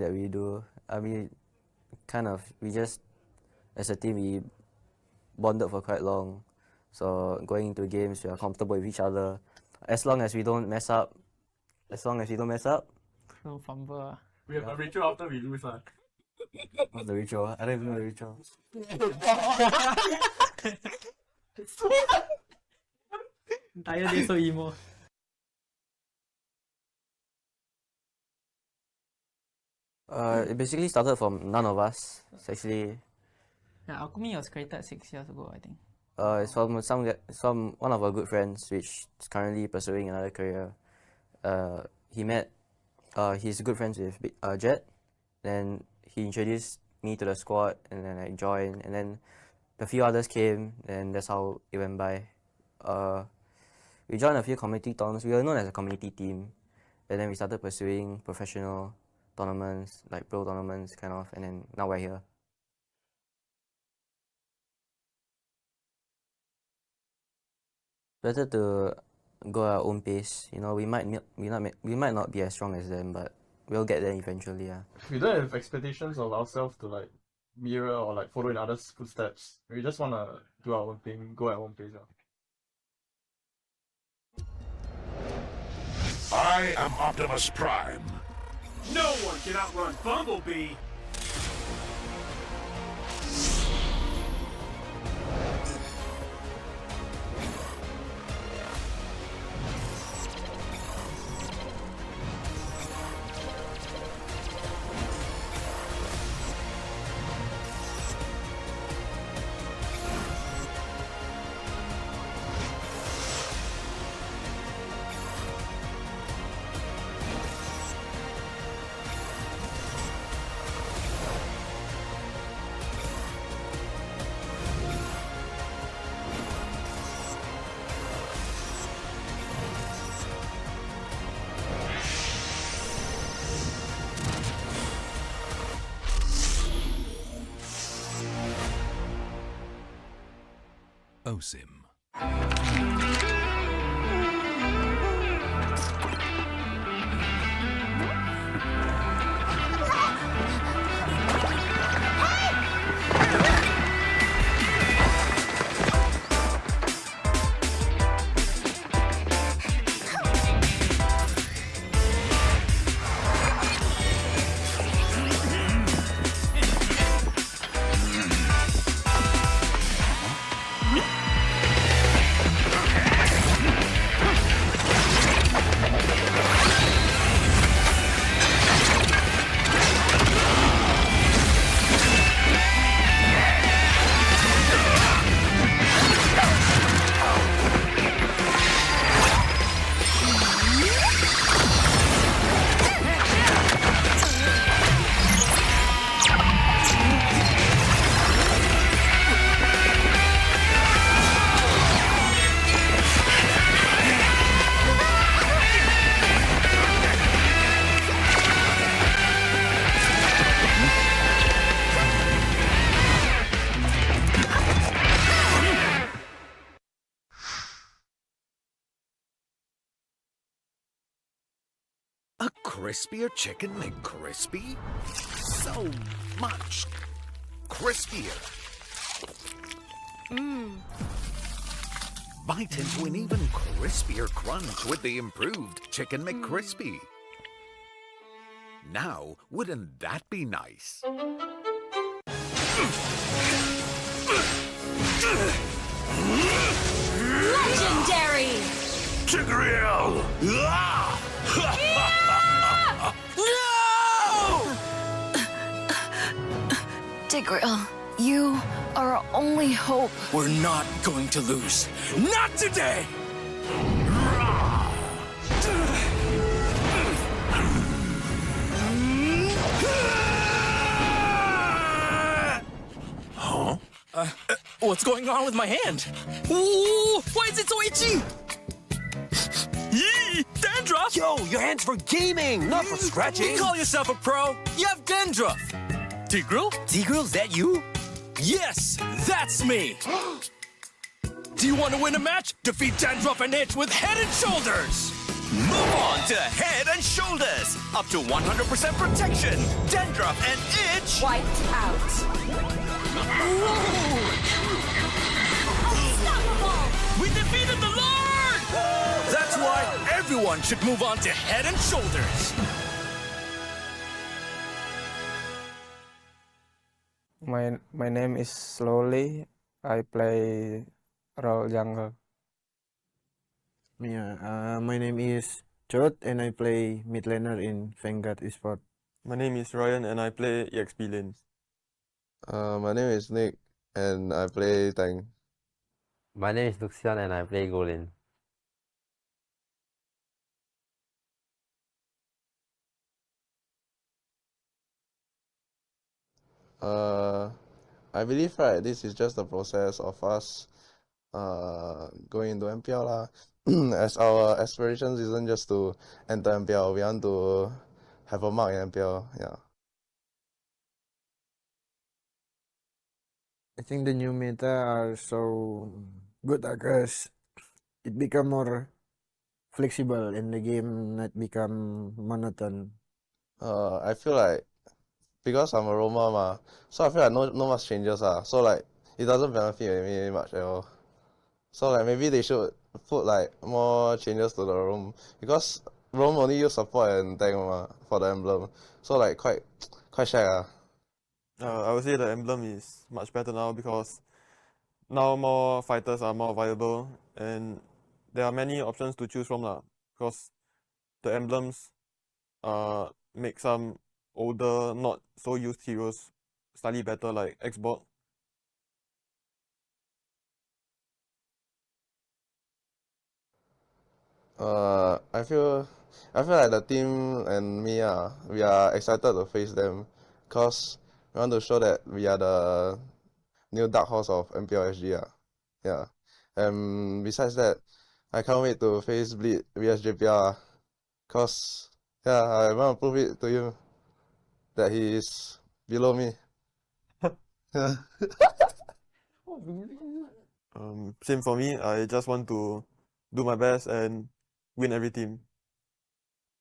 that we do. I mean, we just, as a team, we bonded for quite long. So going into games, we are comfortable with each other. As long as we don't mess up. No fumble. We have a ritual after we lose. What's the ritual? I don't even know the ritual. Entire day so emo. It basically started from none of us. It's actually Yeah, Alchemy was created 6 years ago, I think. it's from one of our good friends, which is currently pursuing another career. He met he's good friends with Jet. Then he introduced me to the squad, and then I joined, and then a few others came, and that's how it went by. We joined a few community tournaments. We were known as a community team, and then we started pursuing professional tournaments, like pro tournaments, kind of, and then now we're here. Better to go at our own pace. You know, we might not be as strong as them, but we'll get there eventually. Yeah. We don't have expectations of ourselves to like mirror or like follow in others' footsteps. We just wanna do our own thing, go at our own pace. I am Optimus Prime. No one can outrun Bumblebee! OSIM. A crispier chicken McCrispy? So much crispier. Bite into an even crispier crunch with the improved Chicken McCrispy. Now, wouldn't that be nice? Legendary! Tigreal! Tigreal, you are our only hope. We're not going to lose. Not today! Huh? What's going on with my hand? Ooh, why is it so itchy? Yee, dandruff! Yo, your hand's for gaming, not for scratching. You call yourself a pro? You have dandruff. Tigreal? Tigreal, is that you? Yes, that's me. Do you want to win a match? Defeat Dandruff and Itch with Head and Shoulders. Move on to Head and Shoulders. Up to 100% protection, dandruff and itch. Wiped out. We defeated the Lord! That's why everyone should move on to Head and Shoulders. My name is Slowly. I play role jungle. Yeah, my name is Chot and I play mid laner in Vanguard Esports. My name is Ryan and I play EXP lane. My name is Nick and I play tank. My name is Luxian and I play grueling. I believe this is just the process of us going into MPL lah. As our aspirations isn't just to enter MPL, we want to have a mark in MPL. Yeah. I think the new meta are so good because it become more flexible and the game not become monotone. I feel like because I'm a Roma ma, so I feel like no much changes so like it doesn't benefit me much at all. So like maybe they should put like more changes to the roam because roam only use support and tank for the emblem. So like quite shag I would say the emblem is much better now because now more fighters are more viable and there are many options to choose from because the emblems make some older, not so used heroes slightly better like Xbox. I feel like the team and me we are excited to face them because we want to show that we are the new dark horse of MPL SG yeah. And besides that, I can't wait to face Bleed JPL because I want to prove it to you that he is below me. Same for me. I just want to do my best and win every team.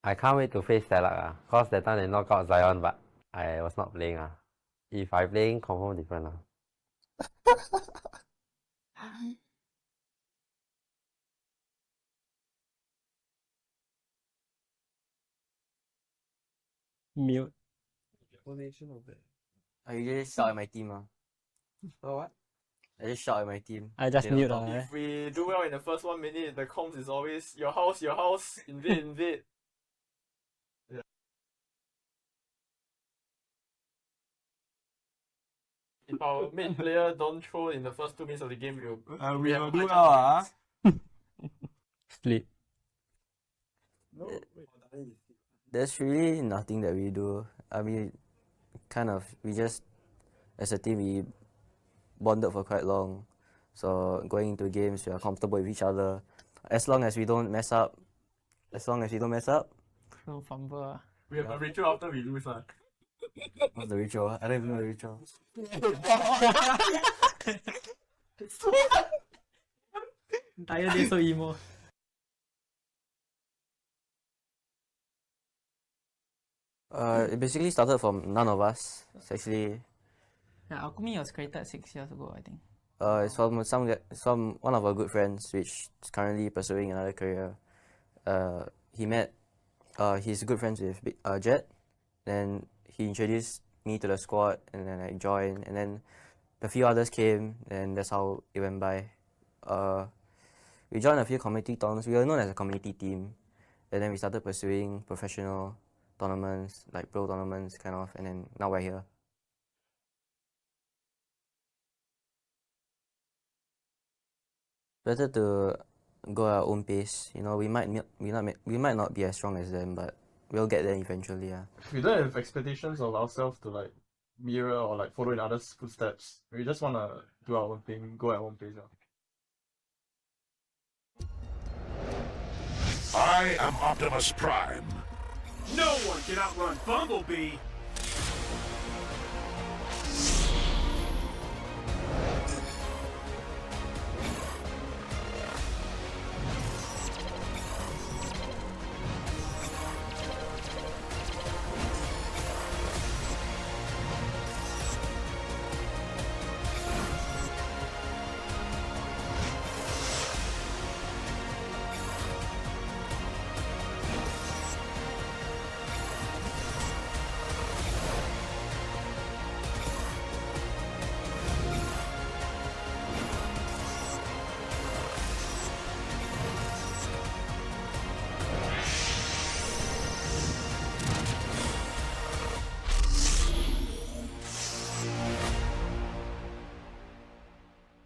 I can't wait to face Stellark cause that time they knock out Zion but I was not playing If I playing, confirm different Mute. I usually shout at my team So what? I just shout at my team. I just mute If we do well in the first 1 minute, the comms is always your house, invade. Yeah. If our main player don't throw in the first 2 minutes of the game, we will do well. Sleep. No, There's really nothing that we do. I mean, we just, as a team, we bonded for quite long. So going into games, we are comfortable with each other. As long as we don't mess up. No fumble. We have a ritual after we lose. What's the ritual? I don't even know the ritual. Entire day so emo. It basically started from none of us. It's actually Alchemy was created 6 years ago, I think. it's from one of our good friends, which is currently pursuing another career. He met he's good friends with Jet, then he introduced me to the squad, and then I joined, and then a few others came, and that's how it went by. We joined a few community tournaments. We were known as a community team, and then we started pursuing professional tournaments, like pro tournaments kind of, and then now we're here. Better to go our own pace. You know, we might not be as strong as them, but we'll get there eventually. We don't have expectations of ourselves to like mirror or like follow in others' footsteps. We just wanna do our own thing, go at our own pace. I am Optimus Prime. No one can outrun Bumblebee.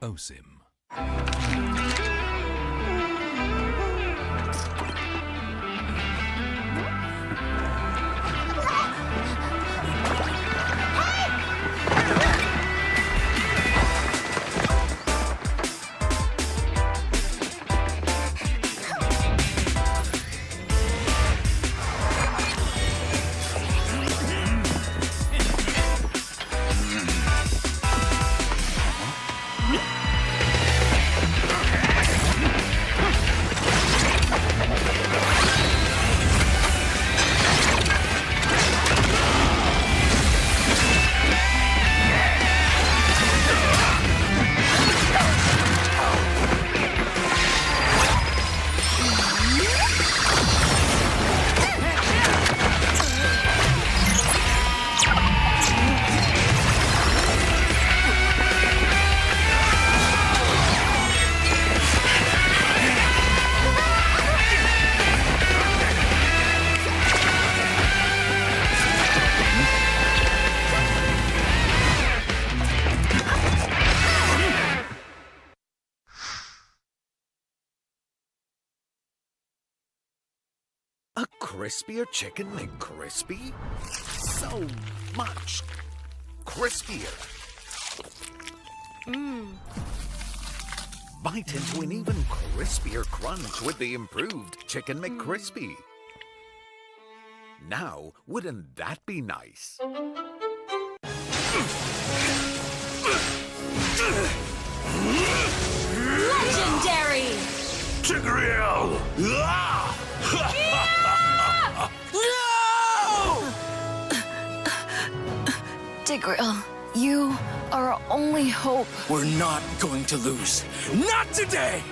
OSIM. A crispier Chicken McCrispy? So much crispier. Bite into an even crispier crunch with the improved Chicken McCrispy. Now, wouldn't that be nice? Legendary! Tigreal! Tigreal, you are our only hope. We're not going to lose. Not today!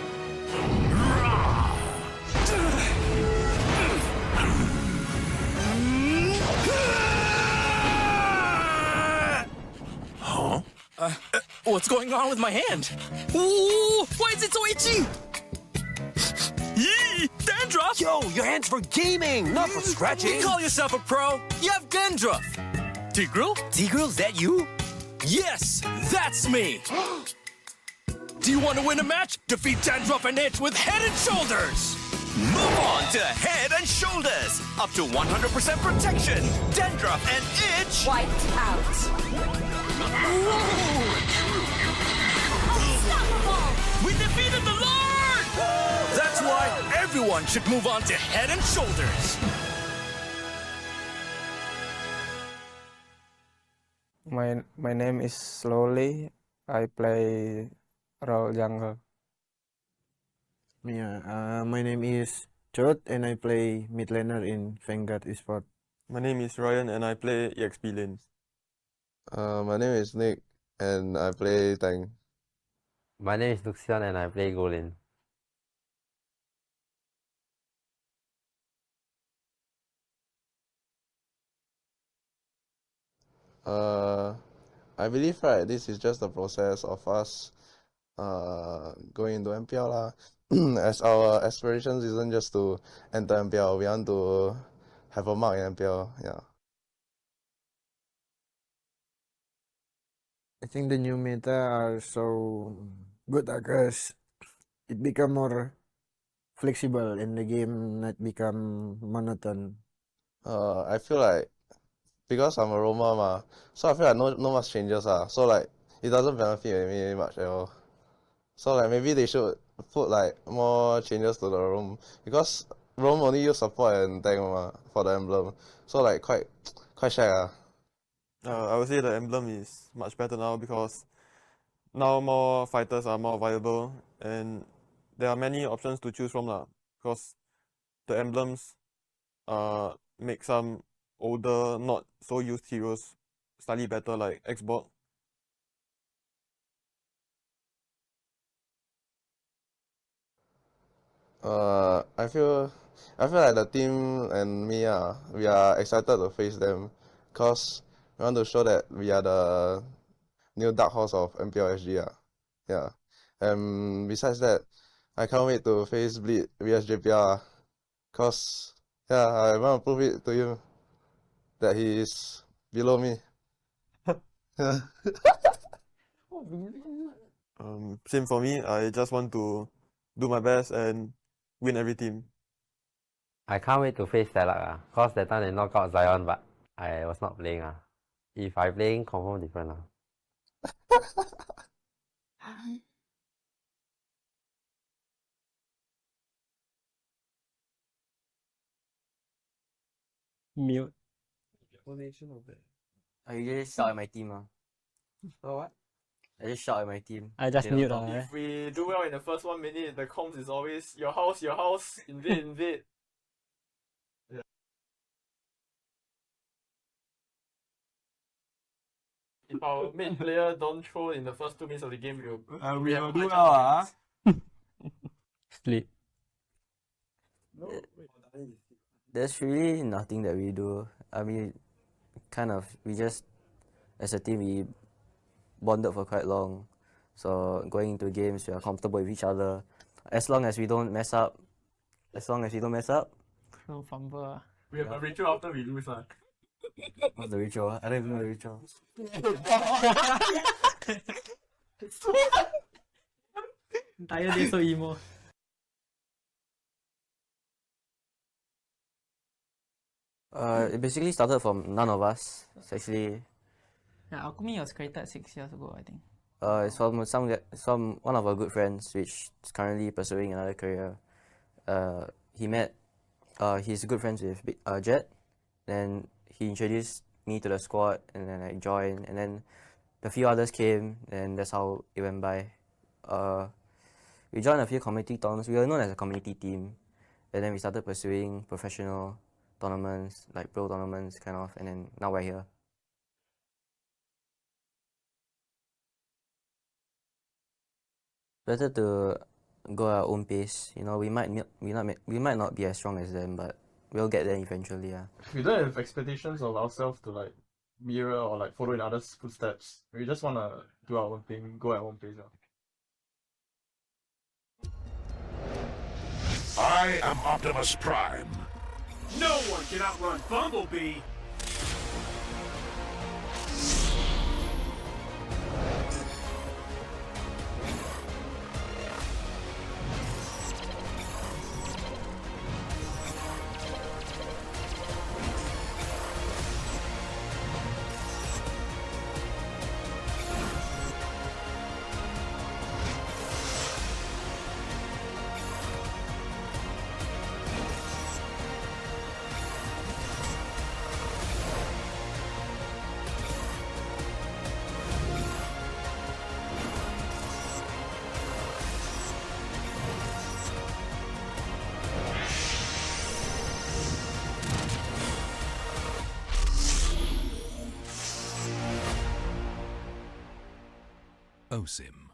Huh? What's going on with my hand? Ooh, why is it so itchy? Yee! Dandruff! Yo, your hand's for gaming, not for scratching. Call yourself a pro. You have dandruff. Tigreal? Tigreal, is that you? Yes, that's me. Do you want to win a match? Defeat Dandruff and Itch with Head and Shoulders. Move on to Head and Shoulders. Up to 100% protection. Dandruff and Itch. Wiped out. We defeated the Lord! That's why everyone should move on to Head and Shoulders. My name is Slowly. I play role jungle. Yeah, my name is Chot and I play mid laner in Vanguard Esports. My name is Ryan and I play EXP lanes. My name is Nick and I play tank. My name is Luxian and I play grueling. I believe right, this is just the process of us going into MPL lah. As our aspirations isn't just to enter MPL, we want to have a mark in MPL. Yeah. I think the new meta are so good because it become more flexible and the game not become monotone. I feel like because I'm a roamer ma, so I feel like no much changes so like it doesn't benefit me much at all. So like maybe they should put like more changes to the roam because roam only use support and tank for the emblem. So like quite shy I would say the emblem is much better now because now more fighters are more viable and there are many options to choose from because the emblems make some older, not so used heroes slightly better like Xbox. I feel like the team and me we are excited to face them because we want to show that we are the new dark horse of MPL SG Yeah. And besides that, I can't wait to face Bleed vs JPL because I want to prove it to you that he is below me. Same for me. I just want to do my best and win every team. I can't wait to face Stellark cause that time they knock out Zion, but I was not playing If I playing, confirm different Mute. I just shout at my team. So what? I just shout at my team. I just mute If we do well in the first 1 minute, the comms is always your house, invade. Yeah. If our main player don't throw in the first 2 minutes of the game, we have do well. Sleep. No, There's really nothing that we do. I mean, we just, as a team, we bonded for quite long. So going into games, we are comfortable with each other. As long as we don't mess up. No fumble. we have a ritual after we lose. What's the ritual? I don't even know the ritual. Entire day so emo. It basically started from none of us. It's actually Yeah, Alchemy was created 6 years ago, I think. it's from one of our good friends, which is currently pursuing another career. He's good friends with Jet, then he introduced me to the squad, and then I joined, and then a few others came, and that's how it went by. We joined a few community tournaments. We were known as a community team, and then we started pursuing professional tournaments, like pro tournaments, kind of, and then now we're here. Better to go our own pace. You know, we might not be as strong as them, but we'll get there eventually. We don't have expectations of ourselves to like mirror or like follow in others' footsteps. We just wanna do our own thing, go at our own pace. I am Optimus Prime. No one can outrun Bumblebee. OSIM.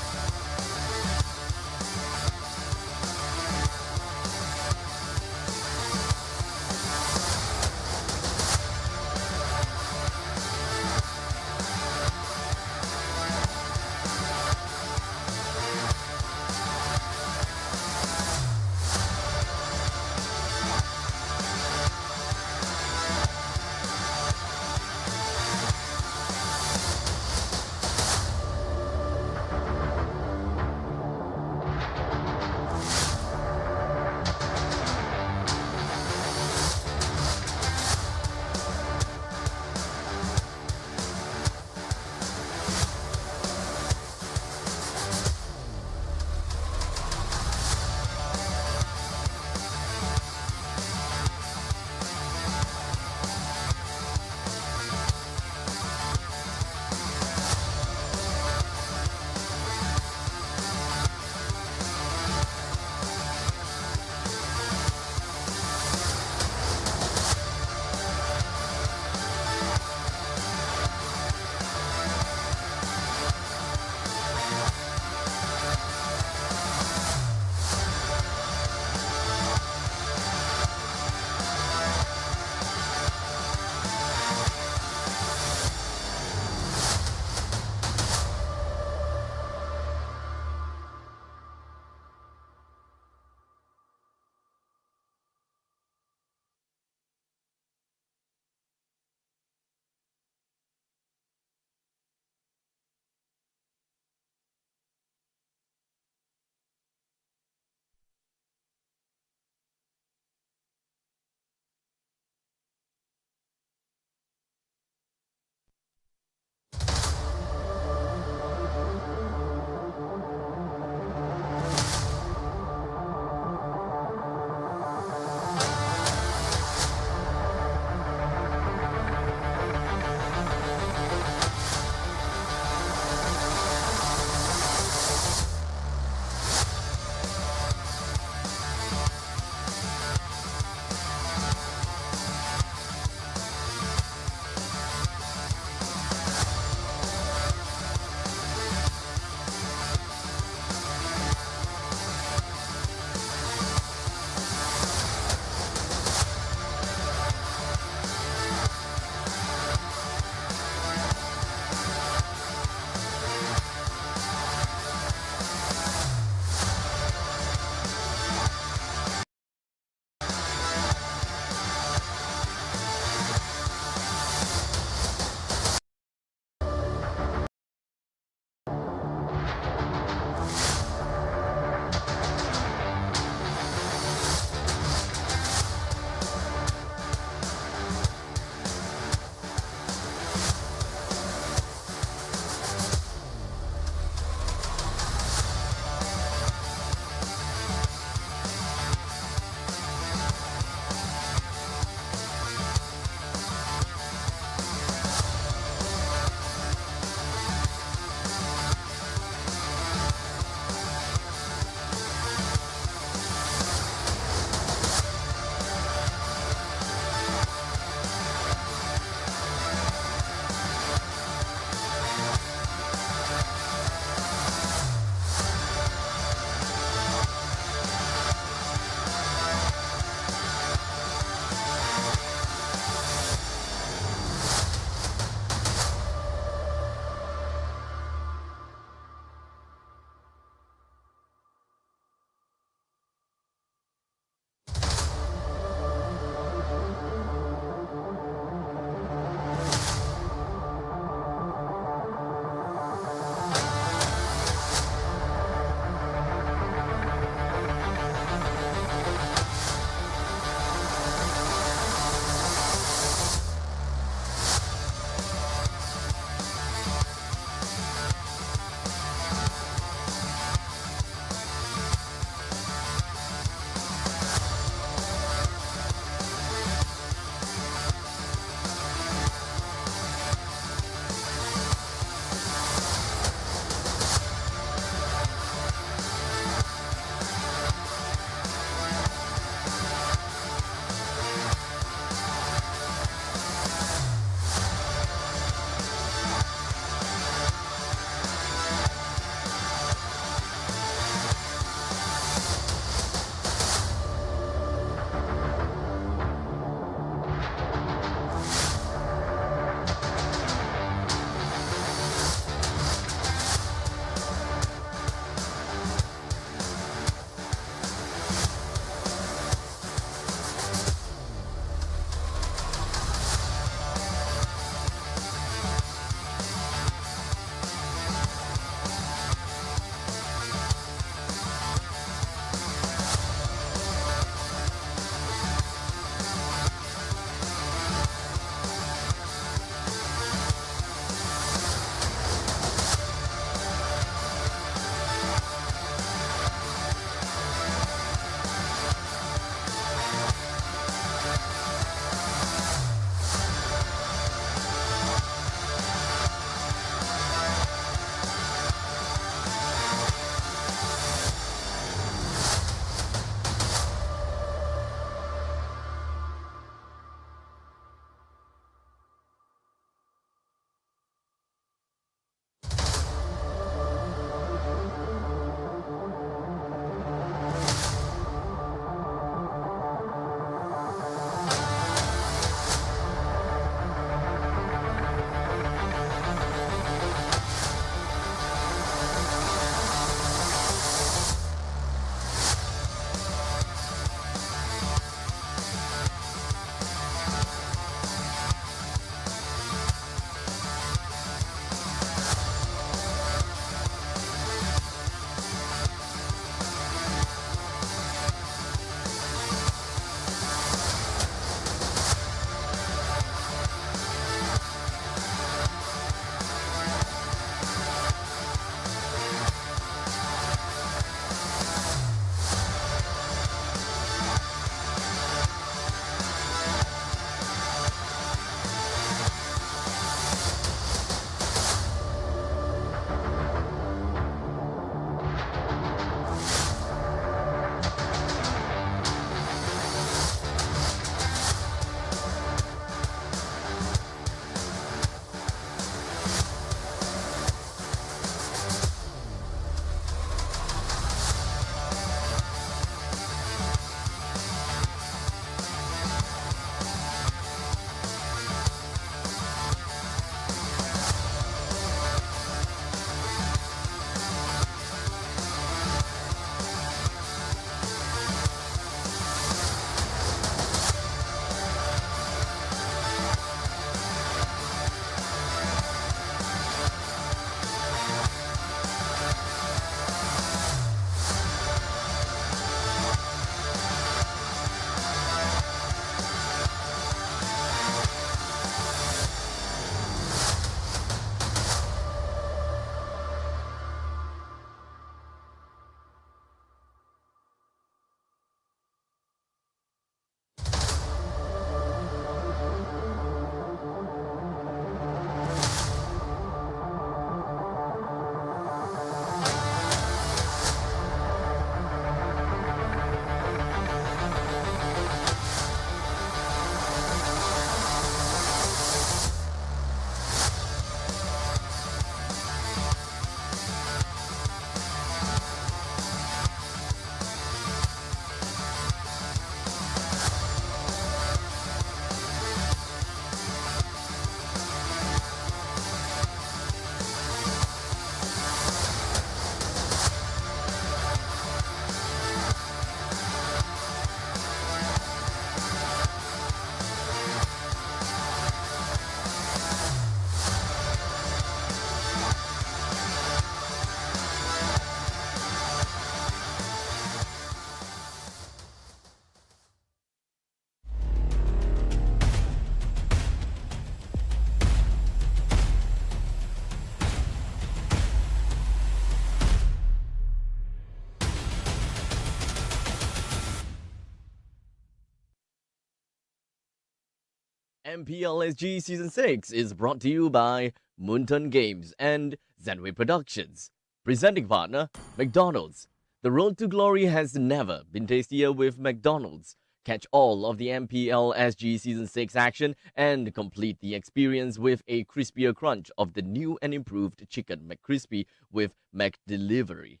MPL SG Season 6 is brought to you by Moonton Games and Zenway Productions. Presenting partner, McDonald's. The road to glory has never been tastier with McDonald's. Catch all of the MPL SG Season 6 action and complete the experience with a crispier crunch of the new and improved Chicken McCrispy with McDelivery.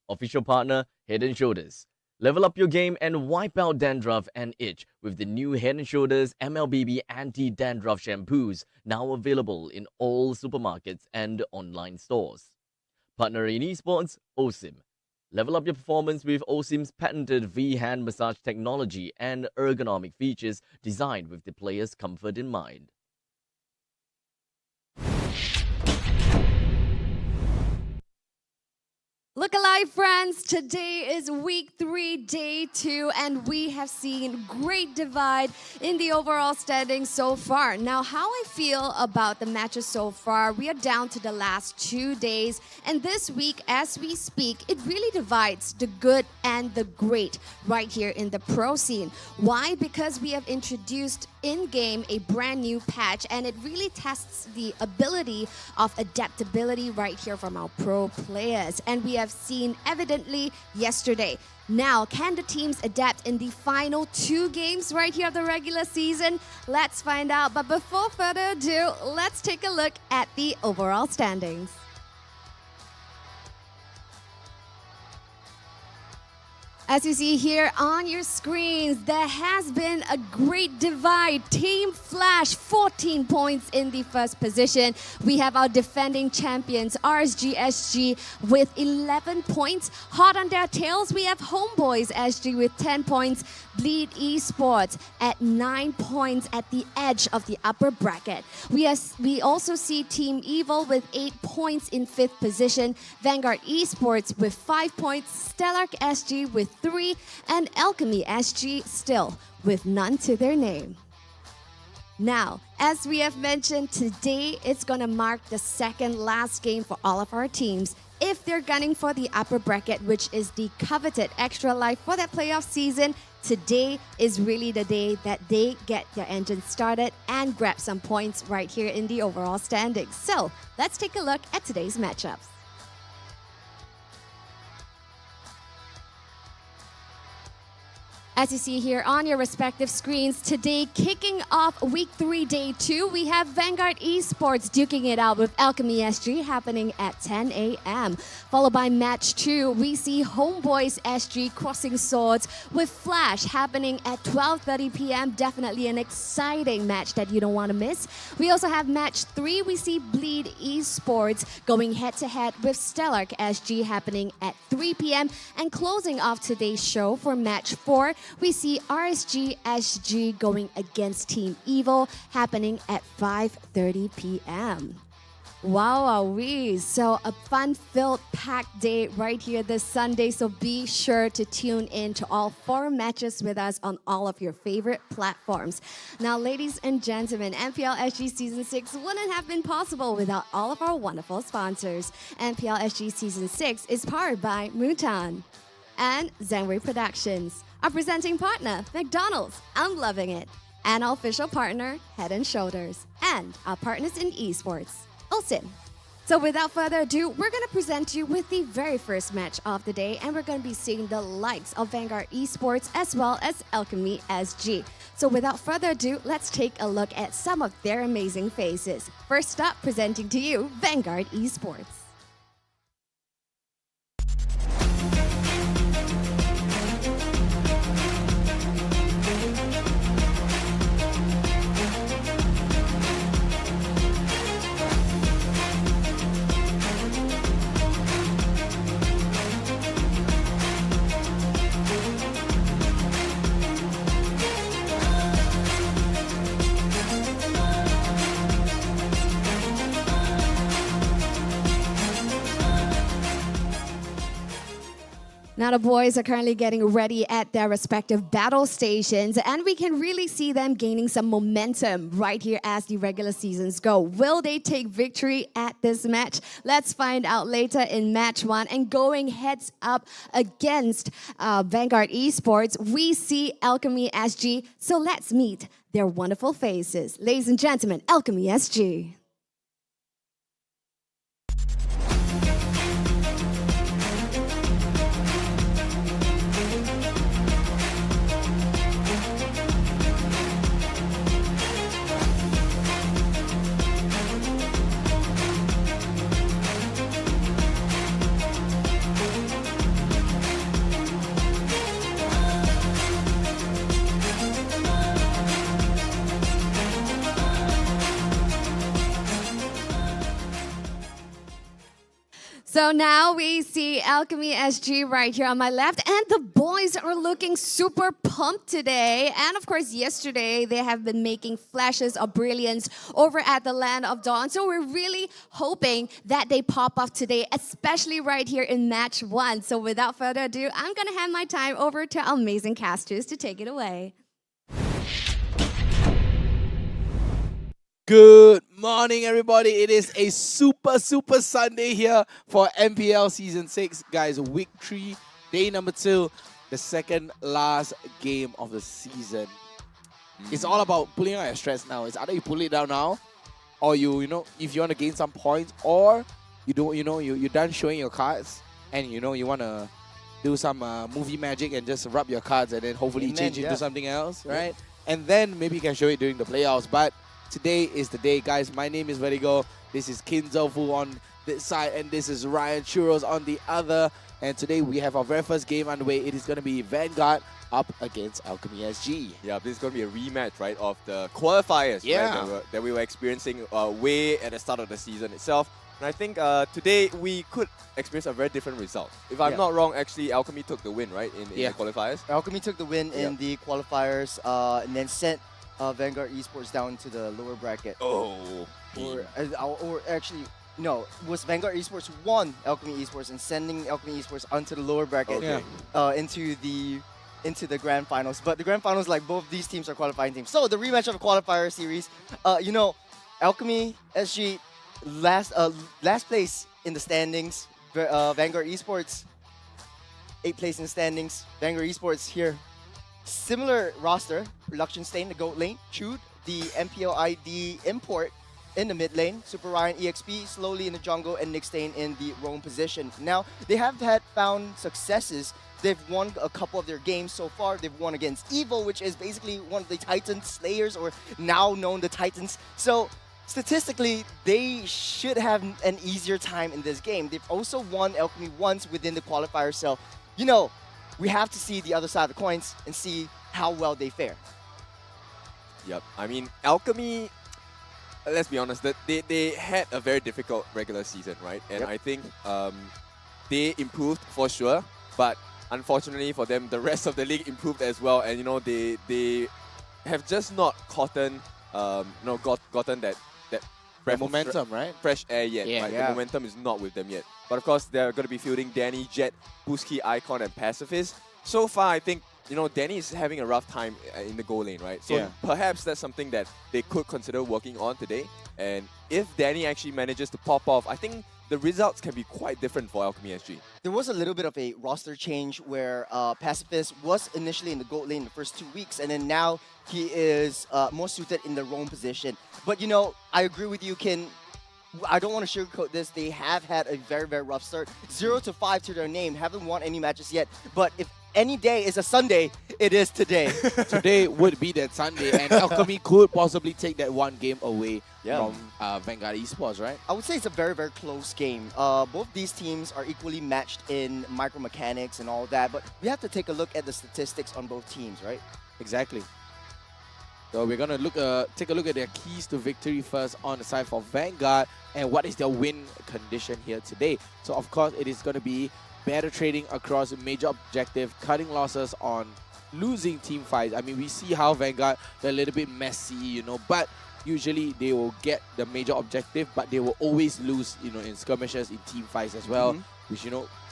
Official partner, Head & Shoulders. Level up your game and wipe out dandruff and itch with the new Head & Shoulders MLBB Anti-Dandruff Shampoos, now available in all supermarkets and online stores. Partner in esports, OSIM. Level up your performance with OSIM's patented V-hand massage technology and ergonomic features designed with the player's comfort in mind. Look alive, friends! Today is week 3, day 2, and we have seen great divide in the overall standings so far. Now, how I feel about the matches so far, we are down to the last 2 days, and this week, as we speak, it really divides the good and the great right here in the pro scene. Why? Because we have introduced in-game a brand new patch, and it really tests the ability of adaptability right here from our pro players, and we have seen evidently yesterday. Now, can the teams adapt in the final 2 games right here of the regular season? Let's find out, but before further ado, let's take a look at the overall standings. As you see here on your screens, there has been a great divide. Team Flash, 14 points in the first position. We have our defending champions, RSG SG, with 11 points. Hot on their tails, we have Homebois SG with 10 points. Bleed Esports at 9 points at the edge of the upper bracket. We also see Team Evil with 8 points in 5th position. Vanguard Esports with 5 points. Stellark SG with 3, and Alchemy SG still with none to their name. Now, as we have mentioned, today it's going to mark the second last game for all of our teams. If they're gunning for the upper bracket, which is the coveted extra life for that playoff season, today is really the day that they get their engine started and grab some points right here in the overall standings. So, let's take a look at today's matchups. As you see here on your respective screens, today kicking off week 3, day 2, we have Vanguard Esports duking it out with Alchemy SG happening at 10 a.m. Followed by match 2, we see Homebois SG crossing swords with Flash happening at 12:30 p.m. Definitely an exciting match that you don't want to miss. We also have match 3, we see Bleed Esports going head-to-head with Stellark SG happening at 3 p.m. And closing off today's show for match 4, we see RSG SG going against Team Evil happening at 5:30 p.m. Wow, so a fun-filled, packed day right here this Sunday. So be sure to tune in to all 4 matches with us on all of your favorite platforms. Now, ladies and gentlemen, MPL SG Season 6 wouldn't have been possible without all of our wonderful sponsors. MPL SG Season 6 is powered by Mutan and Zenway Productions. Our presenting partner, McDonald's, I'm loving it. And our official partner, Head & Shoulders. And our partners in esports, OSIM. So without further ado, we're going to present you with the very first match of the day, and we're going to be seeing the likes of Vanguard Esports as well as Alchemy SG. So without further ado, let's take a look at some of their amazing faces. First up, presenting to you, Vanguard Esports. Now the boys are currently getting ready at their respective battle stations, and we can really see them gaining some momentum right here as the regular seasons go. Will they take victory at this match? Let's find out later in match 1. And going heads up against Vanguard Esports, we see Alchemy SG. So let's meet their wonderful faces. Ladies and gentlemen, Alchemy SG. So now we see Alchemy SG right here on my left, and the boys are looking super pumped today. And of course, yesterday they have been making flashes of brilliance over at the Land of Dawn. So we're really hoping that they pop off today, especially right here in match 1. So without further ado, I'm going to hand my time over to our amazing casters to take it away. Good morning, everybody. It is a super Sunday here for MPL Season 6. Guys, week 3, day number 2, the second last game of the season. It's all about pulling out your stress now. It's either you pull it down now, or you know, if you want to gain some points, or you don't, you're done showing your cards, and you want to do some movie magic and just rub your cards and then hopefully change into something else, right? And then maybe you can show it during the playoffs. But today is the day, guys. My name is Vertigo. This is Kinzo Fu on this side, and this is Ryan Churros on the other. And today we have our very first game underway. It is going to be Vanguard up against Alchemy SG. Yeah, this is going to be a rematch, right, of the qualifiers that we were experiencing way at the start of the season itself. And I think today we could experience a very different result. If I'm not wrong, actually, Alchemy took the win, right, in the qualifiers? Alchemy took the win in the qualifiers and then sent Vanguard Esports down to the lower bracket. Oh. Or actually, no, it was Vanguard Esports won Alchemy Esports and sending Alchemy Esports onto the lower bracket into the grand finals. But the grand finals, like both these teams are qualifying teams. So the rematch of the qualifier series, Alchemy SG last place in the standings. Vanguard Esports 8th place in the standings. Vanguard Esports here. Similar roster, Production Stain, the GOAT lane, Chewed, the MPL ID import in the mid lane, Super Ryan EXP slowly in the jungle, and Nick Stain in the roam position. Now, they have found successes. They've won a couple of their games so far. They've won against Evo, which is basically one of the Titan Slayers, or now known the Titans. So, statistically, they should have an easier time in this game. They've also won Alchemy once within the qualifier, so, we have to see the other side of the coins and see how well they fare. Yep. I mean, Alchemy, let's be honest, that they had a very difficult regular season, right? And I think they improved for sure, but unfortunately for them, the rest of the league improved as well. And they have just not gotten gotten that momentum, right? Fresh air yet. Right? The momentum is not with them yet. But of course, they're going to be fielding Danny, Jet, Busky, Icon, and Pacifist. So far, I think Danny is having a rough time in the goal lane, right? So perhaps that's something that they could consider working on today. And if Danny actually manages to pop off, I think the results can be quite different for Alchemy SG. There was a little bit of a roster change where Pacifist was initially in the gold lane the first 2 weeks, and then now he is more suited in the roam position. But I agree with you, Kin. I don't want to sugarcoat this. They have had a very, very rough start. 0-5 to their name. Haven't won any matches yet. But if any day is a Sunday, it is today. Today would be that Sunday, and Alchemy could possibly take that one game away from Vanguard Esports, right? I would say it's a very, very close game. Both these teams are equally matched in micromechanics and all that, but we have to take a look at the statistics on both teams, right? Exactly. So we're gonna take a look at their keys to victory first on the side for Vanguard, and what is their win condition here today. So of course it is gonna be better trading across major objective, cutting losses on losing team fights. I mean, we see how Vanguard, they're a little bit messy, but usually they will get the major objective, but they will always lose, in skirmishes, in team fights as well, which,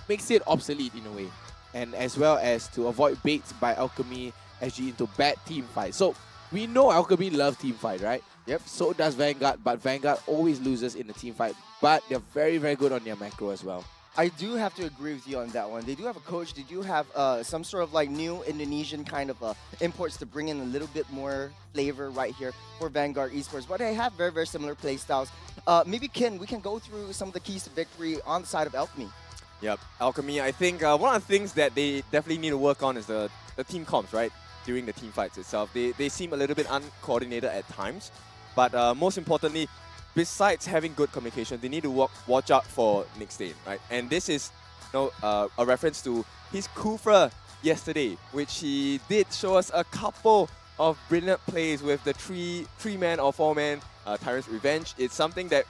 makes it obsolete in a way. and as well as to avoid baits by Alchemy SG into bad team fights. So we know Alchemy love team fight, right? Yep. So does Vanguard, but Vanguard always loses in the team fight. But they're very, very good on their macro as well. I do have to agree with you on that one. They do have a coach. They do have some sort of like new Indonesian kind of imports to bring in a little bit more flavor right here for Vanguard Esports. But they have very, very similar play styles. Maybe we can go through some of the keys to victory on the side of Alchemy. Yep, Alchemy, I think one of the things that they definitely need to work on is the team comps, right? During the team fights itself. They seem a little bit uncoordinated at times. But most importantly, besides having good communication, they need to watch out for Nick Stain, right? And this is a reference to his Kufra yesterday, which he did show us a couple of brilliant plays with the three-man or four-man Tyrant's Revenge. It's something that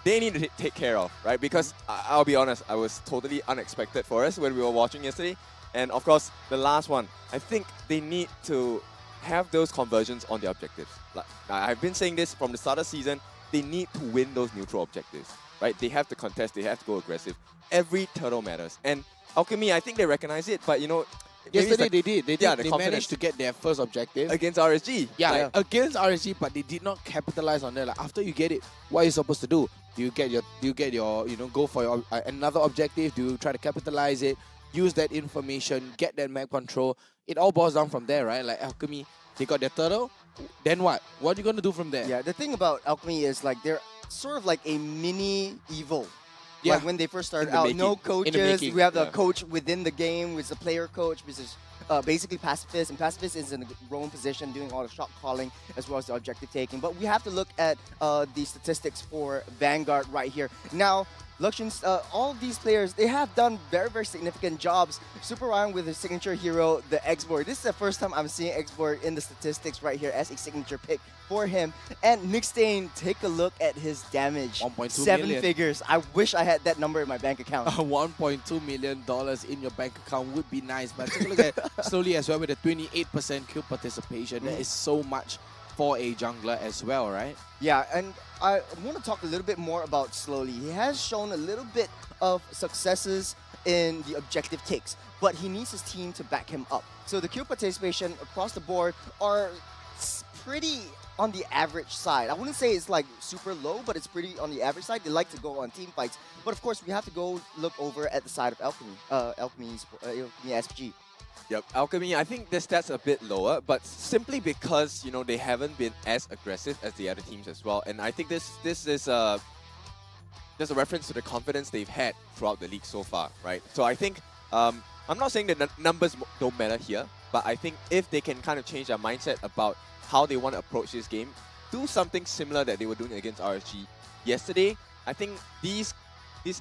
they need to take care of, right? Because I'll be honest, I was totally unexpected for us when we were watching yesterday. And of course, the last one, I think they need to have those conversions on their objectives. Like I've been saying this from the start of the season, they need to win those neutral objectives, right? They have to contest, they have to go aggressive. Every turtle matters. And Alchemy, I think they recognize it, but yesterday they did. They confidence managed to get their first objective against RSG. Yeah, against RSG, but they did not capitalize on that. Like after you get it, what are you supposed to do? Do you get your go for your another objective? Do you try to capitalize it? Use that information, get that map control. It all boils down from there, right? Like Alchemy, they got their turtle. Then what? What are you gonna do from there? Yeah, the thing about Alchemy is like they're sort of like a mini Evo. Yeah. Like when they first started out, no coaches. We have the coach within the game, which is the player coach, which is basically pacifist. And pacifist is in the roam position, doing all the shot calling as well as the objective taking. But we have to look at the statistics for Vanguard right here. Now, Luxians, all of these players, they have done very, very significant jobs. Super Ryan with his signature hero, the X-Board. This is the first time I'm seeing X-Board in the statistics right here as a signature pick for him. And Nick Stain, take a look at his damage. 1.2 7 million. figures. I wish I had that number in my bank account. $1.2 million in your bank account would be nice, but take a look at slowly as well with a 28% kill participation. That is so much for a jungler as well, right? Yeah, and I want to talk a little bit more about Slowly. He has shown a little bit of successes in the objective takes, but he needs his team to back him up. So the kill participation across the board are pretty on the average side. I wouldn't say it's like super low, but it's pretty on the average side. They like to go on team fights. But of course, we have to go look over at the side of Alchemy SG. Yep, Alchemy, I think the stats are a bit lower, but simply because, they haven't been as aggressive as the other teams as well. And I think this is there's a reference to the confidence they've had throughout the league so far, right? So I think, I'm not saying that numbers don't matter here, but I think if they can kind of change their mindset about how they want to approach this game, do something similar that they were doing against RSG yesterday, I think these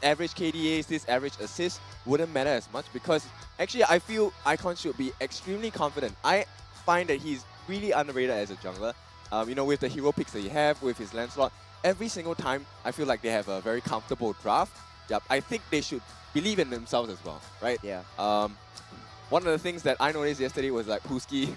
average KDAs, this average assists wouldn't matter as much, because actually I feel Icon should be extremely confident. I find that he's really underrated as a jungler. With the hero picks that he have, with his Lancelot, every single time I feel like they have a very comfortable draft. Yep, I think they should believe in themselves as well, right? Yeah. One of the things that I noticed yesterday was like Puski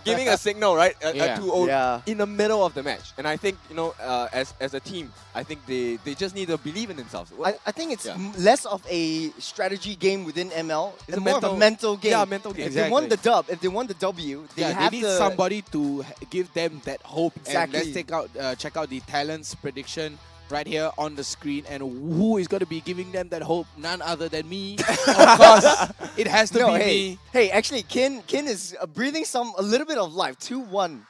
giving a signal, right? A 2-0 in the middle of the match. And I think, as a team, I think they just need to believe in themselves. I think it's less of a strategy game within ML. It's more of a mental game. Yeah, mental game. If they want the dub, if they want the W, they need somebody to give them that hope. Exactly. And let's check out the talents prediction right here on the screen, and who is going to be giving them that hope? None other than me. Of course, it has to be me. Hey, actually, Kin is breathing a little bit of life. 2-1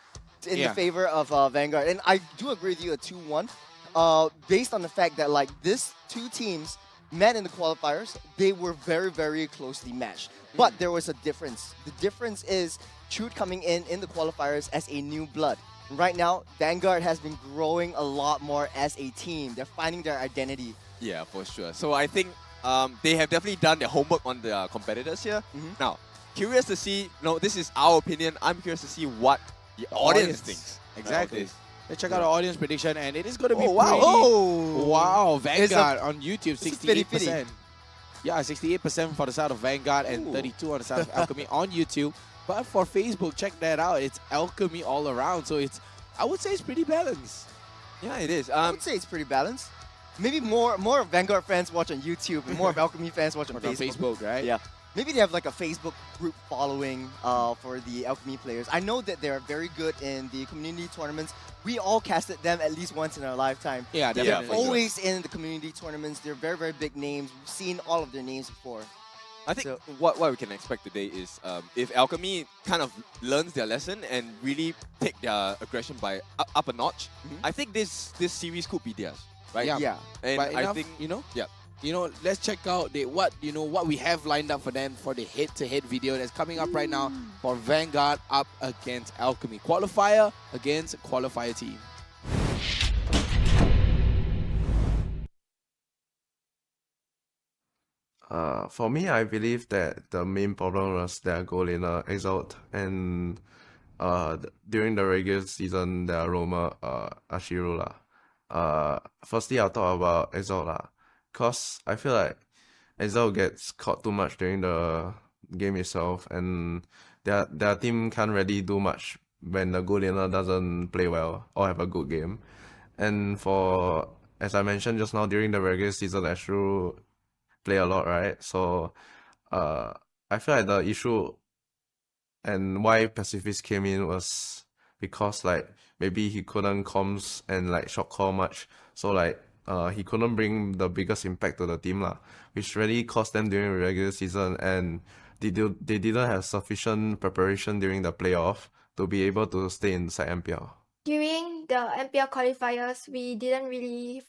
in the favor of Vanguard, and I do agree with you at 2-1. Based on the fact that these two teams met in the qualifiers, they were very, very closely matched. But there was a difference. The difference is Chute coming in the qualifiers as a new blood. Right now, Vanguard has been growing a lot more as a team. They're finding their identity. Yeah, for sure. So I think they have definitely done their homework on the competitors here. Now, curious to see, this is our opinion. I'm curious to see what the audience thinks. Exactly. Let's check out our audience prediction, and it is going to be wow, Vanguard on YouTube, 68%. Yeah, 68% for the side of Vanguard and 32% on the side of Alchemy on YouTube. But for Facebook, check that out. It's Alchemy all around. So I would say it's pretty balanced. Yeah, it is. I would say it's pretty balanced. Maybe more Vanguard fans watch on YouTube and more of Alchemy fans watch on Facebook. Facebook, right? Yeah. maybe they have like a Facebook group following for the Alchemy players. I know that they're very good in the community tournaments. We all casted them at least once in our lifetime. Yeah, they're definitely. always in the community tournaments. They're very, very big names. We've seen all of their names before. I think what we can expect today is if Alchemy kind of learns their lesson and really take their aggression by up a notch, I think this series could be theirs, right? Yeah. And But I enough, think let's check out what we have lined up for them for the head-to-head video that's coming up right now for Vanguard up against Alchemy. Qualifier against qualifier team. For me, I believe that the main problem was their goal in Exalt, and during the regular season, their Roma Ashiru lah. Firstly, I'll talk about Exalt lah, cause I feel like Exalt gets caught too much during the game itself, and their team can't really do much when the goal laner doesn't play well or have a good game. And as I mentioned just now, during the regular season, Ashiru play a lot, right? So I feel like the issue and why Pacifist came in was because like maybe he couldn't comms and like short call much, so like he couldn't bring the biggest impact to the team lah, which really cost them during the regular season, and they didn't have sufficient preparation during the playoff to be able to stay inside MPL. During the MPL qualifiers, we didn't really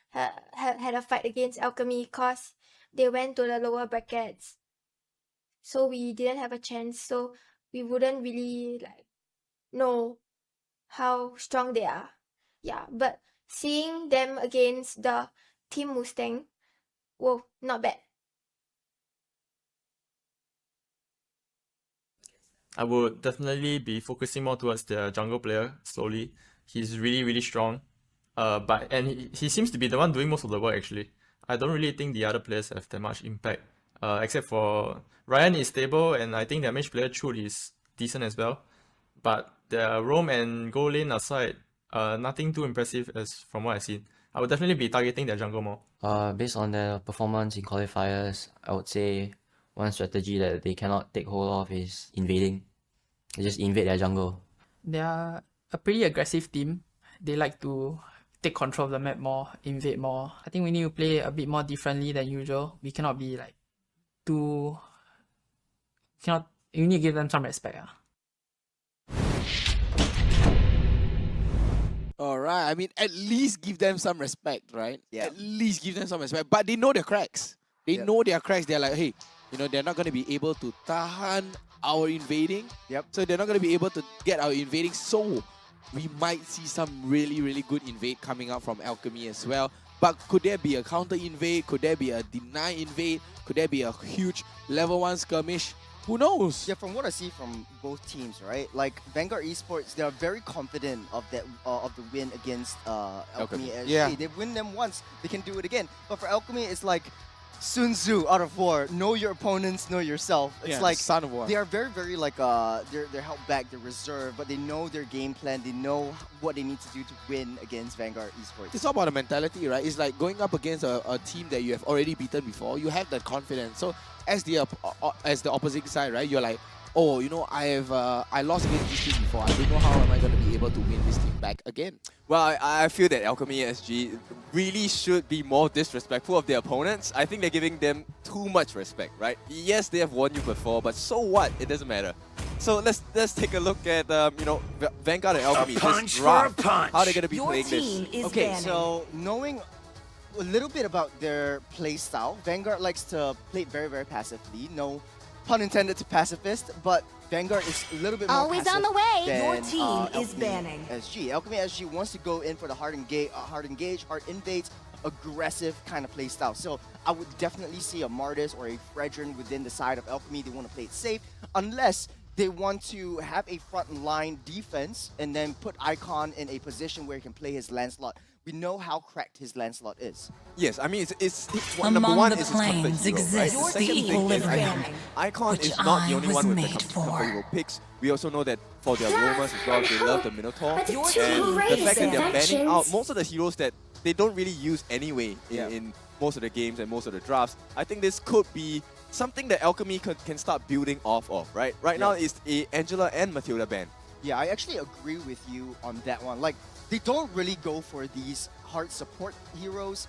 had a fight against Alchemy because they went to the lower brackets, so we didn't have a chance, so we wouldn't really like know how strong they are. Yeah, but seeing them against the Team Mustang, whoa, not bad. I would definitely be focusing more towards the jungle player slowly. He's really, really strong. And he seems to be the one doing most of the work actually. I don't really think the other players have that much impact. Except for Ryan is stable, and I think their mage player Chud is decent as well. But their roam and goal lane aside, nothing too impressive as from what I've seen. I would definitely be targeting their jungle more. Based on their performance in qualifiers, I would say one strategy that they cannot take hold of is invading. They just invade their jungle. They are a pretty aggressive team. They like to take control of the map more, invade more. I think we need to play a bit more differently than usual. We cannot be like you need to give them some respect. Alright, I mean, at least give them some respect, right? Yeah. At least give them some respect. But they know their cracks. They know their cracks. They're like, hey, they're not going to be able to tahan our invading. Yep. So they're not going to be able to get our invading. So we might see some really, really good invade coming out from Alchemy as well. But could there be a counter invade? Could there be a deny invade? Could there be a huge level 1 skirmish? Who knows? Yeah, from what I see from both teams, right? Like Vanguard Esports, they are very confident of the win against Alchemy SG. Yeah. They win them once, they can do it again. But for Alchemy, it's like Sun Tzu out of war. Know your opponents, know yourself. It's like Son of War. they are very, very like they're held back, they're reserved, but they know their game plan. They know what they need to do to win against Vanguard Esports. It's all about the mentality, right? It's like going up against a team that you have already beaten before. You have that confidence. So as the opposite side, right? You're like, oh, I lost against this team before. I don't know how am I going to be able to win this team back again. Well, I feel that Alchemy SG really should be more disrespectful of their opponents. I think they're giving them too much respect, right? Yes, they have won you before, but so what? It doesn't matter. So let's take a look at Vanguard and Alchemy. A punch for a punch. How are they going to be Your playing team this? Okay, so knowing a little bit about their play style, Vanguard likes to play very, very passively. No pun intended to pacifist, but Vanguard is a little bit more Always passive on the way. than, Your team is Alchemy banning. SG. Alchemy SG wants to go in for the hard engage, hard invades, aggressive kind of play style. So I would definitely see a Martis or a Fredrin within the side of Alchemy. They want to play it safe, unless they want to have a front line defense and then put Icon in a position where he can play his Lancelot. We know how cracked his Lancelot is. Yes, I mean, it's Among number one the is his comfort planes hero, right? exists The second the thing is, I equilibrium, think Icon which is not the I only was one with the made comfort for. hero picks. We also know that for their roamers as well, they love the Minotaur. But And too the fact that they're crazy. banning out most of the heroes that they don't really use anyway in most of the games and most of the drafts, I think this could be something that Alchemy can start building off of, right? Right now, it's a Angela and Matilda ban. Yeah, I actually agree with you on that one. Like, they don't really go for these hard support heroes.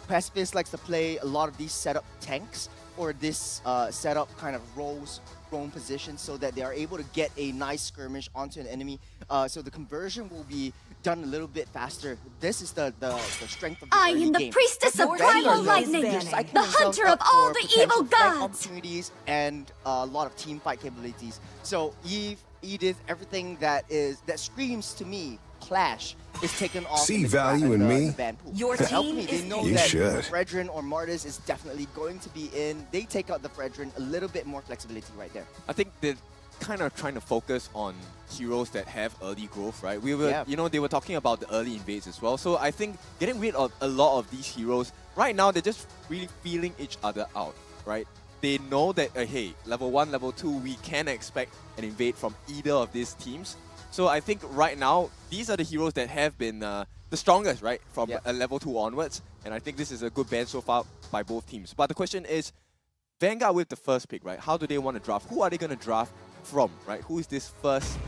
Pacifist likes to play a lot of these setup tanks or this setup kind of roles thrown position so that they are able to get a nice skirmish onto an enemy. So the conversion will be done a little bit faster. This is the strength of the I early am the game. priestess of But primal Vanguard, lightning, they're psyching the themselves hunter of up all for the potential evil flank gods. opportunities and a lot of team fight capabilities. So Edith, everything that screams to me Clash is taken off. See value in me? The ban pool. Your So team Alchemy, they is know You that should. Fredrin or Martis is definitely going to be in. They take out the Fredrin, a little bit more flexibility right there. I think they're kind of trying to focus on heroes that have early growth, right? We were, you know, they were talking about the early invades as well. So I think getting rid of a lot of these heroes right now, they're just really feeling each other out, right? They know that, hey, level 1, level 2, we can expect an invade from either of these teams. So I think right now, these are the heroes that have been the strongest, right? From a level 2 onwards. And I think this is a good ban so far by both teams. But the question is, Vanguard with the first pick, right? How do they want to draft? Who are they going to draft from, right? Who is this first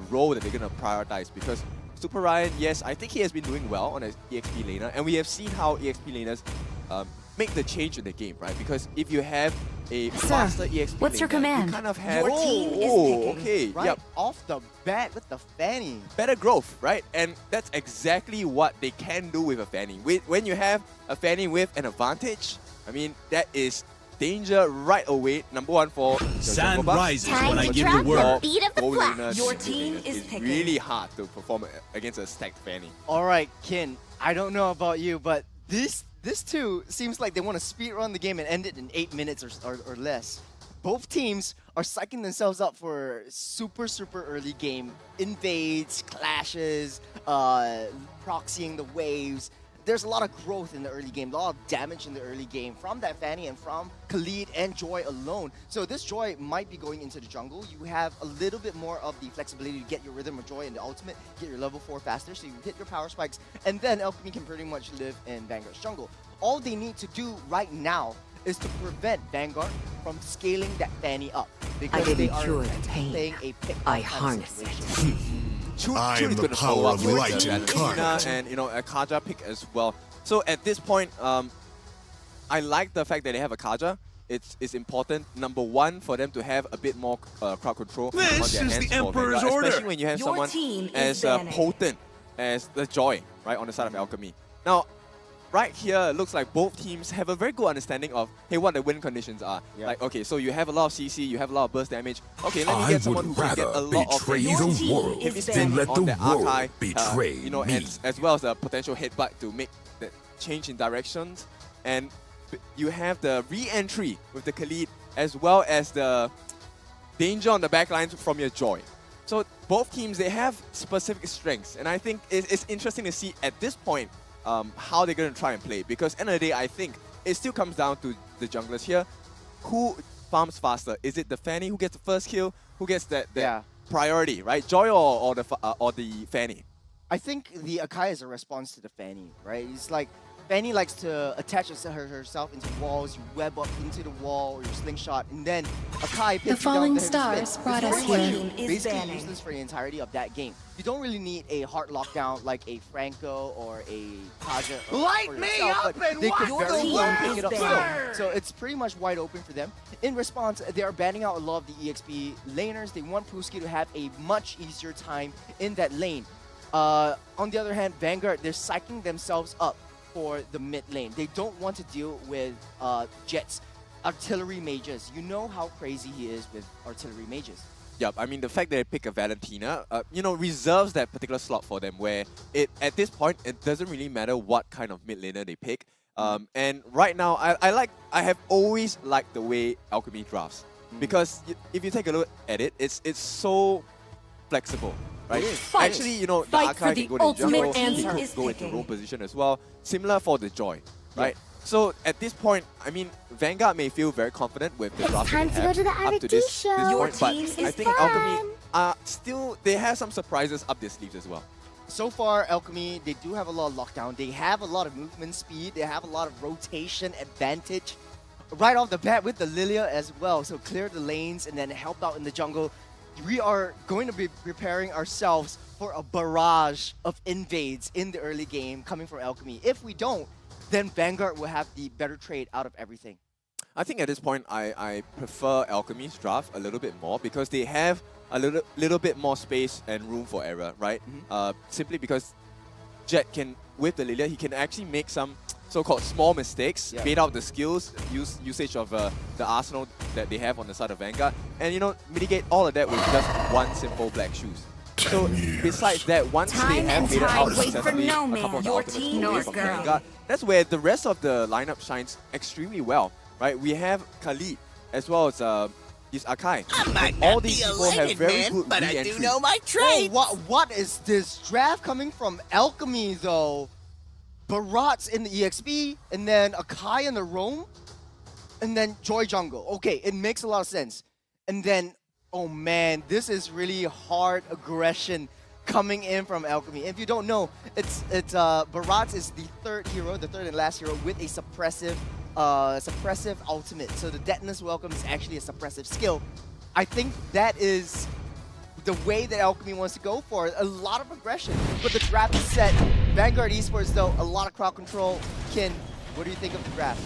role that they're going to prioritize? Because Super Ryan, yes, I think he has been doing well on an EXP laner. And we have seen how EXP laners make the change in the game, right? Because if you have a faster EXP what's laner, your command? you kind of have... Your team is picking okay, right off the bat with the Fanny. Better growth, right? And that's exactly what they can do with a Fanny. When you have a Fanny with an advantage, I mean, that is danger right away. Number one for Sun rises when I give the word. Beat of the goal flash. laners, Your mid team laners, is it's picking. really hard to perform against a stacked Fanny. All right, Kin, I don't know about you, but this too seems like they want to speedrun the game and end it in 8 minutes or less. Both teams are psyching themselves up for super early game invades, clashes, proxying the waves. There's a lot of growth in the early game, a lot of damage in the early game from that Fanny and from Khalid and Joy alone. So this Joy might be going into the jungle. You have a little bit more of the flexibility to get your Rhythm of Joy in the ultimate, get your level 4 faster, so you hit your power spikes, and then Alchemy can pretty much live in Vanguard's jungle. All they need to do right now is to prevent Vanguard from scaling that Fanny up, because they are playing a pick. I harness Chun I am is the going to follow power up of with light the incarnate. Valentina and, you know, a Kaja pick as well. So at this point, I like the fact that they have a Kaja. It's important, number one, for them to have a bit more crowd control on their This hands is the for Emperor's Vanguard, order. especially when you have Your someone team as is banning. potent as the Joy, right, on the side of Alchemy. Now, right here, it looks like both teams have a very good understanding of, hey, what the win conditions are. Like, okay, so you have a lot of CC, you have a lot of burst damage. Okay, let me I get someone who would can get rather a lot of betray damage. the world Heavy than damage let on the the world archive, betray you know, me. as well as a potential headbutt to make that change in directions. And you have the re-entry with the Khalid, as well as the danger on the backlines from your Joy. So both teams, they have specific strengths, and I think it's interesting to see at this point how they're going to try and play, because end of the day, I think it still comes down to the junglers here. Who farms faster? Is it the Fanny who gets the first kill? Who gets that priority, right? Joy or the Fanny? I think the Akai is a response to the Fanny, right? It's like Fanny likes to attach herself into walls, you web up into the wall or your slingshot, and then Akai picks falling you down with the heavy stars spin. brought It's us very here. much Is basically banning. useless for the entirety of that game. You don't really need a hard lockdown like a Franco or a Kaja. Light for me yourself, up but and they could watch very the well pick world it up burn. still. So it's pretty much wide open for them. In response, they are banning out a lot of the EXP laners. They want Puski to have a much easier time in that lane. On the other hand, Vanguard, they're psyching themselves up for the mid lane. They don't want to deal with Jet's artillery mages. You know how crazy he is with artillery mages. Yep, I mean, the fact that they pick a Valentina, you know, reserves that particular slot for them, where at this point, it doesn't really matter what kind of mid laner they pick. And right now, I have always liked the way Alchemy drafts, because if you take a look at it, it's so flexible. Right? Fight. Actually, you know, the Fight Archive for the can go into jungle, ultimate answer. he could go into role position as well. Similar for the Joy, right? So at this point, I mean, Vanguard may feel very confident with the draft time they to have go to the up to RSG this show. Your point, but team is I think Alchemy are still, they have some surprises up their sleeves as well. So far, Alchemy, they do have a lot of lockdown. They have a lot of movement speed. They have a lot of rotation advantage. right off the bat with the Lilia as well. So clear the lanes and then help out in the jungle. We are going to be preparing ourselves for a barrage of invades in the early game coming from Alchemy. If we don't, then Vanguard will have the better trade out of everything. I think at this point, I prefer Alchemy's draft a little bit more because they have a little bit more space and room for error, right? Simply because Jet can, with the Lilia, he can actually make some so-called small mistakes, bait out the skills, usage of the arsenal that they have on the side of Vanguard, and mitigate all of that with just one simple black shoes. So besides that, once they have made it out successfully, a couple of ultimates away from Vanguard, that's where the rest of the lineup shines extremely well, right? We have Khalid as well as his Akai. And all these people have very good but re-entry. I do know my trade. What is this draft coming from Alchemy though? Barat's in the EXP, and then Akai in the roam, and then Joy Jungle. Okay, it makes a lot of sense. And then, oh man, this is really hard aggression coming in from Alchemy. If you don't know, it's Barat is the third and last hero with a suppressive ultimate. So the Detonus Welcome is actually a suppressive skill. I think that is the way that Alchemy wants to go for it. A lot of aggression, but the draft is set. Vanguard Esports, though, a lot of crowd control. Ken, what do you think of the draft?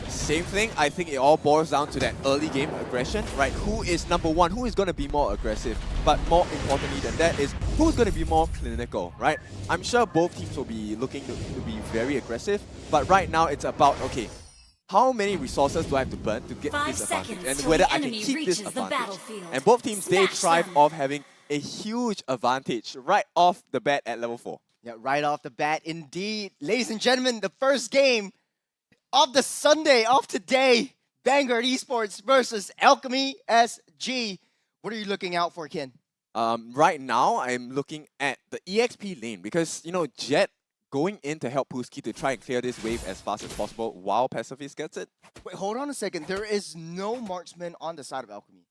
Same thing. I think it all boils down to that early game aggression, right? Who is number one? Who is going to be more aggressive? But more importantly than that is who's going to be more clinical, right? I'm sure both teams will be looking to be very aggressive, but right now it's about, okay, how many resources do I have to burn to get this advantage, and whether I can keep this advantage. And both teams, they thrive off having a huge advantage right off the bat at level 4. Yeah, right off the bat, indeed. Ladies and gentlemen, the first game of the Sunday of today, Vanguard Esports versus Alchemy SG. What are you looking out for, Ken? Right now, I'm looking at the EXP lane because, Jet going in to help Puski to try and clear this wave as fast as possible while Pacifist gets it. Wait, hold on a second. There is no marksman on the side of Alchemy.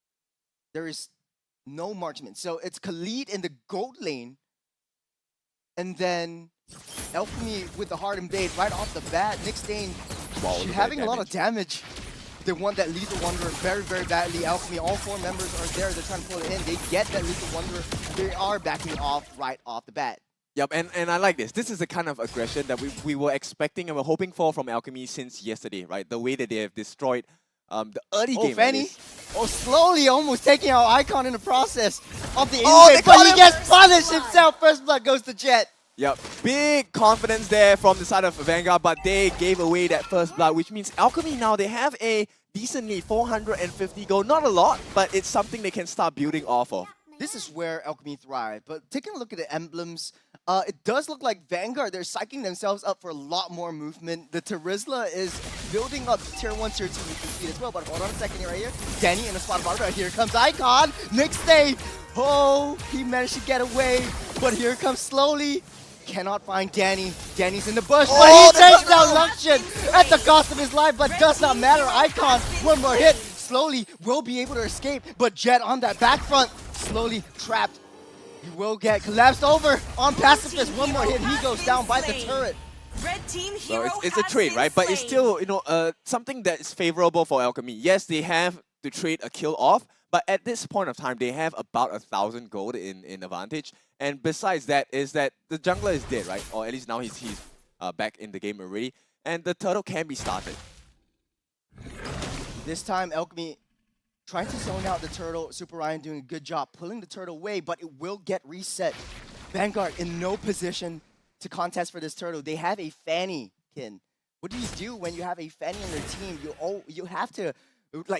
There is no marksman. So it's Khalid in the gold lane, and then Alchemy with the hard invade right off the bat. Nick Stain having a lot of damage. They want that Lethal Wanderer very, very badly. Alchemy, all 4 members are there. They're trying to pull it in. They get that Lethal Wanderer. They are backing off right off the bat. Yep, and I like this. This is the kind of aggression that we were expecting and were hoping for from Alchemy since yesterday, right? The way that they have destroyed the early game. Fanny. Slowly almost taking out Icon in the process of the invade, but he gets punished himself. First blood goes to Jet. Yep, big confidence there from the side of Vanguard, but they gave away that first blood, which means Alchemy now, they have a decent lead, 450 gold. Not a lot, but it's something they can start building off of. This is where Alchemy thrive, but taking a look at the emblems, it does look like Vanguard, they're psyching themselves up for a lot more movement. The Terizla is building up tier 1, tier 2 movement speed as well, but hold on a second right here. Danny in a spot bottom, here comes Icon, next stage. Oh, he managed to get away, but here comes slowly. Cannot find Danny. Danny's in the bush, but he takes down Lunction at the cost of his life, but does not matter. Icon, one more hit, slowly will be able to escape, but Jet on that back front, slowly trapped. He will get collapsed over on Pacifist. One more hit, he goes down by the turret. Red team hero it's a trade, right? But it's still, something that is favorable for Alchemy. Yes, they have to trade a kill off, but at this point of time, they have about 1,000 gold in advantage. And besides that, is that the jungler is dead, right? Or at least now he's back in the game already. And the turtle can be started. This time, Alchemy trying to zone out the turtle. Super Ryan doing a good job pulling the turtle away, but it will get reset. Vanguard in no position to contest for this turtle. They have a Fanny, Kin. What do you do when you have a Fanny on your team? You have to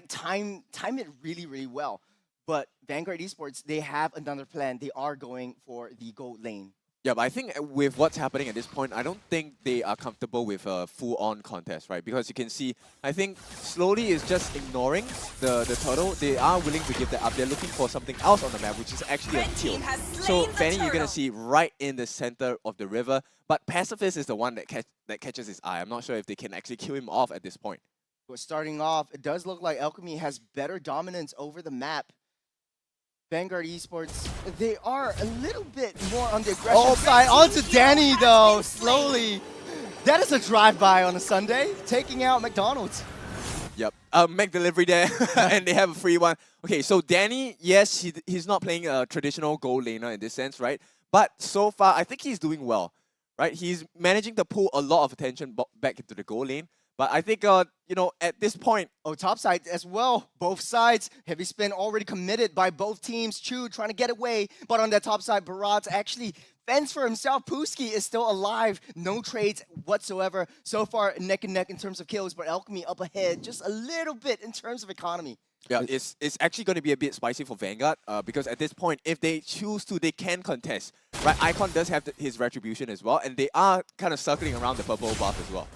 time it really, really well. But Vanguard Esports, they have another plan. They are going for the gold lane. Yeah, but I think with what's happening at this point, I don't think they are comfortable with a full-on contest, right? Because you can see, I think slowly is just ignoring the turtle. They are willing to give that up. They're looking for something else on the map, which is actually a kill. So Fanny, you're gonna see right in the center of the river. But Pacifist is the one that catches his eye. I'm not sure if they can actually kill him off at this point. But starting off, it does look like Alchemy has better dominance over the map. Vanguard Esports, they are a little bit more on the aggression side. Onto Danny, though, slowly. That is a drive-by on a Sunday, taking out McDonald's. Mac delivery there, and they have a free one. Okay, so Danny, yes, he's not playing a traditional goal laner in this sense, right? But so far, I think he's doing well, right? He's managing to pull a lot of attention back into the goal lane. But I think, you know, at this point... Oh, top side as well. Both sides. Heavy spin already committed by both teams. Chu trying to get away. But on that top side, Barat actually fends for himself. Puski is still alive. No trades whatsoever. So far, neck and neck in terms of kills. But Alchemy up ahead just a little bit in terms of economy. Yeah, it's actually going to be a bit spicy for Vanguard because at this point, if they choose to, they can contest. Right, Icon does have his retribution as well, and they are kind of circling around the purple buff as well.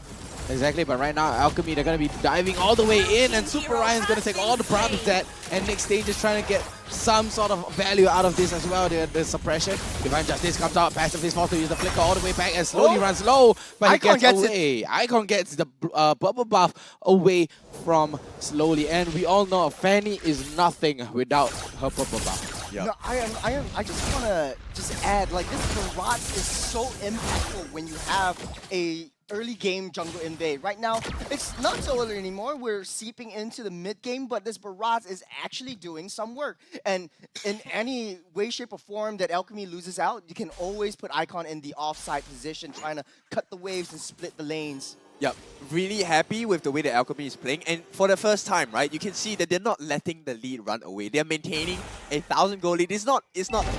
Exactly, but right now, Alchemy, they're going to be diving all the way in, and Super Ryan's going to take all the problems with that, and Nick Stage is trying to get some sort of value out of this as well, the suppression. Divine Justice comes out, passive is forced to use the flicker all the way back and slowly runs low, but Icon he gets away. Icon gets the bubble buff away from slowly, and we all know Fanny is nothing without her purple buff. Yep. No, I just want to add, like, this Barat is so impactful when you have a early game jungle invade. Right now, it's not so early anymore. We're seeping into the mid game, but this Barat is actually doing some work. And in any way, shape, or form that Alchemy loses out, you can always put Icon in the offside position, trying to cut the waves and split the lanes. Yep, really happy with the way that Alchemy is playing. And for the first time, right, you can see that they're not letting the lead run away. They're maintaining a 1,000 goal lead. It's not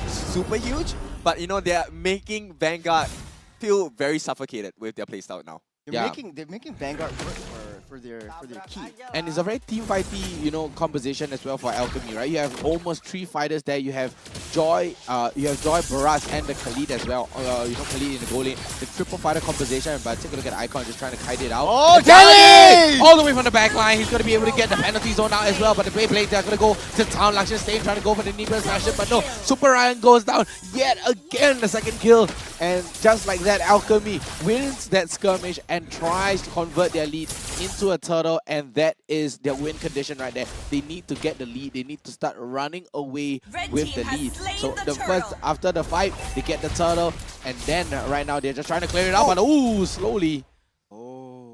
super huge, but you know, they're making Vanguard feel very suffocated with their playstyle now. They're making Vanguard work for their key. And it's a very team fighty, you know, composition as well for Alchemy, right? You have almost 3 fighters there. You have Joy, Barat, and the Khalid as well. You know, Khalid in the goal lane. The triple fighter composition, but take a look at Icon just trying to kite it out. Oh, Danny! All the way from the back line. He's going to be able to get the penalty zone out as well, but the Beyblade, they're going to go to town. Lakshan staying, trying to go for the knee press smash it, but no. Super Ryan goes down yet again, the second kill. And just like that, Alchemy wins that skirmish and tries to convert their lead into a turtle, and that is their win condition right there. They need to get the lead. They need to start running away with the lead. So the first, after the fight, they get the turtle, and then right now they're just trying to clear it out, but ooh, slowly.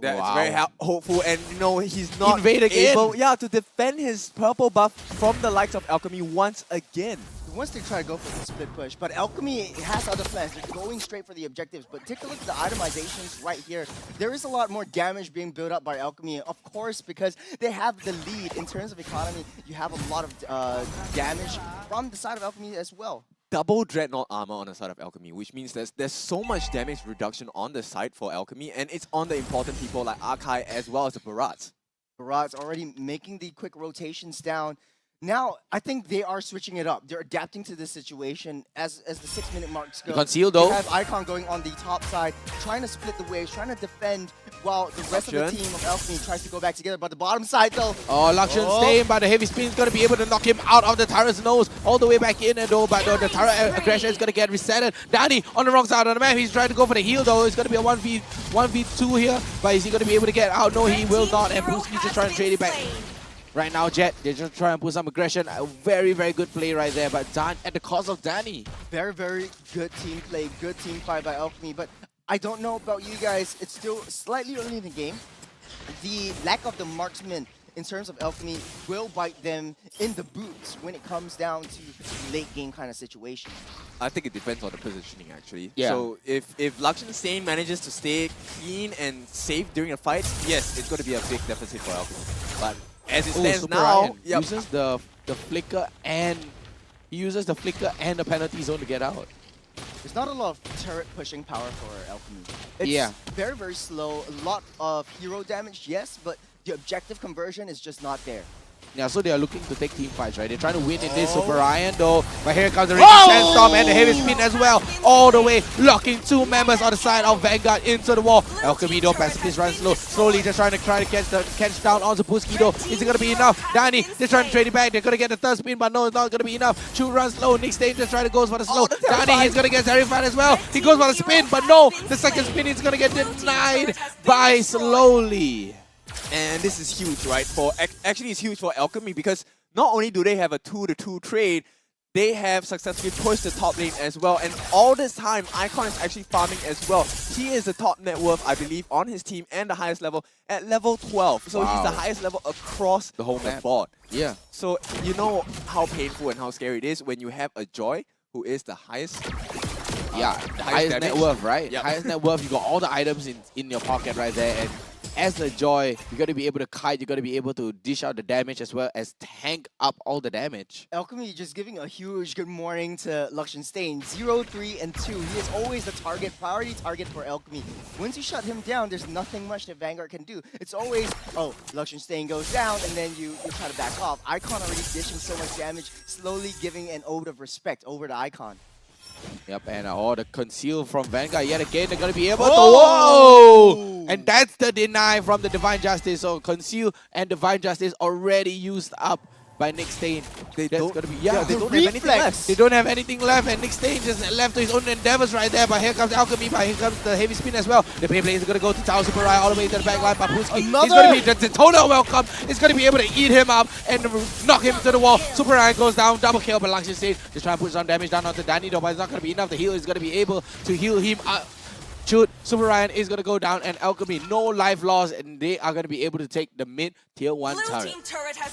That's very hopeful, and you know, he's not Invade again. able to defend his purple buff from the likes of Alchemy once again. Once they try to go for the split push, but Alchemy has other plans. They're going straight for the objectives, but take a look at the itemizations right here. There is a lot more damage being built up by Alchemy, of course, because they have the lead. In terms of economy, you have a lot of damage from the side of Alchemy as well. Double Dreadnought armor on the side of Alchemy, which means there's so much damage reduction on the side for Alchemy, and it's on the important people like Arkai as well as the Barat. Barat's already making the quick rotations down. Now, I think they are switching it up. They're adapting to this situation as the 6-minute marks go. Conceal though. You have Icon going on the top side, trying to split the waves, trying to defend, while the rest of the team of Alchemy tries to go back together. But the bottom side though. Oh, Lakshan staying, but the heavy spin is going to be able to knock him out of the Tyrant's nose, all the way back in, and though, but the Tyrant aggression is going to get resetted. Danny on the wrong side of the map. He's trying to go for the heal though. It's going to be a 1v2 here, but is he going to be able to get out? No, he will not, and Puski's just trying to trade it back. Right now, Jet, they're just trying to put some aggression. A very, very good play right there, but done at the cost of Danny. Very, very good team play, good team fight by Alchemy, but I don't know about you guys. It's still slightly early in the game. The lack of the marksman in terms of Alchemy will bite them in the boots when it comes down to late game kind of situation. I think it depends on the positioning actually. Yeah. So if Lakshan Stain manages to stay clean and safe during a fight, yes, it's going to be a big deficit for Alchemy. But as it stands now, uses the flicker and the penalty zone to get out. There's not a lot of turret pushing power for Alchemy. It's very, very slow. A lot of hero damage, yes, but the objective conversion is just not there. Yeah, so they are looking to take team fights, right? They're trying to win in this Super Ryan though. But here comes the Raging Sandstorm and the heavy spin as well. All the way, locking 2 members on the side of Vanguard into the wall. Alchemy though, Pacifist runs slow. Slowly just trying to catch down onto Puski though. Is it going to be enough? Danny, they're trying to trade it back. They're going to get the third spin, but no, it's not going to be enough. Chu runs low. Nick Stain just trying to go for the slow. Danny is going to get terrified as well. He goes for the spin, but no, the second spin is going to get denied by Slowly. And this is huge, right? Actually, it's huge for Alchemy because not only do they have a 2-to-2 trade, they have successfully pushed the top lane as well. And all this time, Icon is actually farming as well. He is the top net worth, I believe, on his team and the highest level at level 12. So he's the highest level across the whole board. Yeah. So you know how painful and how scary it is when you have a Joy who is the highest. The highest net worth, right? Yep. Highest net worth. You got all the items in your pocket right there, and as a Joy, you got to be able to kite. You got to be able to dish out the damage as well as tank up all the damage. Alchemy just giving a huge good morning to Luxian Stain. 0, 3, and 2. He is always the priority target for Alchemy. Once you shut him down, there's nothing much that Vanguard can do. It's always, oh, Luxian Stain goes down, and then you try to back off. Icon already dishing so much damage, slowly giving an ode of respect over to Icon. Yep, and the conceal from Vanguard yet again. They're going to be able to... Whoa! And that's the deny from the Divine Justice. So conceal and Divine Justice already used up by Nick Stain. They don't have anything left. They don't have anything left, and Nick Stain just left to his own endeavors right there. But here comes Alchemy, but here comes the heavy spin as well. The Beyblade is going to go to Tao Super Rai all the way to the back line. Papuski is going to be the total welcome. It's going to be able to eat him up and knock him to the wall. Super Rai goes down, double kill, but Luxian Stain just trying to put some damage down onto Danny, though, but it's not going to be enough. The heal is going to be able to heal him up. Shoot, Super Ryan is going to go down, and Alchemy, no life loss, and they are going to be able to take the mid tier 1 turret.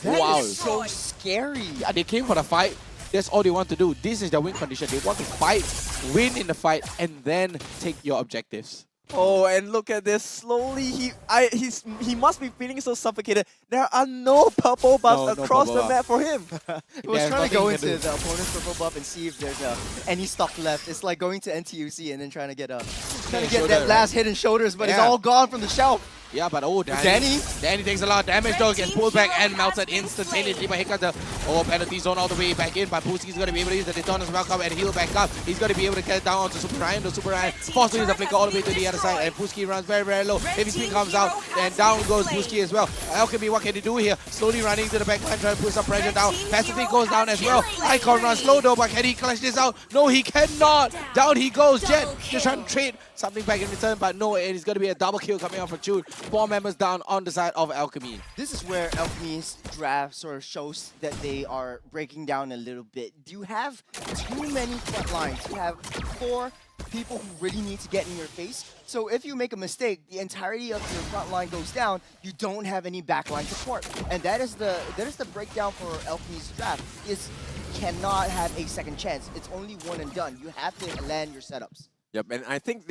That is so scary. Yeah, they came for the fight. That's all they want to do. This is their win condition. They want to fight, win in the fight, and then take your objectives. Oh, and look at this. Slowly, he must be feeling so suffocated. There are no purple buffs across the map for him. He was trying to go into the opponent's purple buff and see if there's any stock left. It's like going to NTUC and then trying to get that last hidden shoulders, but it's all gone from the shelf. Yeah, but Danny takes a lot of damage though, gets pulled back and melted instantaneously. But here comes the penalty zone all the way back in. But Puski's going to be able to use the Daytona's welcome and heal back up. He's going to be able to get down onto Super Ryan. The Super Ryan forced to use the flicker all the way to the other side, and Puski runs very, very low. Heavy spin comes out, and down goes Puski as well. Alchemy, what can he do here? Slowly running to the back line, trying to put some pressure down. Passively goes down as well. Icon runs slow though, but can he clutch this out? No, he cannot. Down he goes. Jet just trying to trade something back in return, but no, it is going to be a double kill coming out from Chun. 4 members down on the side of Alchemy. This is where Alchemy's draft sort of shows that they are breaking down a little bit. You have too many front lines. You have 4 people who really need to get in your face. So if you make a mistake, the entirety of your front line goes down. You don't have any backline support, and that is the breakdown for Alchemy's draft. Is you cannot have a second chance. It's only one and done. You have to land your setups. Yep, and I think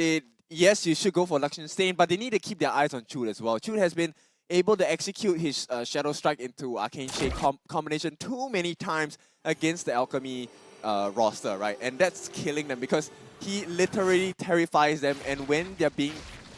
yes, you should go for Luxian Stain, but they need to keep their eyes on Chun as well. Chun has been able to execute his Shadow Strike into Arcane Shade combination too many times against the Alchemy roster, right? And that's killing them because he literally terrifies them, and when they're being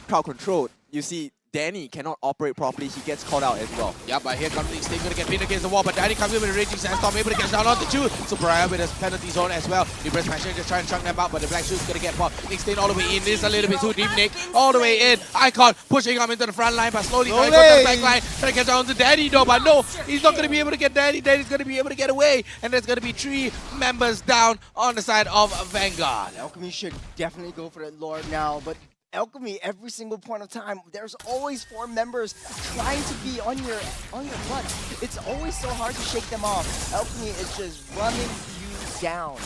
crowd controlled, you see Danny cannot operate properly. He gets caught out as well. Yeah, but here comes Nick Stain, going to get pinned against the wall, but Danny comes in with a raging sandstorm, able to get down on the Chun. Super Ryan with his penalty zone as well. Reverse Passion just trying to chunk them out, but the Black Shoe's going to get popped. Nick Stain all the way in. This is a little bit too deep, Nick. All the way in. Icon pushing him into the front line, but slowly trying to go to the back line. Trying to get down to Danny though, but no, he's not going to be able to get Danny. Danny's going to be able to get away, and there's going to be 3 members down on the side of Vanguard. Alchemy should definitely go for that Lord now, but Alchemy, every single point of time, there's always 4 members trying to be on your butt. It's always so hard to shake them off. Alchemy is just running you down.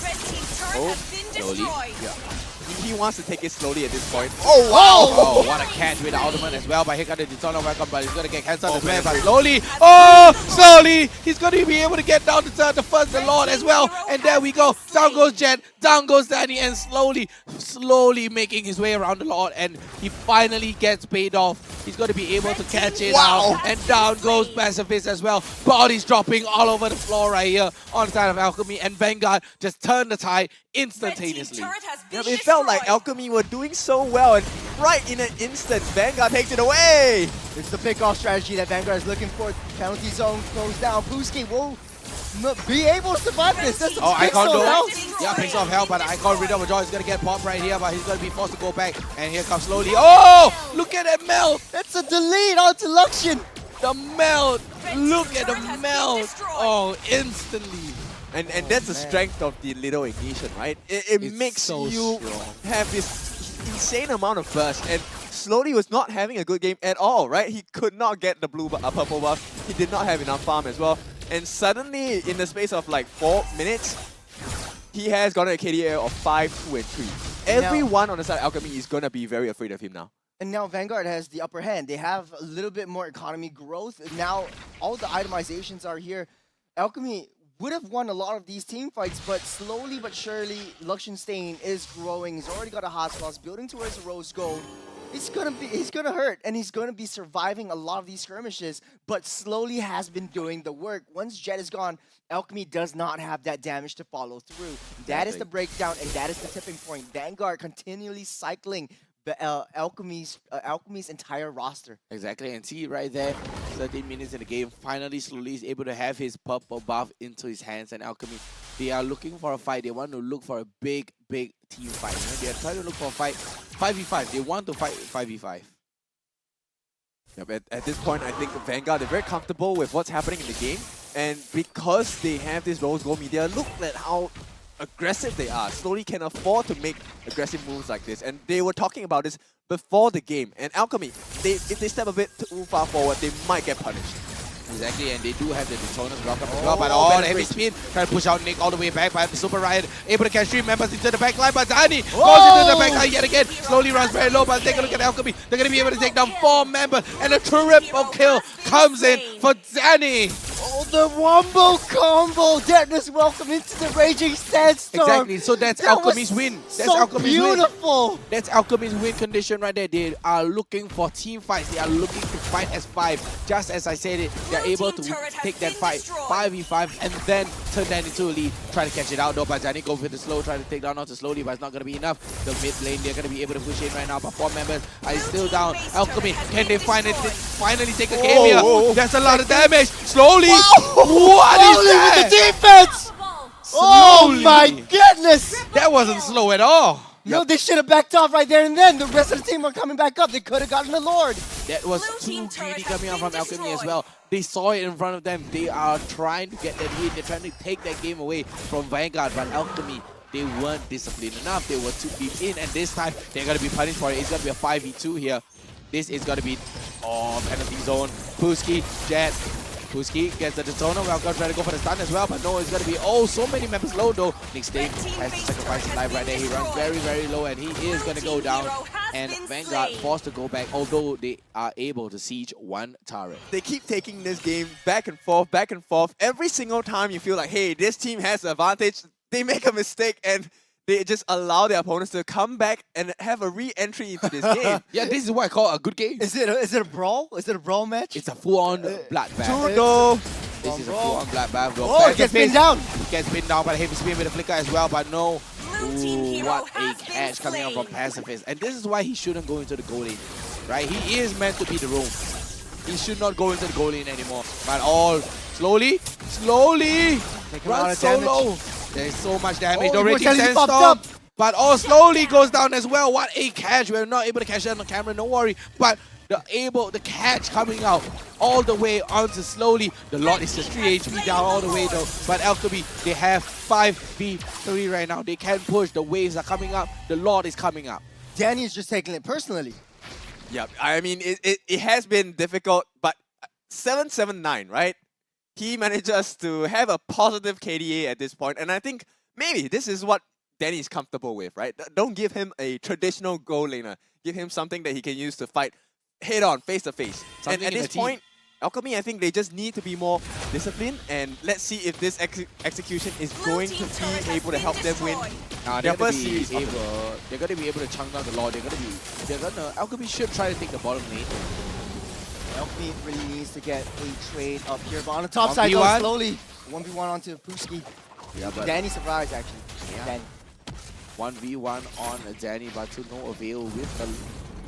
Red team turret has been destroyed. Yeah. He wants to take it slowly at this point. Oh, wow! Oh, what a catch with the Ultimate as well. But here comes the Daytona welcome, but he's going to get cancelled as well. But slowly, slowly, he's going to be able to get down to the first the Lord as well. And there we go. Down goes Jet, down goes Danny, and slowly making his way around the Lord. And he finally gets paid off. He's going to be able to catch it out. And down goes Pacifist as well. Bodies dropping all over the floor right here on the side of Alchemy. And Vanguard just turned the tide instantaneously. It felt like Alchemy were doing so well, and right in an instant, Vanguard takes it away. It's the pick-off strategy that Vanguard is looking for. Penalty zone goes down. Puski will be able to survive this. That's Icon though. Yeah, picks off hell, but Icon rid of a joy is going to get popped right here, but he's going to be forced to go back. And here comes slowly. Oh, look at that melt. That's a delete onto Luxian. The melt. Look at the melt. Oh, instantly. And that's the strength of the little ignition, right? It makes so you strong. have this insane amount of burst, and Slowly was not having a good game at all, right? He could not get the purple buff. He did not have enough farm as well. and suddenly, in the space of like 4 minutes, he has gotten a KDA of 5, 2, and 3. Everyone on the side of Alchemy is gonna be very afraid of him now. And now Vanguard has the upper hand. They have a little bit more economy growth. Now all the itemizations are here. Alchemy would have won a lot of these team fights, but slowly but surely, Luxenstein is growing. He's already got a hot sauce, building towards the rose gold. He's gonna hurt, and he's gonna be surviving a lot of these skirmishes, but slowly has been doing the work. Once Jet is gone, Alchemy does not have that damage to follow through. That is the breakdown, and that is the tipping point. Vanguard continually cycling Alchemy's entire roster. Exactly, and see right there, 13 minutes in the game, finally slowly is able to have his purple buff into his hands, and Alchemy, they are looking for a fight. They want to look for a big team fight. You know? They are trying to look for a fight 5v5. They want to fight 5v5. Yep, at this point, I think Vanguard, they're very comfortable with what's happening in the game, and because they have this rose gold media, look at how aggressive they are. Slowly can afford to make aggressive moves like this, and they were talking about this before the game. And Alchemy, if they step a bit too far forward, they might get punished. Exactly, and they do have the Detonus welcome as well, but the heavy spin trying to push out Nick all the way back, but the Super Riot able to catch 3 members into the back line, but Zani goes into the back line yet again, slowly runs very low, but take a look at Alchemy. They're going to be able to take down 4 members, and a triple kill comes in for Zani. Oh, the wombo combo! Deadness welcome into the Raging Sandstorm! Exactly, so that's Alchemy's win. That's so Alchemy's beautiful! Win. That's Alchemy's win condition right there. They are looking for team fights. They are looking to fight as 5. Just as I said it, they're able to take that fight 5v5 and then turn that into a lead. Try to catch it out though, but Zani go for the slow, try to take down onto slowly, but it's not going to be enough. The mid lane, they're going to be able to push in right now, but 4 members are still down. Alchemy, can they finally take a game here? That's a lot of damage. Slowly! What is that? With the defense! Oh my goodness! That wasn't slow at all. No, they should have backed off right there and then. The rest of the team were coming back up. They could have gotten the Lord. That was too greedy coming out from Alchemy as well. They saw it in front of them. They are trying to get that win. They're trying to take that game away from Vanguard, but Alchemy, they weren't disciplined enough. They were too deep in, and this time they're going to be punished for it. It's going to be a 5v2 here. This is going to be penalty zone. Puski, Jet. Puski gets the Detoner. Vanguard trying to go for the stun as well, but no, it's going to be so many members low though. Nick Stain has to sacrifice his life right there. He runs very low, and he is going to go down. And Vanguard forced to go back, although they are able to siege 1 turret. They keep taking this game back and forth. Every single time you feel like, hey, this team has the advantage, they make a mistake and they just allow their opponents to come back and have a re-entry into this game. Yeah, this is what I call a good game. Is it a brawl? Is it a brawl match? It's a full-on bloodbath. This is a full-on bloodbath. Oh, it gets pinned down. It gets pinned down by the heavy spin with a flicker as well, but no. Ooh, what a catch coming out from Pacifist. And this is why he shouldn't go into the goal lane, right? He is meant to be the roam. He should not go into the goal lane anymore. But slowly, run solo. There's so much damage. The Raging Sandstorm, but slowly goes down as well. What a catch. We're not able to catch that on the camera, no worry. But the catch coming out all the way onto slowly. The Lord is just 3 HP down all the way though. But Alchemy, they have 5v3 right now. They can push. The waves are coming up. The Lord is coming up. Danny is just taking it personally. Yeah, I mean, it has been difficult, but 779, right? He manages to have a positive KDA at this point, and I think maybe this is what Danny is comfortable with, right? Don't give him a traditional goal laner. Give him something that he can use to fight head on, face to face. And at this point, Alchemy, I think they just need to be more disciplined, and let's see if this execution is going to be able to help them win their first series. They're going to be able to chunk down the Lord. Alchemy should try to take the bottom lane. Alchemy really needs to get a trade up here, but on the top side, though, slowly 1v1 onto Puski. Yeah, but Danny surprised actually. Yeah. Danny. 1v1 on Danny, but to no avail with the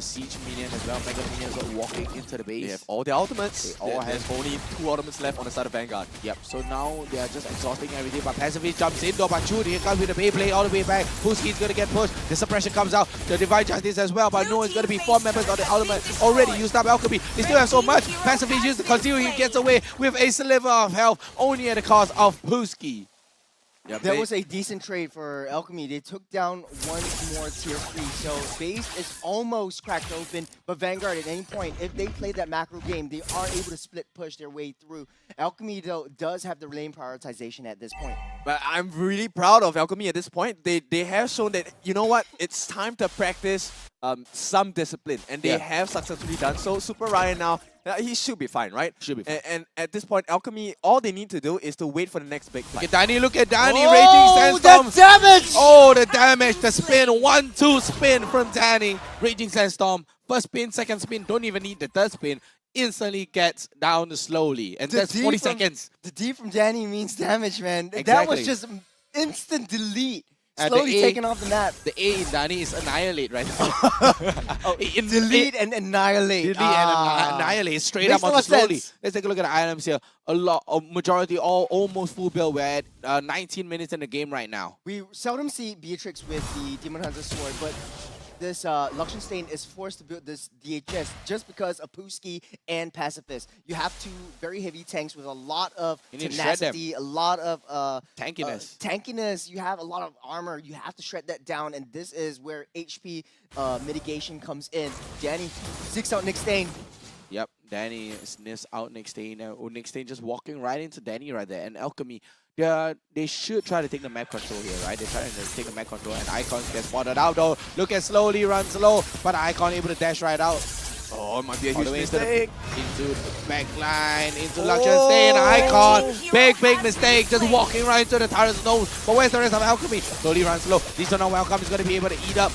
siege minion as well. Mega minions are walking into the base. They have all their ultimates. There's only 2 ultimates left on the side of Vanguard. Yep, so now they are just exhausting everything, but Pacifist jumps in though, but Chud, here comes with the Beyblade all the way back. Puski's gonna get pushed. The suppression comes out. The Divine Justice as well, but no, it's gonna be 4 members on the ultimate. Already used up Alchemy. They still have so much. Pacifist used to conceal. He gets away with a sliver of health, only at the cost of Puski. Yep, That was a decent trade for Alchemy. They took down one more tier 3. So base is almost cracked open, but Vanguard at any point, if they play that macro game, they are able to split push their way through. Alchemy, though, does have the lane prioritization at this point. But I'm really proud of Alchemy at this point. They have shown that, you know what, it's time to practice some discipline, and they have successfully done so. Super Ryan now, he should be fine, right? Should be fine. And at this point, Alchemy, all they need to do is to wait for the next big fight. Look at Danny, Oh, Raging Sandstorm. the damage! Oh, the damage, the spin, 1-2 spin from Danny. Raging Sandstorm, first spin, second spin, don't even need the third spin. Instantly gets down slowly, and that's 40 seconds. The D from Danny means damage, man. That Exactly. was just instant delete. The Slowly A- taken off the map. The A in Danny is annihilate right now. Delete and annihilate. Delete and annihilate straight Makes up no onto slowly. sense. Let's take a look at the items here. A majority, all almost full build. We're at 19 minutes in the game right now. We seldom see Beatrix with the Demon Hunter sword, but this Luxenstein is forced to build this DHS just because of Puski and Pacifist. You have two very heavy tanks with a lot of You need to shred them. tenacity, a lot of Tankiness. tankiness. You have a lot of armor. You have to shred that down, and this is where HP mitigation comes in. Danny, 6 out Nick Stain. Yep, Danny sniffs out Nick Stain. Nick Stain just walking right into Danny right there. And Alchemy, they should try to take the map control here, right? They're trying to take the map control, and Icons get spotted out though. Look at slowly runs low, but Icon able to dash right out. Oh, it might be a All huge the way mistake. into the back line, into Luxenstein, Icon. Big mistake, just walking right into the turret's nose. But where's the rest of Alchemy? Slowly runs low. These are not welcome. He's going to be able to eat up.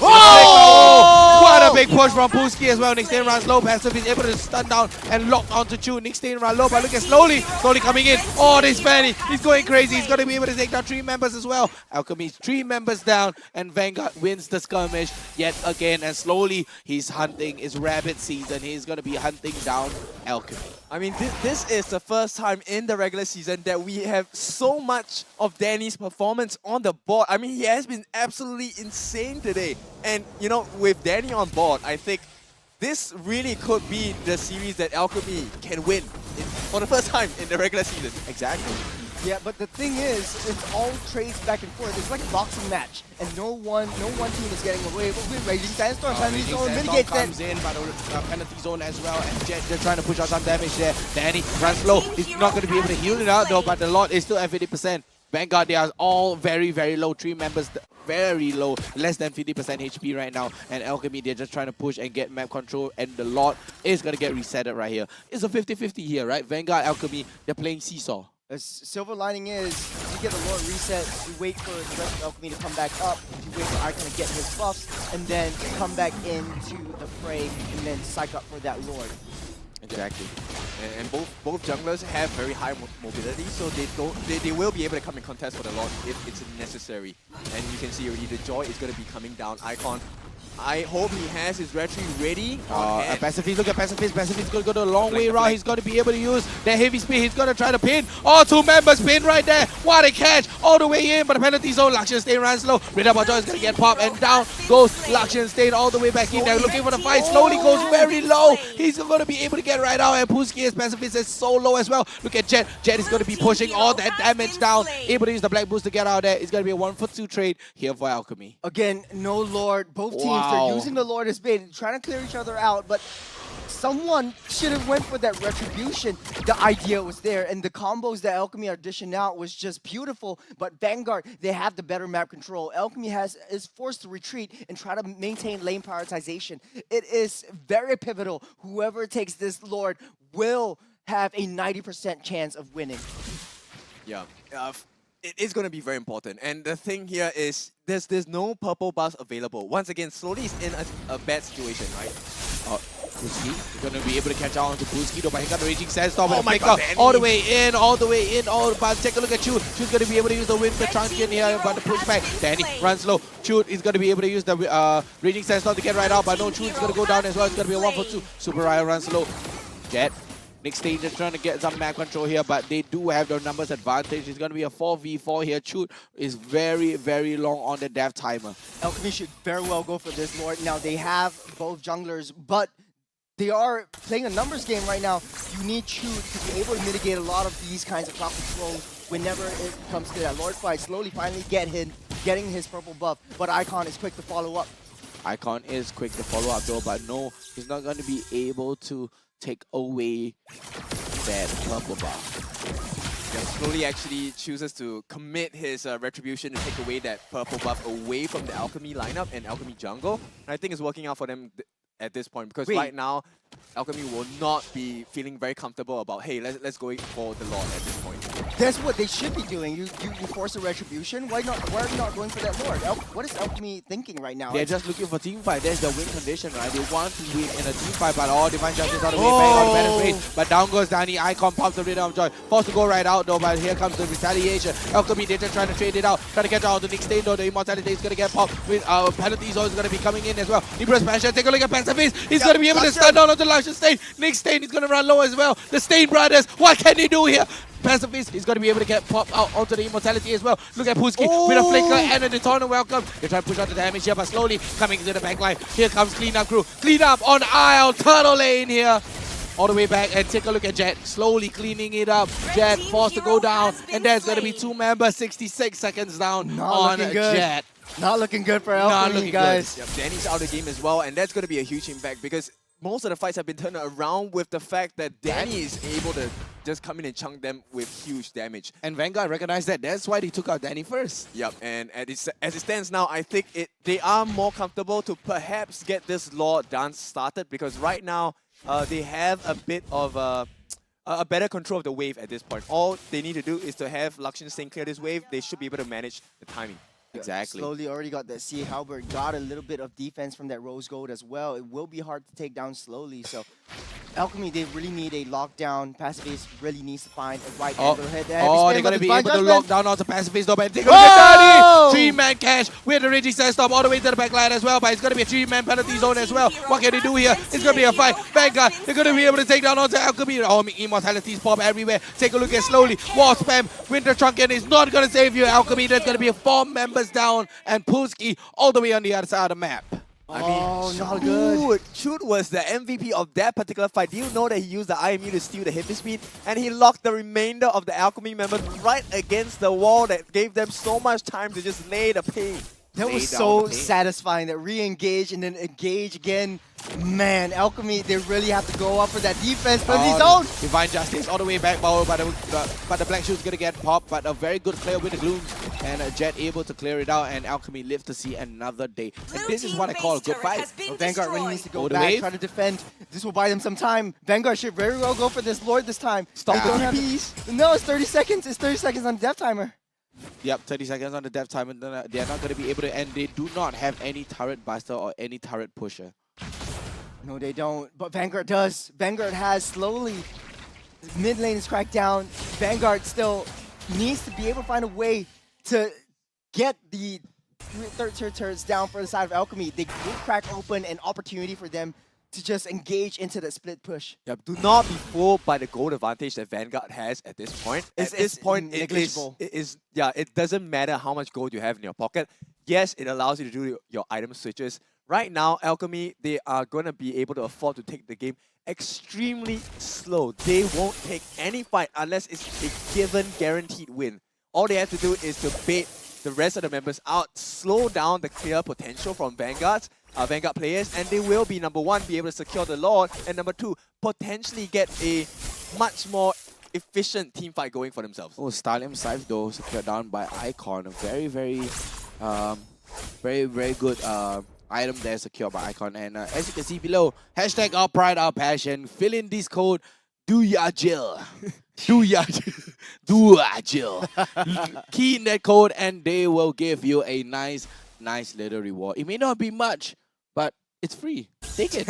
Oh! What a big push from Puski as well. Nick Stain runs low. Passive is able to stun down and lock onto Chu. Nick Stain runs low, but look at slowly coming in. Oh, this Fanny. He's going crazy. He's going to be able to take down 3 members as well. Alchemy's 3 members down, and Vanguard wins the skirmish yet again. And slowly, he's hunting. It's rabbit season. He's going to be hunting down Alchemy. I mean, this is the first time in the regular season that we have so much of Danny's performance on the board. I mean, he has been absolutely insane today. And, you know, with Danny on board, I think this really could be the series that Alchemy can win for the first time in the regular season. Exactly. Yeah, but the thing is, it's all trades back and forth. It's like a boxing match, and no one team is getting away. But with Raging Sandstorm, Raging Sandstorm Sandstorm mitigates that. comes in by the penalty zone as well, and Jet just trying to push out some damage there. Danny runs low. He's not going to be able to heal it out though, but the Lord is still at 50%. Vanguard, they are all very low. 3 members very low, less than 50% HP right now. And Alchemy, they're just trying to push and get map control, and the Lord is going to get resetted right here. It's a 50-50 here, right? Vanguard, Alchemy, they're playing seesaw. The silver lining is you get the Lord reset, you wait for the rest of Alchemy to come back up, you wait for Icon to get his buffs, and then come back into the fray and then psych up for that Lord. Exactly. And both junglers have very high mobility, so they will be able to come and contest for the Lord if it's necessary. And you can see already the Joy is going to be coming down. Icon, I hope he has his retry ready. Pacifist, look at Pacifist. Pacifist going to go the long way around. He's going to be able to use that heavy speed. He's going to try to pin. Oh, 2 members pin right there. What a catch. All the way in, but the penalty zone. Luxenstein runs slow. Ridder Joy is going to get popped, and down goes Luxenstein all the way back in there. Looking for the fight. Slowly goes very low. He's going to be able to get right out, and Puski's Pacifist is so low as well. Look at Jet. Jet is going to be pushing all that damage down. Able to use the Black Boost to get out there. It's going to be a 1-for-2 trade here for Alchemy. Again, no Lord. Both teams, they're using the Lord as bait, trying to clear each other out, but someone should have went for that retribution. The idea was there, and the combos that Alchemy are dishing out was just beautiful, but Vanguard, they have the better map control. Alchemy is forced to retreat and try to maintain lane prioritization. It is very pivotal. Whoever takes this Lord will have a 90% chance of winning. Yeah. It is going to be very important. And the thing here is there's no purple bus available. Once again, Slowly is in a bad situation, right? Puski going to be able to catch out onto Puski, though, but he got the Raging Sandstorm and my pick God, up Danny. all the way in. But take a look at Chu. Chu's going to be able to use the Winter Truncheon here, but the pushback. Danny runs low. Chu is going to be able to use the Raging Sandstorm to get right out, but no, Chu is going to go down as well. It's going to be a 1-for-2. Super Ryan runs low. Jet. Nick Stain just trying to get some map control here, but they do have their numbers advantage. It's going to be a 4v4 here. Chute is very long on the death timer. Alchemy should very well go for this Lord. Now, they have both junglers, but they are playing a numbers game right now. You need Chute to be able to mitigate a lot of these kinds of crowd controls whenever it comes to that Lord fight. Slowly finally getting his purple buff, but Icon is quick to follow up. Icon is quick to follow up though, but no, he's not going to be able to take away that purple buff. Yeah, Slowly actually chooses to commit his retribution to take away that purple buff away from the Alchemy lineup and Alchemy jungle. And I think it's working out for them at this point, because right now Alchemy will not be feeling very comfortable about, hey, let's go for the Lord at this point. That's what they should be doing. You force a retribution. Why are you not going for that Lord? What is Alchemy thinking right now? They're just looking for team fight. There's the win condition, right? They want to win in a team fight, but Divine Justice on the way back on the better rate. But down goes Danny. Icon pops the Rhythm of Joy. Forced to go right out though, but here comes the retaliation. Alchemy, they're just trying to trade it out. Trying to catch out the Nick Stain though. The Immortality is going to get popped. With penalties is going to be coming in as well. Libra Smasher, take a look at Pacifist. He's going to be able to stun down onto Luscious Stain. Nick Stain is going to run low as well. The Stain brothers, what can they do here? Pacifist is going to be able to get popped out onto the Immortality as well. Look at Puski with a flicker and a Detonator welcome. They try to push out the damage here, but slowly coming to the back line. Here comes Cleanup Crew. Clean up on aisle, turtle lane here. All the way back, and take a look at Jet, slowly cleaning it up. Jet forced to go down, and there's going to be 2 members, 66 seconds down on Jet. Not looking good for Alchemy, guys. Yep, Danny's out of the game as well, and that's going to be a huge impact because most of the fights have been turned around with the fact that Danny is able to just come in and chunk them with huge damage. And Vanguard recognized that. That's why they took out Danny first. Yep, and as it stands now, I think they are more comfortable to perhaps get this Lord dance started, because right now they have a bit of a better control of the wave at this point. All they need to do is to have Lakshan Singh clear this wave. They should be able to manage the timing. Exactly. Slowly already got that CA Halberd, got a little bit of defense from that Rose Gold as well. It will be hard to take down slowly, so Alchemy, they really need a lockdown. Pacifist really needs to find a right angle head. They're going to be able to lock down onto Pacifist though, but take a look at Danny! 3-man cash with the Raging Sandstorm all the way to the back line as well, but it's going to be a 3-man penalty zone as well. What can they do here? It's going to be a fight. Vanguard, they're going to be able to take down onto Alchemy. Oh, Immortalities pop everywhere. Take a look at slowly. Wall spam. Winter Trunken is not going to save you, Alchemy. There's going to be 4 members down, and Pulski all the way on the other side of the map. I mean, not good. Chut was the MVP of that particular fight. Do you know that he used the IMU to steal the hit speed? And he locked the remainder of the Alchemy members right against the wall that gave them so much time to just lay the pain. That was so satisfying, that re-engage and then engage again. Man, Alchemy, they really have to go up for that defense, but he's on. Divine Justice all the way back, but the Black Shoe's going to get popped, but a very good clear with the Glooms, and Jet able to clear it out, and Alchemy live to see another day. And this is what I call a good fight. Vanguard really needs to go back, try to defend. This will buy them some time. Vanguard should very well go for this Lord this time. Stop the TPs. No, it's 30 seconds. It's 30 seconds on the death timer. Yep, 30 seconds on the death timer. They're not going to be able to, and they do not have any turret buster or any turret pusher. No, they don't. But Vanguard does. Vanguard has slowly. Mid lane is cracked down. Vanguard still needs to be able to find a way to get the third tier turrets down for the side of Alchemy. They will crack open an opportunity for them to just engage into the split push. Yep, do not be fooled by the gold advantage that Vanguard has at this point. At this point, it doesn't matter how much gold you have in your pocket. Yes, it allows you to do your item switches. Right now, Alchemy, they are going to be able to afford to take the game extremely slow. They won't take any fight unless it's a given guaranteed win. All they have to do is to bait the rest of the members out, slow down the clear potential from Vanguard players, and they will be, number 1, be able to secure the Lord, and number 2, potentially get a much more efficient team fight going for themselves. Oh, Stallion Scythe though, secured down by Icon. A very, very good item there secured by Icon. And as you can see below, hashtag our pride, our passion. Fill in this code, do ya Jill. Do ya Jill. Key in that code and they will give you a nice little reward. It may not be much, but it's free. Take it.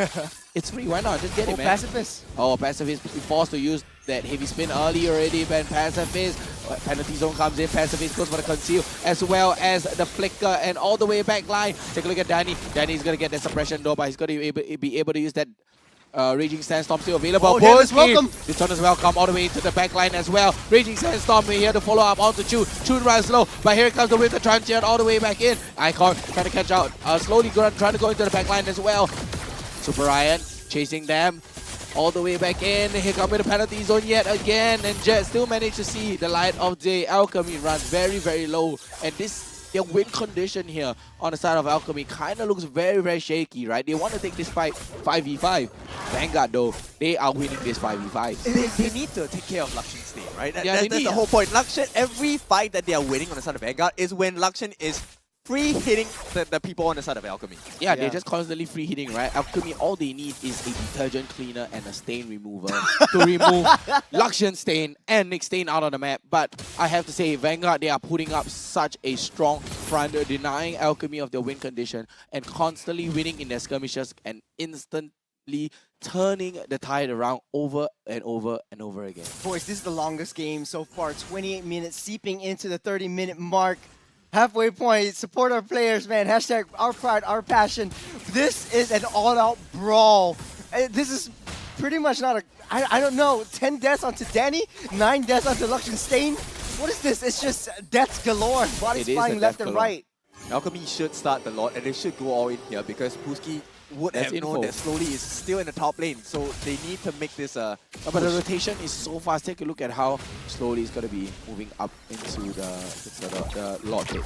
It's free. Why not? Just get it, man. Pacifist. Oh, Pacifist forced to use that heavy spin early already, man. Pacifist. Penalty zone comes in. Pacifist goes for the conceal, as well as the flicker, and all the way back line. Take a look at Danny. Danny's going to get that suppression though, but he's going to be able to use that Raging Sandstorm still available. Oh, Dennis, welcome. This one is welcome all the way to the back line as well. Raging Sandstorm here to follow up onto Chun. Chun runs low, but here comes the Winter Transient all the way back in. Icon trying to catch out. Slowly trying to go into the back line as well. Super Ryan chasing them all the way back in. Here comes the penalty zone yet again, and Jet still managed to see the light of day. Alchemy runs very, very low, and their win condition here on the side of Alchemy kind of looks very, very shaky, right? They want to take this fight 5v5. Vanguard, though, they are winning this 5v5. They need to take care of Lakshan Stain, right? Yeah, That's the whole point. Lakshan, every fight that they are winning on the side of Vanguard is when Lakshan is free hitting the people on the side of Alchemy. Yeah, they're just constantly free hitting, right? Alchemy, all they need is a detergent cleaner and a stain remover to remove Lakshan Stain and Nick Stain out of the map. But I have to say, Vanguard, they are putting up such a strong front, denying Alchemy of their win condition and constantly winning in their skirmishes and instantly turning the tide around over and over and over again. Boys, this is the longest game so far. 28 minutes, seeping into the 30-minute mark. Halfway point, support our players, man. Hashtag our pride, our passion. This is an all-out brawl. This is pretty much not a, I don't know, 10 deaths onto Danny, 9 deaths onto Lakshan Stain. What is this? It's just deaths galore. Bodies flying left and right. Alchemy should start the lot, and they should go all in here because Puski would have known that Slowly is still in the top lane, so they need to make this but the rotation is so fast. Take a look at how Slowly is going to be moving up into the Lord pit.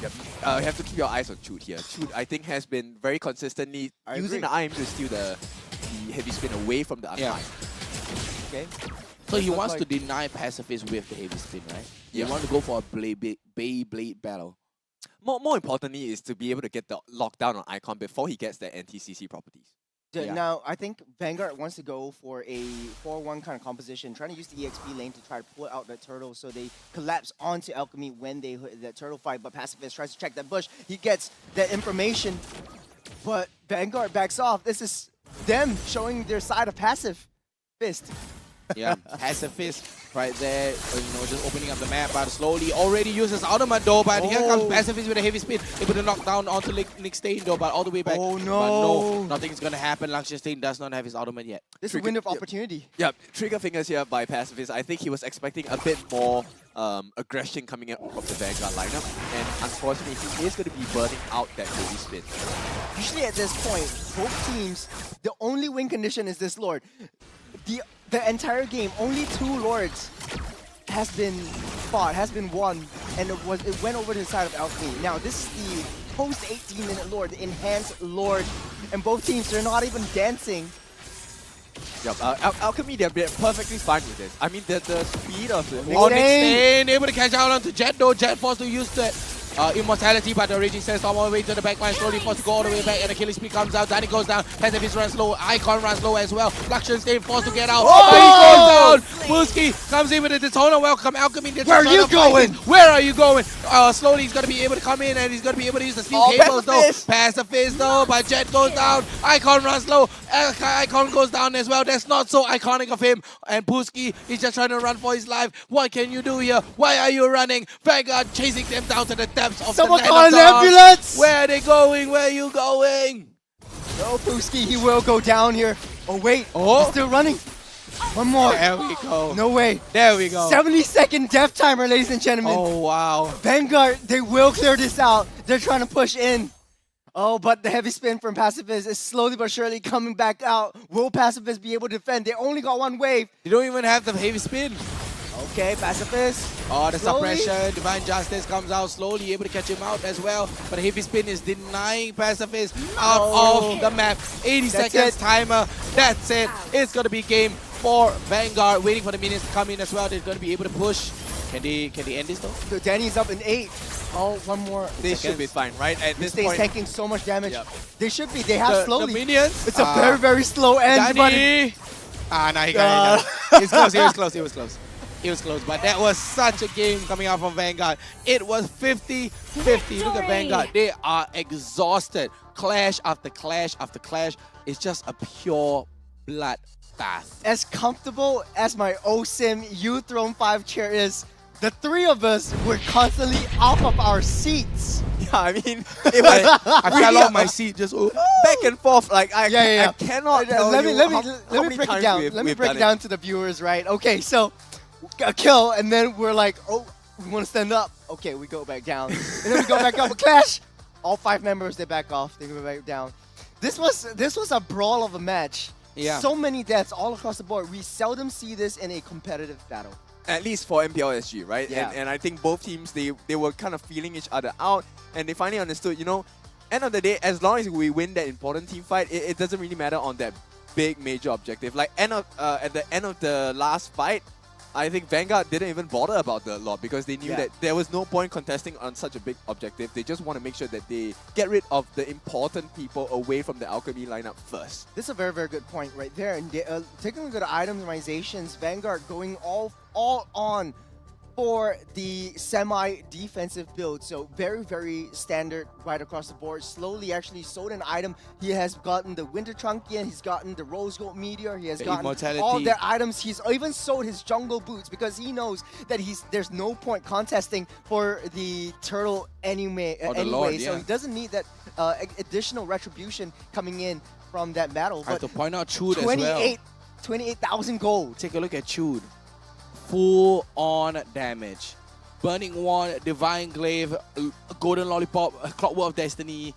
Yep. You have to keep your eyes on Chute here. Chute, I think, has been very consistently using the IM to steal the heavy spin away from the Untied. Okay. So he wants to deny Pacifist with the heavy spin, right? Yeah. He wants to go for a Beyblade battle. More importantly is to be able to get the lockdown on Icon before he gets the anti-CC properties. Now, I think Vanguard wants to go for a 4-1 kind of composition, trying to use the EXP lane to try to pull out that turtle so they collapse onto Alchemy when they hit that turtle fight, but Pacifist tries to check that bush. He gets that information, but Vanguard backs off. This is them showing their side of passive fist. Yeah, Pacifist right there, just opening up the map, but slowly already uses ultimate though, but here comes Pacifist with a heavy spin, able to knock down onto Nick Stain though, but all the way back. Oh no! But no, nothing's gonna happen. Lakshan Stain does not have his ultimate yet. This is a window of opportunity. Yeah, trigger fingers here by Pacifist. I think he was expecting a bit more aggression coming up from the Vanguard lineup, and unfortunately he is going to be burning out that heavy spin. Usually at this point, both teams, the only win condition is this Lord. The entire game, only 2 Lords has been fought, has been won, and it went over to the side of Alchemy. Now this is the post 18-minute Lord, the enhanced Lord, and both teams, they're not even dancing. Yep, Alchemy, they're perfectly fine with this. I mean, the speed of the... Nick Stain able to catch out onto Jet though. Jet forced to use that immortality, but the Raging Sandstorm all the way to the backline, slowly forced to go all the way back, and the killing speed comes out. Danny goes down, Pacifist runs low, Icon runs low as well. Lakshan Stain forced to get out, but he goes down. Muski comes in with a detoner. Welcome, Alchemy. Where are you going? Where are you going? Slowly he's going to be able to come in, and he's going to be able to use the steel cables though. Pacifist though, but Jet goes down. Icon runs low. Icon goes down as well. That's not so iconic of him. And Puski is just trying to run for his life. What can you do here? Why are you running? Vanguard chasing them down to the depths of Someone the call land an of the ambulance! Where are they going? Where are you going? No, Puski, he will go down here. Oh wait, he's still running. One more. There we go. No way. There we go. 70-second death timer, ladies and gentlemen. Oh wow. Vanguard, they will clear this out. They're trying to push in. Oh, but the heavy spin from Pacifist is slowly but surely coming back out. Will Pacifist be able to defend? They only got 1 wave. You don't even have the heavy spin. Okay, Pacifist. Oh, the slowly. suppression. Divine Justice comes out slowly, able to catch him out as well. But heavy spin is denying Pacifist out of the map. 80 seconds timer. That's it. It's going to be game for Vanguard. Waiting for the minions to come in as well. They're going to be able to push. Can they end this though? So Danny's up in 8. Oh, 1 more. They should be fine, right? At this point, tanking so much damage. Yep. They should be. They have slowly. The minions. It's a very, very slow end. Danny. Nah, he got it. It was close. It was close, but that was such a game coming out from Vanguard. It was 50-50. Look at Vanguard. They are exhausted. Clash after clash after clash. It's just a pure bloodbath. As comfortable as my OSIM U-Throne 5 chair is, the 3 of us were constantly off of our seats. Yeah, I mean, it was I fell off my seat just back and forth. Like I cannot tell let you me how many break it times down. we've Let me break it done down to the viewers, right? Okay, so a kill, and then we're like, oh, we want to stand up. Okay, we go back down, and then we go back up. A clash. All 5 members, they back off. They go back down. This was a brawl of a match. Yeah. So many deaths all across the board. We seldom see this in a competitive battle. At least for MPL SG, right? Yeah. And I think both teams, they were kind of feeling each other out, and they finally understood, you know, end of the day, as long as we win that important team fight, it doesn't really matter on that big major objective. Like at the end of the last fight, I think Vanguard didn't even bother about the lot because they knew that there was no point contesting on such a big objective. They just want to make sure that they get rid of the important people away from the Alchemy lineup first. This is a very, very good point right there. And taking a look at the itemizations, Vanguard going all on for the semi-defensive build. So very, very standard right across the board. Slowly actually sold an item. He has gotten the Winter Trunkian, he's gotten the Rose Gold Meteor, he has gotten all their items. He's even sold his jungle boots because he knows that there's no point contesting for the turtle anyway. Lord, so he doesn't need that additional retribution coming in from that battle. I have to point out Chud as well. 28,000 gold. Take a look at Chud. Full on damage. Burning Wand, Divine Glaive, Golden Lollipop, Clockwork of Destiny.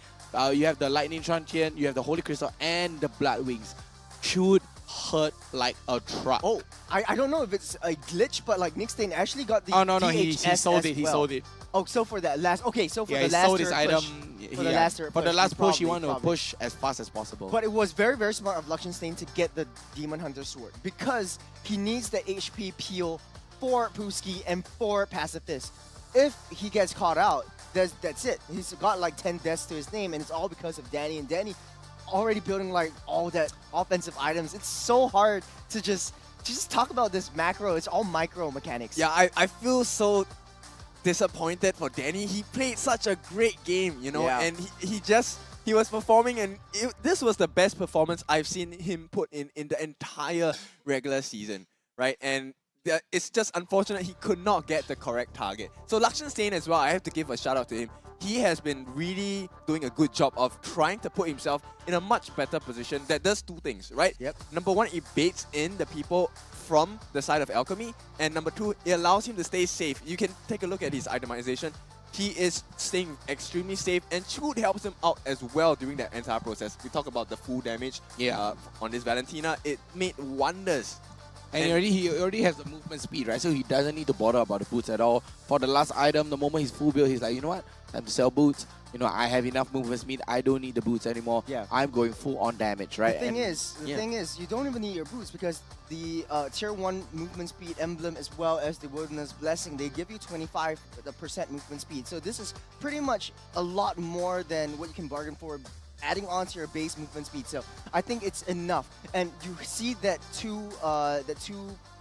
You have the Lightning Truncheon, you have the Holy Crystal, and the Blood Wings. Should hurt like a truck. Oh, I don't know if it's a glitch, but like Nickstein actually got the no, he sold it. He sold it. Oh, so for that last, okay, so for the he last sold his item. For the last push, he wanted to push as fast as possible. But it was very, very smart of Liechtenstein to get the Demon Hunter Sword because he needs the HP peel for Pooski and for Pacifist. If he gets caught out, that's it. He's got like 10 deaths to his name, and it's all because of Danny. And Danny already building like all that offensive items. It's so hard to just talk about this macro. It's all micro mechanics. Yeah, I feel so disappointed for Danny. He played such a great game, you know, and he was performing, and this was the best performance I've seen him put in the entire regular season, right? And it's just unfortunate he could not get the correct target. So Liechtenstein as well, I have to give a shout out to him. He has been really doing a good job of trying to put himself in a much better position that does two things, right? Yep. Number one, it baits in the people from the side of Alchemy, and number two, it allows him to stay safe. You can take a look at his itemization. He is staying extremely safe, and Chud helps him out as well during that entire process. We talk about the full damage on this Valentina. It made wonders. And he already has the movement speed, right? So he doesn't need to bother about the boots at all. For the last item, the moment he's full build, he's like, you know what? Time to sell boots. You know, I have enough movement speed. I don't need the boots anymore. Yeah. I'm going full on damage, right? The thing is, you don't even need your boots because the tier 1 movement speed emblem as well as the Wilderness Blessing, they give you 25% movement speed. So this is pretty much a lot more than what you can bargain for adding on to your base movement speed. So I think it's enough. And you see that two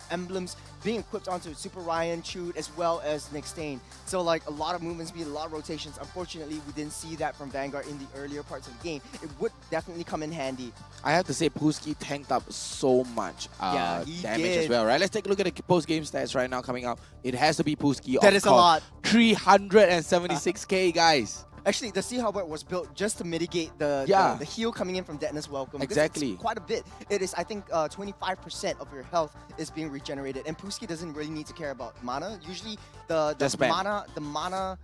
emblems being equipped onto Super Ryan, Chud, as well as Nickstein. So like a lot of movement speed, a lot of rotations. Unfortunately, we didn't see that from Vanguard in the earlier parts of the game. It would definitely come in handy. I have to say, Pooski tanked up so much damage did. as well, right? Let's take a look at the post-game stats right now coming up. It has to be Pooski. That is a lot. 376k, guys. Actually, the Sea Halberd was built just to mitigate the heal coming in from Deadness Welcome. Exactly. It's quite a bit. It is, I think, 25% of your health is being regenerated, and Pooski doesn't really need to care about mana. Usually, the mana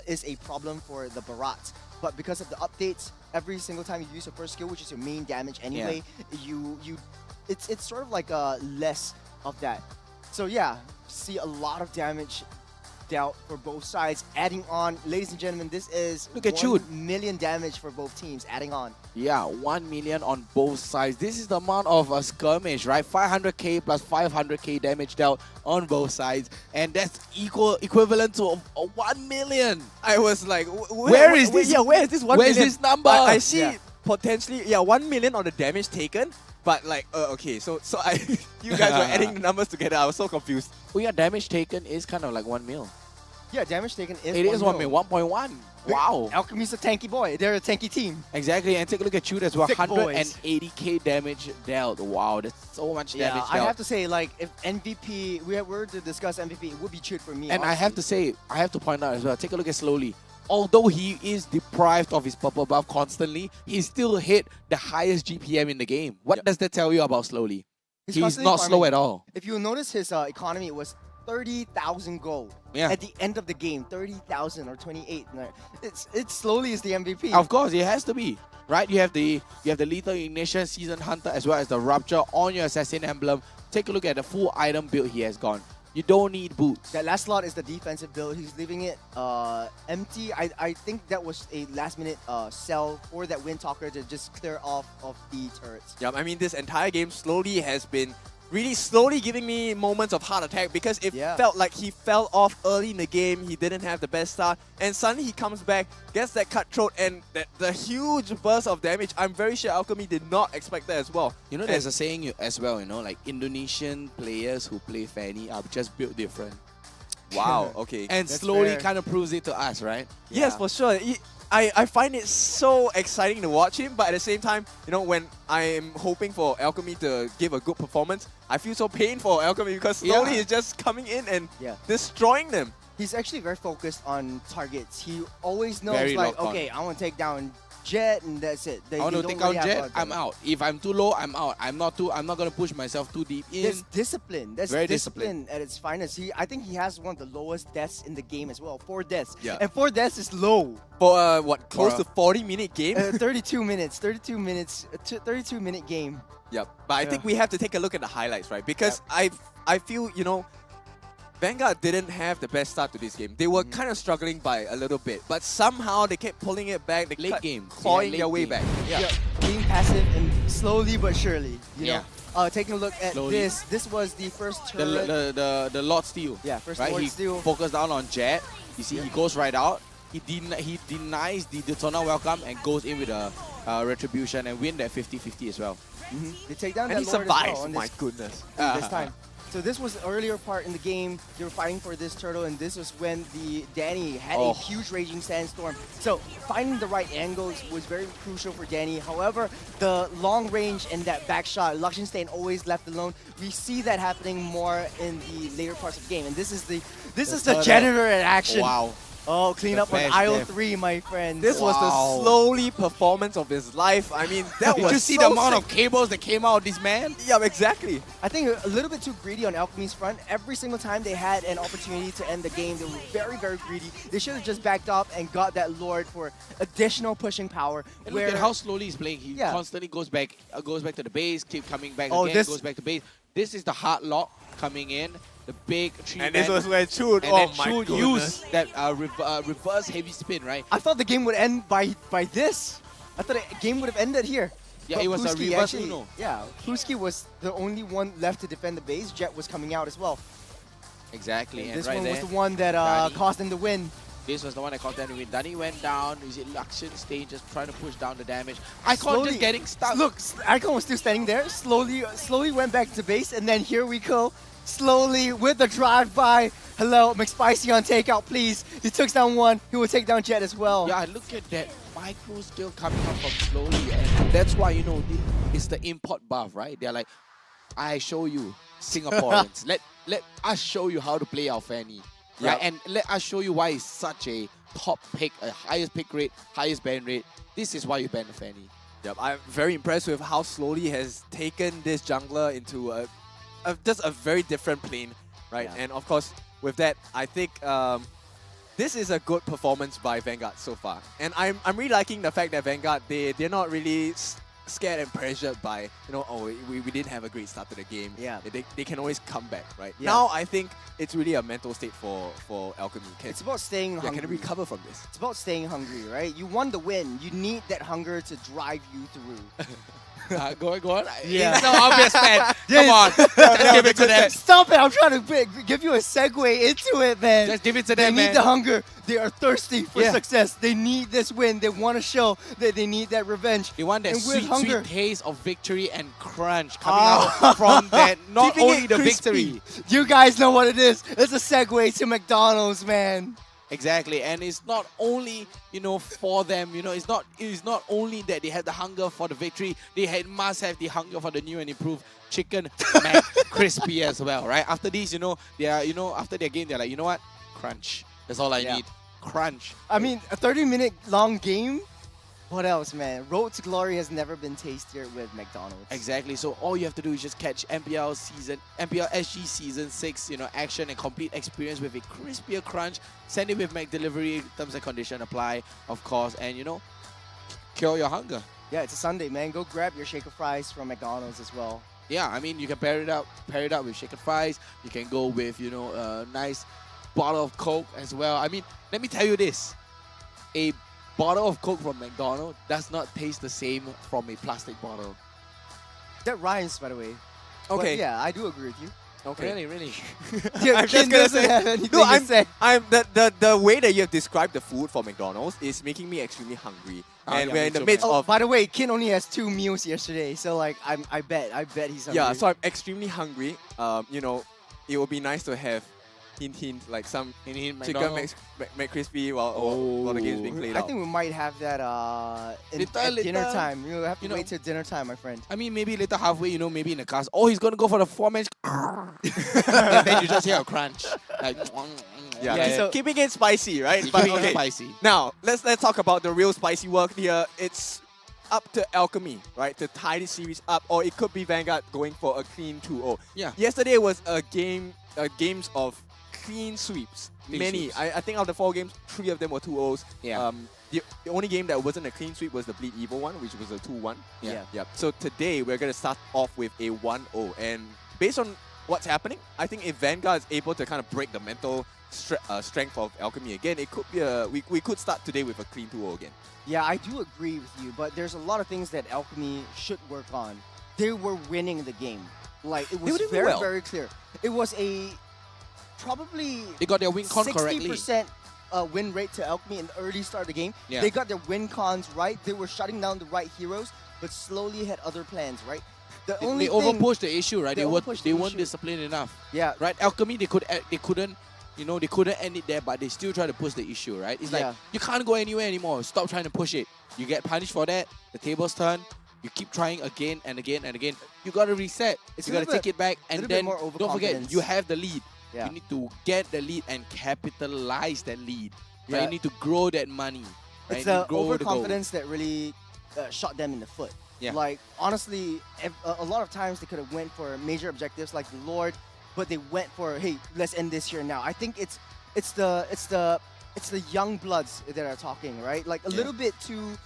is a problem for the Barats. But because of the updates, every single time you use your first skill, which is your main damage anyway, it's sort of like less of that. So yeah, see a lot of damage dealt for both sides. Adding on, ladies and gentlemen, this is 1 million damage for both teams. Adding on. Yeah, 1 million on both sides. This is the amount of a skirmish, right? 500k plus 500k damage dealt on both sides, and that's equivalent to 1 million. I was like, where is this? Yeah, where is this 1 million? Where's this number? I see potentially 1 million on the damage taken. But like, okay, so you guys were adding the numbers together. I was so confused. Oh yeah, damage taken is kind of like 1 mil. Yeah, damage taken is 1 mil, 1.1. Wow. Alchemy's a tanky boy. They're a tanky team. Exactly, and take a look at Chud as well. 180k damage dealt. Wow, that's so much damage dealt. I have to say, like, if MVP, we were to discuss MVP, it would be Chud for me. And honestly. I have to point out as well, take a look at Slowly. Although he is deprived of his purple buff constantly, he still hit the highest GPM in the game. What does that tell you about Slowly? He's not slow at all. If you notice his economy was 30,000 gold. Yeah. At the end of the game, 30,000 or 28. It's slowly is the MVP. Of course, it has to be. Right? You have the Lethal Ignition, Season Hunter, as well as the Rupture on your Assassin emblem. Take a look at the full item build he has gone. You don't need boots. That last slot is the defensive build. He's leaving it empty. I think that was a last-minute sell for that Wind Talker to just clear off of the turrets. Yeah, I mean, this entire game slowly has been really slowly giving me moments of heart attack because it felt like he fell off early in the game. He didn't have the best start, and suddenly he comes back, gets that cutthroat, and the huge burst of damage. I'm very sure Alchemy did not expect that as well. You know, there's a saying as well, you know, like Indonesian players who play Fanny are just built different. Wow, okay. And That's slowly fair. kind of proves it to us, right? Yes, for sure. I find it so exciting to watch him, but at the same time, you know, when I am hoping for Alchemy to give a good performance, I feel so pain for Alchemy because slowly he's just coming in and destroying them. He's actually very focused on targets. He always knows, Very like, locked on. okay, I want to take down Jet, and that's it. I want to take out Jet, I'm out. If I'm too low, I'm out. I'm not going to push myself too deep in. There's discipline. That's Very discipline at its finest. I think he has one of the lowest deaths in the game as well. 4 deaths. Yeah. And 4 deaths is low. For what, close to 40-minute game? 32 minutes. 32 minutes. 32-minute game. Yep. But I think we have to take a look at the highlights, right? Because I feel, you know, Vanguard didn't have the best start to this game. They were kind of struggling by a little bit, but somehow they kept pulling it back. They kept clawing their way back. Yeah. Being passive and slowly but surely. You Yeah. know, taking a look at Slowly. this. This was the first turret. The Lord Steal. Yeah, first right? Lord He Steal. focused down on Jet. You see, he goes right out. He denies the Daytona welcome and goes in with a retribution and win that 50-50 as well. They take down And that he Lord as well survives. on My this, goodness. this time. So this was the earlier part in the game. They were fighting for this turtle, and this was when the Danny had a huge raging sandstorm. So finding the right angles was very crucial for Danny. However, the long range and that back shot, Luxin staying always left alone. We see that happening more in the later parts of the game, and this is the janitor in action. Wow. Oh, clean The up on best aisle death. 3, my friend. This was the slowly performance of his life. I mean, that Did was you see so the amount sick. of cables that came out of this man? Yeah, exactly. I think a little bit too greedy on Alchemy's front. Every single time they had an opportunity to end the game, they were very, very greedy. They should have just backed up and got that Lord for additional pushing power. And look at how slowly he's playing. He constantly goes back to the base, keep coming back again, goes back to base. This is the hard lock coming in. The big 3-man. And this was where Chud, and oh then my Chud goodness. used that reverse heavy spin, right? I thought the game would end by this. I thought the game would have ended here. Yeah, But it was a Puski reverse actually, Uno. Yeah, Puski was the only one left to defend the base. Jet was coming out as well. Exactly. And This right one there, was the one that Dani. caused him the win. This was the one that caused them to win. Dani went down. Is it Luxin staying just trying to push down the damage? Icon just getting stuck. Look, Icon was still standing there. Slowly went back to base, and then here we go. Slowly with the drive-by. Hello, McSpicy on takeout, please. He took down one. He will take down Jet as well. Yeah, look at that micro skill coming up from slowly, and that's why, you know, it's the import buff, right? They're like, I show you, Singaporeans. let us show you how to play our Fanny. Right? And let us show you why it's such a top pick, a highest pick rate, highest ban rate. This is why you ban the Fanny. Yep, I'm very impressed with how slowly has taken this jungler into just a very different plane, right? And of course, with that, I think this is a good performance by Vanguard so far. And I'm really liking the fact that Vanguard, they're not really scared and pressured by, you know, oh, we didn't have a great start to the game. Yeah. They can always come back, right? Yeah. Now, I think it's really a mental state for Alchemy. It's about staying hungry. Can it recover from this? It's about staying hungry, right? You want the win. You need that hunger to drive you through. Go on. Yeah. It's so obvious, man. Come on. Just give it to them. Stop it. I'm trying to give you a segue into it, man. Just give it to They them, need man. the hunger. They are thirsty for Yeah. success. They need this win. They want to show that they need that revenge. They want that And with sweet, hunger, sweet taste of victory and crunch coming out from that, not Keeping only it the crispy. victory. You guys know what it is. It's a segue to McDonald's, man. Exactly, and it's not only, you know, for them, you know, it's not only that they had the hunger for the victory, must have the hunger for the new and improved chicken Mac crispy as well, right? After these, you know, after their game, they're like, you know what? Crunch. That's all I need. Crunch. I mean, a 30-minute long game, What else, man? Road to Glory has never been tastier with McDonald's. Exactly. So all you have to do is just catch MPL SG Season 6, action and complete experience with a crispier crunch. Send it with McDelivery. Terms and condition apply, of course, and cure your hunger. Yeah, it's a Sunday, man. Go grab your shaker fries from McDonald's as well. Yeah, I mean, you can pair it up with shaken fries. You can go with, a nice bottle of Coke as well. I mean, let me tell you this. A bottle of Coke from McDonald's does not taste the same from a plastic bottle. That rhymes, by the way. Okay. But yeah, I do agree with you. Okay. Really. I'm just gonna say, the way that you have described the food for McDonald's is making me extremely hungry. And we're in the midst of. By the way, Kin only has 2 meals yesterday, so like I bet he's hungry. Yeah, so I'm extremely hungry. It would be nice to have hint like some chicken McCrispy while the game's being played out. I think we might have that at dinner time. You have to wait till dinner time, my friend. I mean, maybe later halfway, maybe in the cast. Oh, he's gonna go for the 4-man. And then you just hear a crunch. Like, so keeping it spicy, right? Keeping it spicy. Now let's talk about the real spicy work here. It's up to Alchemy, right, to tie this series up, or it could be Vanguard going for a clean 2-0. Yeah. Yesterday was a games of clean sweeps. Sweeps. I think out of the 4 games, 3 of them were 2-0s. Yeah. The only game that wasn't a clean sweep was the Bleed Evil one, which was a 2-1. Yeah. So today we're gonna start off with a 1-0, and based on what's happening, I think if Vanguard is able to kind of break the mental strength of Alchemy again, it could be we could start today with a clean 2-0 again. Yeah, I do agree with you, but there's a lot of things that Alchemy should work on. They were winning the game. Like, it was very, very clear. It was a probably they got their win con 60% correctly. Win rate to Alchemy in the early start of the game. Yeah. They got their win cons right. They were shutting down the right heroes, but slowly had other plans, right? They overpushed the issue, right? They weren't disciplined enough. Yeah. Right? Alchemy, they couldn't end it there, but they still try to push the issue, right? It's like, you can't go anywhere anymore. Stop trying to push it. You get punished for that. The tables turn. You keep trying again and again and again. You got to reset. You got to take it back. And then, don't forget, you have the lead. Yeah. You need to get the lead and capitalize that lead. Right? Yeah. You need to grow that money. Right? It's the overconfidence that really shot them in the foot. Yeah. Like, honestly, a lot of times they could have went for major objectives like the Lord, but they went for, hey, let's end this here now. I think it's the young bloods that are talking, right? Like a little bit too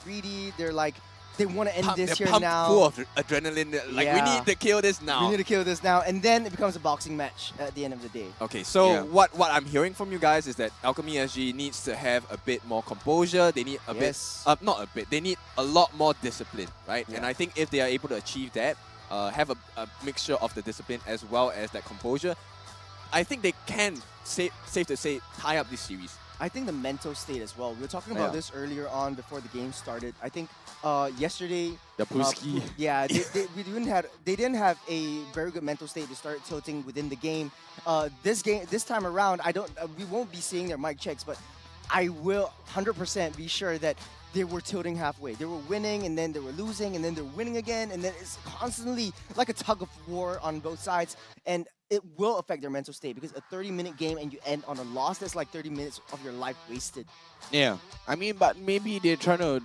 greedy. They're like, they want to end this here now. Full of adrenaline. Like, we need to kill this now. We need to kill this now. And then it becomes a boxing match at the end of the day. Okay, so what I'm hearing from you guys is that Alchemy SG needs to have a bit more composure. They need a they need a lot more discipline, right? Yeah. And I think if they are able to achieve that, have a mixture of the discipline as well as that composure, I think they can, safe to say, tie up this series. I think the mental state as well. We were talking about this earlier on before the game started. I think yesterday, the Puski. they didn't have a very good mental state to start tilting within the game. This time around, we won't be seeing their mic checks, but I will 100% be sure that they were tilting halfway. They were winning, and then they were losing, and then they're winning again, and then it's constantly like a tug of war on both sides, and it will affect their mental state because a 30-minute game and you end on a loss, that's like 30 minutes of your life wasted. Yeah, I mean, but maybe they're trying to,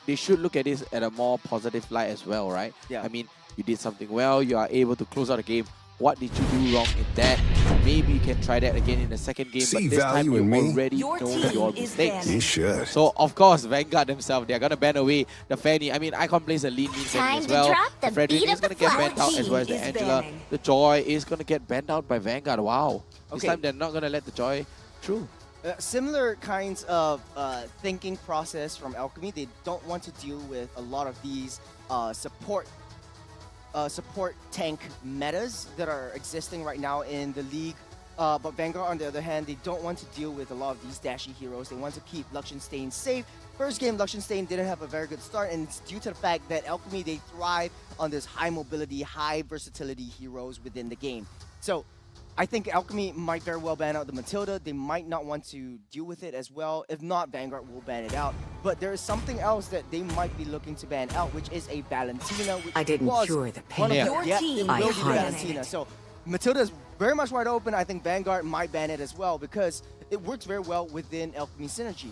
they should look at this at a more positive light as well, right? Yeah. I mean, you did something well, you are able to close out the game. What did you do wrong in that? Maybe you can try that again in the second game, but this time you already know your mistakes. You should. So, of course, Vanguard themselves, they're going to ban away the Fanny. I mean, Icon plays a lead mean Fanny as well. The Frederick is going to get banned out as well as the Angela. The Joy is going to get banned out by Vanguard. Wow. This time they're not going to let the Joy through. Similar kinds of thinking process from Alchemy. They don't want to deal with a lot of these support tank metas that are existing right now in the league. But Vanguard, on the other hand, they don't want to deal with a lot of these dashy heroes. They want to keep Luxenstein safe. First game, Luxenstein didn't have a very good start, and it's due to the fact that Alchemy, they thrive on this high mobility, high versatility heroes within the game. So I think Alchemy might very well ban out the Matilda. They might not want to deal with it as well. If not, Vanguard will ban it out. But there is something else that they might be looking to ban out, which is a Valentina. Which I didn't was cure the one pain. of Your it team will be highlighted Valentina. it. So Matilda is very much wide open. I think Vanguard might ban it as well because it works very well within Alchemy synergy.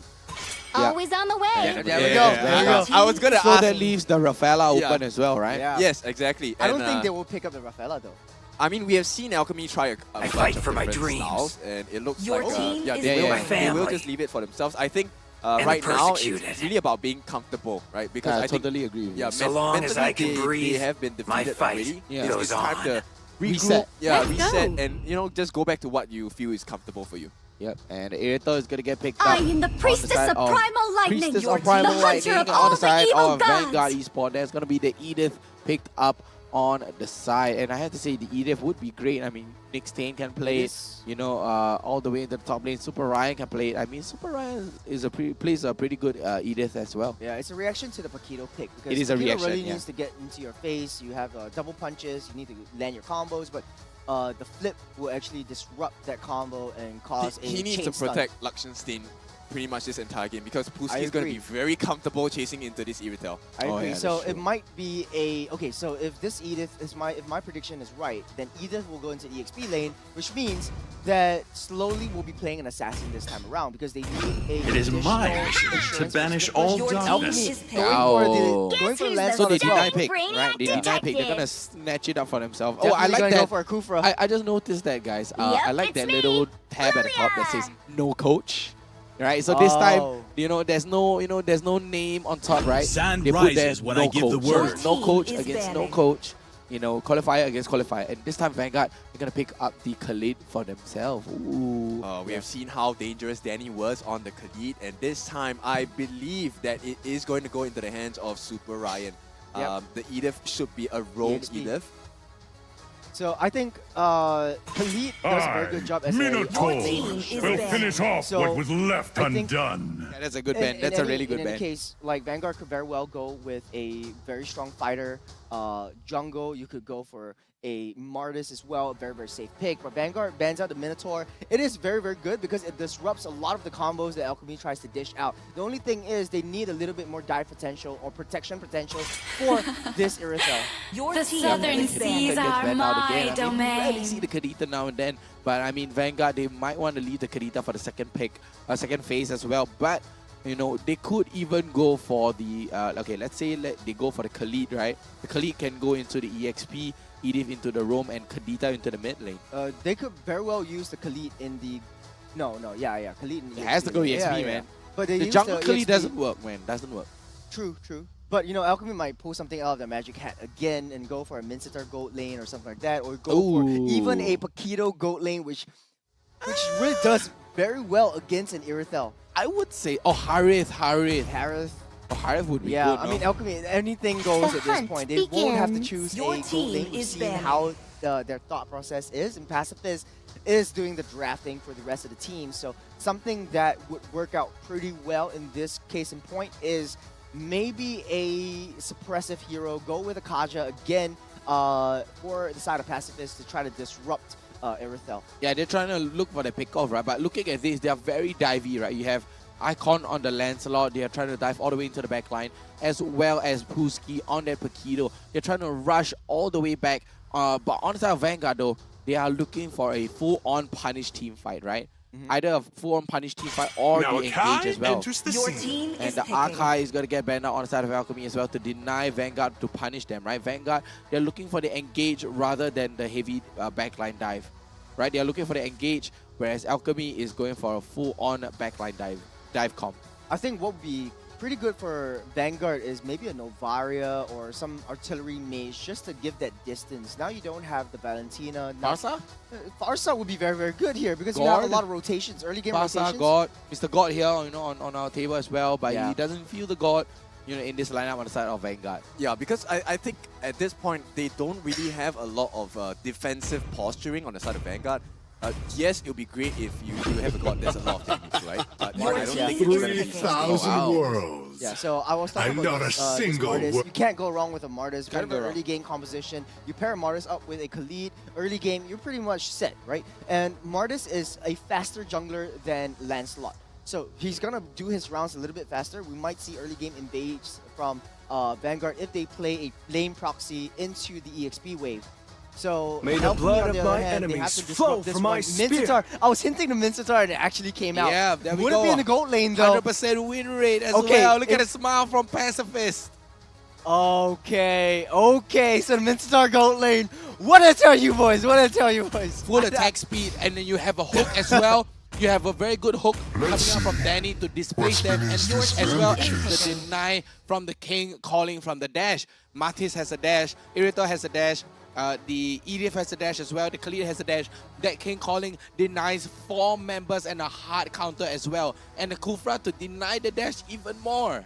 Always on the way. There we go. I was gonna so ask. that leaves the Rafaela Yeah. open as well, right? Yeah. Yes, exactly. I don't And, think they will pick up the Rafaela though. I mean, we have seen Alchemy try a bunch fight of for my different dreams. styles, and it looks Your like team is they my will family. just leave it for themselves. I think And right now persecuted. it's really about being comfortable, right? Because I I think, totally agree with you. Yeah, So long as mentally I can they breathe, have been my defeated fight already. Yeah. It's goes time on. to Reset. Yeah, Let's reset, go. and just go back to what you feel is comfortable for you. Yep, and Irito is gonna get picked up. I am the on priestess side of primal lightning. Priestess Your of Primal team, the Lightning hunter of on all the the side evil of gods. Vanguard Esports. There's gonna be the Edith picked up on the side, and I have to say the Edith would be great. I mean, Nick Stain can play it, you know, all the way into the top lane. Super Ryan can play it. I mean, Super Ryan is plays a pretty good Edith as well. Yeah, it's a reaction to the Paquito pick. Because It is a Paquito reaction, really yeah. needs to get into your face. You have double punches. You need to land your combos, but the flip will actually disrupt that combo and cause a He needs chain to stun. protect Lakshan Steen pretty much this entire game because I Puski is going to agree. be very comfortable chasing into this Iritel. I agree. yeah, so that's it true. might be a so if this Edith is if my prediction is right, then Edith will go into EXP lane, which means that slowly we'll be playing an assassin this time around because they need a It is my additional mission to insurance banish for all Alchemy darkness. is going for the Guess So Lancelot they as well. deny pick, Bring right? it They deny pick. They're detective. gonna snatch it up for themselves. Definitely Oh, I like gonna that. go for a Kufra. I just noticed that, guys. Yep, I like it's that me, little tab at the top that says "No Coach." Right, so this time, Oh. there's no name on top, right? Sun They put rises there, when no I give the coach. So word. it's no coach Team is against no banning. coach. Qualifier against qualifier, and this time Vanguard they're gonna pick up the Khalid for themselves. Ooh. We have seen how dangerous Danny was on the Khalid, and this time I believe that it is going to go into the hands of Super Ryan. Yep. The Edith should be a roam EXP. Edith. So I think Khalid does a very good job as Minotaur a will finish off So, left I think- undone. Yeah, that's a good In- band. in That's a any- really good In any band. case, like Vanguard could very well go with a very strong fighter. Jungle, you could go for a Martis as well, a very, very safe pick. But Vanguard bans out the Minotaur. It is very, very good because it disrupts a lot of the combos that Alchemy tries to dish out. The only thing is they need a little bit more dive potential or protection potential for this Irithel. The southern seas Kadita are gets banned out my again. I mean, we rarely domain. see the Kadita now and then, but I mean Vanguard they might want to leave the Kadita for the second pick, second phase as well. But they could even go for the okay. Let's say they go for the Khalid, right? The Khalid can go into the EXP, Edith into the roam, and Kadita into the mid lane. They could very well use the Khalid in the... Yeah, Khalid in the It has to go EXP, Yeah, yeah. man. But they The use jungle the Khalid EXP. doesn't work, man. Doesn't work. True. But Alchemy might pull something out of their magic hat again and go for a Mincetar goat lane or something like that, or go for even a Paquito goat lane, which really does very well against an Irithel. I would say, Harith. Harith. Harith would be Yeah, good. I no? mean Alchemy, anything goes The at this hunt point. They won't have to begins. choose Your a goat team lane. We've is seen banning. how their thought process is, and Pacifist is doing the drafting for the rest of the team. So something that would work out pretty well in this case in point is maybe a suppressive hero. Go with a Kaja again for the side of Pacifist to try to disrupt Irithel. Yeah, they're trying to look for the pick off, right? But looking at this, they are very divey, right? You have Icon on the Lancelot. They are trying to dive all the way into the back line, as well as Puski on that Paquito. They're trying to rush all the way back. But on the side of Vanguard, though, they are looking for a full-on punish team fight, right? Either a full-on punish team fight or Now the engage as well. Your team And is the picking. Archive is going to get banned out on the side of Alchemy as well to deny Vanguard to punish them, right? Vanguard, they're looking for the engage rather than the heavy backline dive, right? They're looking for the engage, whereas Alchemy is going for a full-on backline dive comp. I think what would be pretty good for Vanguard is maybe a Novaria or some artillery mage just to give that distance. Now you don't have the Valentina. Farsa? Farsa would be very, very good here because you have a God. lot of rotations, early game Farsa, rotations. God, Mr. God here, on our table as well, but Yeah. he doesn't feel the God, in this lineup on the side of Vanguard. Yeah, because I think at this point they don't really have a lot of defensive posturing on the side of Vanguard. Yes, it would be great if you have a god there's a lot of techniques, right? But Your I don't team think is it's gonna be- 3,000 worlds. Yeah, so I was talking I'm about not this, a single Martis. wo- You can't go wrong with a Martis. Can't Kind go of wrong. early game composition. You pair Martis up with a Khalid. Early game, you're pretty much set, right? And Martis is a faster jungler than Lancelot. So he's going to do his rounds a little bit faster. We might see early game invades from Vanguard if they play a lane proxy into the EXP wave. So May the Alchemy, blood on the of other my hand, they have enemies to flow disrupt this from my one. spear. Mincetar, I was hinting to Mincetar and it actually came out. Yeah, there we Would go. it be in the gold lane though? 100% win rate as Okay, well. Look at the smile from Pacifist. Okay, so the Mincetar gold lane. What I tell you boys, Full attack speed, and then you have a hook as well. You have a very good hook coming out from Danny to displace them, and yours as well as the deny from the King calling from the dash. Matis has a dash, Irito has a dash, the Edith has a dash as well, the Khalid has a dash. That King calling denies 4 members and a hard counter as well. And the Kufra to deny the dash even more.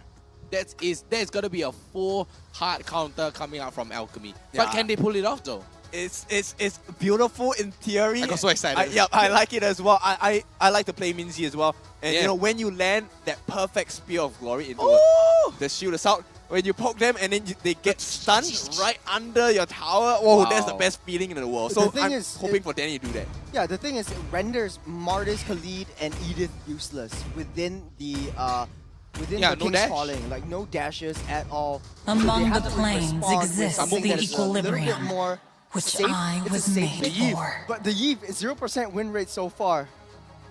There's gonna be a full hard counter coming out from Alchemy. But Yeah. can they pull it off though? It's beautiful in theory. I got so excited. I like it as well. I like to play Minzy as well. And Yeah. you know, when you land that perfect spear of glory into the shield assault, when you poke them and then they get stunned right under your tower, that's the Wow. best feeling in the world. The So thing I'm is, hoping for Danny to do that. Yeah, the thing is, it renders Martis, Khalid, and Edith useless within the Yeah, no King's dash. Calling. Like no dashes at all. Among they have the to planes respond with exists something the that is a little bit equilibrium, more which safe. I It's a was safe made play. for. But the Eve is 0% win rate so far.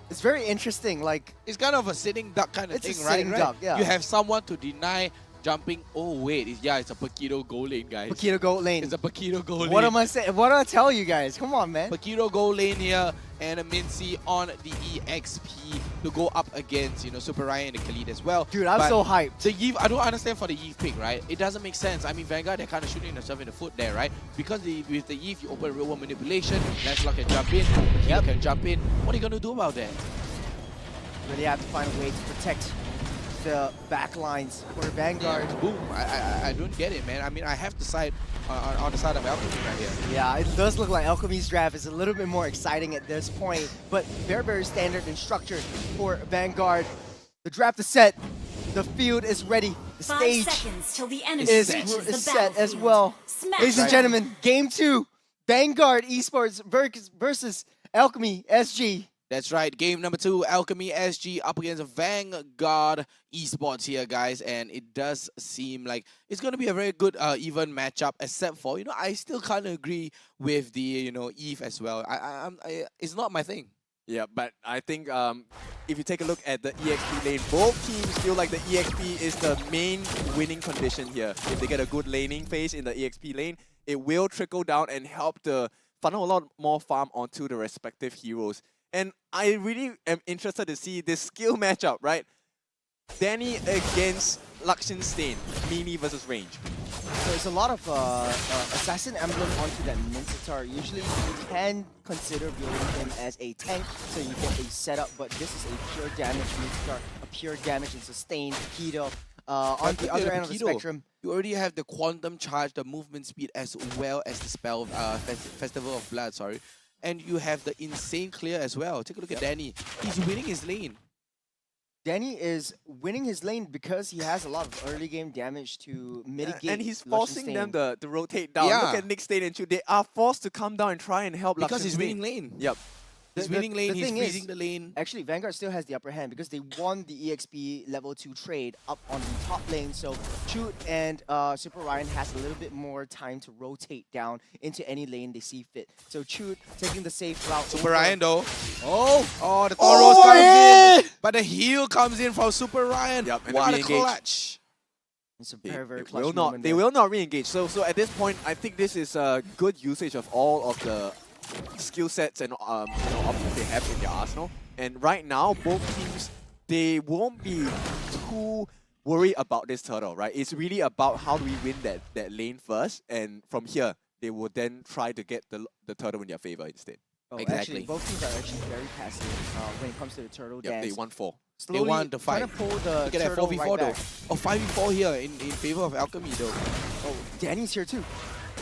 It's very interesting. Like It's kind of a sitting duck kind of It's a thing, right? sitting duck, yeah. You have someone to deny jumping. Oh wait, it's a Paquito goal lane, guys. Paquito gold lane. It's a Paquito goal lane. What am I saying? What do I tell you guys? Come on, man. Paquito goal lane here, and a Mincy on the EXP to go up against, Super Ryan and the Khalid as well. Dude, I'm But so hyped. The Eve, I don't understand for the Eve pick, right? It doesn't make sense. I mean, Vanguard, they're kind of shooting themselves in the foot there, right? Because with the Eve, you open real world manipulation, Lancelot can jump in, Paquito can jump in. What are you going to do about that? Really have to find a way to protect the back lines for Vanguard. Yeah, boom. I don't get it, man. I mean, I have to side on the side of Alchemy right here. Yeah, it does look like Alchemy's draft is a little bit more exciting at this point, but very, very standard and structured for Vanguard. The draft is set. The field is ready. The 5 stage seconds till the enemy is reaches the set as battlefield. well. Smash Ladies and them. gentlemen, Game 2, Vanguard Esports versus Alchemy SG. That's right, game number 2, Alchemy SG up against Vanguard Esports here, guys, and it does seem like it's going to be a very good even matchup, except for, I still kind of agree with the, Eve as well. It's not my thing. Yeah, but I think if you take a look at the EXP lane, both teams feel like the EXP is the main winning condition here. If they get a good laning phase in the EXP lane, it will trickle down and help to funnel a lot more farm onto the respective heroes. And I really am interested to see this skill matchup, right? Danny against Lakshin Stain, melee versus range. So there's a lot of Assassin Emblem onto that Mincetar. Usually you can consider building him as a tank, so you get a setup, but this is a pure damage Mincetar, a pure damage and sustain Paquito. On the other end of the spectrum, you already have the quantum charge, the movement speed, as well as the spell Festival of Blood, sorry. And you have the insane clear as well. Take a look at Danny. He's winning his lane. Danny is winning his lane because he has a lot of early game damage to mitigate. And he's Lucian forcing Stain. them to rotate down. Yeah. Look at Nick Stain and Chu. They are forced to come down and try and help Because Lakshin he's Stain. winning lane. Yep. He's winning lane, he's thing freezing is, the lane. Actually, Vanguard still has the upper hand because they won the EXP level 2 trade up on the top lane. So Chute and Super Ryan has a little bit more time to rotate down into any lane they see fit. So Chute taking the safe route. Super Ryan though. Oh, the Tauros comes in. But the heal comes in from Super Ryan. Yep, and What a re-engage. clutch. It's a very, very They clutch will not. moment They there. will not re-engage. So at this point, I think this is a good usage of all of the skill sets and options they have in their arsenal. And right now, both teams, they won't be too worried about this turtle, right? It's really about how do we win that lane first, and from here they will then try to get the turtle in their favor instead. Oh, Exactly. Actually, both teams are actually very passive when it comes to the turtle Yep, dance. they won 4. They won the trying fight. to pull the Look at that turtle 4v4 right though. back. Oh, 5v4 here in favor of Alchemy though. Oh, Danny's here too.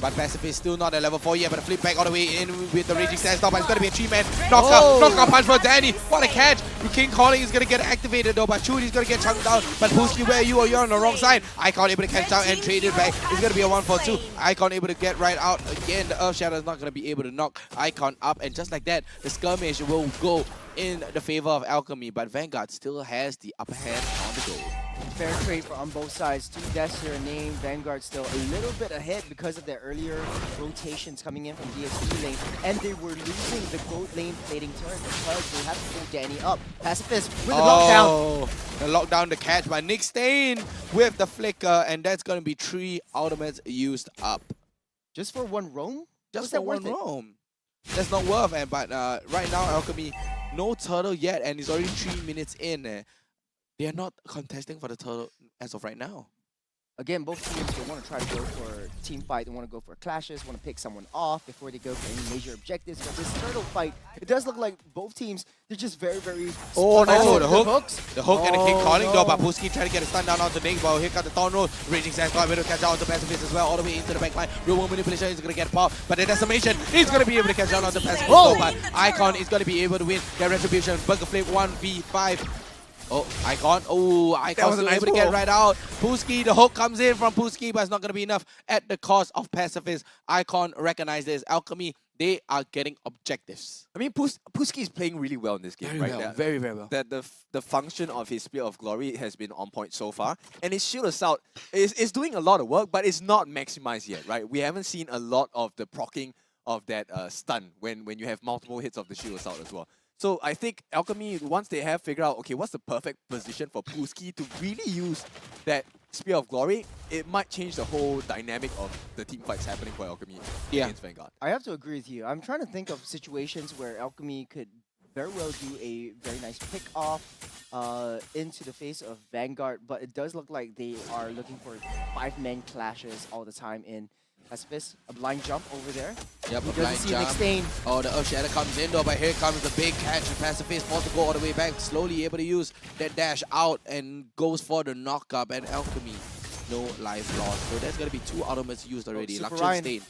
But Pacifist still not at level 4 yet, but a flip back all the way in with the Raging Stand Stop. But it's going to be a 3-man knockout punch for Danny. What a catch. The King Calling is going to get activated though, but Chudi's going to get chunked down. But Pooski, where you are, you're on the wrong side. Icon able to catch down and trade it back. It's going to be a 1-for-2. Icon able to get right out again. The Earth Shadow is not going to be able to knock Icon up. And just like that, the skirmish will go in the favor of Alchemy. But Vanguard still has the upper hand on the goal. fair trade on both sides. Two deaths to their name. Vanguard still a little bit ahead because of their earlier rotations coming in from DSP lane. And they were losing the gold lane plating turret because they have to pull Danny up. Pacifist with the lockdown. The lockdown, the catch by Nick Stain with the flicker. And that's going to be 3 ultimates used up. Just for one roam? Just for one roam. That's not worth it. But right now, Alchemy, no turtle yet. And it's already 3 minutes in. They are not contesting for the turtle as of right now. Again, both teams, they want to try to go for team fight. They want to go for clashes, want to pick someone off before they go for any major objectives. But this turtle fight, it does look like both teams, they're just very, very... Oh, nice. The hook. Hooks. The hook and the kick calling no. though. But Puski trying to get a stun down onto Nick. But here comes the Thorn Roll. Raging Sands got able to catch out on the Pacifist as well. All the way into the backline. Real World Manipulation is going to get popped. But the Decimation is going to be able to catch out on the Pacifist. Oh. But Icon is going to be able to win. Get Retribution. Burger Flip 1v5. Oh, Icon. Oh, Icon was able to get right out. Puski, the hook comes in from Puski, but it's not going to be enough at the cost of Pacifist. Icon recognizes this. Alchemy, they are getting objectives. I mean, Puski is playing really well in this game, right? Well, very, very well. The function of his Spear of Glory has been on point so far. And his Shield Assault is doing a lot of work, but it's not maximized yet, right? We haven't seen a lot of the proccing of that stun when you have multiple hits of the Shield Assault as well. So I think Alchemy, once they have figured out, okay, what's the perfect position for Puski to really use that Spear of Glory, it might change the whole dynamic of the team fights happening for Alchemy against Vanguard. I have to agree with you. I'm trying to think of situations where Alchemy could very well do a very nice pick off into the face of Vanguard, but it does look like they are looking for 5-man clashes all the time in Pacifist. A blind jump over there. Yep, he a blind see jump. Nick Stain. Oh, the Earth Shatter comes in though, but here comes the big catch. Pacifist forced to go all the way back, slowly able to use that dash out and goes for the knock-up, and Alchemy, no life lost. So that's going to be 2 ultimates used already. Luxury Stain.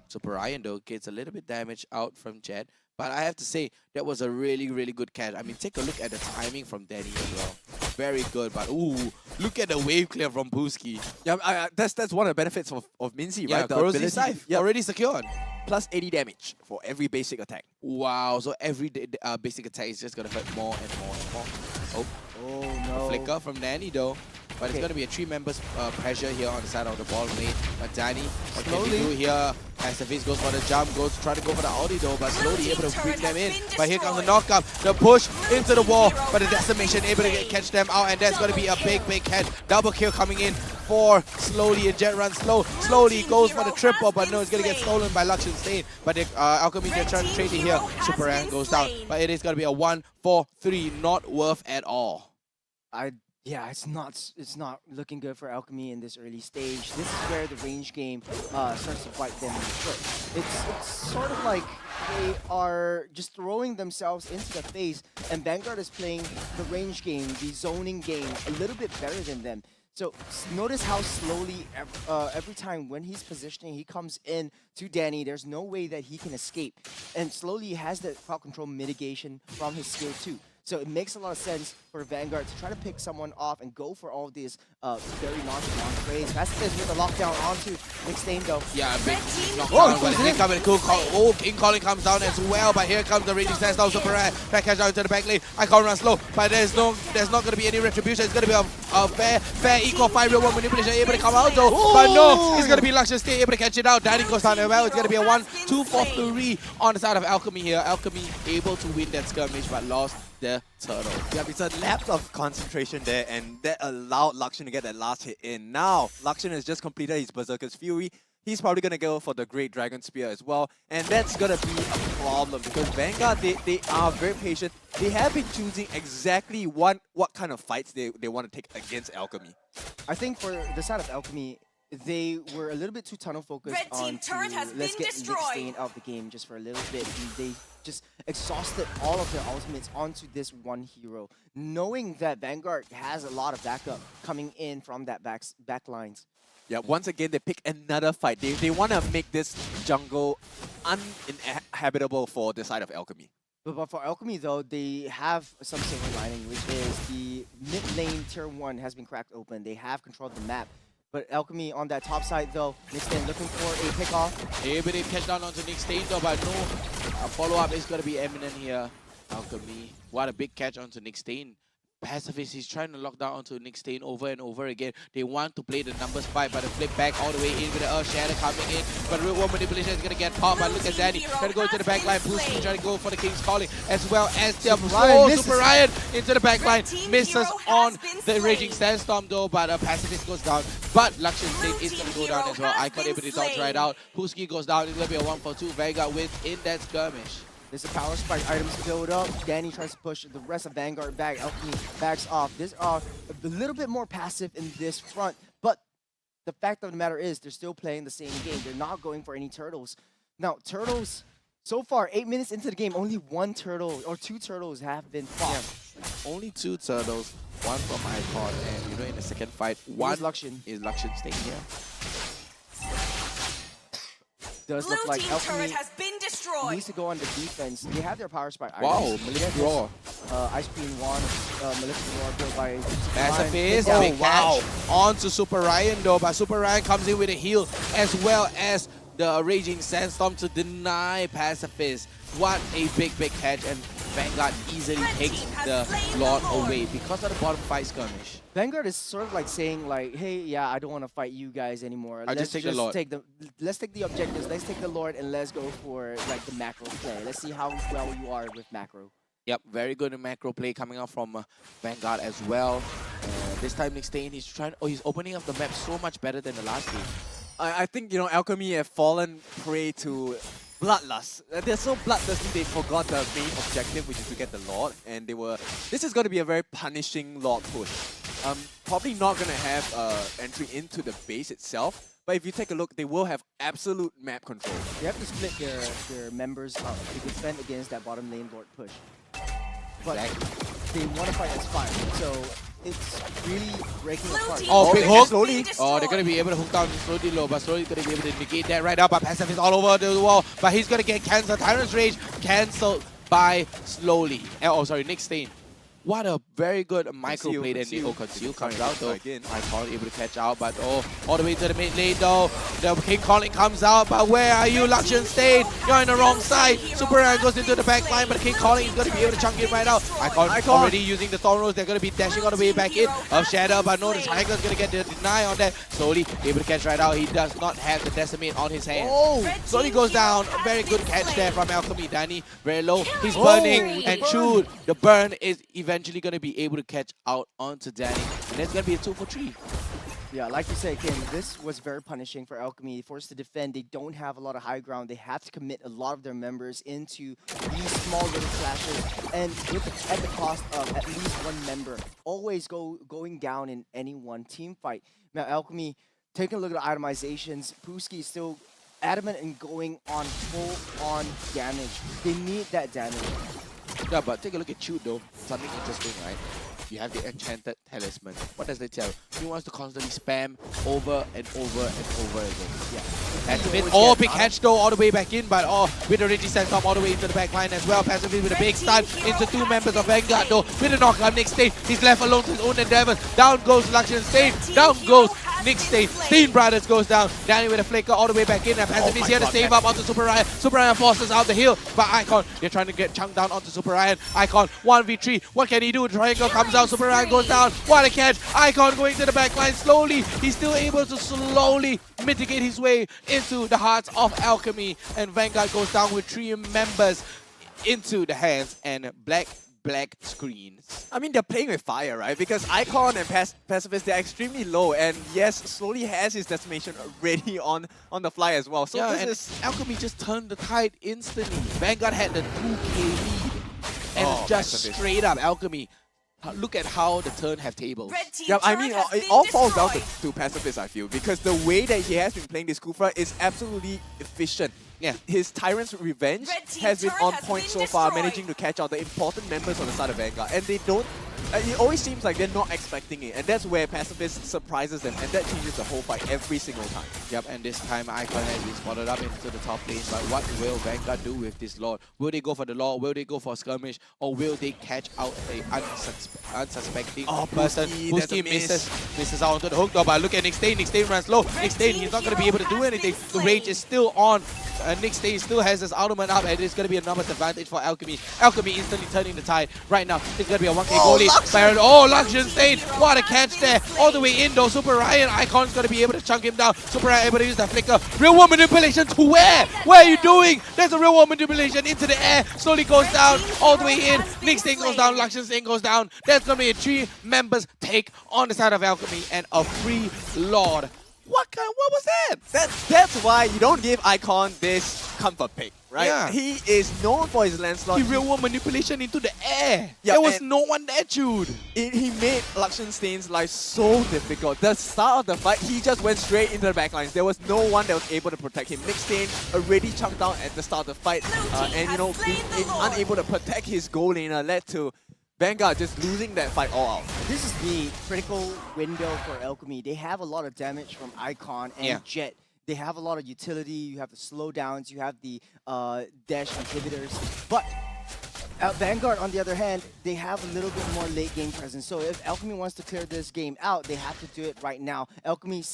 Super Ryan though gets a little bit damage out from Jet, but I have to say that was a really, really good catch. I mean, take a look at the timing from Danny as well. Very good, but ooh, look at the wave clear from Puski. Yeah, that's one of the benefits of Minzy, right? The Corrosive ability, Scythe, already secured. Plus 80 damage for every basic attack. Wow, so every basic attack is just going to hurt more and more and more. Oh no. A flicker from Danny though. But it's going to be a 3 members pressure here on the side of the ball lane. But Danny, what can he do here? Pacifist goes for the jump, goes to try to go for the ulti though, but slowly able to bring them in. But here comes the knockup, the push into the wall, but the Decimation able to catch them out, and that's going to be a big, big catch. Double kill coming in for Slowly, and Jet runs slowly goes for the triple, but no, it's going to get stolen by Luxury Stain. But Alchemy, they're trying to trade it here. Super Ant goes down, but it is going to be a 1-4-3, not worth at all. Yeah, it's not looking good for Alchemy in this early stage. This is where the range game starts to bite them in the foot. It's sort of like they are just throwing themselves into the face, and Vanguard is playing the range game, the zoning game, a little bit better than them. So notice how slowly, every time when he's positioning, he comes in to Danny. There's no way that he can escape. And slowly he has the crowd control mitigation from his skill too. So it makes a lot of sense for Vanguard to try to pick someone off and go for all of these very nonchalant trades. Pacifist with the lockdown onto Nick Stain though. Yeah, big knockdown, but here comes the cool call. Oh, King Calling comes down as well, but here comes the Raging Sands now. Super Rat, back catch down into the back lane. Icon runs slow, but there's not going to be any retribution. It's going to be a fair equal fight. Real World Manipulation able to come out though, but no, it's going to be Luxury Stain able to catch it out. Danny goes down as well. It's going to be a 1-2-4-3 on the side of Alchemy here. Alchemy able to win that skirmish, but lost the turtle. Yeah, it's a lapse of concentration there, and that allowed Luxion to get that last hit in. Now, Luxion has just completed his Berserker's Fury. He's probably going to go for the Great Dragon Spear as well, and that's going to be a problem because Vanguard, they are very patient. They have been choosing exactly what kind of fights they want to take against Alchemy. I think for the side of Alchemy, they were a little bit too tunnel focused on let's get Nick Stain out of the game just for a little bit. And they just exhausted all of their ultimates onto this one hero, knowing that Vanguard has a lot of backup coming in from that back lines. Yeah, once again, they pick another fight. They want to make this jungle uninhabitable for the side of Alchemy. But for Alchemy, though, they have some silver lining, which is the mid lane tier 1 has been cracked open. They have controlled the map. But Alchemy on that top side, though, Nick Stain looking for a pickoff. Able to catch down onto Nick Stain, though, but no. A follow-up is going to be imminent here. Alchemy, what a big catch onto Nick Stain. Pacifist, he's trying to lock down onto Nick Stain over and over again. They want to play the numbers fight, but the flip back all the way in with the Earth Shatter coming in. But real world manipulation is going to get popped. But look at Danny trying to go into the back line. Puski trying to go for the King's Calling, as well as the Super Ryan into the back line. Misses on the Raging Sandstorm though, but Pacifist goes down. But Lakshan Stain is going to go down as well. Icon able to dodge right out. Puski goes down. It's going to be a 1-for-2. Vanguard wins in that skirmish. There's a power spike items build up. Danny tries to push the rest of Vanguard back. Alchemy backs off. This are a little bit more passive in this front, but the fact of the matter is they're still playing the same game. They're not going for any turtles. Now, turtles, so far, 8 minutes into the game, only 1 turtle or 2 turtles have been fought. Yeah. Only 2 turtles, 1 from Icon, and you know in the second fight, 1 is Lakshan staying here. Does look like Alchemy needs to go on the defense. They have their power spike. Wow, Maleficent Roar. Ice Queen Wand, Maleficent Roar built by Pacifist. Big catch onto Super Ryan though, but Super Ryan comes in with a heal as well as the Raging Sandstorm to deny Pacifist. What a big catch, and Vanguard easily takes the Lord away because of the bottom 5 skirmish. Vanguard is sort of like saying like, hey, yeah, I don't want to fight you guys anymore. Let's just take the Lord. Let's take the objectives, let's take the Lord, and let's go for like the macro play. Let's see how well you are with macro. Yep, very good in macro play coming out from Vanguard as well. This time Nick Stain, he's opening up the map so much better than the last game. I think, you know, Alchemy have fallen prey to bloodlust. They're so bloodthirsty they forgot the main objective, which is to get the Lord, and this is going to be a very punishing Lord push. Probably not going to have entry into the base itself, but if you take a look, they will have absolute map control. They have to split their members up to defend against that bottom lane Lord push. But they want to fight as 5, so it's really breaking apart. Oh, big hook! Slowly. Oh, they're going to be able to hook down slowly low, but slowly going to be able to negate that right now. But Pacifist all over the wall, but he's going to get cancelled. Tyrant's Rage cancelled by slowly. Oh, sorry, Nick Stain. What a very good micro play that Nico Conceal comes out though. Icon able to catch out, but all the way to the mid lane though. The King Calling comes out, but where are you, Lakshan Stain? You're on the wrong side. Super Ryan goes into the back line, but the King Calling is going to be able to chunk it right out. Icon already using the Thorn Rose. They're going to be dashing all the way back in of Shadow, but no, the Tiger's going to get the deny on that. Slowly able to catch right out. He does not have the Decimate on his hands. Slowly goes down. A very good catch there from Alchemy. Danny very low. He's burning and chewed. The burn is eventually going to be able to catch out onto Danny, and it's going to be a 2 for 3. Yeah, like you said, Ken, this was very punishing for Alchemy. Forced to defend, they don't have a lot of high ground. They have to commit a lot of their members into these small little clashes, and at the cost of at least 1 member. Always going down in any one team fight. Now, Alchemy, taking a look at the itemizations, Puski is still adamant in going on full-on damage. They need that damage. Yeah, but take a look at Chute though. Something interesting, right? You have the Enchanted Talisman. What does it tell? He wants to constantly spam over and over and over again. Yeah. Pacifist, big catch though, all the way back in, but with the Reggie Sandstorm all the way into the back line as well. Pacifist with a big stun into 2 members of Vanguard though. With a knockout, Nick Stain, he's left alone to his own endeavors. Down goes Lakshan Stain, down goes Nick Stain. Stain Brothers goes down. Danny with a flicker all the way back in, and Pacifist here to save up onto Super Ryan. Super Ryan forces out the hill, but Icon, they're trying to get chunked down onto Super Ryan. Icon, 1v3. What can he do? Triangle comes out. Super Ryan goes down. What a catch. Icon going to the back line slowly. He's still able to slowly mitigate his way into the hearts of Alchemy. And Vanguard goes down with 3 members into the hands and black screens. I mean, they're playing with fire, right? Because Icon and Pacifist, they're extremely low, and yes, slowly has his decimation already on the fly as well. So yeah, this is Alchemy just turned the tide instantly. Vanguard had the 2k lead, and just Pacifist. straight up Alchemy. Look at how the turn have tables. Yeah, I mean, it all falls down to Pacifist, I feel, because the way that he has been playing this Kufra is absolutely efficient. Yeah. His Tyrant's Revenge has been on point so far, managing to catch out the important members on the side of Vanguard. And they don't... it always seems like they're not expecting it, and that's where Pacifist surprises them, and that changes the whole fight every single time. Yep, and this time Icon has been spotted up into the top lane, but what will Vanguard do with this Lord? Will they go for the Lord? Will they go for a skirmish? Or will they catch out a unsuspecting person? Puski misses out onto the hook though, but look at Nick Stain. Nick Stain runs low. Nick Stain, he's not going to be able to do anything. The rage is still on Nick Stay still has his ultimate up, and it's going to be a numbers advantage for Alchemy. Alchemy instantly turning the tide. Right now, it's going to be a 1k goal lead. Luxion Stain, what a catch there. All the way in though, Super Ryan Icon's going to be able to chunk him down. Super Ryan able to use that flicker. Real world manipulation to where? Where are you doing? There's a real world manipulation into the air. Slowly goes down, all the way in. Nick Stain goes down, Luxion Stain goes down. There's going to be a 3 members take on the side of Alchemy and a free Lord. What was that? That's why you don't give Icon this comfort pick, right? Yeah. He is known for his landslide. He real world manipulation into the air. Yeah, there was no one there, dude. He made Luxion Stain's life so difficult. The start of the fight, he just went straight into the backlines. There was no one that was able to protect him. Nick Stain already chunked down at the start of the fight, and being unable to protect his goal laner led to Vanguard just losing that fight all out. This is the critical window for Alchemy. They have a lot of damage from Icon and Jet. They have a lot of utility. You have the slowdowns. You have the dash inhibitors. But Vanguard, on the other hand, they have a little bit more late game presence. So if Alchemy wants to clear this game out, they have to do it right now. Alchemy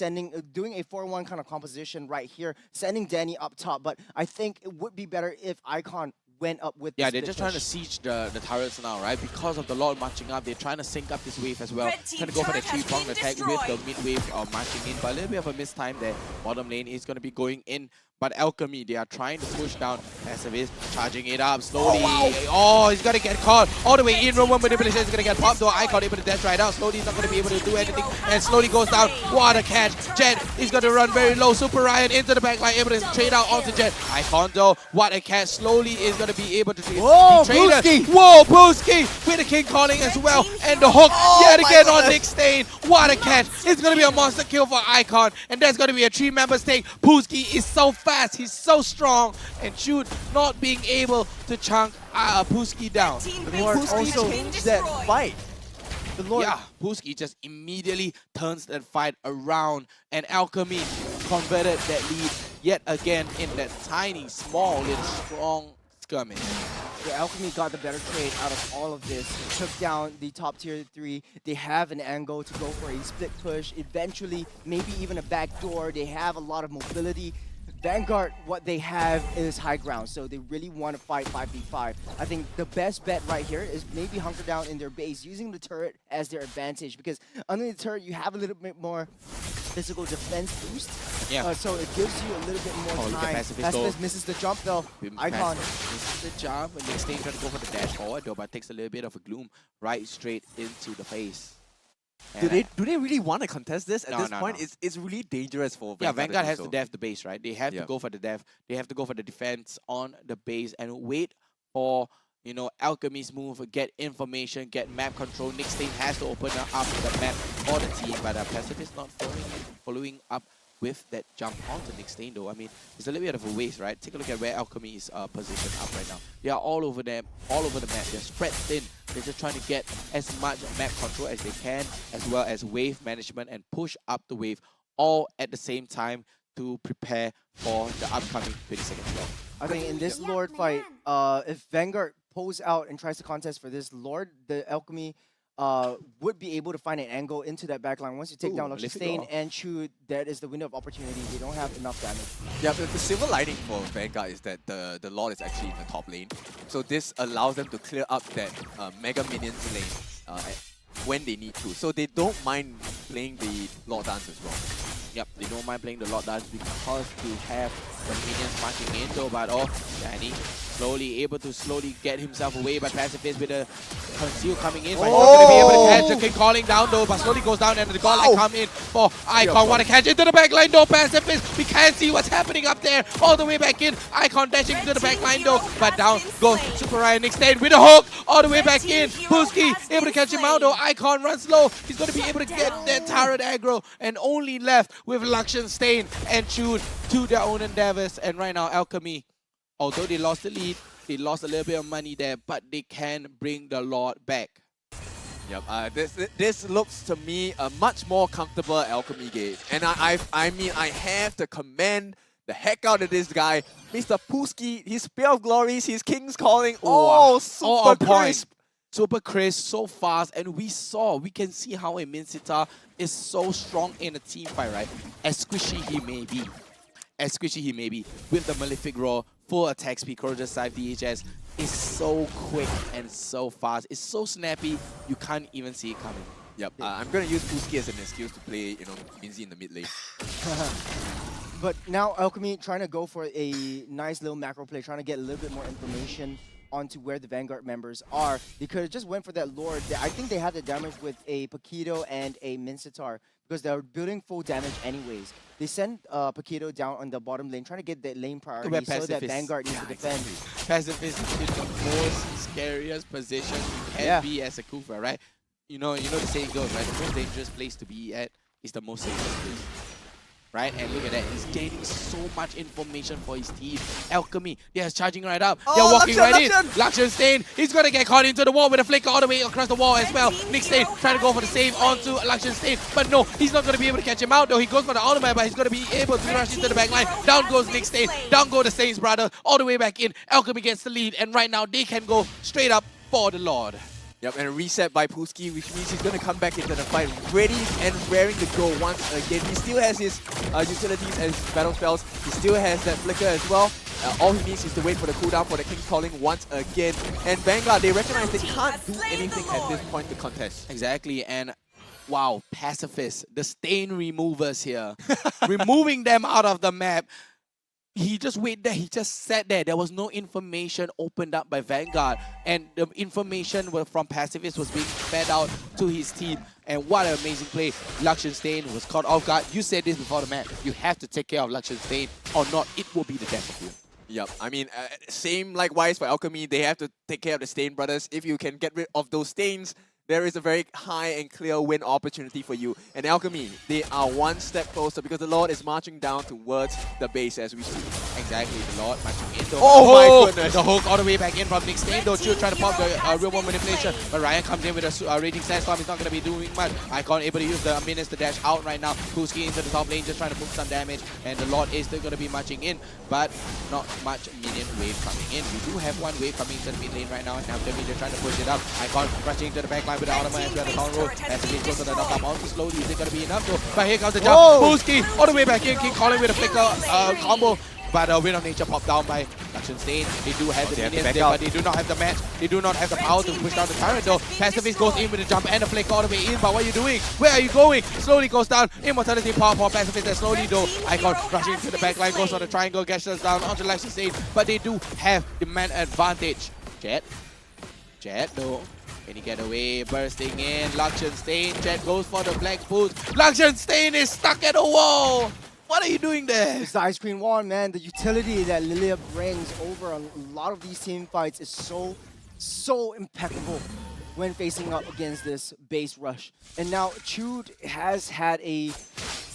doing a 4-1 kind of composition right here, sending Danny up top. But I think it would be better if Icon went up with they're just trying to siege the turrets now, right? Because of the Lord marching up, they're trying to sync up this wave as well. Trying to go for the 3-pronged attack with the mid wave marching in, but a little bit of a mistime there. Bottom lane is going to be going in, but Alchemy, they are trying to push down. Passive charging it up slowly. Oh, he's going to get caught all the way in. Roman manipulation is going to get popped, though Icon able to dash right out. Slowly, he's not going to be able to do anything, and slowly goes down. What a catch. Jet is going to run very low. Super Ryan into the backline, able to trade out onto Jet. Icon, though, what a catch. Slowly is going to be able to trade. Whoa, Pooski! Whoa, Pooski with the king calling as well, and the hook yet again on Nick Stain. What a catch. It's going to be a monster kill for Icon, and there's going to be a 3-member stake. Pooski is so fast, he's so strong, and Shoot not being able to chunk Pooski down. The Lord also changed that fight. The Lord. Yeah, Pooski just immediately turns that fight around, and Alchemy converted that lead yet again in that tiny, small, little strong skirmish. The Alchemy got the better trade out of all of this. Took down the top tier 3. They have an angle to go for a split push. Eventually, maybe even a backdoor. They have a lot of mobility. Vanguard, what they have is high ground, so they really want to fight 5v5. I think the best bet right here is maybe hunker down in their base, using the turret as their advantage, because under the turret you have a little bit more physical defense boost. Yeah. So it gives you a little bit more time. Pacifist misses the jump though. Icon misses the jump, and Nick Stain trying to go for the dash forward though, but takes a little bit of a gloom right straight into the face. Do they really want to contest this at this point? No. It's really dangerous for Vanguard. Yeah, Vanguard has to to def the base, right? They have to go for the def. They have to go for the defense on the base and wait for, you know, Alchemy's move, get information, get map control. Nick Stain has to open up the map for the team, but Pacifist not following up with that jump onto Nick Stain though. I mean, it's a little bit of a waste, right? Take a look at where Alchemy is positioned up right now. They are all over them, all over the map. They're spread thin. They're just trying to get as much map control as they can, as well as wave management and push up the wave all at the same time to prepare for the upcoming 20-second block. I think in this Lord fight, if Vanguard pulls out and tries to contest for this Lord, the Alchemy would be able to find an angle into that backline. Once you take down Luxion Stain and Shoot, that is the window of opportunity. They don't have enough damage. Yeah, but the silver lining for Vanguard is that the Lord is actually in the top lane. So this allows them to clear up that Mega Minions lane when they need to. So they don't mind playing the Lord Dance as well. Yep, they don't mind playing the Lord Dance because they have the minions marching in though, but Danny slowly able to get himself away, but Pacifist with a conceal coming in, but he's not going to be able to catch the king calling down though, but slowly goes down and the godlike come in for Icon. Want to catch into the backline though, Pacifist. We can't see what's happening up there. All the way back in. Icon dashing into the backline though, but down goes Super Ryan Nick Stain with a hook all the way back in. Pooski able to catch him out though. Icon runs low. He's going to be able to get that turret aggro, and only left with Luxion Stain and Shoot to their own endeavors. And right now, Alchemy, although they lost the lead, they lost a little bit of money there, but they can bring the Lord back. Yep, this looks to me a much more comfortable Alchemy game. And I mean, I have to commend the heck out of this guy. Mr. Pooski, his Spear of Glories, his King's Calling, super crisp. Super crisp, so fast, and we can see how a Minsita is so strong in a team fight, right? As squishy he may be. as squishy he may be, with the Malefic Roar, full attack speed, Corrosion Scythe DHS is so quick and so fast. It's so snappy, you can't even see it coming. Yep, I'm going to use Puski as an excuse to play, Minzy in the mid lane. But now Alchemy trying to go for a nice little macro play, trying to get a little bit more information onto where the Vanguard members are. They could have just went for that Lord. I think they had the damage with a Paquito and a Mincetar because they're building full damage anyways. They send Paquito down on the bottom lane, trying to get that lane priority so that Vanguard needs to defend. Pacifist is in the most scariest position you can be as a Kufa, right? You know the saying goes, right? The most dangerous place to be at is the most safest place. Right? And look at that. He's gaining so much information for his team. Alchemy, they're charging right up. They're walking right in. Lakshan Stain, he's going to get caught into the wall with a flicker all the way across the wall as well. Nick Stain trying to go for the save onto Lakshan Stain. But no, he's not going to be able to catch him out though. He goes for the ultimate, but he's going to be able to rush into the back line. Down goes Nick Stain. Down go the Stain's brother. All the way back in. Alchemy gets the lead. And right now, they can go straight up for the Lord. Yep, and a reset by Puski, which means he's going to come back into the fight ready and raring to go once again. He still has his utilities and his battle spells. He still has that flicker as well. All he needs is to wait for the cooldown for the King's Calling once again. And Vanguard, they recognize they can't do anything at this point to contest. Exactly, and wow, Pacifist, the Stain removers here. Removing them out of the map. He just waited there, he just sat there. There was no information opened up by Vanguard. And the information from Pacifist was being fed out to his team. And what an amazing play. Lakshan Stain was caught off guard. You said this before the match. You have to take care of Lakshan Stain or not, it will be the death of you. Yep, I mean, same likewise for Alchemy. They have to take care of the Stain brothers. If you can get rid of those Stains, there is a very high and clear win opportunity for you. And Alchemy, they are one step closer because the Lord is marching down towards the base as we see. Exactly, the Lord marching in. Oh my goodness! The hook all the way back in from Nick Stain though. Chill trying to pop the real world manipulation. But Ryan comes in with a raging sandstorm. He's not going to be doing much. Icon able to use the minions to dash out right now. Puski into the top lane just trying to book some damage. And the Lord is still going to be marching in. But not much minion wave coming in. We do have one wave coming into the mid lane right now. And Alchemy they're trying to push it up. Icon rushing into the back line with the Automa as well as the town road. As the goes to the knock down too slowly. Is it going to be enough though? But here comes the jump. Puski all the way back in. King calling with a flicker combo. But Wind of Nature popped down by Lakshan Stain. They do have the minions there, but they do not have the match. They do not have the power to push down the turret though. Pacifist goes in with a jump and a flick all the way in. But what are you doing? Where are you going? Slowly goes down. Immortality power for Pacifist and slowly though. Icon rushing to the back line, goes on the triangle, gestures down onto Lakshan Stain. But they do have the man advantage. Jet though. Can he get away? Bursting in. Lakshan Stain. Jet goes for the black boots. Lakshan Stain is stuck at a wall. What are you doing there? It's the ice cream wand, man. The utility that Lilia brings over a lot of these team fights is so impeccable when facing up against this base rush. And now Chud has had a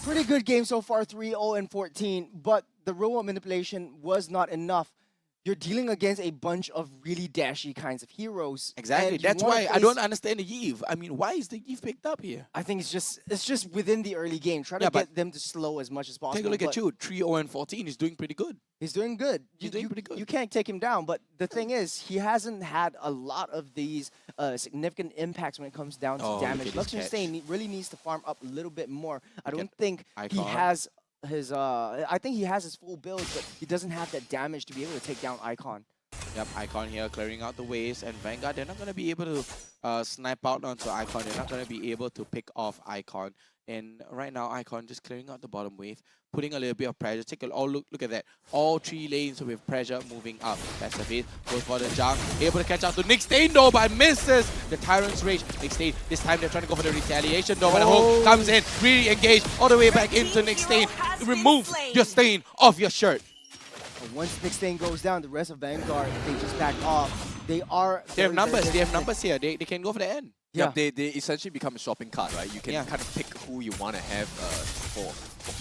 pretty good game so far, 3-0 and 14, but the real world manipulation was not enough. You're dealing against a bunch of really dashy kinds of heroes. Exactly. That's why I don't understand the Yve. I mean, why is the Yve picked up here? I think it's just within the early game. Try to get them to slow as much as possible. Take a look at you. 3-0 and 14. He's doing pretty good. He's doing good. He's doing pretty good. You can't take him down. But the thing is, he hasn't had a lot of these significant impacts when it comes down to damage. Lakshan Stain really needs to farm up a little bit more. I don't think he has his I think he has his full build, but he doesn't have that damage to be able to take down Icon. Yep, Icon here clearing out the waves, and Vanguard, they're not going to be able to snipe out onto Icon. They're not going to be able to pick off Icon. And right now, Icon just clearing out the bottom wave, putting a little bit of pressure. Take a look at that. All three lanes with pressure moving up. That's a bit. Goes for the jump. Able to catch out to Nick Stain though, but misses the Tyrant's Rage. Nick Stain, this time they're trying to go for the retaliation though, but the hook comes in, really engaged all the way back into Nick Stain. Remove your stain off your shirt. And once Nick Stain goes down, the rest of Vanguard, they just back off. They have numbers. They have numbers here. They can go for the end. Yeah, they essentially become a shopping cart, right? You can kind of pick who you want to have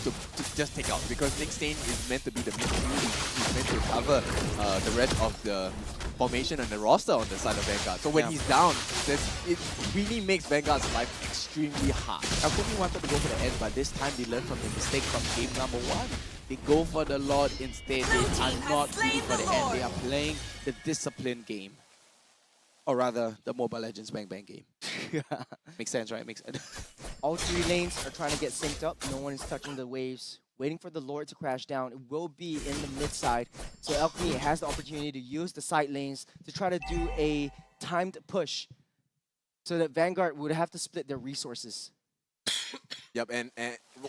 to just take out, because Nick Stain is meant to be the midfield. He's meant to cover the rest of the formation and the roster on the side of Vanguard. So when he's down, it really makes Vanguard's life extremely hard. Alchemy wanted to go for the end, but this time they learned from the mistake from game number 1. They go for the Lord instead. They are not going for the end. They are playing the discipline game. Or rather, the Mobile Legends Bang Bang game. Makes sense, right? Makes sense. All three lanes are trying to get synced up. No one is touching the waves waiting for the Lord to crash down. It will be in the mid side. So Alchemy has the opportunity to use the side lanes to try to do a timed push so that Vanguard would have to split their resources. Yep, and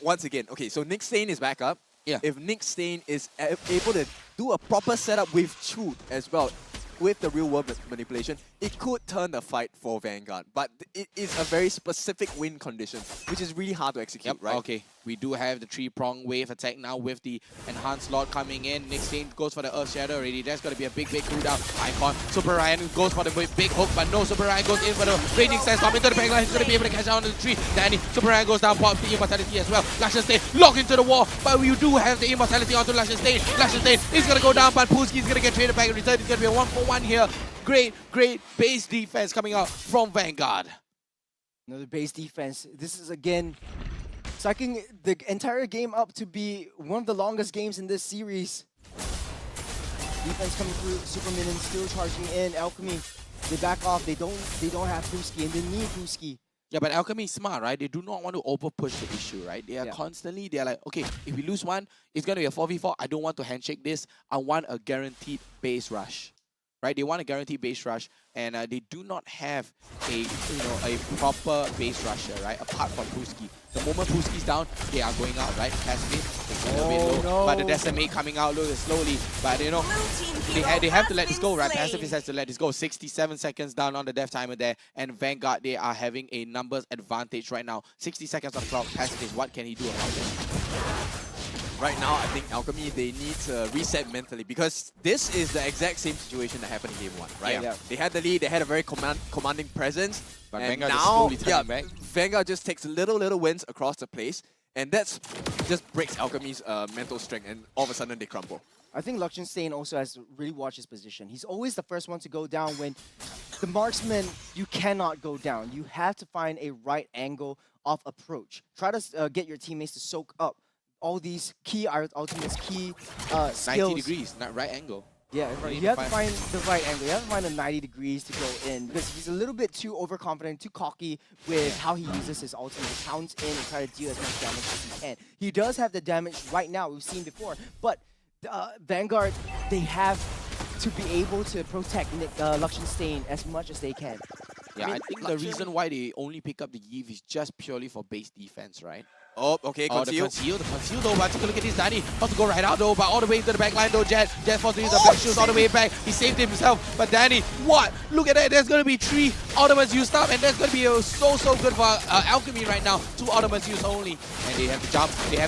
once again, okay, so Nick Stain is back up. Yeah. If Nick Stain is able to do a proper setup with Chute as well, with the real world manipulation, it could turn the fight for Vanguard. But it is a very specific win condition, which is really hard to execute, right? Okay, we do have the 3-prong wave attack now with the enhanced Lord coming in. Nick Stain goes for the Earth Shadow already. That's going to be a big cooldown. Icon, Super Ryan goes for the big hook, but no, Super Ryan goes in for the Raging Sands. Into the backline, he's going to be able to catch out on the tree. Danny, Super Ryan goes down, pops the Immortality as well. Luscious Stain locked into the wall, but we do have the Immortality onto Luscious Stain. Luscious Stain is going to go down, but Pulski is going to get traded back in return. It's going to be a 1-for-1 here. Great base defense coming out from Vanguard. Another base defense. This is again sucking the entire game up to be one of the longest games in this series. Defense coming through, Super Minions still charging in. Alchemy, they back off. They don't have Pulski, and they need Pulski. Yeah, but Alchemy is smart, right? They do not want to over-push the issue, right? They are constantly, they are like, okay, if we lose one, it's going to be a 4v4. I don't want to handshake this. I want a guaranteed base rush. Right, they want a guaranteed base rush, and they do not have a proper base rusher, right? Apart from Pulski. The moment Pulski's down, they are going out, right? Passive, a little bit low, but the Decimate coming out slowly. But they have to let this go, right? Pacific has to let this go. 67 seconds down on the death timer there, and Vanguard, they are having a numbers advantage right now. 60 seconds on the clock. Pacific, what can he do about this? Right now, I think Alchemy, they need to reset mentally, because this is the exact same situation that happened in Game 1, right? Yeah. They had the lead, they had a very commanding presence, but and Vanguard now, is slowly turning back. Vanguard just takes little wins across the place, and that's just breaks Alchemy's mental strength, and all of a sudden they crumble. I think Liechtenstein also has to really watch his position. He's always the first one to go down when the marksman, you cannot go down. You have to find a right angle of approach. Try to get your teammates to soak up all these key ultimates, key skills. 90 degrees, not right angle. Yeah, you have to find the right angle. You have to find the 90 degrees to go in, because he's a little bit too overconfident, too cocky with how he uses his ultimate. He counts in and try to deal as much damage as he can. He does have the damage right now, we've seen before, but Vanguard, they have to be able to protect Liechtenstein as much as they can. Yeah, I think the reason why they only pick up the Eve is just purely for base defense, right? Oh, okay, conceal. The conceal though, but take a look at this Danny. Wants to go right out though, but all the way to the back line though, Jet forced to use the black shoes all the way back. He saved himself, but Danny, what? Look at that, there's going to be 3 Ultimates used up, and that's going to be so good for Alchemy right now. 2 Ultimates used only, and they have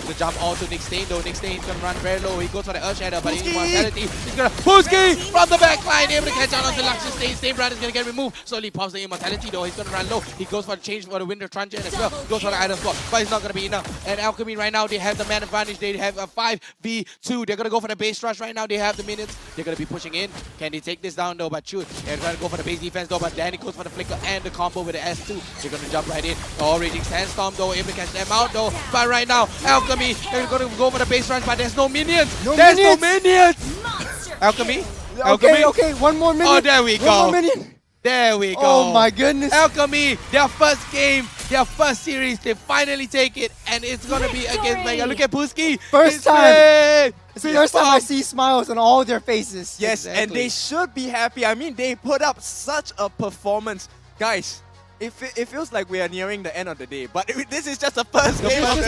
to jump all to Nick Stain though. Nick Stain's going to run very low, he goes for the Earth Shadow, but in mortality, he's going to Pulski from the back line, able to catch out onto Luscious Stain. Stain Brand is going to get removed, slowly pops the immortality though, he's going to run low. He goes for the change for the Winter Truncheon as well, goes for the item spot, but it's not going to be enough. And Alchemy right now, they have the man advantage. They have a 5v2. They're going to go for the base rush right now. They have the minions. They're going to be pushing in. Can they take this down though? But shoot, they're trying to go for the base defense though. But Danny goes for the flicker and the combo with the S2. They're going to jump right in. Oh, Raging Sandstorm though, able to catch them out though. But right now, Alchemy, they're going to go for the base rush, but there's no minions. There's no minions. Alchemy? Okay, one more minion. Oh, there we go. One more minion. There we go. Oh my goodness. Alchemy, their first game, their first series, they finally take it, and it's going to be against Vanguard. Look at Pulski. First time. It's the first time I see smiles on all their faces. Yes, and they should be happy. I mean, they put up such a performance. Guys, it feels like we are nearing the end of the day, but this is just the first game of the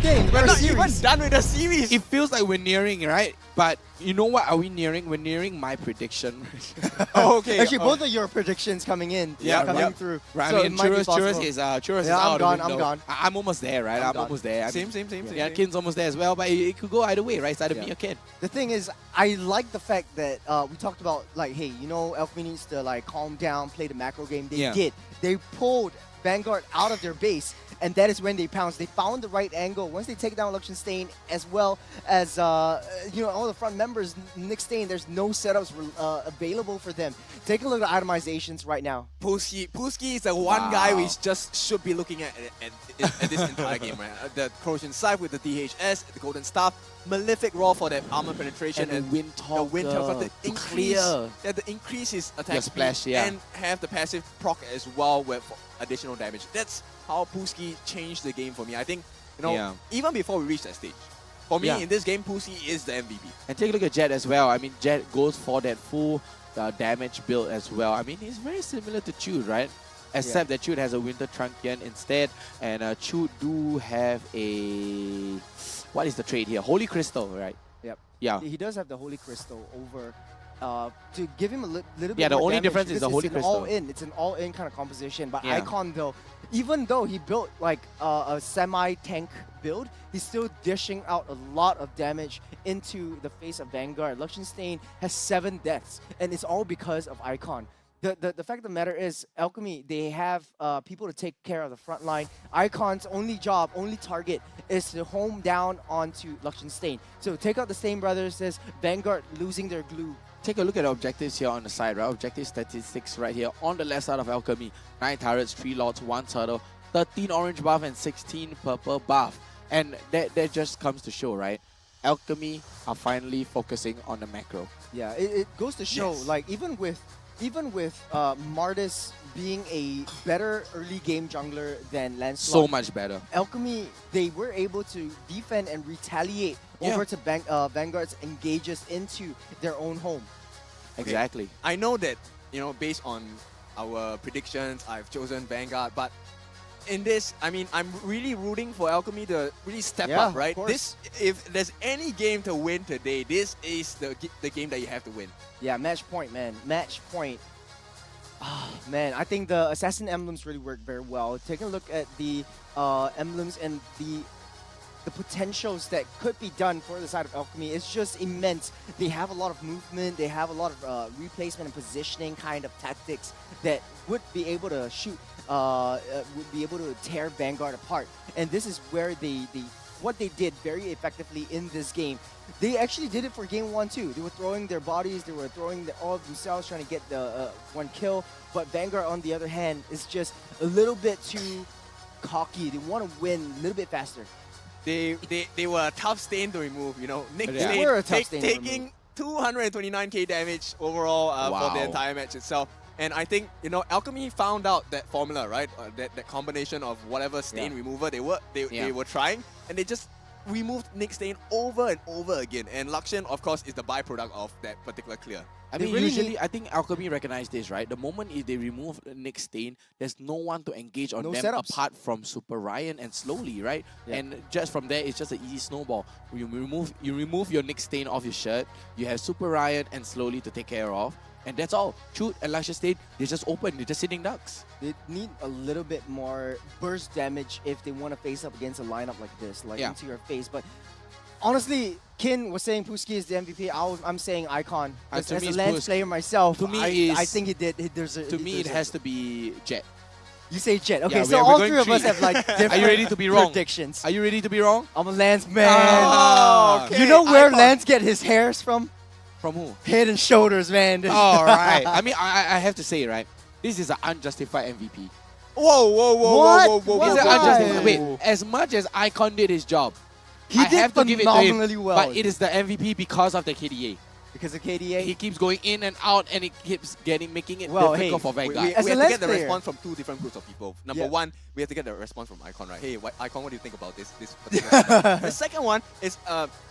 day. We're not even done with the series. It feels like we're nearing, right? But you know what are we nearing? We're nearing my prediction. Oh, okay. Actually, both of your predictions coming in. Coming through. Right, So I mean, Churros is out I'm gone. I'm almost there, right? I'm almost there. Same. Yeah, Kin's almost there as well, but it could go either way, right? It's either me or Kin. The thing is, I like the fact that we talked about, like, hey, you know, Alchemy needs to, like, calm down, play the macro game. They did. They pulled Vanguard out of their base, and that is when they pounced. They found the right angle. Once they take down Liechtenstein, as well as you know, all the front members, Nick Stain, there's no setups available for them. Take a look at itemizations right now. Pulski is the one guy we just should be looking at this entire game, right? The Corrosion Scythe with the DHS, the Golden Staff, Malefic Roar for that armor penetration, and Wind Talker, the increase his attack splash, speed, and have the passive proc as well with additional damage. That's how Pulski changed the game for me. I think, you know, even before we reach that stage, For me, Yeah. in this game, Pussy is the MVP. And take a look at Jet as well. I mean, Jet goes for that full damage build as well. I mean, he's very similar to Chud, right? Except that Chud has a Winter Trunkian instead. And Chud do have a... What is the trade here? Holy Crystal, right? Yep. Yeah. He does have the Holy Crystal over to give him a little bit Yeah, the more only damage difference is because the Holy it's an Crystal. all-in. It's an all-in kind of composition. But Yeah. Icon, though, even though he built like a semi-tank build, he's still dishing out a lot of damage into the face of Vanguard. Luxenstein has 7 deaths, and it's all because of Icon. The fact of the matter is, Alchemy, they have people to take care of the front line. Icon's only job, only target is to home down onto Luxenstein. So take out the Stain Brothers, says Vanguard losing their glue. Take a look at the objectives here on the side, right? Objective statistics right here on the left side of Alchemy. 9 turrets, 3 lords, 1 turtle, 13 orange buff, and 16 purple buff. And that just comes to show, right? Alchemy are finally focusing on the macro. Yeah, it goes to show, like, even with Mardis being a better early game jungler than Lancelot. So much better. Alchemy, they were able to defend and retaliate over to Vanguard's engages into their own home. Exactly. I know that, based on our predictions, I've chosen Vanguard, but in this, I mean, I'm really rooting for Alchemy to really step up, right? This, if there's any game to win today, this is the game that you have to win. Yeah, match point, man. Match point. Oh, man, I think the Assassin emblems really work very well. Taking a look at the emblems and the potentials that could be done for the side of Alchemy is just immense. They have a lot of movement. They have a lot of replacement and positioning kind of tactics that would be able to shoot, would be able to tear Vanguard apart. And this is where what they did very effectively in this game. They actually did it for game 1 too. They were throwing their bodies, they were throwing all of themselves, trying to get the 1 kill. But Vanguard, on the other hand, is just a little bit too cocky. They want to win a little bit faster. They were a tough Stain to remove, Nick They Stain were a tough Stain to taking 229k damage overall for the entire match itself. And I think, Alchemy found out that formula, right? That combination of whatever Stain remover they were trying, and they just removed Nick Stain over and over again. And Luxian, of course, is the byproduct of that particular clear. I mean, usually, I think Alchemy recognize this, right? The moment if they remove Nick Stain, there's no one to engage on them setups. apart from Super Ryan and Slowly, right? Yeah. And just from there, it's just an easy snowball. You remove your Nick Stain off your shirt, you have Super Ryan and Slowly to take care of, and that's all. Chud and Luxenstein, they're just open, they're just sitting ducks. They need a little bit more burst damage if they want to face up against a lineup like this, like into your face. But honestly, Kin was saying Puski is the MVP. I'm saying Icon. As a Lance player myself, to me I think there's a... To me, it has to be Jet. You say Jet. Okay, Yeah, so all 3 of us have like different Are you ready to be wrong? predictions. Are you ready to be wrong? I'm a Lance man. Oh, okay. You know where Icon. Lance get his hairs from? From who? Head and Shoulders, man. All right. I mean, I have to say, right? This is an unjustified MVP. What? This is an unjustified. Wait, as much as Icon did his job, He I did have to give it to him. phenomenally well. But it is the MVP because of the KDA. Because of KDA? He keeps going in and out, and it keeps making it Well, difficult for we Vanguard. have to get the response from 2 different groups of people. Number 1, we have to get the response from Icon, right? Hey, Icon, what do you think about this particular The second one is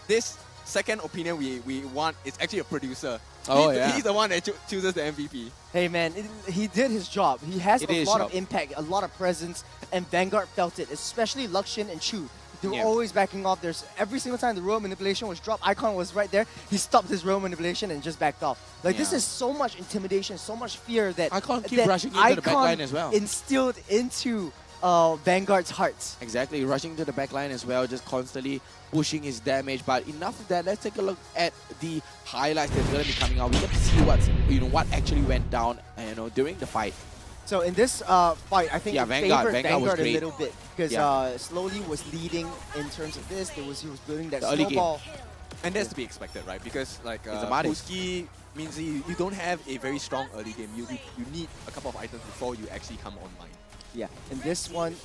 this second opinion we want is actually a producer. He's the one that chooses the MVP. Hey man, he did his job. He has It a is lot job. of impact, a lot of presence, and Vanguard felt it, especially Luxian and Chu. They were Yeah. always backing off. There's every single time the royal manipulation was dropped, Icon was right there. He stopped his royal manipulation and just backed off. Like this Yeah. is so much intimidation, so much fear that Icon keep that rushing into the Icon backline as well. instilled into Vanguard's hearts. Exactly, rushing to the backline as well, just constantly pushing his damage. But enough of that. Let's take a look at the highlights that's going to be coming out. We get to see what actually went down, during the fight. So in this fight, I think it Vanguard favored was Vanguard a great. little bit because Yeah. Slowly was leading in terms of this. He was building that The early game. snowball. And that's to be expected, right? Because like It's a Maris. Puski means you don't have a very strong early game. You need a couple of items before you actually come online. Yeah, in this one,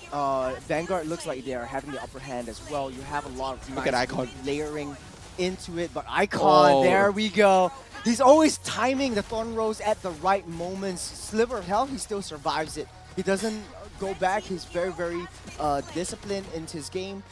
Vanguard looks like they are having the upper hand as well. You have a lot of Look at nice Icon. layering into it, but Icon, there we go. He's always timing the Thorn Rose at the right moments. Sliver of health, he still survives it. He doesn't go back. He's very, very disciplined in his game.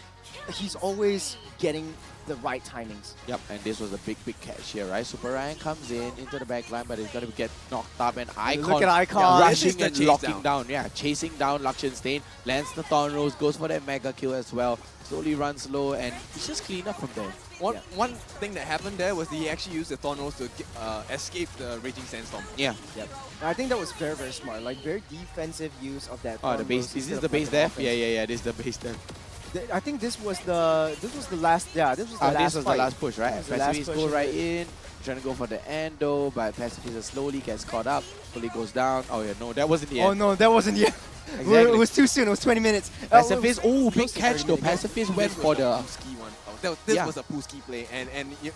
he's always getting the right timings. Yep, and this was a big catch here, right? Super Ryan comes in into the back line, but he's going to get knocked up, and Icon, Look at Icon. rushing and locking down. Yeah, chasing down Lakshan, lands the Thorn Rose, goes for that mega kill as well. Slowly runs low, and he's just clean up from there. One thing that happened there was he actually used the Thorn Rose to escape the Raging Sandstorm. Yeah. Yep. I think that was very, very smart. Like, very defensive use of that. Oh, the base. Is this the base death? Yeah. This is the base death. I think this was the last. Yeah, this was the last. This was fight. the last push, right? Pacifist go right in, trying to go for the endo, but Pacifist slowly gets caught up. Slowly goes down. Oh yeah, no, that wasn't the end. Oh no, that wasn't yet. Exactly. It was too soon. It was 20 minutes. Pacifist, big catch though. Pacifist went for the Pooski one. This was a Pooski play, and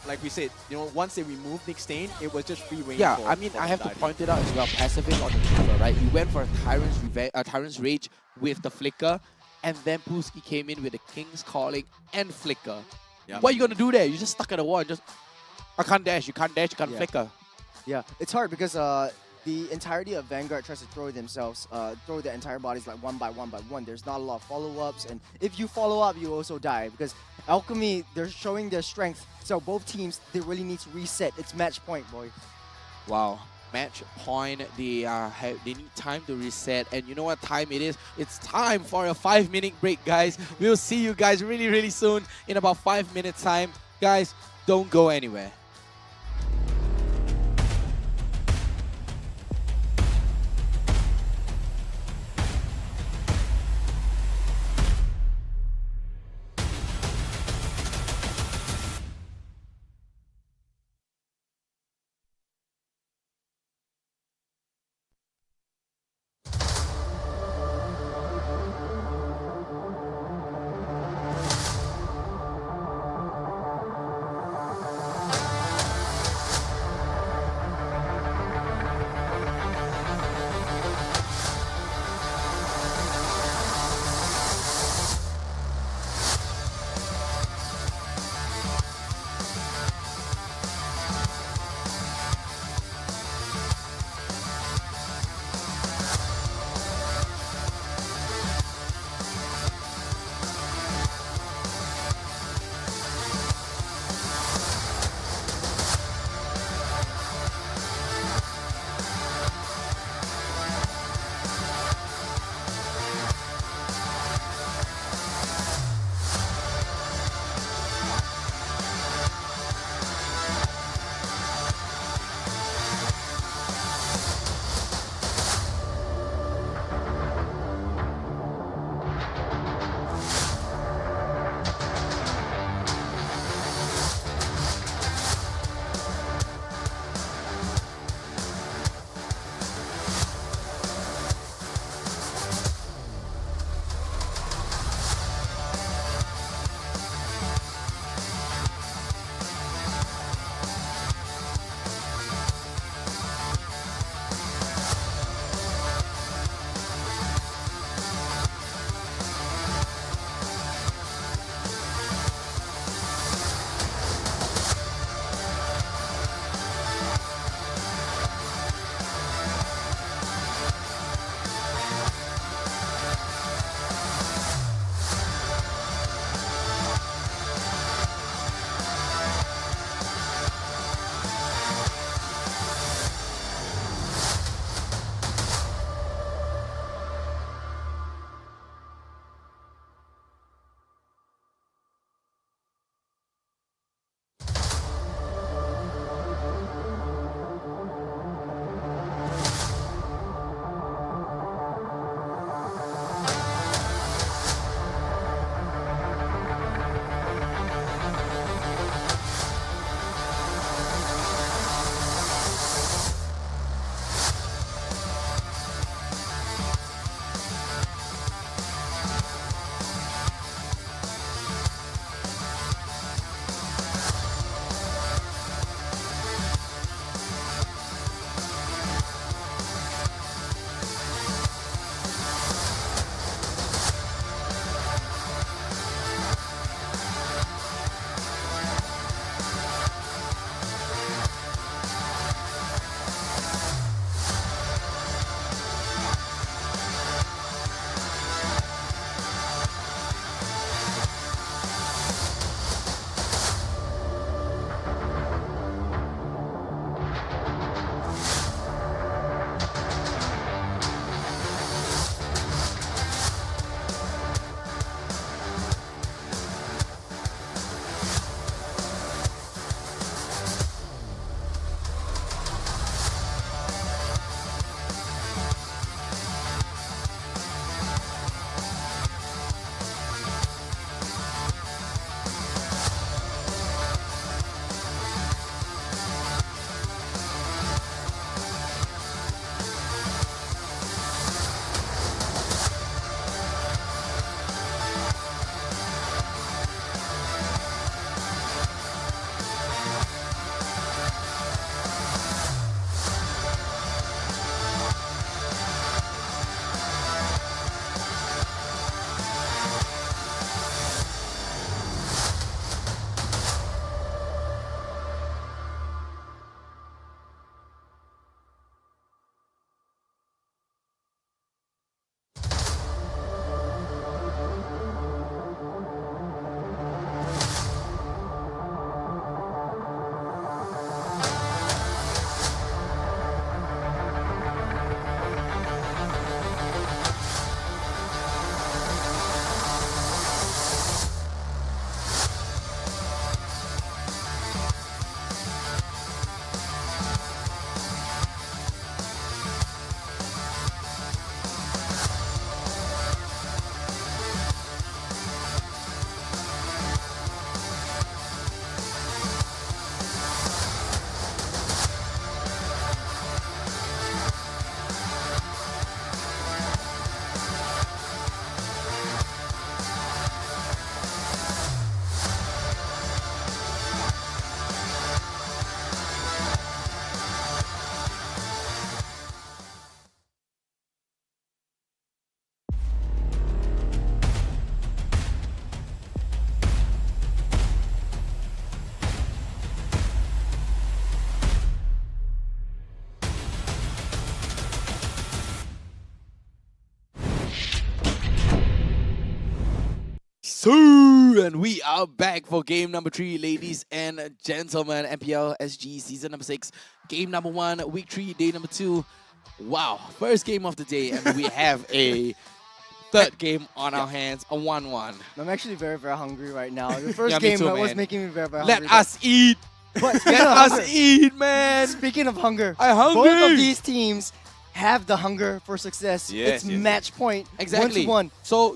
like we said, once they removed Nick Stain, it was just free reign. Yeah, I mean, I have to point it out as well. Pacifist on the Reaver, right? He went for a Tyrant's Rage with the Flicker, and then Pooski came in with the King's Calling and Flicker. Yep. What are you gonna do there? You just stuck at the wall and just, I can't dash, you can't Flicker. Yeah, it's hard because the entirety of Vanguard tries to throw themselves, throw their entire bodies like one by one. There's not a lot of follow-ups, and if you follow up, you also die because Alchemy, they're showing their strength. So both teams, they really need to reset. It's match point, boy. Wow. Match point, they need time to reset, and you know what time it is? It's time for a 5-minute break, guys. We'll see you guys really soon in about 5 minutes time. Guys, don't go anywhere. And we are back for game number 3, ladies and gentlemen. MPL SG season number 6, game number 1, week 3, day number 2. Wow, first game of the day, and we have a third game on our hands, a 1-1. I'm actually very, very hungry right now. The first Yeah, me game too, was man. making me very, very Let hungry. us eat. But Let us eat, man. Speaking of hunger, I'm hungry. both of these teams have the hunger for success. Yes, it's yes. match point. Exactly. 1-1. So,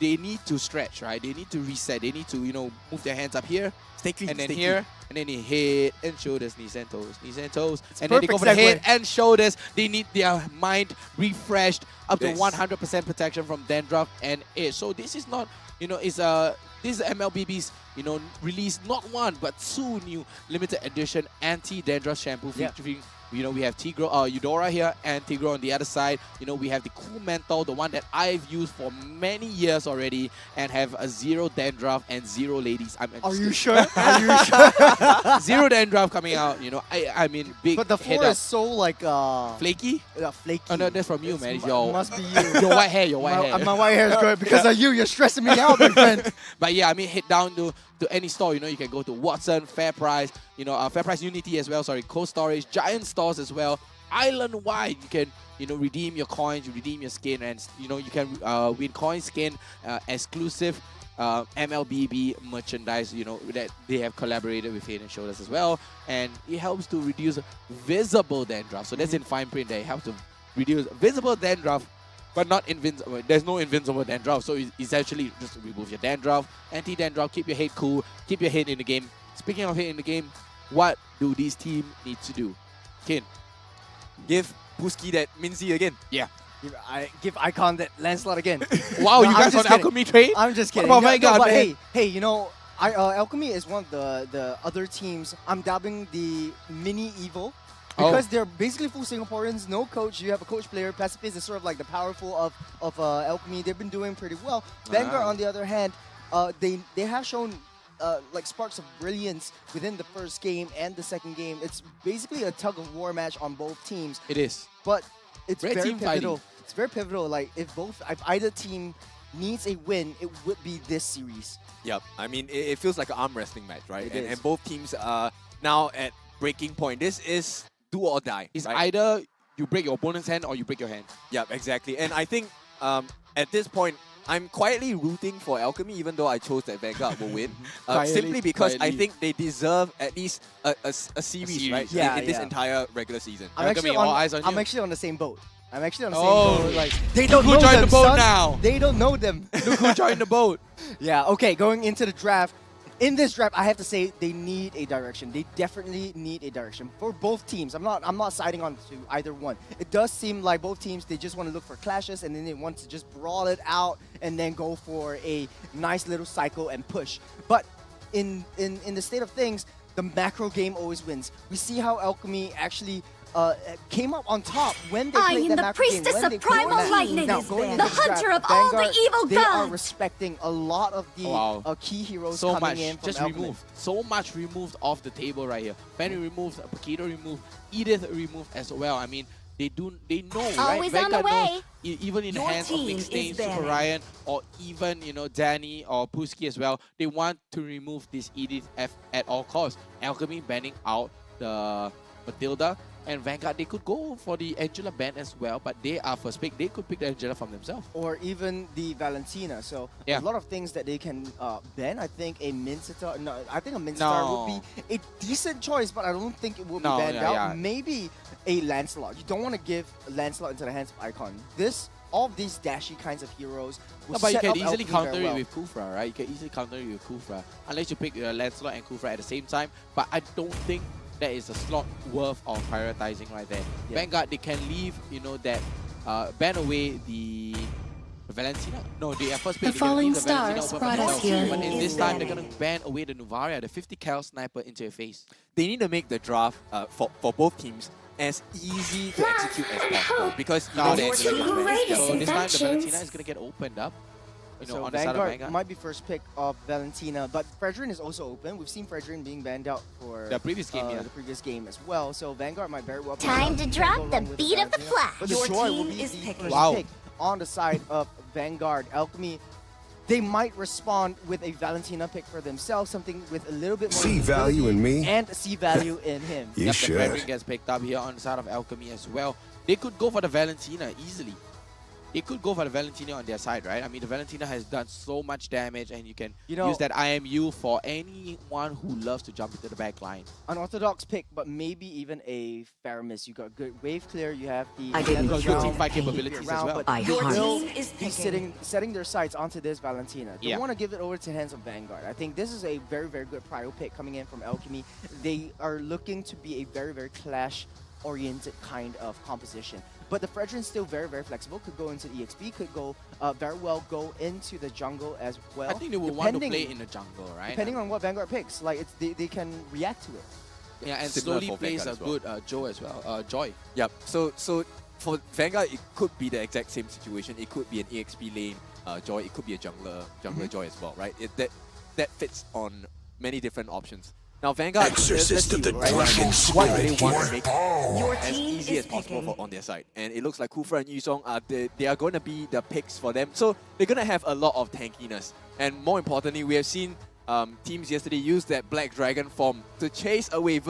they need to stretch, right? They need to reset. They need to, move their hands up here. Stay clean, And then stay here. And then head and shoulders, knees and toes, knees and toes. It's And then they go for the perfect head segue. and shoulders. They need their mind refreshed up to Yes. 100% protection from dandruff and itch. So this is not, this is MLBB's, release not 1 but 2 new limited edition anti-dandruff shampoo featuring. We have Tigro, Eudora here, and Tigro on the other side. We have the Cool Menthol, the one that I've used for many years already, and have a 0 dandruff and 0 ladies. Are you sure? Are you sure? 0 dandruff coming out. I mean, big. But the head floor up. is so like Flaky. Flaky. Oh no, that's from you, man. It's your must be you. Your white hair. Your white hair. My white hair is good because of you. You're stressing me out, my friend. But yeah, I mean, head down to any store. You can go to Watson, Fair Price. Fair Price Unity as well. Sorry, Cold Storage, Giant stores as well. Island-wide, you can redeem your coins, you redeem your skin, and you can win coin skin exclusive MLBB merchandise. That they have collaborated with Head and Shoulders as well, and it helps to reduce visible dandruff. So that's in fine print. That it helps to reduce visible dandruff. But not invincible. There's no invincible dandruff. So essentially, just remove your dandruff, anti-dandruff, keep your head cool, keep your head in the game. Speaking of head in the game, what do these teams need to do? Kin. Give Puski that Minzy again. Yeah. Give Icon that Lancelot again. Wow, No, you I'm guys just on kidding. Alchemy train? I'm just What kidding. about Vanguard, but man? hey, Alchemy is one of the other teams. I'm dubbing the mini evil. Because they're basically full Singaporeans, no coach. You have a coach player. Pacifist is sort of like the powerful of Alchemy. They've been doing pretty well. Vanguard, on the other hand, they have shown like sparks of brilliance within the first game and the second game. It's basically a tug of war match on both teams. It is. But it's Red very team pivotal. fighting. It's very pivotal. Like if either team needs a win, it would be this series. Yep. I mean, it feels like an arm wrestling match, right? It And is. both teams are now at breaking point. This is do or die. It's right? either you break your opponent's hand or you break your hand. Yep, exactly. And I think at this point, I'm quietly rooting for Alchemy, even though I chose that Vanguard will win. Simply because I think they deserve at least a series, right? Yeah, in this yeah. entire regular season. I'm actually all eyes on I'm you. actually on the same boat. I'm actually on the Oh, same boat. Like they they don't who know joined them, the boat son. now. They don't know them. Look who joined the boat. Yeah. Okay. Going into the draft. In this draft, I have to say they need a direction. They definitely need a direction for both teams. I'm not siding on to either one. It does seem like both teams, they just want to look for clashes and then they want to just brawl it out and then go for a nice little cycle and push. But in the state of things, the macro game always wins. We see how Alchemy actually came up on top when they I played am that the macro game, priestess when of they played primal that. lightning, Now, going the into this hunter draft, of all the Vanguard, evil they are gods. respecting a lot of the key heroes So coming much in from just Alchemy. removed. So much removed off the table right here. Fanny removed, Paquito removed, Edith removed as well. I mean, they know, right? Always on the Vanguard knows, way. even in the Your hands of team Big is Stain, Super banning. Ryan, or even, Danny or Puski as well, they want to remove this Edith at all costs. Alchemy banning out the Matilda, and Vanguard, they could go for the Angela ban as well, but they are first pick. They could pick the Angela from themselves. Or even the Valentina. So Yeah. a lot of things that they can ban. I think a Minsita. No, I think a Minsita would be a decent choice, but I don't think it will be No, banned yeah, out. yeah. Maybe a Lancelot. You don't want to give Lancelot into the hands of Icon. All of these dashy kinds of heroes will No, but you set can up easily Alchemy counter very it well. with Kufra, right? You can easily counter it with Kufra, unless you pick Lancelot and Kufra at the same time. But I don't think that is a slot worth of prioritizing right there. Yeah. Vanguard, they can leave, that ban away the Valentina. No, they are first pick. The they can falling leave the Valentina stars open for brought us themselves. here. But in this Is time, they're banning. gonna ban away the Nuvaria, the 50 cal sniper into your face. They need to make the draft for both teams as easy to execute as possible, because you know that So this time, the inventions. Valentina is gonna get opened up. So On the side of Vanguard Vanguard. might be first pick of Valentina, but Fredrin is also open. We've seen Fredrin being banned out for The previous game, yeah. the previous game as well. So Vanguard might very well. Time to drop go the along with beat of the Valentina. flash. But Your the Joy will team be is the picking. first Wow. pick on the side of Vanguard. Alchemy, they might respond with a Valentina pick for themselves, something with a little bit more See value in me? and see value in him. You The should. Frederick gets picked up here on the side of Alchemy as well. They could go for the Valentina easily. They could go for the Valentina on their side, right? I mean, the Valentina has done so much damage, and you can use that IMU for anyone who loves to jump into the back line. Unorthodox pick, but maybe even a fair miss. You got good wave clear. You have the I didn't good team fight capabilities as well. But Your will team is be setting their sights onto this Valentina. They Yeah. want to give it over to the hands of Vanguard. I think this is a very, very good prio pick coming in from Alchemy. They are looking to be a very, very clash-oriented kind of composition. But the Fredrin's still very, very flexible. Could go into the EXP, could go very well go into the jungle as well. I think they will want to play in the jungle, right? Depending on what Vanguard picks, like they can react to it. Yeah, and Similar slowly for plays a Vanguard as well. good Joe as well. Joy. Yep. So for Vanguard, it could be the exact same situation. It could be an EXP lane Joy. It could be a jungler Joy as well, right? That fits on many different options. Now Vanguard, Exorcist of the right? Dragon What do they Spirit, want to make Your as team easy is as possible picking. on their side? And it looks like Kufra and Yuzong are they are going to be the picks for them. So they're going to have a lot of tankiness. And more importantly, we have seen teams yesterday use that Black Dragon form to chase away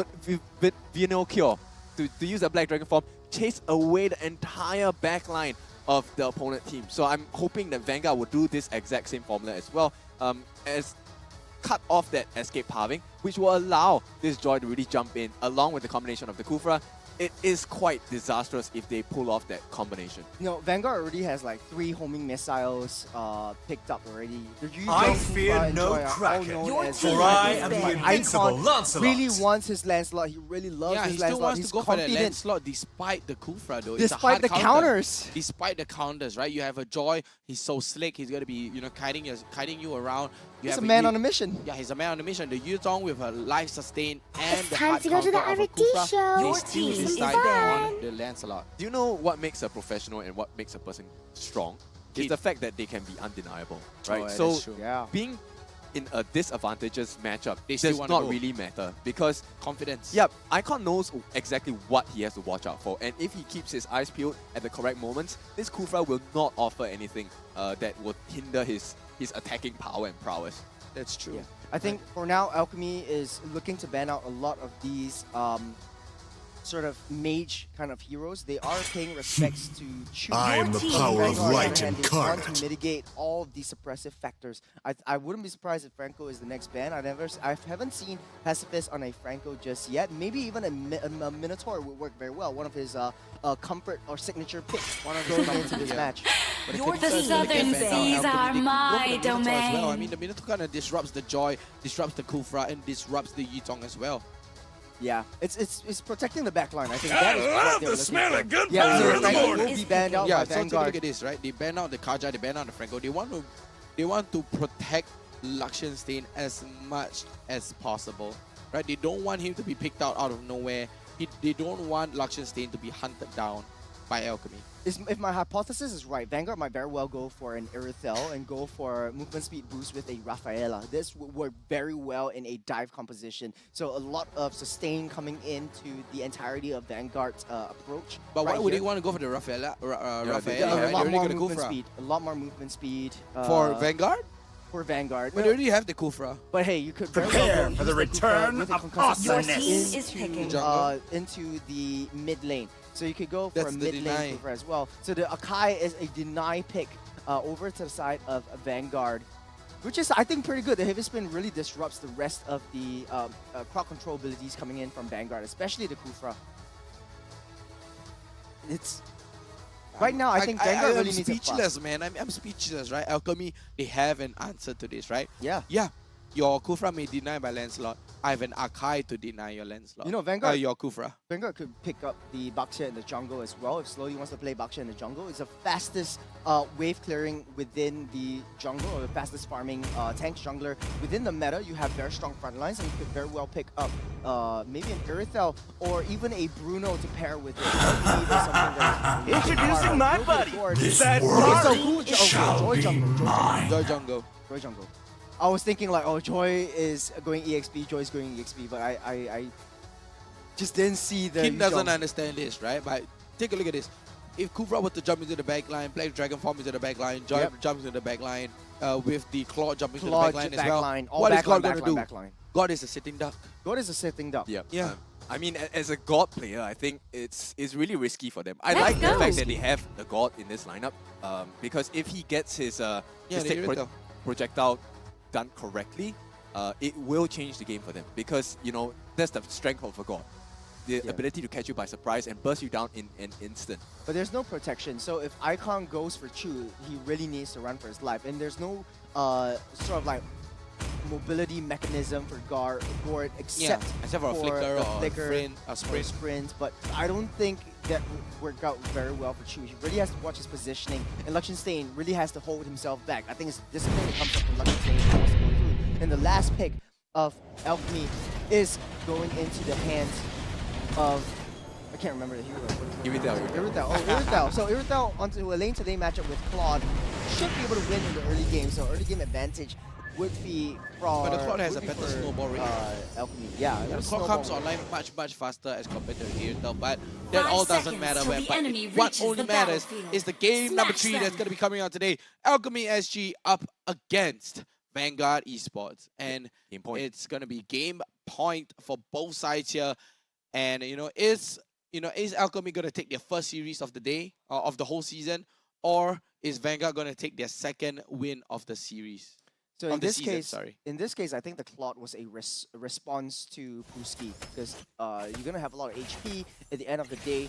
Vinocure. To use that Black Dragon form, chase away the entire backline of the opponent team. So I'm hoping that Vanguard will do this exact same formula as well. As cut off that escape pathing, which will allow this Joy to really jump in, along with the combination of the Kufra. It is quite disastrous if they pull off that combination. You know, Vanguard already has like 3 homing missiles picked up already. The I fear no Kraken, for I am the invincible Lancelot. Really wants his Lancelot. He really loves Yeah, his he still Lancelot. wants He's to go for that confident. Lancelot despite the Kufra though. Despite it's a the hard counter. counters. Despite the counters, right? You have a Joy. He's so slick. He's gonna be, kiting you around. He's a man on a mission. Yeah, he's a man on a mission. The Yuzong with a life sustain and It's the time hard to go to the counter of a R&D Kufra, show. they Your still team is decide done. on the Lancelot. Do you know what makes a professional and what makes a person strong? It's the fact that they can be undeniable, right? Oh, so that's true. Yeah. being in a disadvantageous matchup They still does wanna not go. really matter because Confidence. Yep, Icon knows exactly what he has to watch out for, and if he keeps his eyes peeled at the correct moments, this Kufra will not offer anything that will hinder his attacking power and prowess. That's true. Yeah. I think for now, Alchemy is looking to ban out a lot of these sort of mage kind of heroes. They are paying respects to choose. I am the power of light They want incarnate. to mitigate all of these suppressive factors. I wouldn't be surprised if Franco is the next ban. I haven't seen Pacifist on a Franco just yet. Maybe even a Minotaur would work very well. One of his comfort or signature picks. One of those into this match. The southern seas are my domain. Well. I mean, the Minotaur kind of disrupts the Joy, disrupts the Kufra, and disrupts the Yutong as well. Yeah, it's protecting the backline. I think that is what love they're the looking smell for. of gunpowder Yeah, so in the Franco morning. will be banned out Yeah, by so take a Vanguard. look at this, right? They ban out the Kaja, they ban out the Franco. They want to protect Luxionstein as much as possible, right? They don't want him to be picked out of nowhere. They don't want Luxionstein to be hunted down by Alchemy. If my hypothesis is right, Vanguard might very well go for an Irithel and go for movement speed boost with a Rafaela. This would work very well in a dive composition. So a lot of sustain coming into the entirety of Vanguard's approach. But why right would here. they want to go for the Rafaela? Yeah, Rafaela, a right? lot They more already got the movement Kufra. speed. A lot more movement speed. For Vanguard? For Vanguard. But they already have the Kufra. But hey, you could very Prepare well go for the use return Kufra with a of concussive Your blast team is picking. into the mid lane. So you could go for That's a the mid deny. lane Kufra as well. So the Akai is a deny pick over to the side of Vanguard, which is, I think, pretty good. The Heavy Spin really disrupts the rest of the crowd control abilities coming in from Vanguard, especially the Kufra. It's... Right now, I think Vanguard I'm really needs a speechless, man. I'm speechless, right? Alchemy, they have an answer to this, right? Yeah. Yeah. Your Kufra may deny by Lancelot. I have an Akai to deny your Lancelot. You know, Vanguard... your Kufra. Vanguard could pick up the Baxia in the jungle as well. If Slowly wants to play Baxia in the jungle, it's the fastest wave clearing within the jungle, or the fastest farming tank jungler within the meta. You have very strong front lines, and you could very well pick up maybe an Irithel or even a Bruno to pair with it. Introducing my buddy. This That world party shall Joy be jungle. mine. Joy Jungle. Joy jungle. I was thinking like, oh, Joy is going EXP, Joy is going EXP, but I just didn't see the... Kim doesn't understand this, right? But take a look at this. if Kuvra were to jump into the back line, Black Dragon form into the back line, jumps into the back line, with the Claw jumping to the back line as well. What is God going to do? God is a sitting duck. God is a sitting duck. Yeah. I mean, as a God player, I think it's really risky for them. I like the fact that they have the God in this lineup, because if he gets his projectile done correctly, it will change the game for them. Because, you know, that's the strength of a God. The ability to catch you by surprise and burst you down in an instant. But there's no protection, so if Icon goes for Chu, he really needs to run for his life. And there's no sort of like mobility mechanism for Gord except for a flicker or sprint. But I don't think that would work out very well for Chu. He really has to watch his positioning, and Luxenstein really has to hold himself back. I think it's discipline that comes up from Luxenstein. And the last pick of Alchemy is going into the hands of, I can't remember the hero. Irithel. So Irithel onto a lane-to-lane matchup with Claude should be able to win in the early game. So early game advantage would be from. But the Claude has a better snowball rate. Alchemy, yeah. The Claude comes online much faster as compared to Irithel, but that all doesn't matter. What only matters is the game number 3 that's going to be coming out today. Alchemy SG up against Vanguard Esports, and it's going to be game point for both sides here. And is Alchemy going to take their first series of the day, of the whole season, or is Vanguard going to take their second win of the series? So in this case, I think the Claude was a response to Puski, because you're gonna have a lot of HP at the end of the day.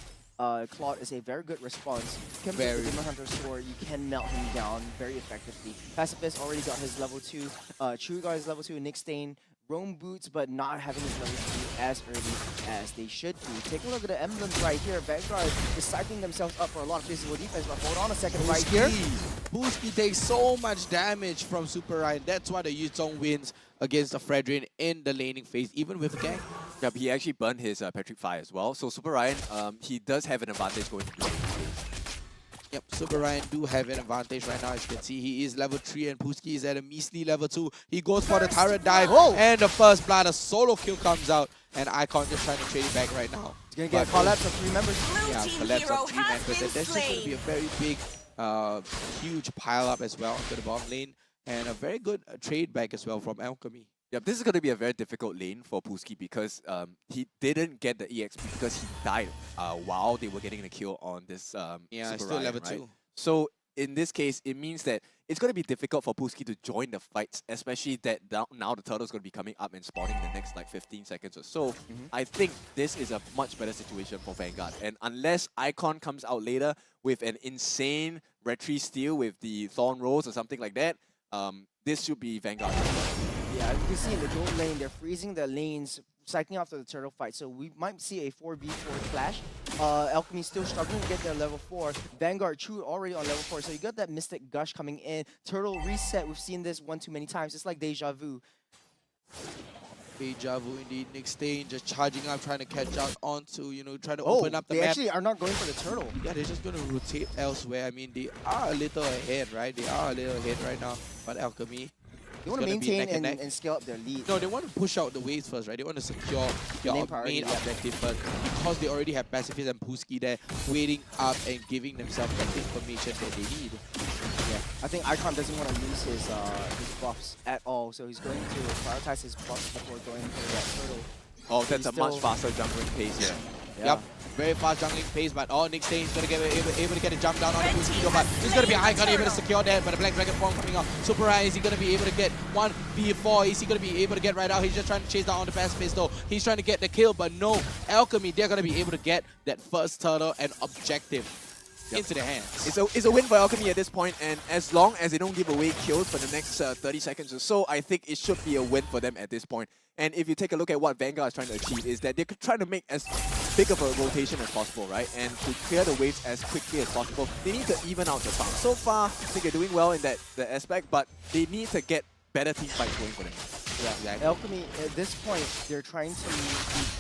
Claude is a very good response. Comes with the Demon Hunter sword, you can melt him down very effectively. Pacifist already got his level 2. Chewy got his level 2. Nick Stain, roam boots, but not having his level 2 as early as they should be. Take a look at the emblems right here. Vanguard is cycling themselves up for a lot of physical defense, but hold on a second right here. Puski takes so much damage from Super Ryan. That's why the Yuzong wins against the Fredrin in the laning phase, even with gang. Yep, he actually burned his Patrick Fire as well. So Super Ryan, he does have an advantage going into the laning phase. Yep, Super Ryan do have an advantage right now. As you can see, he is level 3 and Puski is at a measly level 2. He goes for the turret dive and the first blood. A solo kill comes out and Icon just trying to trade it back right now. He's going to get a collapse of 3 members. Yeah, collapse of 3 members. And that's just going to be a very big, huge pile up as well to the bottom lane. And a very good trade back as well from Alchemy. Yep, this is going to be a very difficult lane for Puski because he didn't get the EXP because he died while they were getting the kill on this Super still Ryan, level right? 2. So in this case, it means that it's going to be difficult for Puski to join the fights, especially that now the turtle's going to be coming up and spawning in the next like 15 seconds or so. I think this is a much better situation for Vanguard. And unless Icon comes out later with an insane retry steal with the Thorn Rolls or something like that, this should be Vanguard. Yeah, you can see in the gold lane, they're freezing the lanes, cycling after the turtle fight. So we might see a 4v4 clash. Alchemy still struggling to get their level 4. Vanguard True already on level 4. So you got that Mystic Gush coming in. Turtle reset. We've seen this one too many times. It's like deja vu. Deja vu indeed. Nick Stain just charging up, trying to catch out onto, trying to open up the map. They actually are not going for the turtle. Yeah, they're just going to rotate elsewhere. I mean, they are a little ahead, right? They are a little ahead right now. But Alchemy, they want to maintain and scale up their lead. No, they want to push out the waves first, right? They want to secure their main objective first, because they already have Pacifist and Puski there waiting up and giving themselves the information that they need. Yeah, I think Icon doesn't want to lose his buffs at all, so he's going to prioritize his buffs before going for that turtle. Oh, that's a much faster jungling pace here. Yep, very fast jungling pace, but Nick Stain's going to get able to get a jump down on the Puski, but he's going to be Icon able to secure that, but the Black Dragon form coming out. Super Ryan, is he going to be able to get 1v4? Is he going to be able to get right out? He's just trying to chase down on the Pacifist though. He's trying to get the kill, but no, Alchemy, they're going to be able to get that first turtle and objective into their hands. It's a win for Alchemy at this point, and as long as they don't give away kills for the next 30 seconds or so, I think it should be a win for them at this point. And if you take a look at what Vanguard is trying to achieve, is that they're trying to make as big of a rotation as possible, right? And to clear the waves as quickly as possible, they need to even out the farm. So far, I think they're doing well in that aspect, but they need to get better team fights going for them. Yeah, exactly. Alchemy, at this point, they're trying to be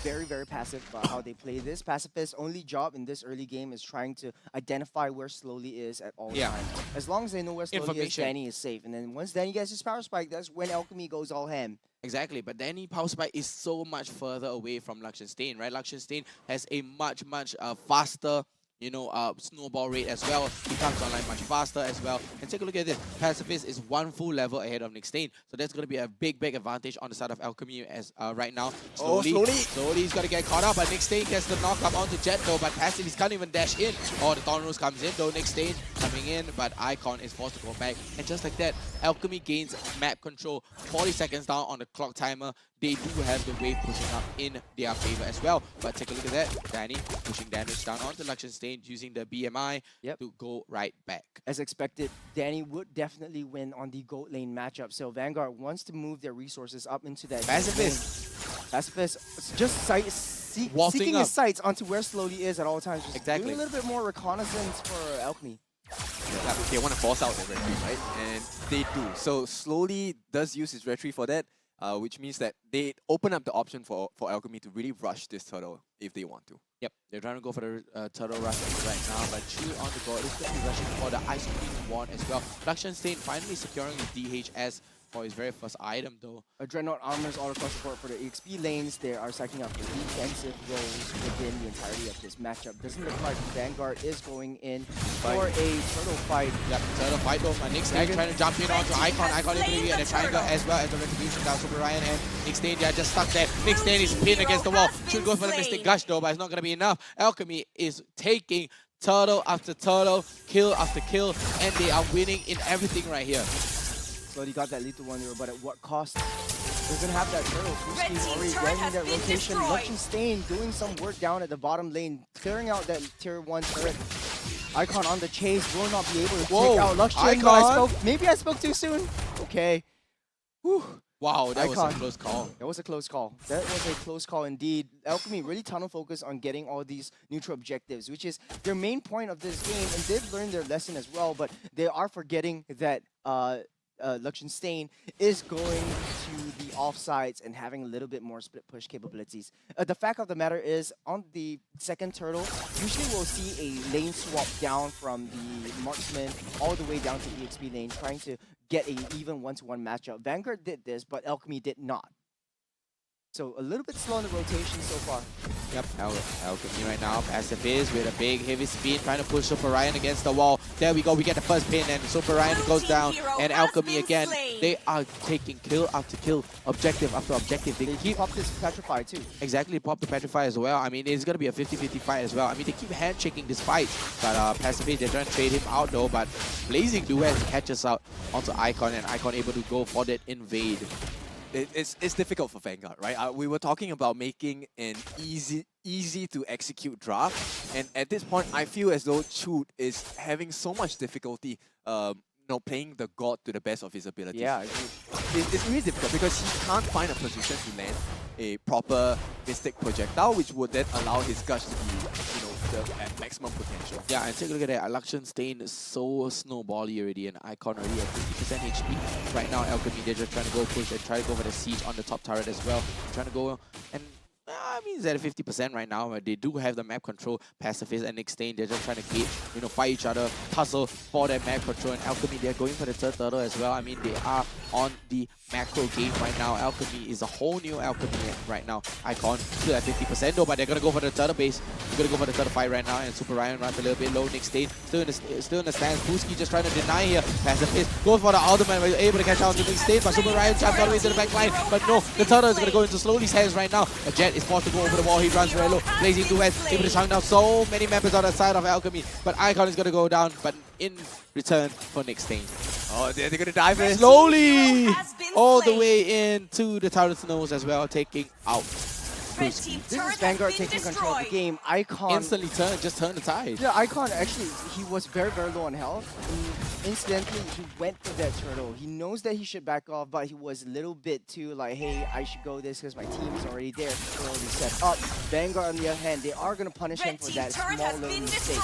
very, very passive about how they play this. Pacifist's only job in this early game is trying to identify where Slowly is at all times. As long as they know where Slowly is, Danny is safe. And then once Danny gets his power spike, that's when Alchemy goes all ham. Exactly, but Danny power spike is so much further away from Luxenstein, right? Luxenstein has a much faster snowball rate as well. He comes online much faster as well. And take a look at this. Pacifist is one full level ahead of Nick Stain. So that's going to be a big advantage on the side of Alchemy as right now. Slowly he's going to get caught up. But Nick Stain gets the knock up onto Jet though. But Pacifist can't even dash in. Oh, the Thornrose comes in though. Nick Stain coming in. But Icon is forced to go back. And just like that, Alchemy gains map control. 40 seconds down on the clock timer. They do have the wave pushing up in their favor as well. But take a look at that. Danny pushing damage down onto Luxion Stain using the BMI to go right back. As expected, Danny would definitely win on the goat lane matchup. So Vanguard wants to move their resources up into that Pacifist just seeking his sights onto where Slowly is at all times. Just doing a little bit more reconnaissance for Alchemy. Yeah, they want to force out the retreat, right? And they do. So Slowly does use his retreat for that. Which means that they open up the option for Alchemy to really rush this turtle if they want to. Yep, they're trying to go for the turtle rush right now, but Chu on the go is going to be rushing for the Ice Queen Wand as well. Luxion Stain finally securing his DHS for his very first item though. Dreadnought armors all across the board for the EXP lanes. They are stacking up for defensive roles within the entirety of this matchup. Doesn't look like Vanguard is going in for a turtle fight. Yep, turtle fight though. Nick Stain trying to jump in onto Icon. Icon able to be at a triangle as well as the retribution down. Super Ryan and Nick Stain, they are just stuck there. Nick Stain is pinned against the wall. Should go for the Mystic Gush though, but it's not going to be enough. Alchemy is taking turtle after turtle, kill after kill, and they are winning in everything right here. So he got that lethal wonder, but at what cost? They're gonna have that turtle. Already getting that rotation. Luxion Stain doing some work down at the bottom lane, clearing out that tier 1 turret. Icon on the chase will not be able to take out Luxion. Maybe I spoke too soon. Okay. Whew. Wow, that was a close call. That was a close call. That was a close call indeed. Alchemy really tunnel focused on getting all these neutral objectives, which is their main point of this game, and they've learned their lesson as well, but they are forgetting that Luxion Stain is going to the offsides and having a little bit more split push capabilities. The fact of the matter is, on the second turtle, usually we'll see a lane swap down from the marksman all the way down to the EXP lane, trying to get an even 1-to-1 matchup. Vanguard did this, but Alchemy did not. So a little bit slow in the rotation so far. Yep, Alchemy right now, Pacifist with a big heavy spin, trying to push Super Ryan against the wall. There we go, we get the first pin, and Super Ryan goes down, and Alchemy again, they are taking kill after kill, objective after objective. They keep pop this Petrify too. Exactly, pop the Petrify as well. I mean, it's going to be a 50-50 fight as well. I mean, they keep hand-shaking this fight, but Pacifist, they're trying to trade him out though, but Blazing Duet catches out onto Icon, and Icon able to go for that invade. It's difficult for Vanguard, right? We were talking about making an easy to execute draft, and at this point, I feel as though Chute is having so much difficulty, playing the god to the best of his abilities. Yeah, it's really difficult because he can't find a position to land a proper Mystic projectile, which would then allow his gush to be, at maximum potential. Yeah, and take a look at that. Luxion Stain is so snowbally already, and Icon already at 50% HP. Right now, Alchemy, they're just trying to go push and try to go for the siege on the top turret as well. Trying to go and I mean, it's at 50% right now. They do have the map control. Pacifist and Nick Stain, they're just trying to get, fight each other, tussle for that map control. And Alchemy, they're going for the third turtle as well. I mean, they are on the macro game right now. Alchemy is a whole new Alchemy right now. Icon still at 50% though, but they're going to go for the turtle base. They're going to go for the turtle fight right now. And Super Ryan runs a little bit low. Nick Stain still in the stands. Puski just trying to deny here. Pacifist goes for the ultimate. We're able to catch out to Nick Stain, but Super Ryan jumps all the way to the back line. But no, the turtle is going to go into Slowly's hands right now. A Jet is forced to go over the wall. He runs very low. Blazing Duet able to chunk down so many members on the side of Alchemy. But Icon is going to go down, but in return for Nick Stain. Oh, they're going to dive in. Slowly! All the way into the turret's nose as well, taking out. This is Vanguard taking control of the game. Icon instantly just turn the tide. Yeah, Icon actually, he was very, very low on health. Incidentally, he went for that turtle. He knows that he should back off, but he was a little bit too like, hey, I should go this because my team is already there, already set up. Vanguard, on the other hand, they are going to punish him for that small little mistake.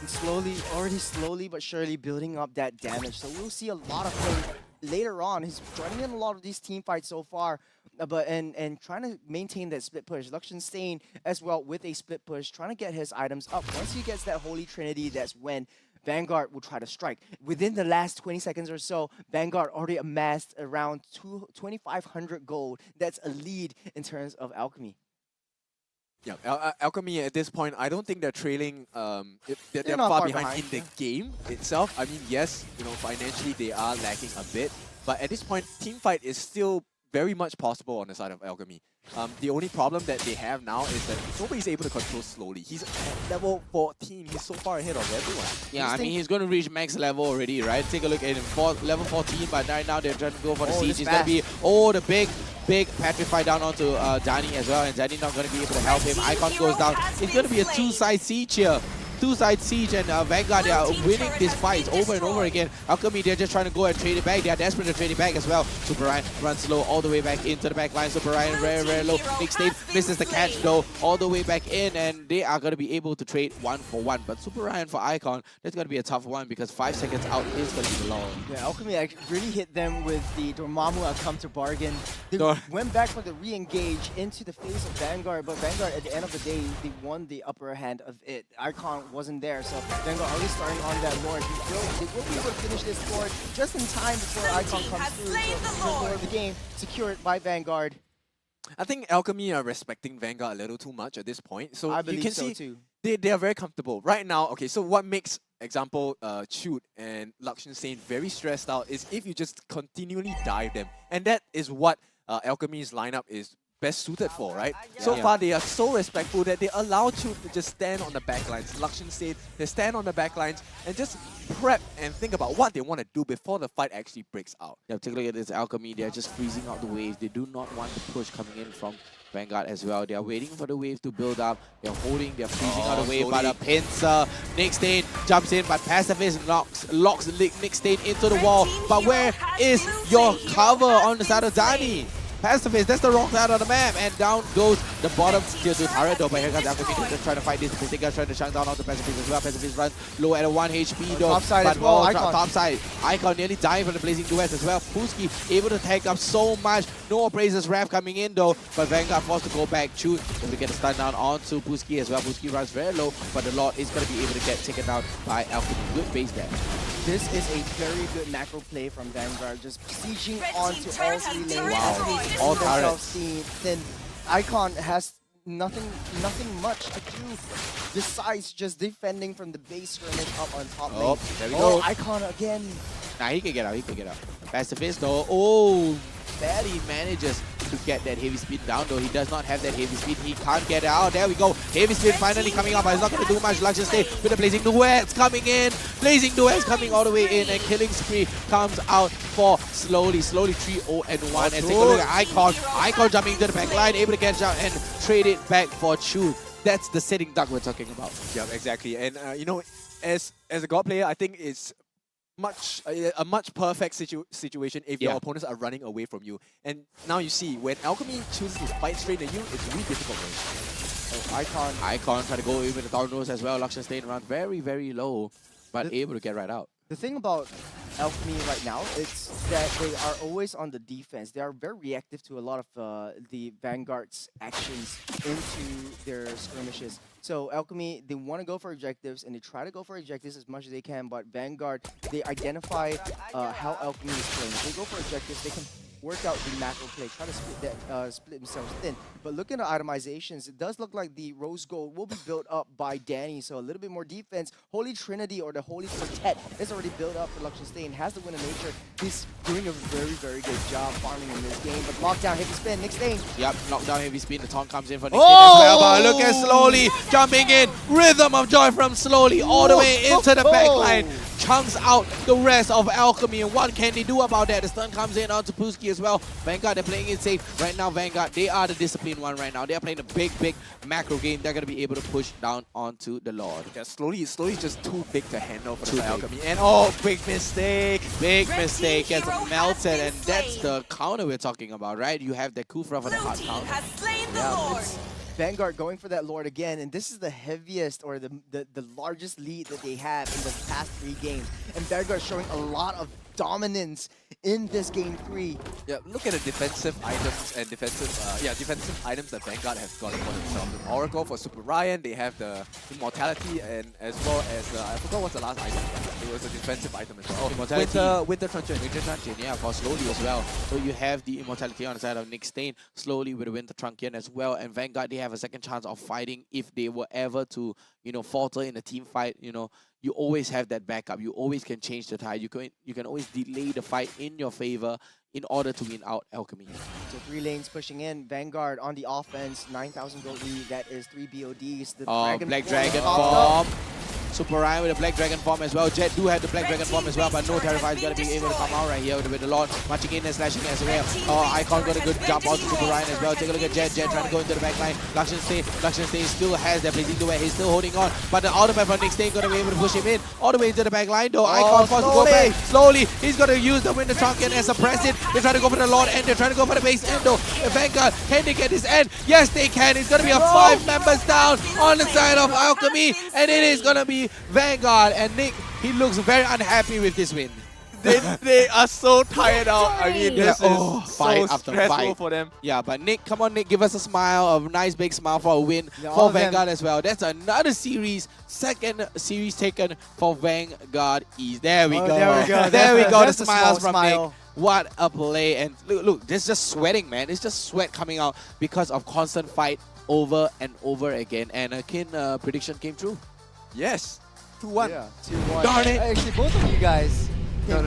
And slowly but surely building up that damage. So we'll see a lot of him later on. He's joining in a lot of these team fights so far, but and trying to maintain that split push. Luxion Stain as well with a split push, trying to get his items up. Once he gets that Holy Trinity, that's when Vanguard will try to strike. Within the last 20 seconds or so, Vanguard already amassed around 2,500 gold. That's a lead in terms of Alchemy. Yeah, Alchemy at this point, I don't think they're trailing. They're not far far behind in behind, the game itself. I mean, yes, financially they are lacking a bit, but at this point, team fight is still very much possible on the side of Alchemy. The only problem that they have now is that nobody's able to control slowly. He's at level 14. He's so far ahead of everyone. Yeah, I mean, he's going to reach max level already, right? Take a look at him, level 14, but right now they're trying to go for the siege. It's going to be, the big petrify down onto Danny as well, and Danny not going to be able to help him. Icon goes down. It's going to be a two-side siege here. Two-side siege, and Vanguard, they are winning these fights over and over again. Alchemy, they're just trying to go and trade it back. They are desperate to trade it back as well. Super Ryan runs slow all the way back into the back line. Super Ryan very low. Nick State misses the catch though, all the way back in, and they are going to be able to trade 1-for-1. But Super Ryan for Icon, that's going to be a tough one because 5 seconds out is going to be the law. Yeah, Alchemy really hit them with the Dormammu come to bargain. They went back for the re-engage into the face of Vanguard, but Vanguard at the end of the day, they won the upper hand of it. Icon wasn't there, so Vanguard already starting on that Lord. They will be able to finish this Lord just in time before Icon comes through. So the Lord of the game secured by Vanguard. I think Alchemy are respecting Vanguard a little too much at this point. So I you believe can so see too. They are very comfortable. Right now, okay, so what makes, example, Chute and Lakshan Sane very stressed out is if you just continually dive them. And that is what Alchemy's lineup is best suited for, right? So far, they are so respectful that they allow Chute to just stand on the backlines. Lakshan Sane, they stand on the backlines and just prep and think about what they want to do before the fight actually breaks out. Yeah, take a look at this Alchemy. They're just freezing out the waves. They do not want the push coming in from Vanguard as well. They are waiting for the wave to build up. They're freezing out the wave, but a pincer. Nick Stain jumps in, but Pacifist locks Nick Stain into the wall. But where is your cover on the side of Dani? Pacifist, that's the wrong side of the map, and down goes the bottom tier 2 turret though, but here comes Alchemy, they're just trying to fight this. Pacifist trying to shut down on the Pacifist as well. Pacifist runs low at a 1 HP though. Top side but as well, Icon. top side. Icon nearly dying from the Blazing Duets as well. Puski able to tank up so much. No Appraiser's Wrath coming in though, but Vanguard forced to go back. Chute able to get a stun down onto Puski as well. Puski runs very low, but the Lord is going to be able to get taken down by Alchemy. Good base there. This is a very good macro play from Vanguard, just sieging onto all 3 lanes. Wow. All turrets. Then Icon has nothing much to do besides just defending from the base skirmish up on top lane. There we go. Icon again. Nah, he can get out. Pacifist though, barely manages to get that heavy speed down though. He does not have that heavy speed. He can't get out. There we go. Heavy speed finally coming up, but it's not going to do much. Luxus stay with the Blazing Duets coming in. Blazing Duets coming all the way in, and Killing Spree comes out for Slowly 3-0-1. And take a look at Icon. Icon jumping into the back line, able to catch out and trade it back for Chute. That's the sitting duck we're talking about. Yeah, exactly. And as a God player, I think it's a much perfect situation if your opponents are running away from you. And now you see, when Alchemy chooses to fight straight at you, it's really difficult for him. Icon try to go in with the Thornrose as well. Luxus staying around very low, but able to get right out. The thing about Alchemy right now is that they are always on the defense. They are very reactive to a lot of the Vanguard's actions into their skirmishes. So Alchemy, they want to go for objectives, and they try to go for objectives as much as they can, but Vanguard, they identify how Alchemy is playing. If they go for objectives, they can work out the macro play, try to split themselves thin. But looking at itemizations, it does look like the Rose Gold will be built up by Danny, so a little bit more defense. Holy Trinity or the Holy Quartet is already built up for Luxus Stain, has the Wind of Nature. He's doing a very good job farming in this game, but lockdown, heavy spin, Nick Stain. Yep, knockdown, heavy spin, the taunt comes in for Nick Stain as well, but look at Slowly jumping in, Rhythm of Joy from Slowly all the way into the backline. Chunks out the rest of Alchemy, and what can they do about that? The stun comes in onto Puski as well. Vanguard, they're playing it safe right now. Vanguard, they are the disciplined one right now. They're playing a big macro game. They're going to be able to push down onto the Lord. Yeah, Slowly just too big to handle for the Alchemy. And big mistake. Big mistake, gets melted, and that's the counter we're talking about, right? You have the Kufra for the hard counter. Vanguard going for that Lord again, and this is the heaviest or the largest lead that they have in the past 3 games. And Vanguard showing a lot of dominance in this game 3. Yeah, look at the defensive items and defensive items that Vanguard has gotten for themselves. With Oracle for Super Ryan, they have the Immortality, and as well as I forgot what's the last item. it was a defensive item as well. Immortality. With the Truncheon, yeah, for slowly as well. So you have the Immortality on the side of Nick Stain, slowly with the Winter Truncheon as well. And Vanguard, they have a second chance of fighting if they were ever to, falter in a team fight. You always have that backup. You always can change the tide. You can always delay the fight in your favor in order to win out Alchemy. So 3 lanes pushing in. Vanguard on the offense, 9,000 gold lead. That is 3 BODs. The Black Dragon form. Super Ryan with the Black Dragon form as well. Jet do have the Black Dragon form as well, but no Terrify is going to be able to come out right here with the Lord marching in and slashing as well. Icon got a good jump onto Super Ryan as well. Take a look at Jet trying to go into the back line. Lakshan Stay still has that blazing to where he's still holding on, but the ultimate from Nick Stay going to be able to push him in all the way into the back line though. Icon forced to go back slowly. He's going to use the Winter Truncheon and suppress it. They're trying to go for the Lord and they're trying to go for the base endo. Vanguard, can they get this end? Yes, they can. It's going to be a 5 members down on the side of Alchemy, and it is going to be Vanguard. And Nick, he looks very unhappy with this win. They are so tired out. I mean, this is fight so after stressful fight for them. Yeah, but Nick, come on, Nick, give us a smile, a nice big smile for a win for Vanguard as well. That's another series, second series taken for Vanguard East. There we go. There we go. There we go. The Just a smiles small from smile. Nick. What a play. And look, there's just sweating, man. It's just sweat coming out because of constant fight over and over again. And Kin prediction came true. Yes. 2-1. Yeah, 2-1. Darn it. Actually, both of you guys. No.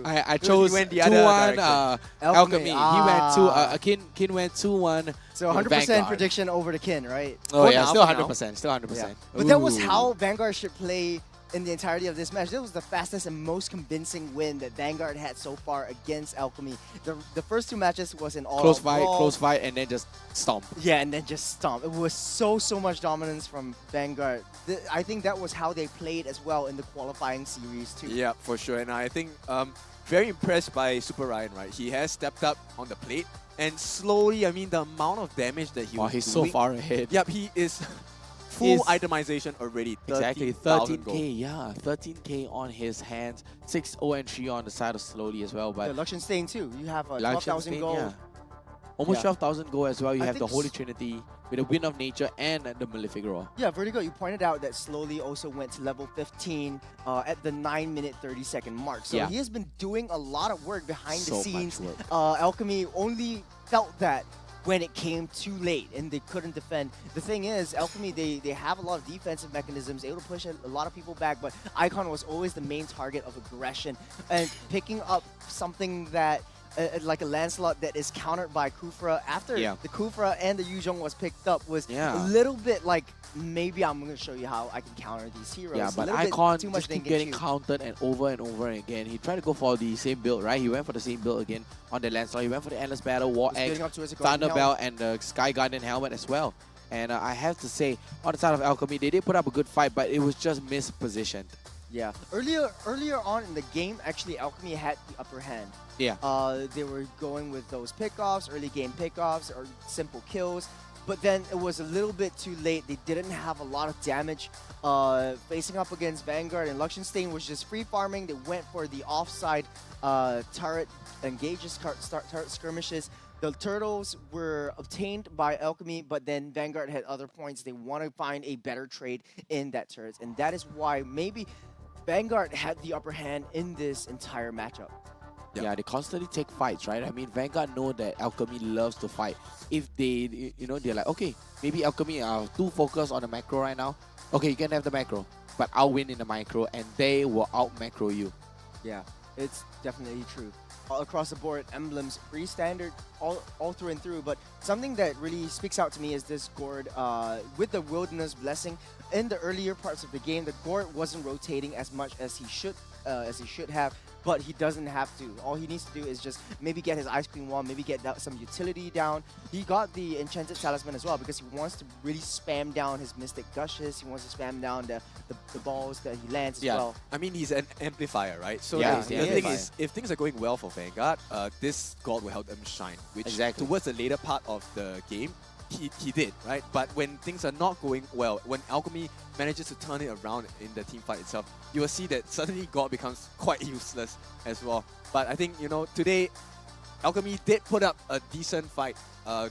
I chose he went the 2-1 other Alchemy. He went 2. Kin went 2-1. So 100% prediction over the Kin, right? Oh yeah, still now. 100%. Still 100%. Yeah. But that was how Vanguard should play in the entirety of this match. That was the fastest and most convincing win that Vanguard had so far against Alchemy. The first 2 matches was an all close fight, and then just stomp. Yeah, and then just stomp. It was so much dominance from Vanguard. I think that was how they played as well in the qualifying series too. Yeah, for sure. And I think very impressed by Super Ryan, right? He has stepped up on the plate, and slowly, I mean, the amount of damage that he was he's doing, so far ahead. Yep, he is full itemization already. Exactly, 13,000 gold. 13k, yeah, 13k on his hands, 6-0 and 3 on the side of Slowly as well. But Yeah, Lakshan Stain too. You have Lakshan 12,000 Stain, gold. yeah. Almost 12,000 gold as well. You I have the think Holy Trinity with the Wind of Nature and the Malefic Roar. Yeah, Vertigo, you pointed out that Slowly also went to level 15 at the 9-minute 30-second mark. So Yeah. he has been doing a lot of work behind the So much scenes. work. Alchemy only felt that when it came too late and they couldn't defend. The thing is, Alchemy, they have a lot of defensive mechanisms, able to push a lot of people back, but Icon was always the main target of aggression. And picking up something that like a Lancelot that is countered by Kufra after the Kufra and the Yuzhong was picked up was a little bit like, maybe I'm going to show you how I can counter these heroes. Yeah, but Icon just keep getting countered and over again. He tried to go for the same build, right? He went for the same build again on the Lancelot. He went for the Endless Battle, War Egg, Thunderbell, and the Sky Guardian Helmet as well. And I have to say, on the side of Alchemy, they did put up a good fight, but it was just mispositioned. Yeah. Earlier on in the game, actually, Alchemy had the upper hand. Yeah. They were going with those pickoffs, early game pickoffs, or simple kills. But then it was a little bit too late. They didn't have a lot of damage facing up against Vanguard, and Lakshan Stain was just free farming. They went for the offside turret engages, turret skirmishes. The turtles were obtained by Alchemy, but then Vanguard had other points. They want to find a better trade in that turret, and that is why maybe Vanguard had the upper hand in this entire matchup. Yeah, they constantly take fights, right? I mean, Vanguard know that Alchemy loves to fight. If they, they're like, okay, maybe Alchemy are too focused on the macro right now. Okay, you can have the macro, but I'll win in the micro, and they will out-macro you. Yeah, it's definitely true. All across the board, emblems, pretty standard, all through and through. But something that really speaks out to me is this Gord with the Wilderness Blessing. In the earlier parts of the game, the Gord wasn't rotating as much as he should have. But he doesn't have to. All he needs to do is just maybe get his Ice Queen wall, maybe get some utility down. He got the Enchanted Talisman as well because he wants to really spam down his Mystic Gushes. He wants to spam down the balls that he lands as well. I mean, he's an amplifier, right? So Yeah, the thing is, if things are going well for Vanguard, this God will help them shine, which towards the later part of the game, he did, right? But when things are not going well, when Alchemy manages to turn it around in the team fight itself, you will see that suddenly God becomes quite useless as well. But I think, today, Alchemy did put up a decent fight.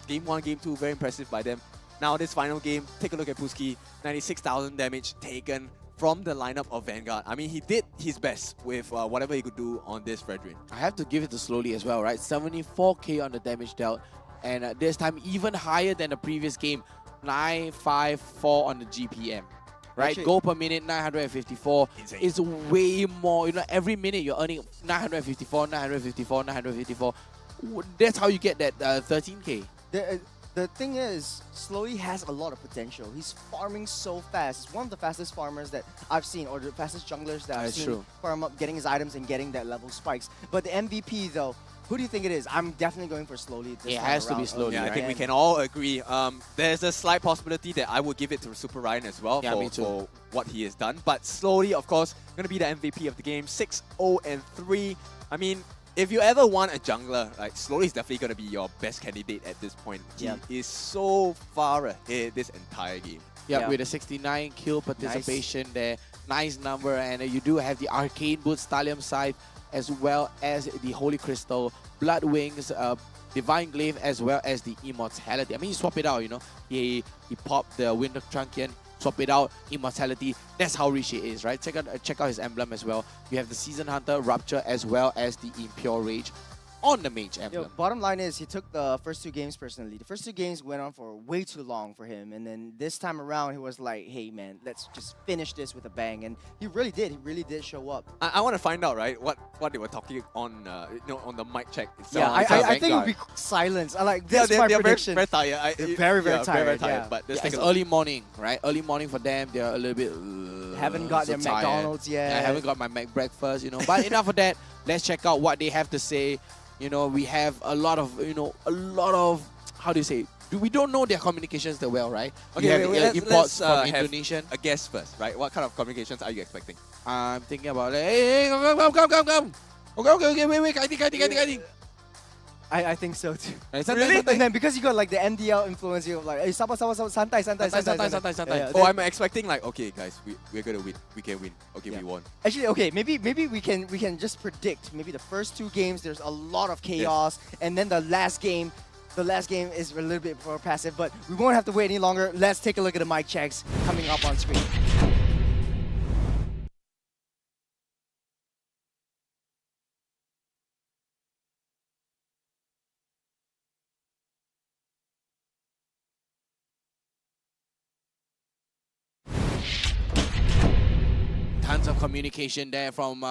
Game 1, Game 2, very impressive by them. Now this final game, take a look at Puski, 96,000 damage taken, from the lineup of Vanguard. I mean, he did his best with whatever he could do on this Fredrin. I have to give it to Slowly as well, right? 74k on the damage dealt, and this time even higher than the previous game, 954 on the GPM. Right, Actually, gold per minute 954 is way more. You know, every minute you're earning 954, 954, 954. That's how you get that 13k. The thing is, Slowly has a lot of potential. He's farming so fast. He's one of the fastest farmers that I've seen, or the fastest junglers that I've seen farm up, getting his items and getting that level spikes. But the MVP though, who do you think it is? I'm definitely going for Slowly. It has to be Slowly. Yeah, I think we can all agree. There's a slight possibility that I would give it to Super Ryan as well for what he has done. But Slowly, of course, going to be the MVP of the game. 6-0-3. I mean, if you ever want a jungler, like Slowly is definitely going to be your best candidate at this point. He is so far ahead this entire game. Yeah, with a 69 kill participation there. Nice number. And you do have the Arcane Boots, Thallium Scythe, as well as the Holy Crystal, Blood Wings, Divine Glaive, as well as the Immortality. I mean, you swap it out, you know. He popped the Winter Trunkian, swap it out, Immortality. That's how rich he is, right? Check out his emblem as well. You have the Season Hunter, Rupture, as well as the Impure Rage on the mage emblem. Bottom line is, he took the first 2 games personally. The first 2 games went on for way too long for him, and then this time around he was like, hey man, let's just finish this with a bang. And he really did show up. I want to find out, right, what they were talking on on the mic check itself. Yeah, I think it would be silence. I like, that's my prediction. Very tired. Very tired. But it's early morning, right? Early morning for them. They're a little bit haven't got their tired. McDonald's yet. I haven't got my Mac breakfast, you know. But enough of that. Let's check out what they have to say. You know, we have a lot of, how do you say? We don't know their communications that well, right? Okay, let's imports from have Indonesian. a guess first, right? What kind of communications are you expecting? I'm thinking about, hey, come. Okay, wait, kiting. I think so too. Really? And then because you got like the MDL influence, you're like, hey, santai. Oh, I'm expecting like, okay, guys, we're gonna win. We can win. Okay, we won. Actually, okay, maybe we can just predict. Maybe the first 2 games there's a lot of chaos, and then the last game is a little bit more passive. But we won't have to wait any longer. Let's take a look at the mic checks coming up on screen. Tons of communication there from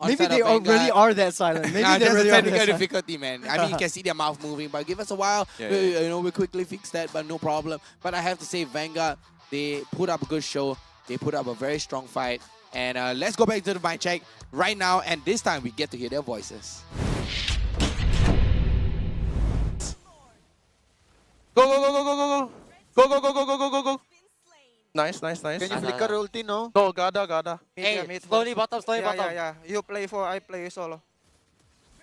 maybe they really are that silent. Maybe they that's really a are technical that difficulty, man. I mean, you can see their mouth moving, but give us a while. You know, we'll quickly fix that, but no problem. But I have to say, Vanguard, they put up a good show. They put up a very strong fight. And let's go back to the mic check right now. And this time, we get to hear their voices. Go. Nice. Can you flicker ulti, no? No, Gada. Hey, slowly bottom. Yeah. You play for, I play solo.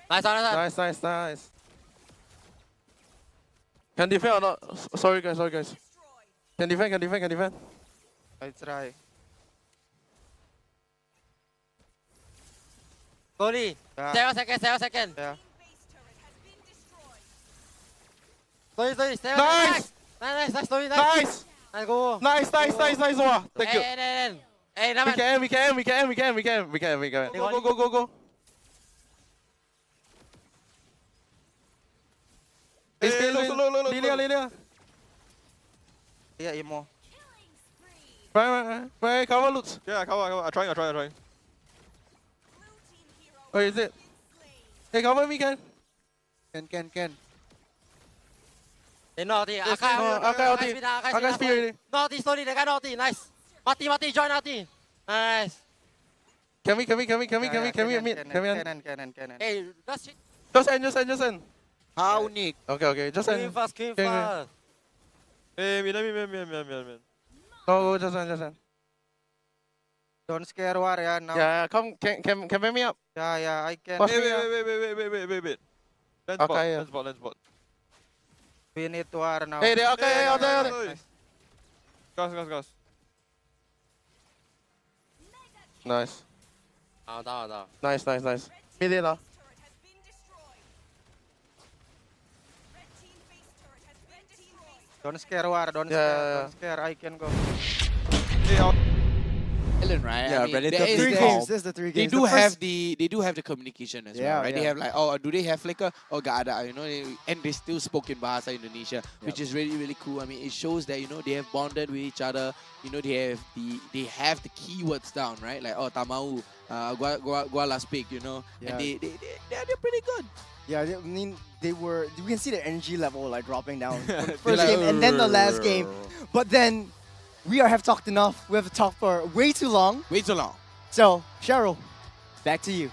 Nice. Can defend or not? Sorry guys. Can defend. I try. Slowly. Yeah. 7 seconds. Yeah. Slowly. 7 seconds. Nice. Slowly. Nice. Go. Nice. Wow. Thank you. Hey, We can. Go. Hey, look. Lilia. Yeah, emo. Right. Cover looks. Yeah, cover. I try. Oh, is it? Hey, cover me, Ken. Can. Hey, naughty. Akai speed. Naughty, slowly. They got naughty. Nice. Mati, join naughty. Nice. Can we? Cannon. Hey, that's it. Just end. How Nick? Okay. Just end. Clean fast. Hey, man. Go, just end. Don't scare war, yeah. Now. Yeah, come. Can back me up? Yeah, I can. Wait. Let's bot. We need to war now. Hey, okay. Nice. Gas. Nice. Down. Nice. Mid lah. Don't scare war, don't scare. I can go. Hey, out. Ellen, right? Yeah, I mean, relatively there is Three this- games. There's the three They games. do The have first- they do have the communication as Yeah, well, right? They yeah. have like, oh, do they have flicker? Oh, gak ada, you know, and they still spoke in Bahasa Indonesia, which is really, really cool. I mean, it shows that, you know, they have bonded with each other. You know, they have the keywords down, right? Like, oh, tamau, gua last pick, you know, Yeah. and they're pretty good. Yeah, I mean, you can see the energy level like dropping down from the They're first like, game and then the last game. But then we have talked enough. We have talked for way too long. Way too long. So, Cheryl, back to you.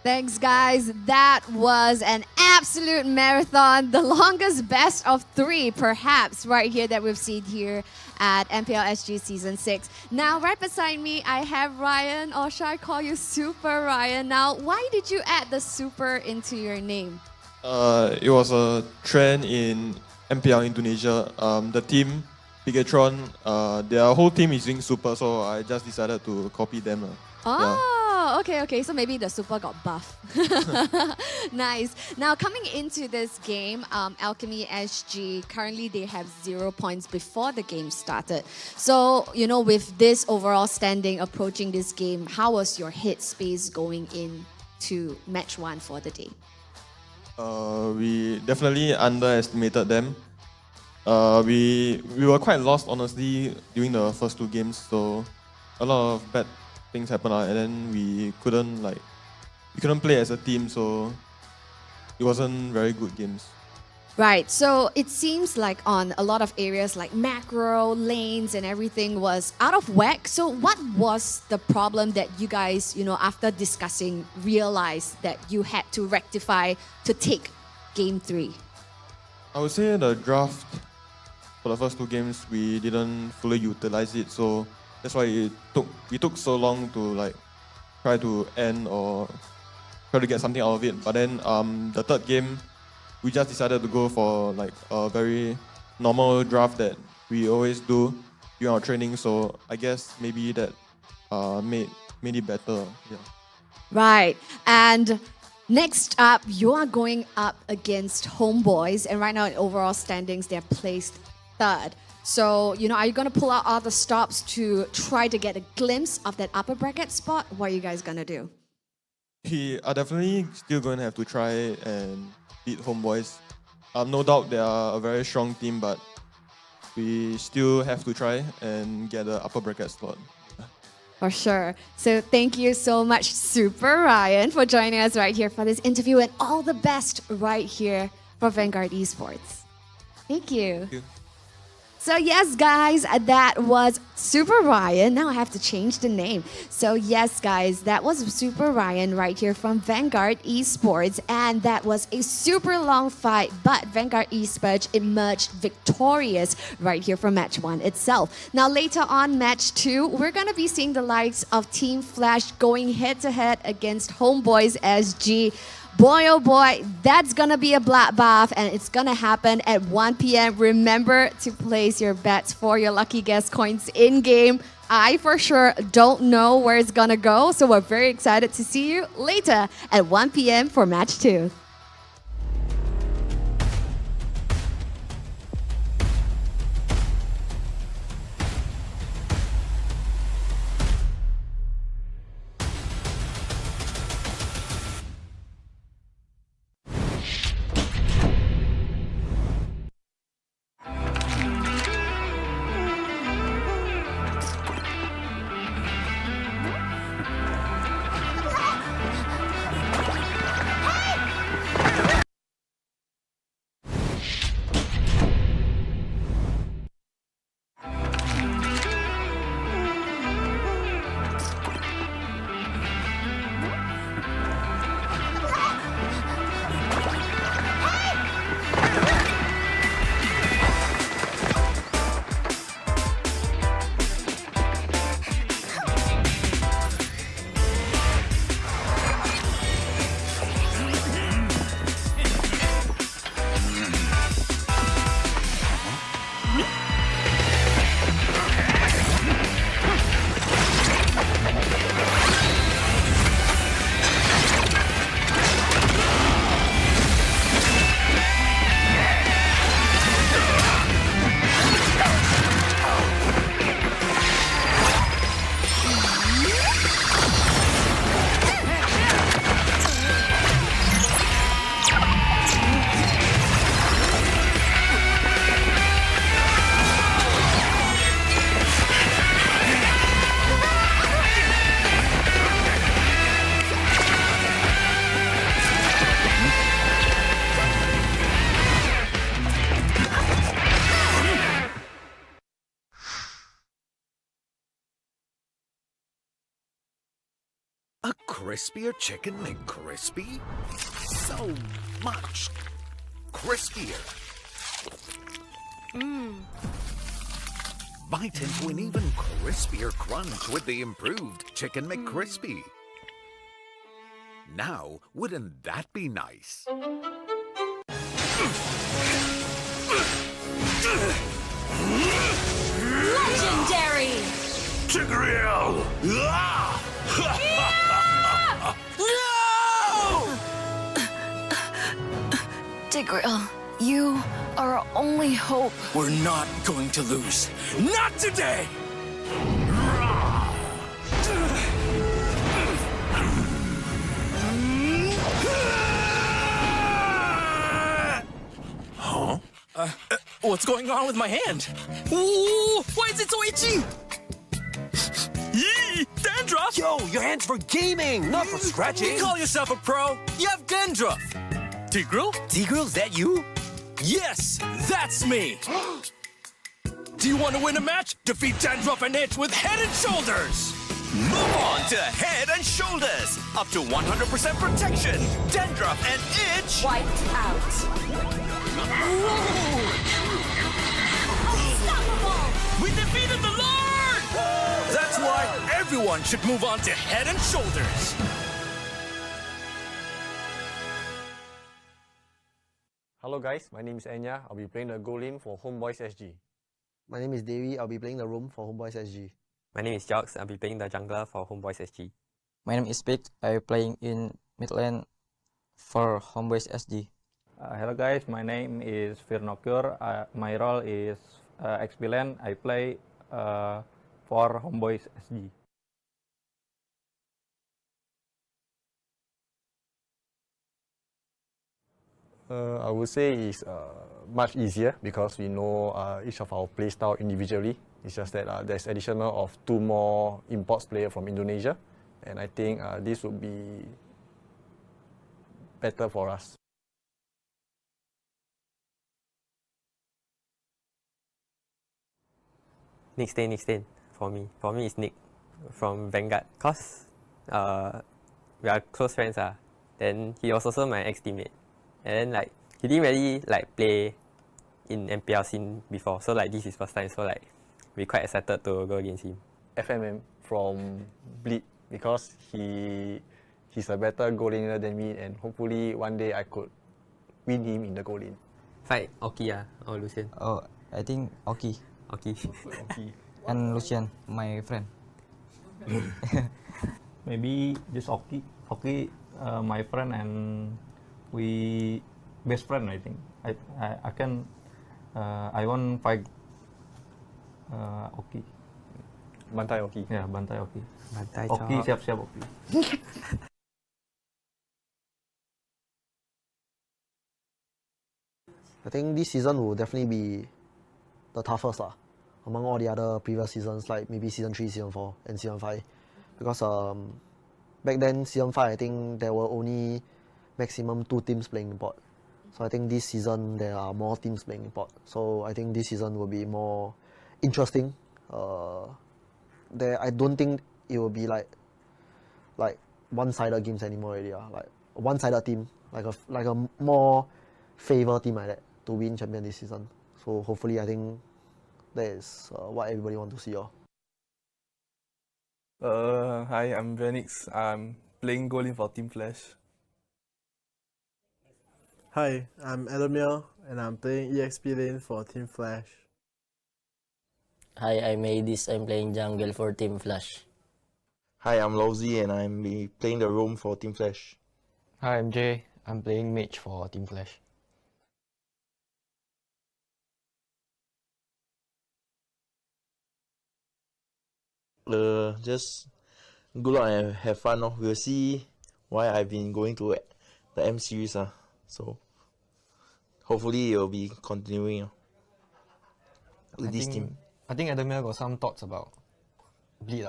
Thanks, guys. That was an absolute marathon, the longest best of 3, perhaps, right here that we've seen here at MPL SG Season 6. Now, right beside me, I have Ryan, or should I call you Super Ryan? Now, why did you add the super into your name? It was a trend in MPL Indonesia. The team, Bigatron, their whole team is doing super, so I just decided to copy them. Oh, okay. So maybe the super got buff. Nice. Now, coming into this game, Alchemy SG, currently they have 0 points before the game started. So, you know, with this overall standing approaching this game, how was your headspace going into match 1 for the day? We definitely underestimated them. We were quite lost, honestly, during the first 2 games. So a lot of bad things happened, and then we couldn't play as a team. So it wasn't very good games. Right, so it seems like on a lot of areas like macro, lanes and everything was out of whack. So what was the problem that you guys, you know, after discussing, realized that you had to rectify to take game 3? I would say the draft for the first 2 games, we didn't fully utilize it. So that's why we took so long to like try to end or try to get something out of it. But then the 3rd game, we just decided to go for like a very normal draft that we always do during our training. So I guess maybe that made it better. Yeah. Right, and next up, you are going up against Homebois, and right now in overall standings, they're placed 3rd. So, you know, are you going to pull out all the stops to try to get a glimpse of that upper bracket spot? What are you guys going to do? We are definitely still going to have to try and beat Homebois. No doubt they are a very strong team, but we still have to try and get the upper bracket slot. For sure. So thank you so much, Super Ryan, for joining us right here for this interview, and all the best right here for Vanguard Esports. Thank you. Thank you. So yes, guys, that was Super Ryan. Now I have to change the name. So yes, guys, that was Super Ryan right here from Vanguard Esports. And that was a super long fight, but Vanguard Esports emerged victorious right here from match 1 itself. Now later on, match 2, we're going to be seeing the likes of Team Flash going head-to-head against Homebois SG. Boy, oh boy, that's gonna be a bloodbath, and it's gonna happen at 1 p.m. Remember to place your bets for your lucky guess coins in game. I for sure don't know where it's gonna go, so we're very excited to see you later at 1 p.m. for match 2. crispier chicken McCrispy? So much crispier. Bite into an even crispier crunch with the improved Chicken McCrispy. Now, wouldn't that be nice? Legendary! Tigreal! Tigreal, you are our only hope. We're not going to lose. Not today! Huh? What's going on with my hand? Ooh, why is it so itchy? Yee! Dandruff! Yo, your hand's for gaming, not for scratching. You call yourself a pro? You have dandruff. Tigreal? Tigreal, is that you? Yes, that's me. Do you want to win a match? Defeat Dandruff and Itch with Head and Shoulders. Move on to Head and Shoulders. Up to 100% protection. Dandruff and Itch. Wiped out. Unstoppable! We defeated the Lord! That's why everyone should move on to Head and Shoulders. Hello guys, my name is Enya. I'll be playing the grueling for Homebois SG. My name is Devi. I'll be playing the room for Homebois SG. My name is Jox. I'll be playing the jungler for Homebois SG. My name is Pick. I'm playing in mid lane for Homebois SG. Hello guys, my name is Firnocure. My role is XP lane. I play for Homebois SG. I would say it's much easier because we know each of our play style individually. It's just that there's additional of 2 more imports player from Indonesia, and I think this would be better for us. Nick Stain. For me it's Nick from Vanguard. Cause we are close friends. Then he was also my ex-teammate. And then he didn't really play in MPL scene before. So this is his first time. So we're quite excited to go against him. FMM from Bleed because he's a better goal laner than me, and hopefully one day I could win him in the goal lane. Fight Oki or Lucian? Oh, I think Oki. Oki. And Lucian, my friend. Maybe just Oki. Oki, my friend, and we best friend. I think. I can. I won't fight Oki. Bantai Oki. Ya, bantai Oki. Bantai Oki, siap-siap Oki. I think this season will definitely be the toughest among all the other previous seasons, like maybe season 3, season 4, and season 5. Because back then, season 5, I think there were only maximum 2 teams playing import. So I think this season there are more teams playing import. So I think this season will be more interesting. I don't think it will be like one-sided games anymore already. Like a one-sided team, like a more favor team like that to win champion this season. So hopefully, I think that is what everybody wants to see. Hi, I'm Venix. I'm playing goalie for Team Flash. Hi, I'm Adamir, and I'm playing EXP lane for Team Flash. Hi, I'm Adis. I'm playing jungle for Team Flash. Hi, I'm Lowzy and I'm playing the roam for Team Flash. Hi, I'm Jay. I'm playing mage for Team Flash. Just good luck and have fun. We'll see why I've been going to the M series. So hopefully it will be continuing with this team. I think Adamir got some thoughts about Bleed.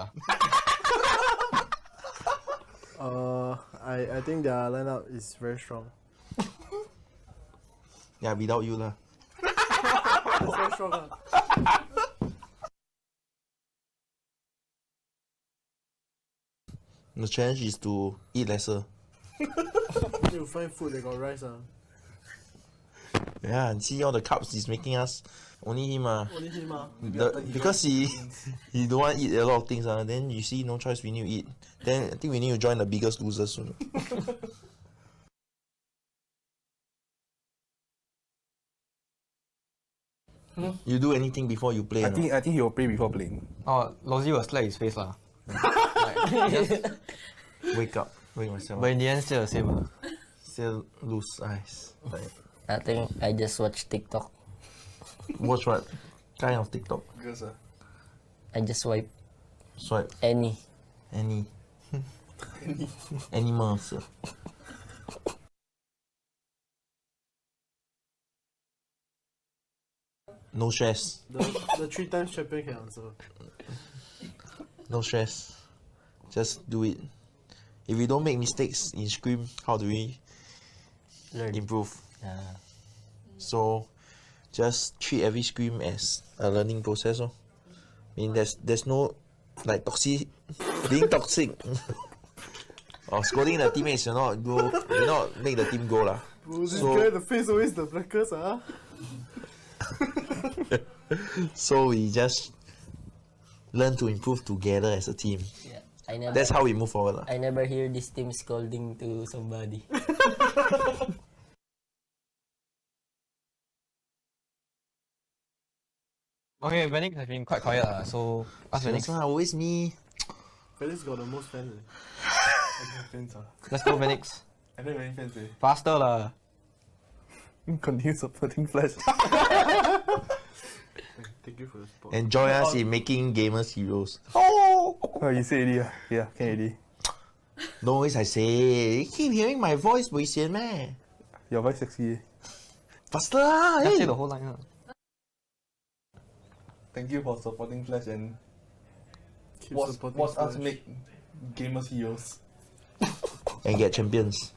I think their lineup is very strong. Yeah, without you lah. It's very strong. The challenge is to eat lesser. You find food that got rice. Yeah, and see all the carbs he's making us. Only him. Only him. Because he don't want to eat a lot of things. Then you see, no choice, we need to eat. Then I think we need to join the Biggest Loser soon. You do anything before you play? I think he will play before playing. Oh, Lozzy will slap his face lah. Wake myself. But in the end, still the same. Still lose eyes. I think I just watch TikTok. Watch what kind of TikTok? Girls, I just swipe. Swipe. Any. Animals. No stress. The 3 times champion can answer. No stress. Just do it. If we don't make mistakes in Scream, how do we improve? Yeah. So just treat every Scream as a learning process. I mean, there's no like being toxic or scolding the teammates. You not make the team go lah. Bro, this guy, the face always the blackest. So we just learn to improve together as a team. Yeah, that's how we move forward. I never hear this team scolding to somebody. Okay, Venix has been quite quiet, so ask Venix. Always me. Felix got the most fans. Let's go, Venix. I don't have any fans. Faster lah. Continue supporting Flash. Thank you for the support. And join us in making gamers heroes. Oh, you say already? Yeah, can already. No always I say. You keep hearing my voice, boy, man. Your voice sexy. Faster, hey. Say the whole line. Thank you for supporting Flash and supporting watch us Flash. make gamers heroes. And get champions.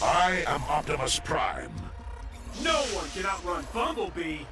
I am Optimus Prime. No one can outrun Bumblebee!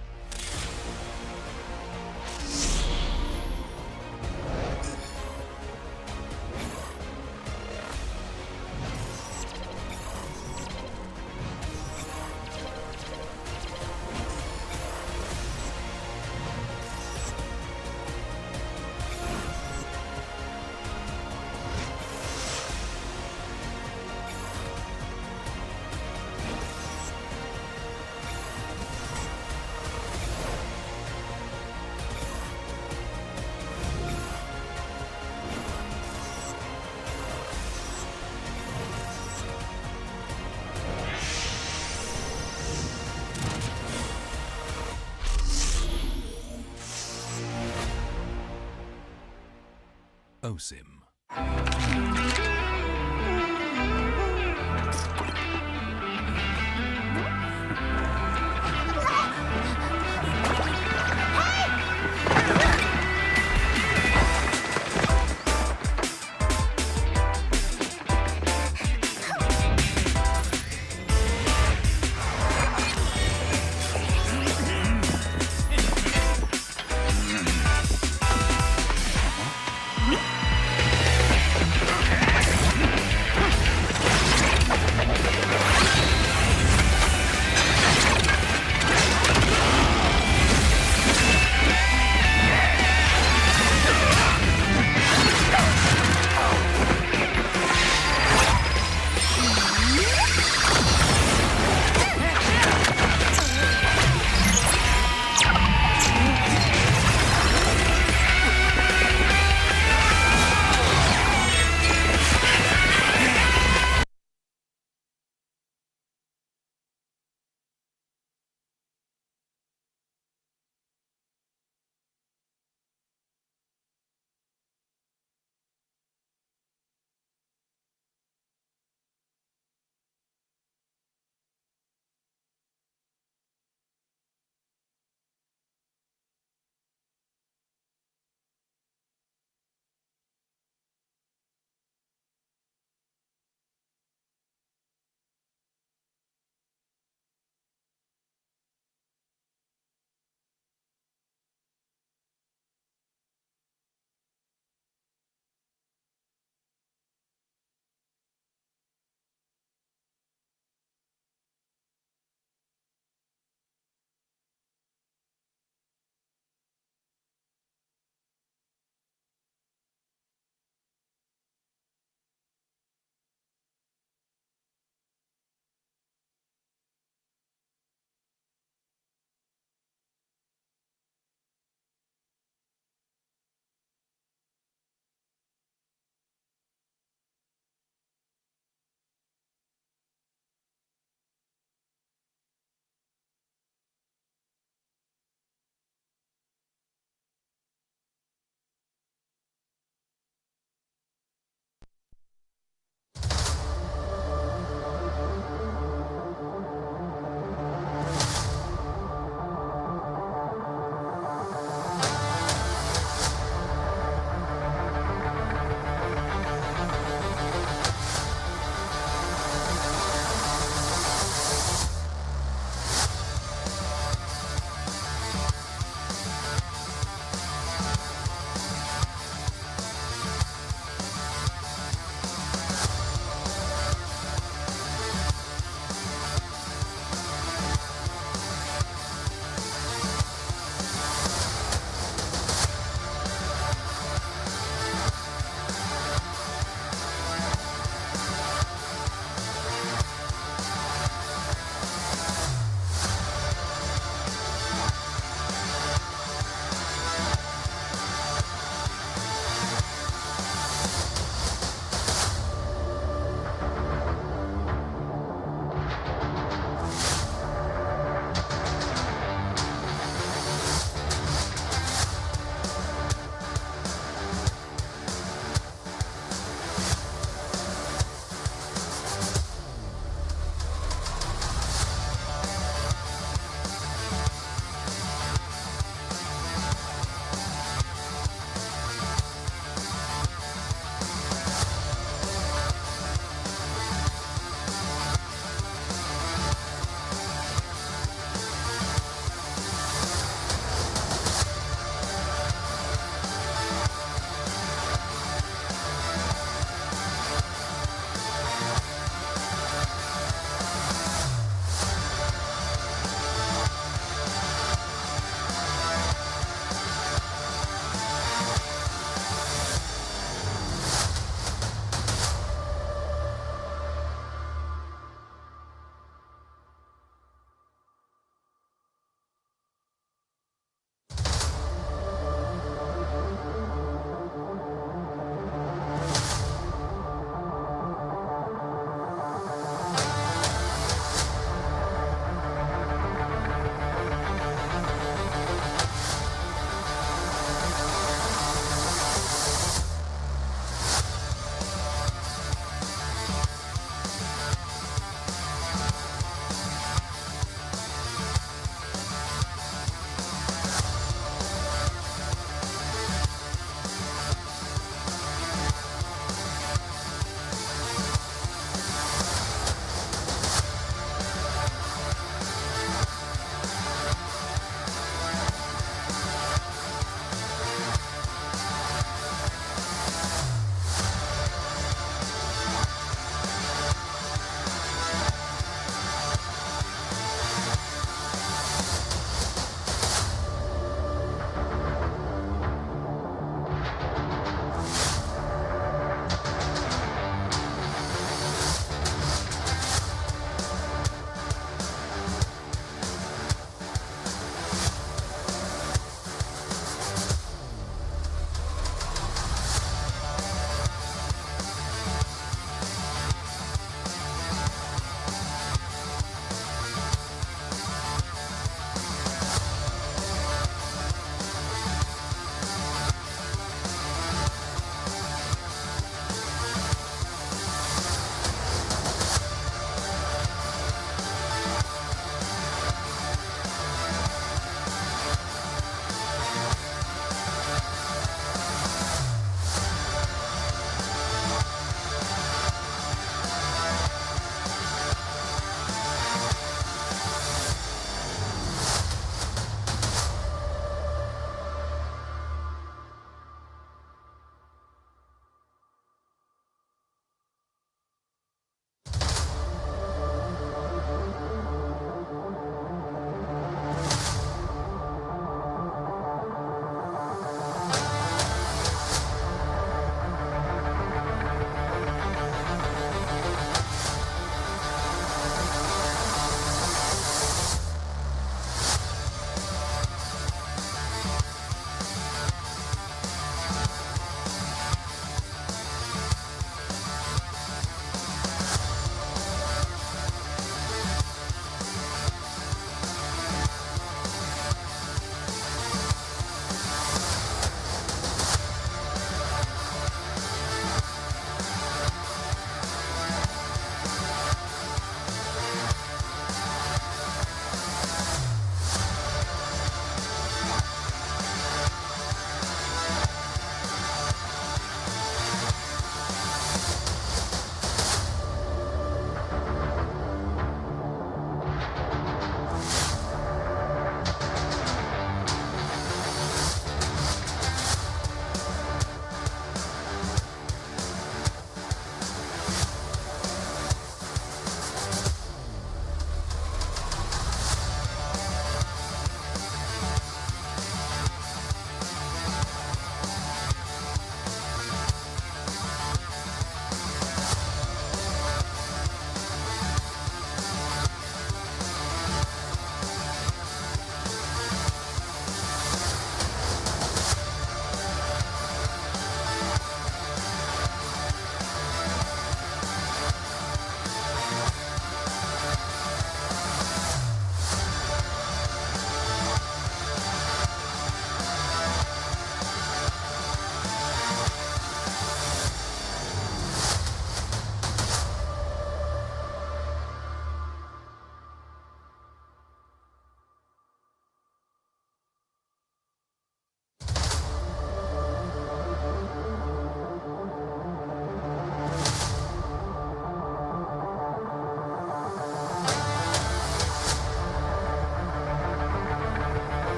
OSIM.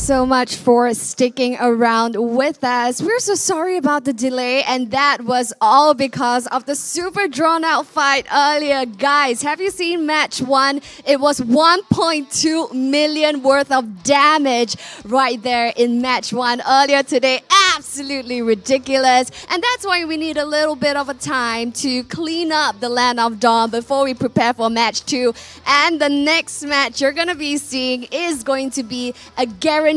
so much for sticking around with us. We're so sorry about the delay, and that was all because of the super drawn out fight earlier. Guys, have you seen match 1? It was 1.2 million worth of damage right there in match 1 earlier today. Absolutely ridiculous. And that's why we need a little bit of a time to clean up the Land of Dawn before we prepare for match 2. And the next match you're going to be seeing is going to be a guaranteed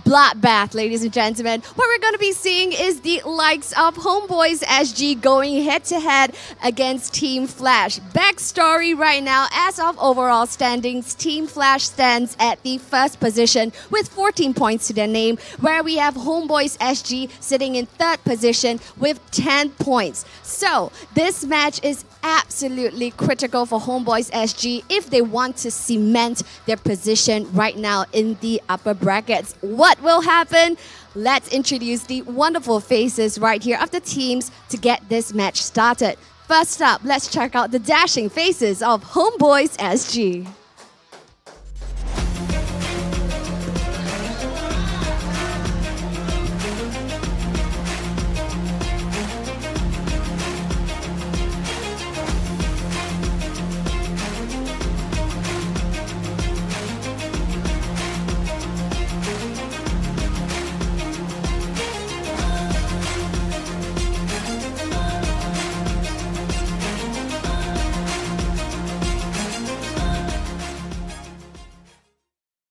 bloodbath, ladies and gentlemen. What we're going to be seeing is the likes of Homebois SG going head-to-head against Team Flash. Backstory right now, as of overall standings, Team Flash stands at the first position with 14 points to their name, where we have Homebois SG sitting in third position with 10 points. So this match is absolutely critical for Homebois SG if they want to cement their position right now in the upper brackets. What will happen? Let's introduce the wonderful faces right here of the teams to get this match started. First up, let's check out the dashing faces of Homebois SG.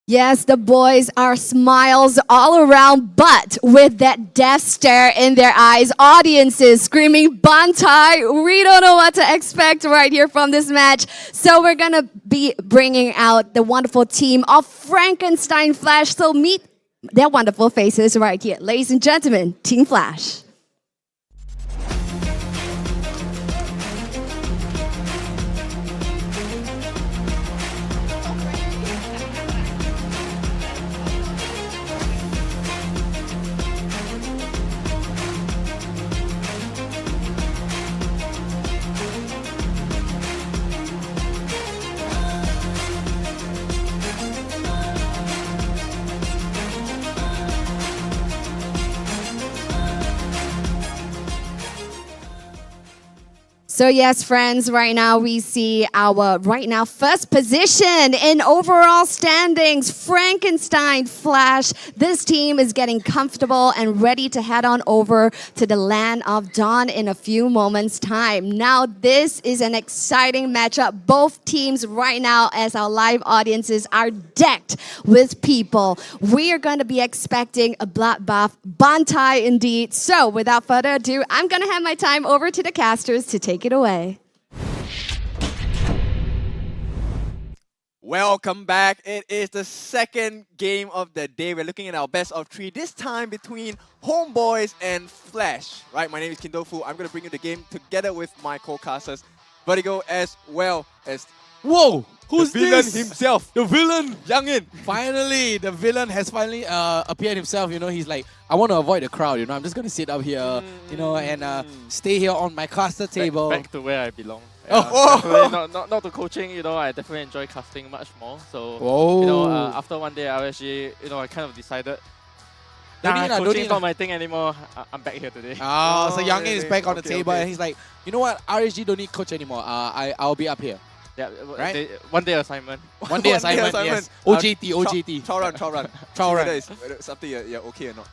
Yes, the boys are smiles all around, but with that death stare in their eyes, audiences screaming Bantai. We don't know what to expect right here from this match. So we're going to be bringing out the wonderful team of Frankenstein Flash. So meet their wonderful faces right here. Ladies and gentlemen, Team Flash. So yes, friends, right now we see our first position in overall standings, Frankenstein Flash. This team is getting comfortable and ready to head on over to the Land of Dawn in a few moments' time. Now, this is an exciting matchup. Both teams right now, as our live audiences, are decked with people. We are going to be expecting a bloodbath, Bantai indeed. So without further ado, I'm going to hand my time over to the casters to take it away. Welcome back. It is the second game of the day. We're looking at our best of 3, this time between Homebois and Flash. Right, my name is Kindofu. I'm going to bring you the game together with my co-casters, Vertigo, as well as Whoa! Who's the villain this? himself. The villain! Youngin! Finally, the villain has finally appeared himself. You know, he's like, I want to avoid the crowd, you know. I'm just going to sit up here, you know, and stay here on my caster table. Back to where I belong. Oh. Definitely not to coaching, you know, I definitely enjoy casting much more. So, Whoa. you know, after one day RSG, you know, I kind of decided, coaching is not my thing anymore. I'm back here today. So Youngin is back on the table, and he's like, you know what, RSG don't need coach anymore. I'll be up here. Yeah, right? One day assignment. One day assignment, yes. OJT. Trial run. Trial run. Whether it's something you're okay or not.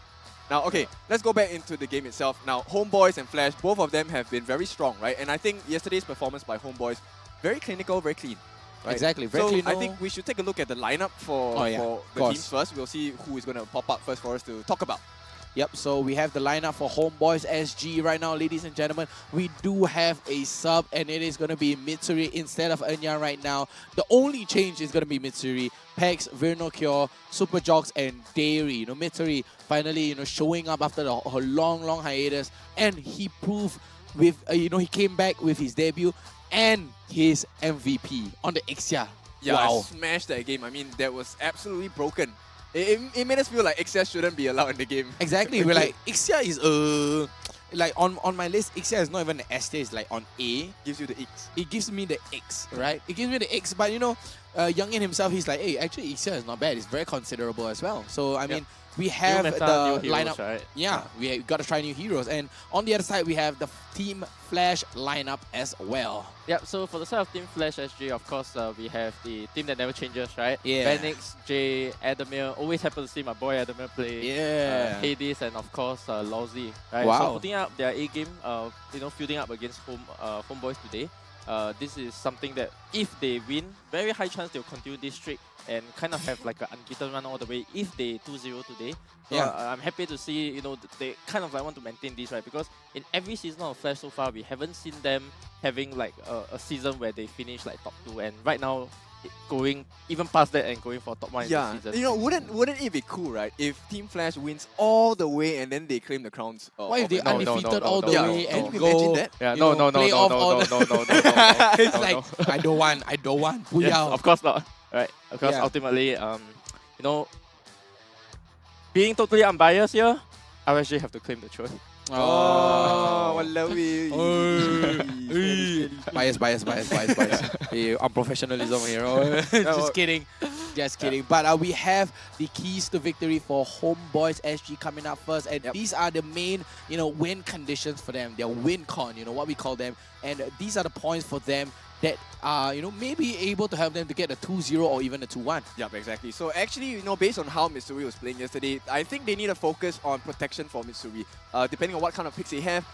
Now, okay, let's go back into the game itself. Now, Homebois and Flash, both of them have been very strong, right? And I think yesterday's performance by Homebois, very clinical, very clean. Right? Exactly, very clean. clean. I think we should take a look at the lineup for the teams first. We'll see who is going to pop up first for us to talk about. Yep, so we have the lineup for Homebois SG right now, ladies and gentlemen. We do have a sub, and it is going to be Mitsuri instead of Enya right now. The only change is going to be Mitsuri, Pex, Vernocure, Super Jogs, and Dairy. You know, Mitsuri finally, you know, showing up after her long hiatus, and he proved with, you know, he came back with his debut and his MVP on the Ixia. Yeah, wow. I smashed that game. I mean, that was absolutely broken. It made us feel like Ixia shouldn't be allowed in the game. Exactly. We're like, Ixia is like on my list, Ixia is not even an S tier, it's like on A. Gives you the X. It gives me the X, right? It gives me the X, but you know, Youngin himself, he's like, hey, actually, Ixia is not bad. It's very considerable as well. So, I mean, we have meta, the new heroes, lineup. right? Yeah, we got to try new heroes. And on the other side, we have the Team Flash lineup as well. Yep, so for the side of Team Flash SG, of course, we have the team that never changes, right? Yeah. Vanix, Jay, Adamir. Always happen to see my boy Adamir play. Yeah. Hades, and of course, Lousy. Right? Wow. So putting up their A game, fielding up against Homeboys today. This is something that if they win, very high chance they'll continue this streak and kind of have like an unbeaten run all the way if they 2-0 today. So Yeah. I'm happy to see, they kind of like want to maintain this, right? Because in every season of Flash so far, we haven't seen them having like a season where they finish like top 2. And right now, going even past that and going for top 1 in the season. Wouldn't it be cool, right? If Team Flash wins all the way and then they claim the crowns. What if they undefeated all the way and Can you go? imagine that? Yeah, you no, know, no, no, play no, off no, all no, the- no, no, no, no, It's no, like, no. I don't want. Yes, Booyah. of course not. Right? Because Yeah. ultimately, being totally unbiased here, RSG have to claim the throne. Oh, I love it. Bias. Hey, unprofessionalism here. Just kidding. But we have the keys to victory for Homebois SG coming up first. And these are the main, win conditions for them. Their win con, what we call them. And these are the points for them that are, maybe able to help them to get a 2-0 or even a 2-1. Yep, exactly. So actually, based on how Mitsuri was playing yesterday, I think they need to focus on protection for Mitsuri. Depending on what kind of picks they have.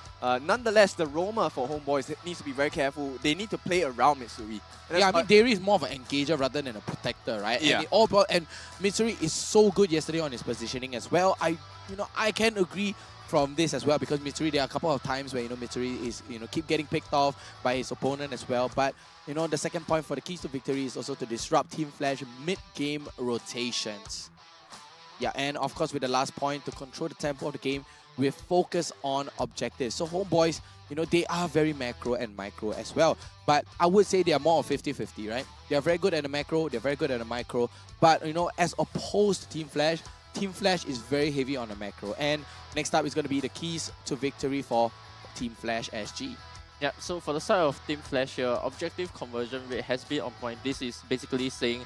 Nonetheless, the roamer for Homeboys needs to be very careful. They need to play around Mitsuri. Yeah, I mean, Dairy is more of an engager rather than a protector, right? Yeah. And Mitsuri is so good yesterday on his positioning as well. I can agree from this as well, because Mitsuri, there are a couple of times where Mitsuri is keep getting picked off by his opponent as well. But the second point for the keys to victory is also to disrupt Team Flash mid-game rotations. Yeah, and of course with the last point, to control the tempo of the game with focus on objectives. So Homeboys, they are very macro and micro as well. But I would say they are more of 50-50, right? They are very good at the macro, they're very good at the micro. But as opposed to Team Flash is very heavy on the macro. And next up is going to be the keys to victory for Team Flash SG. Yeah, so for the side of Team Flash here, objective conversion rate has been on point. This is basically saying,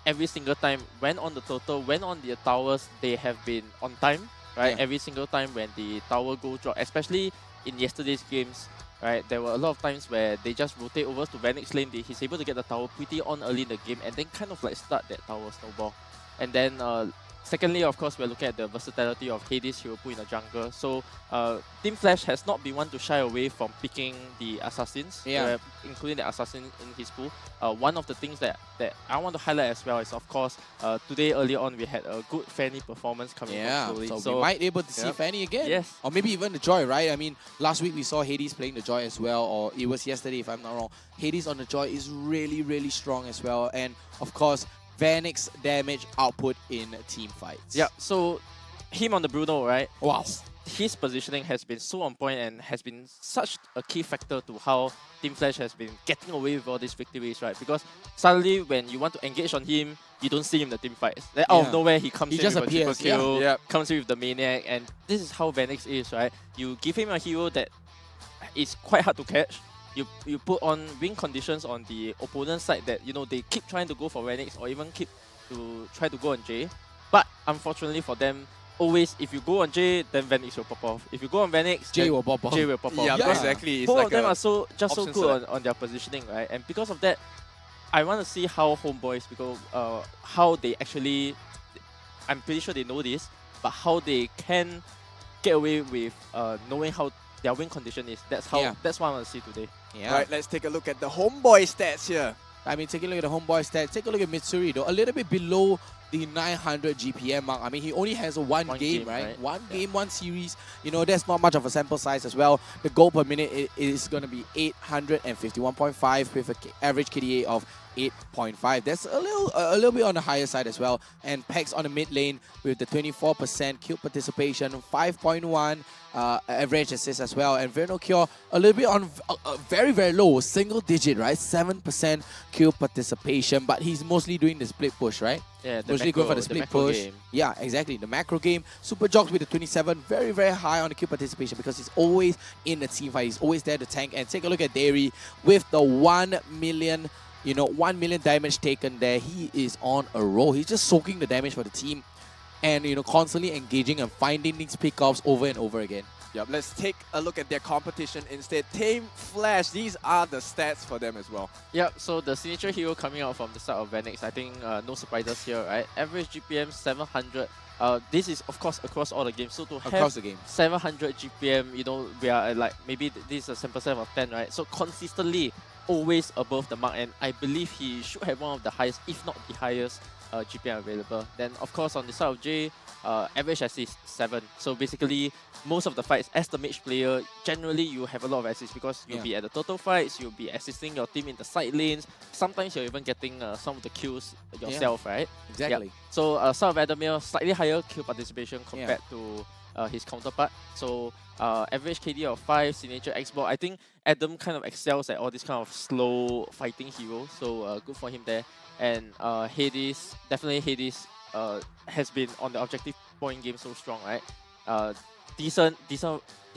every single time when on the total, when on the towers, they have been on time, right? Yeah. Every single time when the tower go drop, especially in yesterday's games, right? There were a lot of times where they just rotate over to Vanix lane. He's able to get the tower pretty on early in the game and then kind of like start that tower snowball. And then secondly, of course, we're looking at the versatility of Hades Hiropu in the jungle. So Team Flash has not been one to shy away from picking the assassins, including the assassin in his pool. One of the things that I want to highlight as well is, of course, today early on we had a good Fanny performance coming from Grueling. So we might be able to see Fanny again. Yes. Or maybe even the Joy, right? I mean, last week we saw Hades playing the Joy as well, or it was yesterday if I'm not wrong. Hades on the Joy is really, really strong as well. And of course, Vanix damage output in team fights. Yeah, so him on the Bruno, right? Wow. His positioning has been so on point and has been such a key factor to how Team Flash has been getting away with all these victories, right? Because suddenly when you want to engage on him, you don't see him in the team fights. Then out of nowhere, he comes in just with appears, a triple kill, comes in with the Maniac, and this is how Vanix is, right? You give him a hero that is quite hard to catch. You put on win conditions on the opponent's side that, they keep trying to go for Vanix or even keep to try to go on J. But unfortunately for them, always if you go on J, then Vanix will pop off. If you go on Vanix, J will pop off. J will pop off. Yeah, Because exactly. It's both like of them a are so good option on their positioning, right? And because of that, I want to see how Homeboys, because how they actually, I'm pretty sure they know this, but how they can get away with knowing how their win condition is. That's what I want to see today. Yeah. Alright, let's take a look at the Homeboy stats here. I mean, take a look at the Homeboy stats. Take a look at Mitsuri, though. A little bit below the 900 GPM mark. I mean, he only has one game, right? One game, one series. That's not much of a sample size as well. The goal per minute is going to be 851.5 with an average KDA of 8.5. That's a little bit on the higher side as well. And Pex on the mid lane with the 24% kill participation, 5.1 average assist as well. And Vernocure a little bit on very, very low, single digit, right? 7% kill participation, but he's mostly doing the split push, right? Yeah, mostly going for the split push. Game. Yeah, exactly. The macro game. Super Jogs with the 27, very, very high on the kill participation because he's always in the team fight. He's always there to tank. And take a look at Dairy with the 1 million You know, 1 million damage taken there. He is on a roll. He's just soaking the damage for the team and, you know, constantly engaging and finding these pickoffs over and over again. Yep, let's take a look at their competition instead. Tame, Flash, these are the stats for them as well. Yep, so the signature hero coming out from the side of Vanix, I think no surprises here, right? Average GPM 700. This is, of course, across all the games. So to have the game 700 GPM, you know, we are like, maybe this is a sample set of 10, right? So consistently, always above the mark. And I believe he should have one of the highest, if not the highest, GPM available. Then, of course, on the side of Jay, average assist 7. So basically, most of the fights, as the mage player, generally you have a lot of assists because you'll be at the total fights, you'll be assisting your team in the side lanes. Sometimes you're even getting some of the kills yourself, right? Exactly. Yep. So Son of Adamir, slightly higher kill participation compared to his counterpart. So average KD of 5, signature X-Ball. I think Adam kind of excels at all this kind of slow fighting heroes. So good for him there. And Hades, definitely Hades has been on the objective point game so strong, right? Decent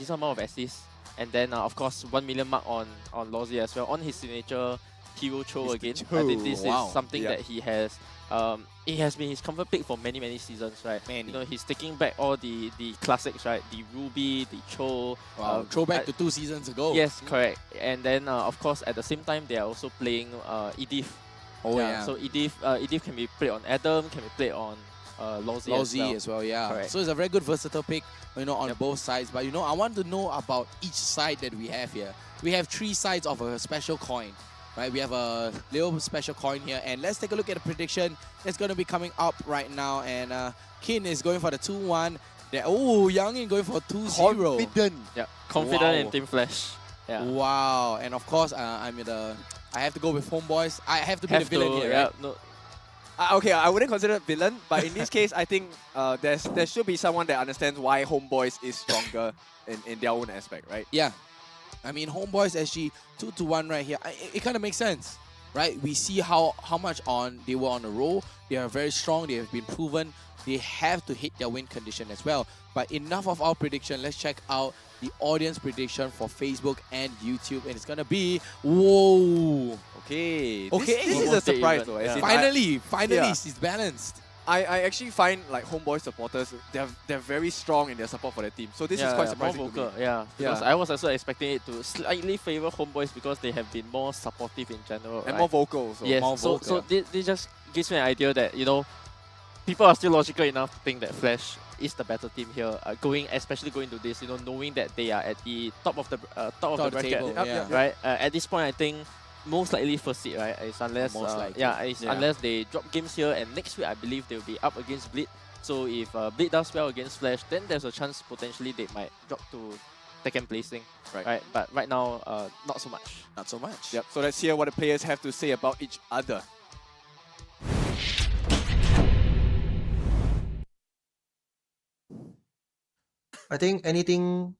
amount of assists, and then of course 1 million mark on Lozzy as well on his signature hero Cho again. I think this is something that he has. It has been his comfort pick for many seasons, right? You know, he's taking back all the classics, right? The Ruby, the Cho. Throwback to 2 seasons ago. Yes, correct. And then of course at the same time they are also playing Edith. So Edith can be played on Adam, can be played on Lozzy as well, yeah. Correct. So it's a very good versatile pick, you know, on both sides. But you know, I want to know about each side that we have here. We have 3 sides of a special coin, right? We have a little special coin here, and let's take a look at the prediction that's going to be coming up right now. And Kin is going for the 2-1. Youngin going for 2-0. Confident. Yeah, confident in Team Flash. Yeah. Wow, and of course, I have to go with Homeboys. I have to be the villain here, right? No. Okay, I wouldn't consider it villain, but in this case, I think there should be someone that understands why Homeboys is stronger in their own aspect, right? Yeah. I mean, Homeboys SG 2-1 right here. It kind of makes sense, right? We see how much they were on a roll. They are very strong. They have been proven. They have to hit their win condition as well. But enough of our prediction. Let's check out the audience prediction for Facebook and YouTube, and it's gonna be whoa. Okay. This is a surprise though. Finally, it's balanced. I actually find like Homeboy supporters, they're very strong in their support for their team. So this is quite surprising more vocal, to me. Because I was also expecting it to slightly favor Homeboys because they have been more supportive in general. And more vocal. Yes, so this just gives me an idea that, you know, people are still logical enough to think that Flash is the better team here, especially going to this, you know, knowing that they are at the top of the bracket, table, right? At this point, I think most likely first seed, right? It's unless unless they drop games here, and next week I believe they will be up against Bleed. So if Bleed does well against Flash, then there's a chance potentially they might drop to second placing, right? But right now, not so much. Not so much. Yep. So let's hear what the players have to say about each other. I think anything,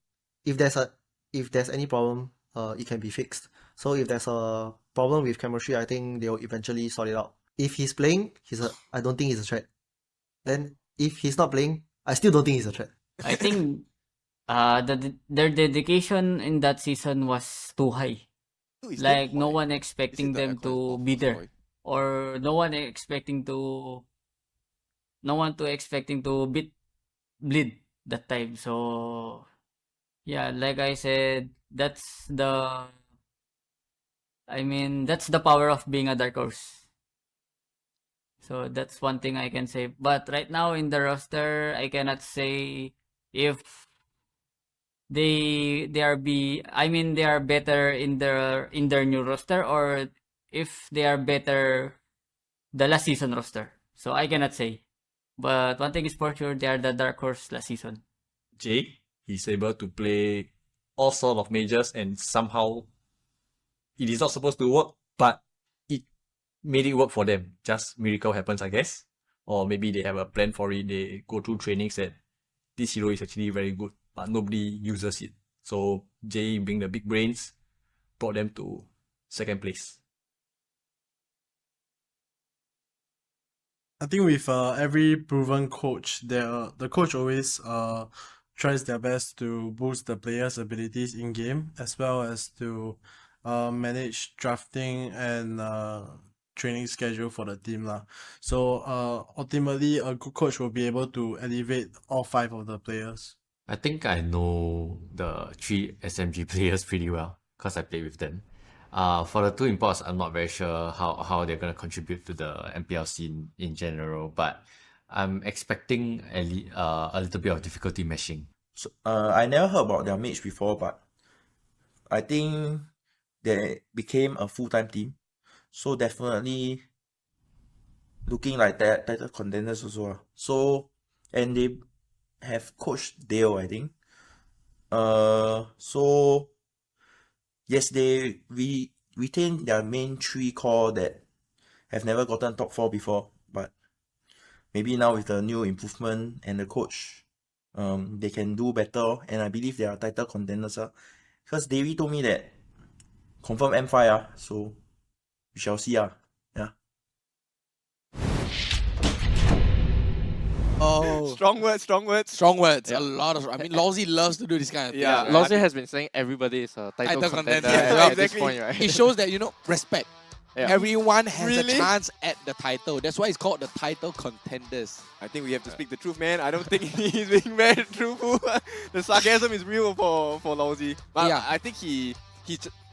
if there's any problem, it can be fixed. So if there's a problem with chemistry, I think they'll eventually sort it out. If he's playing, I don't think he's a threat. Then if he's not playing, I still don't think he's a threat. I think their dedication in that season was too high. Like no one expecting them to be there, or no one expecting to beat Bleed that time. So yeah, like I said, that's the power of being a dark horse. So that's one thing I can say. But right now in the roster, I cannot say if they are better in their new roster, or if they are better the last season roster. So I cannot say. But one thing is for sure, they are the dark horse last season. Jay, he's able to play all sort of mages, and somehow it is not supposed to work, but it made it work for them. Just miracle happens, I guess. Or maybe they have a plan for it. They go through trainings that this hero is actually very good, but nobody uses it. So Jay, being the big brains, brought them to second place. I think with every proven coach, the coach always tries their best to boost the players' abilities in game, as well as to manage drafting and training schedule for the team lah. So ultimately, a good coach will be able to elevate all 5 of the players. I think I know the 3 SMG players pretty well because I play with them. For the 2 imports, I'm not very sure how they're going to contribute to the MPL scene in general, but I'm expecting a little bit of difficulty meshing. So, I never heard about their mage before, but I think they became a full-time team. So definitely looking like title contenders also. So, and they have Coach Dale, I think. So yes, they retain their main 3 core that have never gotten top 4 before, but maybe now with the new improvement and the coach, they can do better, and I believe they are title contenders. Because Davey told me that confirm M5, so we shall see. Yeah. Oh, strong words. Strong words. Yeah. A lot of. I mean, Lawsy loves to do this kind of thing. Yeah, Lawsy has been saying everybody is a title contender at this point, right? It shows that, respect. Yeah. Everyone has Really? a chance at the title. That's why it's called the title contenders. I think we have to speak the truth, man. I don't think he's being very truthful. The sarcasm is real for Lawsy. But Yeah. I think he's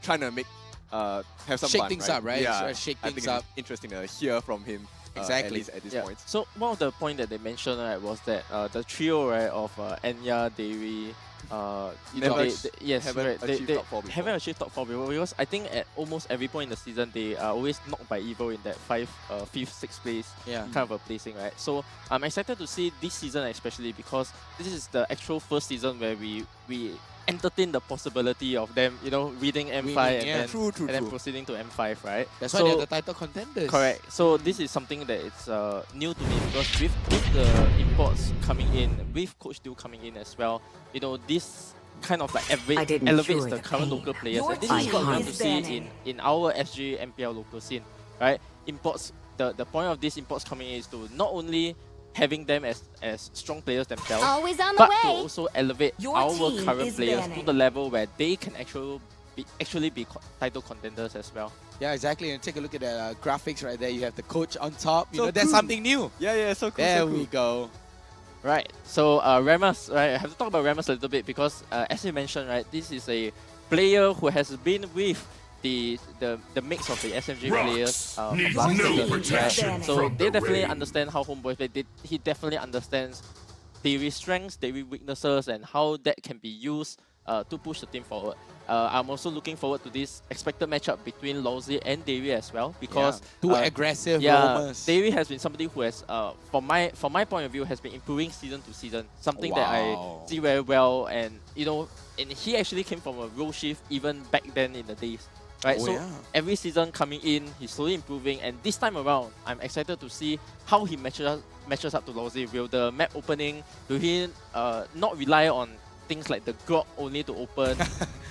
trying to make have some Shake fun, things right? up, right? Yeah, Shake I think things up. it's interesting to hear from him. At Exactly. least at this Yeah. point. So one of the point that they mentioned, right, was that the trio, right, of Enya, Dewi, haven't achieved top 4 before. haven't achieved top 4 before, because I think at almost every point in the season they are always knocked by Evil in that 5th, 6th place kind of a placing, right? So I'm excited to see this season especially, because this is the actual first season where we entertain the possibility of them, reading M5 and then proceeding to M5, right? That's why they're the title contenders. Correct. So this is something that it's new to me, because with the imports coming in, with Coach Dew coming in as well, this kind of like elevates the current local players. And this is what we want to see in our SG MPL local scene, right? Imports. The point of these imports coming in is to not only having them as strong players themselves, Always on the but way. to also elevate Your our team current is players banning. to the level where they can actually be title contenders as well. Yeah, exactly. And take a look at the graphics right there. You have the coach on top. So That's cool. something new. Yeah, so cool. There so cool. we go. Right. So Ramus, right? I have to talk about Ramus a little bit, because as you mentioned, right, this is a player who has been with the mix of the SMG players from last season, right? So they definitely understand how Homeboys play. He definitely understands theory strengths, theory weaknesses, and how that can be used to push the team forward. I'm also looking forward to this expected matchup between Lawsy and Davey as well, because Two aggressive yeah, roamers. Davey has been somebody who has, from my point of view, has been improving season to season. Something that I see very well, and and he actually came from a role shift even back then in the days. Right, so every season coming in, he's slowly improving, and this time around, I'm excited to see how he matches up to Lawsy. Will the map opening, will he not rely on things like the grok only to open,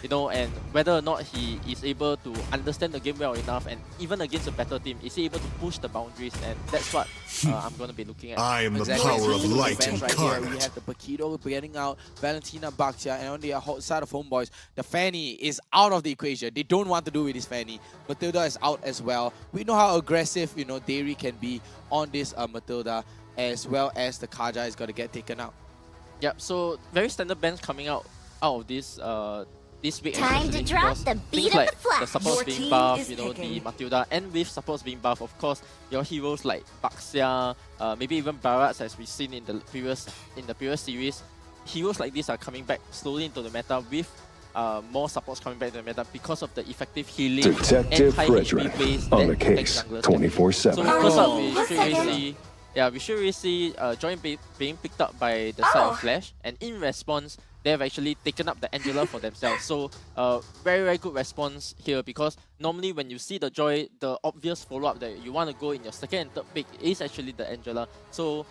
and whether or not he is able to understand the game well enough, and even against a better team, is he able to push the boundaries? And that's what I'm going to be looking at. I am the power of light Right here, incarnate. we have the Paquito getting out, Valentina Baxia, and on the side of Homeboys, the Fanny is out of the equation. They don't want to do with this Fanny. Matilda is out as well. We know how aggressive, Dairy can be on this Matilda, as well as the Kaja is going to get taken out. Yep, so very standard bans coming out of this this week. Time to drop the beat things of like the flag. the supports Your being team buffed, is the picking. Matilda, and with supports being buffed, of course, your heroes like Baxia, maybe even Barats, as we've seen in the previous series. Heroes like this are coming back slowly into the meta with more supports coming back to the meta because of the effective healing and high HP plays on that the case junglers 24/7. So first up, we should really see Join being picked up by the side of Flash, and in response, they have actually taken up the Angela for themselves. So very, very good response here, because normally when you see the Joy, the obvious follow-up that you want to go in your second and third pick is actually the Angela. So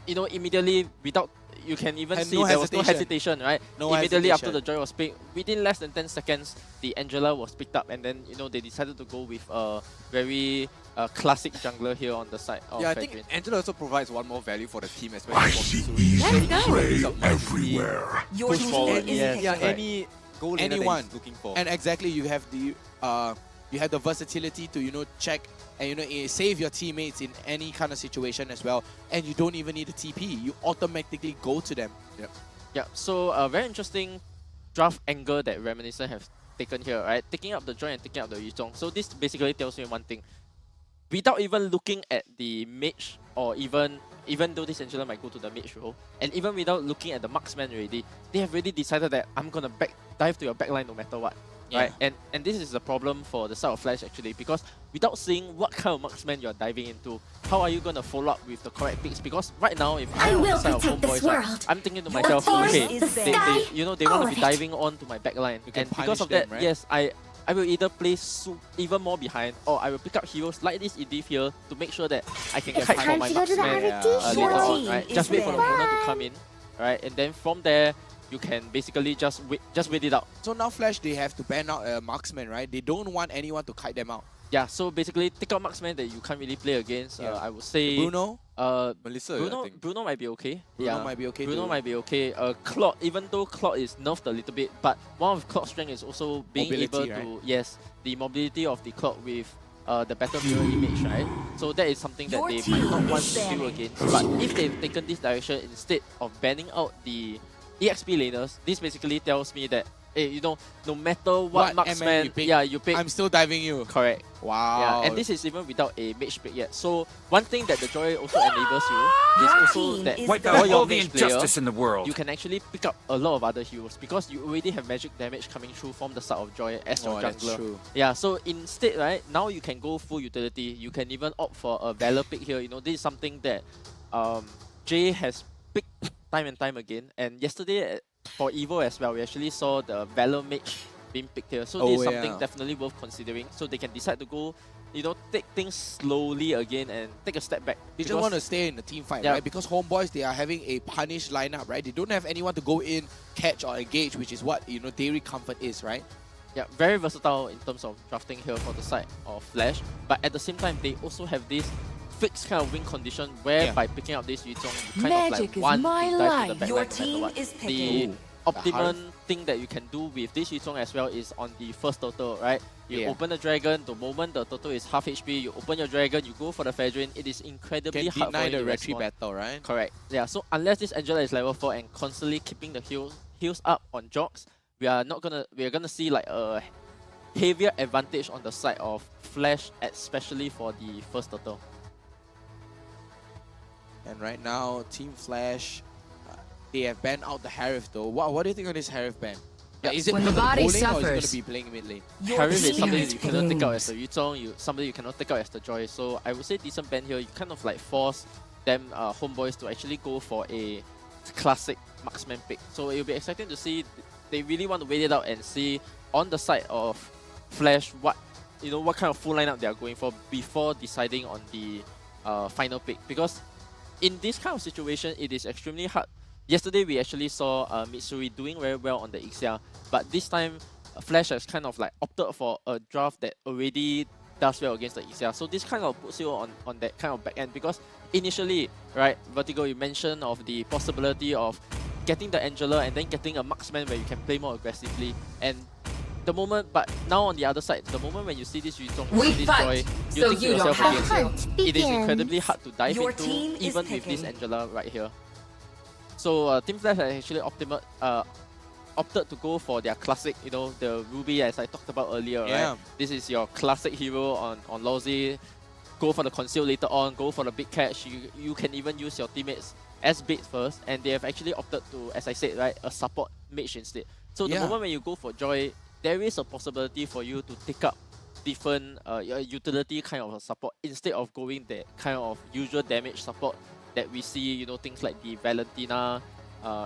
immediately, without, you can even see there was no hesitation, right? Immediately after the Joy was picked, within less than 10 seconds, the Angela was picked up, and then they decided to go with a very classic jungler here on the side of I Fedrin. think Angela also provides one more value for the team, especially for Missouri. Let's go. Play everywhere. Your team is picking. Any goal laner that anyone. he's looking for. And exactly, you have the versatility to check and save your teammates in any kind of situation as well. And you don't even need a TP. You automatically go to them. Yep. Yeah. So a very interesting draft angle that Reminiscent have taken here, right? Taking up the joy and taking up the Yuzhong. So this basically tells me one thing. Without even looking at the mage, or even though this Angela might go to the mage role, and even without looking at the marksman already, they have already decided that I'm gonna dive to your backline no matter what. Right? And this is a problem for the side of Flash actually, because without seeing what kind of marksman you're diving into, how are you gonna follow up with the correct picks? Because right now, if I'm on the side of Homeboys, right, I'm thinking to myself, okay, they want to be diving on to my backline, and because of that, right? yes, I will either play even more behind, or I will pick up heroes like this Edith here to make sure that I can kite for my marksman later on, right? Just wait for the opponent to come in, right? And then from there, you can basically just wait it out. So now Flash, they have to ban out a marksman, right? They don't want anyone to kite them out. Yeah, so basically take out marksman that you can't really play against. I would say Bruno, Melissa. Bruno might be okay. Bruno might be okay. Bruno might be okay. Claude, even though Claude is nerfed a little bit, but one of Claude's strength is also being able to the mobility of the Claude with the battle mirror image, right? So that is something that they might not want to do against. But if they've taken this direction instead of banning out the EXP laners, this basically tells me that, hey, no matter what marksman you pick, I'm still diving you. Correct. Wow. Yeah, and this is even without a mage pick yet. So one thing that the Joy also enables you is also that for your mage player, in the world. you can actually pick up a lot of other heroes because you already have magic damage coming through from the side of Joy as your That's jungler. true. Yeah, so instead, right, now you can go full utility. You can even opt for a Valor pick here. This is something that Jay has picked time and time again. And yesterday for Evo as well, we actually saw the Valor Mage being picked here. So this is something definitely worth considering. So they can decide to go, take things slowly again and take a step back. They just want to stay in the team fight, right? Because Homeboys, they are having a punished lineup, right? They don't have anyone to go in, catch or engage, which is what, Dairy Comfort is, right? Yeah, very versatile in terms of drafting here for the side of Flash. But at the same time, they also have this fixed kind of win condition where by picking up this Yuzhong, you kind of like want to dive to the backline no matter what. The optimum thing that you can do with this Yuzhong as well is on the first turtle, right? You open the dragon, the moment the turtle is half HP, you open your dragon, you go for the Fedrin, it is incredibly hard for you to retreat battle, right? Correct. Yeah, so unless this Angela is level 4 and constantly keeping the heals up on Jogs, we're gonna see like a heavier advantage on the side of Flash, especially for the first turtle. And right now, Team Flash, they have banned out the Harif though. What do you think of this Harif ban? Is it When the because of body bowling, or is it going suffers, to be playing mid lane? Harif is something that you cannot take out as the Yuzhong, somebody you cannot take out as the Joy. So I would say decent ban here. You kind of like force them Homeboys to actually go for a classic marksman pick. So it'll be exciting to see. They really want to wait it out and see on the side of Flash what kind of full lineup they are going for before deciding on the final pick. Because in this kind of situation, it is extremely hard. Yesterday, we actually saw Mitsuri doing very well on the Ixia, but this time, Flash has kind of like opted for a draft that already does well against the Ixia. So this kind of puts you on that kind of back end, because initially, right, Vertigo, you mentioned of the possibility of getting the Angela and then getting a marksman where you can play more aggressively. And the moment, but now on the other side, the moment when you see this Yuzhong, this Joy, you think to yourself against it is incredibly hard to dive into, even with this Angela right here. So Team Flash has actually opted to go for their classic, the Ruby as I talked about earlier, right? This is your classic hero on Lawsy. Go for the conceal later on, go for the big catch. You can even use your teammates as bait first, and they have actually opted to, as I said, right, a support mage instead. So the moment when you go for Joy, there is a possibility for you to take up different utility kind of support instead of going the kind of usual damage support that we see, things like the Valentina.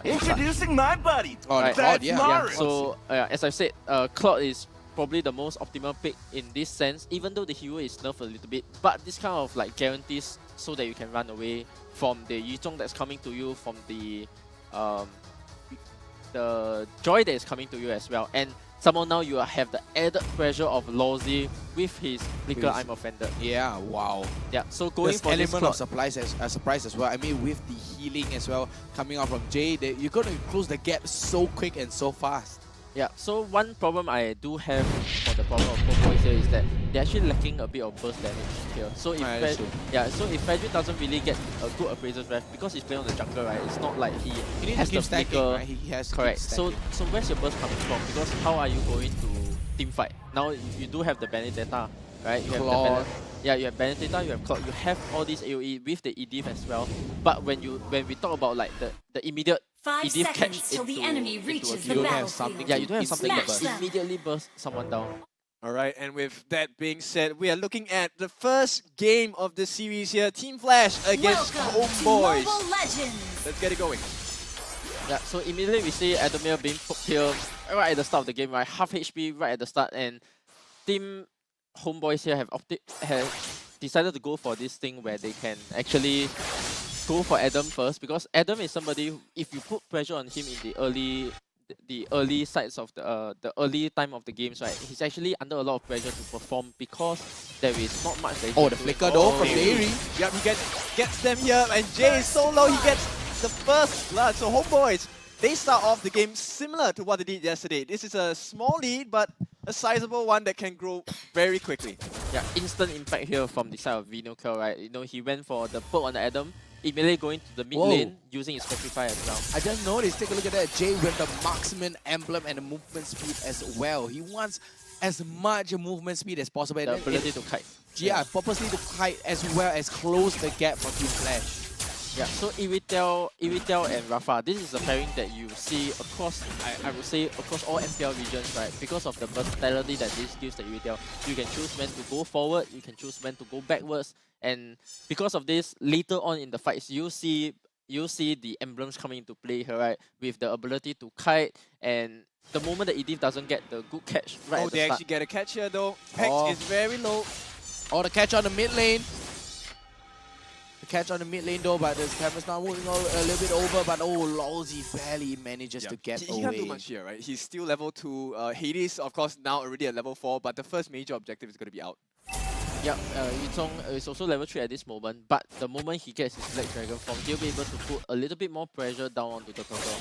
Introducing my buddy. Right. That's Mario. So as I said, Claude is probably the most optimal pick in this sense, even though the hero is nerfed a little bit. But this kind of like guarantees so that you can run away from the Yuzhong that's coming to you, from the Joy that is coming to you as well. And somehow now you have the added pressure of Lawsy with his Flicker I'm Offended. Yeah, wow. Yeah, so going for this element of surprise as well. I mean, with the healing as well coming out from Jay, you're going to close the gap so quick and so fast. Yeah, so one problem I do have for the problem of Homebois here is that they're actually lacking a bit of burst damage here. So if Frederick doesn't really get a good appraiser's ref because he's playing on the jungle, right? It's not like he needs has to keep the stacking, flicker. right? He has to keep correct. stacking. So where's your burst coming from? Because how are you going to team fight? Now you do have the Benedetta, right? You have Claw. you have Benedetta, you have Cloud, you have all these AoE with the EDIF as well. But when we talk about like the immediate 5 EDIF catch seconds till the into enemy a reaches kill, the battlefield. yeah, you don't have something that Smash them. immediately bursts someone down. All right, and with that being said, we are looking at the first game of the series here. Team Flash against Welcome to Homebois. Mobile Legends. Let's get it going. Yeah, so immediately we see Adamir being poked here right at the start of the game, right? Half HP right at the start, and Team Homebois here have decided to go for this thing where they can actually go for Adam first, because Adam is somebody who, if you put pressure on him in the early sides of the early time of the games, right, he's actually under a lot of pressure to perform because there is not much that he Oh, can the do. flicker though from Dairy. Yep, he gets them here, and Jay is so low, he gets the first blood. So Homebois, they start off the game similar to what they did yesterday. This is a small lead, but a sizable one that can grow very quickly. Yeah, instant impact here from the side of Vino Curl, right? You know, he went for the poke on the Adam, immediately going to the mid lane, using his Petrify as well. I just noticed, take a look at that, Jay with the marksman emblem and the movement speed as well. He wants as much movement speed as possible. The ability to kite. Yeah, purposely to kite as well as close the gap for Team Flash. Yeah, so Iritel and Rafa, this is a pairing that you see across, I would say, across all MPL regions, right? Because of the versatility that this gives the Iritel. You can choose when to go forward, you can choose when to go backwards, and because of this, later on in the fights, you'll see the emblems coming into play here, right? With the ability to kite, and the moment that EDIF doesn't get the good catch right at the they start. actually get a catch here though. Hex is very low. Oh, the catch on the mid lane. The catch on the mid lane though, but the camera's not moving a little bit over, but oh, Lawsy barely manages to get He away. can't do much here, right? He's still level 2. Hades, of course, now already at level 4, but the first major objective is going to be out. Yeah, Yuzong is also level 3 at this moment, but the moment he gets his Black Dragon form, he'll be able to put a little bit more pressure down onto the turtle.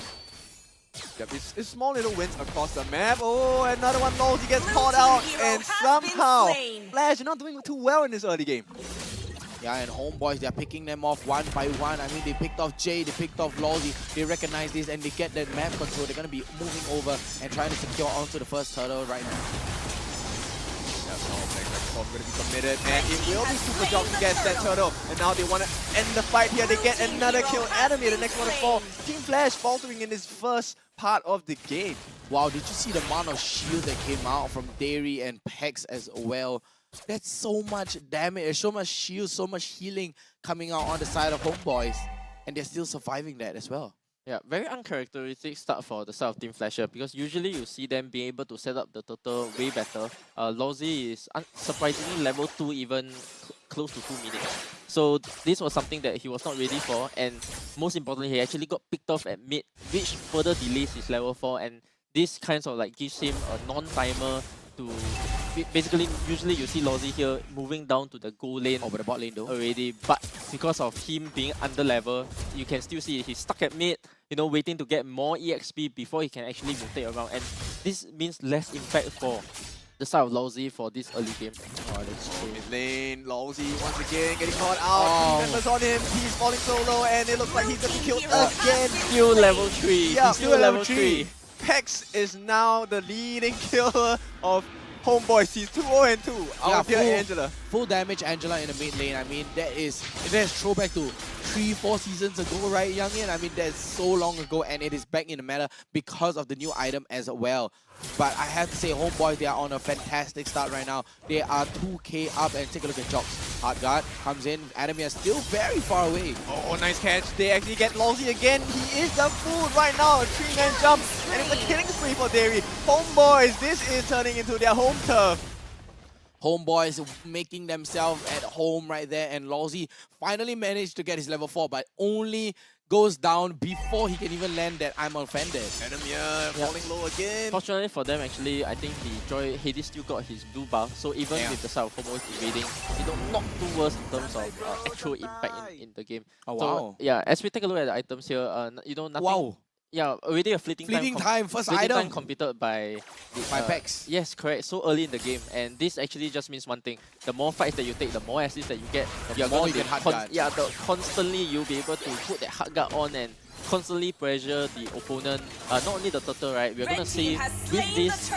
Yep, it's small little wins across the map. Oh, another one knows he gets caught out, and somehow Flash not doing too well in this early game. Yeah, and Homebois, they're picking them off one by one. I mean, they picked off Jay, they picked off Lawsy. They recognize this and they get that map control. They're going to be moving over and trying to secure onto the first turtle right now. Going to be committed, and it will be super jobs against that turtle. And now they want to end the fight here. They get another kill. Adamir, the next one to fall. Team Flash faltering in this first part of the game. Wow, did you see the amount of shield that came out from Dairy and Pex as well? That's so much damage, so much shield, so much healing coming out on the side of Homebois. And they're still surviving that as well. Yeah, very uncharacteristic start for the side of Team Flasher, because usually you see them being able to set up the turtle way better. Lawsy is surprisingly level 2, even close to 2 minutes. So this was something that he was not ready for, and most importantly, he actually got picked off at mid, which further delays his level 4, and this kind of like gives him a non-timer to basically. Usually you see Lawsy here moving down to the goal lane over the bot lane though already, but because of him being under level, you can still see he's stuck at mid, you know, waiting to get more EXP before he can actually rotate around, and this means less impact for the side of Lawsy for this early game. Oh, that's true. Mid lane, Lawsy once again getting caught out. Members on him, he's falling solo, and it looks like he's gonna be killed again. Still level 3. Yeah, He's still level 3. Pex is now the leading killer of Homebois. He's 2-0 and 2. Our dear Angela. Full damage Angela in the mid lane. I mean, that is throwback to 3-4 seasons ago, right, Youngin? I mean, that's so long ago, and it is back in the meta because of the new item as well. But I have to say, Homebois, they are on a fantastic start right now. They are 2k up, and take a look at Jocks. Hard guard comes in. Adamir still very far away. Oh, nice catch. They actually get Lawsy again. He is the fool right now. A 3-man jump, and it's a killing spree for Dairy. Homebois, this is turning into their home turf. Homebois making themselves at home right there, and Lawsy finally managed to get his level 4, but only goes down before he can even land that I'm offended. Adamir falling low again. Fortunately for them, actually, I think Hades still got his blue buff, so even with the side of Homebois invading, not too worse in terms of actual impact in the game. Oh, so, wow. yeah, as we take a look at the items here, nothing. Wow. Yeah, already a fleeting time. First fleeting item. time completed by Pex. Yes, correct. So early in the game, and this actually just means one thing: the more fights that you take, the more assists that you get, The more you get hard guard. yeah, constantly you'll be able to put that hard guard on and constantly pressure the opponent. Not only the turtle, right? We're gonna see with this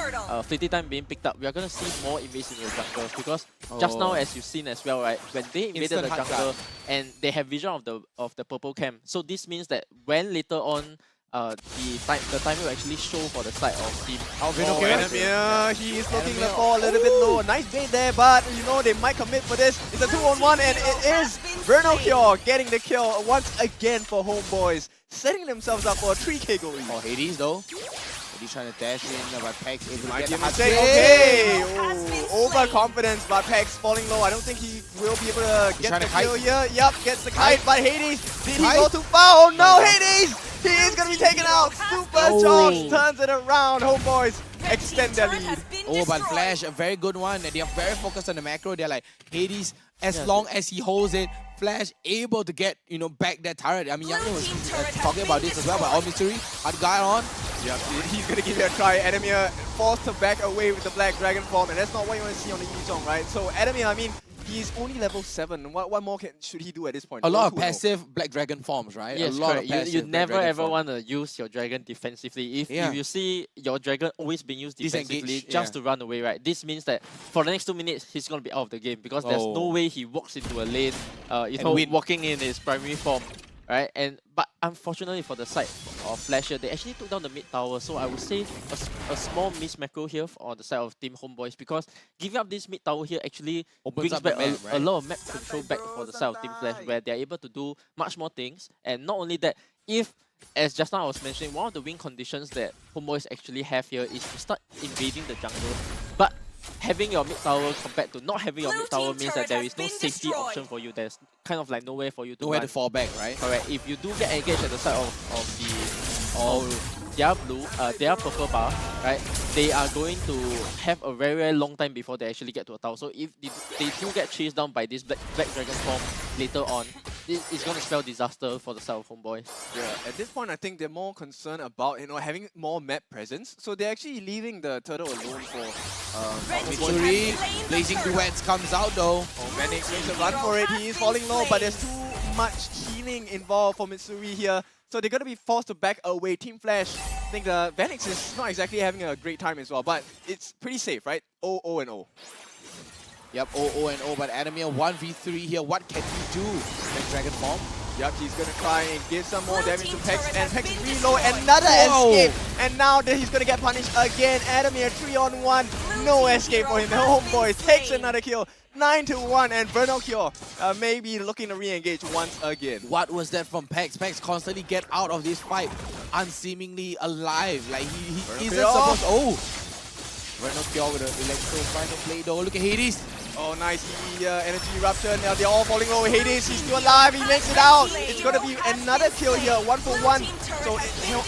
fleeting time being picked up, we're gonna see more invades in the jungle because just now, as you've seen as well, right? When they invaded Instant the hard jungle guard. and they have vision of the purple camp, so this means that when later on. The time will actually show for the side of team. Enemy, he is looking for a little bit low. Nice bait there, but you know they might commit for this. It's a 2-on-1 and it is Vernocure getting the kill once again for Homeboys, setting themselves up for a 3k goal lead. Oh, Hades though. Hades trying to dash in, but Pex able to Might get be the a hard mistake. hit. Okay, overconfidence, but Pex falling low. I don't think he will be able to get trying the to kite. kill here. Yep, gets the kite, but Hades, did he Kite? go too far? Oh no, Hades! He is going to be taken out. Super Jobs turns it around. Homeboys extend their lead. Oh, but Flash, a very good one. They are very focused on the macro. They're like, Hades, as long as he holds it, Flash able to get, back that turret. I mean, Youngin was talking about this as well, but all mystery, hard guard on. Yep, he's going to give it a try. Enemy forced to back away with the Black Dragon form, and that's not what you want to see on the Yuzhong, right? So Enemy, I mean, he's only level 7. What more should he do at this point? A lot of passive Black Dragon forms, right? Yes, a lot correct. of passive You Black never Dragon ever form. want to use your dragon defensively. If you see your dragon always being used defensively Disengage, just to run away, right? This means that for the next 2 minutes, he's going to be out of the game because there's no way he walks into a lane, walking in his primary form, right? But unfortunately for the side of Flasher, they actually took down the mid tower. So I would say a small miss macro here on the side of Team Homeboys because giving up this mid tower here actually brings up the back map, a lot of map control back for the side of Team Flash, where they're able to do much more things. And not only that, as just now I was mentioning, one of the win conditions that Homeboys actually have here is to start invading the jungle. But having your mid tower compared to not having your mid tower means that there is no safety option for you. There's kind of like nowhere for you to Nowhere run. to fall back, right? Correct. If you do get engaged at the side of their blue, their purple bar, right, they are going to have a very, very long time before they actually get to a tower. So if they do get chased down by this Black Dragon form later on, it's going to spell disaster for the side of Homeboys. Yeah, at this point, I think they're more concerned about having more map presence. So they're actually leaving the turtle alone for Mitsuri, Blazing Duets comes out though. Oh, Manix makes a run for it. He is falling low, but there's too much healing involved for Mitsuri here. So they're going to be forced to back away. Team Flash, I think the Vanix is not exactly having a great time as well, but it's pretty safe, right? 0-0-0. Yep, 0-0-0, but Adamir 1v3 here. What can he do? Black Dragon form. Yep, he's gonna try and give some more damage to Pex, and Pex is reload, another escape, and now he's gonna get punished again. Adamir 3-on-1, no escape for him. The Homeboys takes another kill, 9-1, and Vernocure maybe looking to re-engage once again. What was that from Pex? Pex constantly get out of this fight unseemingly alive. Like he isn't supposed. Oh, Vernocure with an electro trying to play though. Look at Hades. Oh, nice. Energy eruption. Now they're all falling low. Hades, he's still alive. He makes it out. It's going to be another kill here. 1-for-1. So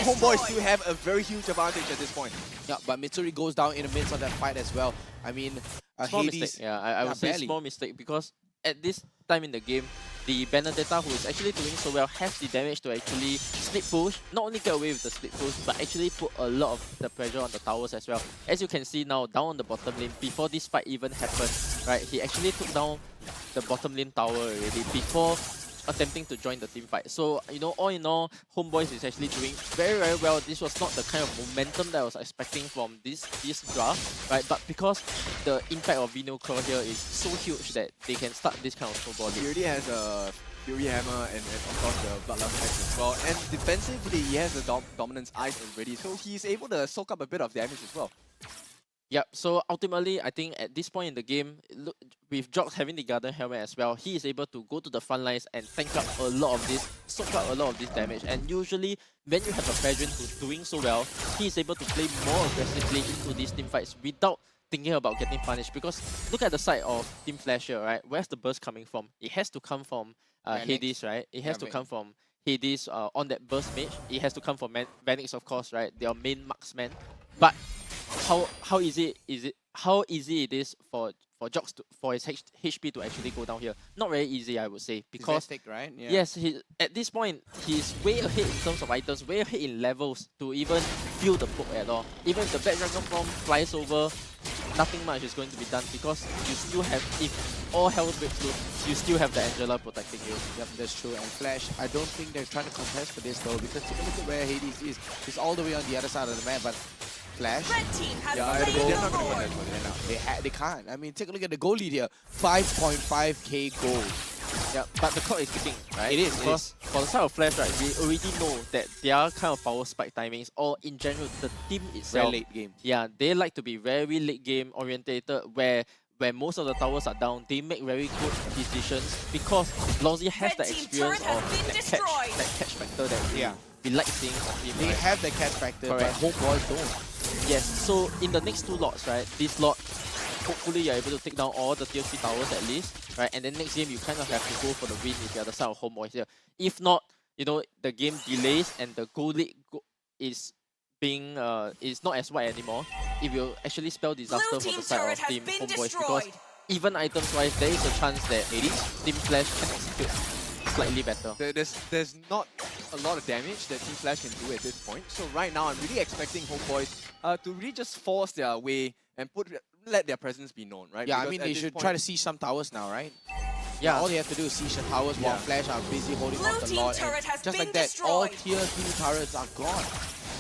Homeboys still have a very huge advantage at this point. Yeah, but Mitsuri goes down in the midst of that fight as well. I mean, Small Hades. mistake. Yeah, I would say barely. small mistake because at this time in the game, the Benedetta, who is actually doing so well, has the damage to actually split push, not only get away with the split push, but actually put a lot of the pressure on the towers as well. As you can see now, down on the bottom lane, before this fight even happened, right, he actually took down the bottom lane tower already before attempting to join the team fight. So, all in all, Homeboys is actually doing very, very well. This was not the kind of momentum that I was expecting from this draft, right? But because the impact of Vino Claw here is so huge that they can start this kind of snowballing. He already has a Fury Hammer and of course the Bloodlust Axe as well. And defensively, he has the Dominance Eyes already, so he's able to soak up a bit of damage as well. Yep, so ultimately, I think at this point in the game, with Jox having the Garden Helmet as well, he is able to go to the front lines and tank up a lot of this, soak up a lot of this damage. And usually, when you have a Pedrin who's doing so well, he is able to play more aggressively into these team fights without thinking about getting punished. Because look at the side of Team Flash here, right? Where's the burst coming from? It has to come from Hades, right? It has to come from Hades on that burst mage. It has to come from Vanix, of course, right? Their main marksman. But how easy it is for for Jox for his HP to actually go down here. Not very easy, I would say, because Vestic, right? Yeah. yes, at this point he's way ahead in terms of items, way ahead in levels to even feel the poke at all. Even if the Black Dragon Form flies over, nothing much is going to be done because you still have, if all hell breaks loose, you still have the Angela protecting you. Yep, that's true. And Flash, I don't think they're trying to contest for this though, because take a look at where Hades is. He's all the way on the other side of the map, but Flash, yeah, they're not going to contest for this. They can't. I mean, take a look at the goal lead here, 5.5k gold. Yeah, but the clock is ticking, right? It is. Because for the side of Flash, right, we already know that their kind of power spike timings, or in general, the team itself, very late game. Yeah, they like to be very late game orientated, where most of the towers are down, they make very good decisions because Lousy has the experience of that catch factor that we like seeing from him. They right? have the catch factor, Correct. but Homeboys don't. Yes, so in the next 2 lots, right, this lot, hopefully you're able to take down all the tier 3 towers at least, right? And then next game you kind of have to go for the win if you're the side of Homeboys here. If not, you know, the game delays and the goal lead is being is not as wide anymore. It will actually spell disaster for the side of Team Homeboys because even items wise, there is a chance that Team Flash can execute slightly better. There's not a lot of damage that Team Flash can do at this point. So right now, I'm really expecting Homeboys to really just force their way and let their presence be known, right? Yeah, because I mean, they should try to siege some towers now, right? Yeah. All they have to do is siege the towers while Flash are busy holding off the Lord. And just like that, all tier 2 turrets are gone.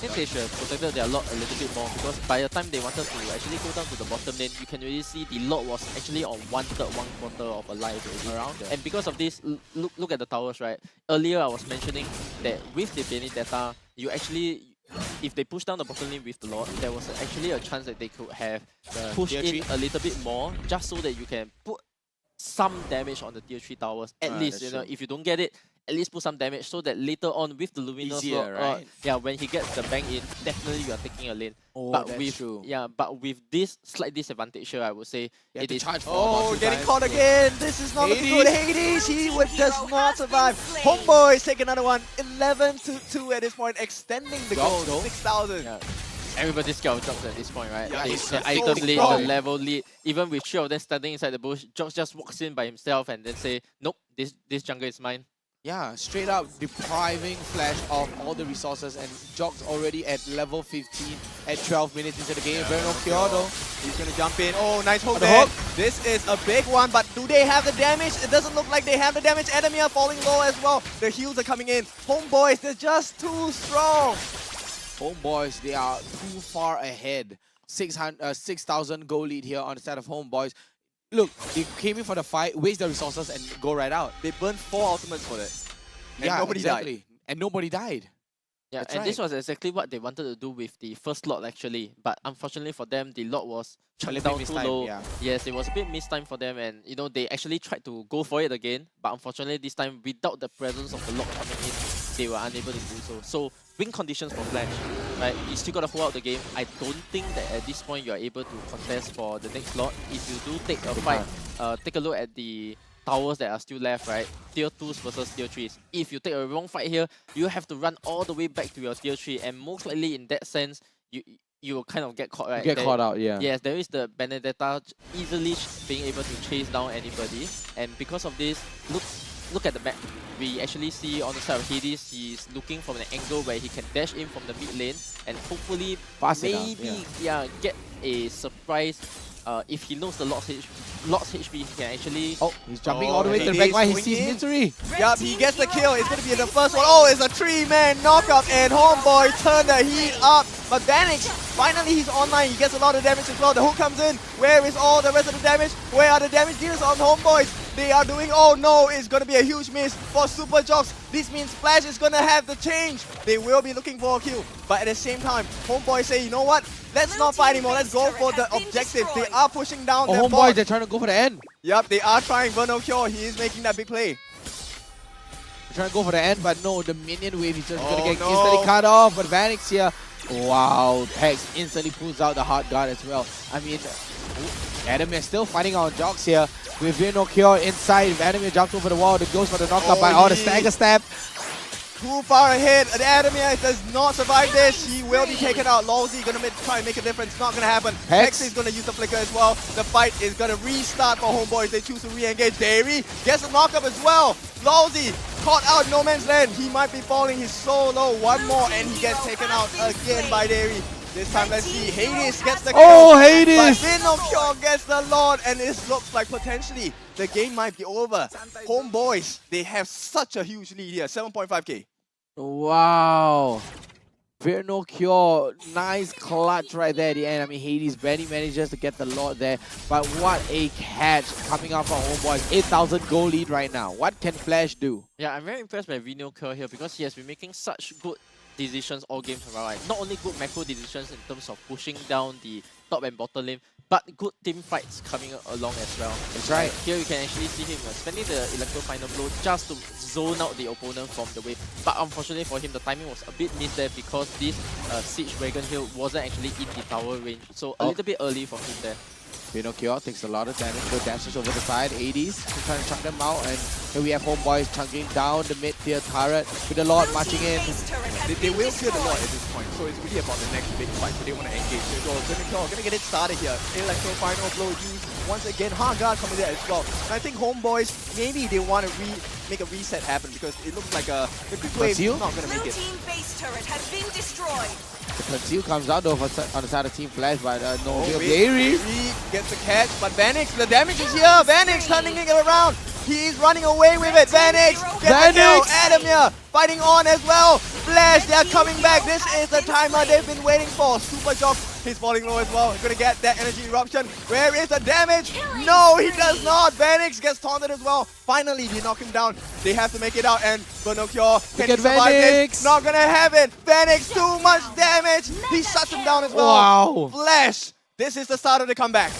I think they should have protected their lot a little bit more because by the time they wanted to actually go down to the bottom lane, you can really see the lot was actually on 1/3, 1/4 of a life already. Around there. And because of this, look at the towers, right? Earlier I was mentioning that with the Benedetta, you actually, if they push down the bottom lane with the Lord, there was actually a chance that they could have pushed in a little bit more just so that you can put some damage on the tier 3 towers. At least, you know, if you don't get it, at least put some damage so that later on with the Luminous Easier, right? yeah, when he gets the bang in, definitely you are taking a lane. Oh, but that's with true. Yeah, but with this slight disadvantage here, I would say it is charge for Oh, getting caught again. This is not looking good. Hades, he does not survive. Homeboys take another one. 11-2 at this point, extending the goal to 6,000. Yeah. Everybody's scared of Jox at this point, right? Yeah, he's the so item lead, strong. the level lead. Even with 3 of them standing inside the bush, Jox just walks in by himself and then say, nope, this jungle is mine. Yeah, straight up depriving Flash of all the resources, and Jock's already at level 15 at 12 minutes into the game. Very no cure though. He's gonna jump in. Oh, nice hook The there. hook. This is a big one, but do they have the damage? It doesn't look like they have the damage. Enemy are falling low as well. The heals are coming in. Homeboys, they're just too strong. Homeboys, they are too far ahead. 6,000 goal lead here on the side of Homeboys. Look, they came in for the fight, waste the resources, and go right out. They burned 4 ultimates for that. And nobody died. And nobody died. Yeah, That's and this right. was exactly what they wanted to do with the first lot actually. But unfortunately for them, the lot was chucked down too low. Yeah. Yes, it was a bit mistimed for them, and you know they actually tried to go for it again. But unfortunately this time, without the presence of the lot coming in, they were unable to do so. So win conditions for Flash, right? You still gotta hold out the game. I don't think that at this point you are able to contest for the next lot. If you do take a fight, take a look at the towers that are still left, right? Tier 2s versus tier 3s. If you take a wrong fight here, you have to run all the way back to your tier 3, and most likely in that sense, you will kind of get caught, right? Get caught out, yeah. Yes, there is the Benedetta easily being able to chase down anybody, and because of this, look at the map. We actually see on the side of Hades, he's looking from an angle where he can dash in from the mid lane and hopefully maybe get a surprise. If he knows the Lord's HP, he can actually... Oh, he's jumping all the way to the back line. He sees Misery. Yup, he gets the kill. It's going to be the first one. Oh, it's a 3-man knockup, and Homeboy turn the heat up. But Vanix, finally he's online. He gets a lot of damage as well. The hook comes in. Where is all the rest of the damage? Where are the damage dealers on Homeboys? They are doing... Oh no, it's going to be a huge miss for Super Jox. This means Flash is going to have the change. They will be looking for a kill. But at the same time, Homeboys say, you know what? Let's not fight anymore. Let's go for the objective. They are pushing down their Homeboys, bot. they're trying to go for the end. Yup, they are trying Vernal Cure. He is making that big play. They're trying to go for the end, but no, the minion wave is just going to get no. instantly cut off. But Vanix here, wow, Hex instantly pulls out the hard guard as well. I mean, Adam is still fighting on Jox here. With no cure inside, Adam jumps over the wall. It goes for the knockup by all the stagger stab. too far ahead. The Adamir does not survive this. He will be taken out. Lawsy gonna try and make a difference. Not gonna happen. Hex is gonna use the flicker as well. The fight is gonna restart for Homeboys. They choose to re-engage. Dairy gets a knockup as well. Lawsy caught out no man's land. He might be falling. He's so low. One more and he gets taken out again by Dairy. This time, let's see. Hades gets the kill. Oh, Hades! But Pinocchio gets the Lord, and this looks like potentially the game might be over. Homeboys, they have such a huge lead here. 7.5k. Wow. Pinocchio, nice clutch right there at the end. I mean, Hades barely manages to get the Lord there. But what a catch coming out from Homeboys. 8,000 goal lead right now. What can Flash do? Yeah, I'm very impressed by Pinocchio here because he has been making such good decisions all games around. Right? Not only good macro decisions in terms of pushing down the top and bottom lane, but good team fights coming along as well. That's right. Here you can actually see him spending the Electro Final Blow just to zone out the opponent from the wave. But unfortunately for him, the timing was a bit missed there because this Siege Dragon here wasn't actually in the tower range. So a little bit early for him there. Pinocchio takes a lot of damage, so dashes over the side. 80s trying to chuck them out, and here we have Homeboys chunking down the mid-tier turret with the Lord marching in. They will clear the Lord at this point, so it's really about the next big fight. So they want to engage. They go, gonna get it started here. Electro Final Blow used once again. Vanguard coming there as well. And I think Homeboys, maybe they want to make a reset happen because it looks like the quick wave is not gonna make it. Team base turret has been destroyed. The conceal comes out though on the side of Team Flash, but no real Dairy gets the catch, but Vanix, the damage is here. Vanix turning it around. He's running away with it. Vanix gets the kill. Adamir fighting on as well. Flash, they are coming back. This is the timer they've been waiting for. Super Jock, he's falling low as well. Gonna get that energy eruption. Where is the damage? No, he does not. Vanix gets taunted as well. Finally, they knock him down. They have to make it out, and Pinocchio can he survive this? Not gonna have it. Vanix, too much damage. He shuts him down as well. Wow. Flash, this is the start of the comeback.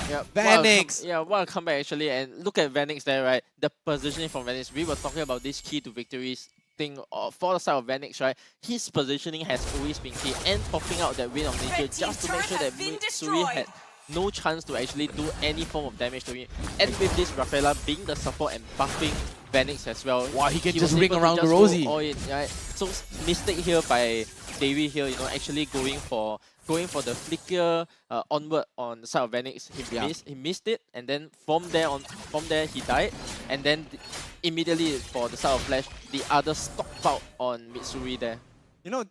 Yeah, Vanix. What a comeback actually, and look at Vanix there, right? The positioning from Vanix. We were talking about this key to victories thing for the side of Vanix, right? His positioning has always been key, and popping out that Wind of Nature just to make sure that Mitsuri had no chance to actually do any form of damage to him. And with this Rafaela being the support and buffing Vanix as well. Wow, he can just was ring able to around just Rosie. go all in, right? So mistake here by Davey here, actually going for the flicker onward on the side of Vanix. He missed it, and then from there he died, and then immediately for the side of Flash, the other stopped out on Mitsuri there.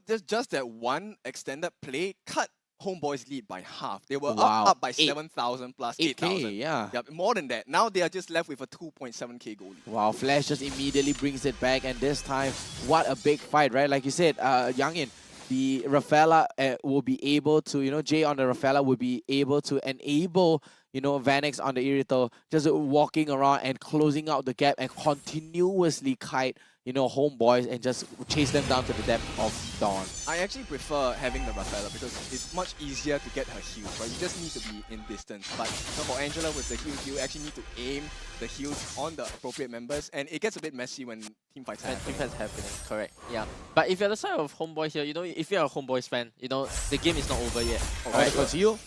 There's just that one extended play cut Homeboys lead by half. They were Wow. up by 7,000 plus 8,000. yeah. Yep, more than that. Now they are just left with a 2.7k goal lead. Wow, Flash just immediately brings it back, and this time, what a big fight, right? Like you said, Youngin, the Rafaela will be able to, Jay on the Rafaela will be able to enable, Vanix on the Irithel just walking around and closing out the gap and continuously kite, Homeboys and just chase them down to the depth of dawn. I actually prefer having the Rafaela because it's much easier to get her heals, right? You just need to be in distance. But for Angela with the heals, you actually need to aim the heals on the appropriate members, and it gets a bit messy when team fights happen. Team fights happening, correct. Yeah. But if you're the side of Homeboys here, if you're a Homeboys fan, the game is not over yet. Alright, Conceal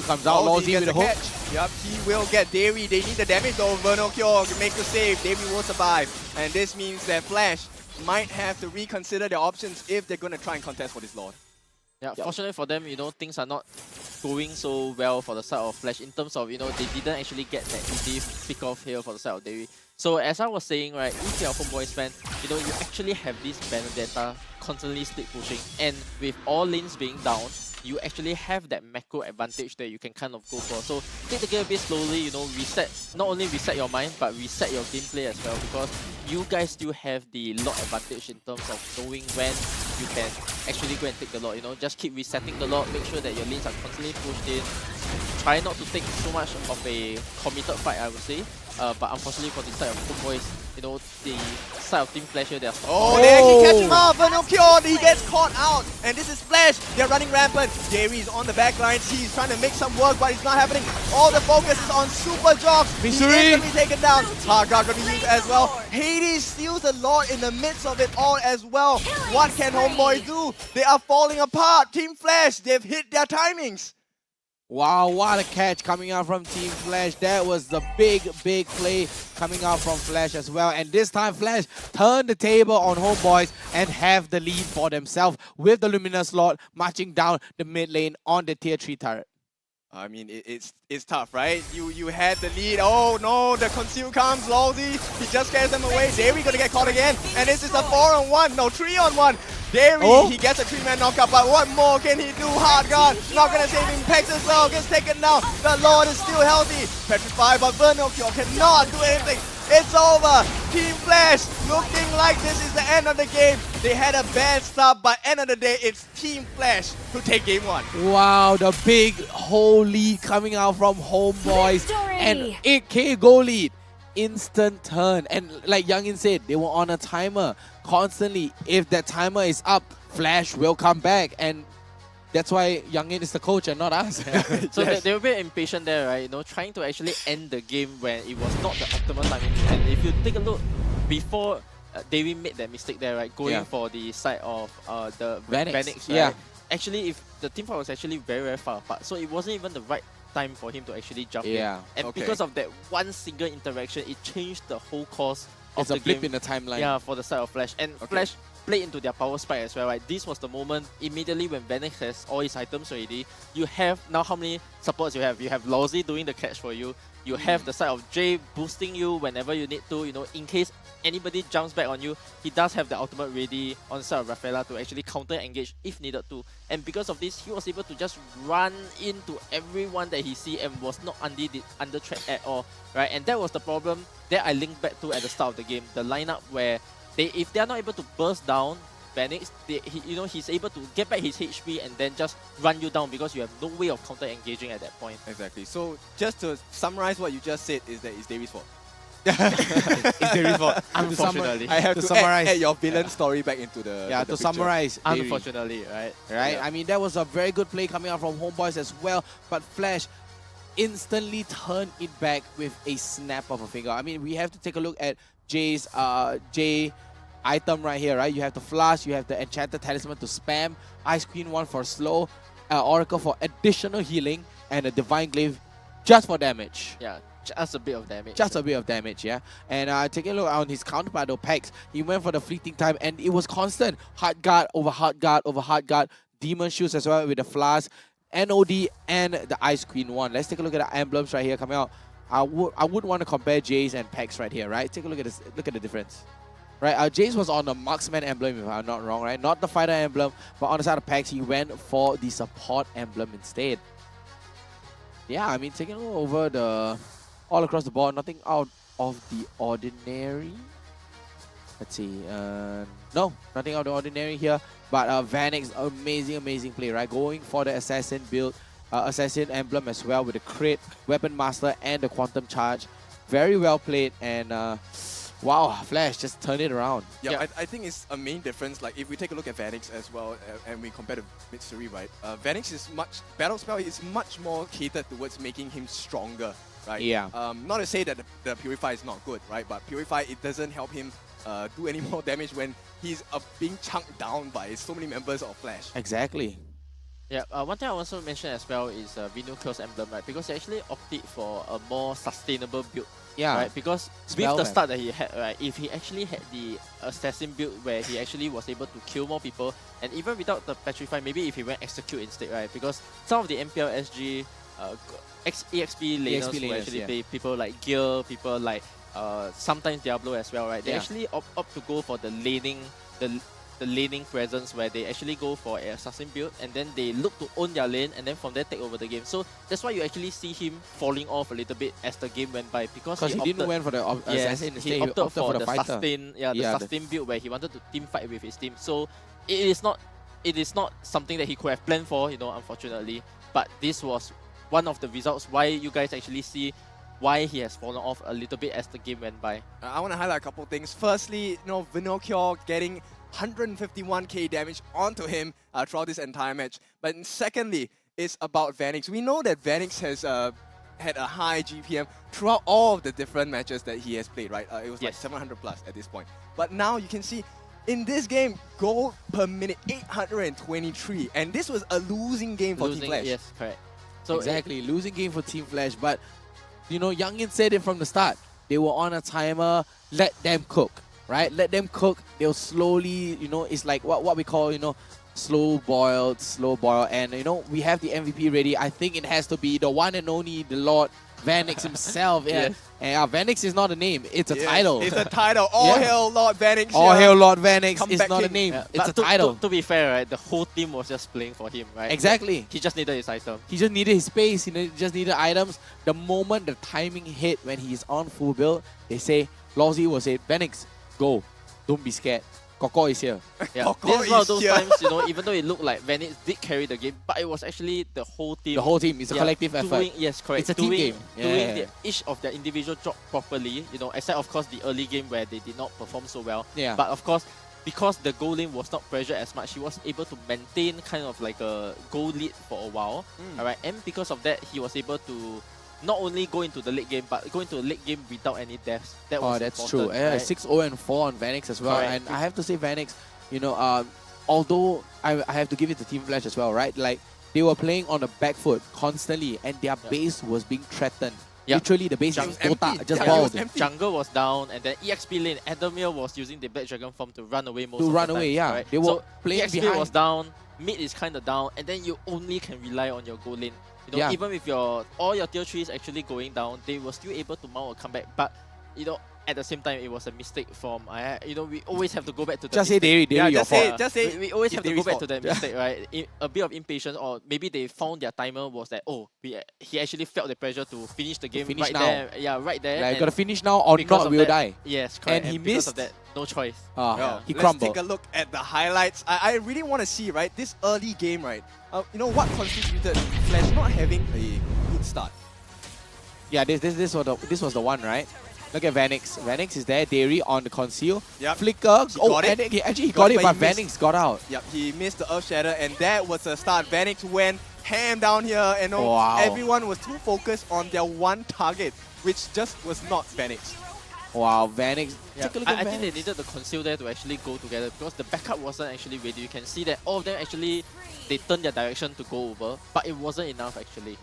comes out, Lawsy with a hook. Catch. Yup, he will get Dairy. They need the damage though. Pinocchio makes the save. Dairy will survive. And this means that Flash might have to reconsider their options if they're going to try and contest for this Lord. Yeah, fortunately for them, things are not going so well for the side of Flash in terms of, they didn't actually get that easy pick off here for the side of Dairy. So as I was saying, right, if you're a Homeboys fan, you actually have this Benedetta constantly split pushing, and with all lanes being down, you actually have that macro advantage that you can kind of go for. So take the game a bit slowly, not only reset your mind, but reset your gameplay as well, because you guys still have the lot advantage in terms of knowing when you can actually go and take the lot, just keep resetting the lot, make sure that your lanes are constantly pushed in. Try not to take so much of a committed fight, I would say. But unfortunately for the side of Homeboys, the side of Team Flash here, they are they actually catch him up. Pinocchio, he gets caught out. And this is Flash. They're running rampant. Jerry is on the back lines. He's trying to make some work, but it's not happening. All the focus is on Super Jocks. He's going to be taken down. Vanguard going to be used as well. Hades steals the Lord in the midst of it all as well. What can Homeboys do? They are falling apart. Team Flash, they've hit their timings. Wow, what a catch coming out from Team Flash. That was the big play coming out from Flash as well. And this time Flash turned the table on Homeboys and have the lead for themselves with the Luminous Lord marching down the mid lane on the tier 3 turret. I mean, it's tough, right? You had the lead. Oh no, the conceal comes, Lousy. He just scares them away. Davey gonna get caught again. And this is a 4-on-1, no 3-on-1. Davey, he gets a 3-man knockup, but what more can he do? Hard guard, not gonna save him. Pex as well, gets taken down. The Lord is still healthy. Petrified, but Vernocchio cannot do anything. It's over. Team Flash looking like this is the end of the game. They had a bad start, but end of the day, it's Team Flash who take game 1. Wow, the big whole lead coming out from Homeboys and 8k goal lead. Instant turn. And like Youngin said, they were on a timer constantly. If that timer is up, Flash will come back. And that's why Youngin is the coach and not us. So they were a bit impatient there, right? You know, trying to actually end the game when it was not the optimal timing. And if you take a look, before Davey made that mistake there, right? Going for the side of the Vanix, right? Actually, if the team fight was actually very far apart, so it wasn't even the right time for him to actually jump in. And because of that one single interaction, it changed the whole course of the game. It's a blip in the timeline. Yeah, for the side of Flash. And Flash played into their power spike as well, right? This was the moment immediately when Vanix has all his items already. You have now how many supports you have? You have Lousy doing the catch for you. You have the side of Jay boosting you whenever you need to, you know, in case anybody jumps back on you, he does have the ultimate ready on the side of Rafaela to actually counter engage if needed to. And because of this, he was able to just run into everyone that he see and was not under threat at all, right? And that was the problem that I linked back to at the start of the game. The lineup where if they are not able to burst down Vanix, he's able to get back his HP and then just run you down because you have no way of counter engaging at that point. Exactly. So just to summarize what you just said is that it's Davey's fault. It's Davey's fault. Unfortunately. I have to summarize. Add your villain story back into the to picture. summarize. Unfortunately, right? Right? I mean, that was a very good play coming out from Homeboys as well, but Flash instantly turned it back with a snap of a finger. I mean, we have to take a look at Jay's item right here, right? You have the Flash, you have the Enchanted Talisman to spam, Ice Queen 1 for slow, Oracle for additional healing, and a Divine Glaive just for damage. Yeah, just a bit of damage. Just a bit of damage, yeah. And taking a look on his counterpart, though, Pex, he went for the fleeting time, and it was constant. Hard guard over hard guard over hard guard. Demon Shoes as well with the Flash, NOD, and the Ice Queen 1. Let's take a look at the emblems right here coming out. I would want to compare Jace and Pex right here, right? Take a look at this. Look at the difference. Right, Jace was on the Marksman emblem, if I'm not wrong, right? Not the Fighter emblem, but on the side of Pax, he went for the Support emblem instead. Yeah, I mean, taking a look over all across the board, nothing out of the ordinary. Let's see, no, nothing out of the ordinary here. But Vanix, amazing play, right? Going for the Assassin build, Assassin emblem as well with the Crit, Weapon Master, and the Quantum Charge. Very well played, and wow, Flash just turned it around. Yeah, I think it's a main difference. Like if we take a look at Vanix as well, and we compare to Mitsuri, right? Vanix is battle spell is much more catered towards making him stronger, right? Yeah. Not to say that the Purify is not good, right? But Purify, it doesn't help him do any more damage when he's being chunked down by so many members of Flash. Exactly. Yeah, one thing I also mention as well is Vinocle's emblem, right? Because he actually opted for a more sustainable build. Yeah. Right? Because with the start that he had, right, if he actually had the assassin build where he actually was able to kill more people, and even without the petrify, maybe if he went execute instead, right? Because some of the MPL SG EXP laners will actually play people like Gear, people like sometimes Diablo as well, right? They actually opt to go for the laning, the laning presence where they actually go for an assassin build and then they look to own their lane and then from there take over the game. So that's why you actually see him falling off a little bit as the game went by because he didn't went for the assassin. He opted for the sustain, the sustain build where he wanted to team fight with his team. So it is not something that he could have planned for, you know, unfortunately. But this was one of the results why you guys actually see why he has fallen off a little bit as the game went by. I want to highlight a couple of things. Firstly, you know, Vinocchio getting 151k damage onto him throughout this entire match. But secondly, it's about Vanix. We know that Vanix has had a high GPM throughout all of the different matches that he has played, right? It was like 700 plus at this point. But now you can see in this game, gold per minute, 823. And this was a losing game for Team Flash. Yes, correct. So exactly, losing game for Team Flash. But, you know, Youngin said it from the start. They were on a timer, let them cook, right? Let them cook. They'll slowly, you know, it's like what we call, you know, slow boil. And, you know, we have the MVP ready. I think it has to be the one and only, the Lord Vanix himself. Yeah. And Vanix is not a name, it's a title. It's a title. All hail Lord Vanix. All hail Lord Vanix. Come It's back not a king. name, it's a But title. To be fair, right, the whole team was just playing for him, right? Exactly. He just needed his item. He just needed his space, he just needed items. The moment the timing hit when he's on full build, they say, Lawsy will say, Vanix, go. Don't be scared. Koko is here. Yeah, this is one of those times, you know, even though it looked like Vanix did carry the game, but it was actually the whole team. The whole team. It's a collective effort. Yes, correct. It's a team game. Doing each of their individual job properly, you know, except of course the early game where they did not perform so well. Yeah. But of course, because the goal lane was not pressured as much, he was able to maintain kind of like a goal lead for a while. Alright, and because of that, he was able to not only go into the late game, but go into the late game without any deaths. That was that's true. important, right? 6-0 and 4 on Vanix as well. Correct. And I have to say Vanix, you know, although I have to give it to Team Flash as well, right? Like, they were playing on the back foot constantly and their base was being threatened. Literally, the base was Dota, just balled. Jungle was down, and then EXP lane, Adamir was using the Black Dragon form to run away most of the time. Right? They were so playing EXP behind. was down, mid is kind of down, and then you only can rely on your goal lane. You know, even with all your tier 3s actually going down, they were still able to mount a comeback. But, you know, at the same time, it was a mistake from, you know, we always have to go back to the Just say Dairy, your fault. Just say we always have to go Dairy's back fault. to that mistake, right? A bit of impatience, or maybe they found their timer was that, he actually felt the pressure to finish the game finish right now. there. Yeah, right there. Like, and gotta finish now or because not of will that- die. Yes, correct. And he because missed. of that, no choice. He Let's crumbled. take a look at the highlights. I really want to see, right, this early game, right? You know what constituted Flash not having a good start? Yeah, this was the one, right? Look at Vanix. Vanix is there. Dairy on the conceal. Yep. Flicker. He got it. And he got it, but he missed. Vanix got out. Yep, he missed the Earth Shatter, and that was a start. Vanix went ham down here, and Wow. everyone was too focused on their one target, which just was not Vanix. Wow, Vanix. Yeah. Take a look at I think they Vanix. needed the conceal there to actually go together because the backup wasn't actually ready. You can see that all of them actually, they turned their direction to go over, but it wasn't enough actually.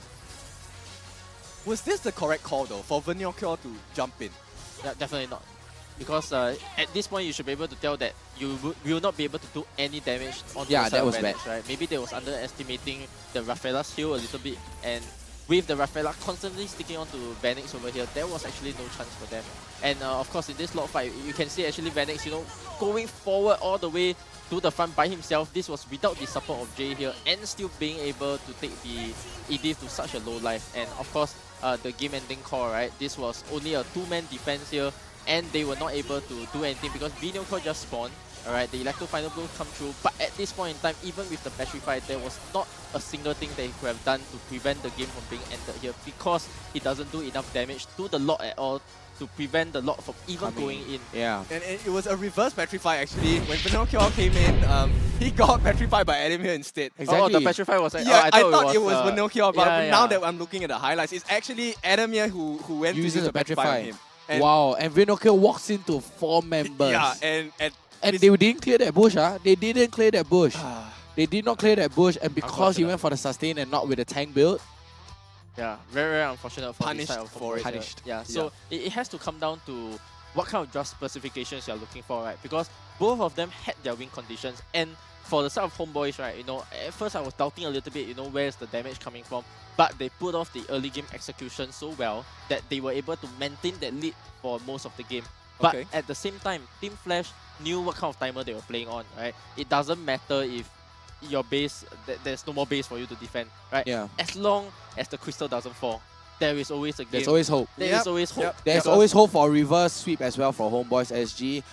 Was this the correct call though, for Vanguard to jump in? Yeah, definitely not. Because at this point, you should be able to tell that you will not be able to do any damage on the Yeah, side that of was Vanix, right? Maybe they was underestimating the Rafaela's heal a little bit, and with the Rafaela constantly sticking on to Vanix over here, there was actually no chance for them. And of course, in this log fight, you can see actually Vanix, you know, going forward all the way to the front by himself. This was without the support of Jay here, and still being able to take the Edith to such a low life. And of course, the game-ending call, right? This was only a 2-man defense here, and they were not able to do anything because Vinoko just spawned. Alright, the Electro Final Blow come through, but at this point in time, even with the Petrify, there was not a single thing that he could have done to prevent the game from being ended here because he doesn't do enough damage to the lot at all to prevent the lot from even going in. Yeah. And it was a reverse Petrify actually. When Vanguard came in, he got Petrified by Adamir instead. Oh, the Petrify was like, Yeah, I thought it was Vanguard, but yeah, now yeah. that I'm looking at the highlights, it's actually Adamir who went Uses to use the the Petrify on Petrify. him. And Wow, and Vinokio walks into 4 members. Yeah, and And they didn't clear that bush, They didn't clear that bush. They did not clear that bush, and because he went for the sustain and not with the tank build, Yeah, very, very unfortunate for Punished this side of for it. Homeboys here. Punished. Yeah, so it has to come down to what kind of draft specifications you're looking for, right? Because both of them had their win conditions, and for the side of Homeboys, right, you know, at first I was doubting a little bit, you know, where's the damage coming from, but they put off the early game execution so well that they were able to maintain that lead for most of the game. But Okay. at the same time, Team Flash knew what kind of timer they were playing on, right? It doesn't matter if your base, there's no more base for you to defend, right? Yeah. As long as the crystal doesn't fall, there is always a game. there's always hope. There is always hope. There's Because- always hope for a reverse sweep as well for Homeboys SG.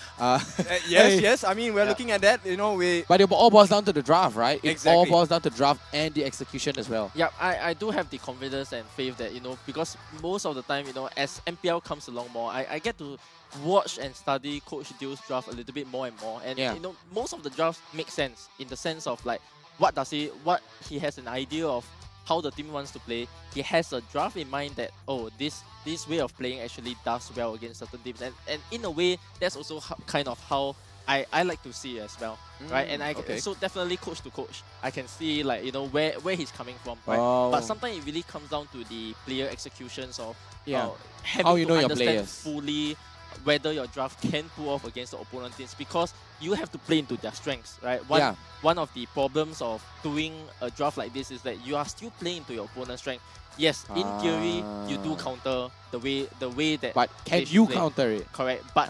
yes, I mean, we're looking at that, you know, But it all boils down to the draft, right? It all Exactly. boils down to draft and the execution as well. Yeah, I do have the confidence and faith that, you know, because most of the time, you know, as MPL comes along more, I get to watch and study Coach Dill's draft a little bit more and more. And, Yeah. you know, most of the drafts make sense in the sense of, like, what he has an idea of how the team wants to play. He has a draft in mind that, oh, this way of playing actually does well against certain teams. And in a way, that's also kind of how I like to see as well, right? And so definitely coach to coach, I can see like where he's coming from, right? But sometimes it really comes down to the player executions of having how you to know your understand players fully whether your draft can pull off against the opponent teams, because you have to play into their strengths, right? One of the problems of doing a draft like this is that you are still playing into your opponent's strength. Yes, in theory, you do counter the way that. But can they should you play. counter it? Correct. But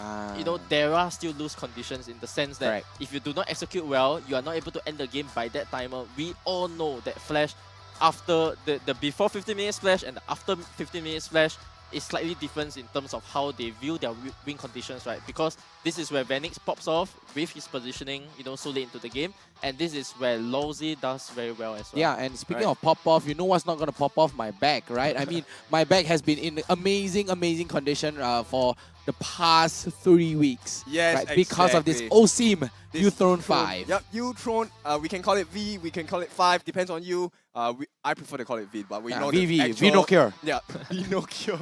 there are still loose conditions in the sense that if you do not execute well, you are not able to end the game by that timer. We all know that Flash, after the before 15 minutes Flash and the after 15 minutes Flash, is slightly different in terms of how they view their win conditions, right? Because this is where Vanix pops off with his positioning, so late into the game, and this is where Lowzy does very well as well. Yeah, and speaking of pop off, you know what's not gonna pop off? My back, right? I mean, my back has been in amazing condition for the past 3 weeks. Yes, right? Because of this OSIM U-Throne 5. Yep, U-Throne. We can call it V, we can call it 5, depends on you. I prefer to call it V, but we know VV, the actual... Vinocure. Yeah, Vinocure.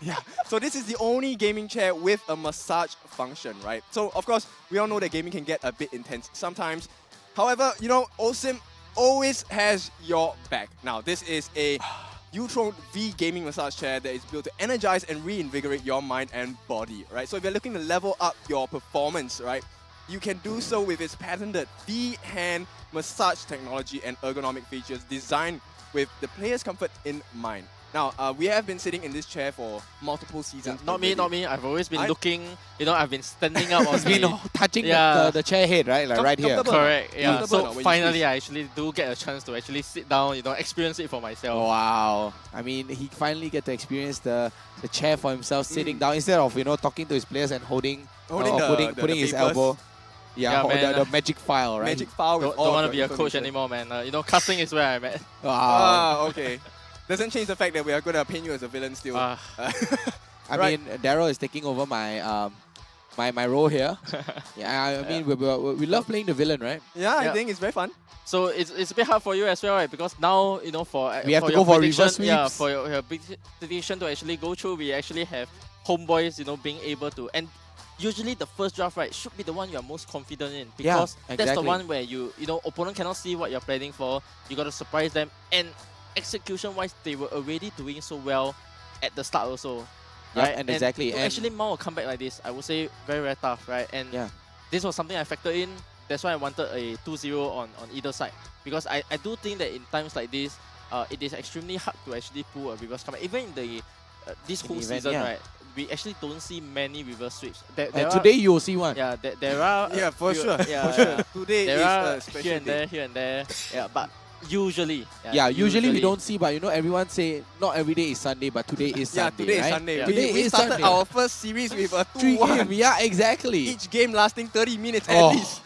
Yeah. So this is the only gaming chair with a massage function, right? So of course, we all know that gaming can get a bit intense sometimes. However, OSIM always has your back. Now, this is a U-Throne V gaming massage chair that is built to energize and reinvigorate your mind and body, right? So if you're looking to level up your performance, right, you can do so with its patented V-hand massage technology and ergonomic features designed with the player's comfort in mind. Now, we have been sitting in this chair for multiple seasons. Not me. I've always been looking, I've been standing up on touching the chair head, right? Like right here. Correct, yeah. So finally, I actually do get a chance to actually sit down, experience it for myself. Wow. I mean, he finally get to experience the chair for himself, sitting down, instead of, talking to his players and putting hutting his elbow. Yeah, the magic file, right? Magic file with Don't want to be a coach anymore, man. Casting is where I'm at. Wow. Okay. Doesn't change the fact that we are going to paint you as a villain still. I mean, Daryl is taking over my my role here. Yeah, I mean, we love playing the villain, right? Yeah, I think it's very fun. So it's a bit hard for you as well, right? Because now, we have to go for reverse sweeps. Yeah, for your prediction to actually go through, we actually have Homeboys, being able to. And usually the first draft, right, should be the one you are most confident in, because that's the one where opponent cannot see what you're planning for. You got to surprise them, and execution-wise, they were already doing so well at the start also. Right? And exactly. To actually mount a comeback like this, I would say very, very tough, right? And this was something I factored in. That's why I wanted a 2-0 on either side. Because I do think that in times like this, it is extremely hard to actually pull a reverse comeback. Even in the this whole season, right, we actually don't see many reverse sweeps. Today you will see one. Yeah, there are. Yeah, for sure. Yeah, for sure. Today there is are a special here and there. Yeah, but usually. Usually we don't see, but everyone say not every day is Sunday, but today is Sunday. Today right? is Sunday. Today We is started Sunday. our first series with a 3-game. 2-1. Yeah, exactly. Each game lasting 30 minutes at least.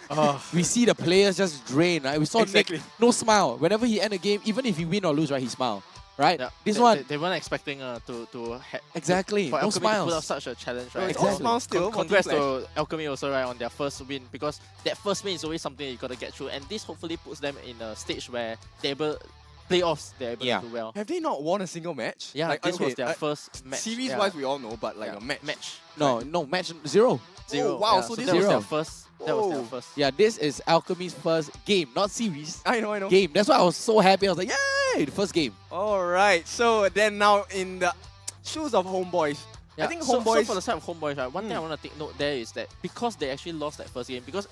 We see the players just drain, right? We saw Nick, no smile. Whenever he end a game, even if he win or lose, right, he smile. Right? Yeah, this one. They weren't expecting to exactly. for No Alchemy to smiles. put out such a challenge, right? It's all smiles still. Congrats to Alchemy also, right, on their first win, because that first win is always something you got to get through, and this hopefully puts them in a stage where they're able playoffs, they're able to do well. Have they not won a single match? Yeah, this was their first match. Series-wise, we all know, but like a match. No, match 0. Zero. Oh, wow, Yeah, so this that was was their first. That was their first. Yeah, this is Alchemy's first game, not series. I know. Game. That's why I was so happy. I was like, yay, the first game. Alright, so then now in the shoes of Homeboys. Yeah, I think so Homeboys... for the side of Homeboys, right, one thing I want to take note there is that because they actually lost that first game, because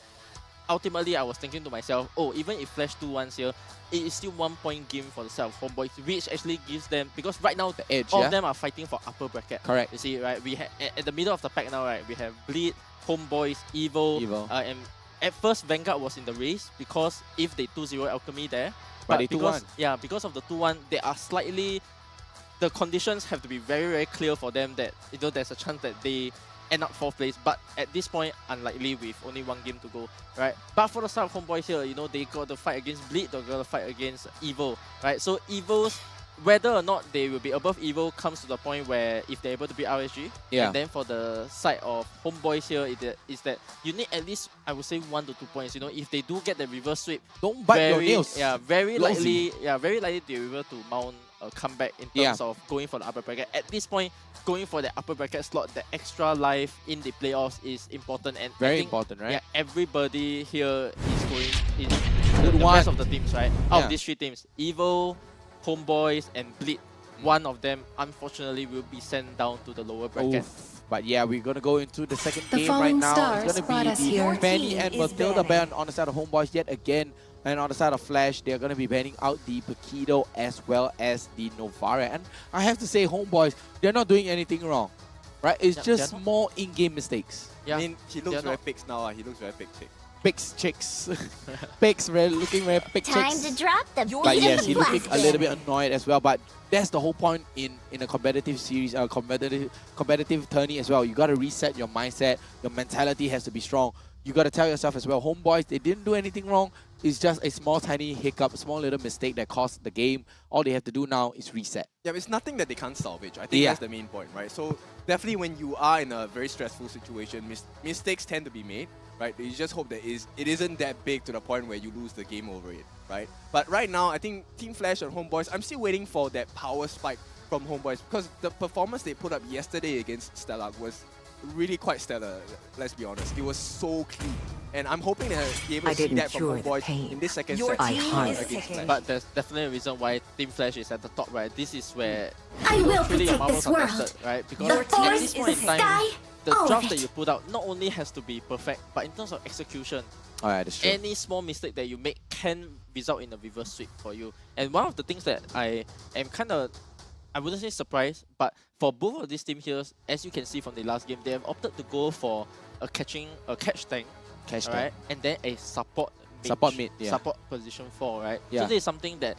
ultimately I was thinking to myself, even if Flash 2-1 here, it is still 1 point game for the side of Homeboys, which actually gives them, because right now the edge, all of them are fighting for upper bracket. Correct. You see, right, we have at the middle of the pack now, right, we have Bleed, Homeboys, Evil. And at first Vanguard was in the race because if they 2-0 Alchemy there, but they because 2-1. Yeah, because of the 2-1, they are slightly, the conditions have to be very, very clear for them that there's a chance that they end up 4th place, but at this point unlikely with only 1 game to go, right? But for the side of Homeboys here, they got to fight against Bleed, they got to fight against Evil, right? So Evil's, whether or not they will be above Evil comes to the point where if they're able to beat RSG, and then for the side of Homeboys here is that you need at least, I would say, 1 to 2 points. If they do get the reverse sweep, don't bite your nails. Very likely they're able to mount comeback in terms of going for the upper bracket. At this point, going for the upper bracket slot, the extra life in the playoffs is important, and very important, right? Yeah, everybody here is going in the rest of the teams, right? Out of these 3 teams, Evil, Homeboys, and Bleed. One of them, unfortunately, will be sent down to the lower bracket. But yeah, we're going to go into the second The game right following now. stars It's brought going us to be here. the Fanny Team and is Matilda banning. ban on the side of Homeboys yet again. And on the side of Flash, they're going to be banning out the Paquido as well as the Novara. And I have to say, Homeboys, they're not doing anything wrong. Right? It's just small in-game mistakes. I mean, he looks very fixed now. He looks very fixed. Pigs chicks. Pigs looking very pig Time chicks. to drop the But beat yes, of he's the looking a blast little bin. bit annoyed as well. But that's the whole point in a competitive series, competitive tourney as well. You got to reset your mindset. Your mentality has to be strong. You got to tell yourself as well, Homeboys, they didn't do anything wrong. It's just a small, tiny hiccup, small little mistake that cost the game. All they have to do now is reset. Yeah, it's nothing that they can't salvage. I think that's the main point, right? So definitely when you are in a very stressful situation, mistakes tend to be made, right? You just hope that it isn't that big to the point where you lose the game over it, right? But right now, I think Team Flash and Homeboys, I'm still waiting for that power spike from Homeboys, because the performance they put up yesterday against Stellark was really quite stellar, let's be honest. It was so clean. And I'm hoping to be able to see that from Homeboys in this second set against Flash. But there's definitely a reason why Team Flash is at the top, right? This is where I will truly protect marbles this are world. tested, right? Because The at force this is point in the time, sky, the all of draft that it. you put out not only has to be perfect, but in terms of execution, that's true. any small mistake that you make can result in a reverse sweep for you. And one of the things that I am kind of, I wouldn't say surprised, but for both of these teams here, as you can see from the last game, they have opted to go for a catch tank, tank. and then a support mid, support position 4, right? Yeah. So this is something that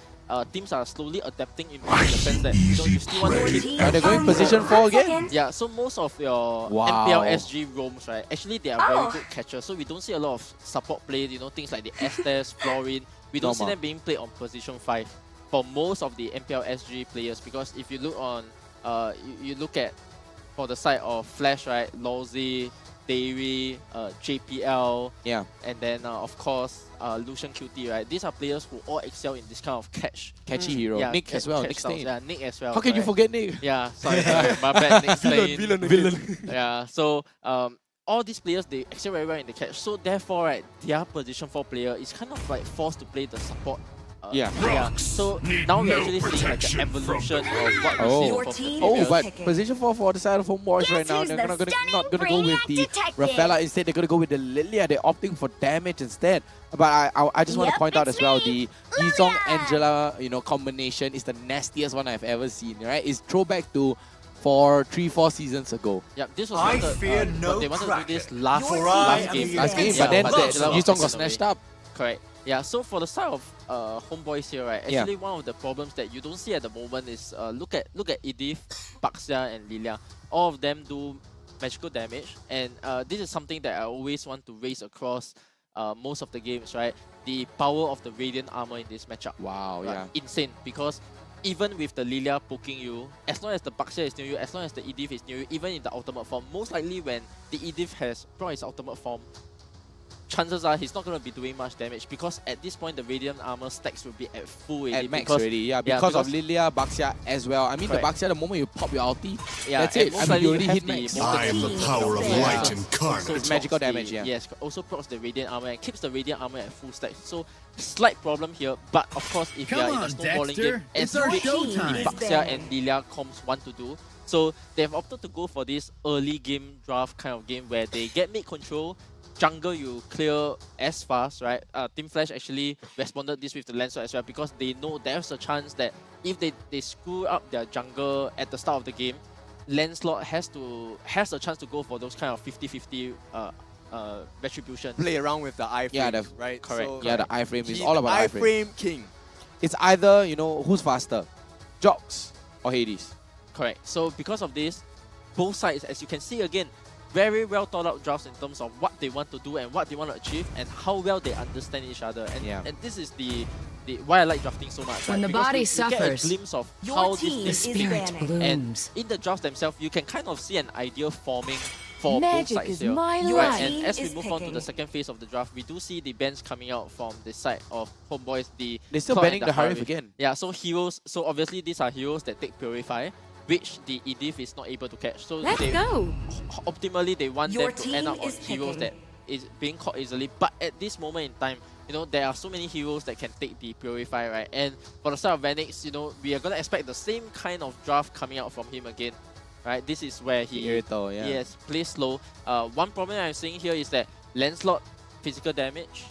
teams are slowly adapting into, in the sense that you still want to keep. Are they going position 4 again? Yeah, so most of your Wow. MPL SG roams, right, actually they are very good catchers, so we don't see a lot of support play, things like the Estes, Florin, we don't see them being played on position 5 for most of the MPL SG players, because if you look on, you look at, for the side of Flash, right, Lawsy, Dairy, JPL, and then of course Lucian QT, right? These are players who all excel in this kind of catchy hero. Yeah, Nick as well, catch Nick styles. Stain. Yeah, Nick as well. How can you forget Nick? Yeah, sorry, my bad, Nick Stain. Villain. Yeah, so all these players, they excel very well in the catch. So therefore, right, their position 4 player is kind of like forced to play the support. So now we're actually seeing like the evolution of what we see from the but position 4 for the side of Homeboys right now. They're not going to go with the Rafaela. Instead, they're going to go with the Lilia. They're opting for damage instead. But I just want to point out as well, the Yizong Angela combination is the nastiest one I've ever seen. Right? It's throwback to 3-4 seasons ago. Yeah, this was they wanted to do this last game. But then Yizong got snatched up. Correct. Yeah, so for the side of Homeboys here, right, actually one of the problems that you don't see at the moment is look at Edith, Baxia and Lilia. All of them do magical damage, and this is something that I always want to raise across most of the games, right? The power of the Radiant Armor in this matchup. Wow, right? Insane, because even with the Lilia poking you, as long as the Baxia is near you, as long as the Edith is near you, even in the ultimate form, most likely when the Edith has brought his ultimate form, chances are he's not going to be doing much damage, because at this point the Radiant Armor stacks will be at full already. At max already, because of Lilia, Baxia as well. I mean, the Baxia, the moment you pop your ulti, that's it. I mean, you already hit max. I am the power of light incarnate. So it's magical damage, Yes, also procs the Radiant Armor and keeps the Radiant Armor at full stack. So slight problem here, but of course if you are in a snowballing game, as quick the Baxia and Lilia comps want to do, so they've opted to go for this early game draft kind of game where they get mid control, jungle you clear as fast, right? Team Flash actually responded this with the Lancer as well, because they know there's a chance that if they screw up their jungle at the start of the game, Lancelot has a chance to go for those kind of 50-50 retribution. Play around with the iframe, right? Correct. So, the iframe is all about iframe king. It's either, who's faster, Jox or Hades. Correct. So because of this, both sides, as you can see again, very well thought out drafts in terms of what they want to do and what they want to achieve and how well they understand each other. And this is the why I like drafting so much. When the body suffers, get a glimpse of how this thing blooms. And in the drafts themselves, you can kind of see an idea forming for both Magic sides is here. my Right, life. and as we Is move on to picking. the second phase of the draft, we do see the bans coming out from the side of Homeboys. They're still Cloud and banning the Harif again. Yeah, so heroes. So obviously these are heroes that take Purify, which the Edith is not able to catch. So Let's they, go. Optimally, they want Your them to end team up on is heroes picking. that is being caught easily. But at this moment in time, you know, there are so many heroes that can take the Purify, right? And for the side of Vanix, you know, we are gonna expect the same kind of draft coming out from him again. Right, this is where he Irito, yeah. yes, plays slow. One problem I'm seeing here is that Lancelot physical damage,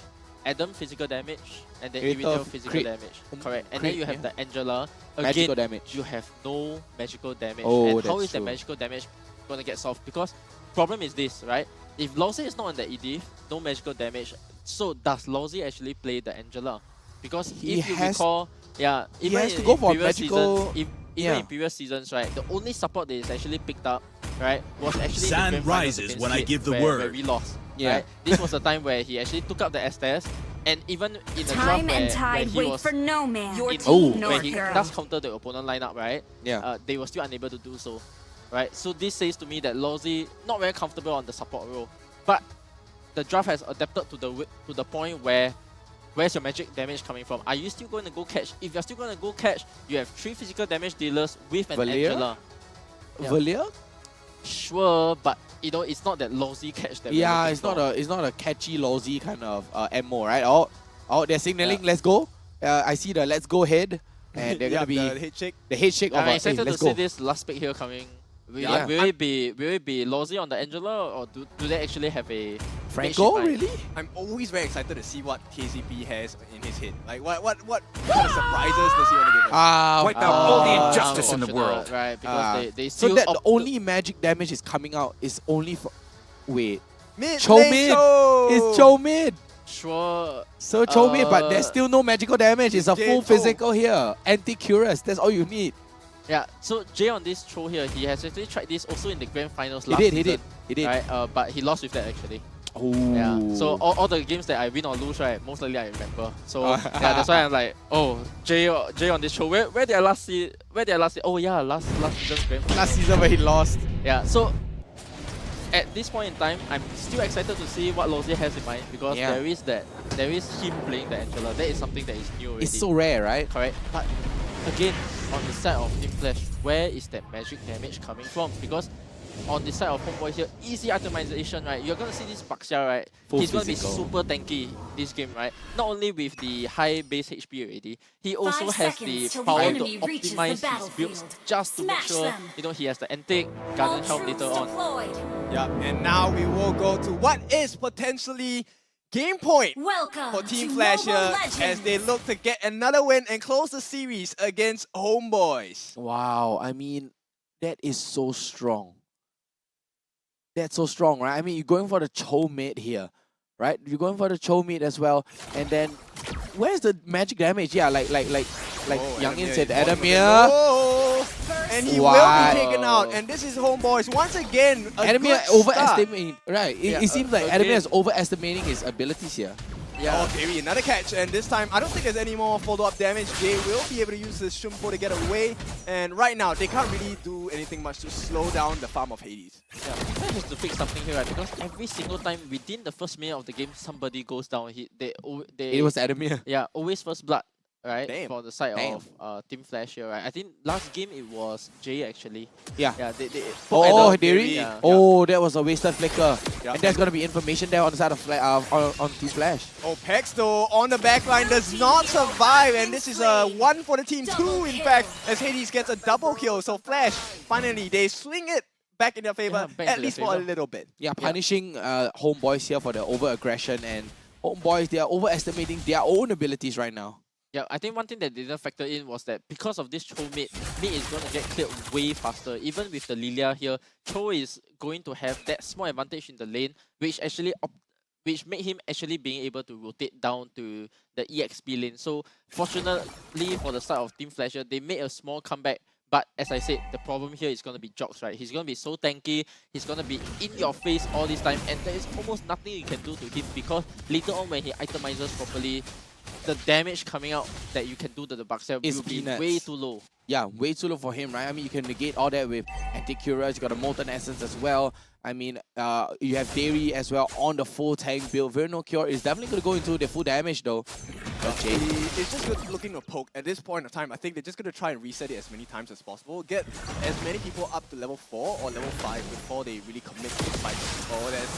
Adam physical damage, and then Irito Iritel physical crit. damage. Correct. And Crit, then you have yeah. the Angela. Again, Magical damage. you have no magical damage. Oh, and how that's is the true. magical damage gonna get solved? Because problem is this, right? If Lawsy is not on the Edith, no magical damage. So does Lawsy actually play the Angela? Because He if you has- recall, yeah, he even has to in go for previous magical- seasons, even in previous seasons, right, the only support that is actually picked up, right, was actually Sun in the grand finals rises against when I Hit, give the where word. we lost. Yeah. Right? This was the time where he actually took up the Estes, and even in the draft Time where, and tide where he wait was for no man. Your in, team, where North he Girl. does counter the opponent lineup, right? Yeah. They were still unable to do so, right? So this says to me that Lawsy not very comfortable on the support role, but the draft has adapted to the point where where's your magic damage coming from? Are you still going to go catch? If you're still going to go catch, you have 3 physical damage dealers with an Valir? Angela. Yeah. Valir? Sure, but you know it's not that Lawsy catch that. we're Yeah, looking it's for. not a catchy Lawsy kind of MO, right? Oh, they're signaling, let's go. I see the let's go head, and they're Yeah, gonna be the head shake. the head shake I'm of a, hey, excited to let's see go. this last pick here coming. Will, Yeah. will it be Lawsy on the Angela, or do they actually have a Franco, makeshift line? really? I'm always very excited to see what KCP has in his head. Like what kind of surprises does he want to give us? Wipe out all the injustice in the unfortunate, world. right? Because they so still that the opt- only magic damage is coming out is only for wait. Mid Cho lane mid. Cho! It's Cho mid. Sure. So Cho mid, but there's still no magical damage. It's a Jay full Cho. physical here. Anti-Curious. That's all you need. Yeah, so Jay on this throw here, he has actually tried this also in the grand finals He last did, season. he did. Right, but he lost with that actually. Oh. Yeah. So all the games that I win or lose, right, most likely I remember. So yeah, that's why I'm like, oh, Jay on this show. Where did I last see? Oh yeah, last season's grand finals. Last season where he lost. Yeah. So at this point in time, I'm still excited to see what Lawsy has in mind because Yeah. there is him playing the Angela. That is something that is new already. It's so rare, right? Correct. But again, on the side of Team Flash, where is that magic damage coming from? Because on the side of Homeboy here, easy itemization, right? You're gonna see this Baxia, right? Full He's gonna be physical. super tanky this game, right? Not only with the high base HP already, he also 5 has the seconds till the power to enemy reaches the optimize his builds battlefield. just to make Smash sure them. you know he has the antique Guardian Helm later on. Yeah, and now we will go to what is potentially game point Welcome for Team to Flash Mobile here Legends. as they look to get another win and close the series against Homeboys. Wow, I mean, that is so strong. That's so strong, right? I mean, you're going for the Cho mid here, right? You're going for the Cho mid as well, and then where's the magic damage? Yeah, like Youngin said, Adamir. Oh, and he will Wow. be taken out. And this is Homeboys once again. A Adamir good start. overestimating, right? Yeah, It seems like again. Adamir is overestimating his abilities here. Yeah. Oh, Barry, another catch, and this time I don't think there's any more follow-up damage. Jay will be able to use his Shumpo to get away, and right now they can't really do anything much to slow down the farm of Hades. Yeah, Flash has to fix something here, right? Because every single time within the first minute of the game, somebody goes down. It was Adamir. Yeah, always first blood, right? Damn. For the side Damn. of Team Flash here, right? I think last game it was Jay actually. Yeah. Yeah, they Oh, either- Derry. yeah. Oh, that was a wasted flicker. Yeah. And there's gonna be information there on the side of on Team Flash. Oh, Pex though on the backline does not survive, and this is a 1 for the team, 2 in fact, as Hades gets a double kill. So Flash, finally, they swing it back in their favor, back at to least their for a favor. little bit. Yeah, punishing Homeboys here for the over-aggression, and Homeboys, they are overestimating their own abilities right now. Yeah, I think one thing that didn't factor in was that because of this Cho mid is going to get cleared way faster. Even with the Lilia here, Cho is going to have that small advantage in the lane, which made him actually being able to rotate down to the EXP lane. So fortunately for the side of Team Flasher, they made a small comeback. But as I said, the problem here is going to be Jox, right? He's going to be so tanky, he's going to be in your face all this time, and there is almost nothing you can do to him because later on when he itemizes properly, the damage coming out that you can do to the Buckshell It's will be peanuts. way too low. Yeah, way too low for him, right? I mean, you can negate all that with Anti-Cura. You got a Molten Essence as well. I mean, you have Dairy as well on the full tank build. Vernal Cure is definitely going to go into the full damage though. Okay. It's just good looking to poke. At this point of time, I think they're just going to try and reset it as many times as possible. Get as many people up to level 4 or level 5 before they really commit to the fight. Oh, that's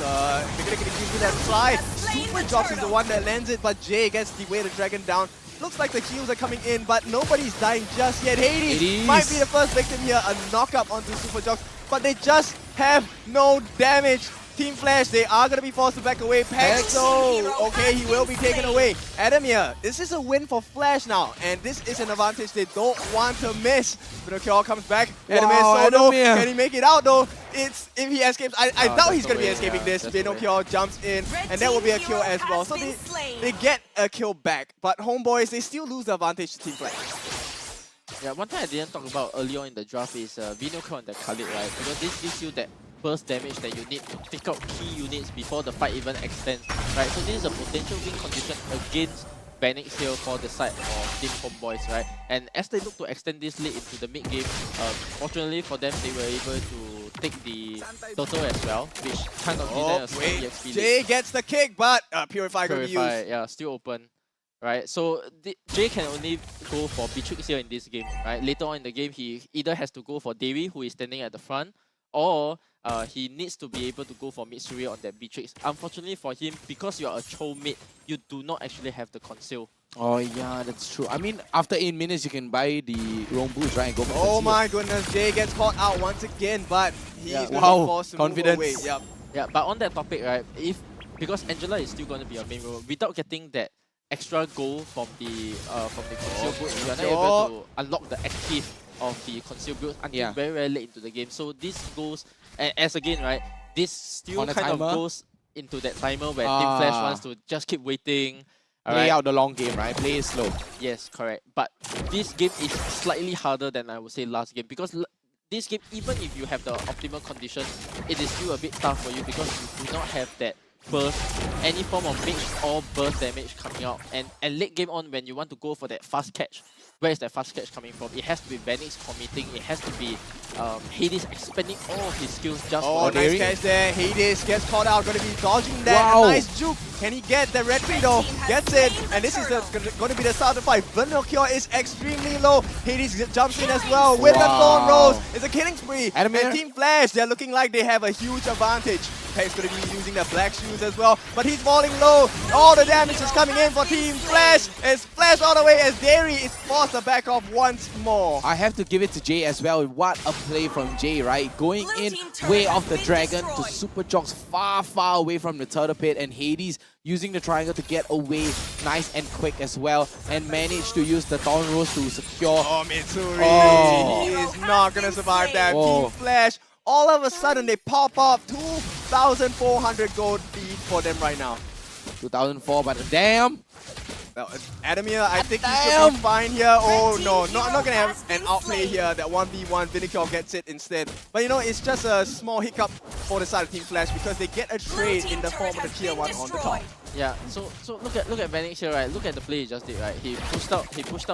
they're going to give you that try. Super Drops is the one that lands it, but Jay gets the way the dragon down. Looks like the heals are coming in, but nobody's dying just yet. Hades might be the first victim here. A knock-up onto Super Jocks, but they just have no damage. Team Flash, they are going to be forced to back away. Pexo, okay, he will be taken away. Adamir, this is a win for Flash now, and this is an advantage they don't want to miss. Pinocchio comes back. Adamir solo. Can he make it out though? It's if he escapes. I doubt he's going to be escaping this. Pinocchio jumps in, and that will be a kill as well. So they get a kill back, but Homeboys, they still lose the advantage to Team Flash. Yeah, one thing I didn't talk about earlier on in the draft is Vinoko and the Khalid, right? Because this gives you that burst damage that you need to pick out key units before the fight even extends, right? So this is a potential win condition against Vanix here for the side of Team Homeboys, right? And as they look to extend this lead into the mid game, fortunately for them, they were able to take the Toto as well, which kind of gives them a small EXP lead. Jay gets the kick, but Purify going to be used. Yeah, still open. Right, so Jay can only go for Beatrix here in this game, right? Later on in the game, he either has to go for Devi, who is standing at the front, or he needs to be able to go for Mitsuri on that Beatrix. Unfortunately for him, because you are a Cho mid, you do not actually have the conceal. Oh yeah, that's true. I mean, after 8 minutes, you can buy the roam boost, right? And go for oh my goodness, Jay gets caught out once again, but he's going to be forced to confidence. move away. Yep. Yeah, but on that topic, right, because Angela is still going to be a main role, without getting that extra goal from the conceal build, you are not able to unlock the active of the conceal build until very, very late into the game. So this goes, as again, right, this still kind of goes into that timer where Team Flash wants to just keep waiting. Play out the long game, right? Play it slow. Yes, correct. But this game is slightly harder than I would say last game, because this game, even if you have the optimal condition, it is still a bit tough for you because you do not have that burst, any form of mage or burst damage coming out. And late game on, when you want to go for that fast catch, where is that fast catch coming from? It has to be Vanix committing, it has to be Hades expending all of his skills just for nice catch there. Hades gets caught out, going to be dodging that. A nice juke. Can he get the red tree though? Gets it. And this is going to be the start of the fight. Vernal Cure is extremely low. Hades jumps in as well with the Thorn Rose. It's a killing spree. And Team Flash, they're looking like they have a huge advantage. Peck's going to be using the black shoes as well, but he's falling low. All the damage is coming in for Team Flash. It's Flash all the way as Dairy is forced to back off once more. I have to give it to Jay as well. What a play from Jay, right? Going in way off the dragon to Super Jocks far, far away from the turtle pit, and Hades using the triangle to get away nice and quick as well, and managed to use the Thorn Rose to secure. Oh, Mitsuri. He is not going to survive that. Team Flash, all of a sudden they pop up 2,400 gold lead for them right now. 2004, but damn. Adamir, I think he should be fine here. Oh no, not going to have an outplay here. That 1v1, Vinicius gets it instead. But you know, it's just a small hiccup for the side of Team Flash because they get a trade in the form of the tier 1 on the top. Yeah, so look at Vanix here, right? Look at the play he just did, right? He pushed out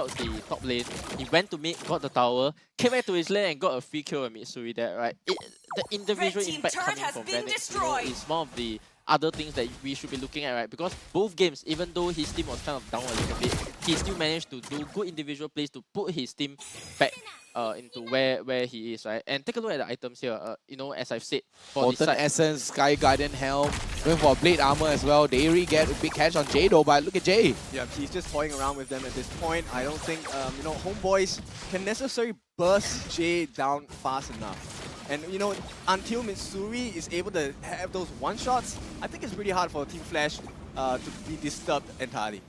the top lane. He went to mid, got the tower, came back to his lane and got a free kill with Mitsuri there, right? The individual impact coming from Vanix, you know, is one of the other things that we should be looking at, right? Because both games, even though his team was kind of down a little bit, he still managed to do good individual plays to put his team back into where he is, right? And take a look at the items here. You know, as I've said, for Molten Essence, Sky Guardian Helm, going for Blade Armor as well. Dairy get a big catch on Jay though, but look at Jay. Yeah, he's just toying around with them at this point. I don't think, you know, Homeboys can necessarily burst Jay down fast enough. And you know, until Mitsuri is able to have those one-shots, I think it's pretty hard for Team Flash to be disturbed entirely.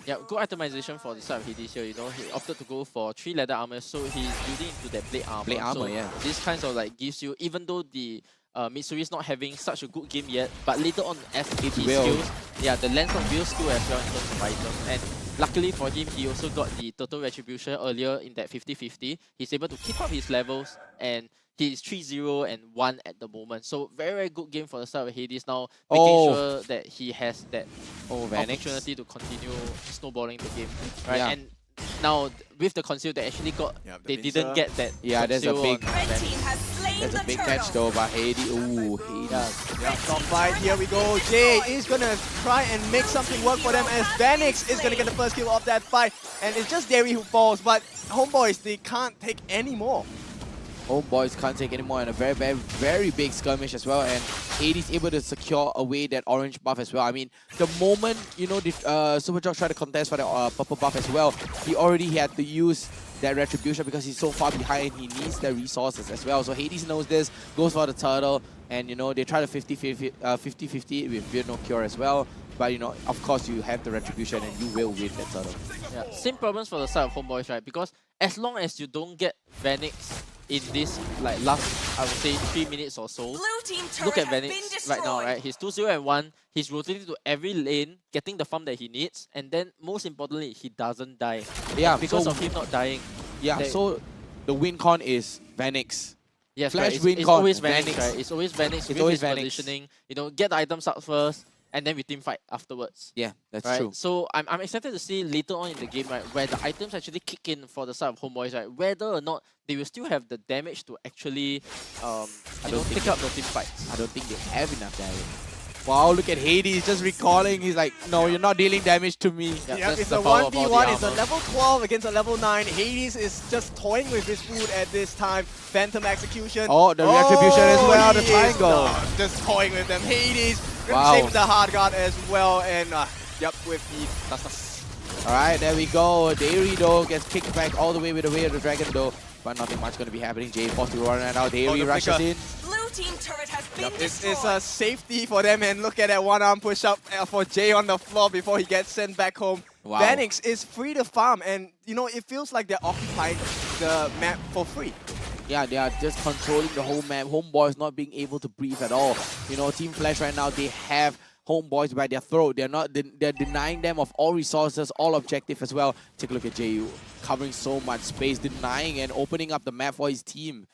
Yeah, good itemization for the side of Hades here. You know, he opted to go for 3 leather armor, so he's building into that blade armor. Blade armor, so yeah. This kind of like gives you, even though the Mitsuri is not having such a good game yet, but later on as he skills, yeah, the lens of will skill as well in terms of items. And luckily for him, he also got the total retribution earlier in that 50-50. He's able to keep up his levels and He's 3-0 and 1 at the moment. So very good game for the start of Hades now, making sure that he has that opportunity to continue snowballing the game. Right? Yeah. And now with the conceal they actually got, they didn't get that. Yeah, there's a conceal big, on Vanguard. there's a big catch though by Hades. Ooh, Hades. Yeah, top fight, here we go. Jay is gonna try and make something work for them as Vanix is gonna get the first kill of that fight. And it's just Derry who falls, but Homeboys, they can't take any more. Homeboys can't take anymore, and a very big skirmish as well, and Hades able to secure away that orange buff as well. I mean, the moment, you know, the Superjock tried to contest for the purple buff as well, he already had to use that retribution because he's so far behind. He needs the resources as well. So Hades knows this, goes for the turtle, and you know, they try to 50-50 with Fear No Cure as well. But you know, of course, you have the retribution and you will win that turtle. Yeah, same problems for the side of Homeboys, right? Because as long as you don't get Vanix in this like last, I would say 3 minutes or so. Look at Vanix right now, right? He's 2-0 and 1. He's rotating to every lane, getting the farm that he needs, and then most importantly, he doesn't die. Yeah, and because so of him not dying. Yeah, so the win con is Vanix. Yes, Flash right. win It's con, always Vanix, Vanix. right? It's always Vanix It's with always his Vanix. positioning. You know, get the items out first, and then we team fight afterwards. Yeah, that's right? true. So I'm excited to see later on in the game, right, where the items actually kick in for the side of Homeboys, right, whether or not they will still have the damage to actually pick up the team fights. I don't think they have enough damage. Wow, look at Hades just recalling. He's like, no, you're not dealing damage to me. Yeah, it's a 1v1, it's a level 12 against a level 9. Hades is just toying with his food at this time. Phantom execution. Oh, the retribution as well, the he is triangle. not just toying with them. Hades Wow. saved the hard guard as well, and yep, with the Alright, there we go. Dairy though gets kicked back all the way with the way of the dragon though. But nothing much going to be happening. Jay forced to run right now. Dairy the rushes flicker. in. Blue team turret has been It's destroyed. a safety for them, and look at that one arm push up for Jay on the floor before he gets sent back home. Wow. Vanix is free to farm, and you know, it feels like they're occupying the map for free. Yeah, they are just controlling the whole map. Homeboys not being able to breathe at all. You know, Team Flash right now, they have Homeboys by their throat. They're denying them of all resources, all objective as well. Take a look at Jay covering so much space, denying and opening up the map for his team.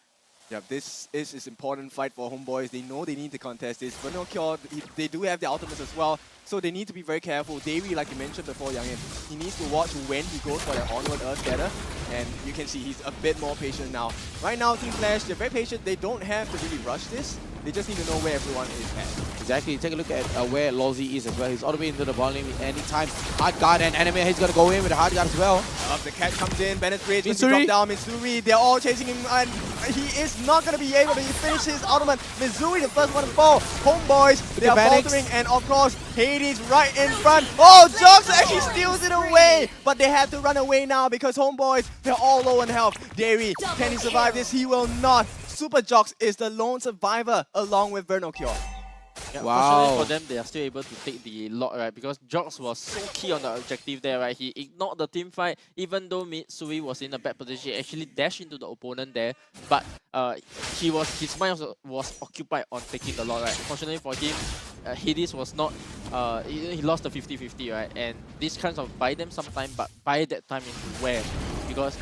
Yeah, this is an important fight for Homeboys. They know they need to contest this. But no cure, they do have the ultimates as well, so they need to be very careful. Davey, like you mentioned before, Youngin, he needs to watch when he goes for that onward Earth Gather, and you can see he's a bit more patient now. Right now, Team Flash, they're very patient. They don't have to really rush this. They just need to know where everyone is at. Exactly. Take a look at where Lozzy is as well. He's all the way into the ball lane anytime. Hard guard and enemy. He's gonna go in with the hard guard as well. The catch comes in. Bennett Bridge gonna Mitsuri. drop down. Mitsuri, they're all chasing him, and he is not gonna be able to finish his ultimate. Mitsuri, the first one to fall. Homeboys, they are Vanix. faltering, and of course, Hades right in front. Oh, Jox actually steals it away, but they have to run away now because Homeboys, they're all low on health. Dairy, can he survive this? He will not. Super Jox is the lone survivor along with Vernocure. Yeah, Wow. Fortunately for them, they are still able to take the lot, right? Because Jox was so key on the objective there, right? He ignored the team fight, even though Mitsui was in a bad position. He actually dashed into the opponent there, but his mind was occupied on taking the lot, right? Fortunately for him, Hades was not. He lost the 50-50, right? And this kinds of buy them some time, but buy that time into where? Because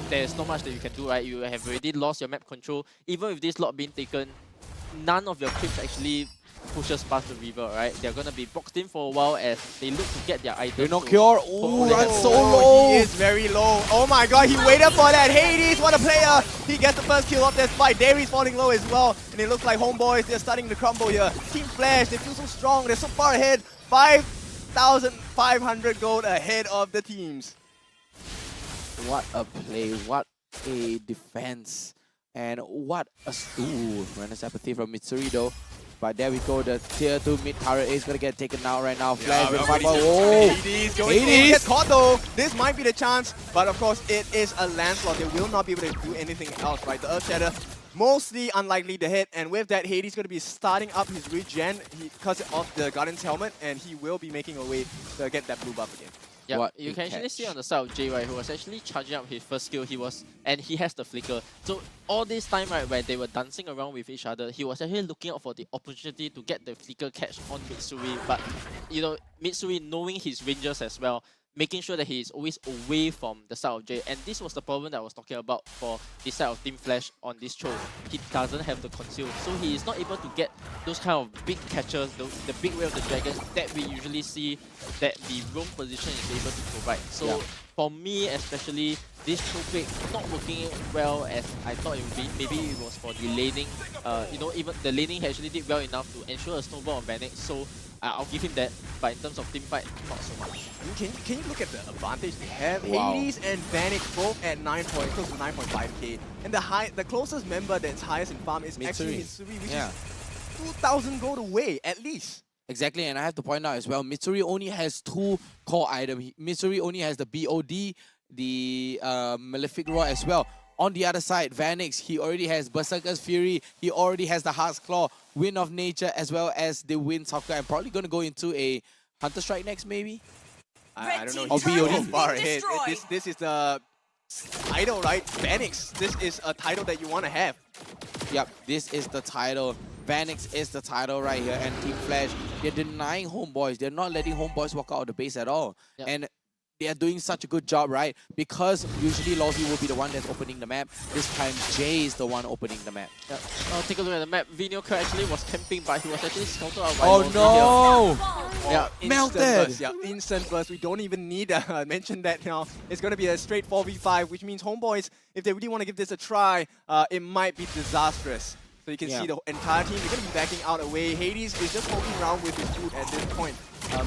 there's not much that you can do, right? You have already lost your map control. Even with this lot being taken, none of your creeps actually pushes past the river, right? They're gonna be boxed in for a while as they look to get their items. No cure. Ooh, that's so low. Oh, he is very low. Oh my god, he waited for that. Hades, what a player. He gets the first kill of that fight. Dairy's falling low as well. And it looks like Homeboys, they're starting to crumble here. Team Flash, they feel so strong. They're so far ahead. 5,500 gold ahead of the teams. What a play. What a defense. And what a... Ooh, Renner's apathy from Mitsuri though. But there we go, the tier 2 mid turret is gonna get taken out right now. Flash with Papa. Whoa! Hades going to get caught though. This might be the chance, but of course it is a landslide. They will not be able to do anything else, right? The Earth Shatter, mostly unlikely to hit, and with that, Hades going to be starting up his regen because of the Guardian's helmet, and he will be making a way to get that blue buff again. Yeah, What you a can actually catch. see on the side of Jay, right, who was actually charging up his first skill. And he has the flicker. So all this time, right, where they were dancing around with each other, he was actually looking out for the opportunity to get the flicker catch on Mitsui. But you know, Mitsui knowing his rangers as well, making sure that he is always away from the side of Jay. And this was the problem that I was talking about for this side of Team Flash on this show. He doesn't have the conceal, so he is not able to get those kind of big catches, the big way of the dragons that we usually see that the roam position is able to provide. So for me especially, this choke pick not working well as I thought it would be. Maybe it was for the laning. You know, even the laning actually did well enough to ensure a snowball on Vanix. So I'll give him that, but in terms of team fight, not so much. Can you look at the advantage they have? Wow. Hades and Vanix both at close to 9.5k, and the closest member that's highest in farm is actually Mitsuri, which is 2,000 gold away at least. Exactly, and I have to point out as well, Mitsuri only has 2 core items. Mitsuri only has the BOD, the Malefic Roar as well. On the other side, Vanix, he already has Berserker's Fury, he already has the Heart's Claw, Wind of Nature, as well as the Wind Soccer. I'm probably going to go into a Hunter Strike next, maybe? I don't know. Or BOD. Far ahead. This is the title, right? Vanix, this is a title that you want to have. Yep, this is the title. Vanix is the title right here, and Team Flash, they're denying Homeboys. They're not letting Homeboys walk out of the base at all. Yep. And they are doing such a good job, right? Because usually Lozzy will be the one that's opening the map. This time, Jay is the one opening the map. Yep. Take a look at the map. Vinyoka actually was camping, but he was actually scouted out by Oh Lozzy no! here. Yeah, Melted! Burst, yeah, instant burst. We don't even need to mention that now. It's going to be a straight 4v5, which means Homeboys, if they really want to give this a try, it might be disastrous. So you can see the entire team, they're going to be backing out away. Hades is just poking around with his food at this point.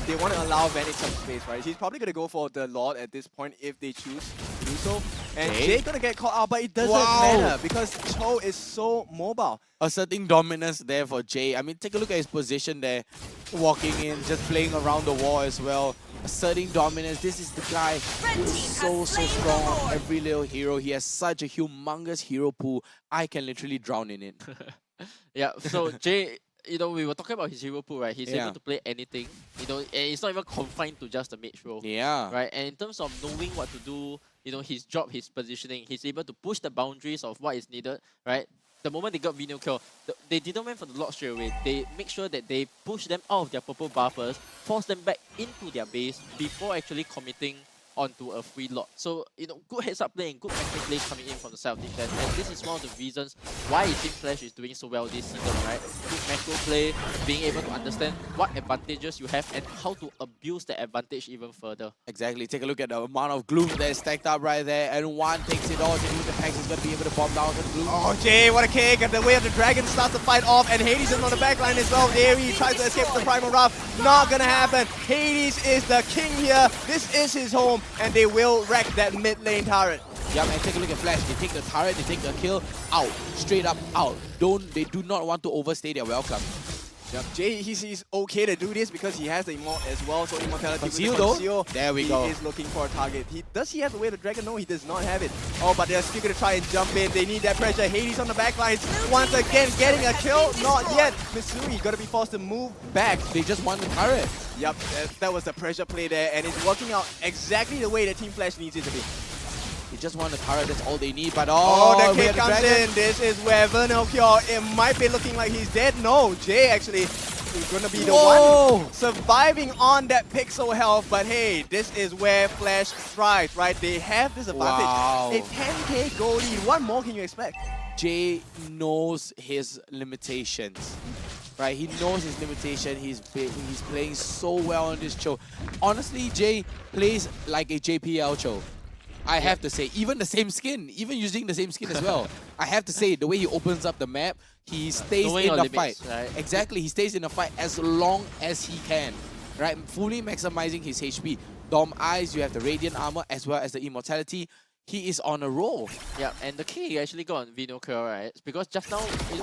They want to allow Vanix some space, right? He's probably going to go for the Lord at this point if they choose to do so. And Jay's going to get caught out, but it doesn't matter because Cho is so mobile. Asserting dominance there for Jay. I mean, take a look at his position there. Walking in, just playing around the wall as well. Asserting dominance. This is the guy who is so strong on every little hero. He has such a humongous hero pool. I can literally drown in it. Yeah, so Jay, you know, we were talking about his hero pool, right? He's able to play anything, you know, and it's not even confined to just the mage role. Yeah. Right? And in terms of knowing what to do, you know, his job, his positioning, he's able to push the boundaries of what is needed, right? The moment they got Vino kill, they didn't went for the Lord straight away. They make sure that they push them out of their purple buffers, force them back into their base before actually committing onto a free Lord. So, you know, good heads up play and good macro play coming in from the side of defense. And this is one of the reasons why Team Flash is doing so well this season, right? Good macro play, being able to understand what advantages you have and how to abuse the advantage even further. Exactly. Take a look at the amount of gloom that's stacked up right there. And one takes it all. The Pax is going to be able to bomb down the gloom. Oh, Jay, what a kick. And the way of the dragon starts to fight off. And Hades is on the backline as well. Aerie tries to escape the Primal Wrath. Not going to happen. Hades is the king here. This is his home. And they will wreck that mid lane turret. Yeah, man, take a look at Flash. They take the turret, they take the kill, out. Straight up out. They do not want to overstay their welcome. Yep. Jay, he's okay to do this because he has the Immort as well, so Immortality Conceal with the Conceal. There we go. He is looking for a target. Does he have the way of the dragon? No, he does not have it. Oh, but they're still going to try and jump in. They need that pressure. Hades on the backlines. Once again, getting a kill. Not yet. Mitsuri going to be forced to move back. They just want the turret. Yep, that was the pressure play there, and it's working out exactly the way that Team Flash needs it to be. They just want the turret, that's all they need, but the kick comes in. This is where Vernal Cure, it might be looking like he's dead. No, Jay actually is going to be the one surviving on that pixel health, but hey, this is where Flash thrives, right? They have this advantage. A 10k goal lead. What more can you expect? Jay knows his limitations. Right, he knows his limitation. He's playing so well on this Cho. Honestly, Jay plays like a JPL Cho. I have to say, even the same skin, even using the same skin as well. I have to say, the way he opens up the map, he stays in the fight. Right? Exactly, he stays in the fight as long as he can. Right, fully maximizing his HP. Dom Eyes, you have the Radiant Armor as well as the Immortality. He is on a roll. Yeah, and the key he actually got on Vino Curl, right? Because just now,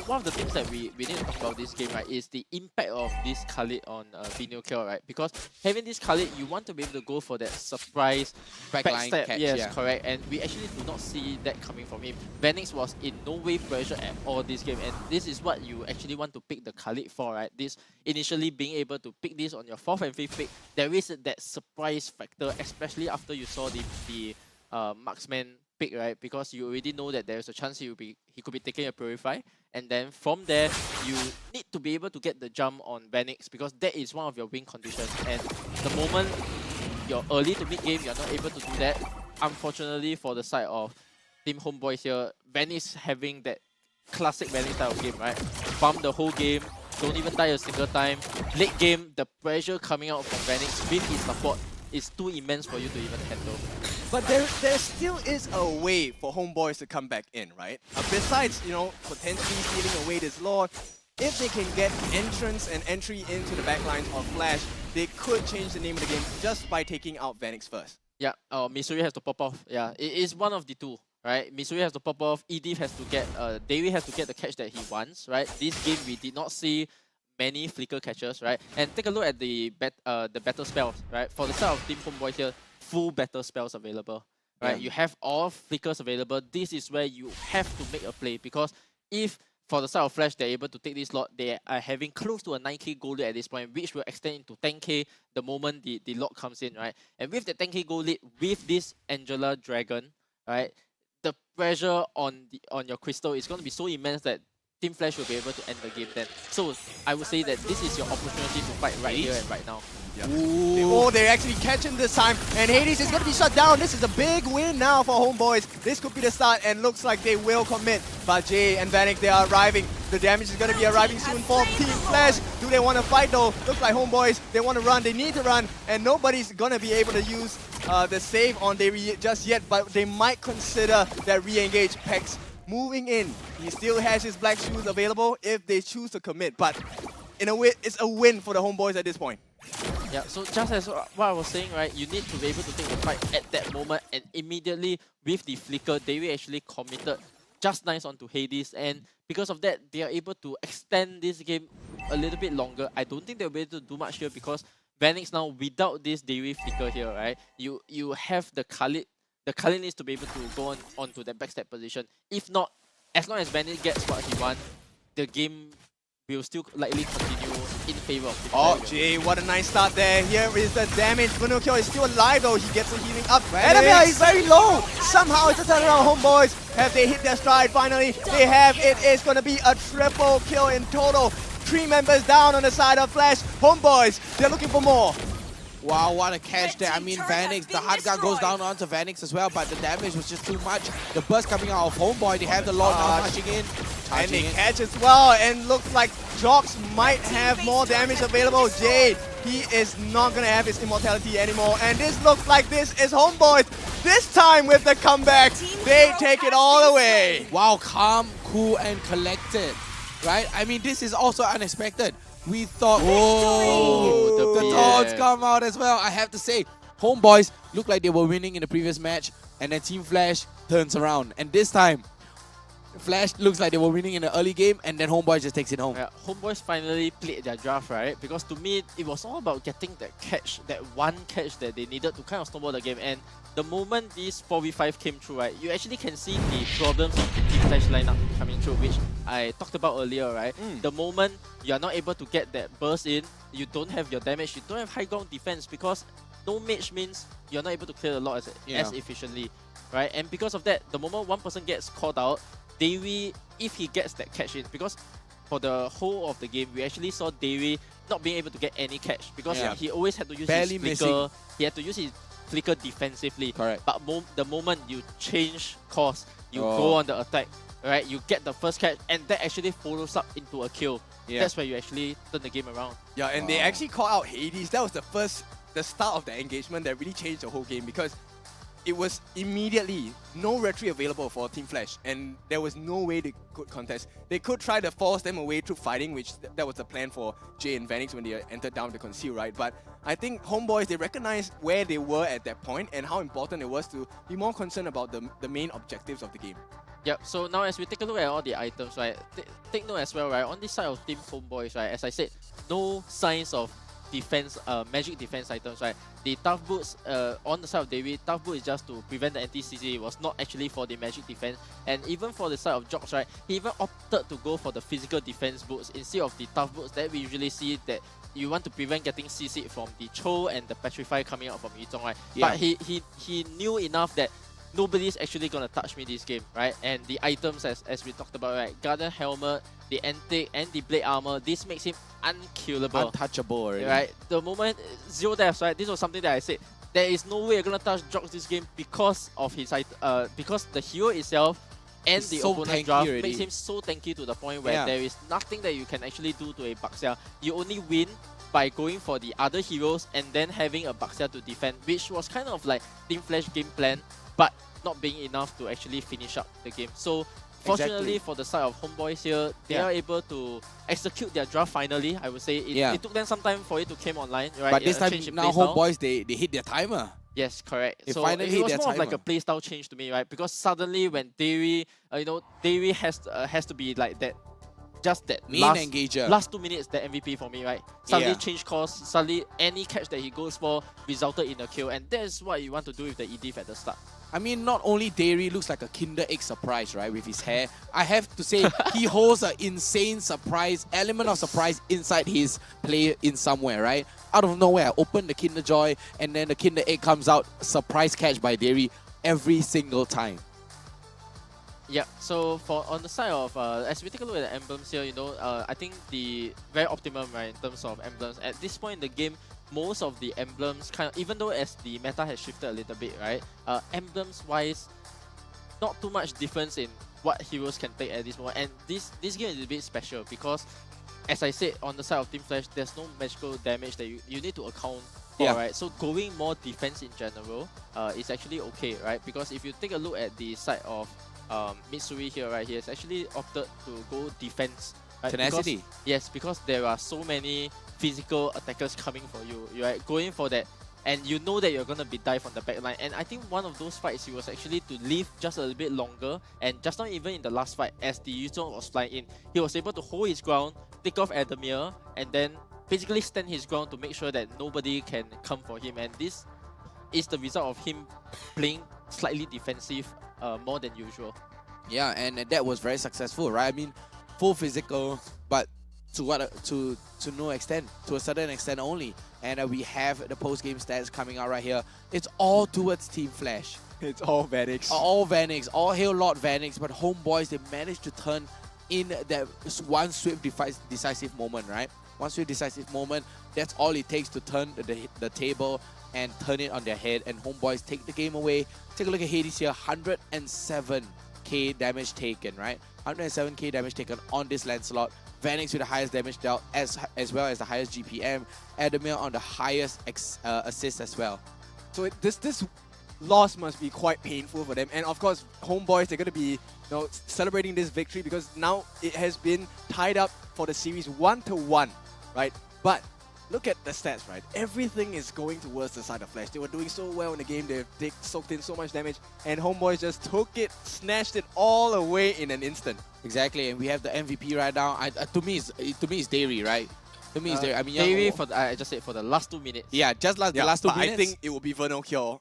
one of the things that we need to talk about this game, right, is the impact of this Khalid on Vino Curl, right? Because having this Khalid, you want to be able to go for that surprise backline backstab. catch. Yes, correct. And we actually do not see that coming from him. Vanix was in no way pressure at all this game, and this is what you actually want to pick the Khalid for, right? This initially being able to pick this on your 4th and 5th pick, there is that surprise factor, especially after you saw the marksman pick, right? Because you already know that there's a chance he could be taking a Purify, and then from there you need to be able to get the jump on Vanix because that is one of your win conditions. And the moment your early to mid game, you're not able to do that. Unfortunately for the side of Team Homeboys here, Vanix having that classic Vanix style of game, right? Bump the whole game, don't even die a single time. Late game, the pressure coming out from Vanix with his support is too immense for you to even handle. But there still is a way for Homeboys to come back in, right? Besides, you know, potentially stealing away this Lord, if they can get entrance and entry into the backlines of Flash, they could change the name of the game just by taking out Vanix first. Yeah, Missouri has to pop off. Yeah, it is one of the two, right? Missouri has to pop off, Edith has to get, Davey has to get the catch that he wants, right? This game we did not see many flicker catches, right? And take a look at the battle spells, right? For the side of Team Homeboy here, full battle spells available, right? Yeah. You have all flickers available. This is where you have to make a play, because if for the side of Flash they're able to take this lot, they are having close to a 9k gold lead at this point, which will extend into 10k the moment the lot comes in, right? And with the 10k gold lead, with this Angela Dragon, right, the pressure on your crystal is going to be so immense that Team Flash will be able to end the game then. So I would say that this is your opportunity to fight right here and right now. Yeah. Oh, they're actually catching this time, and Hades is going to be shut down. This is a big win now for Homeboys. This could be the start, and looks like they will commit. But Jay and Vanek, they are arriving. The damage is going to be arriving soon for Team Flash. Do they want to fight though? Looks like Homeboys, they want to run, they need to run, and nobody's going to be able to use the save on Davey just yet, but they might consider that re-engage. Pex moving in. He still has his black shoes available if they choose to commit, but in a way, it's a win for the Homeboys at this point. Yeah, so just as what I was saying, right, you need to be able to take the fight at that moment, and immediately with the flicker, Davey actually committed just nice onto Hades, and because of that, they are able to extend this game a little bit longer. I don't think they'll be able to do much here because Vanix now, without this Davey flicker here, right, you have the Khalid. The Khalid needs to be able to go onto that backstab position. If not, as long as Vanix gets what he wants, the game will still likely continue in favor of Team Oh, Flash. Jay, what a nice start there. Here is the damage. Funukyo is still alive though. He gets the healing up. Enemy is very low. Somehow it's a turnaround. Homeboys, have they hit their stride finally? They have. It is going to be a triple kill in total. 3 members down on the side of Flash. Homeboys, they're looking for more. Wow, what a catch there. I mean, Vanix, the hard guard goes down onto Vanix as well, but the damage was just too much. The burst coming out of Homeboy, they have the Lord now marching in. And they catch as well, and looks like Jox might have more damage available. Jay, he is not going to have his immortality anymore, and this looks like this is Homeboys. This time with the comeback, they take it all away. Wow, calm, cool, and collected, right? I mean, this is also unexpected. We thought, oh, the thoughts come out as well. I have to say, Homeboys looked like they were winning in the previous match, and then Team Flash turns around. And this time, Flash looks like they were winning in the early game, and then Homeboys just takes it home. Yeah, Homeboys finally played their draft, right? Because to me, it was all about getting that catch, that one catch that they needed to kind of snowball the game. And the moment this 4v5 came through, right, you actually can see the problems of the Team Flash lineup coming through, which I talked about earlier, right? The moment you are not able to get that burst in, you don't have your damage, you don't have high ground defense, because no mage means you're not able to clear the lot as efficiently, right? And because of that, the moment one person gets called out, Davey, if he gets that catch in, because for the whole of the game, we actually saw Davey not being able to get any catch, because he always had to use his flicker. He had to use his flicker defensively. Correct. But the moment you change course, you go on the attack, right? You get the first catch, and that actually follows up into a kill. That's where you actually turn the game around. Yeah, and they actually called out Hades. That was the start of the engagement that really changed the whole game, because it was immediately no retreat available for Team Flash, and there was no way they could contest. They could try to force them away through fighting, which that was the plan for Jay and Vanix when they entered down to conceal, right? But I think Homeboys, they recognized where they were at that point and how important it was to be more concerned about the main objectives of the game. Yep, so now as we take a look at all the items, right, take note as well, right, on this side of Team Homeboys, right, as I said, no signs of defense, magic defense items, right? The tough boots on the side of Davey, tough boot is just to prevent the anti-CC. It was not actually for the magic defense. And even for the side of Jox, right, he even opted to go for the physical defense boots instead of the tough boots that we usually see that you want to prevent getting CC'd from the Cho and the Petrify coming out from Yuzong, right? Yeah. But he knew enough that nobody's actually gonna touch me this game, right? And the items, as we talked about, right, Garden Helmet, the Antique, and the Blade Armor, this makes him unkillable. Untouchable already. Right? The moment, 0 deaths, right? This was something that I said. there is no way you're gonna touch Jox this game because of his because the hero itself and He's the so opponent's tanky draft already. makes him so tanky to the point where there is nothing that you can actually do to a Baxia. You only win by going for the other heroes and then having a Baxia to defend, which was kind of like Team Flash game plan, but not being enough to actually finish up the game. So fortunately for the side of Homeboys here, they are able to execute their draft finally. I would say it took them some time for it to come online, right? But this time change in now playstyle. Homeboys they hit their timer. Yes, correct. It So finally it hit was their more of like timer. a playstyle change to me, right? Because suddenly when Dairy, Dairy has to be like that, just that Main last engager. last 2 minutes, the MVP for me, right? Suddenly Yeah. change course, suddenly any catch that he goes for resulted in a kill, and that's what you want to do with the EDIF at the start. I mean, not only Dairy looks like a Kinder Egg surprise, right, with his hair. I have to say, he holds an insane surprise, element of surprise inside his play in somewhere, right? Out of nowhere, open the Kinder Joy, and then the Kinder Egg comes out, surprise catch by Dairy every single time. Yeah, so on the side of, as we take a look at the emblems here, I think the very optimum, right, in terms of emblems. At this point in the game, most of the emblems even though as the meta has shifted a little bit, right, emblems wise, not too much difference in what heroes can take at this moment. And this game is a bit special because, as I said, on the side of Team Flash, there's no magical damage that you need to account for, right? So going more defense in general is actually okay, right? Because if you take a look at the side of Mitsui here, right, he has actually opted to go defense. Right? Tenacity. Because there are so many physical attackers coming for you. You're right, going for that, and you know that you're gonna be dive on the back line. And I think one of those fights, he was actually to live just a little bit longer. And just not even in the last fight, as the Yuzong was flying in, he was able to hold his ground, take off Adamir, and then basically stand his ground to make sure that nobody can come for him. And this is the result of him playing slightly defensive more than usual. Yeah, and that was very successful, right? I mean, full physical, but to no extent, to a certain extent only. And we have the post-game stats coming out right here. It's all towards Team Flash. It's all Vanix. All Vanix, all Hail Lord Vanix, but Homeboys, they managed to turn in that one swift decisive moment, right? One swift decisive moment, that's all it takes to turn the table and turn it on their head, and Homeboys take the game away. Take a look at Hades here, 107k damage taken, right? 107k damage taken on this Lancelot. Vanix with the highest damage dealt, as well as the highest GPM. Adamir on the highest assist as well. So this loss must be quite painful for them. And of course, Homeboys, they're going to be celebrating this victory because now it has been tied up for the series 1-1, right? But look at the stats, right? Everything is going towards the side of Flash. They were doing so well in the game. They soaked in so much damage, and Homeboys just took it, snatched it all away in an instant. Exactly, and we have the MVP right now. To me, it's Dairy, right? To me, it's Dairy. I mean, Dairy I just said for the last 2 minutes. Yeah, just the last 2 minutes. I think it will be Vernal Cure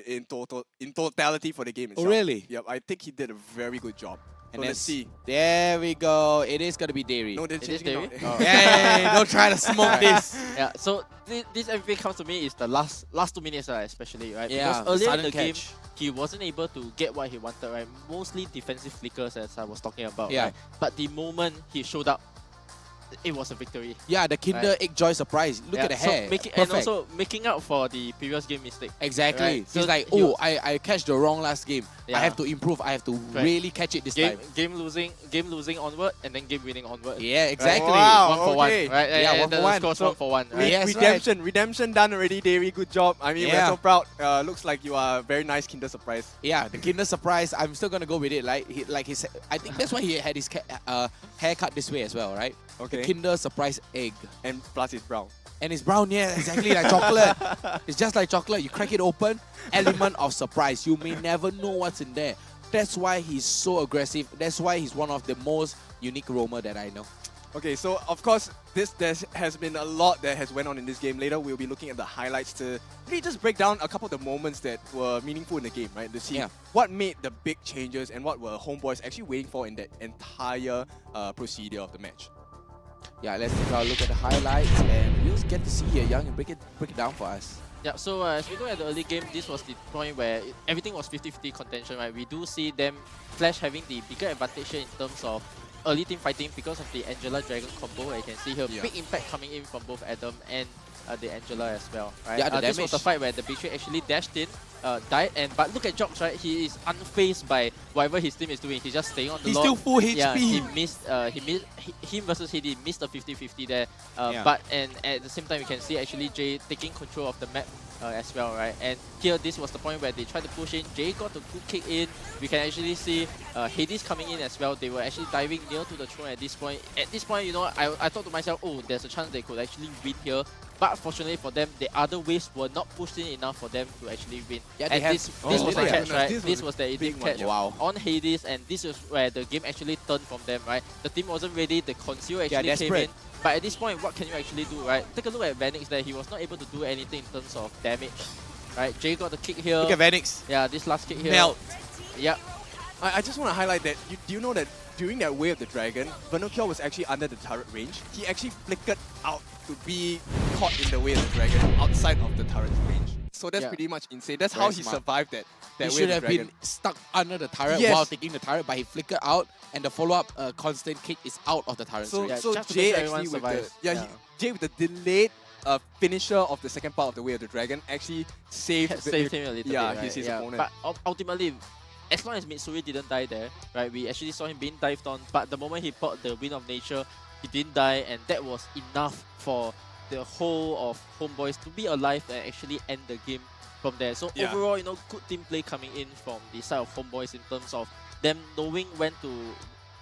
in totality for the game itself. Oh, really? Yep, I think he did a very good job. And so let's see. There we go. It is going to be Dairy. No, they're changing Dairy? it. Oh. Yeah, don't try to smoke this. Yeah, so this MVP comes to me is the last 2 minutes, especially, right? Yeah, because earlier in the sudden game, he wasn't able to get what he wanted, right? Mostly defensive flickers, as I was talking about, Yeah. right? But the moment he showed up, it was a victory. Yeah, the Kinder Egg Joy surprise. Look at the hair. And also making up for the previous game mistake. Exactly. Right? He's like, oh, I catch the wrong last game. Yeah. I have to improve. I have to really catch it this time. Game losing onward, and then game winning onward. Yeah, exactly. Wow, 1 for 1. okay. Right? Yeah, 1 for 1. Scores So 1 for 1. Right? Yes, Redemption done already, Dairy. Good job. I mean, we're so proud. Looks like you are a very nice Kinder Surprise. Yeah, the Kinder Surprise, I'm still going to go with it. I think that's why he had his hair cut this way as well, right? Okay. The Kinder Surprise egg. And plus it's brown. And it's brown, yeah, exactly like chocolate. It's just like chocolate. You crack it open, element of surprise. You may never know what's in there. That's why he's so aggressive. That's why he's one of the most unique roamer that I know. Okay, so of course, there has been a lot that has went on in this game. Later, we'll be looking at the highlights to really just break down a couple of the moments that were meaningful in the game, right? To see what made the big changes and what were Homeboys actually waiting for in that entire procedure of the match. Yeah, let's take a look at the highlights and we'll get to see here Young and break it down for us. Yeah, so as we look at the early game, this was the point where everything was 50-50 contention, right? We do see them, Flash having the bigger advantage here in terms of early team fighting because of the Angela Dragon combo. You can see here, big impact coming in from both Adam and the Angela as well, right? Yeah, the this was the damage. fight where the Betrayed actually dashed in, died, but look at Jox, right? He is unfazed by whatever his team is doing. He's just staying on the He's log. still full Yeah, HP. him versus Hedy missed a 50-50 there. Yeah. But at the same time, you can see actually Jay taking control of the map as well, right? And here, this was the point where they tried to push in. Jay got the good kick in. We can actually see Hades coming in as well. They were actually diving near to the throne at this point. At this point, you know, I thought to myself, oh, there's a chance they could actually win here. But fortunately for them, the other waves were not pushed in enough for them to actually win. Yeah, and this was the catch, right? This Was the elite catch Wow. on Hades, and this is where the game actually turned from them, right? The team wasn't ready, the conceal actually came desperate. in. But at this point, what can you actually do, right? Take a look at Vanix there. He was not able to do anything in terms of damage, right? Jay got the kick here. Look at Vanix. Yeah, this last kick here. Melt. Yeah. I just want to highlight that, do you know that during that wave of the dragon, Vanocure was actually under the turret range. He actually flickered out to be caught in the way of the dragon outside of the turret range. So that's pretty much insane. That's how he smart. survived that He wave should of the have dragon. been stuck under the turret Yes. while taking the turret, but he flickered out, and the follow-up constant kick is out of the turret. So, range. so just to Jay make sure everyone actually with the, survives. Jay with the delayed finisher of the second part of the way of the dragon actually saved Saved him a little bit, right? his Yeah, opponent. but ultimately, as long as Mitsuri didn't die there, right, we actually saw him being dived on, but the moment he bought the Wind of Nature, he didn't die, and that was enough for the whole of Homeboys to be alive and actually end the game from there. So overall, you know, good team play coming in from the side of Homeboys in terms of them knowing when to,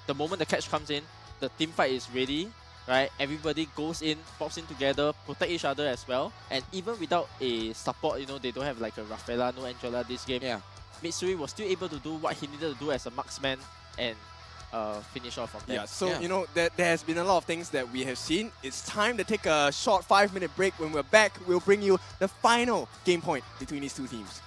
the moment the catch comes in, the team fight is ready, right? Everybody goes in, pops in together, protect each other as well, and even without a support, you know, they don't have like a Rafaela, no Angela this game. Yeah. Mitsuri was still able to do what he needed to do as a marksman and finish off from there. Yeah, so you know, there has been a lot of things that we have seen. It's time to take a short 5-minute break. When we're back, we'll bring you the final game point between these two teams.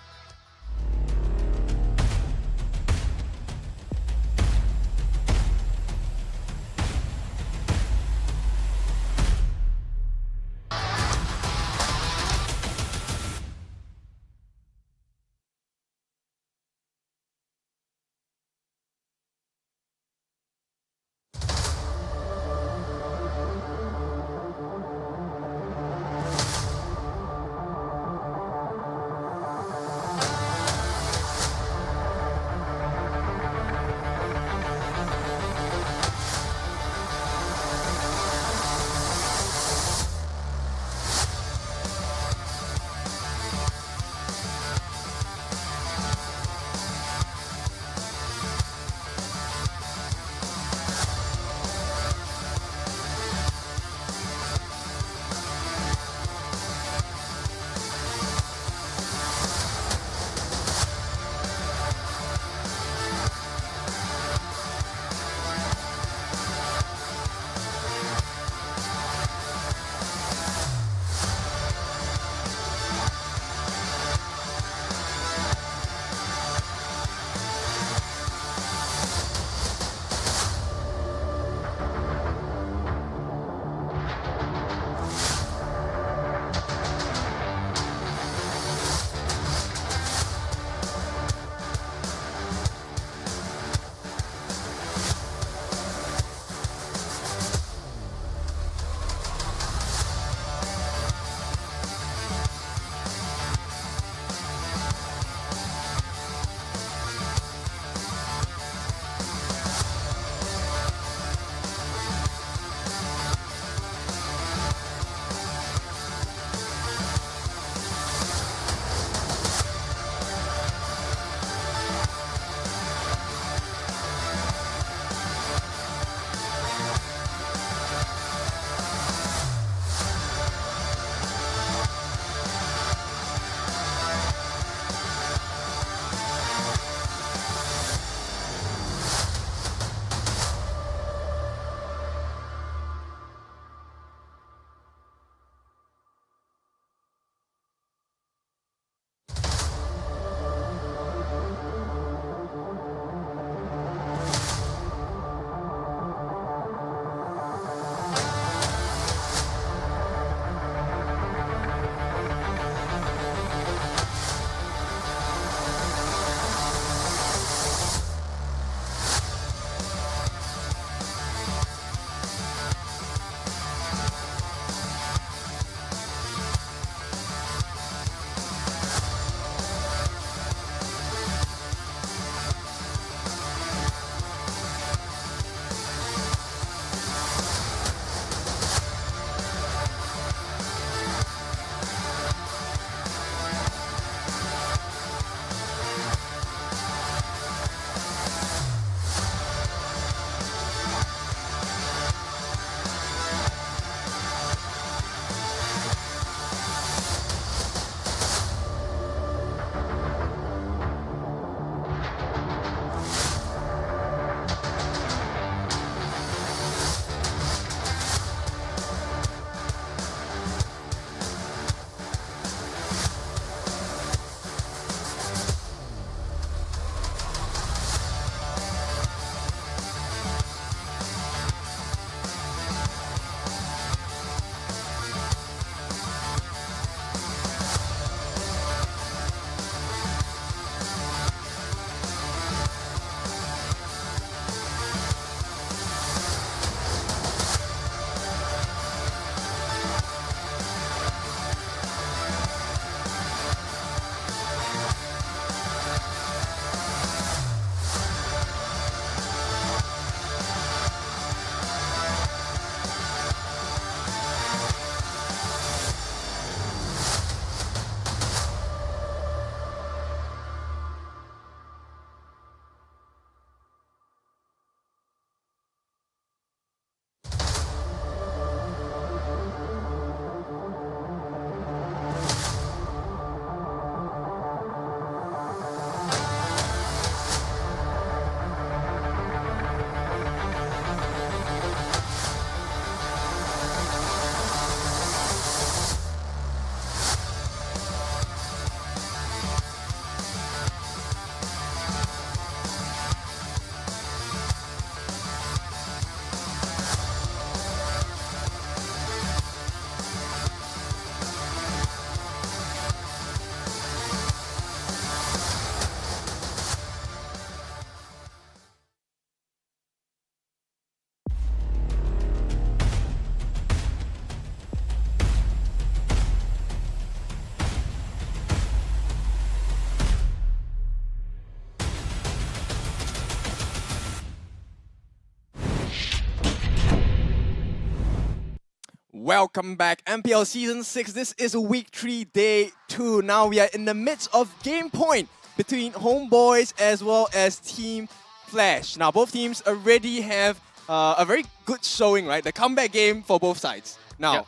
Welcome back, MPL Season 6. This is week 3, day 2. Now we are in the midst of game point between Homeboys as well as Team Flash. Now both teams already have a very good showing, right? The comeback game for both sides. Now,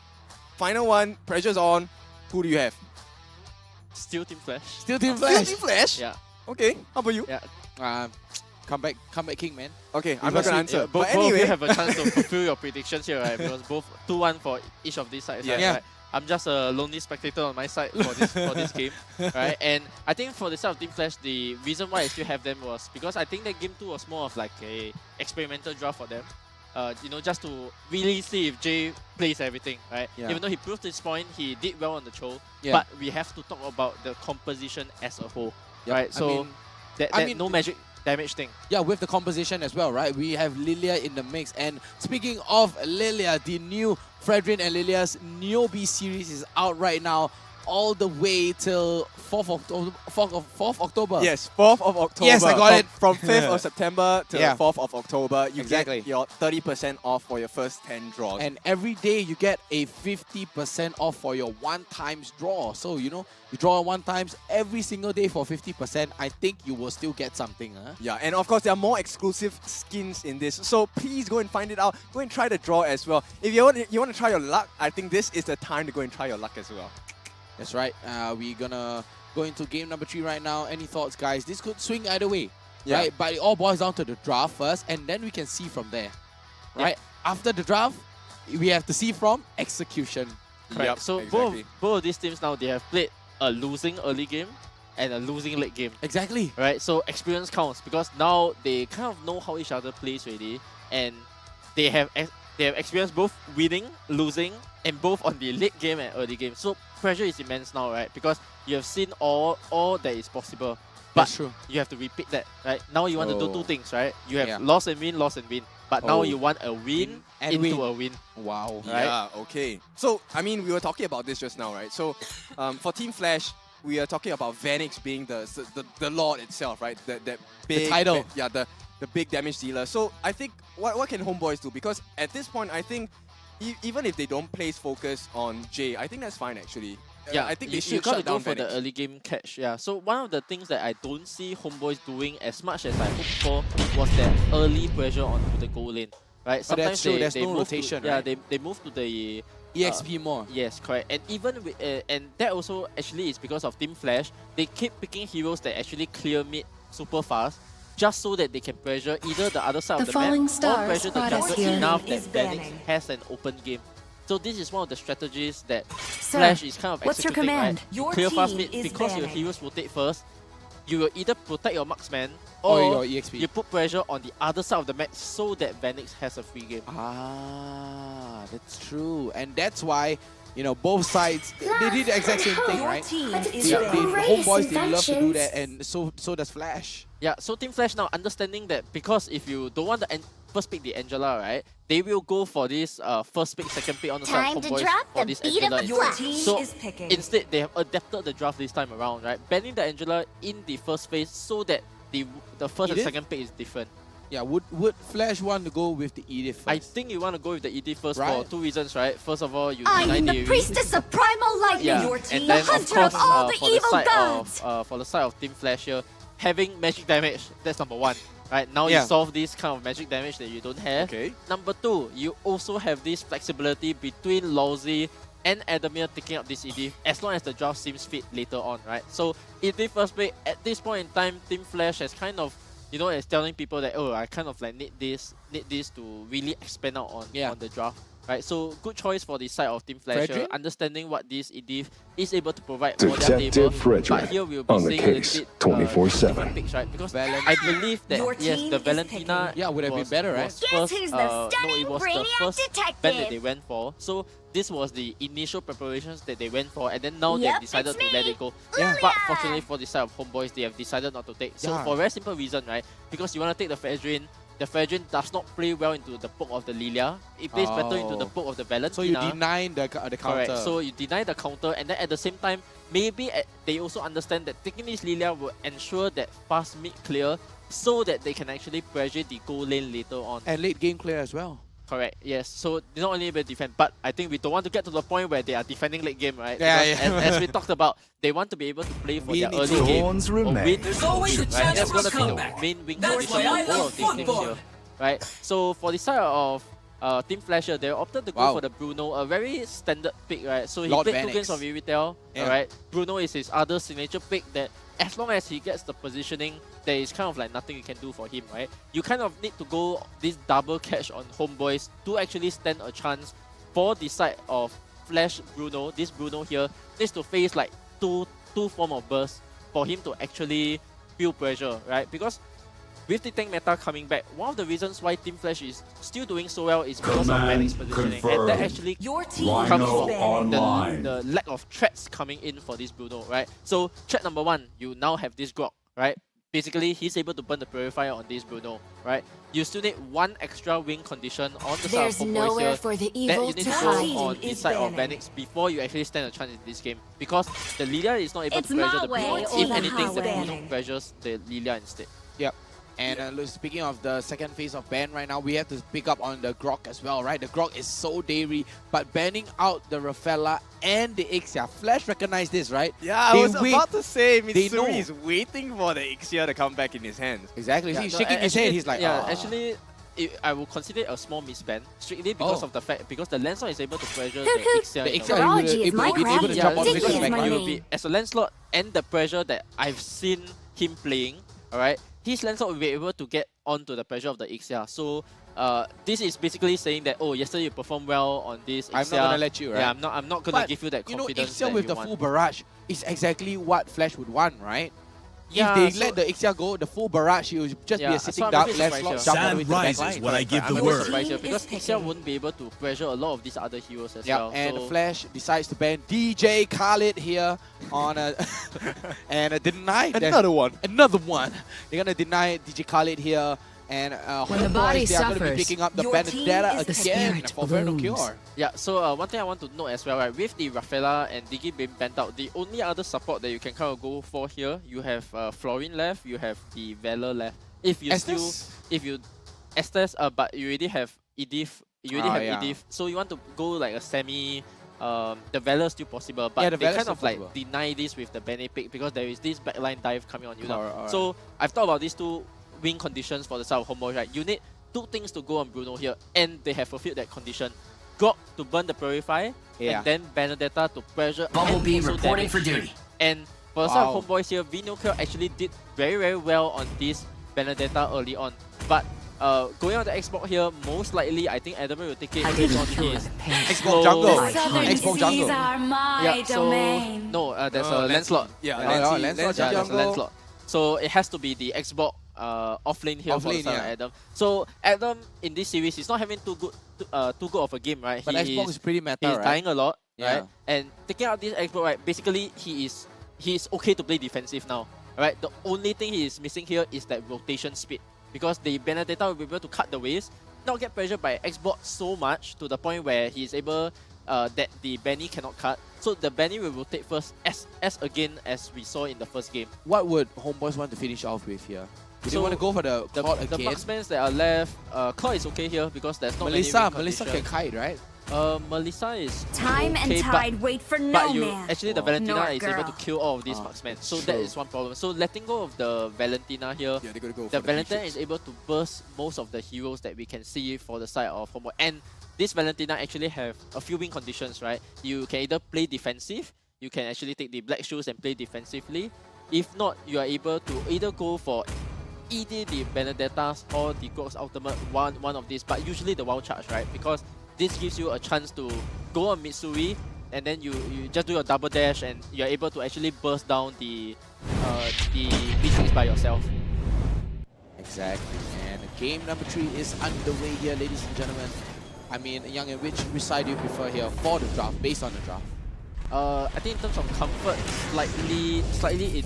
final one, pressure's on. Who do you have? Still Team Flash. Still Team Flash. Still Team Flash? Yeah. Okay, how about you? Yeah. Comeback king, man. Okay, I'm not gonna answer. Yeah, but both anyway, of you have a chance to fulfill your predictions here, right? Because both 2-1 for each of these sides. Yeah. Right? I'm just a lonely spectator on my side for this game, right? And I think for the side of Team Flash, the reason why I still have them was because I think that game 2 was more of like a experimental draft for them. You know, just to really see if Jay plays everything, right? Yeah. Even though he proved his point, he did well on the show. Yeah. But we have to talk about the composition as a whole, Yeah, right? I So mean- that no magic damage thing. Yeah, with the composition as well, right? We have Lilia in the mix. And speaking of Lilia, the new Fredrin and Lilia's Newbie series is out right now, all the way till 4th October. yes, 4th of October. Yes, I got it. From 5th of September to Yeah. 4th of October, you Exactly. get your 30% off for your first 10 draws. And every day you get a 50% off for your one-time draw. So, you know, you draw one times every single day for 50%. I think you will still get something. Huh? Yeah, and of course there are more exclusive skins in this, so please go and find it out. Go and try the draw as well. If you want to try your luck, I think this is the time to go and try your luck as well. That's right. We're gonna go into game number 3 right now. Any thoughts, guys? This could swing either way, right? But it all boils down to the draft first, and then we can see from there, right? After the draft, we have to see from execution. Correct. Yep, So exactly. both of these teams now, they have played a losing early game and a losing late game. Exactly. Right? So experience counts because now they kind of know how each other plays already, and they have experienced both winning, losing, and both on the late game and early game. So pressure is immense now, right? Because you have seen all that is possible. But That's true. you have to repeat that, right? Now you want to do Oh. 2 things, right? You have Yeah. loss and win. But now Oh. you want a win and into win. a win. Wow. Right? Yeah, okay. So, I mean, we were talking about this just now, right? So, for Team Flash, we are talking about Vanix being the Lord itself, right? That big title. The big damage dealer. So, I think, what can Homeboys do? Because at this point, I think, even if they don't place focus on Jay, I think that's fine, actually. Yeah, I think you they should gotta shut go down for the Vanix. early game catch. Yeah. So one of the things that I don't see Homeboys doing as much as I hoped for was that early pressure onto the goal lane. Right. But that's true, there's no move rotation, To, right? Yeah, they move to the EXP more. Yes, correct. And even with, and that also actually is because of Team Flash. They keep picking heroes that actually clear mid super fast, just so that they can pressure either the other side of the map or pressure the jungle enough that Vanix has an open game. So this is one of the strategies that Flash is kind of what's your executing, command? right? Your Clear fast team mid is because your banning. heroes rotate first. You will either protect your marksman Or or your EXP. you put pressure on the other side of the map so that Vanix has a free game. Ah, that's true. And that's why, you know, both sides, they did the exact same thing, Your right? team The is banning. Homeboys, they love to do that, and so does Flash. Yeah, so Team Flash now understanding that because if you don't want the first pick the Angela, right, they will go for this first pick, second pick on the side Time of to Homeboys drop for the this beat of Angela. the Your team so is picking. instead, they have adapted the draft this time around, right, banning the Angela in the first phase so that the first and Edith? second pick is different. Yeah, would Flash want to go with the Edith first? I think you want to go with the ED first Right. for 2 reasons, right? First of all, you I deny am the the priestess of primal lightning. yeah, Your team, and then the of hunter course, of all the for the evil side gods. for the side of Team Flash here, having magic damage, that's number 1. Right, now Yeah. you solve this kind of magic damage that you don't have. Okay. Number 2, you also have this flexibility between Lawsy and Adamir taking up this ED as long as the draft seems fit later on, right? So ED first pick, at this point in time, Team Flash has kind of, you know, is telling people that, oh, I kind of like need this to really expand out on the draft. Right, so good choice for the side of Team Flash, Fredrin? understanding what this EDIF is able to provide for their table. Detective But Fredrin here we'll be on the seeing a little case bit 24/7. different picks, right? Because I believe that Your yes, team the is Valentina picking. Yeah, would have been better, right? was Guess first, who's the no, stunning it was the Brainiac first detective? band that they went for. So this was the initial preparations that they went for, and then now Yep, they've decided it's to let me, it go. Lilia. But fortunately for the side of Homeboys, they have decided not to take. So Yeah. for a very simple reason, right? Because you want to take the Fredrin. The Fredrin does not play well into the poke of the Lilia. It plays better into the poke of the Valentina. So you deny the counter. Correct. So you deny the counter, and then at the same time, maybe they also understand that taking this Lilia will ensure that fast mid clear, so that they can actually pressure the goal lane later on. And late game clear as well. Correct, yes. So they're not only able to defend, but I think we don't want to get to the point where they are defending late game, right? Yeah, Because as we talked about, they want to be able to play for their early game. There's always a chance That's for a going to be the comeback. main wing That's condition why I of all love of these things football. here. Right? So for the side of Team Flasher, they opted to go for the Bruno, a very standard pick, right? So he Lord played 2 Vanix. games of Iritel, alright? Bruno is his other signature pick that as long as he gets the positioning, there is kind of like nothing you can do for him, right? You kind of need to go this double catch on Homeboys to actually stand a chance for the side of Flash Bruno. This Bruno here needs to face like two form of bursts for him to actually feel pressure, right? Because with the tank meta coming back, one of the reasons why Team Flash is still doing so well is because of Vanix positioning. And that actually comes from the lack of threats coming in for this Bruno, right? So threat number 1, you now have this Grok, right? Basically, he's able to burn the Purifier on this Bruno, right? You still need 1 extra wing condition on the side of Homeboys here for the that evil you need to to go hide on the side of Vanix before you actually stand a chance in this game. Because the Lilia is not able It's to pressure my the Bruno. way or If the anything, the highway. Bruno pressures the Lilia instead. Yep. And look, speaking of the second phase of ban right now, we have to pick up on the Grok as well, right? The Grok is so dairy, but banning out the Rafaela and the Ixia. Flash recognized this, right? Yeah, I They was wait- about to say they know. Mitsuri is waiting for the Ixia to come back in his hands. Exactly. Yeah, He's no, shaking his head. actually- He's like, yeah, "Ah." actually, I will consider it a small misban strictly because Oh. of the fact because the Lancelot is able to pressure Hoo the hoo. Ixia. The in Ixia a way. will be able to jump on Sticky the because is back my you line. will be as a Lancelot and the pressure that I've seen him playing, alright, his Lancelot will be able to get onto the pressure of the Ixia. So this is basically saying that, oh, yesterday you performed well on this Ixia. I'm not gonna let you, right? Yeah, I'm not gonna But, give you that you know, confidence Ixia that with you the want. full barrage is exactly what Flash would want, right? Yeah, if they so- let the Ixia go, the full barrage, he would just be Yeah, a so sitting I'm duck, a bit left surprised slot, here. jump all the way to the back line. when I give I'm the a bit word. surprised here Team because is Ixia picking. wouldn't be able to pressure a lot of these other heroes as Yeah, well. and so Flash decides to ban DJ Khalid here on a and deny Another one. Another one. They're gonna deny DJ Khalid here, and When the Homeboys, body they are gonna be suffers, picking up the your team Benedetta is the again spirit for Verno blooms. Cure. yeah, so one thing I want to note as well, right, with the Rafaela and Digi being banned out, the only other support that you can kind of go for here, you have Florin left, you have the Valor left. If you Estes, but you already have Edith, Edith, so you want to go like a semi. The Valor is still possible, but Yeah, the they Valor's kind of still like possible. deny this with the Bene pick because there is this backline dive coming on you now. Alright. So I've thought about these 2 win conditions for the side of Homeboys, right? You need 2 things to go on Bruno here, and they have fulfilled that condition. Grok to burn the Purify, and then Benedetta to pressure Bumblebee and also reporting damage. for duty. And for the side of Wow. Homeboys here, Vinocure actually did very, very well on this Benedetta early on. But going on the Xbox here, most likely I think Adamant will take it I based didn't on kill his the pain. Xbox jungle. The southern Xbox seas jungle. are my Yeah, so domain. no, there's a Lancelot. Yeah, Lancelot Yeah, there's a jungle. Lancelot. So it has to be the Xbox offlane here Off for the lane, side of yeah. Adam. So Adam in this series he's not having too good of a game, right? But Xbox is pretty meta, He's right? dying a lot, Yeah. right? And taking out this Xbox, right? Basically he's okay to play defensive now. Right? The only thing he is missing here is that rotation speed. Because the Benedetta will be able to cut the waves, not get pressured by Xbox so much to the point where he is able that the Benny cannot cut. So the Benny will rotate first as again as we saw in the first game. What would Homeboys want to finish off with here? Do they So want to go for the Claude The again? marksmen that are left, Claude is okay here because there's not Melissa many win can conditions. kite, right? Melissa is Time and okay, tide wait for no but you man. actually the Valentina Nor is able girl. to kill all of these marksmen, so that true. is one problem. So letting go of the Valentina here, Yeah, they're gonna go the for Valentina P6. is able to burst most of the heroes that we can see for the side of Homeboy. And this Valentina actually have a few win conditions, right? You can either play defensive, you can actually take the black shoes and play defensively. If not, you are able to either go for either the Benedettas or the Grok's ultimate, one of these, but usually the wild charge, right? Because this gives you a chance to go on Mitsuri and then you just do your double dash and you're able to actually burst down the B6 by yourself. Exactly. And game number 3 is underway here, ladies and gentlemen. I mean, Young, and which side do you prefer here for the draft, based on the draft? I think in terms of comfort, slightly in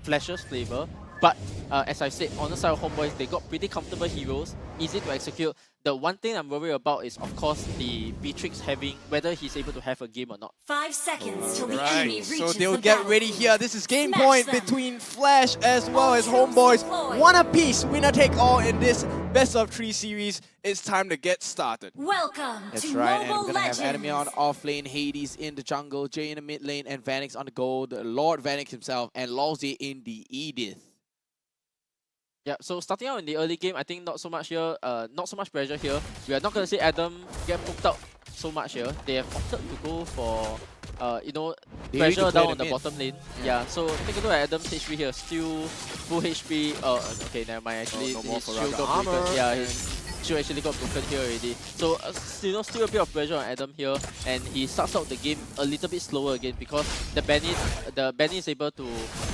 Flash's flavor. But as I said, on the side of Homeboys, they got pretty comfortable heroes, easy to execute. The one thing I'm worried about is, of course, the Beatrix having whether he's able to have a game or not. 5 seconds till the enemy reaches So they'll the get battle. ready here. This is game Smash point them. between Flash as well as Homeboys. One apiece, winner take all in this best of 3 series. It's time to get started. Welcome That's to right, and Mobile we're gonna have Legends. Enemy on off lane, Hades in the jungle, Jay in the mid lane, and Vanix on the gold, Lord Vanix himself, and Lawsy in the Edith. Yeah, so starting out in the early game, I think not so much here, not so much pressure here. We are not going to see Adam get poked out so much here. They have opted to go for, you know, They pressure need to play down on the the mid. bottom lane. Yeah, so take a look at Adam's HP here, still full HP. Okay, never mind. Actually, no more his for shield Raga got armor. broken. Yeah, his shield actually got broken here already. So you know, still a bit of pressure on Adam here, and he starts out the game a little bit slower again because the Benny is able to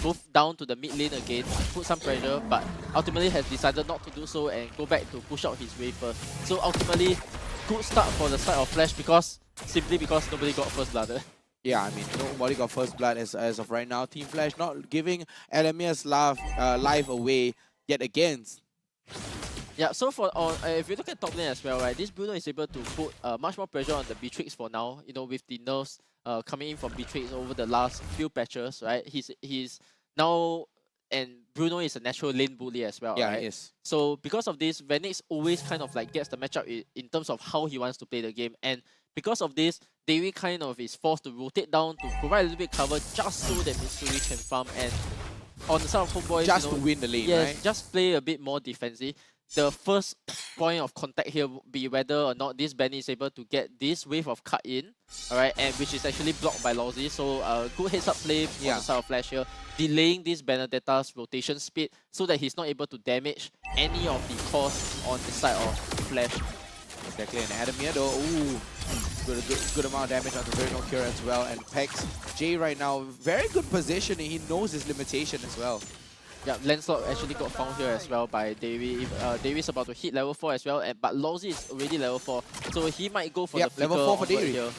move down to the mid lane again, put some pressure, but ultimately has decided not to do so and go back to push out his wave first. So ultimately, good start for the side of Flash simply because nobody got first blood. Yeah, I mean, nobody got first blood as of right now. Team Flash not giving Elamia's life away yet again. Yeah, so for if you look at top lane as well, right, this Bruno is able to put much more pressure on the Beatrix for now. You know, with the nerfs coming in from Beatrix over the last few patches, right? He's now, and Bruno is a natural lane bully as well. Yeah, right? he is. So because of this, Vanix always kind of like gets the matchup in terms of how he wants to play the game, and because of this, Dewi kind of is forced to rotate down to provide a little bit cover just so that Mitsuri can farm, and on the side of Homeboys, Just you know, to win the lane, yes, right? just play a bit more defensive. The first point of contact here would be whether or not this Benny is able to get this wave of cut in, alright, and which is actually blocked by Lawsy. So good heads up play on the side of Flash here, delaying this Benedetta's rotation speed so that he's not able to damage any of the cores on the side of Flash. Exactly, and Adamir though, ooh, good amount of damage on the Vernal Cure as well. And Pex, Jay right now, very good positioning. He knows his limitation as well. Yeah, Lancelot actually got found here as well by Davey. Davey is about to hit level 4 as well, but Lawsy is already level 4, so he might go for the flicker level 4 for onward Davey. here.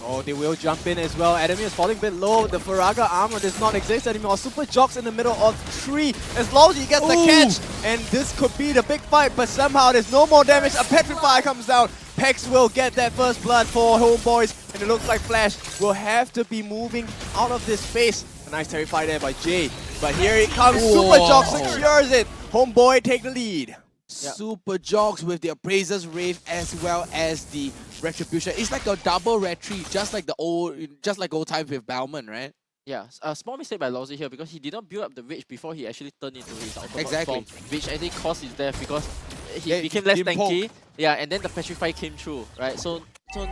Oh, they will jump in as well. Adamir is falling a bit low. The Faraga armor does not exist anymore. Super Jocks in the middle of 3 as Lawsy gets the catch. And this could be the big fight, but somehow there's no more damage. A Petrify comes down. Pex will get that first blood for Homeboys. And it looks like Flash will have to be moving out of this space. A nice Terrify there by Jay. But here it comes. Super Jocks secures it. Homeboy take the lead. Super Jogs with the Appraiser's Rave as well as the Retribution. It's like a double retreat, just like old times with Bauman, right? Yeah, a small mistake by Lawsy here because he did not build up the rage before he actually turned into his ultimate form, which actually caused his death because he became less tanky. Yeah, and then the Petrify came through, right? So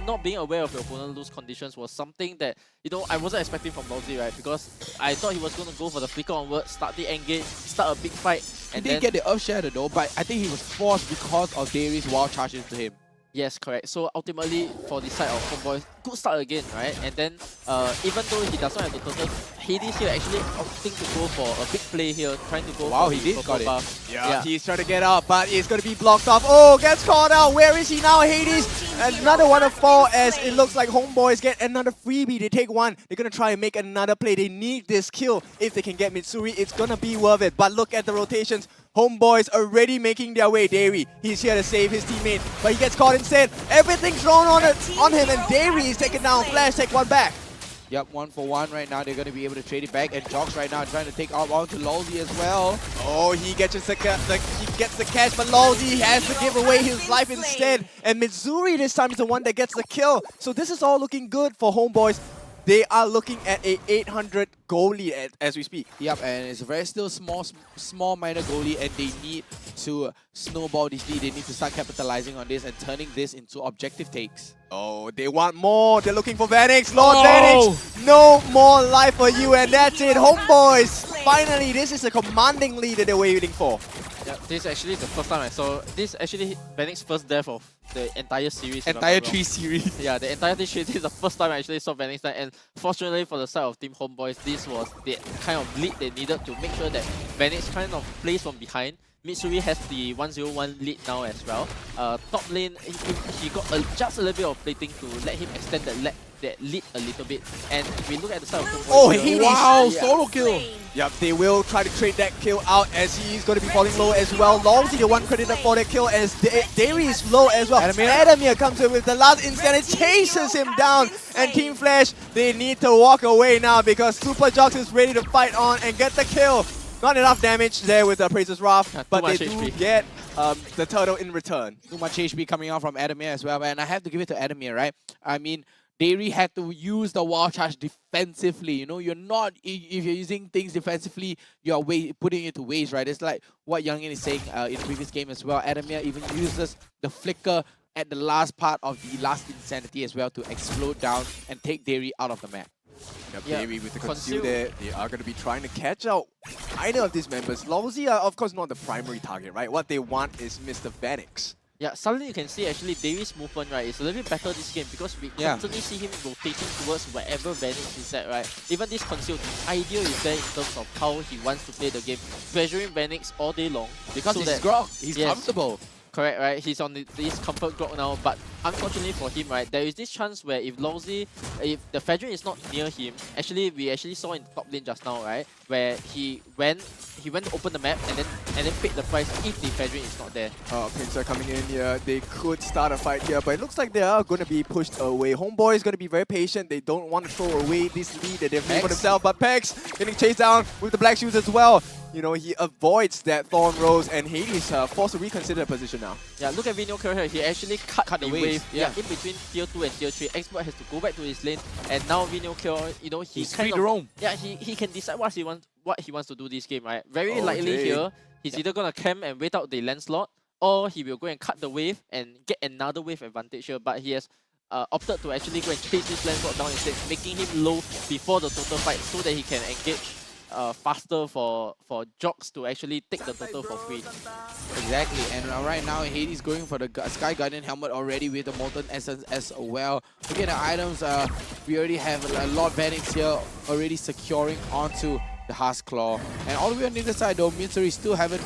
not being aware of your opponent lose conditions was something that, you know, I wasn't expecting from Lawsy, right? Because I thought he was going to go for the flicker onward, start the engage, start a big fight. And he did get the Earth Shatter though, but I think he was forced because of Darius' wild charge into him. Yes, correct. So ultimately, for the side of Homeboy, good start again, right? And then, even though he does not have the total, Hades here actually opting to go for a big play here, trying to go for the purple buff. Yeah, he's trying to get out, but it's going to be blocked off. Oh, gets caught out. Where is he now, Hades? Another one of 4 as it looks like Homeboys get another freebie. They take 1. They're going to try and make another play. They need this kill. If they can get Mitsuri, it's going to be worth it. But look at the rotations. Homeboys already making their way. Dairy, he's here to save his teammate, but he gets caught instead. Everything's thrown on him, and Dairy is taken down. Flash take 1 back. Yep, 1 for 1 right now. They're going to be able to trade it back. And Jogs right now trying to take out onto Lawsy as well. Oh, he gets the catch, but Lawsy has to give away his life instead. And Mitsuri this time is the one that gets the kill. So this is all looking good for Homeboys. They are looking at a 800 goal lead as we speak. Yep, and it's a very still small minor goal lead, and they need to snowball this lead. They need to start capitalizing on this and turning this into objective takes. Oh, they want more. They're looking for Vanix. Lord Vanix, no more life for you, and that's it. Homeboys, finally, this is a commanding lead that they're waiting for. Yeah, this is actually the first time I saw. This is actually Vanix's first death of the entire series. Entire 3 series. Yeah, the entire 3 series. This is the first time I actually saw Vanix die, and fortunately for the side of Team Homeboys, this was the kind of lead they needed to make sure that Vanix kind of plays from behind, Mitsuri has the 1-0-1 lead now as well. Top lane, he got just a little bit of plating to let him extend that lead a little bit. And if we look at the side of Homebois, Oh, wow, solo kill. Yep, they will try to trade that kill out as he's going to be falling low as well. Longzy the one credited for that kill as Dairy is low as well. Adamir comes in with the last instant and chases him down. And Team Flash, they need to walk away now because Super Jocks is ready to fight on and get the kill. Not enough damage there with the Praise's Wrath, but they do get the turtle in return. Too much HP coming out from Adamir as well, and I have to give it to Adamir, right? I mean, Dairy had to use the wall charge defensively. You know, you're not, if you're using things defensively, you're putting it to waste, right? It's like what Youngin is saying in the previous game as well. Adamir even uses the flicker at the last part of the last Insanity as well to explode down and take Dairy out of the map. Yep, Dairy with the conceal there, they are going to be trying to catch out either of these members. Longzy are of course not the primary target, right? What they want is Mr. Vanix. Yeah, suddenly you can see actually Dairy's movement, right, is a little bit better this game because we constantly see him rotating towards wherever Vanix is at, right? Even this conceal, the idea is there in terms of how he wants to play the game, pressuring Vanix all day long. Because so he's grok, he's comfortable. Correct, right? He's on this comfort grok now, but unfortunately for him, right, there is this chance where if Longzy, if the Fedrin is not near him, we actually saw in top lane just now, right, where he went to open the map and then paid the price if the Fedrin is not there. Prince are coming in here. They could start a fight here, but it looks like they are going to be pushed away. Homeboy is going to be very patient. They don't want to throw away this lead that they've made for themselves, but Pex getting chased down with the black shoes as well. You know, he avoids that Thorn Rose, and Hades forced to reconsider the position now. Yeah, look at Vino here. He actually cut the wave in between tier 2 and tier 3. Expert has to go back to his lane, and now Vino, you know, he's kind of roam. Yeah, he can decide what he wants to do this game, right? Very likely here, he's either gonna camp and wait out the land slot, or he will go and cut the wave and get another wave advantage here. But he has opted to actually go and chase this land slot down instead, making him low before the total fight so that he can engage faster for Jocks to actually take the total for free. Exactly, and right now Hades going for the Sky Guardian helmet already with the Molten Essence as well. Looking at the items, we already have Lord Vanix here already securing onto the Husk Claw. And all the way on the other side though, Mitsuri still haven't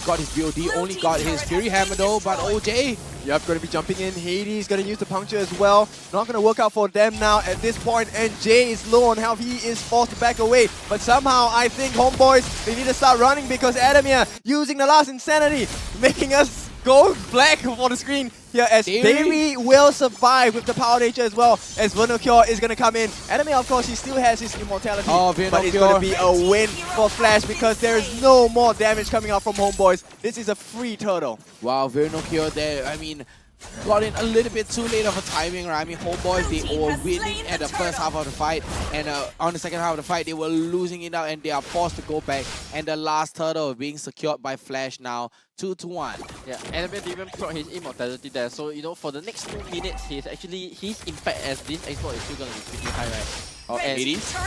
got his BOD, only got his Fury Hammer though, but OJ... Yep, going to be jumping in. Hades going to use the puncture as well. Not going to work out for them now at this point. And Jay is low on health. He is forced to back away. But somehow, I think Homeboys, they need to start running because Adamir using the last Insanity, making us go black for the screen here as Dairy will survive with the power nature as well as Vernocure is going to come in. Adamir, of course, he still has his immortality, but it's going to be a win for Flash because there is no more damage coming out from Homeboys. This is a free turtle. Wow, Vernocure there, I mean, got in a little bit too late of a timing, right? I mean, Homeboys, they were winning at the first half of the fight, and on the second half of the fight, they were losing it out, and they are forced to go back. And the last turtle being secured by Flash now, 2-1. Yeah, Adamir didn't even proc his immortality there, so you know, for the next 2 minutes, his impact as this export is still going to be pretty high, right? And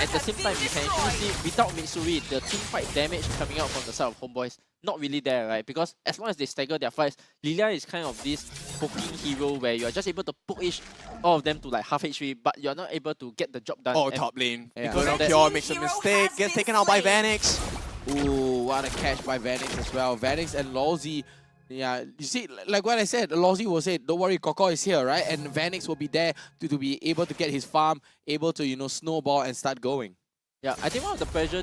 at the same time, you can actually see without Mitsuri, the team fight damage coming out from the side of Homeboys not really there, right? Because as long as they stagger their fights, Lilia is kind of this poking hero where you are just able to push all of them to like half HP, but you're not able to get the job done. Oh, top lane. Because Pure makes a mistake, gets taken out by Vanix. Ooh, what a catch by Vanix as well. Vanix and Lawsy. Yeah, you see, like what I said, Lawsy will say, don't worry, Koko is here, right? And Vanix will be there to be able to get his farm, able to, you know, snowball and start going. Yeah, I think one of the pressure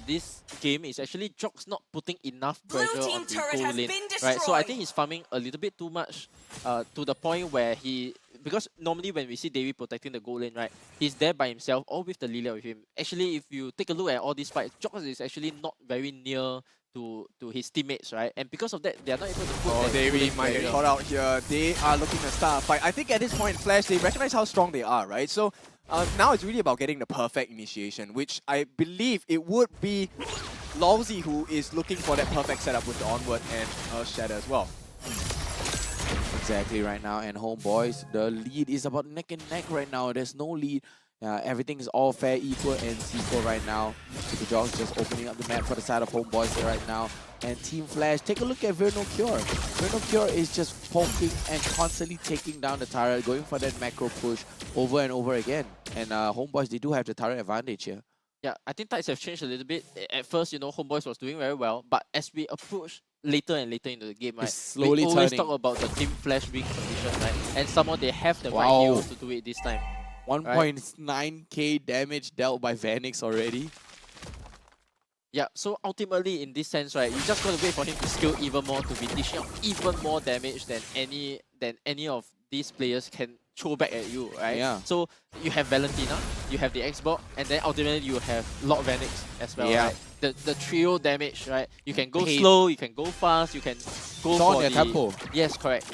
this game is actually Jocks not putting enough pressure on the goal lane, right? So I think he's farming a little bit too much to the point where because normally when we see Davey protecting the goal lane, right, he's there by himself or with the Lilia with him. Actually, if you take a look at all these fights, Jocks is actually not very near to his teammates, right? And because of that, they are not able to put Davey might get caught out here. They are looking to start a fight. I think at this point, Flash, they recognize how strong they are, right? So now it's really about getting the perfect initiation, which I believe it would be Lawsy who is looking for that perfect setup with the Onward and Shadow as well. Exactly right now, and Homeboys, the lead is about neck and neck right now. There's no lead. Everything is all fair, equal, and equal right now. Super Jocks just opening up the map for the side of Homeboys right now. And Team Flash, take a look at Vernocure. Vernocure is just poking and constantly taking down the turret, going for that macro push over and over again. And Homeboys, they do have the turret advantage here. Yeah, I think tides have changed a little bit. At first, you know, Homeboys was doing very well, but as we approach later and later into the game, right, slowly we always turning. talk about the Team Flash win condition, right? And somehow they have the right Wow. heroes to do it this time. 1.9k damage dealt by Vanix already. Yeah, so ultimately in this sense, right, you just gotta wait for him to skill even more to be dishing out even more damage than any of these players can throw back at you, right? Yeah. So you have Valentina, you have the Xbox, and then ultimately you have Lord Vanix as well, Yeah. right? The trio damage, right? You can go Paid. slow, you can go fast, you can go It's for on their the tempo. Yes, correct.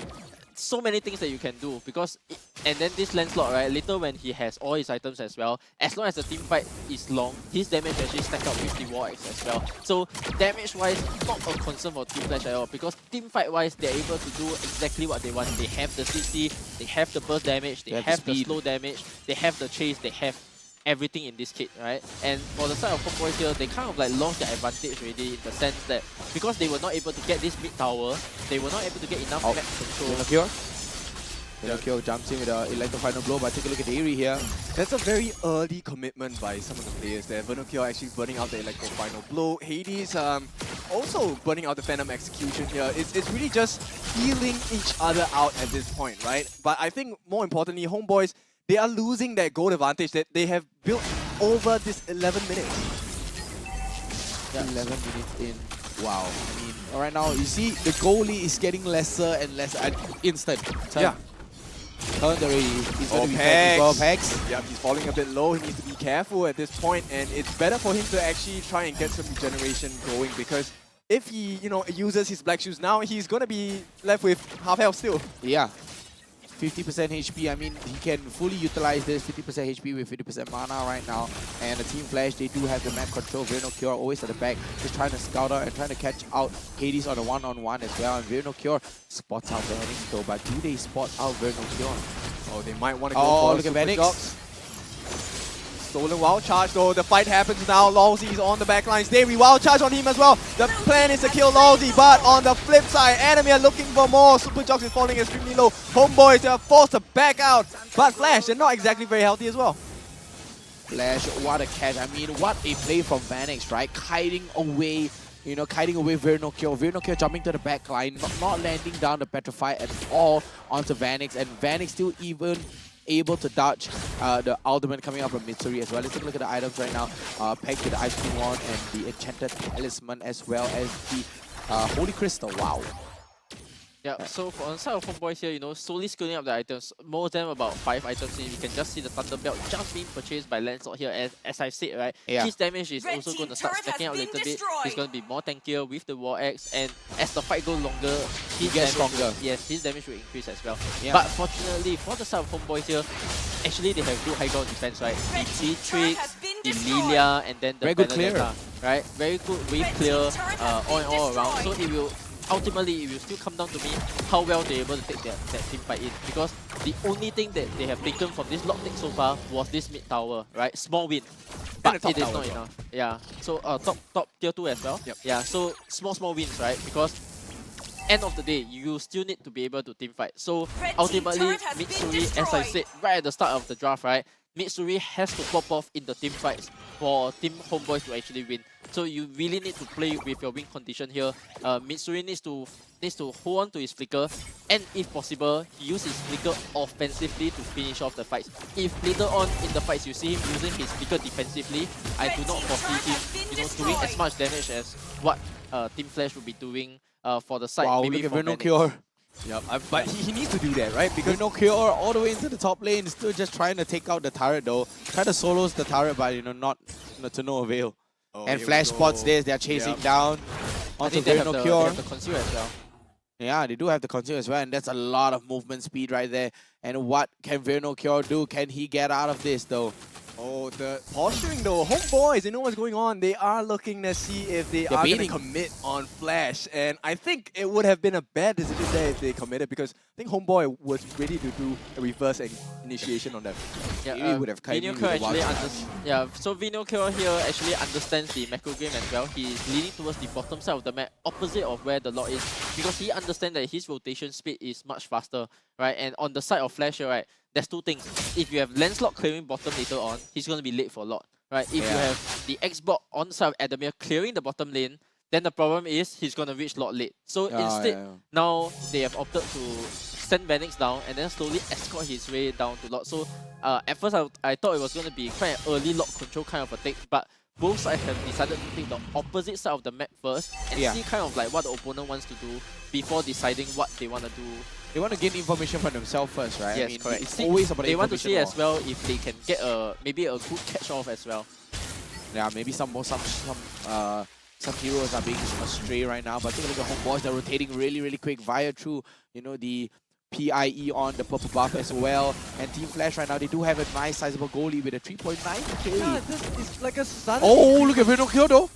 So many things that you can do because and then this Lancelot, right, later when he has all his items as well, as long as the team fight is long, his damage actually stack up with the War Axe as well. So damage wise, not a concern for Team Flash at all because team fight wise they're able to do exactly what they want. They have the CC, they have the burst damage, they have the slow damage, they have the chase, they have everything in this kit, right? And for the side of Homeboys here, they kind of like lost their advantage already in the sense that because they were not able to get this mid tower, they were not able to get enough map control. Venokyo jumps in with an electro final blow, but take a look at Aerie here. That's a very early commitment by some of the players there. Venokyo actually burning out the electro final blow. Hades also burning out the Phantom Execution here. It's really just healing each other out at this point, right? But I think more importantly, Homeboys, they are losing that gold advantage that they have built over this 11 minutes. Yeah. 11 minutes in. Wow. I mean, right now, you see, the goalie is getting lesser and lesser. Instant. Turn. Yeah. Turned already. He's going to be Pex. for Pex. Yeah, he's falling a bit low. He needs to be careful at this point, and it's better for him to actually try and get some regeneration going because if he, you know, uses his black shoes now, he's gonna be left with half health still. Yeah. 50% HP, I mean, he can fully utilize this 50% HP with 50% mana right now. And the Team Flash, they do have the map control. Venokyo always at the back, just trying to scout out and trying to catch out Hades on a one-on-one as well. And Venokyo spots out Vanix though, but do they spot out Venokyo? Oh, they might want to go for look at super Vanix. drops. Stolen wild charge though. The fight happens now. Lawsy is on the back lines. They wild charge on him as well. The plan is to kill Lawsy, but on the flip side, enemy are looking for more. Super Jocks is falling extremely low. Homeboys, they are forced to back out. But Flash, they're not exactly very healthy as well. Flash, what a catch. I mean, what a play from Vanix, right? Kiting away, you know, kiting away Venokyo. Venokyo jumping to the back line, not landing down the Petrify at all onto Vanix. And Vanix still even able to dodge the ultimate coming out from Mitsuri as well. Let's take a look at the items right now. Pegged to the Ice Cream Wand and the Enchanted Talisman as well as the Holy Crystal. Wow. Yeah, so for on the side of Homeboys here, you know, slowly scaling up the items, more than about 5 items in, you can just see the Thunder Belt just being purchased by Lancelot here, as I said, right? Yeah. His damage is also going to start stacking out a little bit. He's going to be more tankier with the War Axe, and as the fight goes longer, his gets damage stronger. Yes, his damage will increase as well. Yeah. But fortunately, for the side of Homeboys here, actually they have good high ground defense, right? The Beatrix, the Lilia, and then the Very good clear. Benedetta, right? Very good wave clear all and all around, so it will ultimately, it will still come down to me how well they're able to take that team fight in. Because the only thing that they have taken from this lock take so far was this mid tower, right? Small win. But it is not enough. Yeah. So top tier 2 as well. Yep. Yeah. So small wins, right? Because end of the day, you still need to be able to team fight. So ultimately, Mitsuri, as I said right at the start of the draft, right? Mitsuri has to pop off in the team fights for Team Homeboys to actually win. So you really need to play with your win condition here. Mitsuri needs to hold on to his flicker, and if possible, he use his flicker offensively to finish off the fights. If later on in the fights you see him using his flicker defensively, I do not foresee him, you know, doing as much damage as what Team Flash will be doing for the side. Wow, maybe look for at Venokyo. Yep, but he needs to do that, right? Because Venokyo all the way into the top lane, still just trying to take out the turret though. Try to solos the turret, but you know, not to no avail. Oh, and here Flash we go. spots this, they're chasing down I onto think they have the Venokyo. conceal as well. Yeah, they do have the conceal as well, and that's a lot of movement speed right there. And what can Venokyo do? Can he get out of this though? Oh, the posturing though. Homeboys, they know what's going on. They are looking to see if they are going to baiting. commit on Flash. And I think it would have been a bad decision there if they committed because I think Homeboy was ready to do a reverse initiation on them. Yeah, Maybe would have Venokyo so Venokyo here actually understands the macro game as well. He is leaning towards the bottom side of the map, opposite of where the Lord is. because he understands that his rotation speed is much faster, right? And on the side of Flash here, right, there's two things. If you have Lancelot clearing bottom later on, he's going to be late for a lot, right? If you have the X-Bot on the side of Adamir clearing the bottom lane, then the problem is he's going to reach lot late. So instead, now they have opted to send Vanix down and then slowly escort his way down to lot. So at first I thought it was going to be quite an early lot control kind of a take, but both sides have decided to take the opposite side of the map first and see kind of like what the opponent wants to do before deciding what they want to do. They want to gain information from themselves first, right? Yes, I mean, correct. It's always about the they want to see information as well if they can get maybe a good catch off as well. Yeah, maybe some heroes are being astray right now, but take a look at Homeboys. They're rotating really quick via through, you know, the PIE on the purple buff as well. And Team Flash right now, they do have a nice sizable goalie with a 3.9k. Yeah, this is like a sudden. Oh, look at Vinocure though.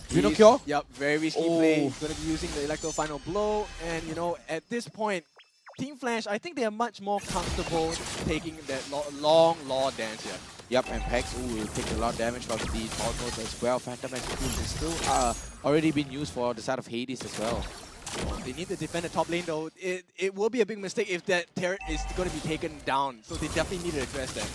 Vinocure? Yep, very risky play. He's going to be using the Electro Final Blow. And, you know, at this point, Team Flash, I think they are much more comfortable taking that long dance here. Yep, and Pex will take a lot of damage from the Tornado as well. Phantom Execution is still already been used for the side of Hades as well. They need to defend the top lane though. It will be a big mistake if that turret is going to be taken down. So they definitely need to address that.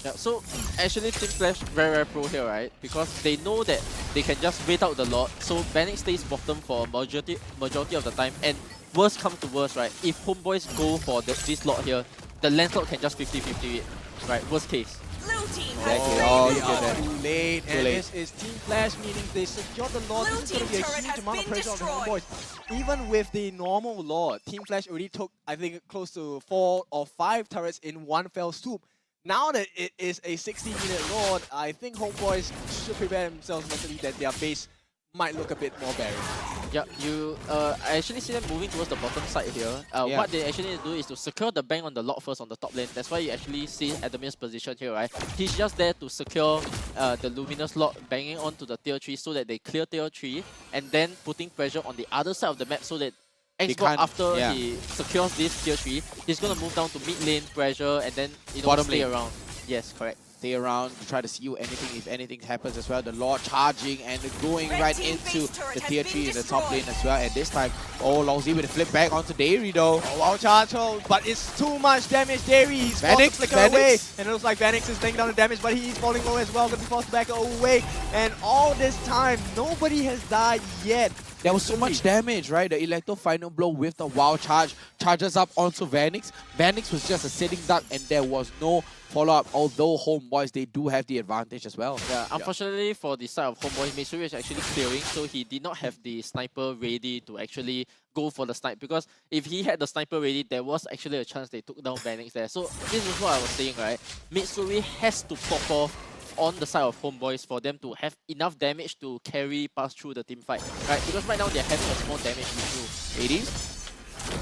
Yeah, so actually Team Flash very pro here, right? Because they know that they can just wait out the lot. So Vanix stays bottom for a majority of the time. And worst comes to worst, right? If Homeboys go for this lot here, the Lancelot can just 50-50 it, right? Worst case. Too late. And this is Team Flash, meaning they secure the Lord. This is going to be a huge amount of pressure on the Homeboys. Even with the normal Lord, Team Flash already took, I think, close to 4 or 5 turrets in one fell swoop. Now that it is a 60-minute Lord, I think Homeboys should prepare themselves mentally that their base might look a bit more barren. Yeah, I actually see them moving towards the bottom side here. What they actually need to do is to secure the bank on the lot first on the top lane. That's why you actually see Adamir's position here, right? He's just there to secure the Luminous lot banging onto the tier 3 so that they clear tier 3 and then putting pressure on the other side of the map so that X-Bot, after he secures this tier 3, he's going to move down to mid lane pressure and then stay around. Yes, correct. Stay around to try to seal anything if anything happens as well. The Lord charging and going right into the tier 3 in the top lane as well. And this time, Longzy with a flip back onto Dairy though. Oh, wow, charge, but it's too much damage. Dairy, he's forced to flicker away. And it looks like Vanix is laying down the damage, but he's falling low as well. Gonna be forced back away. And all this time, nobody has died yet. There was so much damage, right? The Electro Final Blow with the Wow Charge charges up onto Vanix. Vanix was just a sitting duck and there was no follow-up, although Homeboys, they do have the advantage as well. Yeah, unfortunately for the side of Homeboys, Mitsuri is actually clearing, so he did not have the sniper ready to actually go for the snipe, because if he had the sniper ready, there was actually a chance they took down Vanix there. So this is what I was saying, right? Mitsuri has to pop off on the side of Homeboys for them to have enough damage to carry past through the team fight, right? Because right now they're having a small damage issue. Hades?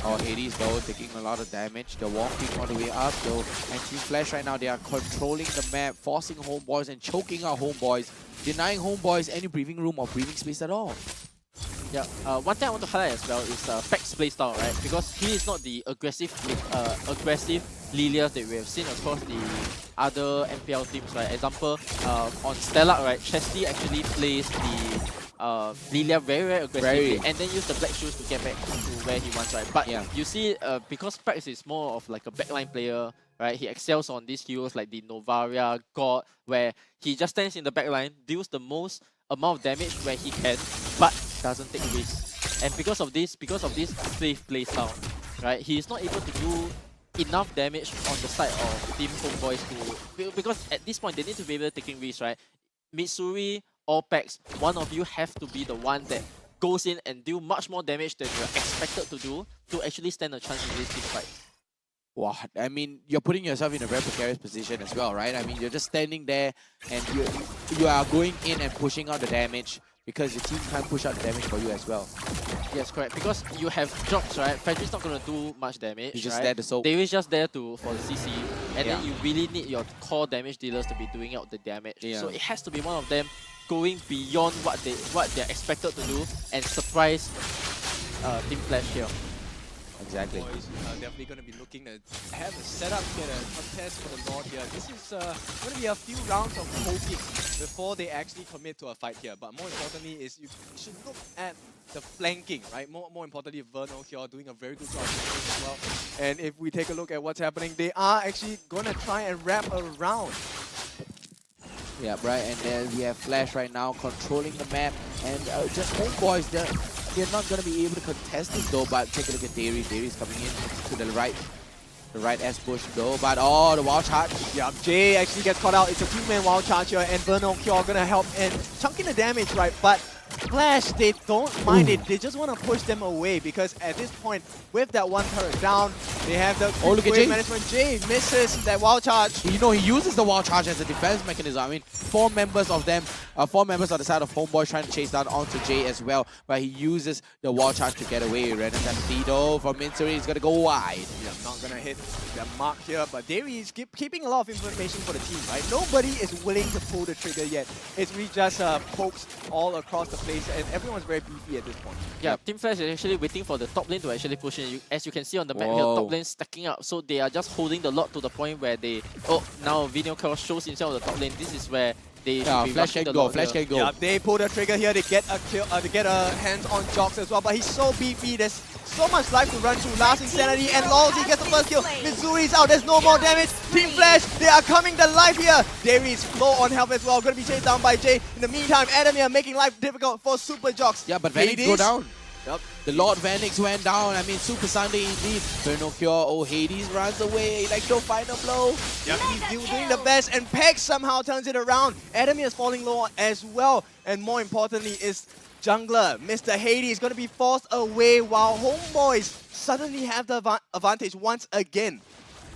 Oh, Hades though, taking a lot of damage. They're walking all the way up though. And Team Flash right now, they are controlling the map, forcing Homeboys and choking out Homeboys, denying Homeboys any breathing room or breathing space at all. Yeah, one thing I want to highlight as well is Peck's playstyle, right? Because he is not the aggressive Lilia that we have seen across the other MPL teams, right? Example, on Stellark, right? Chesty actually plays the Lilia very aggressively and then use the black shoes to get back to where he wants, right? But you see, because Pex is more of like a backline player, right? He excels on these heroes like the Novaria, God, where he just stands in the backline, deals the most amount of damage where he can, but doesn't take risks. And because of this safe playstyle, right? He is not able to do enough damage on the side of Team Homeboys to, because at this point they need to be able to taking risks, right? Mitsuri or Pex, one of you have to be the one that goes in and do much more damage than you're expected to do to actually stand a chance in this team fight. Wow, I mean, you're putting yourself in a very precarious position as well, right? I mean, you're just standing there and you are going in and pushing out the damage because your team can't push out the damage for you as well. Yes, correct. Because you have drops, right? Freddy's not going to do much damage, He's just there to soak. They is just there for the CC. And then you really need your core damage dealers to be doing out the damage. So it has to be one of them going beyond what they're expected to do and surprise Team Flash here. Exactly. Boys are definitely going to be looking to have a setup here, a contest for the Lord here. This is going to be a few rounds of poking before they actually commit to a fight here. But more importantly is you should look at the flanking, right? More importantly, Verno here doing a very good job as well. And if we take a look at what's happening, they are actually going to try and wrap around. Yeah, right, and then we have Flash right now controlling the map, and just Homeboys, they're not going to be able to contest this though, but take a look at Dairy. Dairy's coming in to the right S push though, but the wild charge. Yeah, Jay actually gets caught out. It's a two-man wild charge here, and Verno Kyo gonna help and chunking the damage, right? But Flash, they don't mind it. They just want to push them away because at this point, with that one turret down, they have the look at Jay. management. Jay misses that wild charge. You know, he uses the wild charge as a defense mechanism. I mean, four members of the side of Homeboy trying to chase down onto Jay as well, but he uses the wild charge to get away. Renatantino from Minsuri is going to go wide. Yeah, not going to hit the mark here, but Dairy is keeping a lot of information for the team, right? Nobody is willing to pull the trigger yet. It's really just pokes all across the place, and everyone's very beefy at this point. Yeah, Team Flash is actually waiting for the top lane to actually push in. As you can see on the map here, top lane stacking up, so they are just holding the lot to the point where they... Oh, now Vinio Curl shows himself on the top lane. This is where they should be Flash can go, Flash can go. Yeah, they pull the trigger here, they get a kill, they get a hands on Jox as well, but he's so beefy, there's so much life to run through. Last Insanity and Lolzy gets the first kill. Mitsuri's out, there's no more damage. Team Flash, they are coming to life here. Dairy's low on health as well, gonna be chased down by Jay. In the meantime, Adamir making life difficult for Super Jox. Yeah, but Vanix go down. Yep. The Lord Vanix went down. I mean, Super Sunday indeed. Pinocchio, Hades runs away. Electro final blow. Yep, he's doing the best, and Peg somehow turns it around. Adamir is falling low as well, and more importantly is jungler, Mr. Hades, is going to be forced away while Homeboys suddenly have the advantage once again.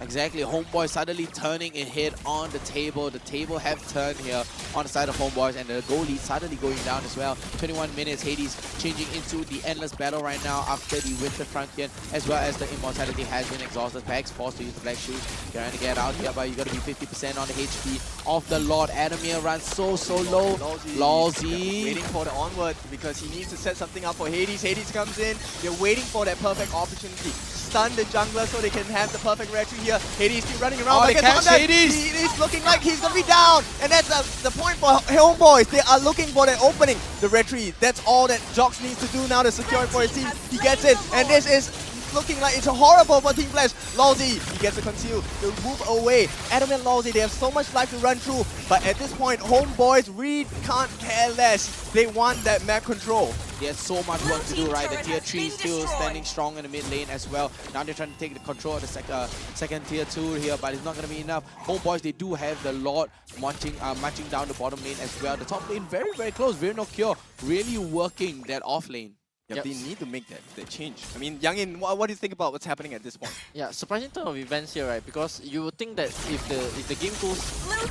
Exactly, Homeboys suddenly turning a hit on the table. The table have turned here on the side of Homeboys, and the goal lead suddenly going down as well. 21 minutes, Hades changing into the endless battle right now after the Winter Frontier, as well as the immortality has been exhausted. Pax forced to use the Black Shoes, trying to get out here, but you got to be 50% on the HP of the Lord. Adamir runs so low. Lolzy waiting for the onward because he needs to set something up for Hades. Hades comes in, they're waiting for that perfect opportunity. Stun the jungler so they can have the perfect reaction here. Hades still running around. They catch Hades! He's looking like he's gonna be down, and that's the point for Homeboys. They are looking for that opening, the retreat. That's all that Jox needs to do now to secure it for his team. He gets it, and this is looking like it's horrible for Team Flash. Lolzy, he gets to conceal, to move away. Adam and Lolzy, they have so much life to run through, but at this point, Homeboys really can't care less. They want that map control. There's so much work to do, right? The tier 3 still standing strong in the mid lane as well. Now they're trying to take the control of the second tier 2 here, but it's not going to be enough. Homeboys, they do have the Lord marching down the bottom lane as well. The top lane very close. Virno Cure really working that off lane. Yep. They need to make that change. I mean, Youngin, what do you think about what's happening at this point? Yeah, surprising turn of events here, right? Because you would think that if the game goes,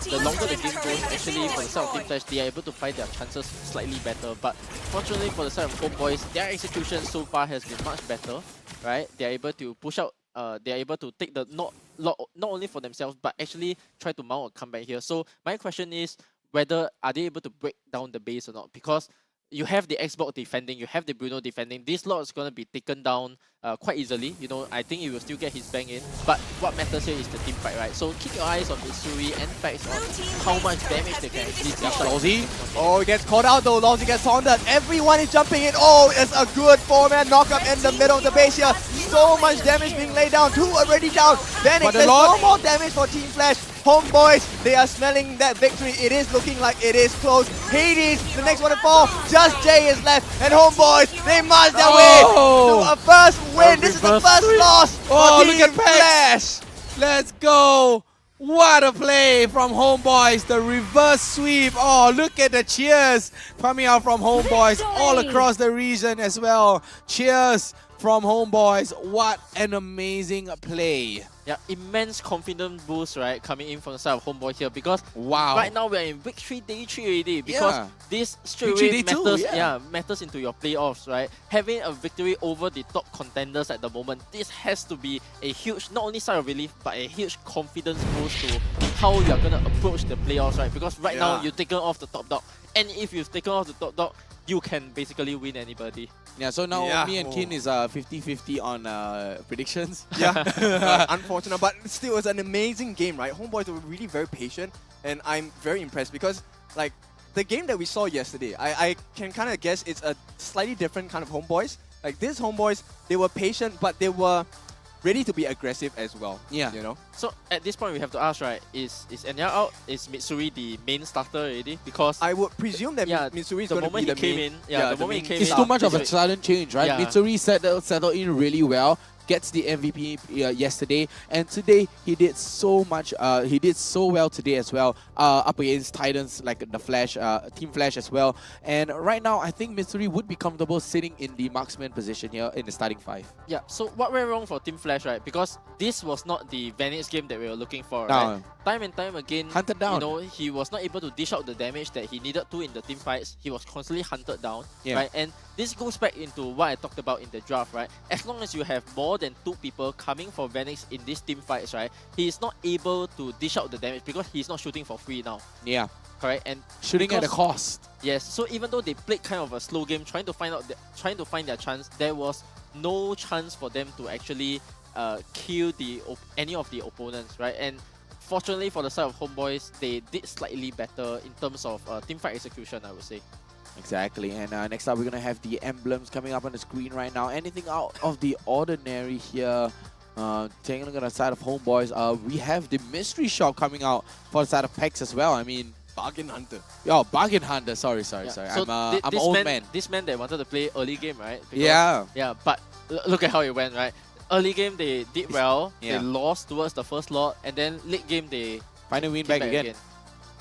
the longer the game goes, actually for the side of Team Flash, they are able to find their chances slightly better. But fortunately for the side of Homeboys, their execution so far has been much better, right? They are able to push out. They are able to take the not only for themselves, but actually try to mount a comeback here. So my question is whether are they able to break down the base or not? Because you have the Xbox defending, you have the Bruno defending. This lot is going to be taken down quite easily. You know, I think he will still get his bang in. But what matters here is the team fight, right? So keep your eyes on Mitsuri and Pax on how much damage they can actually dish out. Lolzy. Oh, he gets caught out though. Lolzy gets taunted. Everyone is jumping in. Oh, it's a good 4-man knockup in the middle of the base here. So much damage being laid down. 2 already down. Vanix, there's no more damage for Team Flash. Homeboys, they are smelling that victory. It is looking like it is close. Hades, the next one to fall. Just Jay is left. And Homeboys, they march their way to a first win. This is the first loss for Team Flash. Let's go. What a play from Homeboys. The reverse sweep. Oh, look at the cheers coming out from Homeboys all across the region as well. Cheers from Homeboys. What an amazing play. Yeah, immense confidence boost, right, coming in from the side of Homeboy here because right now we are in week 3, day 3 already because this straight away matters into your playoffs, right? Having a victory over the top contenders at the moment, this has to be a huge, not only sigh of relief, but a huge confidence boost to how you're going to approach the playoffs, right? Because right now you've taken off the top dog, and if you've taken off the top dog, you can basically win anybody. Yeah, so now Yeah. me and Kin is 50-50 on predictions. Yeah, unfortunate, but still, it's an amazing game, right? Homeboys were really very patient, and I'm very impressed because, like, the game that we saw yesterday, I can kind of guess it's a slightly different kind of Homeboys. Like, these Homeboys, they were patient, but they were ready to be aggressive as well. Yeah. You know? So at this point, we have to ask, right, is Enya out? Is Mitsuri the main starter already? Because I would presume that Mitsuri is the going to be moment the he came main. in, the moment he came It's in, too much of a Mitsuri- sudden change, right? Yeah. Mitsuri settled in really well, gets the MVP yesterday, and today he did so much. He did so well today as well, up against Titans like the Flash, Team Flash as well. And right now, I think Mitsuri would be comfortable sitting in the marksman position here in the starting 5. Yeah, so what went wrong for Team Flash, right? Because this was not the Vanix game that we were looking for, No. right? Time and time again, Hunted down. you know, he was not able to dish out the damage that he needed to in the team fights. He was constantly hunted down, Yeah. right? And this goes back into what I talked about in the draft, right? As long as you have more than 2 people coming for Vanix in these team fights, right? He is not able to dish out the damage because he's not shooting for free now. Yeah. Correct, and Shooting at a because- cost. Yes, so even though they played kind of a slow game, trying to find their chance, there was no chance for them to actually kill any of the opponents, right? And fortunately for the side of Homeboys, they did slightly better in terms of teamfight execution, I would say. Exactly, and next up we're gonna have the emblems coming up on the screen right now. Anything out of the ordinary here? Taking a look at the side of Homeboys, we have the mystery shop coming out for the side of PEX as well. I mean, Bargain Hunter. Oh, Bargain Hunter. Sorry. So I'm an old man. This man that wanted to play early game, right? Yeah. Yeah, but look at how it went, right? Early game they did well, Yeah. they lost towards the first lot, and then late game they Finally win came back again.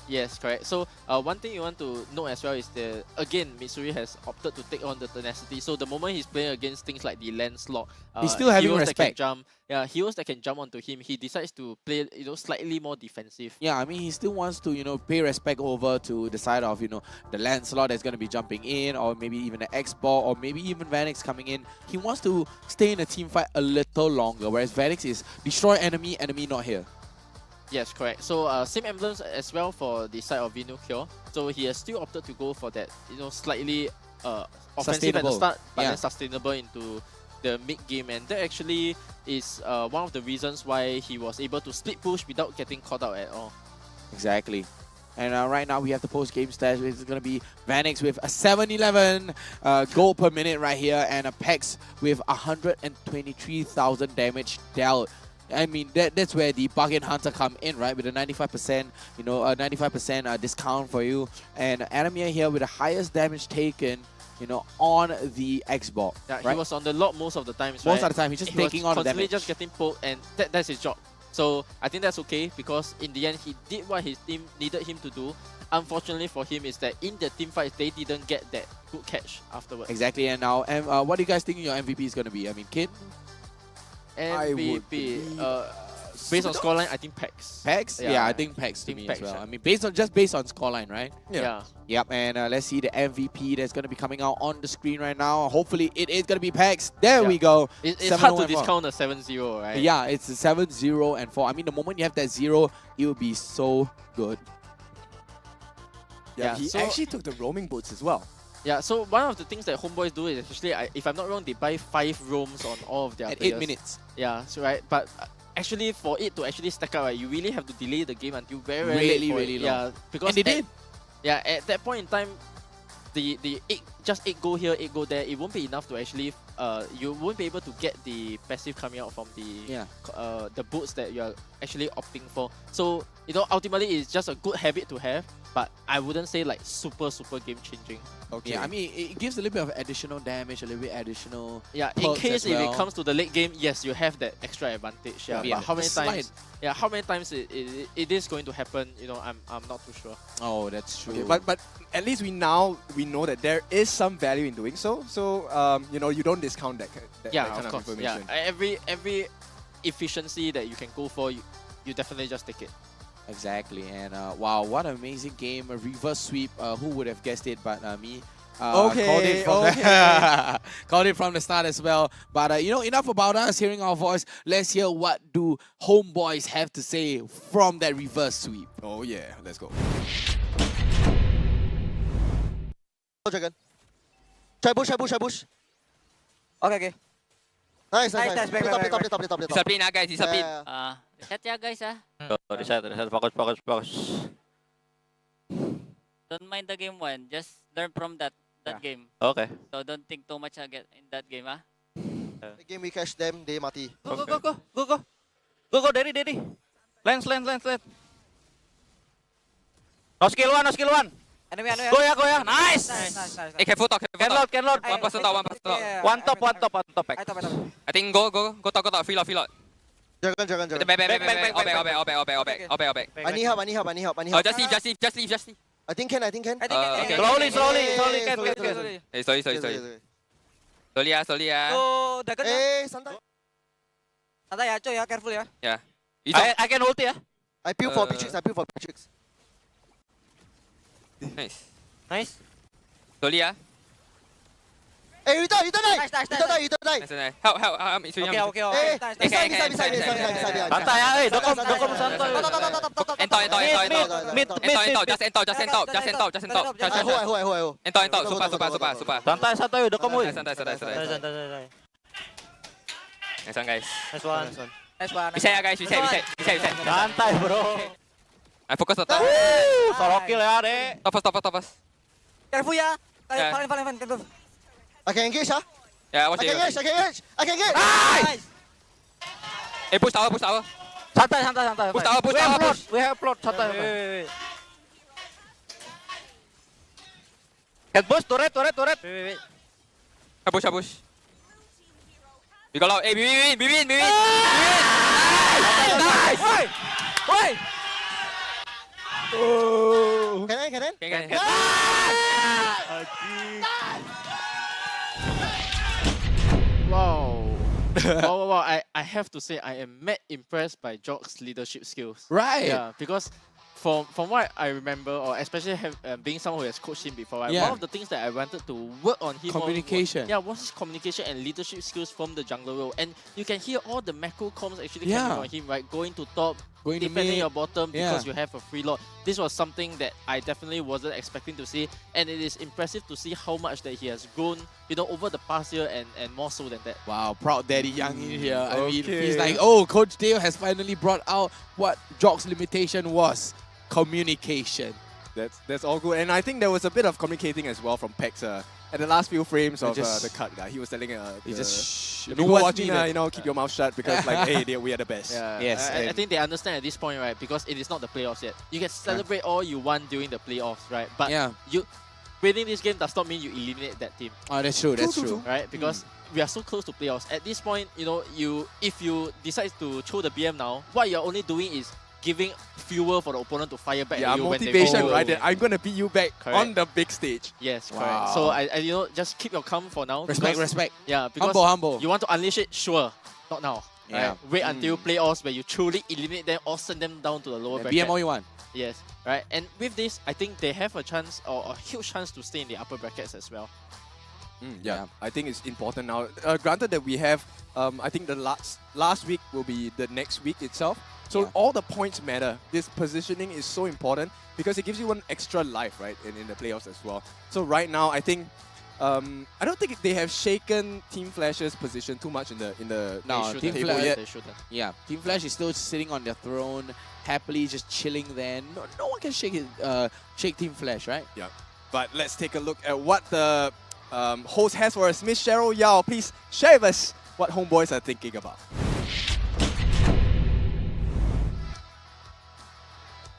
Yes, correct. So one thing you want to know as well is that, again, Mitsuri has opted to take on the tenacity. So the moment he's playing against things like the land slot, He's still having heroes that can respect. jump, heroes that can jump onto him, he decides to play, slightly more defensive. Yeah, I mean, he still wants to, pay respect over to the side of, the Lancelot that's going to be jumping in, or maybe even the X-Ball, or maybe even Vanix coming in. He wants to stay in a team fight a little longer, whereas Vanix is destroy enemy not here. Yes, correct. So same emblems as well for the side of Vino Cure. So he has still opted to go for that, slightly offensive at the start, but then sustainable into the mid game, and that actually is one of the reasons why he was able to split push without getting caught out at all. Exactly. And right now we have the post-game stats. It's going to be Vanix with a 711 gold per minute right here, and a PEX with 123,000 damage dealt. I mean, that's where the Bargain Hunter come in, right? With a 95%, a 95% discount for you. And Adamir here with the highest damage taken, on the X-Ball. Yeah, right? he was on the lot most of the times, Most right? of the time, he's just He was taking on the constantly damage. just getting poked, and that's his job. So I think that's okay, because in the end, he did what his team needed him to do. Unfortunately for him is that in the team fight, they didn't get that good catch afterwards. Exactly. And now, what do you guys think your MVP is going to be? I mean, Kid? MVP, based on scoreline, I think PEX. PEX? Yeah, I think PEX to me as well. I mean, based on scoreline, right? Yeah. Yep, and let's see the MVP that's going to be coming out on the screen right now. Hopefully, it is going to be PEX. There we go. It's hard to discount a 7-0, right? Yeah, it's a 7-0 and 4. I mean, the moment you have that 0, it will be so good. Yeah, he actually took the roaming boots as well. Yeah, so one of the things that Homeboys do is actually, if I'm not wrong, they buy 5 roams on all of their At players. 8 minutes. Yeah, so right, but actually for it to actually stack up, right, you really have to delay the game until very Really, late for really it. long. Yeah, because And they did. Yeah, at that point in time, the 8 go here, 8 go there, it won't be enough to actually you won't be able to get the passive coming out from the boots that you're actually opting for. So ultimately it's just a good habit to have, but I wouldn't say like super game changing. Okay. Yeah, I mean, it gives a little bit of additional damage, a little bit additional. Yeah, in case if it comes to the late game, yes, you have that extra advantage. Yeah, but how many times? Yeah, how many times it is going to happen? I'm not too sure. Oh, that's true. Okay, but at least we know that there is some value in doing so. So you don't discount that kind of course. information. Yeah, every efficiency that you can go for, you definitely just take it. Exactly, and wow, what an amazing game! A reverse sweep. Who would have guessed it? But me. Okay. Called it from the start as well. But enough about us hearing our voice. Let's hear what do Homeboys have to say from that reverse sweep. Oh yeah, let's go. Dragon. Try push. Okay. Nice. Back. Top. Discipline guys, discipline. Reset ya guys Reset, focus. Don't mind the game one. Just learn from that game. Okay. So don't think too much again in that game, The game we catch them, they mati. Go, Daddy. Lens. No skill one. Enemy. Go ya. Nice. Hey, careful top. Can load. One person top. One top back. I think go top. Free lot. Jangan. All back. I need help. Just leave. I think can. Okay. Slowly. Sorry. Slowly. Oh, Dragon. Santai ya, coy ya, careful ya. Yeah. I can ulti ya. I peel for Matrix. Nice. Slowly Hey, you die. Nice. Help. Okay. Beside. Santai ya, dokom santai. Mid. Just end top. I hold. End top. Super. Santai, dokom woi. Santai. Nice one, guys. Nice one. Bisa ya, guys. Bisa. Santai, bro. I focus the top. Solo kill ya, Dek. Top. Careful ya. Yeah. Fine. Careful. I can engage, huh? Yeah, watch it. I can engage. Nice. Hey, push tower. Santai. Push tower. We have plot. Santai. Wait. Head push, turret. Wait. Push. We got out. Hey, we win. Nice. Wait. Oh. Can I? Can. Wow. I have to say I am mad impressed by Jock's leadership skills. Right. Yeah, because from what I remember, or especially being someone who has coached him before, right, one of the things that I wanted to work on him communication. was his communication and leadership skills from the jungler role. And you can hear all the macro comms actually coming on him, right? Going to top, defending your bottom because you have a free lot. This was something that I definitely wasn't expecting to see, and it is impressive to see how much that he has grown, over the past year and more so than that. Wow, proud daddy Young in here. I mean, he's like, Coach Dale has finally brought out what Jock's limitation was. Communication. That's all good. And I think there was a bit of communicating as well from Pex at the last few frames of the cut. He was telling the people watching, keep your mouth shut because hey, we are the best. Yeah. Yes. I think they understand at this point, right? Because it is not the playoffs yet. You can celebrate all you want during the playoffs, right? But winning this game does not mean you eliminate that team. Oh, that's true. Right? Because we are so close to playoffs. At this point, if you decide to throw the BM now, what you're only doing is giving fuel for the opponent to fire back at you motivation, when right? I'm going to beat you back on the big stage. Yes, correct. So, I just keep your calm for now. Respect. Yeah, because humble. You want to unleash it? Sure. Not now. Yeah. Right? Wait until playoffs where you truly eliminate them or send them down to the lower bracket. BM all you want. Yes, right. And with this, I think they have a chance or a huge chance to stay in the upper brackets as well. I think it's important now. Granted that we have, I think the last week will be the next week itself. So all the points matter. This positioning is so important because it gives you one extra life, right, in the playoffs as well. So right now, I think I don't think they have shaken Team Flash's position too much in the Team table Flash, yet. They shouldn't. Yeah, Team Flash is still sitting on their throne, happily just chilling there. No one can shake Team Flash, right? Yeah. But let's take a look at what the host has for us. Miss Cheryl Yao, please share with us what Homeboys are thinking about.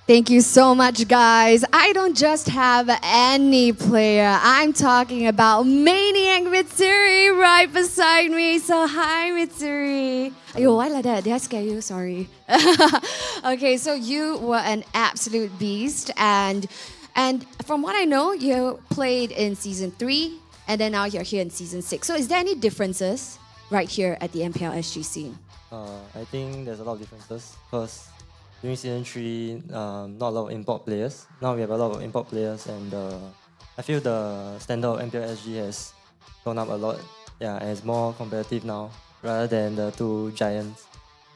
Thank you so much, guys. I don't just have any player. I'm talking about Maniac Mitsuri right beside me. So hi, Mitsuri. Ayo, why like that? Did I scare you? Sorry. Okay, so you were an absolute beast. And from what I know, you played in Season 3, and then now you're here in Season 6. So is there any differences right here at the MPL SG scene? I think there's a lot of differences because during Season 3, not a lot of import players. Now we have a lot of import players, and I feel the standard of MPL SG has gone up a lot. Yeah, and it's more competitive now rather than the two giants.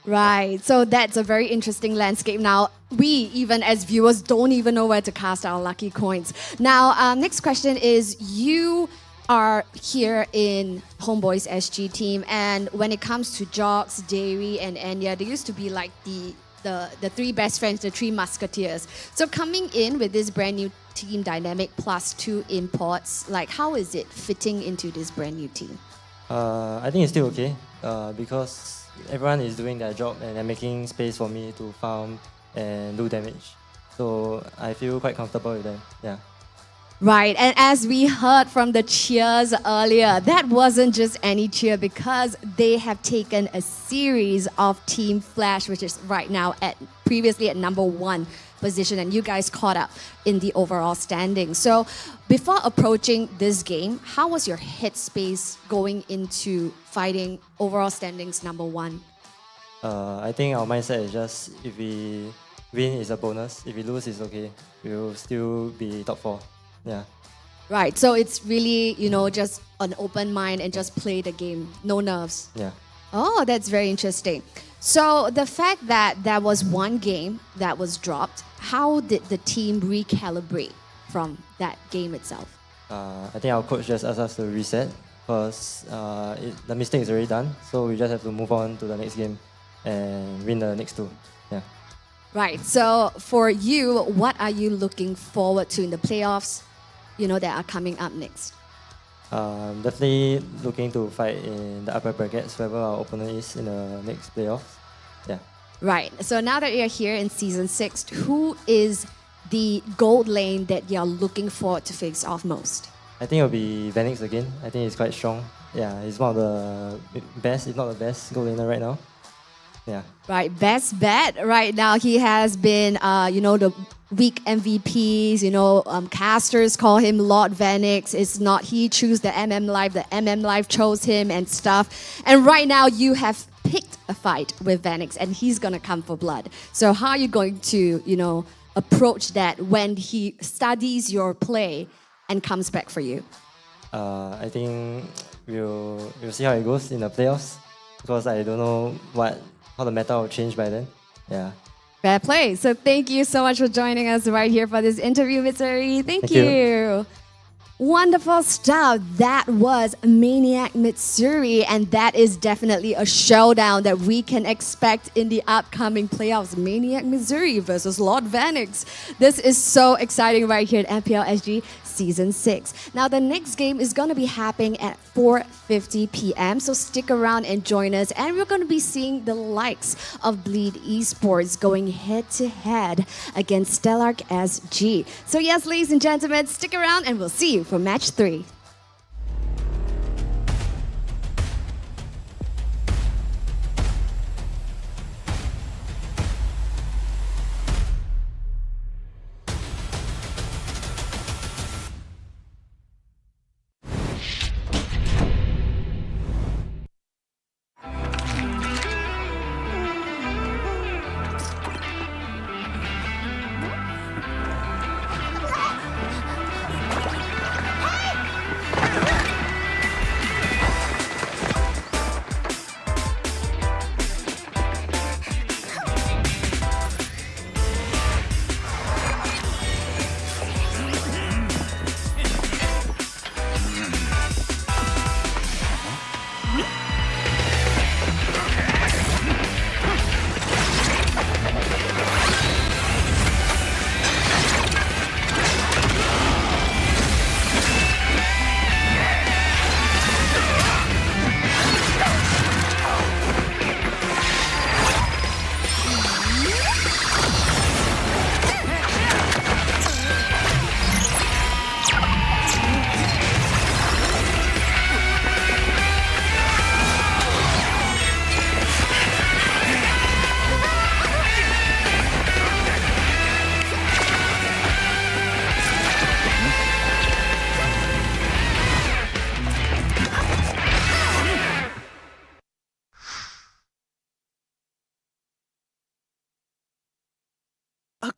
Right, so that's a very interesting landscape now. We, even as viewers, don't even know where to cast our lucky coins. Now, next question is, you are here in Homebois SG team, and when it comes to Jox, Dairy, and Enya, they used to be like the three best friends, the three musketeers. So coming in with this brand new team dynamic plus 2 imports, like how is it fitting into this brand new team? I think it's still okay because everyone is doing their job and they're making space for me to farm and do damage. So I feel quite comfortable with them. Yeah. Right, and as we heard from the cheers earlier, that wasn't just any cheer because they have taken a series of Team Flash, which is right now previously at number 1 position, and you guys caught up in the overall standing. So before approaching this game, how was your headspace going into fighting overall standings number 1? I think our mindset is just if we win is a bonus, if we lose is okay. We'll still be top 4. Yeah. Right, so it's really, just an open mind and just play the game, no nerves. Yeah. Oh, that's very interesting. So the fact that there was one game that was dropped, how did the team recalibrate from that game itself? I think our coach just asked us to reset because the mistake is already done. So we just have to move on to the next game and win the next 2. Yeah. Right, so for you, what are you looking forward to in the playoffs, that are coming up next? Definitely looking to fight in the upper brackets, wherever our opponent is in the next playoffs. Yeah. Right, so now that you're here in Season 6, who is the gold lane that you're looking forward to face off most? I think it'll be Vanix again. I think he's quite strong. Yeah, he's one of the best, if not the best, gold laner right now. Yeah. Right, best bet right now. He has been, the week MVPs, casters call him Lord Vanix. It's not he choose the MM Live, the MM Live chose him and stuff. And right now you have picked a fight with Vanix and he's going to come for blood. So how are you going to, approach that when he studies your play and comes back for you? I think we'll see how it goes in the playoffs because I don't know how the meta will change by then. Yeah. Fair play. So thank you so much for joining us right here for this interview, Mitsuri. Thank you. Wonderful stuff. That was Maniac Mitsuri, and that is definitely a showdown that we can expect in the upcoming playoffs. Maniac Mitsuri versus Lord Vanix. This is so exciting right here at MPL SG Season 6. Now, the next game is going to be happening at 4:50 p.m., so stick around and join us. And we're going to be seeing the likes of Bleed Esports going head-to-head against Stellark SG. So yes, ladies and gentlemen, stick around and we'll see you for Match 3.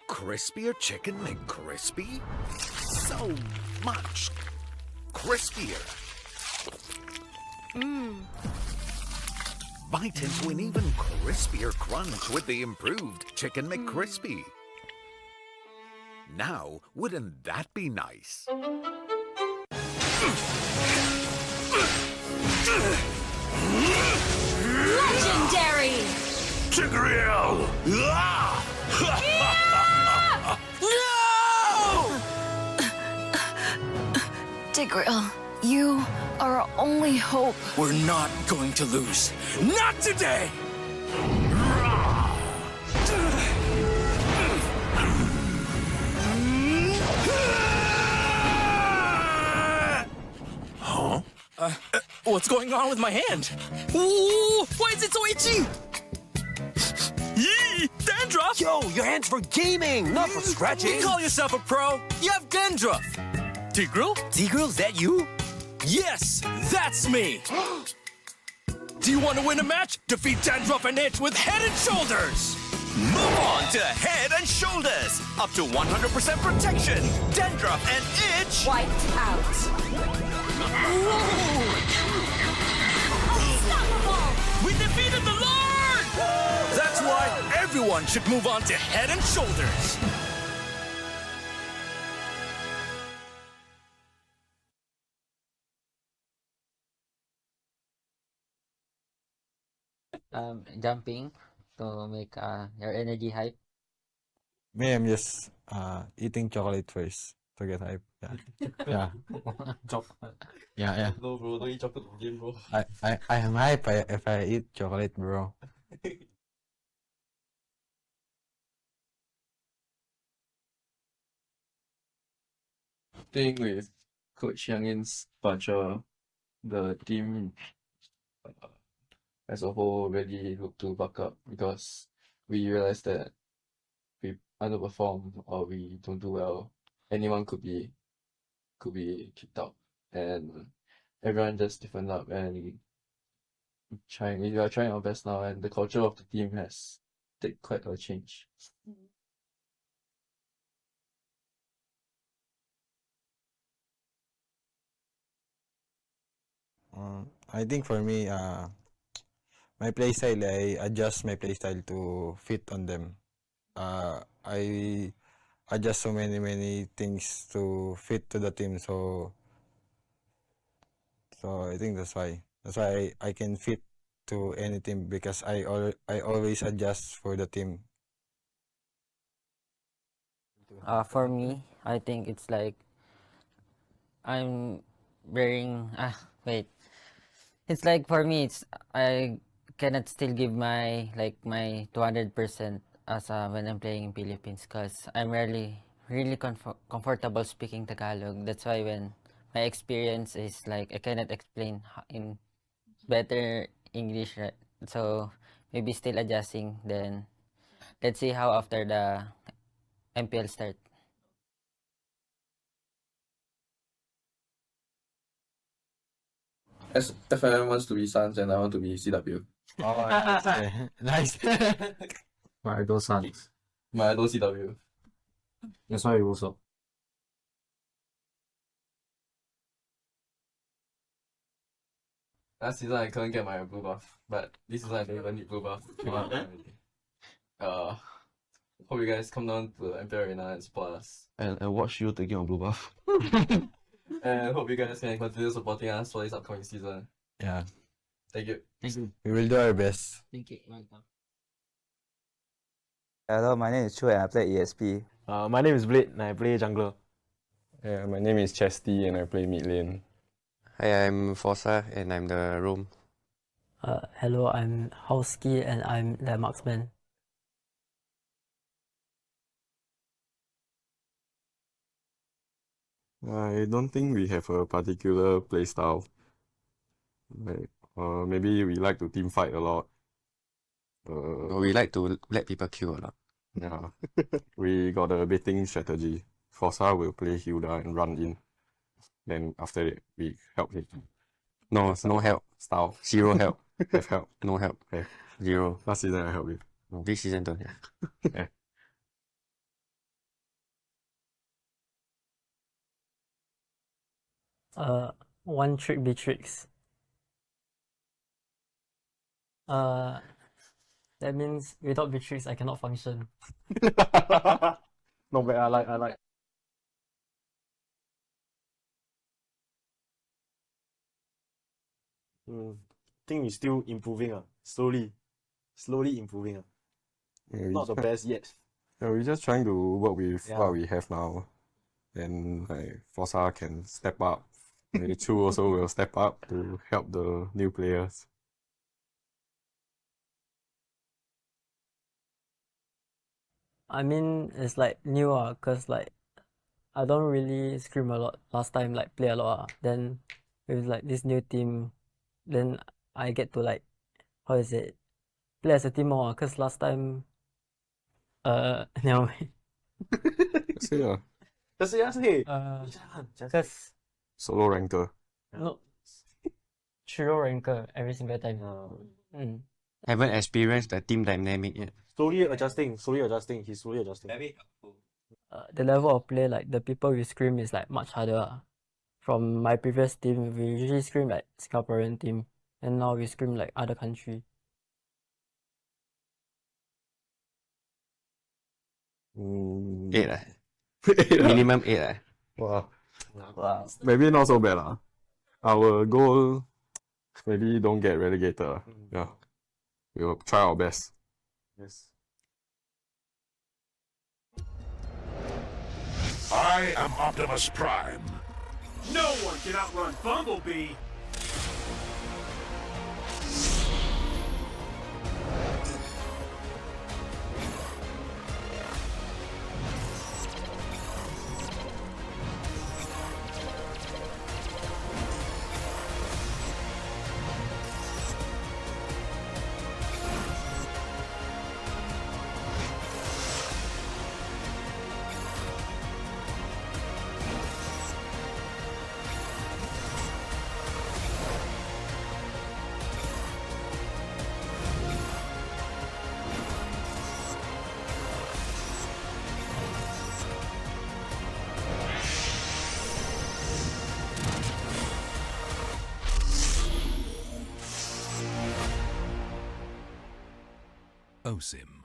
Crispier chicken McCrispy? So much crispier. Bite into an even crispier crunch with the improved Chicken McCrispy. Now, wouldn't that be nice? Legendary! Tigreal! Tigreal, you are our only hope. We're not going to lose. Not today! Huh? What's going on with my hand? Ooh, why is it so itchy? Yee! Dandruff! Yo, your hand's for gaming, not for scratching. You call yourself a pro? You have dandruff. Tigreal? Tigreal, is that you? Yes, that's me. Do you want to win a match? Defeat Dandruff and Itch with Head and Shoulders. Move on to Head and Shoulders. Up to 100% protection. Dandruff and Itch. Wiped out. We defeated the Lord! That's why everyone should move on to Head and Shoulders. Jumping to make your energy hype. Me, I'm just eating chocolate first to get hype. Yeah. Yeah. No, bro, don't eat chocolate in game, bro. I am hype if I eat chocolate, bro. Playing with Coach Youngin's buncher, the team as a whole really look to buck up because we realized that we underperform or we don't do well, anyone could be kicked out, and everyone just stiffened up and we are trying our best now, and the culture of the team has taken quite a change. I think for me, my playstyle, I adjust my playstyle to fit on them. I adjust so many things to fit to the team, so I think that's why I can fit to any team because I always adjust for the team. For me, I think it's like I'm wearing wait. It's like for me, it's I cannot still give my 200% as when I'm playing in Philippines because I'm really comfortable speaking Tagalog. That's why when my experience is like I cannot explain in better English, right? So maybe still adjusting. Then let's see how after the MPL start. As FMM wants to be Suns and I want to be CW. Oh, nice. My idol Suns. My idol CW. That's why we also. Last season I couldn't get my blue buff, but this season I don't even need blue buff. Hope you guys come down to the MPL Arena and support us. And watch you taking on blue buff. And hope you guys can continue supporting us for this upcoming season. Yeah. Thank you. We will do our best. Thank you. Welcome. Hello, my name is Chu and I play ESP. My name is Bleed and I play jungler. Yeah, my name is Chesty and I play mid lane. Hi, I'm Forza and I'm the roam. Hello, I'm Howski and I'm the marksman. I don't think we have a particular playstyle. Like, maybe we like to team fight a lot. We like to let people kill a lot. Yeah. We got a baiting strategy. Forza will play Hilda and run in. Then after that, we help him. No help. Style. Zero help. Have help. No help. Okay. Zero. Last season I helped you. This season don't have. Yeah. One trick Beatrix. That means without Beatrix I cannot function. Not bad, I like. I think we're still improving. Slowly improving. Not the best yet. Yeah, we're just trying to work with what we have now. And like Forza can step up. Maybe Chu also will step up to help the new players. I mean, it's like new cause like I don't really scrim a lot last time, like play a lot. Then with like this new team, then I get to like, how is it, play as a team more. Cause last time, never mind. Yeah. Just say. Cause Solo ranker. no, trio ranker every single time. Haven't experienced the team dynamic yet. Slowly adjusting. He's slowly adjusting. Very helpful. The level of play, like the people we scrim is like much harder. From my previous team, we usually scrim like Singaporean team, and now we scrim like other country. Eight. Minimum 8. Wow. Maybe not so bad. Our goal, maybe don't get relegated. Yeah. We'll try our best. Yes. I am Optimus Prime. No one can outrun Bumblebee. OSIM.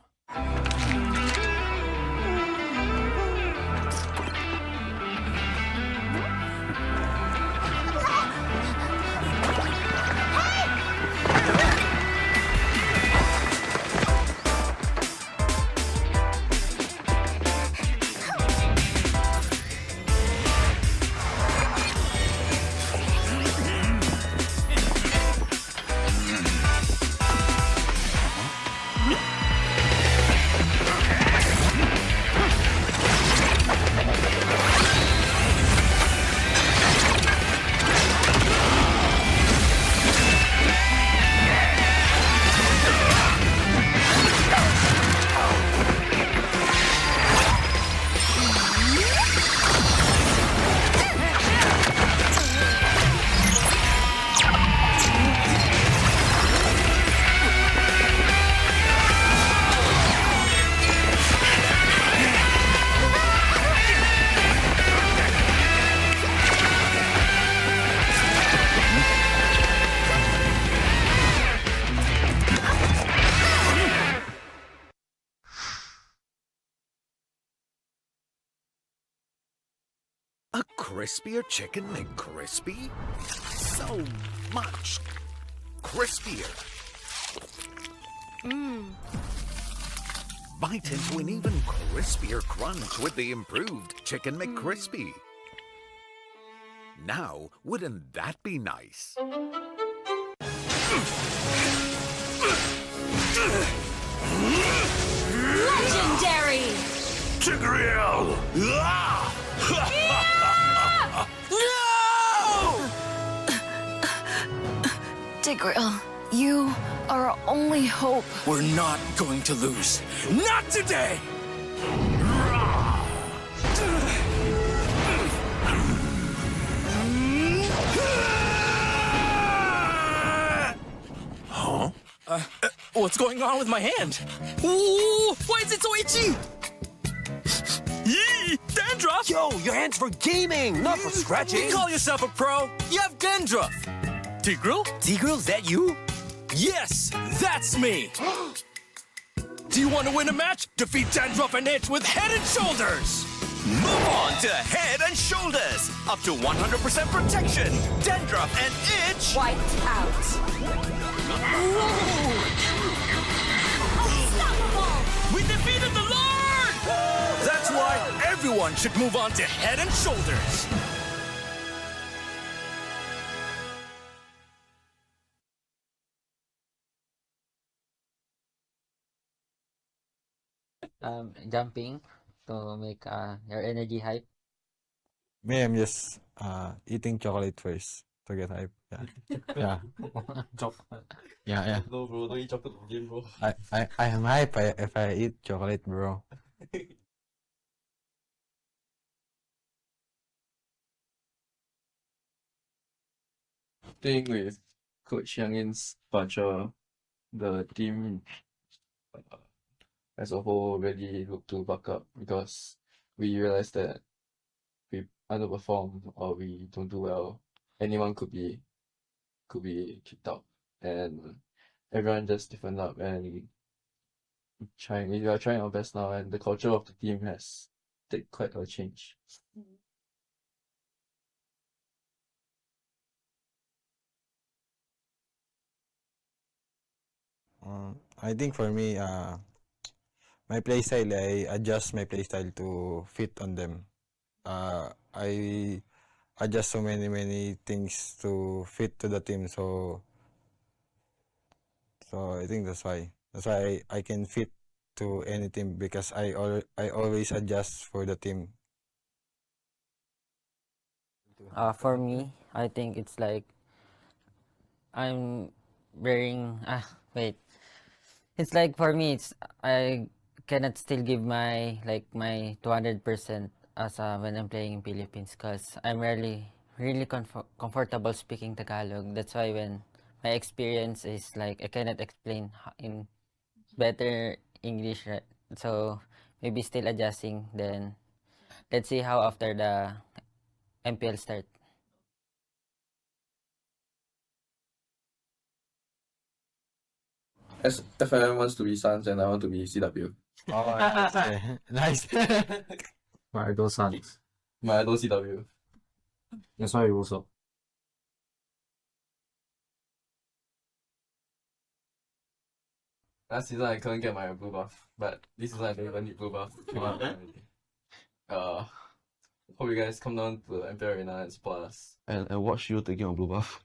A crispier chicken McCrispy? So much crispier. Bite into an even crispier crunch with the improved Chicken McCrispy. Now, wouldn't that be nice? Legendary! Tigreal! Tigreal, you are our only hope. We're not going to lose. Not today! Huh? What's going on with my hand? Ooh, why is it so itchy? Yee! Dandruff! Yo, your hand's for gaming, not for scratching. You call yourself a pro? You have dandruff. Tigreal? Tigreal, is that you? Yes, that's me. Do you want to win a match? Defeat Dandruff and Itch with Head and Shoulders. Move on to Head and Shoulders. Up to 100% protection, dandruff, and itch. Wiped out. We defeated the Lord! That's why everyone should move on to Head and Shoulders. Jumping to make your energy hype. Me, I'm just eating chocolate first to get hype. Yeah. Yeah. Yeah, yeah. No, bro, don't eat chocolate in the game, bro. I am hype if I eat chocolate, bro. Think with Coach Youngin's departure, the team as a whole really look to buck up because we realized that we underperform or we don't do well. Anyone could be kicked out, and everyone just stiffened up and we are trying our best now, and the culture of the team has taken quite a change. I think for me, my playstyle, I adjust my playstyle to fit on them. I adjust so many things to fit to the team, so I think that's why I can fit to any team because I always adjust for the team. For me, I think it's like I'm wearing wait. It's like for me, it's I cannot still give my 200% as when I'm playing in Philippines because I'm really comfortable speaking Tagalog. That's why when my experience is like I cannot explain in better English, right? So maybe still adjusting. Then let's see how after the MPL start. As FIM wants to be Suns and I want to be CW. Oh, nice. My idol Suns. My idol CW. That's why we also. Last season I couldn't get my blue buff, but this season I don't even need blue buff. Hope you guys come down to the MPL Arena and support us. And watch you taking on blue buff.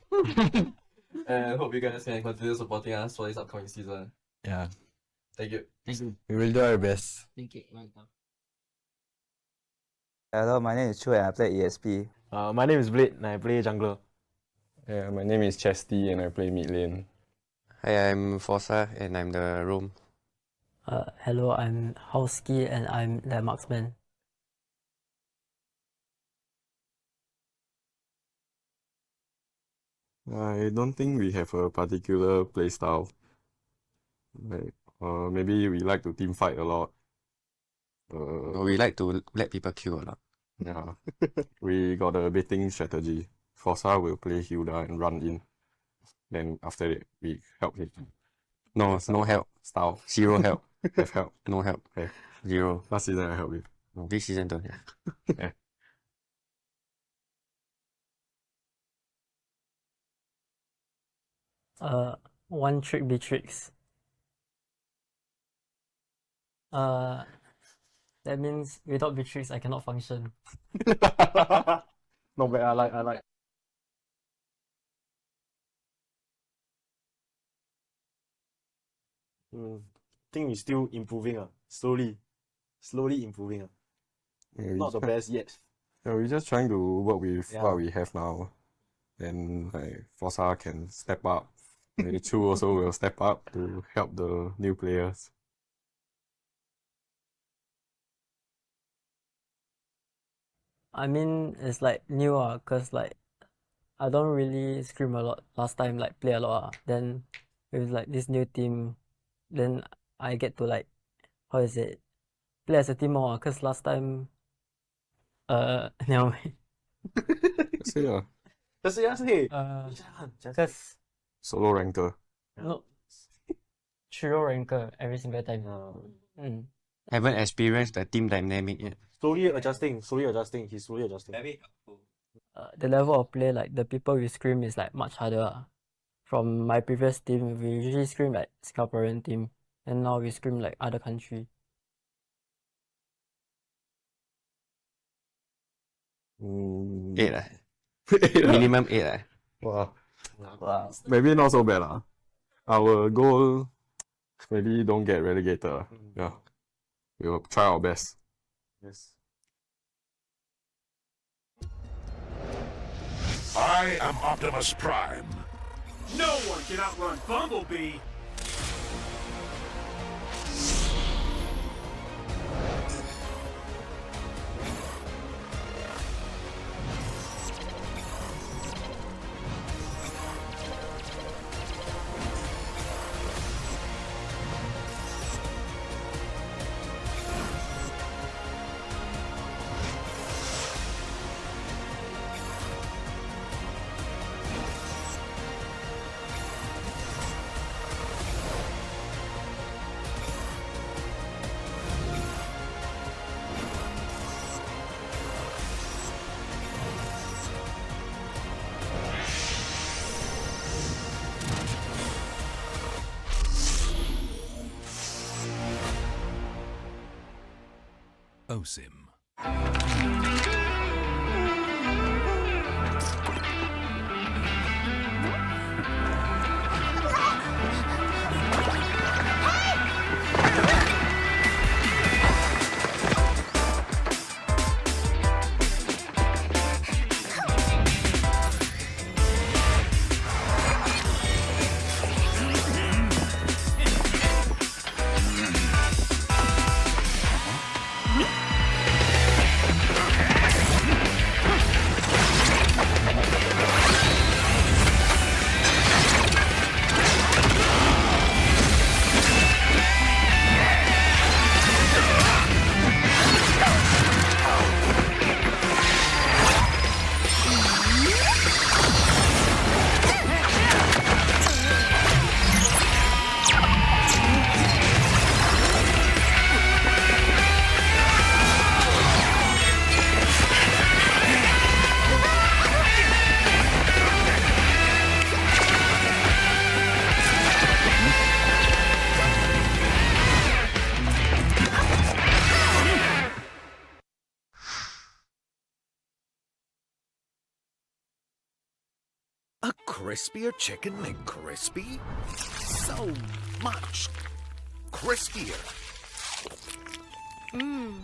And hope you guys can continue supporting us for this upcoming season. Yeah. Thank you. Thank you. We will do our best. Thank you. Welcome. Hello, my name is Chu and I play ESP. My name is Bleed and I play jungler. Yeah, my name is Chesty and I play mid lane. Hi, I'm Forza and I'm the roam. Hello, I'm Howski and I'm the marksman. I don't think we have a particular playstyle. Like, maybe we like to team fight a lot. We like to let people kill a lot. Yeah. We got a baiting strategy. Forza will play Hilda and run in. Then after that, we help him. No help. Style. Zero help. Have help. No help. Okay. Zero. Last season I helped you. No, this season don't have. Yeah. One trick betrix. That means without betrix I cannot function. Not bad, I like. Think we're still improving, slowly improving. Yeah, Not the best yet. Yeah, we're just trying to work with Yeah. what we have now. Then like Forza can step up. Maybe Chu also will step up to help the new players. I mean, it's like new cause like I don't really scrim a lot last time, like play a lot. Then with like this new team, then I get to like how is it play as a team more. Cause last time, never mind. Say Just say. Cause solo ranker. no, trio ranker every single time. Haven't experienced the team dynamic yet. slowly adjusting. He's slowly adjusting. Very helpful. The level of play, like the people we scrim is like much harder. From my previous team, we usually scrim like Singaporean team, and now we scrim like other country. Eight. Minimum 8. Wow. Maybe not so bad. Our goal, maybe don't get relegated. Yeah. We will try our best. Yes. I am Optimus Prime. No one can outrun Bumblebee. OSIM. A crispier chicken McCrispy? So much crispier. Mmm.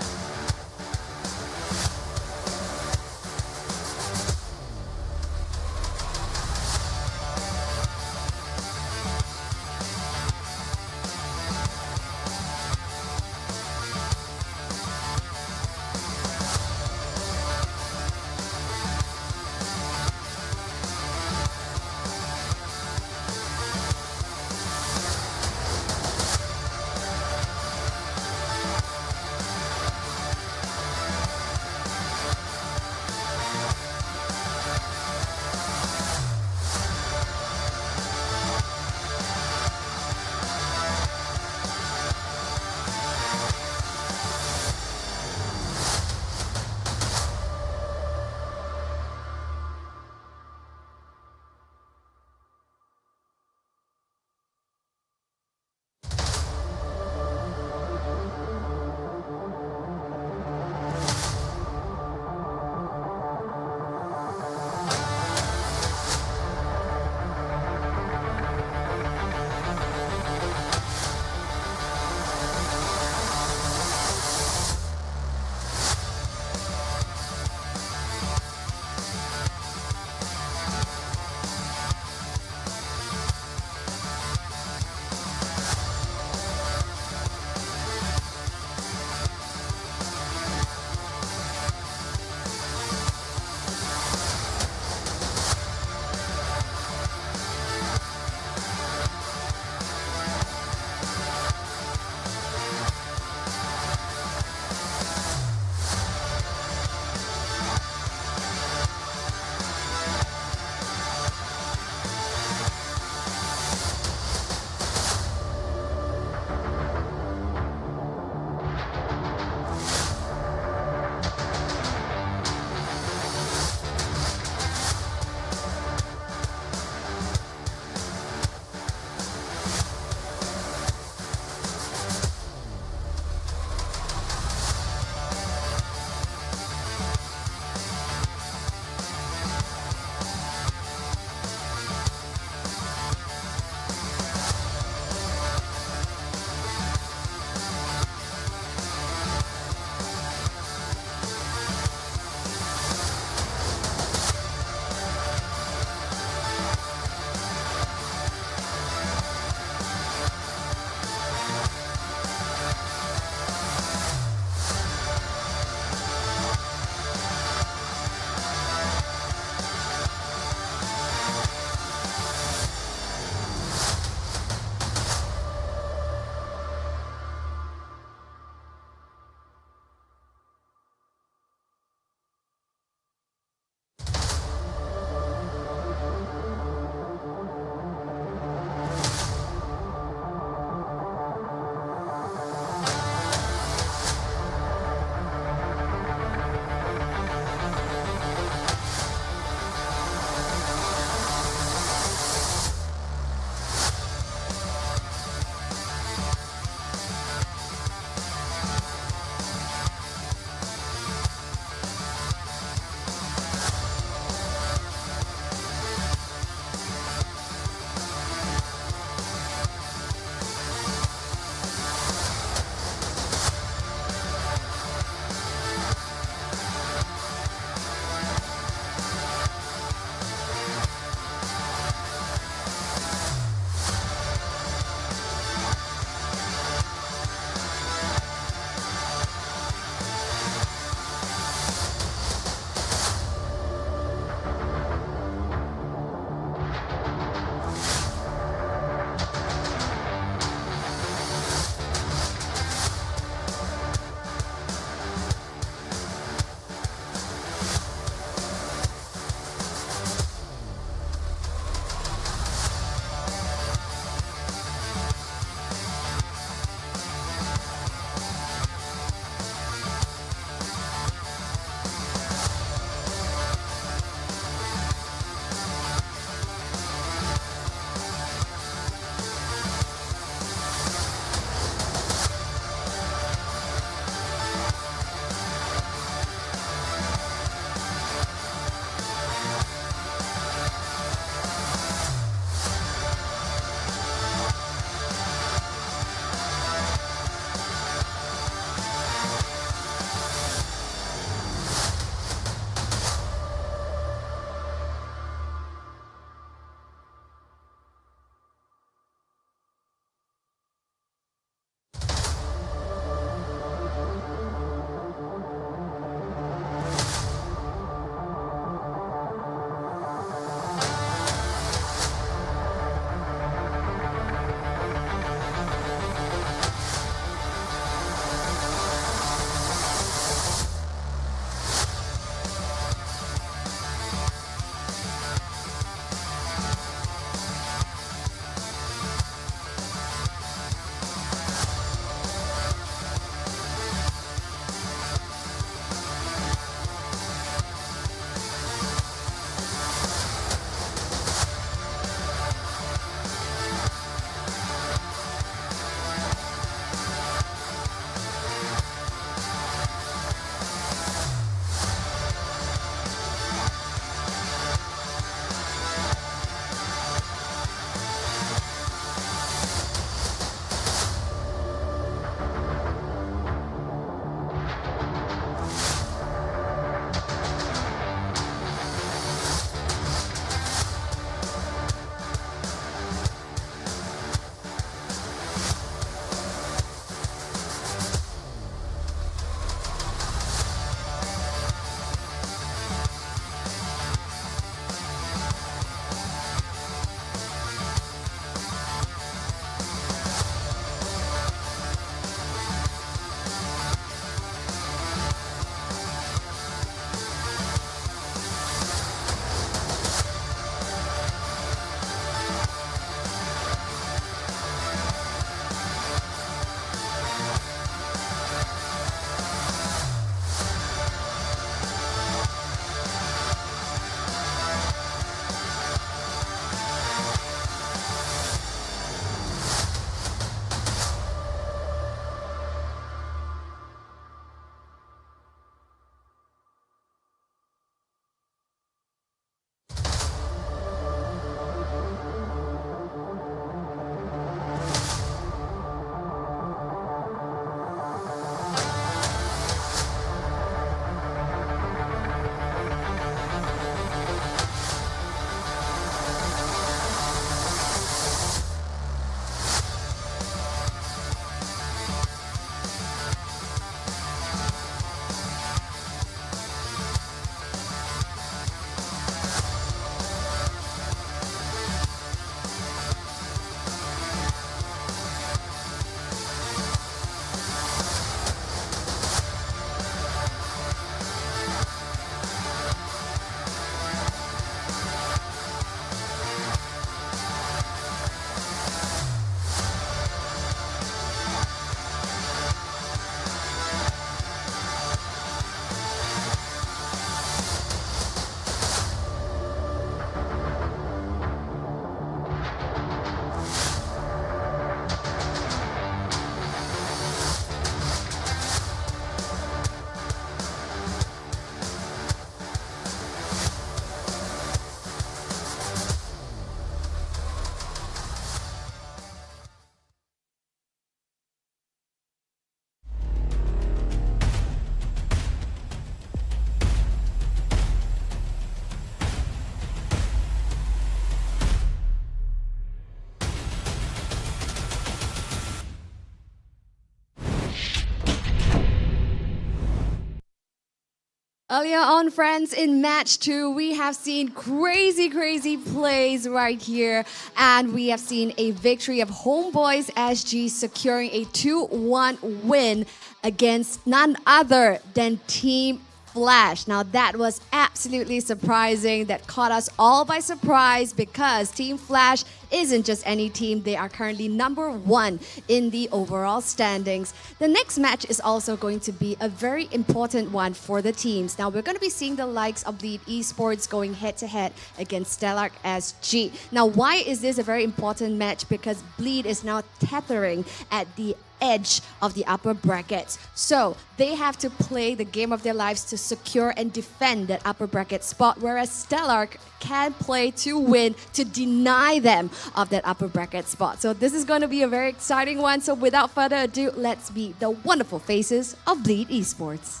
Earlier on, friends, in match 2, we have seen crazy plays right here. And we have seen a victory of Homebois SG securing a 2-1 win against none other than Team Flash. Now that was absolutely surprising. That caught us all by surprise because Team Flash isn't just any team. They are currently #1 in the overall standings. The next match is also going to be a very important one for the teams. Now we're going to be seeing the likes of Bleed Esports going head-to-head against Stellark SG. Now why is this a very important match? Because Bleed is now tethering at the edge of the upper brackets. So they have to play the game of their lives to secure and defend that upper bracket spot, whereas Stellark can play to win, to deny them of that upper bracket spot. So this is going to be a very exciting one. So without further ado, let's meet the wonderful faces of Bleed Esports.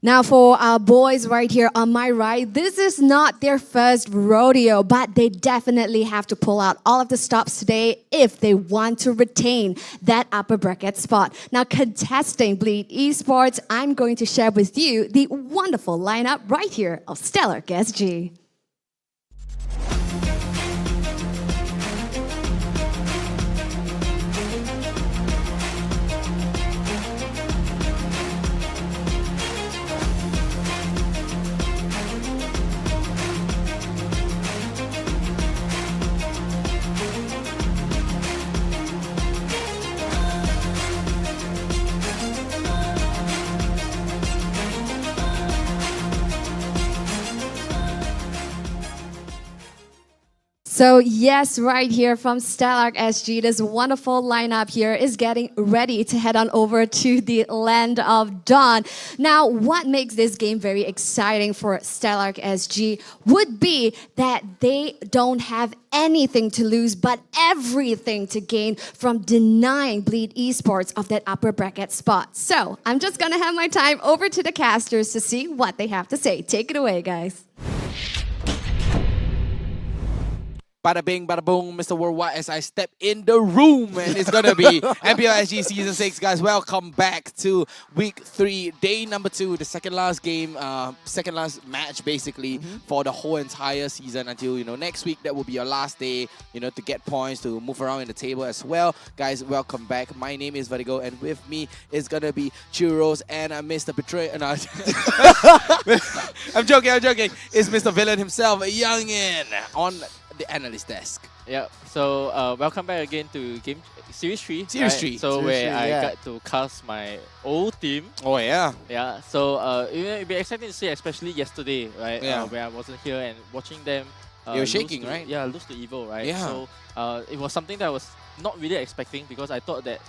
Now for our boys right here on my right, this is not their first rodeo, but they definitely have to pull out all of the stops today if they want to retain that upper bracket spot. Now contesting Bleed Esports, I'm going to share with you the wonderful lineup right here of Stellark SG. So yes, right here from Stellark SG, this wonderful lineup here is getting ready to head on over to the Land of Dawn. Now, what makes this game very exciting for Stellark SG would be that they don't have anything to lose but everything to gain from denying Bleed Esports of that upper bracket spot. So I'm just gonna have my time over to the casters to see what they have to say. Take it away, guys. Bada bing, bada boom, Mr. Worldwide, as I step in the room, and it's gonna be MPL SG Season 6, guys. Welcome back to Week 3, Day number 2, the second last game, second last match, basically, for the whole entire season until, next week. That will be your last day, to get points, to move around in the table as well. Guys, welcome back. My name is Vertigo, and with me is gonna be Churros and Mr. Betray. No, I'm joking. It's Mr. Villain himself, Youngin, on the analyst desk. Yeah, so welcome back again to Game Series 3. Series 3. So where I got to cast my old team. Oh yeah. Yeah, so it'll be exciting to see, especially yesterday, right? Yeah. Where I wasn't here and watching them. They were shaking, right? Yeah, lose to Evo, right? Yeah. So it was something that I was not really expecting because I thought that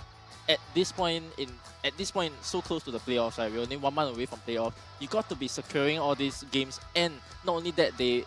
at this point, so close to the playoffs, right? We're only 1 month away from playoffs. You got to be securing all these games, and not only that, they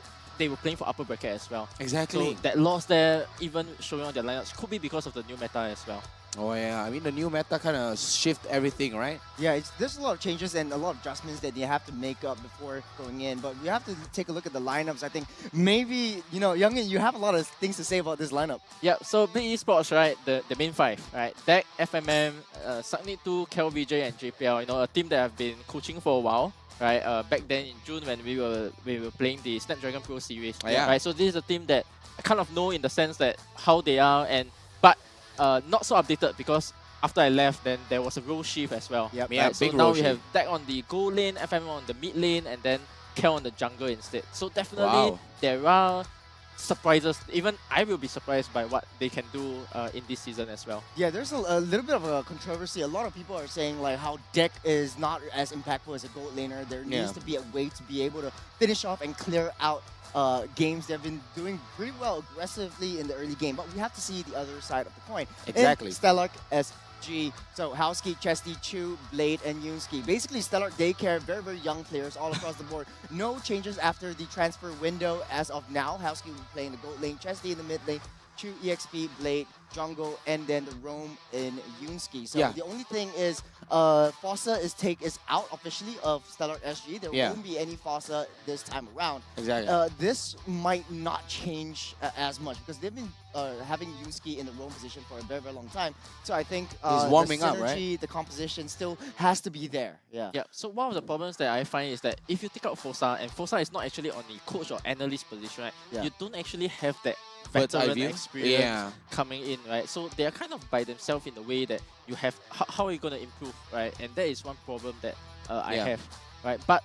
were playing for upper bracket as well. Exactly. So that loss there, even showing on their lineups, could be because of the new meta as well. Oh yeah, I mean the new meta kind of shift everything, right? Yeah, there's a lot of changes and a lot of adjustments that you have to make up before going in. But we have to take a look at the lineups. I think maybe, Youngin, you have a lot of things to say about this lineup. Yeah, so Bleed Esports, right, the main 5, right? Deck, FMM, Sugnit2, KelVJ, and JPL, a team that I've been coaching for a while. Right, back then in June when we were playing the Snapdragon Pro series. Yeah. Right, so this is a team that I kind of know in the sense that how they are, but not so updated because after I left, then there was a role shift as well. Yep. Right? Yeah, so big now role we shift. have Deck on the gold lane, FM on the mid lane, and then Kel on the jungle instead. So definitely there are surprises. Even I will be surprised by what they can do in this season as well. Yeah, there's a little bit of a controversy. A lot of people are saying like how Deck is not as impactful as a gold laner. There needs to be a way to be able to finish off and clear out games. They've been doing pretty well aggressively in the early game, but we have to see the other side of the coin. Exactly. In Stellark SG. So Howski, Chesty, Chu, Blade, and Yoonski. Basically, Stellark Daycare, very, very young players all across the board. No changes after the transfer window as of now. Howski will be playing the gold lane, Chesty in the mid lane, Chu, EXP, Blade, jungle, and then the roam in Yoonski. So the only thing is Fossa is out officially of Stellark SG. There won't be any Fossa this time around. Exactly. This might not change as much because they've been having Yoonski in the roam position for a very, very long time. So I think he's warming the synergy, up, right? the composition still has to be there. Yeah. So one of the problems that I find is that if you take out Fossa, and Fossa is not actually on the coach or analyst position, right? You don't actually have that veteran experience coming in, right? So they are kind of by themselves in the way that you have, how are you going to improve, right? And that is one problem that I have, right? But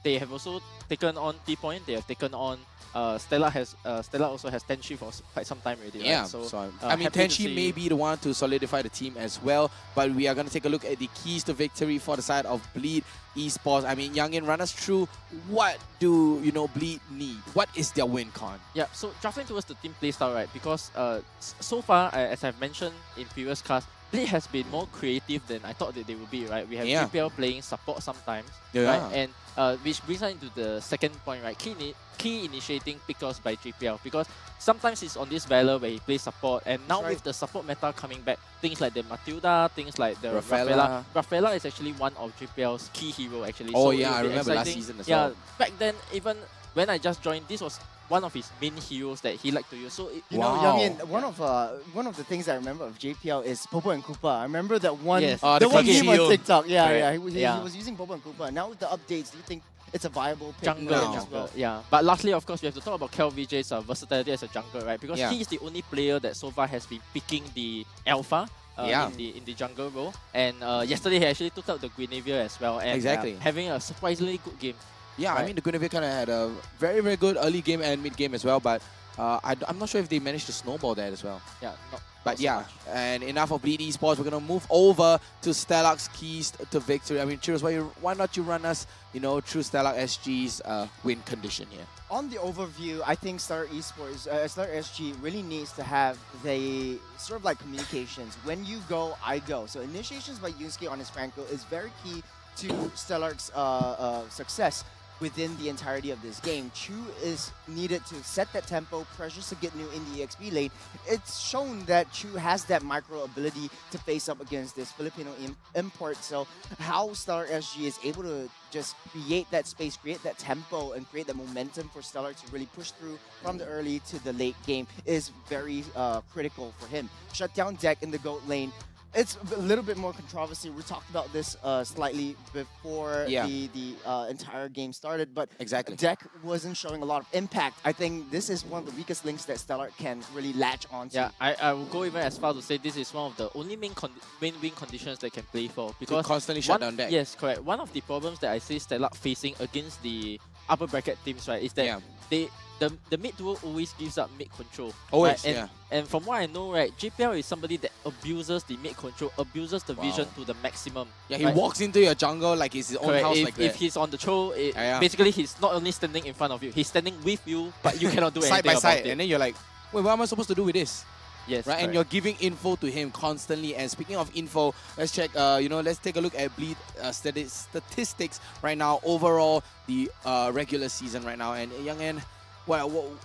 they have also taken on T-Point, they have taken on Stellark also has Tenchi for quite some time already, right? So I mean, Tenchi may be the one to solidify the team as well, but we are going to take a look at the keys to victory for the side of Bleed Esports. I mean, Youngin, run us through what do Bleed need? What is their win con? Yeah, so drafting towards the team playstyle, right? Because so far, as I've mentioned in previous casts, Bleed has been more creative than I thought that they would be, right? We have GPL playing support sometimes, right? And which brings us into the second point, right? Key initiating pickers by JPL, because sometimes he's on this Valor where he plays support, and now with the support meta coming back, things like the Matilda, things like the Rafaela. Rafaela is actually one of JPL's key hero actually. Oh so yeah, I remember last season as well. Yeah, back then even when I just joined, this was one of his main heroes that he liked to use. So you know, Youngin, one of the things I remember of JPL is Popo and Koopa. I remember that one the one game on TikTok. He was using Popo and Koopa. Now with the updates, do you think it's a viable pick as well? Yeah, but lastly, of course, we have to talk about KelVJ's versatility as a jungler, right? Because he is the only player that so far has been picking the alpha in the jungle role. And yesterday he actually took out the Guinevere as well, and having a surprisingly good game. Yeah, I mean, the Guinevere kind of had a very, very good early game and mid game as well, but I'm not sure if they managed to snowball that as well. Yeah, but yeah, and enough of Bleed Esports. We're going to move over to Stellark's keys to victory. I mean, Chirus, why not you run us, through Stellark SG's win condition here? On the overview, I think Stellark Esports, Stellark SG really needs to have the sort of like communications. When you go, I go. So initiations by Yoonski on his Franco is very key to Stellark's success within the entirety of this game. Chu is needed to set that tempo, pressures to get new in the EXP lane. It's shown that Chu has that micro ability to face up against this Filipino import. So how Stellark SG is able to just create that space, create that tempo, and create that momentum for Stellark to really push through from the early to the late game is very critical for him. Shut down deck in the GOAT lane. It's a little bit more controversy. We talked about this slightly before the entire game started, but Deck wasn't showing a lot of impact. I think this is one of the weakest links that Stellark can really latch onto. Yeah, I will go even as far to say this is one of the only main win conditions they can play for, because constantly shut down Deck. Yes, correct. One of the problems that I see Stellark facing against the upper bracket teams, right, is that the mid duo always gives up mid control. Always, right? And from what I know, right, JPL is somebody that abuses the mid control, abuses the vision to the maximum. Yeah, he walks into your jungle like it's his own house like that. If he's on the troll, basically he's not only standing in front of you, he's standing with you, but you cannot do anything side by side, about it. and then you're like, wait, what am I supposed to do with this? Yes, right, and you're giving info to him constantly. And speaking of info, let's check. Let's take a look at Bleed statistics right now. Overall, the regular season right now, and Youngin,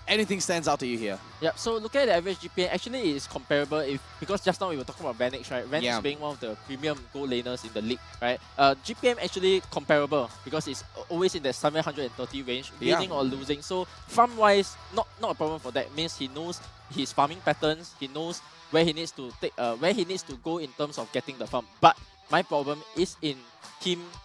anything stands out to you here? Yeah, so looking at the average GPA, actually it is comparable because just now we were talking about Vanix, right? Vanix being one of the premium gold laners in the league, right? GPM actually comparable because it's always in the 730 range, winning or losing. So farm-wise, not a problem for that. Means he knows his farming patterns, he knows where he needs to go in terms of getting the farm. But my problem is in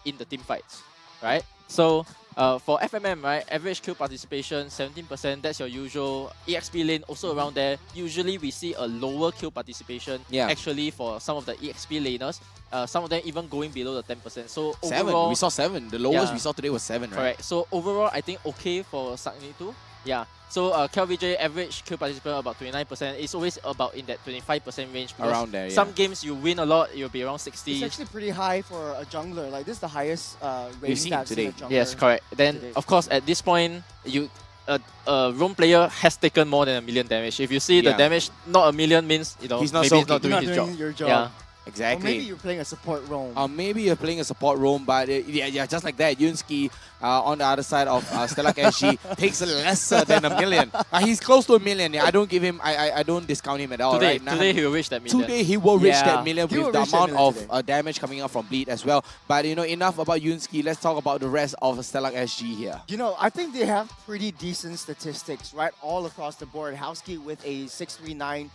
the team fights, right? So for FMM, right, average kill participation 17%, that's your usual. EXP lane also around there. Usually we see a lower kill participation actually for some of the EXP laners. Some of them even going below the 10%. So overall, we saw 7. The lowest we saw today was 7, right? Correct. So overall, I think okay for Sagni too. Yeah. So KelVJ average kill participation about 29%. It's always about in that 25% range. Around there, some games you win a lot, you'll be around 60. It's actually pretty high for a jungler. Like this is the highest rating seen today. Yes, correct. Then of course at this point, a roam player has taken more than 1 million damage. If you see the damage not 1 million means he's not maybe he's not doing his job. Your job. Yeah. Exactly. Or maybe you're playing a support roam. Maybe you're playing a support roam, but yeah, just like that, Yunski on the other side of Stellark SG takes lesser than 1 million. He's close to 1 million. Yeah, I don't give him. I don't discount him at all. Today, right? today he will reach that million. Today he will reach Yeah. that million He with will the reach that amount million of damage coming out from Bleed as well. But you know, enough about Yunski. Let's talk about the rest of Stellark SG here. You know, I think they have pretty decent statistics, right, all across the board. Houski with a 639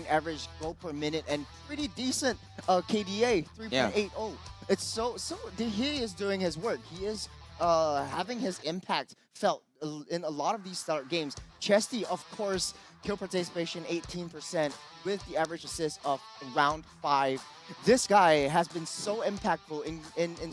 average goal per minute and pretty decent KDA 3.80. It's so he is doing his work. He is having his impact felt in a lot of these Stellark games. Chesty, of course, kill participation 18% with the average assist of round 5. This guy has been so impactful in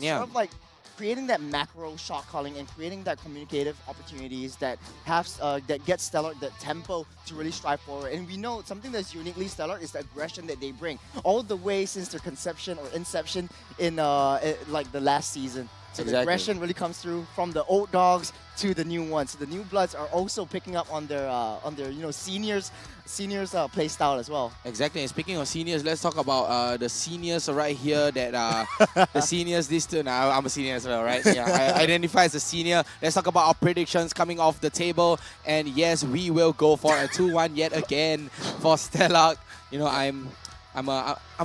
sort of like creating that macro shot calling and creating that communicative opportunities that have that get Stellark the tempo to really strive forward. And we know something that's uniquely Stellark is the aggression that they bring all the way since their conception or inception in like the last season. So the aggression really comes through from the old dogs to the new ones. So the new bloods are also picking up on their seniors play style as well. Exactly. And speaking of seniors, let's talk about the seniors right here. That the seniors this turn. I'm a senior as well, right? Yeah, I identify as a senior. Let's talk about our predictions coming off the table. And yes, we will go for a 2-1 yet again for Stellark. You know, I'm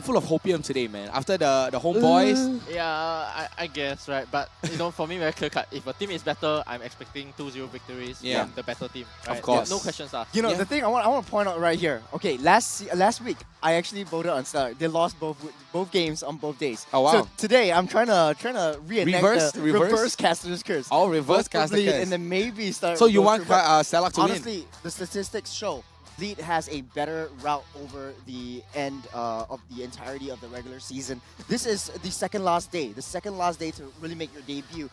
full of hopium today, man. After the homeboys. Yeah, I guess, right? But, you know, for me, very clear cut. If a team is better, I'm expecting 2-0 victories from the better team, right? Of course. No questions asked. You know, the thing I want to point out right here. Okay, last week, I actually voted on Stellark. They lost both games on both days. Oh, wow. So today, I'm trying to reenact the reverse Caster's Curse. Oh, reverse Caster's Curse. And then maybe start. So you want Stellark to win? Honestly, the statistics show Bleed has a better route over the end of the entirety of the regular season. This is the second last day to really make your debut.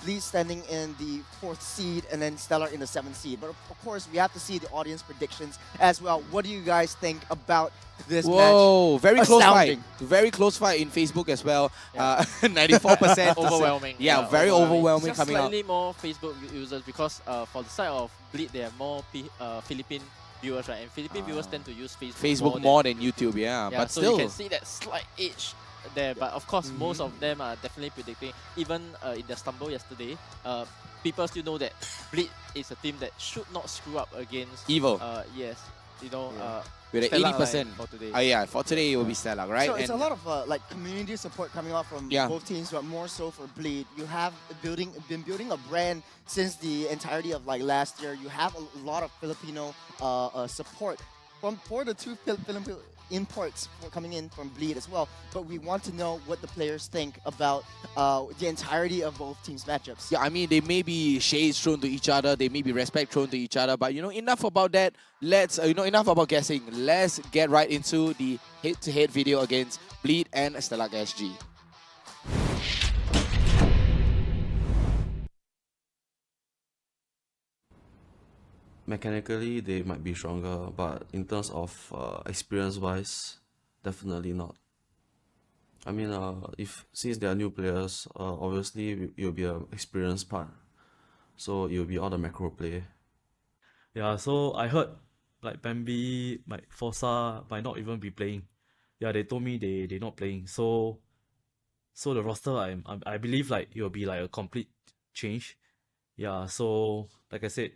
Bleed standing in the 4th seed and then Stellark in the 7th seed. But of course, we have to see the audience predictions as well. What do you guys think about this match? Whoa, very close Astounding. fight. Very close fight in Facebook as well. 94%. Overwhelming. Yeah, very overwhelming Just coming out. slightly more Facebook users because for the side of Bleed, they have more Philippine viewers, right? And Philippine viewers tend to use Facebook more than YouTube, yeah. But so still. you can see that slight edge there. But of course, most of them are definitely predicting. Even in the stumble yesterday, people still know that Bleed is a team that should not screw up against Evil. Yes, you know. With an Stellark 80%. for today. Yeah, for today it will be Stellark, right? So it's a lot of like community support coming out from both teams, but more so for Bleed. You have been building a brand since the entirety of like last year. You have a lot of Filipino support for the two Filipino imports coming in from Bleed as well. But we want to know what the players think about the entirety of both teams' matchups. Yeah, I mean, they may be shades thrown to each other, they may be respect thrown to each other, but you know, enough about that. Let's, enough about guessing. Let's get right into the head-to-head video against Bleed and Stellark SG. Mechanically, they might be stronger, but in terms of experience-wise, definitely not. I mean, since they are new players, obviously it will be an experience part, so it will be all the macro play. Yeah, so I heard like Bambi, like Forza might not even be playing. Yeah, they told me they not playing. So the roster, I believe like it will be like a complete change. Yeah, so like I said,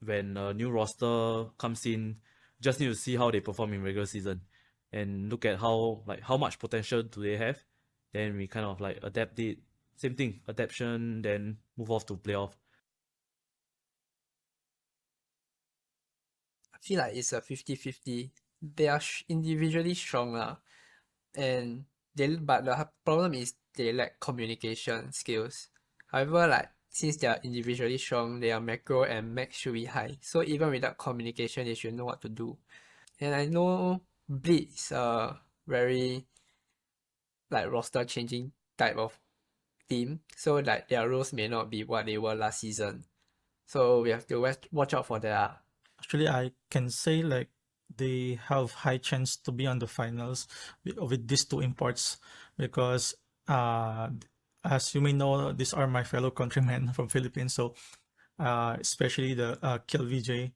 when a new roster comes in, just need to see how they perform in regular season and look at how much potential do they have. Then we kind of like adapt it. Same thing, adaptation, then move off to playoff. I feel like it's a 50-50. They are individually strong, and but the problem is they lack communication skills. However, like since they are individually strong, their macro and max should be high. So even without communication, they should know what to do. And I know Bleed is a very like roster changing type of team. So like their roles may not be what they were last season. So we have to watch out for that. Actually, I can say like they have high chance to be on the finals with these two imports because as you may know, these are my fellow countrymen from Philippines. So especially the Kill VJ,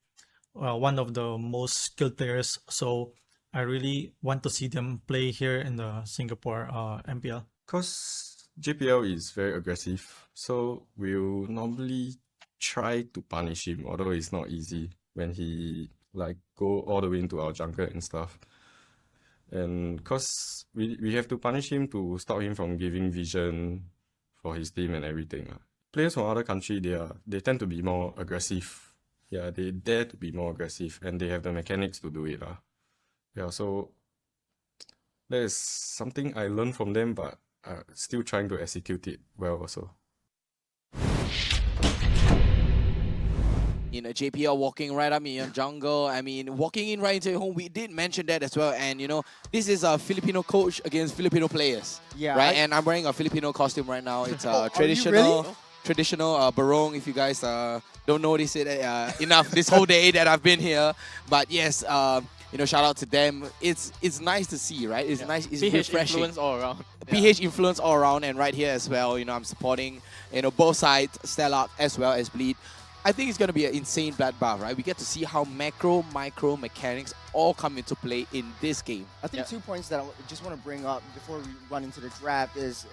one of the most skilled players. So I really want to see them play here in the Singapore MPL. Because JPL is very aggressive, so we'll normally try to punish him, although it's not easy when he like go all the way into our jungle and stuff. And because we have to punish him to stop him from giving vision for his team and everything. Players from other country, they tend to be more aggressive. Yeah, they dare to be more aggressive and they have the mechanics to do it. Yeah, so that is something I learned from them, but still trying to execute it well also. You know, JPL walking right up in your jungle. I mean, walking in right into your home. We did mention that as well. And, you know, this is a Filipino coach against Filipino players. Yeah. Right? And I'm wearing a Filipino costume right now. It's Oh, traditional. really? Traditional barong, if you guys don't notice it enough this whole day that I've been here. But yes, you know, shout out to them. It's nice to see, right? It's nice, it's PH refreshing. influence all around. PH influence all around, and right here as well. You know, I'm supporting, you know, both sides, Stellark as well as Bleed. I think it's going to be an insane bloodbath, right? We get to see how macro, micro mechanics all come into play in this game. I think 2 points that I just want to bring up before we run into the draft is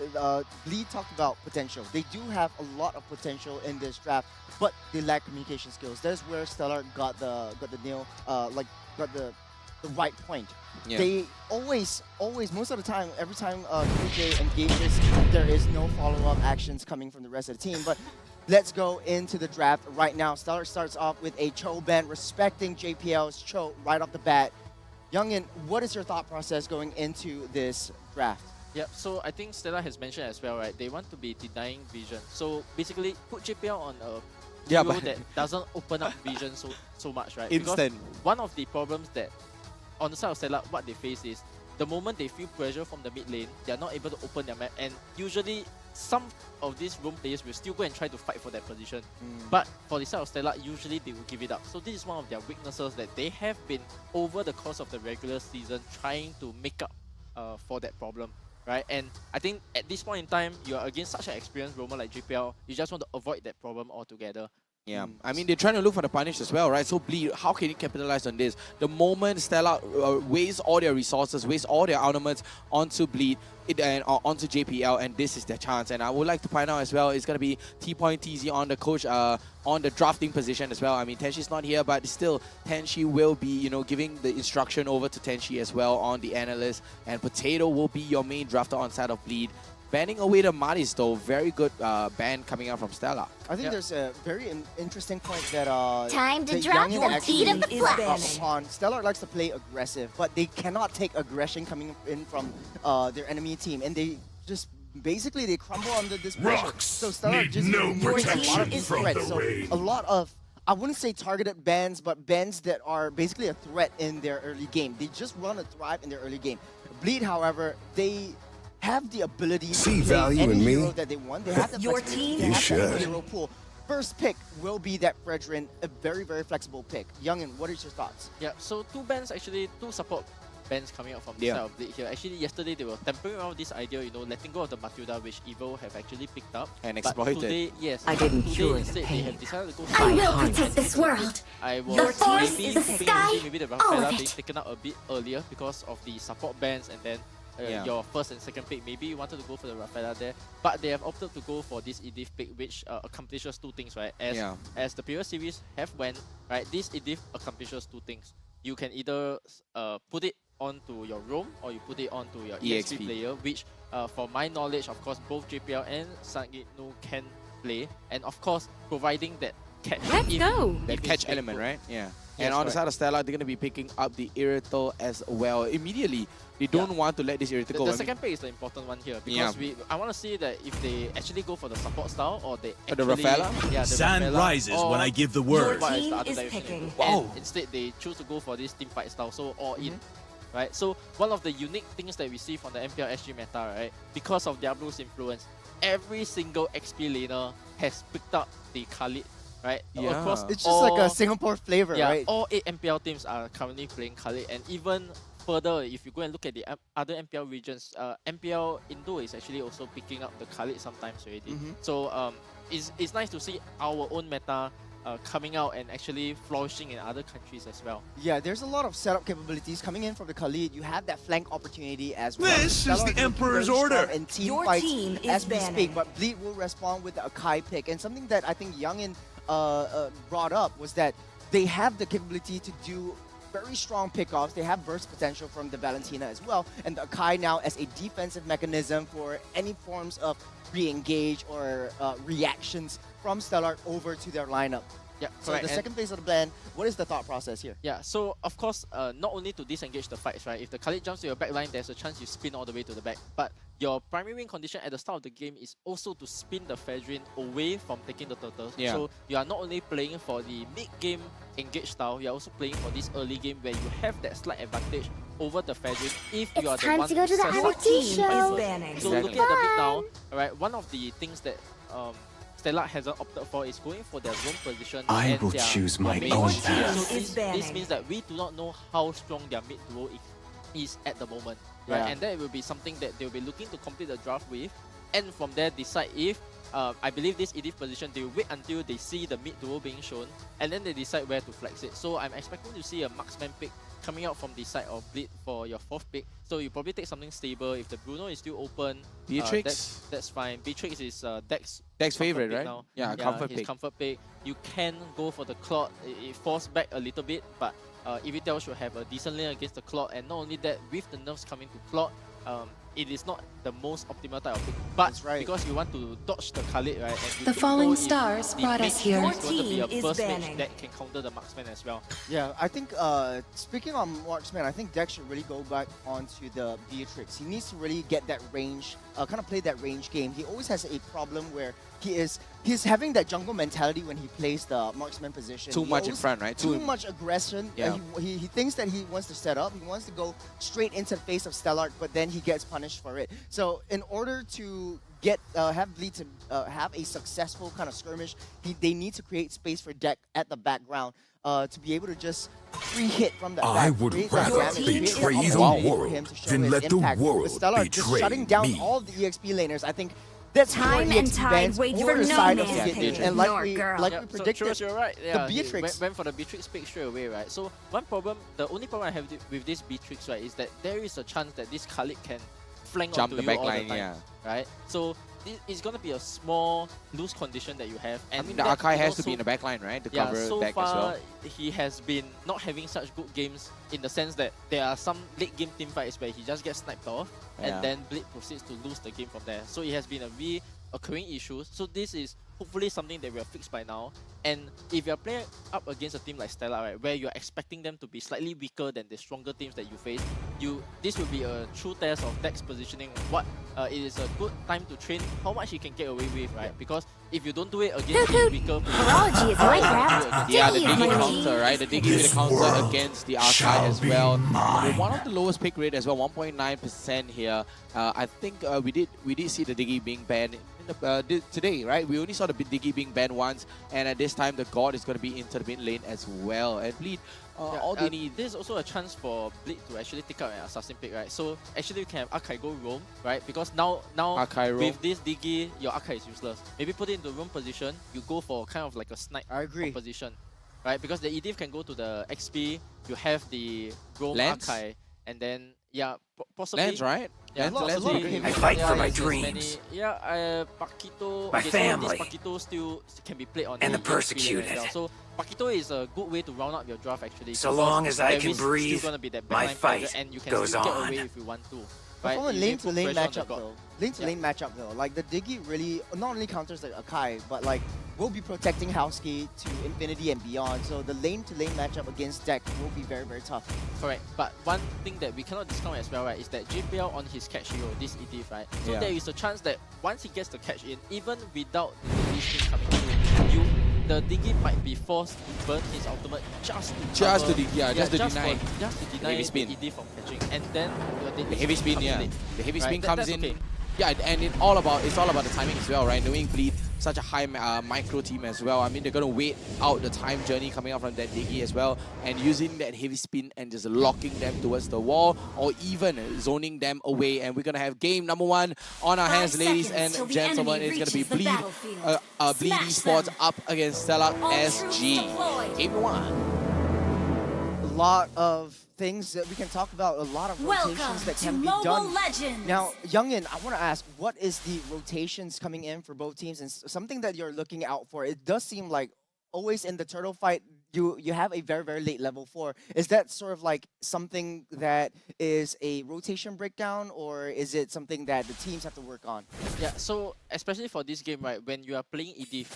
Bleed talked about potential. They do have a lot of potential in this draft, but they lack communication skills. That's where Stellark got the nail, got the right point. Yeah. They always, most of the time, every time QJ engages, there is no follow-up actions coming from the rest of the team. But let's go into the draft right now. Stellark starts off with a Cho ban, respecting JPL's Cho right off the bat. Youngin, what is your thought process going into this draft? Yep, so I think Stellark has mentioned as well, right? They want to be denying vision. So basically, put JPL on a duo that doesn't open up vision so much, right? Instant. Because one of the problems that on the side of Stellark, what they face is the moment they feel pressure from the mid lane, they are not able to open their map, and usually some of these roam players will still go and try to fight for that position. But for the side of Stellark, usually they will give it up. So this is one of their weaknesses that they have been over the course of the regular season trying to make up for that problem, right? And I think at this point in time, you are against such an experienced roamer like JPL, you just want to avoid that problem altogether. Yeah, I mean, they're trying to look for the punish as well, right? So Bleed, how can you capitalize on this? The moment Stellark wastes all their resources, wastes all their armaments onto Bleed, and onto JPL, and this is their chance. And I would like to point out as well, it's going to be T-Point TZ on the coach, on the drafting position as well. I mean, Tenshi's not here, but still, Tenshi will be, you know, giving the instruction over to Tenshi as well on the analyst. And Potato will be your main drafter on side of Bleed. Banning away the Maris though, very good ban coming out from Stellark. I think there's a very interesting point that Time to that drop Youngin your actually feet of the picked up flesh. upon. Stellark likes to play aggressive, but they cannot take aggression coming in from their enemy team, and they just basically they crumble under this pressure. Rocks So Stellark need just no ignores a lot protection of these from threats. the So rain. a lot of, I wouldn't say targeted bans, but bans that are basically a threat in their early game. They just run a thrive in their early game. Bleed, however, they have the ability See to play value any in me? hero that they want. They have the Your flexibility, team they You have the should. hero pool. First pick will be that Fredrin, a very, very flexible pick. Youngin, what is your thoughts? Yeah, so two support bans coming out from the side of Bleed here. Actually, yesterday they were tampering around this idea, you know, letting go of the Matilda, which Evo have actually picked up. And But exploited. Today, yes, I didn't today cure the instead they pain. have decided to go I will protect this world. I was The forest, maybe the hoping sky, to see maybe the all of Rafaela it. being taken out a bit earlier because of the support bans, and then your first and second pick, maybe you wanted to go for the Rafaela there, but they have opted to go for this Edith pick, which accomplishes two things, right? As the previous series have went, right, this Edith accomplishes two things. You can either put it onto your roam or you put it onto your EXP player, which for my knowledge, of course, both JPL and Sangitnu can play, and of course, providing that catch. That catch element, right? Yeah. And on the side of Stellark, they're going to be picking up the Irrital as well. Immediately, they don't want to let this Irrital go. The second pick is the important one here, because I want to see that if they actually go for the support style or they actually... the Rafaela? Yeah, the Sand Rafaela, rises when I give the word. Your team is picking. And instead, they choose to go for this team fight style, so all in. Right? So one of the unique things that we see from the MPL SG meta, right, because of Diablo's influence, every single XP laner has picked up the Khalid. Right? Yeah. Across It's just like a Singapore flavor, right? All 8 MPL teams are currently playing Khalid, and even further, if you go and look at the other MPL regions, MPL Indo is actually also picking up the Khalid sometimes already. So it's nice to see our own meta coming out and actually flourishing in other countries as well. Yeah, there's a lot of setup capabilities coming in from the Khalid. You have that flank opportunity as well. This is the Stellark Emperor's very strong order. in team Your fights team is as we banning. speak, but Bleed will respond with a Kai pick. And something that I think Youngin brought up was that they have the capability to do very strong pickoffs. They have burst potential from the Valentina as well. And the Akai now as a defensive mechanism for any forms of re-engage or reactions from Stellark over to their lineup. Yeah, So correct. the And- second phase of the plan, what is the thought process here? Yeah, so of course, not only to disengage the fights, right? If the Khalid jumps to your back line, there's a chance you spin all the way to the back. But your primary win condition at the start of the game is also to spin the Fedrin away from taking the turtles. Yeah. So you are not only playing for the mid-game engage style, you are also playing for this early game where you have that slight advantage over the Fedrin if you are the one who sets up Your team the is banning. So looking at the mid now, alright, one of the things that Stellark hasn't opted for is going for their roam position. I and will their choose my main own duo. path. So this means that we do not know how strong their mid duo is at the moment. Right? Yeah. And that will be something that they'll be looking to complete the draft with. And from there decide if, I believe this EDIF position, they will wait until they see the mid duo being shown. And then they decide where to flex it. So I'm expecting to see a marksman pick coming out from the side of Bleed for your 4th pick. So you probably take something stable. If the Bruno is still open, Beatrix? that's fine. Beatrix is Dex Dex comfort favorite, pick right? now. Yeah, comfort his pick. comfort pick. You can go for the Clot. It falls back a little bit, but Evitel should have a decent lane against the Clot. And not only that, with the nerfs coming to Clot, it is not the most optimal type of pick. But because you want to dodge the Khalid, right? And you The don't falling know if stars the brought mage us here. is Your going to be team a is first mage banning. that can counter the marksman as well. Yeah, I think speaking on marksman, I think Dex should really go back onto the Beatrix. He needs to really get that range, kind of play that range game. He always has a problem where he's having that jungle mentality when he plays the marksman position. Too He much in always- front, right? Too much aggression. Yeah. He thinks that he wants to set up. He wants to go straight into the face of Stellark, but then he gets punished for it. So in order to get have Bleed to have a successful kind of skirmish, they need to create space for Deck at the background to be able to just free hit from the I back. would create that rather damage, create that betray the opportunity for world him to show than his let the impact. world With Stellark just betray shutting down me. all the EXP laners, I think that's Time more and EXP tide bans wait over for the no side of man the can and like ignore we girl. like Yeah, we so predicted, Churros, you're right. Yeah, the he Beatrix. went for the Beatrix pick straight away, right? So one problem, the only problem I have with this Beatrix, right, is that there is a chance that this Khalid can flank Jump onto the you back all line, the time, yeah. right? So it's gonna be a small loose condition that you have. I And mean, the that Akai is has to also- be in the back line, right? To yeah, cover so back far as well. he has been not having such good games in the sense that there are some late game team fights where he just gets sniped off Yeah. and then Bleed proceeds to lose the game from there. So it has been a reoccurring issue. So this is hopefully something that we are fixed by now. And if you're playing up against a team like Stellark, right, where you're expecting them to be slightly weaker than the stronger teams that you face, this will be a true test of Dex positioning. It is a good time to train how much he can get away with, right? Because if you don't do it against the weaker Horology is Minecraft. Yeah, the Diggy is digging my counter, right? The digging with the counter against the Arkai as well. With one of the lowest pick rate as well, 1.9% here. I think we did see the Diggy being banned today, right? We only saw the Diggy being banned once, and at this time the God is going to be into the mid lane as well. And Bleed, all they need. There's also a chance for Bleed to actually take out an assassin pick, right? So actually you can have Akai go roam, right? Because now Akai roam. with this Diggy, your Akai is useless. Maybe put it into roam position, you go for kind of like a snipe position, right? Because the EDIF can go to the XP, you have the roam Lance? Akai, and then possibly Lance, right? Yeah, Lance possibly. I fight for my there's dreams. Paquito. My okay, family. So this Paquito still can be played on And the EXP lane as persecuted. well. So Paquito is a good way to round up your draft actually. So because long as I there can is breathe, still gonna be that my backline fight pressure and you can goes still get on. away if you want to. But Right? from a You lane put to lane pressure on the matchup god. though, lane to lane matchup though, like the Diggy really not only counters the Akai, but like will be protecting Housekey to infinity and beyond. So the lane to lane matchup against Deck will be very, very tough. Correct. But one thing that we cannot discount as well, right, is that JPL on his catch hero, this EDIF, right? So Yeah. there is a chance that once he gets the catch in, even without the release thing coming through, the Diggy might be forced to burn his ultimate just to Just cover- to deny. just to deny heavy spin. the EDIF from catching, and then The heavy spin, yeah. The heavy spin comes that's in. okay. Yeah, and it's all about the timing as well, right? Knowing Bleed such a high micro team as well. I mean, they're going to wait out the time journey coming out from that Diggy as well, and using that heavy spin and just locking them towards the wall, or even zoning them away. And we're going to have game number 1 on our hands, ladies and gentlemen. It's going to be Bleed Esports up against Stellark SG. Game 1. A lot of things that we can talk about, a lot of rotations that can be done. Now, Youngin, I want to ask, what is the rotations coming in for both teams, and something that you're looking out for? It does seem like always in the turtle fight, you have a very, very late level 4. Is that sort of like something that is a rotation breakdown, or is it something that the teams have to work on? Yeah, so especially for this game, right, when you are playing EDIF,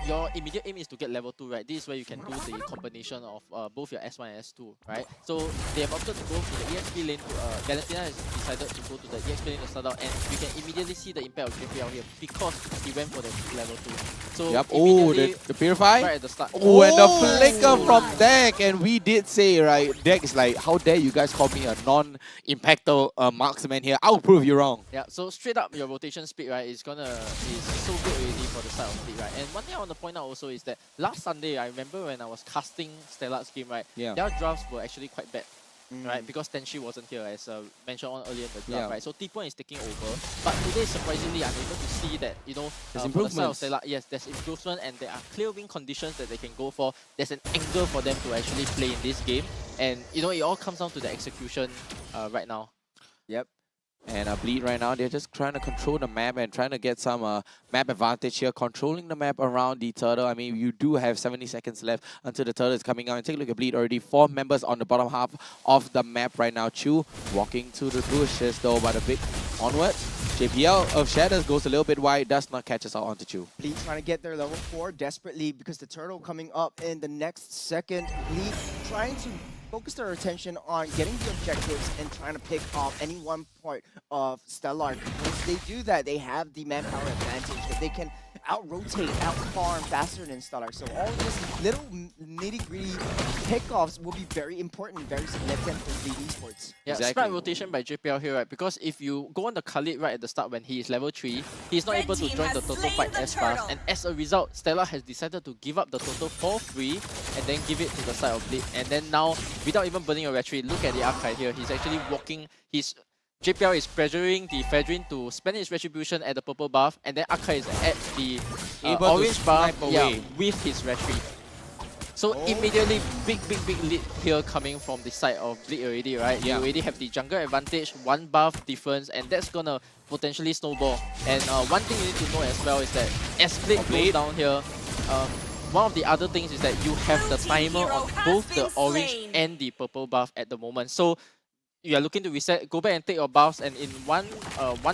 your immediate aim is to get level 2, right? This is where you can do the combination of both your S1 and S2, right? So they have opted to go to the EXP lane. Valentina has decided to go to the EXP lane to start out, and we can immediately see the impact of JPL here because he went for the level 2. So yep. Oh, the Purify. Right at the start. Oh, and the flicker from Deck. And we did say, right, Deck is like, how dare you guys call me a non-impactor marksman here? I'll prove you wrong. Yeah, so straight up your rotation speed, right, is so good already for the side of Bleed, right? And one thing I want to point out also is that last Sunday, I remember when I was casting Stellark's game, right, their drafts were actually quite bad. Right, because Tenshi wasn't here, as mentioned on earlier in the draft, right? So T-Point is taking over, but today, surprisingly, I'm able to see that, you know, there's for the side of improvements. Stellark, yes, there's improvement, and there are clear win conditions that they can go for. There's an angle for them to actually play in this game, and you know, it all comes down to the execution right now. Yep. And Bleed right now, they're just trying to control the map and trying to get some map advantage here, controlling the map around the turtle. I mean, you do have 70 seconds left until the turtle is coming out. And take a look at Bleed already. 4 members on the bottom half of the map right now. Chu walking to the bushes though, but a bit onwards. JPL of Shadows goes a little bit wide, does not catch us out onto Chu. Bleed trying to get their level 4 desperately because the turtle coming up in the next second. Bleed trying to focus their attention on getting the objectives and trying to pick off any one part of Stellark. Once they do that, they have the manpower advantage that they can out-rotate, out-farm faster than Stellark. So all these little nitty-gritty pickoffs will be very important, very significant for Bleed Esports. Yeah, smart rotation by JPL here, right? Because if you go on the Khalid right at the start when he is level 3, he's not able to join the total fight as fast. And as a result, Stellark has decided to give up the total for free and then give it to the side of Bleed. And then now, without even burning a retreat, look at the archive here. He's actually walking. JPL is pressuring the Fedrin to spend his retribution at the purple buff, and then Akka is at the orange buff with his retreat. So immediately, big lead here coming from the side of Bleed already, right? You already have the jungle advantage, 1 buff difference, and that's gonna potentially snowball. And one thing you need to know as well is that as Bleed goes down here, one of the other things is that you have the timer on both the orange and the purple buff at the moment. So you are looking to reset, go back and take your buffs, and in 1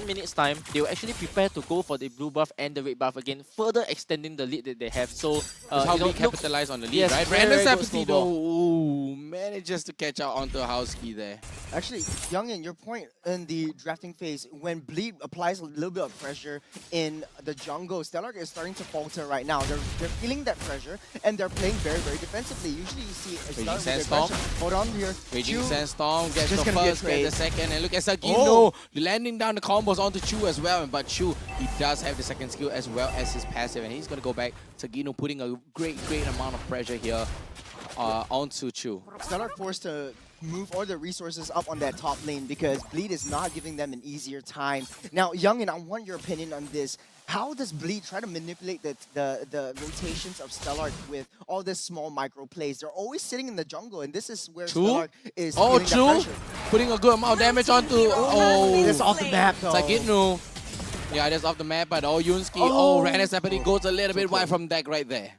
minute's time, they will actually prepare to go for the blue buff and the red buff again, further extending the lead that they have. So how we capitalize on the lead, right? Brandon Sapati though manages to catch out onto a house key there. Actually, Youngin, your point in the drafting phase, when Bleed applies a little bit of pressure in the jungle, Stellark is starting to falter right now. They're feeling that pressure, and they're playing very, very defensively. Usually you see a Raging Sandstorm. Hold on here. Raging Sandstorm gets the first, gets the second, and look at Sagino landing down the combos onto Chu as well. But Chu, he does have the second skill as well as his passive, and he's going to go back. Sagino putting a great amount of pressure here onto Chu. Stellark forced to move all the resources up on that top lane because Bleed is not giving them an easier time. Now, Youngin, I want your opinion on this. How does Bleed try to manipulate the rotations of Stellark with all this small micro plays? They're always sitting in the jungle, and this is where Stellark is feeling the pressure. Putting a good amount of damage onto... That's off the map, though. Sagino. Yeah, that's off the map, but Yunski. Random Sapati goes a little bit wide from deck right there.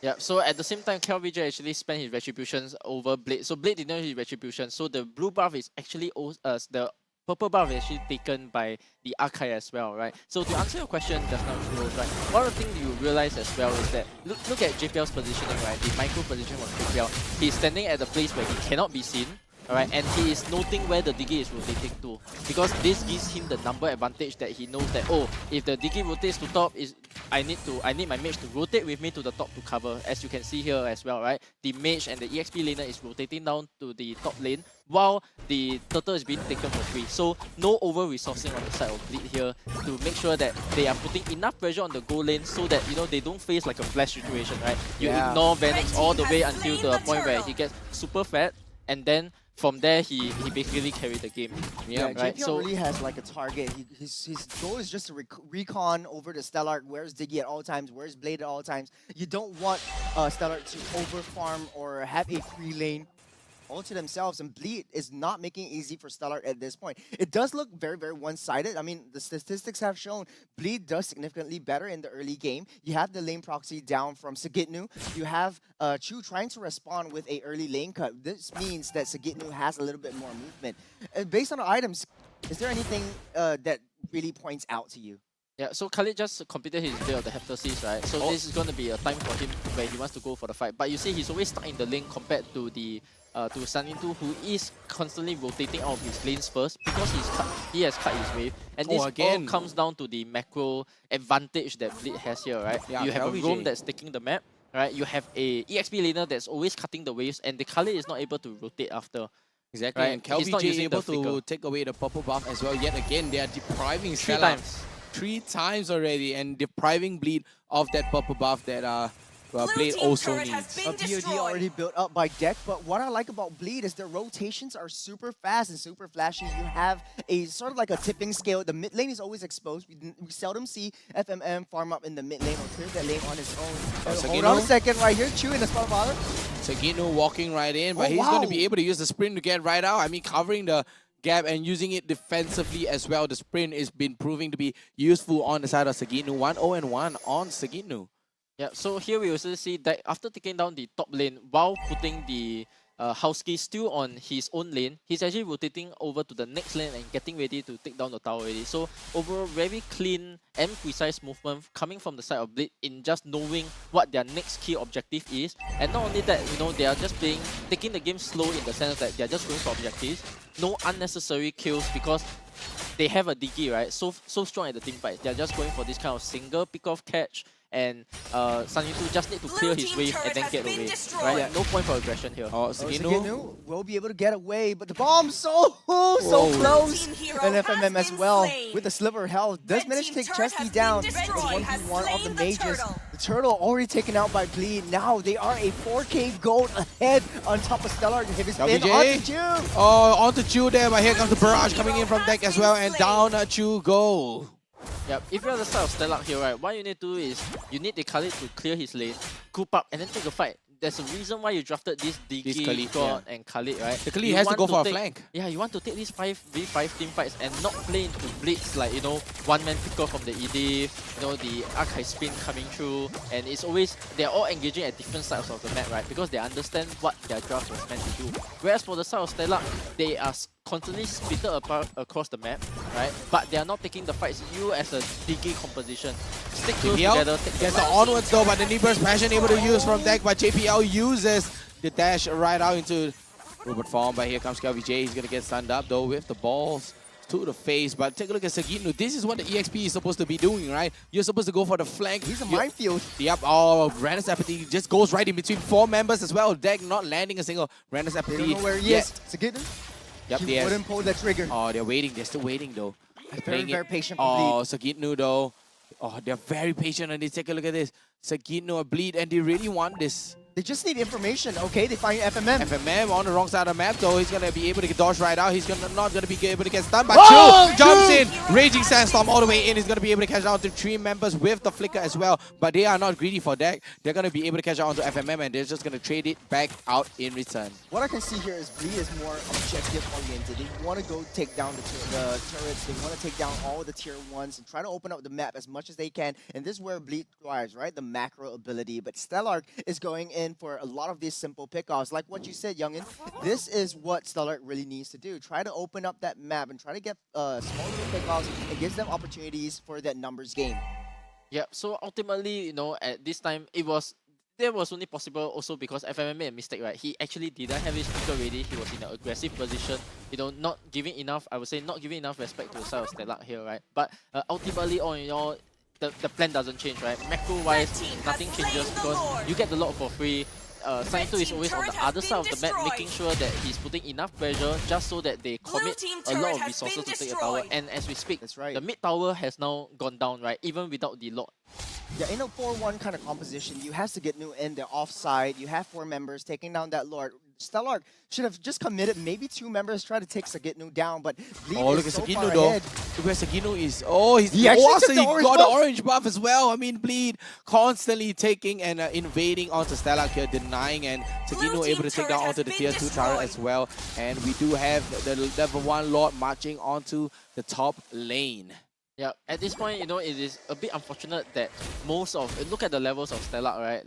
Yeah, so at the same time, KLVJ actually spent his retributions over Blade. So Blade didn't have his retribution. So the blue buff is actually the purple buff is actually taken by the Archive as well, right? So to answer your question just now, Rose, right? One of the things you realize as well is that look at JPL's positioning, right? The micro position of JPL. He's standing at the place where he cannot be seen. Alright, and he is noting where the Diggy is rotating to, because this gives him the number advantage that he knows that, oh, if the Diggy rotates to top, I need my mage to rotate with me to the top to cover, as you can see here as well, right? The mage and the EXP laner is rotating down to the top lane while the turtle is being taken for free. So no over resourcing on the side of Bleed here to make sure that they are putting enough pressure on the goal lane so that they don't face like a flash situation, right? You ignore Venom all the way until the point where he gets super fat, and then from there he basically carried the game. Yeah, right. JPL really has like a target. His goal is just to recon over the Stellark. Where's Diggy at all times? Where's Blade at all times? You don't want Stellark to over farm or have a free lane all to themselves, and Bleed is not making it easy for Stellark at this point. It does look very, very one-sided. I mean, the statistics have shown Bleed does significantly better in the early game. You have the lane proxy down from Sagitnu. You have Chu trying to respond with a early lane cut. This means that Sagitnu has a little bit more movement. Based on the items, is there anything that really points out to you? Yeah, so Khalid just completed his build of the Heptasis, right? So this is going to be a time for him where he wants to go for the fight. But you see, he's always stuck in the lane compared to the to Sanintu, who is constantly rotating out of his lanes first because he has cut his wave. And this all comes down to the macro advantage that Bleed has here, right? Yeah, you have a roam that's taking the map, right? You have a EXP laner that's always cutting the waves, and the Khalid is not able to rotate after. Exactly, right? And KelVJ is able to take away the purple buff as well. Yet again, they are depriving Stellark 3 times already and depriving Bleed of that purple buff that Blade also needs. A BOD already built up by Deck, but what I like about Bleed is their rotations are super fast and super flashy. You have a sort of like a tipping scale. The mid lane is always exposed. We seldom see FMM farm up in the mid lane or clear that lane on his own. Hold on a second right here, Chu in the spot father. Sagitnu walking right in, but he's going to be able to use the sprint to get right out. I mean, covering the gap and using it defensively as well. The sprint is been proving to be useful on the side of Sagitnu. 1-0-1 on Sagitnu. Yeah, so here we also see that after taking down the top lane while putting the Husky still on his own lane, he's actually rotating over to the next lane and getting ready to take down the tower already. So overall, very clean and precise movement coming from the side of Bleed in just knowing what their next key objective is. And not only that, they are just taking the game slow in the sense that they're just going for objectives. No unnecessary kills because they have a Diggy, right? So strong at the team fight. They're just going for this kind of single pick-off catch, and Sanintu just need to clear his wave and then get away. Right? Yeah, no point for aggression here. Sagitnu will be able to get away, but the bomb so close. And FMM as well with the sliver of health does manage to take Chesty down. 1v1 of the mages. The turtle already taken out by Bleed. Now they are a 4k gold ahead on top of Stellark. Hit his spin onto Chu. Oh, onto Chu there, but here comes the barrage coming in from Deck as well, and down Chu goal. Yep, if you're the side of Stellark here, right, what you need to do is you need the Khalid to clear his lane, group up, and then take a fight. There's a reason why you drafted this Diggy, God, and Khalid, right? The Khalid has to go for a flank. Yeah, you want to take these 5v5 team fights and not play into Blitz like, one-man pick-off from the Edith, the Archive spin coming through, and it's always, they're all engaging at different sides of the map, right? Because they understand what their draft was meant to do. Whereas for the side of Stellark, they are constantly split apart across the map, right? But they are not taking the fights. You as a Diggy composition, stick close together. Gets the onwards though, but the Neeper's passion able to use from Deck, but JPL uses the dash right out into Robot form. But here comes KelVJ. He's gonna get stunned up though with the balls to the face. But take a look at Sagitnu. This is what the EXP is supposed to be doing, right? You're supposed to go for the flank. He's a minefield. Yep. Oh, Randus Apathy just goes right in between 4 members as well. Deck not landing a single Randus Apathy. They don't know where he is. Sagitnu? Yep, he wouldn't pull the trigger. Oh, they're waiting. They're still waiting though. Very patient for Bleed. Oh, Bleed. Sagitnu though. Oh, they're very patient and they take a look at this. Sagitnu or Bleed, and they really want this. They just need information. Okay, they find FMM. FMM on the wrong side of the map though. He's gonna be able to dodge right out. He's not gonna be able to get stunned. But Chu jumps in. Raging Sandstorm all the way in. He's gonna be able to catch out to 3 members with the flicker as well. But they are not greedy for Deck. They're gonna be able to catch out onto FMM, and they're just gonna trade it back out in return. What I can see here is Bleed is more objective oriented. They want to go take down the turrets. They want to take down all the tier 1s and try to open up the map as much as they can. And this is where Bleed thrives, right? The macro ability. But Stellark is going in for a lot of these simple pickoffs. Like what you said, Youngin, this is what Stellark really needs to do. Try to open up that map and try to get small little pickoffs. It gives them opportunities for that numbers game. Yeah, so ultimately, at this time, that was only possible also because FMM made a mistake, right? He actually didn't have his picker ready. He was in an aggressive position, not giving enough, I would say, not giving enough respect to the side of Stellark here, right? But ultimately, all in all, the plan doesn't change, right? Macro-wise, nothing changes because you get the lot for free. Sanito is always on the other side of the map, making sure that he's putting enough pressure just so that they commit a lot of resources to take a tower. And as we speak, the mid tower has now gone down, right? Even without the lot. Yeah, in a 4-1 kind of composition, you have to get new in the offside. You have 4 members taking down that Lord. Stellark should have just committed maybe 2 members try to take Sagitnu down, but Bleed look is at so Sagitnu far though. ahead. Look where Sagitnu is. Oh, He actually took the he orange got buff. the orange buff as well. I mean, Bleed constantly taking and invading onto Stellark here, denying, and Sagitnu able to take down onto the tier 2 turret as well. And we do have the level 1 Lord marching onto the top lane. Yeah, at this point, you know, it is a bit unfortunate that most of, look at the levels of Stellark, right?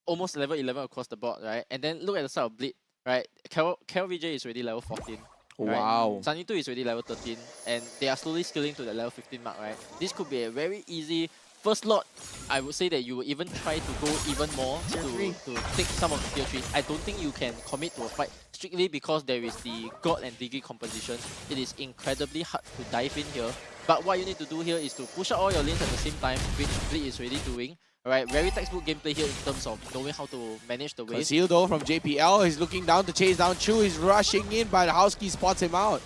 Almost level 11 across the board, right? And then look at the side of Bleed, right? KLVJ is already level 14. Right? Wow. Sunny2 is already level 13, and they are slowly scaling to the level 15 mark, right? This could be a very easy first lot. I would say that you would even try to go even more to take some of the tier 3. I don't think you can commit to a fight strictly because there is the God and Digi composition. It is incredibly hard to dive in here. But what you need to do here is to push out all your lanes at the same time, which Bleed is already doing. Alright, very textbook gameplay here in terms of knowing how to manage the waves. Conceal though from JPL, he's looking down to chase down Chu, he's rushing in, but Houski spots him out.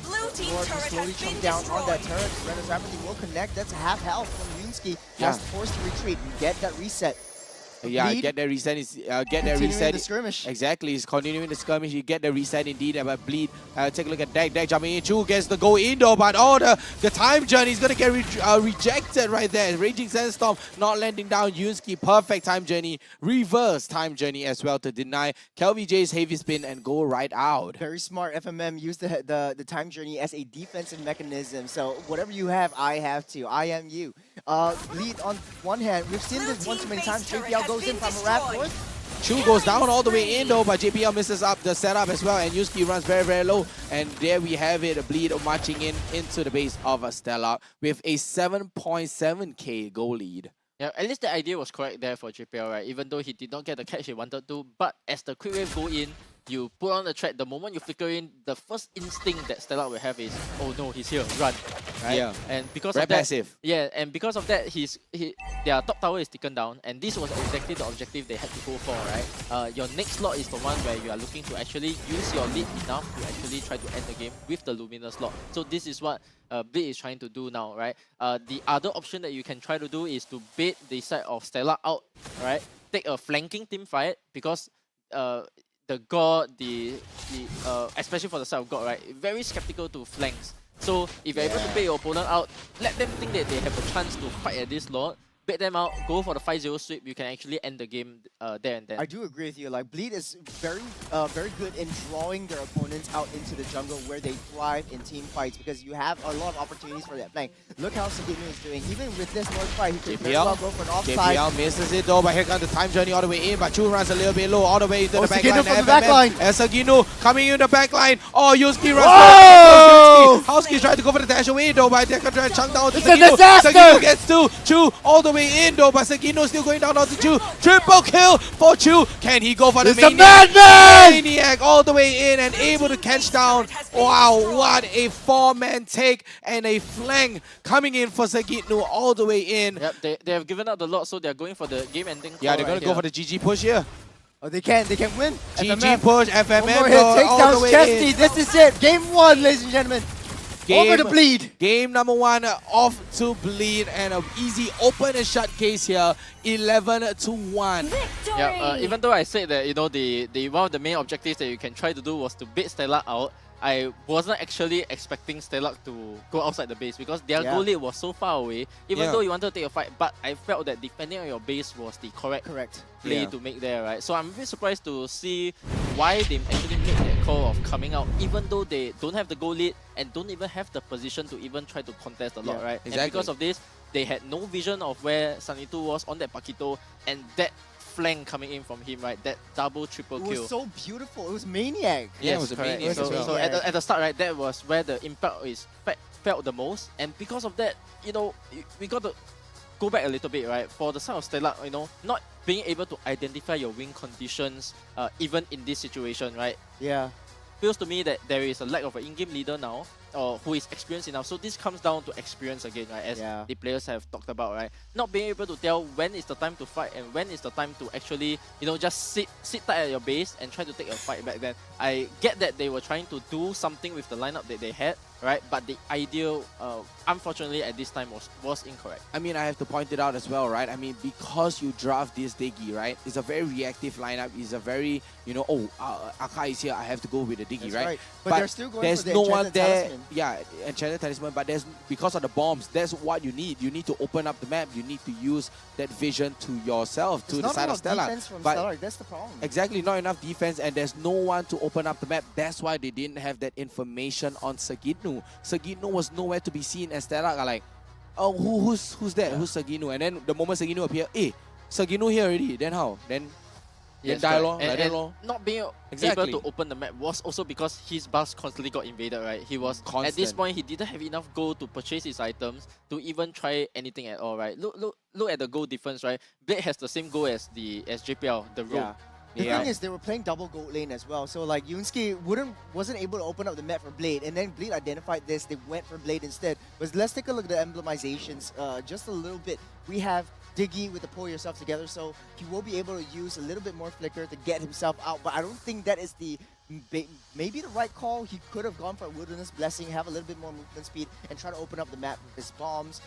Lord slowly chunk down on that turret. Renner's rapidly will connect. That's half health from Yunsky. Just forced to retreat and get that reset. Yeah, Bleed, get that reset. continuing the skirmish. Exactly, he's continuing the skirmish. You get the reset indeed. But Bleed, take a look at Deck. Deck jumping in. Chu gets the go in though, but the time journey is gonna get rejected right there. Raging Sandstorm not landing down. Yunsky, perfect time journey, reverse time journey as well to deny KLVJ's heavy spin and go right out. Very smart. FMM used the time journey as a defensive mechanism. So whatever you have, I have too. I am you. Bleed on one hand. We've seen this one too many times. JPL goes in from a rat force. Chu goes down all the way in though, but JPL misses up the setup as well, and Yuski runs very, very low. And there we have it, a Bleed marching into the base of Stellark with a 7.7k goal lead. Yeah, at least the idea was correct there for JPL, right? Even though he did not get the catch he wanted to, but as the quick wave go in, you put on the track, the moment you flicker in, the first instinct that Stellark will have is, oh no, he's here, run. Right? Yeah. And because Very of that, passive. yeah, and because of that, their top tower is taken down, and this was exactly the objective they had to go for, right? Your next slot is the one where you are looking to actually use your lead enough to actually try to end the game with the Luminous slot. So this is what Bleed is trying to do now, right? The other option that you can try to do is to bait the side of Stellark out, right? Take a flanking team fight because the God, especially for the side of God, right? Very skeptical to flanks. So if you're able to bait your opponent out, let them think that they have a chance to fight at this slot. Bait them out, go for the 5-0 sweep, you can actually end the game there and then. I do agree with you. Like, Bleed is very good in drawing their opponents out into the jungle where they thrive in team fights because you have a lot of opportunities for that flank. Look how Sagitnu is doing. Even with this North fight, he could very well go for an offside. JPL misses it though, but here comes the time journey all the way in, but Chu runs a little bit low all the way into the back line. From the back line. And Sagitnu coming in the back line. Oh, Yuski runs. Houski tried to go for the dash away though, but they're going to chunk down to It's Sagitnu. a disaster! Sagitnu gets two. Chu all the way in though, but Sagitnu still going down onto Chu. Triple kill for Chu. Can he go for the maniac all the way in and able to catch down? Wow, what a 4-man take and a flank coming in for Sagitnu all the way in. Yep, they have given up the lot, so they're going for the game ending. Yeah, they're going to go for the GG push here. Oh, they can win. GG push, FMM One more hit, takes all down the way Chesty. in. This is it. Game 1, ladies and gentlemen. Over to Bleed. Game number 1 off to Bleed, and an easy open and shut case here, 11-1. Yeah, even though I said that, you know, the one of the main objectives that you can try to do was to bait Stellark out, I wasn't actually expecting Stellark to go outside the base because their goal lead was so far away, even though you wanted to take a fight, but I felt that defending on your base was the correct play to make there, right? So I'm a bit surprised to see why they actually made that call of coming out, even though they don't have the goal lead and don't even have the position to even try to contest a lot, right? Exactly. And because of this, they had no vision of where Sanito was on that Paquito, and that flank coming in from him, right? That double, triple kill. It was so beautiful. It was maniac. Yeah, Yes, it was a correct. maniac as well. So at the start, right, that was where the impact is felt the most, and because of that, you know, we got to go back a little bit, right? For the side of Stellark, you know, not being able to identify your win conditions, even in this situation, right? Yeah. Feels to me that there is a lack of an in-game leader now, or who is experienced enough. So this comes down to experience again, right? As the players have talked about, right? Not being able to tell when is the time to fight and when is the time to actually, just sit tight at your base and try to take a fight back then. I get that they were trying to do something with the lineup that they had, right? But the idea, unfortunately, at this time was incorrect. I mean, I have to point it out as well, right? I mean, because you draft this Diggy, right? It's a very reactive lineup. It's a very, Akai is here, I have to go with the Diggy, That's right? But they're still going there's for the no one Enchanted there. Talisman. Yeah, Enchanted Talisman, but because of the bombs, that's what you need. You need to open up the map. You need to use that vision to yourself, to the side of Stellark. Defense from But Stellark, that's the problem. exactly, not enough defense, and there's no one to open up the map. That's why they didn't have that information on Sagitnu. Sagitnu was nowhere to be seen, and Stellark are like, oh, who's that? Who's Sagitnu? And then the moment Sagitnu appear, Sagitnu here already. Then how? Then die lor, like that and lor. not being Exactly. able to open the map was also because his buffs constantly got invaded, right? He was at this point he didn't have enough gold to purchase his items to even try anything at all, right? Look at the gold difference, right? Blade has the same goal as JPL, the rogue. The thing is, they were playing double gold lane as well. So like Yoonsuke wasn't able to open up the map for Blade, and then Blade identified this. They went for Blade instead. But let's take a look at the emblemizations just a little bit. We have Diggy with the pull yourself together, so he will be able to use a little bit more flicker to get himself out. But I don't think that is maybe the right call. He could have gone for a Wilderness Blessing, have a little bit more movement speed, and try to open up the map with his bombs.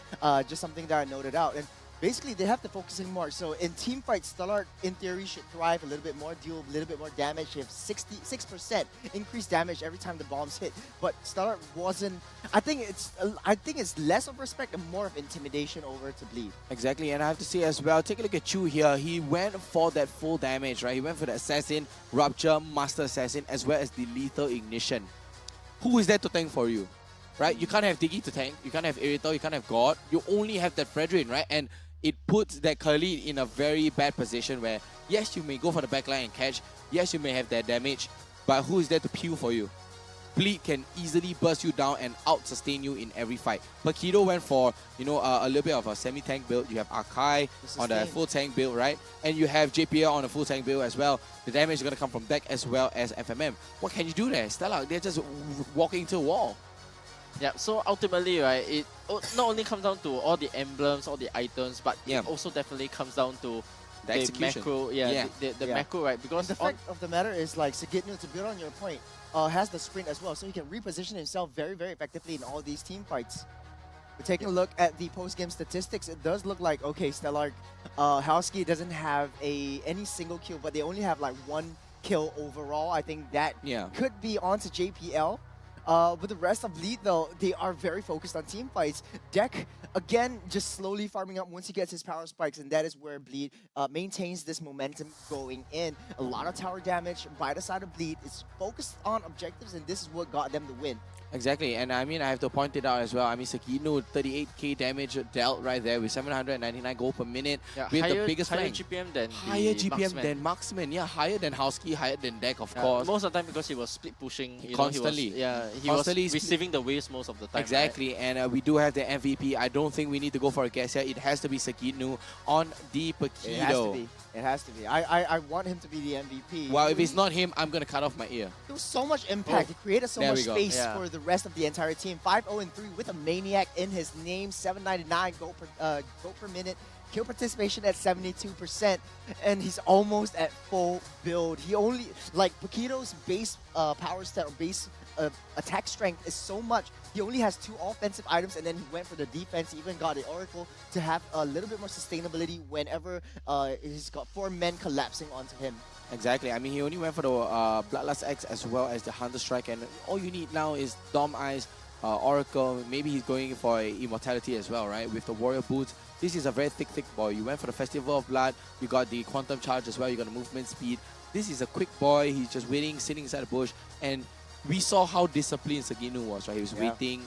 Just something that I noted out. And basically, they have to focus more. So in team fights, Stellark, in theory, should thrive a little bit more, deal a little bit more damage. They have 66% increased damage every time the bombs hit. But Stellark wasn't. I think it's less of respect and more of intimidation over to Bleed. Exactly, and I have to say as well, take a look at Chu here. He went for that full damage, right? He went for the Assassin, Rupture, Master Assassin, as well as the Lethal Ignition. Who is there to tank for you? Right? You can't have Diggy to tank. You can't have Irithel. You can't have God. You only have that Fredrin, right? And it puts that Khalid in a very bad position where, yes, you may go for the backline and catch. Yes, you may have that damage. But who is there to peel for you? Bleed can easily burst you down and out-sustain you in every fight. Pakido went for, a little bit of a semi-tank build. You have Akai on the full tank build, right? And you have JPL on a full tank build as well. The damage is going to come from deck as well as FMM. What can you do there? Stellark, they're just walking into a wall. Yeah, so ultimately, right, it not only comes down to all the emblems, all the items, but it also definitely comes down to the execution. Macro, the macro, right? Because the fact of the matter is, like, Sagitnu, to build on your point, has the sprint as well, so he can reposition himself very, very effectively in all these team fights. We're taking a look at the post-game statistics. It does look like, okay, Stellark, Howski doesn't have any single kill, but they only have like 1 kill overall. I think that could be onto JPL. With the rest of Bleed, though, they are very focused on team fights. Deck, again, just slowly farming up once he gets his power spikes, and that is where Bleed maintains this momentum going in. A lot of tower damage by the side of Bleed. It's focused on objectives, and this is what got them the win. Exactly, and I mean, I have to point it out as well. I mean, Sagitnu, 38k damage dealt right there with 799 gold per minute. Yeah, with higher, the biggest higher flank. GPM than Higher the GPM marksman. than Marksman. Yeah, higher than Howski, higher than Deck, of course. Most of the time because he was split pushing. Constantly. He was receiving the waves most of the time. Exactly, right? and we do have the MVP. I don't think we need to go for a guess here. It has to be Sagitnu on the Pakido. It has to be. It has to be. I want him to be the MVP. Well, if it's not him, I'm going to cut off my ear. There was so much impact. He created so much space for the rest of the entire team. 5-0-3 with a Maniac in his name. 799 gold per minute. Kill participation at 72%. And he's almost at full build. He only, like, Pakido's base power stat or base attack strength is so much. He only has 2 offensive items, and then he went for the defense. He even got the Oracle to have a little bit more sustainability whenever he's got 4 men collapsing onto him. Exactly. I mean, he only went for the Bloodlust X as well as the Hunter Strike, and all you need now is Dom Eyes, Oracle. Maybe he's going for Immortality as well, right? With the Warrior Boots. This is a very thick boy. You went for the Festival of Blood. You got the Quantum Charge as well. You got the movement speed. This is a quick boy. He's just waiting, sitting inside the bush, and we saw how disciplined Sagitnu was, right? He was waiting.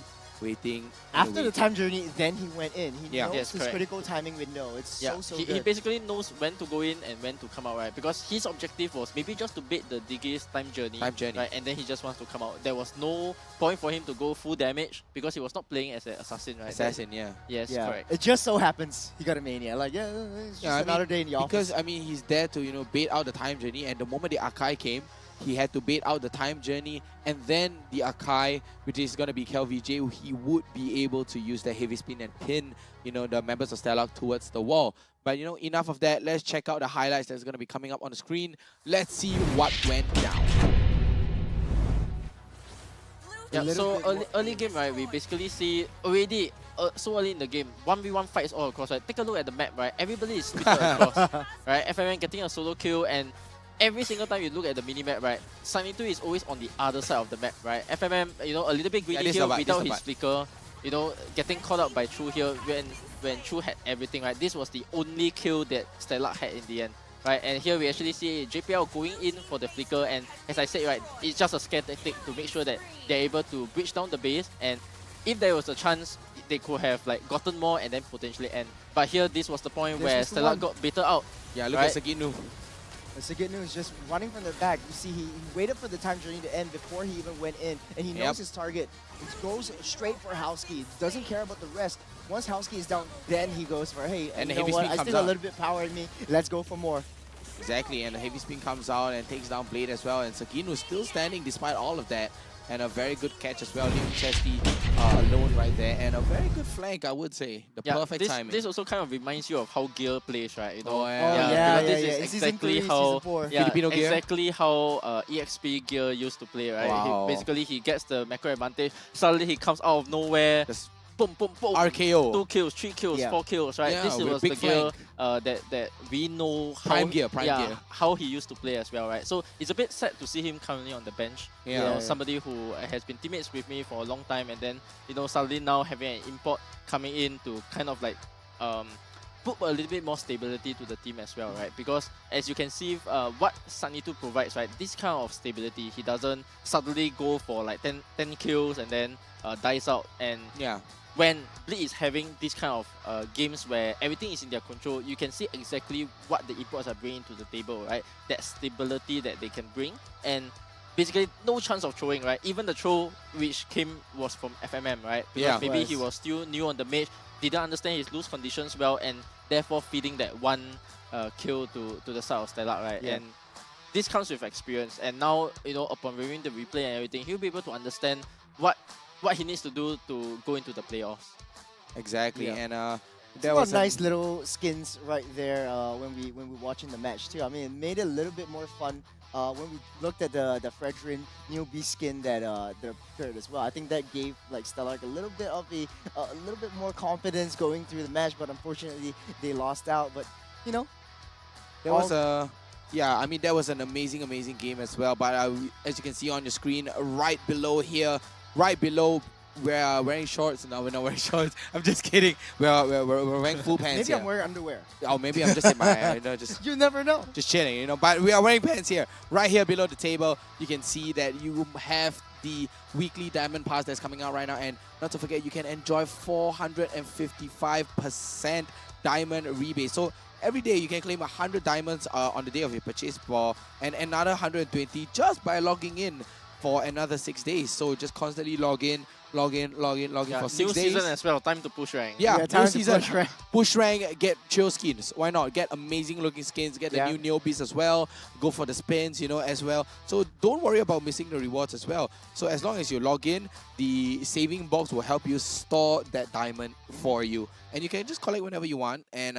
After the time journey, then he went in. He knows Yes, his correct. critical timing window. It's so he good. basically knows when to go in and when to come out, right? Because his objective was maybe just to bait the Diggy's time journey. Right? And then he just wants to come out. There was no point for him to go full damage because he was not playing as an assassin, right? Assassin, yeah. Yes, correct. It just so happens he got a Mania. Like, it's just another day in the office. Because, I mean, he's there to, bait out the time journey, and the moment the Akai came, He had to bait out the time journey, and then the Akai, which is going to be KelVJ, he would be able to use the heavy spin and pin, you know, the members of Stellark towards the wall. But, you know, enough of that. Let's check out the highlights that's going to be coming up on the screen. Let's see what went down. Yeah, so early game, right, we basically see already so early in the game, 1v1 fights all across, right? Take a look at the map, right? Everybody is split across, right? FMN getting a solo kill, and every single time you look at the minimap, right, Sunny2 is always on the other side of the map, right? FMM, you know, a little bit greedy here without his flicker, you know, getting caught up by True here when True had everything, right? This was the only kill that Stellark had in the end. Right, and here we actually see JPL going in for the flicker, and as I said, right, it's just a scare tactic to make sure that they're able to breach down the base, and if there was a chance, they could have like gotten more and then potentially end. But here, this was the point where Stellark got baited out. Yeah, look at Saginu. Saginu is just running from the back. You see, he waited for the time journey to end before he even went in, and he knows his target. He goes straight for Howski. Doesn't care about the rest. Once Howski is down, then he goes for, hey, and you know what? I still got a little bit of power in me. Let's go for more. Exactly, and the heavy spin comes out and takes down Blade as well, and Saginu is still standing despite all of that. And a very good catch as well, leaving Chesty alone right there, and a very good flank, I would say. The perfect timing. This also kind of reminds you of how Gear plays, right? You know, This is exactly how Filipino Gear. exactly how EXP Gear used to play, right? Wow. Basically, he gets the macro advantage. Suddenly, he comes out of nowhere. Just boom, boom, boom. RKO. 2 kills, 3 kills, 4 kills, right? Yeah, this with was the big Gear flank. that we know how Prime Gear. how he used to play as well, right? So it's a bit sad to see him currently on the bench. You know, somebody who has been teammates with me for a long time, and then, you know, suddenly now having an import coming in to kind of like put a little bit more stability to the team as well, right? Because as you can see, what Sunny2 provides, right, this kind of stability, he doesn't suddenly go for like 10 kills and then dies out. And when Bleed is having this kind of games where everything is in their control, you can see exactly what the imports are bringing to the table, right? That stability that they can bring, and basically no chance of throwing, right? Even the throw which came was from FMM, right? Because maybe he was still new on the mage, didn't understand his loose conditions well, and therefore feeding that one kill to the side of Stellark, right? And this comes with experience, and now, you know, upon reviewing the replay and everything, he'll be able to understand what he needs to do to go into the playoffs. Exactly, and there was nice little skins right there when we were watching the match too. I mean, it made it a little bit more fun when we looked at the Fredrin newbie skin that they're prepared as well. I think that gave like Stellark a little bit of a little bit more confidence going through the match, but unfortunately they lost out. But you know, there was a I mean, that was an amazing game as well. But as you can see on your screen, right below here, right below, we're wearing shorts. No, we're not wearing shorts. I'm just kidding. We're wearing full pants. Maybe I'm wearing underwear. Oh, maybe I'm just in my, you know, just you never know. Just chilling, you know. But we are wearing pants here. Right here below the table, you can see that you have the weekly diamond pass that's coming out right now, and not to forget, you can enjoy 455% diamond rebate. So every day you can claim 100 diamonds on the day of your purchase, and another 120 just by logging in for another 6 days. So just constantly log in for 6 days. New season as well, time to push rank. Yeah, new season, push rank, get chill skins. Why not? Get amazing looking skins, get the new neobies as well, go for the spins, you know, as well. So don't worry about missing the rewards as well. So as long as you log in, the saving box will help you store that diamond for you. And you can just collect whenever you want. And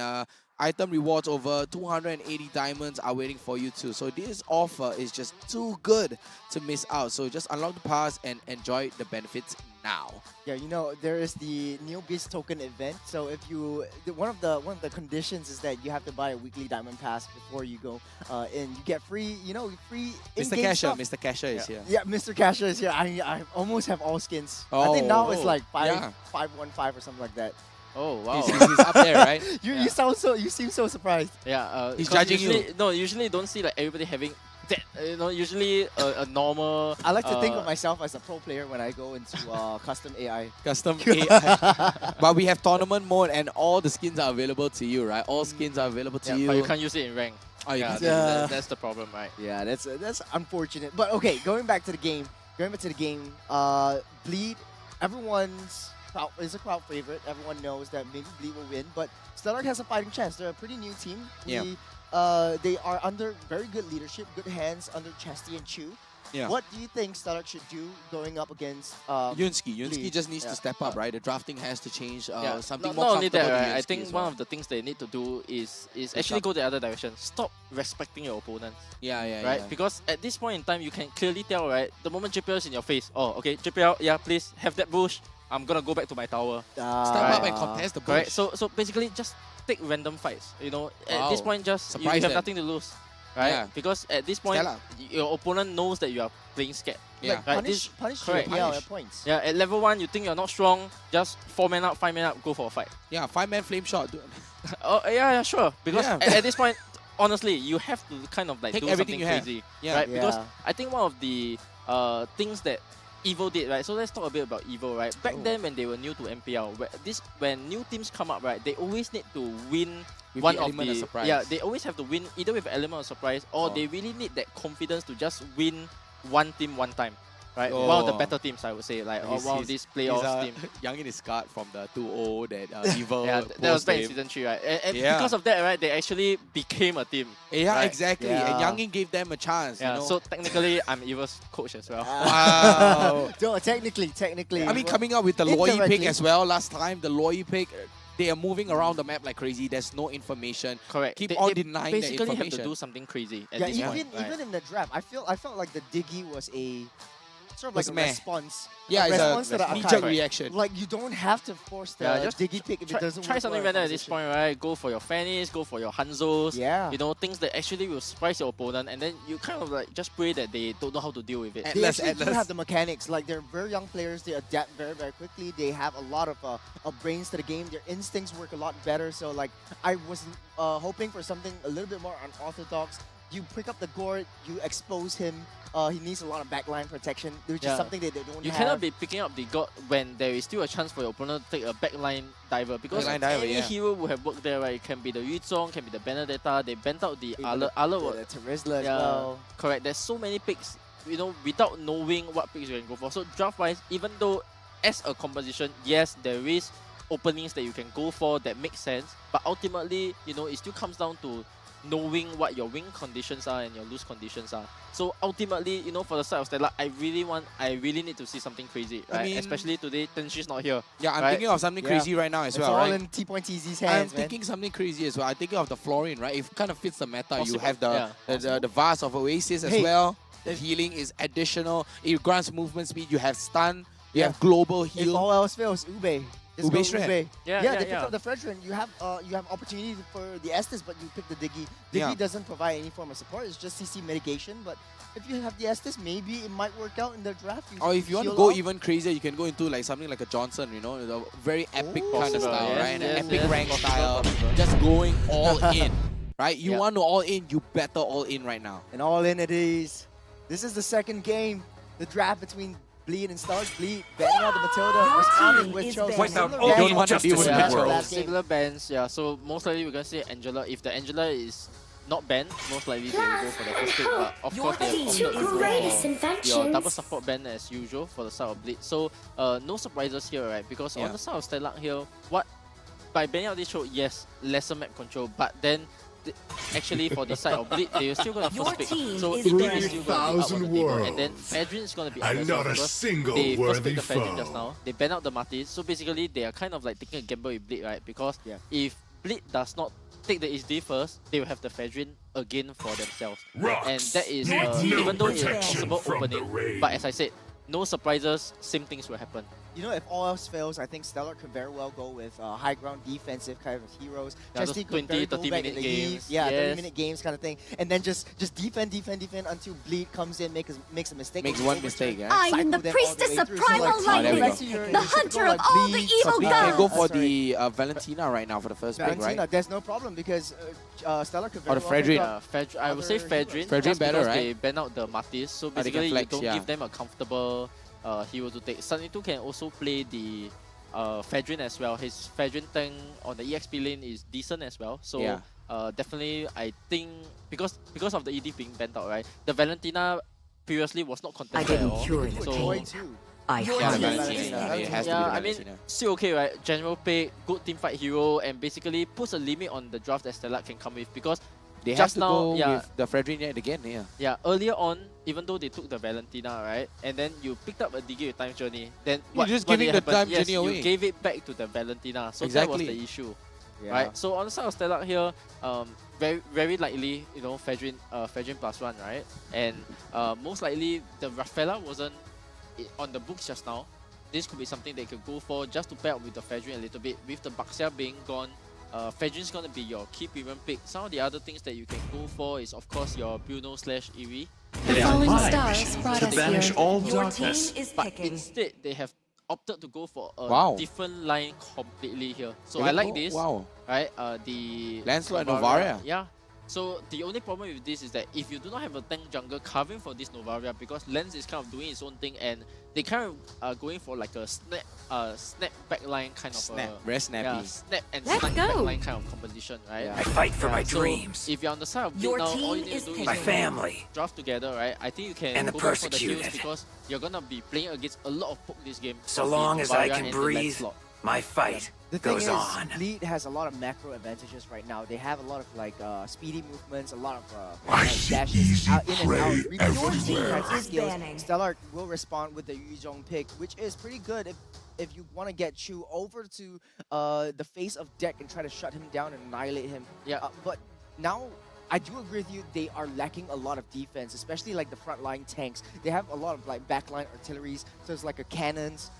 item rewards over 280 diamonds are waiting for you too. So this offer is just too good to miss out. So just unlock the pass and enjoy the benefits now. Yeah, you know, there is the newbies token event. So if you one of the conditions is that you have to buy a weekly diamond pass before you go in. You get free, you know, free Mr. Casher, Mr. Casher is here. Yeah, Mr. Casher is here. I almost have all skins. I think now it's like 515 or something like that. Oh wow, he's up there, right? You seem so surprised. Yeah, he's judging you. No, usually don't see like everybody having that. You know, usually a normal. I like to think of myself as a pro player when I go into custom AI. Custom AI. But we have tournament mode, and all the skins are available to you, right? All skins are available to you. But you can't use it in rank. Oh, that's the problem, right? Yeah, that's unfortunate. But okay, going back to the game. Bleed, everyone's is a crowd favorite. Everyone knows that maybe Bleed will win, but Stellark has a fighting chance. They're a pretty new team. they are under very good leadership, good hands under Chesty and Chu. Yeah. What do you think Stellark should do going up against Yunsky Bleed? just needs to step up, right? The drafting has to change. Something not more only comfortable that, to right, I Yunsky think as one well. of the things they need to do is actually go the other direction. Stop respecting your opponents. Yeah, Right? yeah. Because at this point in time, you can clearly tell, right? The moment JPL is in your face, oh, okay, JPL, yeah, please have that bush. I'm gonna go back to my tower. Step up and contest the bush. Correct. So basically, just take random fights. You know, at this Wow. point, just you Surprise have them. nothing to lose. Right? Yeah. Because at this point, Stellark. your opponent knows that you are playing scared. Yeah. Like, Right? punish correct. JPL at points. Yeah, at level 1, you think you're not strong, just 4 man up, 5 man up, go for a fight. Yeah, 5-man flame shot. Oh, yeah, sure. Because Yeah. at this point, honestly, you have to kind of like Take do everything something you have. crazy. Yeah. Right? Because Yeah. I think one of the things that Evo did, right? So let's talk a bit about Evo, right? Back then when they were new to MPL, when new teams come up, right, they always need to win With one the of element the of surprise. yeah, they always have to win either with an element of surprise or they really need that confidence to just win one team one time. Right? One of the better teams, I would say, like or one of these playoffs team. Youngin is scarred from the 2-0 that Evil Yeah, that was back in season 3, right? And because of that, right, they actually became a team. Yeah, right? exactly. Yeah. And Youngin gave them a chance. Yeah, you know? so technically, I'm Evil's coach as well. Wow. No, technically. I mean, coming up with the Loi pick Indirectly. as well last time, the Loi pick, they are moving around the map like crazy. There's no information. Correct. Keep They on denying the basically have to information. do something crazy at Yeah, this even point. right? even in the draft, I felt like the Diggy was a sort of like Was a meh. response. Yeah, it's response a to the knee-jerk attack. reaction. Like you don't have to force the Yeah, just Diggy pick if it doesn't try work something well in random at this position. point, right? Go for your Fannies, go for your Hanzos. Yeah. You know, things that actually will surprise your opponent, and then you kind of like just pray that they don't know how to deal with it. They actually do have the mechanics. Like they're very young players. They adapt very, very quickly. They have a lot of brains to the game. Their instincts work a lot better. So like I was hoping for something a little bit more unorthodox. You pick up the gourd, you expose him. He needs a lot of backline protection, which is something that they don't You have. cannot be picking up the god when there is still a chance for your opponent to take a backline diver, because Backline diver, any yeah. hero would have worked there, right? It can be the Yuzong, can be the Benedetta. They bent out the Even Arla the Terizla as well. Correct. There's so many picks, you know, without knowing what picks you can go for. So draft-wise, even though as a composition, yes, there is openings that you can go for that make sense, but ultimately, you know, it still comes down to knowing what your win conditions are and your lose conditions are. So ultimately, you know, for the side of Stellark, I really need to see something crazy, right? mean- Especially today, Tenshi's not here. Yeah, I'm right? thinking of something crazy right now as well, It's all right? in T.TZ's I'm hands, man. thinking something crazy as well. I'm thinking of the Florian, right? It kind of fits the meta. You Possible, have yeah. the Vase of Oasis as Hey. well. The healing is additional. It grants movement speed. You have stun. You Yeah. have global If heal. all else fails, Ube. Just Ube go Shred. Ube. Yeah, they picked yeah. up the Fredrin. You have opportunity for the Estes, but you pick the Diggy. Diggy Yeah. doesn't provide any form of support. It's just CC mitigation. But if you have the Estes, maybe it might work out in the draft. Or if you want to heal go up. even crazier, you can go into like something like a Johnson, you know, the very epic Ooh. kind of Possible, style, yes, right? yes, An epic yes, rank possible, style. possible. Just going all in, right? You Yeah. want to all in, you better all in right now. And all in it is. This is the second game. The draft between Bleed and Stellark. Bleed banning out the Matilda, responding with Chosen. Without Similar all ban don't want to justice deal with in that. the world. last game. Similar bans, yeah. So most likely we're gonna say Angela. If the Angela is not banned, most likely they will go for the first pick. But of course they have opted to go for your double support ban as usual for the side of Bleed. So no surprises here, right? Because on Yeah. the side of Stellark here, by banning out this show, yes, lesser map control, but then actually for the side of Bleed, they're still gonna first pick. So the team is still gonna be up on the table, and then Fedrin is gonna be up And as well, not a because single they first worthy picked the Fedrin foe. just now. They ban out the Martis, so basically they are kind of like taking a gamble with Bleed, right? Because if Bleed does not take the HD first, they will have the Fedrin again for themselves. Rocks. And that is, No even though it's a protection possible from the opening, rain. but as I said, no surprises, same things will happen. You know, if all else fails, I think Stellark could very well go with high ground defensive kind of heroes. Yeah, those Chesty could 20, very go 30 back in minute the Eve. games. Yeah, Yes. 30-minute games kind of thing. And then just defend until Bleed comes in, makes a mistake. Makes and one overturn. mistake, yeah. I am Cycle the them all the priestess way of through. So, primal like, there we go. lightning, your the typical, hunter like, of all the Bleed, evil So we Sabine, can go gods. for sorry. the Valentina right now for the first pick, Valentina, right? there's no problem because Stellark could Or very the well pick Fredrin. up I would say other Fedrin. heroes. Fedrin just better, because right? they ban out the Martis, so they can basically flex, you don't yeah. give them a comfortable hero to take. Sunny2 can also play the Fedrin as well. His Fedrin tank on the EXP lane is decent as well. So Yeah. definitely, I think because of the ED being banned out, right? The Valentina previously was not contested at all. So Joy too. I Yeah, the hunt Valentina. It has to be yeah, the I mean, Valentina. still okay, right? General pick, good teamfight hero, and basically puts a limit on the draft that Stellark can come with, because They have just to now, go yeah, with the Fredrin yet again, yeah. yeah, earlier on, even though they took the Valentina, right, and then you picked up a Digi with time journey, then You're just what giving did the happen? time Yes, journey away. you gave it back to the Valentina, so Exactly. that was the issue, Yeah. right? So on the side of Stellark here, very likely, you know, Fedrin +1, right, and most likely the Rafaela wasn't on the books just now. This could be something they could go for just to pair up with the Fedrin a little bit. With the Baxia being gone, Fedrin's gonna be your key premium pick. Some of the other things that you can go for is, of course, your Bruno/Eevee. The falling stars brought us banish here. all Your darkness. team is But picking. instead, they have opted to go for a Wow. different line completely here. So Yeah, I like oh, this. wow. Right? The Lancelot and Novaria. Yeah. So the only problem with this is that if you do not have a tank jungle covering for this Novaria, because Lens is kind of doing its own thing and they kind of are going for like a snap backline kind of Snap, very snappy. Yeah, snap and Let's snipe go. backline kind of composition, right? Yeah. I fight for my So dreams. if you're on the side of Bleed Your now, all team you need is to do picking. My is family. draft together, right? I think you can And the go back for the kills persecuted. because you're gonna be playing against a lot of poke this game. So of the long as I Novaria can and the breathe, Lancelot. my fight The thing goes is, on. Bleed has a lot of macro advantages right now. They have a lot of like speedy movements, a lot of Why, dashes out in and prey out. Reaching everywhere. those same types of Is skills. banning. Stellark will respond with the Yuzhong pick, which is pretty good if you want to get Chu over to the face of deck and try to shut him down and annihilate him. Yeah. But now, I do agree with you, they are lacking a lot of defense, especially like the frontline tanks. They have a lot of like backline artilleries, so it's like a cannons.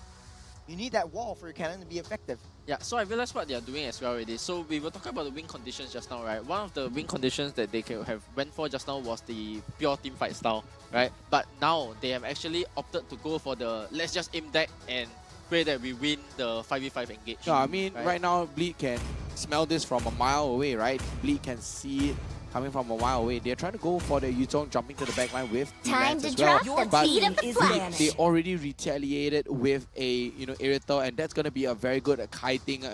You need that wall for your cannon to be effective. Yeah, so I realized what they are doing as well already. So we were talking about the win conditions just now, right? One of the win conditions that they could have went for just now was the pure team fight style, right? But now they have actually opted to go for the let's just aim deck and pray that we win the 5v5 engage. No, I mean, right now, Bleed can smell this from a mile away, right? Bleed can see it coming from a mile away. They're trying to go for the Yuzhong jumping to the backline with the Time Lance to as well. drop the But team is Bleed, banished. they already retaliated with a Irithel, and that's gonna be a very good kiting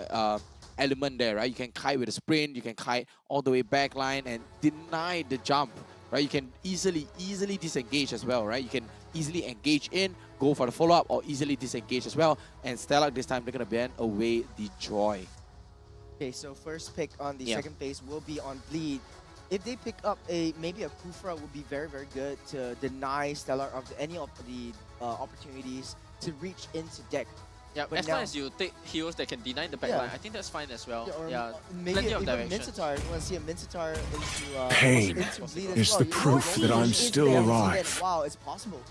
element there, right? You can kite with a sprint, you can kite all the way backline and deny the jump, right? You can easily disengage as well, right? You can easily engage in, go for the follow-up, or easily disengage as well. And Stellark this time, they're gonna ban away the Joy. Okay, so first pick on the Yeah. second phase will be on Bleed. If they pick up maybe a Kufra, would be very, very good to deny Stellar of any of the opportunities to reach into deck. Yeah, But as now- long as you take heroes that can deny the backline, Yeah. I think that's fine as well. Or Yeah, maybe plenty of even direction. Mincetar. You want to see a Mincetar into Pain into Bleed as is well. the You proof know, that I'm is still there, so alive. then, wow, it's possible.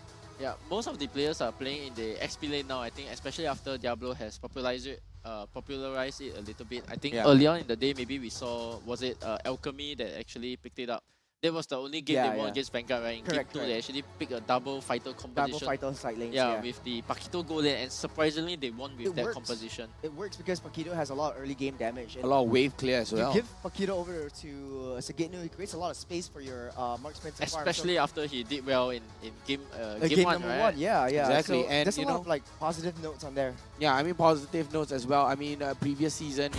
Yeah, most of the players are playing in the XP lane now, I think, especially after Diablo has popularized it a little bit. I think Yeah. earlier on in the day, maybe we saw, was it Alchemy that actually picked it up? That was the only game Yeah, they won yeah. against Vanguard, right? In Correct, game 2, they actually picked a double fighter Double composition. fight on side lanes. Yeah, with the Paquito goal lane, and surprisingly, they won with It that works. composition. It works because Paquito has a lot of early game damage. A lot of wave clear as well. You give Paquito over to Sagitnu, he creates a lot of space for your marksman to farm. Especially after he did well in game Game one, number right? one, yeah. Exactly, So and there's a you lot know- of like positive notes on there. Yeah, I mean positive notes as well. I mean previous season,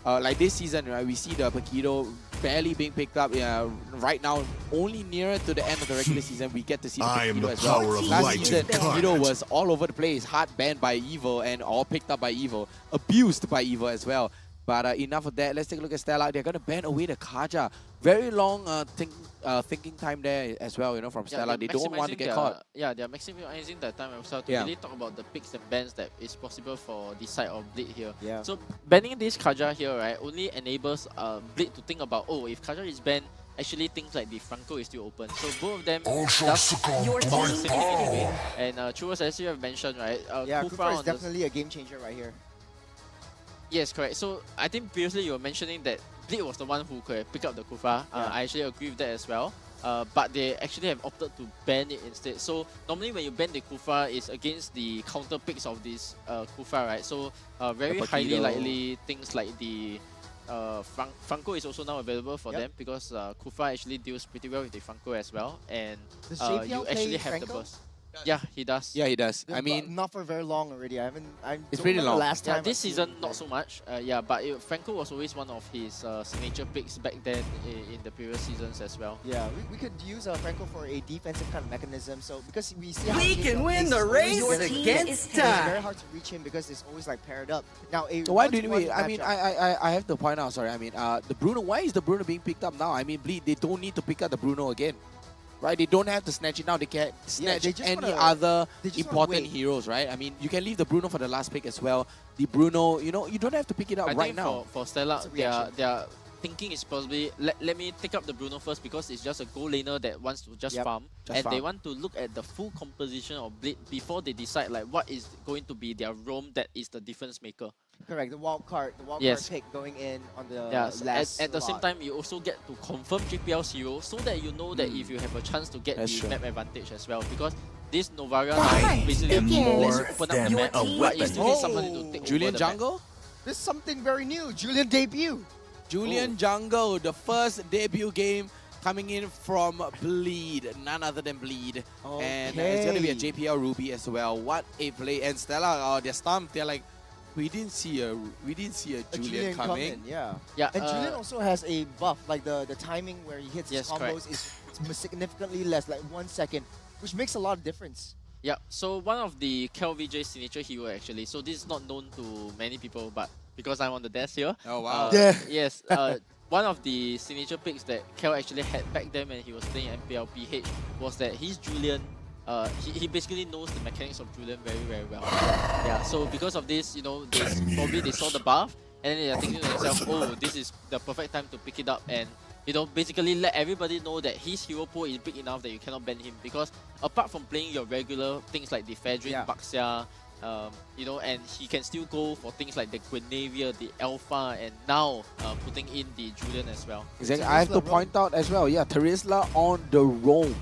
like this season, right, we see the Paquito barely being picked up. Right now, only nearer to the end of the regular season, we get to see the I am Paquito the as well. power of Last light season, incarnate. Paquito was all over the place, hard banned by Evil and all picked up by Evil, abused by Evil as well. But enough of that. Let's take a look at Stellark. They're going to ban away the Kaja. Very long thinking time there as well, from Stellark. They don't want to get caught. Yeah, they're maximizing the time as well to Yeah. really talk about the picks and bans that is possible for the side of Bleed here. Yeah. So banning this Kaja here, right, only enables Bleed to think about, oh, if Kaja is banned, actually things like the Franco is still open. So both of them All shall does succumb your to team my significantly power. win. And Churros, as you have mentioned, right, Yeah, Kufra Kufra is on the definitely a game changer right here. Yes, correct. So I think previously you were mentioning that Bleed was the one who could have picked up the Kufra. I actually agree with that as well. But they actually have opted to ban it instead. So normally when you ban the Kufra, it's against the counter picks of this Kufra, right? So very The highly Paquito. likely things like the Franco is also now available for Yep. them because Kufra actually deals pretty well with the Franco as well. And Does you JPL play actually have the Franco? burst. Yeah, he does. Yeah, he does. Yeah, I but mean, not for very long already. I It's don't pretty remember long. Last time Yeah, this I've seen season him not play. so much. Yeah, but Franco was always one of his signature picks back then in the previous seasons as well. Yeah, we could use Franco for a defensive kind of mechanism. So because we see how We JPL can win plays, the it's race always very against It's very time. hard to reach him because it's always like paired up. Now, a why did one-to-one we? I mean, matchup- I have to point out. Sorry, I mean, the Bruno. Why is the Bruno being picked up now? I mean, Bleed. They don't need to pick up the Bruno again, right? They don't have to snatch it now. They can snatch they just any wanna- other they just wanna important wait. heroes, right? I mean, you can leave the Bruno for the last pick as well. The Bruno, you know, you don't have to pick it up I right think now. for It's a Stellark, reaction. their thinking is probably let me take up the Bruno first because it's just a goal laner that wants to just Yep, farm, just and they farm. want to look at the full composition of Bleed before they decide like what is going to be their roam that is the difference maker. Correct, the wild card Yes. pick going in on the Yeah, so last at the same slot. time, you also get to confirm JPL's hero so that you know that if you have a chance to get That's the true. map advantage as well. Because this Novaria Fight now basically begins. lets you open up the Your map, team but you still need is- somebody to take Julian over the map. Jungle. This is something very new. Julian debut. Julian Jungle, the first debut game coming in from Bleed, none other than Bleed. And it's going to be a Okay. JPL Ruby as well. What a play. And Stella, they're stumped. They're like, we didn't see a Julian coming. Yeah. Yeah, And Julian also has a buff, like the timing where he hits Yes, his combos is significantly less, like 1 second, which makes a lot of difference. Yeah, so one of the KLVJ signature hero actually. So this is not known to many people, but because I'm on the desk here. Oh, wow. Yes, one of the signature picks that Kel actually had back then when he was playing MPL PH was that his Julian, he basically knows the mechanics of Julian very, very well. Yeah, so because of this, you know, they saw the buff and then they are thinking to themselves, oh, this is the perfect time to pick it up and, you know, basically let everybody know that his hero pool is big enough that you cannot ban him because apart from playing your regular things like the Fedrin, Baxia, you know, and he can still go for things like the Guinevere, the Alpha, and now putting in the Julian as well. Exactly. I have to point out as well, Terizla on the roam.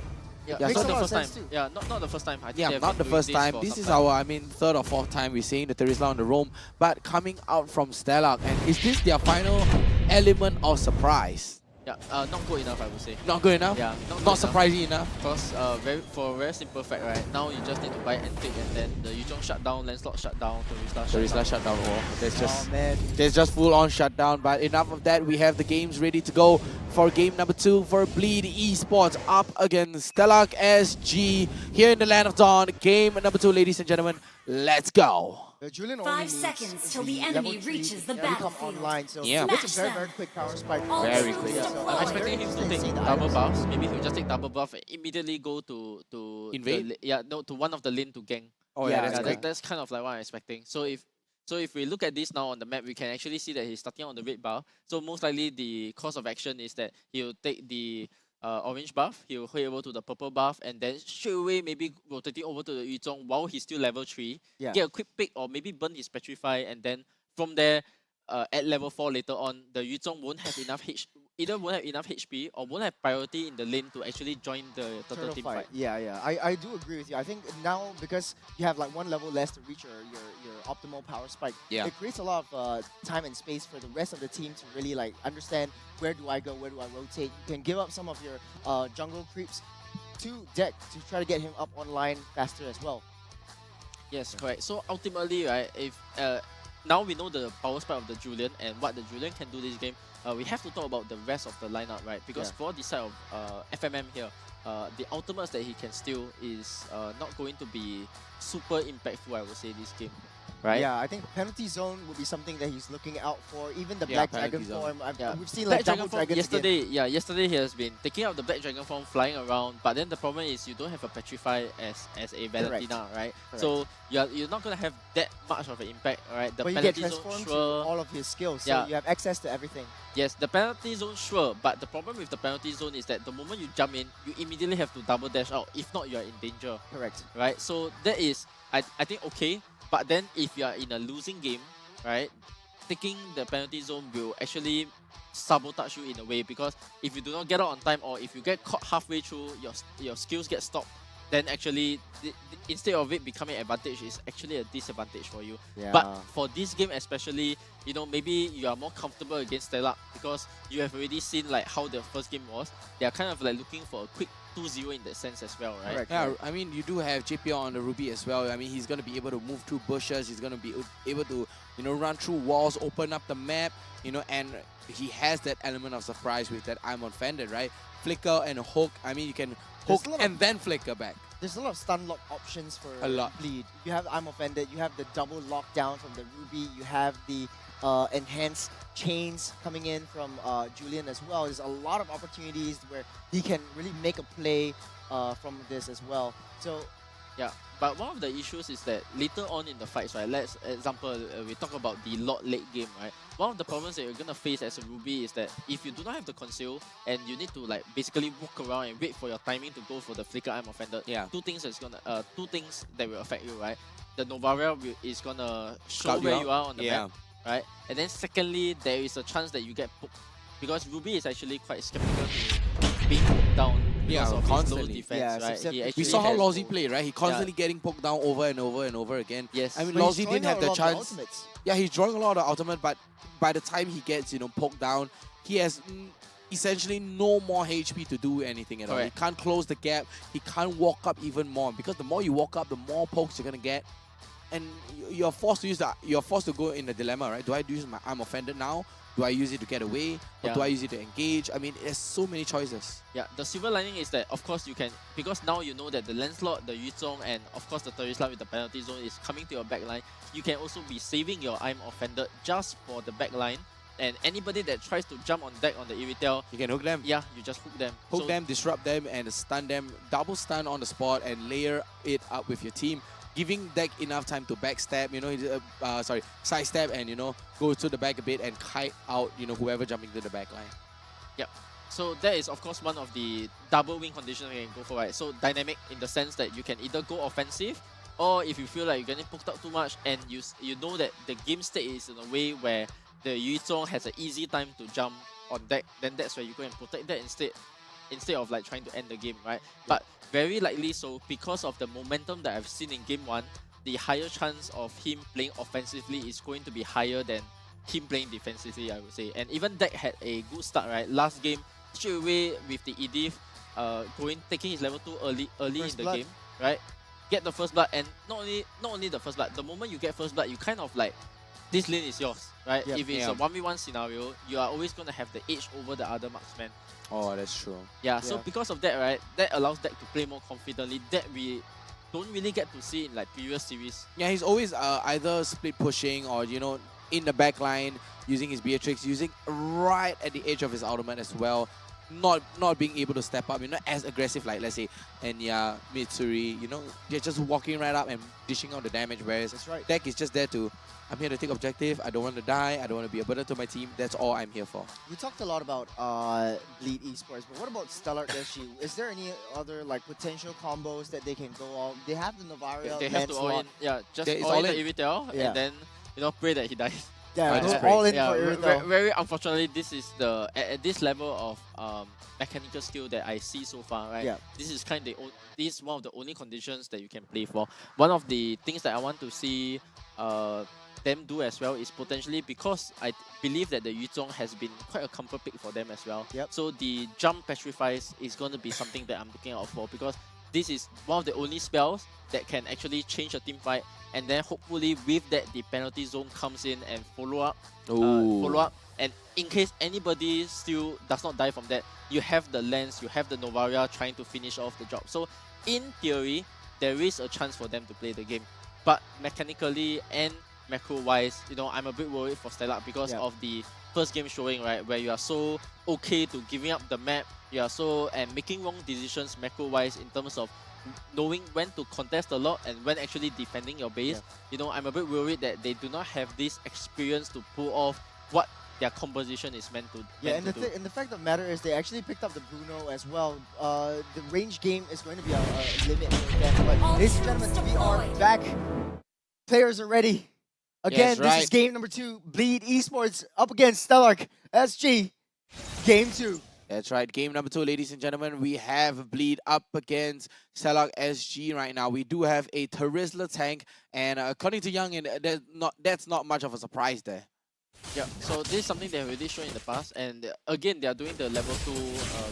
Yeah, Yeah, not so the the- first time. Yeah, not the first time. I think they Yeah, have not the been doing first time. for This some is time. our, I mean, third or fourth time we're seeing the Terizla on the roam. But coming out from Stellark, and is this their final element of surprise? Yeah, not good enough, I would say. Not good enough? Yeah, Not surprising enough? Because for a very simple fact, right? Now you just need to buy Antique and then the Yuzhong shut down, Lancelot shut down, Terizla shut down. Man. There's just full on shutdown. But enough of that. We have the games ready to go for game number 2 for Bleed Esports up against Stellark SG here in the Land of Dawn. Game number 2, ladies and gentlemen. Let's go. Julian 5 only needs seconds till the the enemy level 3 reaches the to become battlefield. online, so Yeah. it's a Smash very, them. very quick power spike. Very quick. Yeah, I'm I'm expecting him to take double buffs. Maybe he'll just take double buff and immediately go to Invade? to one of the lane to gang. Oh, yeah, that's quick. that's kind of like what I'm expecting. So if we look at this now on the map, we can actually see that he's starting on the red bar. So most likely the course of action is that he'll take the orange buff, he'll head over to the purple buff, and then straight away maybe rotating over to the Yuzhong while he's still level 3. Yeah. Get a quick pick or maybe burn his Petrify, and then from there, at level 4 later on, the Yuzhong won't have enough either won't have enough HP or won't have priority in the lane to actually join the turtle team fight. Yeah. I do agree with you. I think now because you have like one level less to reach your optimal power spike, it creates a lot of time and space for the rest of the team to really like understand where do I go, where do I rotate. You can give up some of your jungle creeps to deck to try to get him up online faster as well. Yes, correct. So ultimately, right, if now we know the power spike of the Julian and what the Julian can do this game, we have to talk about the rest of the lineup, right? Because for the side of FMM here, the ultimates that he can steal is not going to be super impactful, I would say, this game. Right? Yeah, I think penalty zone would be something that he's looking out for. Even the Yeah, Black Dragon penalty zone. form, we've seen Black like Dragon double form dragons again. yesterday he has been taking out the Black Dragon form, flying around, but then the problem is you don't have a Petrify as a Valentina, right? Correct. So you're not gonna have that much of an impact, right? The But you get penalty zone, transformed sure. to all of his skills, so Yeah. you have access to everything. Yes, the penalty zone, sure, but the problem with the penalty zone is that the moment you jump in, you immediately have to double dash out. If not, you are in danger. Correct. Right? So that is, I think, okay. But then if you are in a losing game, right, taking the penalty zone will actually sabotage you in a way, because if you do not get out on time or if you get caught halfway through, your skills get stopped, then actually instead of it becoming an advantage, it's actually a disadvantage for you. Yeah. But for this game especially, you know, maybe you are more comfortable against Stellark because you have already seen like how the first game was. They are kind of like looking for a quick 2-0 in that sense as well, right? Yeah, I mean, you do have JPL on the Ruby as well. I mean, he's going to be able to move through bushes. He's going to be able to, you know, run through walls, open up the map, you know, and he has that element of surprise with that I'm offended, right? Flicker and hook. I mean, you can hook and then flicker back. There's a lot of stun lock options for A lot. Bleed. You have I'm Offended, you have the double lockdown from the Ruby, you have the enhanced chains coming in from Julian as well. There's a lot of opportunities where he can really make a play from this as well. So yeah, but one of the issues is that later on in the fights, right? Let's example, we talk about the lot late game, right? One of the problems that you're gonna face as a Ruby is that if you do not have the conceal and you need to like basically walk around and wait for your timing to go for the flicker I'm Offended. Yeah. Two things that will affect you, right? The Novaria is gonna show Scout you where out. you are on the Yeah. map, right? And then secondly, there is a chance that you get poked because Ruby is actually quite skeptical to being poked down because of his low constantly. defense, right? He We actually saw how has Lawsy to- played, right? He constantly getting poked down over and over and over again. Yes. I mean, But he's Lawsy throwing didn't have out a the lot of chance. ultimates. Yeah, he's drawing a lot of ultimate, but by the time he gets, you know, poked down, he has essentially no more HP to do anything at all. He Correct. can't close the gap. He can't walk up even more because the more you walk up, the more pokes you're gonna get, and you're forced to use that. You're forced to go in a dilemma, right? Do I use my I'm Offended now? Do I use it to get away? Or Yeah. do I use it to engage? I mean, there's so many choices. Yeah, the silver lining is that, of course, you can, because now you know that the Lancelot, the Yuzong, and of course the Terisla with the penalty zone is coming to your backline. You can also be saving your I'm Offended just for the backline. And anybody that tries to jump on deck on the Iritel, You can hook them. yeah, you just hook them. Hook So- them, disrupt them, and stun them. Double stun on the spot and layer it up with your team, giving deck enough time to backstab. You know, sidestep and you know go to the back a bit and kite out. You know, whoever jumping to the back line. Yep. So that is of course one of the double win conditions you can go for, right? So dynamic in the sense that you can either go offensive, or if you feel like you're getting poked out too much and you know that the game state is in a way where the Yuzong has an easy time to jump on deck, then that's where you go and protect that instead of like trying to end the game, right? But very likely so, because of the momentum that I've seen in game 1, the higher chance of him playing offensively is going to be higher than him playing defensively, I would say. And even Deck had a good start, right? Last game, straight away with the Edith taking his level 2 early First in the blood. game, right? Get the first blood, and not only the first blood, the moment you get first blood, you kind of like, this lane is yours, right? Yep. If it's Yeah. a 1v1 scenario, you are always going to have the edge over the other marksman. Oh, that's true. Yeah, so because of that, right, that allows Deck to play more confidently. That we don't really get to see in like previous series. Yeah, he's always either split pushing or you know in the back line using his Beatrix, using right at the edge of his ultimate as well. Not being able to step up, you know, as aggressive like let's say Enya, Mitsuri, you know, they're just walking right up and dishing out the damage. Whereas Deck is just there to, I'm here to take objective. I don't want to die. I don't want to be a burden to my team. That's all I'm here for. We talked a lot about Bleed Esports, but what about Stellark SG? Is there any other like potential combos that they can go on? They have the Novaria, They have to all in, just It's all in the Iritel, Yeah. and then you know pray that he dies. Yeah, go all in for Iritel. Very unfortunately, this is the at this level of mechanical skill that I see so far, right? Yeah. This is this is one of the only conditions that you can play for. One of the things that I want to see them do as well is potentially, because I believe that the Yuzong has been quite a comfort pick for them as well. So the jump petrifies is going to be something that I'm looking out for, because this is one of the only spells that can actually change a team fight, and then hopefully with that the penalty zone comes in and follow up, and in case anybody still does not die from that, you have the Lens, you have the Novaria trying to finish off the job. So in theory, there is a chance for them to play the game, but mechanically and macro wise, you know, I'm a bit worried for Stellark because of the first game showing, right, where you are so okay to giving up the map, you are so and making wrong decisions macro wise in terms of knowing when to contest a lot and when actually defending your base. You know, I'm a bit worried that they do not have this experience to pull off what their composition is meant to. Yeah, meant and to do. the fact of the matter is they actually picked up the Bruno as well. The range game is going to be a limit for them. But ladies and gentlemen, we are back. Players are ready. Again, this is game number 2. Bleed Esports up against Stellark SG. Game 2. That's right. Game number 2, ladies and gentlemen. We have Bleed up against Stellark SG right now. We do have a Terisla tank, and according to Young, that's not much of a surprise there. Yeah, so this is something they have already shown in the past, and again they are doing the level 2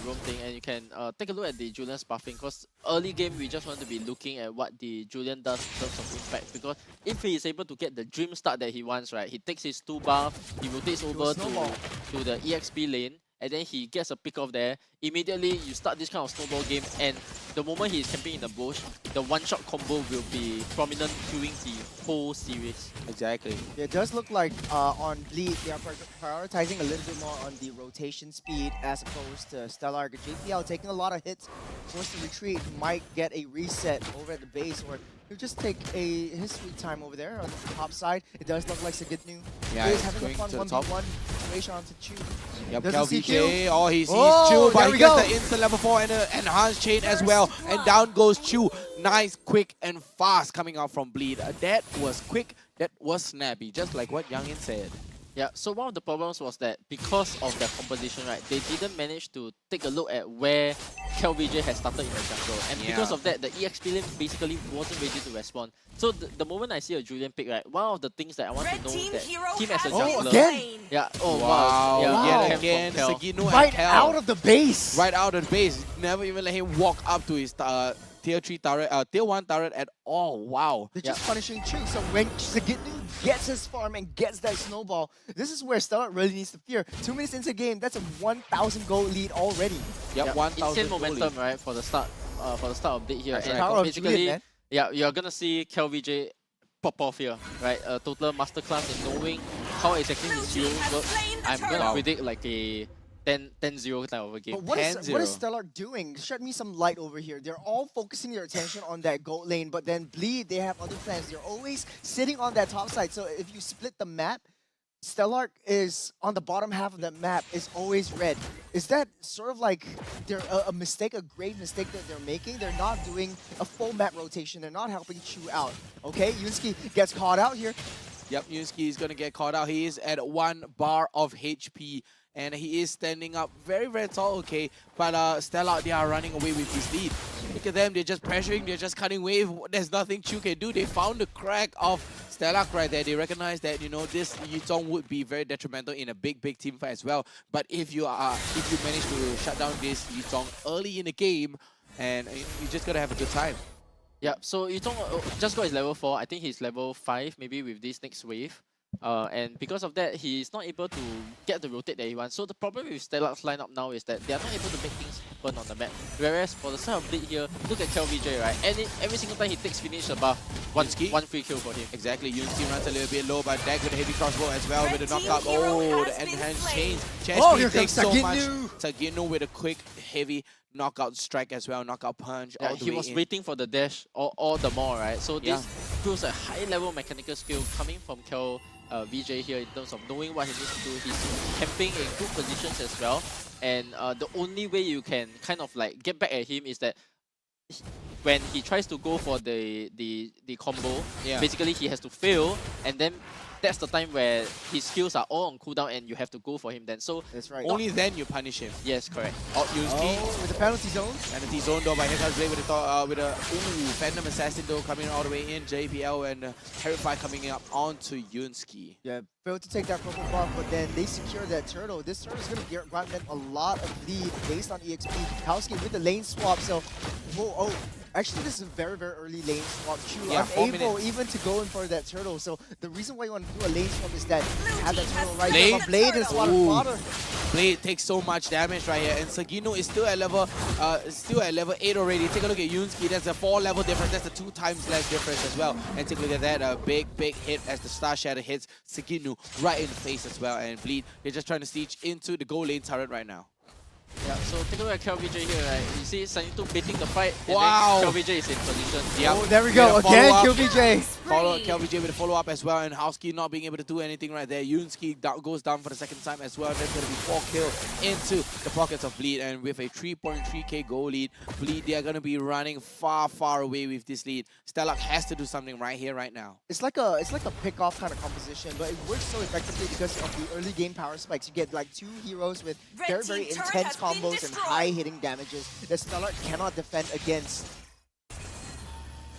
roam thing, and you can take a look at the Julian's buffing, because early game we just want to be looking at what the Julian does in terms of impact, because if he is able to get the dream start that he wants, right, he takes his 2 buff, he rotates over to the EXP lane, and then he gets a pick off there. Immediately you start this kind of snowball game, and the moment he is camping in the bush, the one-shot combo will be prominent during the whole series. Exactly. It does look like on Bleed, they are prioritizing a little bit more on the rotation speed as opposed to Stellark. JPL taking a lot of hits, forced to retreat, might get a reset over at the base, or he'll just take a history time over there on the top side. It does look like Sagitnu is having a fun 1v1 situation onto Chu. Yep, Doesn't see KelVJ, Chu. oh, he sees Oh, Chu, but there he we gets go. the instant level 4 and the enhanced chain as well. And down goes Chu. Nice, quick, and fast coming out from Bleed. That was quick, that was snappy, just like what Youngin said. Yeah, so one of the problems was that because of their composition, right, they didn't manage to take a look at where KelVJ has started in the jungle. And because of that, the EXP lane basically wasn't ready to respond. So the moment I see a Julian pick, right, one of the things that I want to know that him as a jungler... again? Yeah, oh Wow, wow. yet Camp again, from Kel. Sagitnu Right and Kel. out of the base. Right out of the base. Never even let him walk up to his tier 3 turret, tier 1 turret at all. Wow. They're just punishing Chu. So when Sagitnu gets his farm and gets that snowball, this is where Stellark really needs to fear. 2 minutes into the game, that's a 1,000 gold lead already. Yep, 1,000 insane gold momentum, lead. right, for the start of Bleed here. That's the And power of basically, Julian, man. yeah, you're gonna see KelVJ pop off here, right? A total masterclass in knowing how exactly his heroes work. I'm gonna predict like a 10-0 type of a game. But what is Stellark doing? Shed me some light over here. They're all focusing their attention on that gold lane, but then Bleed, they have other plans. They're always sitting on that top side. So if you split the map, Stellark is on the bottom half of that map, is always red. Is that sort of like a mistake, a great mistake that they're making? They're not doing a full map rotation. They're not helping Chu out. Okay, Yunsky gets caught out here. Yep, Yunsky is going to get caught out. He is at 1 bar of HP. And he is standing up very, very tall, okay. But Stellark, they are running away with this lead. Look at them, they're just pressuring, they're just cutting wave. There's nothing Chu can do. They found the crack of Stellark right there. They recognize that, you know, this Yutong would be very detrimental in a big team fight as well. But if you manage to shut down this Yutong early in the game, and you just gotta have a good time. Yeah, so Yutong just got his level 4. I think he's level 5 maybe with this next wave. And because of that, he's not able to get the rotate that he wants. So the problem with Stellark's lineup now is that they are not able to make things happen on the map. Whereas for the side of Bleed here, look at KelVJ, right? And every single time he takes finish the buff, one free kill for him. Exactly, Yunsky runs a little bit low, but Dag with a heavy crossbow as well with a knockout. Oh, the enhanced chains. Here takes comes so much. Sagitnu. Sagitnu with a quick, heavy knockout strike as well, knockout punch. Yeah, all the he way was in. waiting for the dash all the more, right? So this proves a high level mechanical skill coming from VJ here in terms of knowing what he needs to do. He's camping in good positions as well, and the only way you can kind of like get back at him is that when he tries to go for the combo, basically he has to fail, and then that's the time where his skills are all on cooldown and you have to go for him then. So that's right. Only then you punish him. Yes, correct. Yunsky. With the penalty zone. Penalty zone though by here comes Blade with a Phantom Assassin though coming all the way in. JPL and Terrify coming up onto Yunsky. Yeah, failed to take that purple buff, but then they secure that turtle. This turtle is going to grant them a lot of lead based on EXP. Howski with the lane swap, so actually this is a very, very early lane swap. Chu unable even to go in for that turtle. So the reason why you want to do a lane swap is that you have that turtle right there. But Blade is what fodder. Blade takes so much damage right here, and Sagitnu is still at level 8 already. Take a look at Yunsky. That's a 4 level difference. That's a 2 times less difference as well. And take a look at that, a big hit as the Star Shatter hits Sagitnu right in the face as well. And Bleed, they're just trying to siege into the gold lane turret right now. Yeah, so take a look at KelVJ here, right? You see Sanito baiting the fight, and wow. then KelVJ is in position. Yep. Oh, there we go. Again, KelVJ. KelVJ with a follow-up as well, and Howski not being able to do anything right there. Yunsky goes down for the second time as well. There's going to be 4 kills into the pockets of Bleed, and with a 3.3k goal lead, Bleed, they are going to be running far, far away with this lead. Stellark has to do something right here, right now. It's like a pick-off kind of composition, but it works so effectively because of the early game power spikes. You get like 2 heroes with very, very intense combos and high hitting damages that Stellark cannot defend against.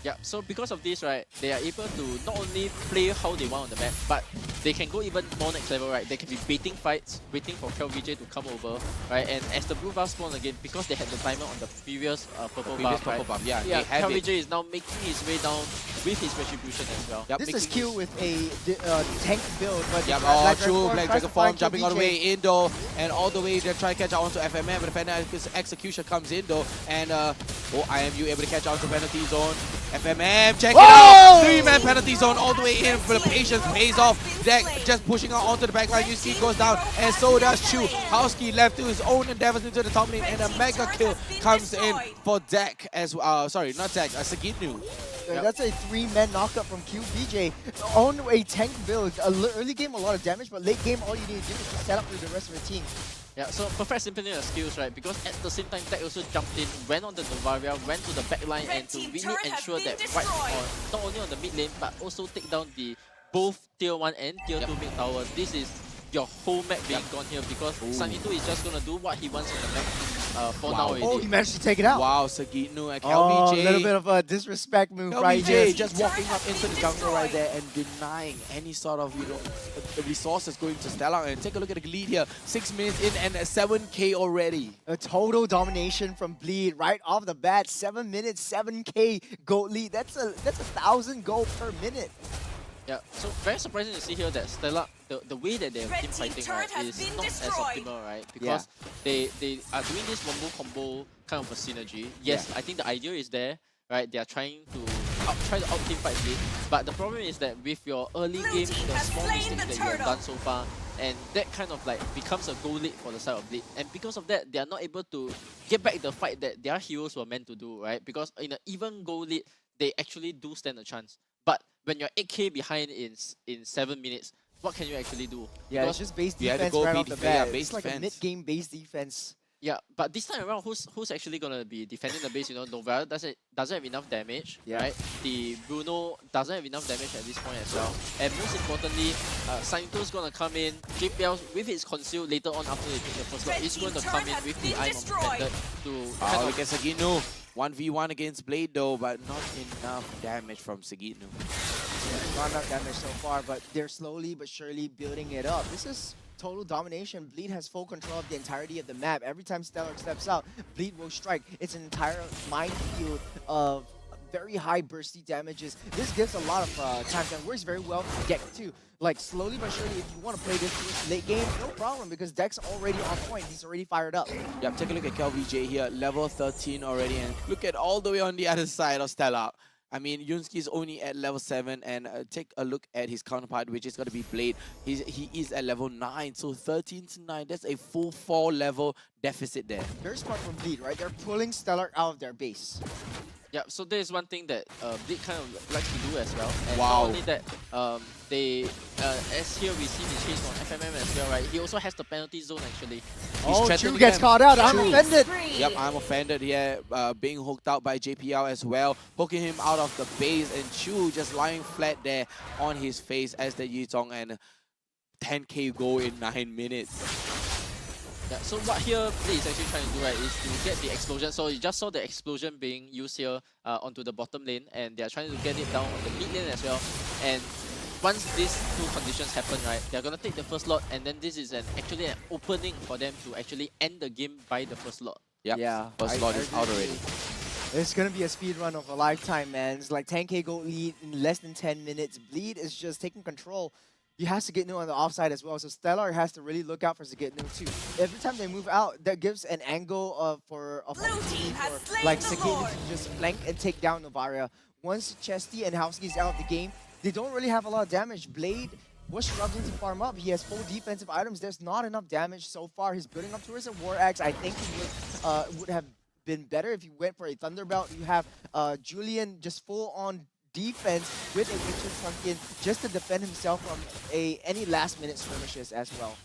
Yeah, so because of this, right, they are able to not only play how they want on the map, but they can go even more next level, right? They can be baiting fights, waiting for KLVJ to come over, right? And as the blue buff spawn again, because they had the timer on the previous purple buff, right? Yeah, they have KLVJ it. is now making his way down with his retribution as well. Yep, This is Q with a tank build, but Yep, Black true. Dragon Black tries Dragon to Form find jumping all the KLVJ. way in though, and all the way they try to catch out onto FMM, but the execution comes in though, and IMU able to catch out to penalty zone. FMM, check it out! 3-man penalty zone all the way in, but the patience pays off. Deck just pushing out onto the backline. You see goes down, and so does Chu. Howski left to his own endeavors into the top lane, and a mega kill comes in for Deck as well. Sorry, not Deck, Sagitnu. That's a 3-man knockup from QVJ on a tank build. Early game, a lot of damage, but late game, all you need to do is just set up with the rest of the team. Yeah, so perfect symphony of skills, right? Because at the same time, Tech also jumped in, went on the Novaria, went to the back line, and to really ensure that right on, not only on the mid lane, but also take down the both tier 1 and tier 2 mid tower. This is your whole map being gone here because Sanito is just gonna do what he wants on the map for now already. Oh, he managed to take it out. Wow, Sagitnu and Oh, KLVJ. a little bit of a disrespect move right here. KLVJ just walking up into the jungle right there and denying any sort of, resources going to Stellark. And take a look at the lead here. 6 minutes in and 7k already. A total domination from Bleed right off the bat. 7 minutes, 7k gold lead. That's a 1,000 gold per minute. Yeah, so very surprising to see here that Stellark, the way that they're team fighting right, is not as optimal, right? Because they are doing this combo kind of a synergy. Yes, I think the idea is there, right? They are trying to try to out-team fight Bleed, but the problem is that with your early game, the small mistakes that you have done so far, and that kind of like becomes a goal lead for the side of Bleed. And because of that, they are not able to get back the fight that their heroes were meant to do, right? Because in an even goal lead, they actually do stand a chance. But when you're 8k behind in 7 minutes, what can you actually do? Yeah, because it's just base defense right off the bat. It's like a mid-game base defense. Yeah, but this time around, who's actually gonna be defending the base? Nova doesn't have enough damage, right? The Bruno doesn't have enough damage at this point as well. And most importantly, Sanito's gonna come in. JPL with his conceal later on after they take the first slot is going to come in with the Eye Method to kind of... Look at Sagitnu. 1v1 against Blade though, but not enough damage from Sagitnu. Yeah, not enough damage so far, but they're slowly but surely building it up. This is total domination. Bleed has full control of the entirety of the map. Every time Stellark steps out, Bleed will strike. It's an entire minefield of very high bursty damages. This gives a lot of time and works very well for Deck too. Like slowly but surely, if you want to play this late game, no problem because Deck's already on point. He's already fired up. Yep, take a look at KLVJ here, level 13 already, and look at all the way on the other side of Stellark. I mean, Yunsky is only at level 7, and take a look at his counterpart, which is going to be Blade. He is at level 9, so 13 to 9. That's a full 4 level deficit there. Very smart from Bleed, right? They're pulling Stellark out of their base. Yeah, so there is one thing that Bleed kind of likes to do as well. And Wow. not only that, as here we see the chase from FMM as well, right? He also has the penalty zone actually. Chu gets caught out. I'm offended. Yep, I'm offended here. Being hooked out by JPL as well. Hooking him out of the base, and Chu just lying flat there on his face as the Yutong, and 10k goal in 9 minutes. Yeah, so what here Bleed is actually trying to do, right, is to get the explosion. So you just saw the explosion being used here onto the bottom lane, and they are trying to get it down on the mid lane as well. And once these two conditions happen, right, they're gonna take the first lot, and then this is actually an opening for them to actually end the game by the first lot. Yep. Yeah, first lot is out already. It's gonna be a speed run of a lifetime, man. It's like 10k gold lead in less than 10 minutes. Bleed is just taking control. He has to get new on the offside as well, so Stellark has to really look out for Sagitnu too. Every time they move out, that gives an angle for like Sagitnu to just flank and take down Novaria. Once Chesty and Howski is out of the game, they don't really have a lot of damage. Blade was struggling to farm up. He has full defensive items. There's not enough damage so far. He's building up towards a War Axe. I think he would have been better if he went for a Thunderbelt. You have Julian just full on defense with a Witcher Sunken just to defend himself from any last minute skirmishes as well.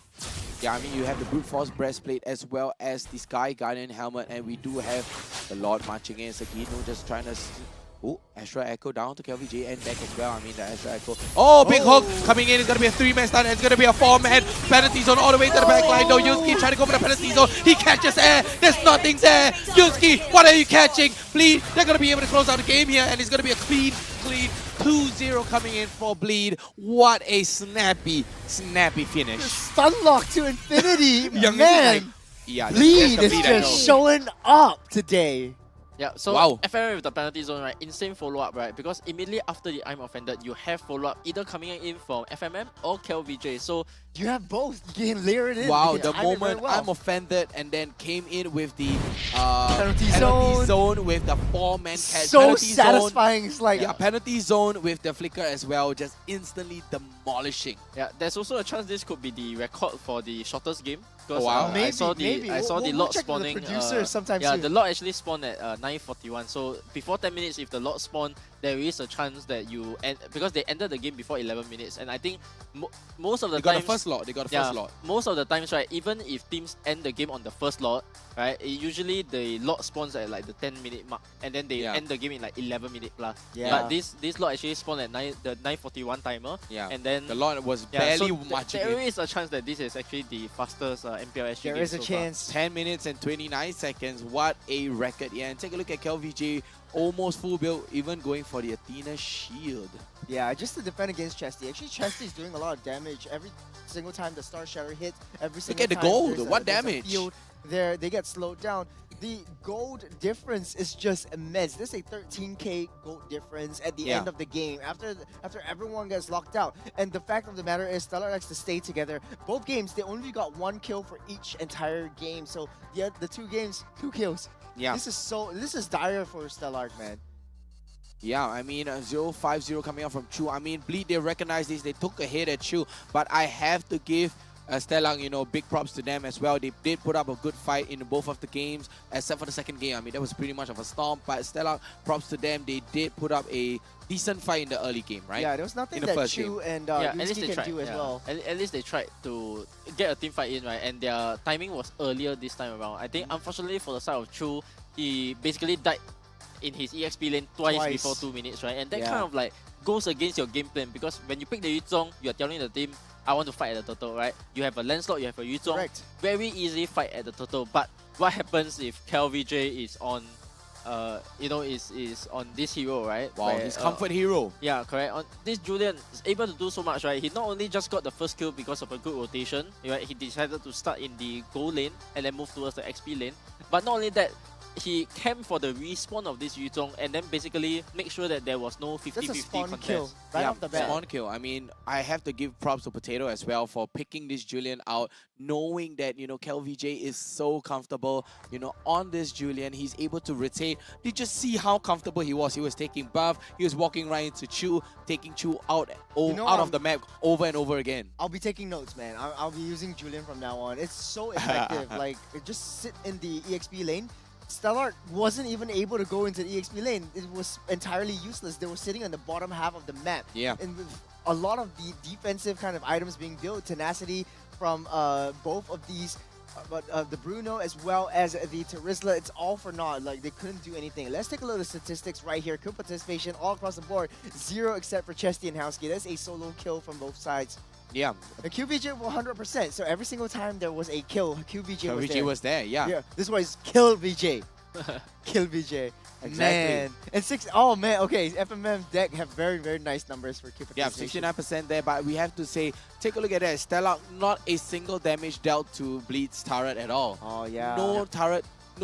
Yeah, I mean, you have the Brute Force Breastplate as well as the Sky Guardian Helmet, and we do have the Lord marching in. Sagitnu just trying to Ooh, Astra Echo down to KLVJ and back as well. I mean, the Astra Echo. Oh, big hook coming in. It's going to be a 3-man stun. It's going to be a 4-man penalty zone all the way to the back line. No, Yuski trying to go for the penalty zone. He catches air. There's nothing there. Yuski, what are you catching? Bleed. They're going to be able to close out the game here, and it's going to be a clean 2-0 coming in for Bleed. What a snappy finish. Stun lock to infinity, Young man. is like, yeah, Bleed that's is the Bleed I just know. showing up today. Yeah, so Wow. FMM with the penalty zone, right? Insane follow-up, right? Because immediately after the I'm offended, you have follow-up either coming in from FMM or KLVJ. So you have both. You can layer it in. Wow, You can the time it very moment well. I'm offended and then came in with the Penalty zone with the 4-man catch. So Penalty satisfying. Zone, It's like yeah, penalty zone with the flicker as well, just instantly demolishing. yeah, there's also a chance this could be the record for the shortest game. Because Oh, wow. I saw Maybe. I saw We'll- the we'll lot check with the spawning. producer sometime yeah, soon. the lot actually spawned at 9:41. So before 10 minutes, if the lot spawn, there is a chance that you end because they ended the game before 11 minutes. And I think most of the They got times, the first lot. They got the yeah, first lot. most of the times, right, even if teams end the game on the first lot, right, usually the lot spawns at like the 10-minute mark, and then they end the game in like 11-minute plus. Yeah. But this lot actually spawned at the 9:41 timer. Yeah. And then The lot was yeah, barely so matching there it. is a chance that this is actually the fastest MPL SG There game is a so far. chance. 10 minutes and 29 seconds. What a record. Yeah, and take a look at KLVJ. Almost full build, even going for the Athena shield. Yeah, just to defend against Chesty. Actually, Chesty is doing a lot of damage every single time the Star Shatter hits. Every single at the time gold. there's What there's damage? field there, they get slowed down. The gold difference is just immense. This is a 13k gold difference at the end of the game after everyone gets locked out. And the fact of the matter is, Stellark likes to stay together. Both games, they only got 1 kill for each entire game. So the 2 games, 2 kills. Yeah. This is dire for Stellark, man. Yeah, I mean, 0-5-0 coming out from Chu. I mean, Bleed, they recognize this. They took a hit at Chu, but I have to give Stellark, you know, big props to them as well. They did put up a good fight in both of the games, except for the second game. I mean, that was pretty much of a stomp, but Stellark, props to them. They did put up a decent fight in the early game, right? Yeah, there was nothing in the that first Chu game. and at least Yusuke they can tried. do as well. At least they tried to get a team fight in, right? And their timing was earlier this time around. I think, unfortunately, for the side of Chu, he basically died in his EXP lane twice before 2 minutes, right? And that kind of like goes against your game plan because when you pick the Yuzong, you're telling the team, I want to fight at the turtle, right? You have a Lancelot, you have a Yuzong. Correct. Very easy fight at the turtle. But what happens if KLVJ is on is on this hero, right? Wow, Where, his comfort hero. Yeah, correct. On this Julian is able to do so much, right? He not only just got the first kill because of a good rotation, right? He decided to start in the gold lane and then move towards the XP lane. But not only that, he camped for the respawn of this Yuzong and then basically make sure that there was no 50-50 spawn contest. kill right off the bat. Spawn kill. I mean, I have to give props to Potato as well for picking this Julian out, knowing that, you know, KLVJ is so comfortable, you know, on this Julian. He's able to rotate. You just see how comfortable he was. He was taking buff. He was walking right into Chu, taking Chu out, out of the map over and over again. I'll be taking notes, man. I'll be using Julian from now on. It's so effective. Like, just sit in the EXP lane. Stellark wasn't even able to go into the EXP lane. It was entirely useless. They were sitting on the bottom half of the map. Yeah. And with a lot of the defensive kind of items being built, tenacity from both of these, but the Bruno as well as the Terizla, it's all for naught. Like, they couldn't do anything. Let's take a look at the statistics right here. Kill participation all across the board. 0 except for Chesty and Houski. That's a solo kill from both sides. Yeah. The QBJ 100%. So every single time there was a kill, QBJ was there. Yeah. This was kill VJ. Kill VJ. Exactly. Man. And oh man, okay. FMM deck have very, very nice numbers for Q Yeah, participation. 69% there, but we have to say, take a look at that. Stellark, not a single damage dealt to Bleed's turret at all. Oh yeah. No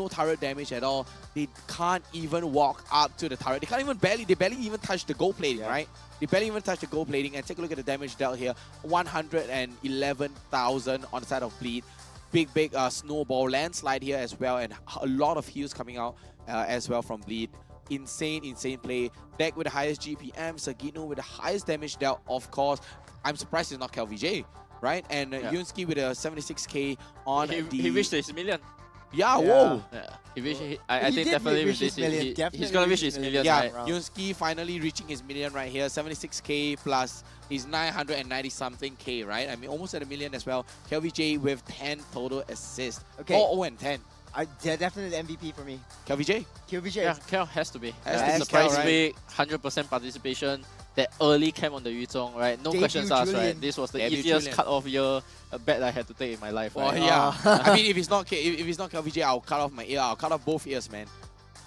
turret damage at all. They can't even walk up to the turret. They can't even they barely even touch the gold plating, right? They barely even touch the gold plating. And take a look at the damage dealt here. 111,000 on the side of Bleed. Big snowball landslide here as well, and a lot of heals coming out as well from Bleed. Insane play. Deck with the highest GPM, Sagino with the highest damage dealt, of course. I'm surprised it's not KLVJ, right? And Yunsky with a 76k on He reached his million. Yeah, whoa. Yeah. I think definitely with this, he's gonna reach his million. Yeah, right? Yunsky finally reaching his million right here. 76k plus his 990 something k, right? I mean, almost at a million as well. KLVJ with 10 total assists. Okay. 0 and 10. Definitely MVP for me. KVJ? KVJ. Yeah, Kel has to be. Has Yeah, to be surprise Kel, right? big, 100% participation. That early camp on the Yuzhong, right? No Debut questions asked, Julian. right? This was the Debut easiest Julian. cut-off year bet I had to take in my life, Oh right? yeah. I mean, if it's not KVJ, I'll cut off my ear. I'll cut off both ears, man.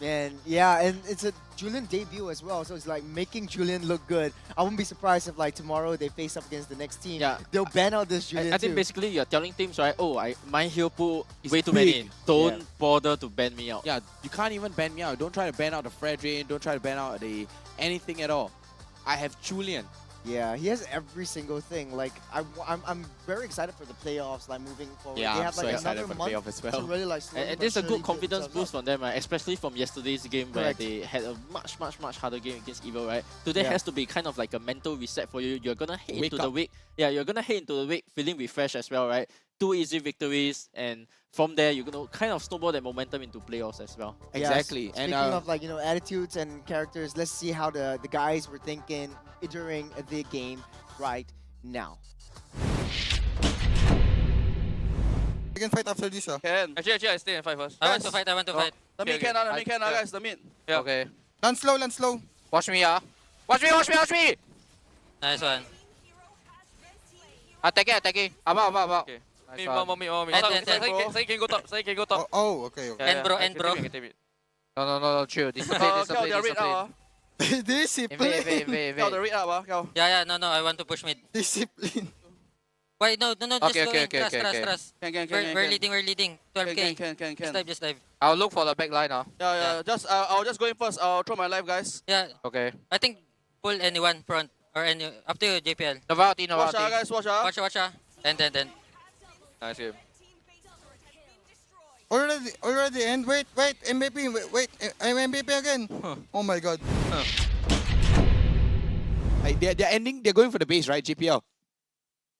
And yeah, and it's a Julian debut as well, so it's like making Julian look good. I wouldn't be surprised if like tomorrow they face up against the next team. Yeah. They'll ban out this Julian I think too. basically you're telling teams, right? Oh, my heal pool is way too big. many. Don't Yeah. bother to ban me out. Yeah, you can't even ban me out. Don't try to ban out the Fredrin. Don't try to ban out the anything at all. I have Julian. Yeah, he has every single thing. Like I'm very excited for the playoffs, like moving forward. Yeah, they I'm have so like excited another for the month playoff as well. to really like slowly And but this is a surely good build confidence themselves boost up. from them, right? Especially from yesterday's game where Correct. they had a much harder game against Evil, right? Today Yeah. has to be kind of like a mental reset for you. You're gonna head Wake into the up. week. Yeah, you're gonna head into the week feeling refreshed as well, right? 2 easy victories, and from there you're gonna kind of snowball that momentum into playoffs as well. Yeah, Exactly. Speaking And of like attitudes and characters, let's see how the guys were thinking during the game right now. We can fight after this, Can. Actually, I stay and fight first. I want to fight, The mid can, guys, the mid. Yeah. Okay. Land slow. Watch me, Watch me! Nice one. Attacking. About. Okay. Me, one me. And- Say can go top. Oh, okay. End, bro. No, chill. Discipline. They're red out. Discipline. The red out, go. Yeah, no, I want to push mid. Discipline. Wait, no, just Okay, go okay, in. okay. Trust. Can. We're leading. 12k. Can. Just dive. I'll look for the back line now. Yeah. I'll just go in first. I'll throw my life, guys. Yeah, Okay. I think pull anyone front or any up to you, JPL. Watch out, guys. Watch out. Watch. And then. Nice game. Already. And wait, MVP. Wait, I'm MVP again. Oh my god. Like they're ending. They're going for the base, right? JPL.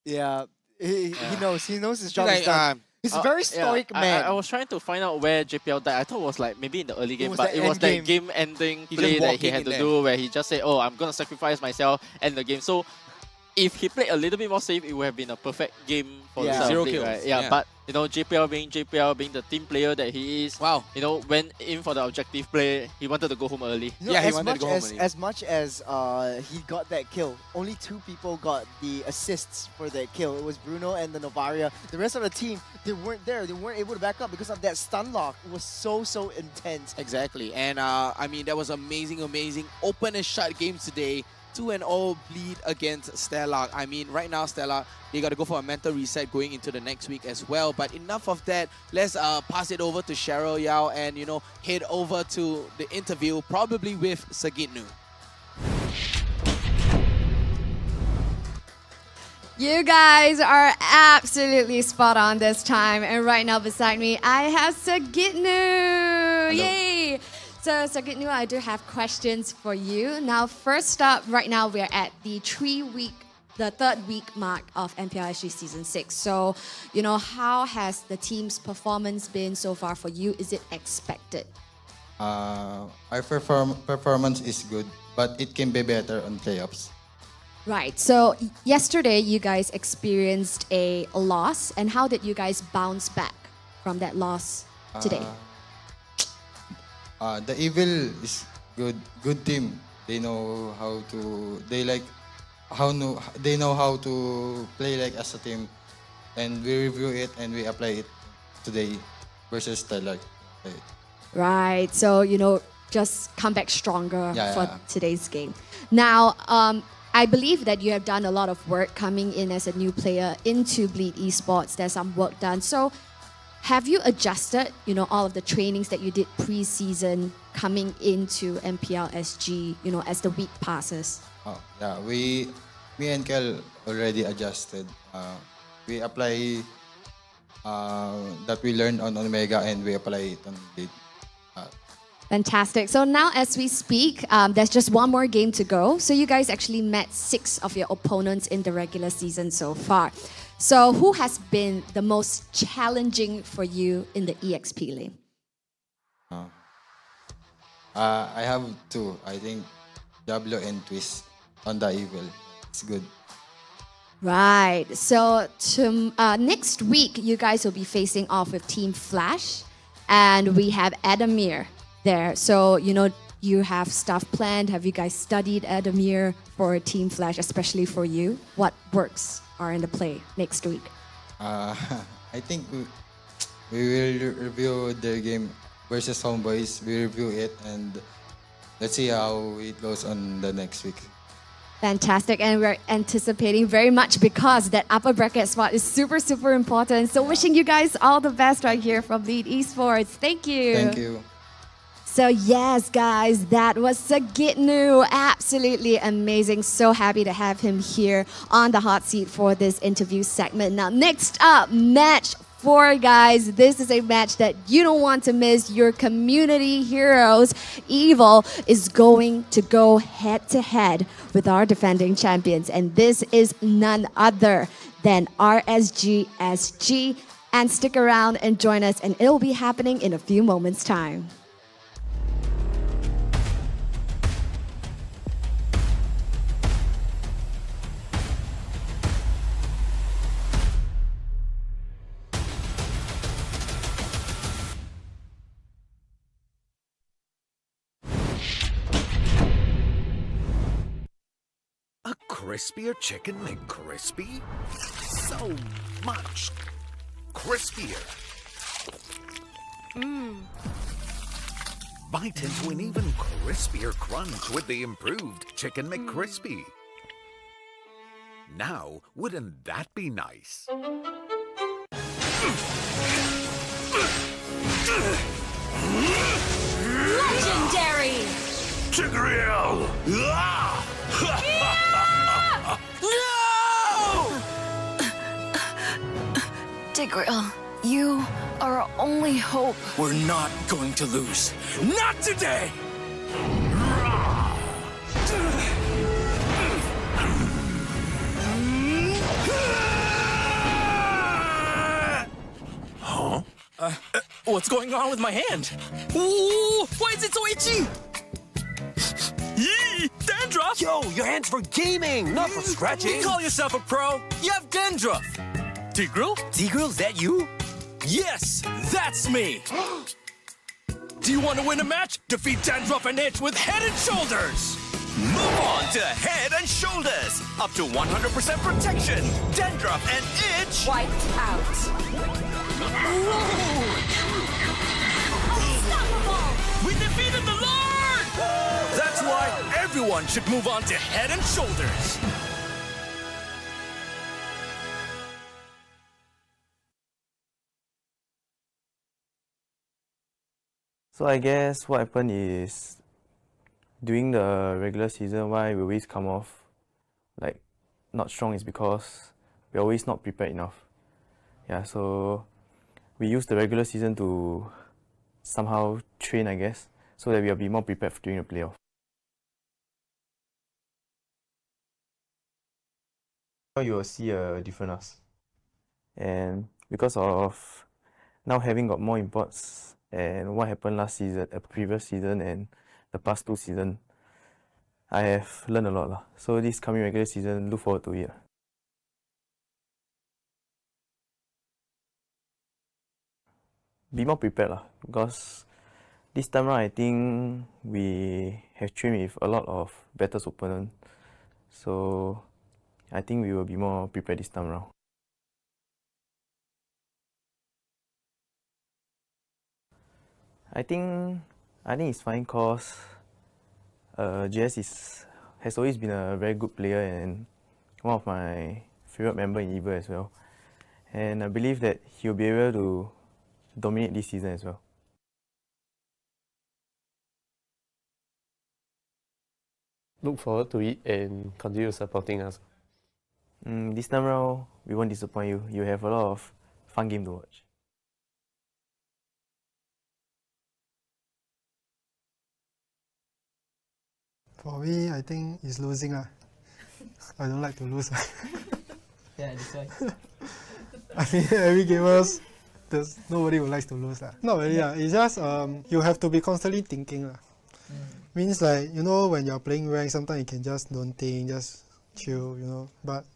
Yeah, he knows his job Like, is done. He's a very stoic man. I was trying to find out where JPL died. I thought it was like maybe in the early game, was but the it was end that game-ending He play just that he walking had in to there. do where he just said, "Oh, I'm gonna sacrifice myself," end the game. So if he played a little bit more safe, it would have been a perfect game for Yeah. the side of 0 Bleed, kills, right? Yeah, yeah. but JPL being the team player that he is, Wow. went in for the objective play. He wanted to go home early. Yeah, he as wanted to much go home as early. as much as he got that kill, only 2 people got the assists for that kill. It was Bruno and the Novaria. The rest of the team, they weren't there. They weren't able to back up because of that stun lock. It was so intense. Exactly. And I mean, that was amazing. Open and shut games today. 2-0 Bleed against Stellark. I mean, right now, Stellark, they got to go for a mental reset going into the next week as well. But enough of that. Let's pass it over to Cheryl Yao and, head over to the interview, probably with Sagitnu. You guys are absolutely spot on this time. And right now beside me, I have Sagitnu. Yay! So Sagitnu, I do have questions for you. Now, first up, right now we're at the 3rd week mark of MPL SG Season 6. So, how has the team's performance been so far for you? Is it expected? Our performance is good, but it can be better on playoffs. Right. So yesterday you guys experienced a loss, and how did you guys bounce back from that loss today? The Evil is good team. They know how to. They know how to play like as a team, and we review it and we apply it today versus Stellark. Right. So just come back stronger for Yeah. today's game. Now, I believe that you have done a lot of work coming in as a new player into Bleed Esports. There's some work done. So, have you adjusted, all of the trainings that you did pre-season coming into MPL SG, as the week passes? Oh, yeah. Me and Kel already adjusted. We apply that we learned on Omega and we apply it on Bleed. Fantastic. So now as we speak, there's just one more game to go. So you guys actually met 6 of your opponents in the regular season so far. So who has been the most challenging for you in the EXP lane? I have 2. I think Diablo and Twist on the Evil. It's good. Right. So next week, you guys will be facing off with Team Flash and we have Adamir there. So, you know, you have stuff planned. Have you guys studied Adamir for Team Flash, especially for you? What works are in the play next week? I think we will review the game versus Homeboys. We review it and let's see how it goes on the next week. Fantastic, and we're anticipating very much because that upper bracket spot is super, super important. So wishing you guys all the best right here from Bleed Esports. Thank you. Thank you. So yes, guys, that was Sagitnu. Absolutely amazing. So happy to have him here on the hot seat for this interview segment. Now, next up, match 4, guys. This is a match that you don't want to miss. Your community heroes, Evil, is going to go head-to-head with our defending champions. And this is none other than RSG SG. And stick around and join us, and it'll be happening in a few moments' time. A crispier chicken McCrispy? So much crispier. Bite into an even crispier crunch with the improved Chicken McCrispy. Now, wouldn't that be nice? Legendary! Tigreal! Tigreal, you are our only hope. We're not going to lose. Not today! Huh? What's going on with my hand? Ooh, why is it so itchy? Yee, dandruff! Yo, your hand's for gaming, not for scratching. You call yourself a pro? You have dandruff. Tigreal? Tigreal, is that you? Yes, that's me. Do you want to win a match? Defeat dandruff and itch with Head and Shoulders. Move on to Head and Shoulders. Up to 100% protection. Dandruff and itch. Wiped out. We defeated the Lord! That's why everyone should move on to Head and Shoulders. So I guess what happened is during the regular season, why we always come off like not strong is because we're always not prepared enough. Yeah, so we use the regular season to somehow train, I guess, so that we'll be more prepared during the playoff. You will see a different us. And because of now having got more imports and what happened last season, previous season and the past 2 seasons, I have learned a lot lah. So this coming regular season, look forward to it. Be more prepared lah, because this time around I think we have trained with a lot of better opponents. So I think we will be more prepared this time around. I think it's fine cause JS has always been a very good player and one of my favorite member in EVO as well. And I believe that he'll be able to dominate this season as well. Look forward to it and continue supporting us. This time around, we won't disappoint you. You have a lot of fun game to watch. For me, I think it's losing. I don't like to lose. Yeah, that's why. I mean, every gamers, nobody would like to lose. Not really. It's just you have to be constantly thinking. Means like, you know, when you're playing rank, sometimes you can just don't think, just chill, you know. But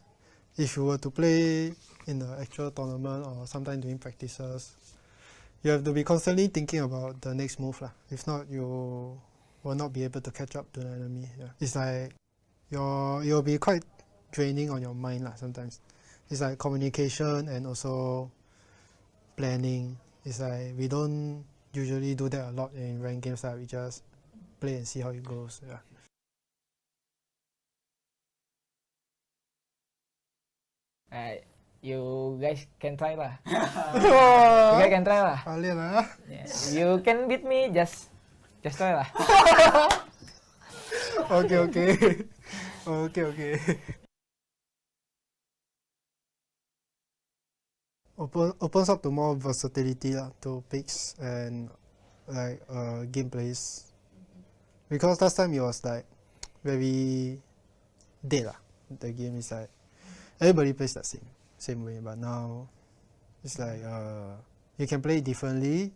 if you were to play in the actual tournament or sometimes doing practices, you have to be constantly thinking about the next move lah. If not, you will not be able to catch up to the enemy. Yeah. It's like you'll be quite draining on your mind lah sometimes. It's like communication and also planning. It's like we don't usually do that a lot in ranked games lah. We just play and see how it goes. Yeah. You guys can try lah. You guys can try lah. Yeah. You can beat me, just try lah. Okay. Opens up to more versatility lah, to picks and like gameplays. Because last time it was like very dead lah. The game is like everybody plays the same way, but now it's like you can play differently.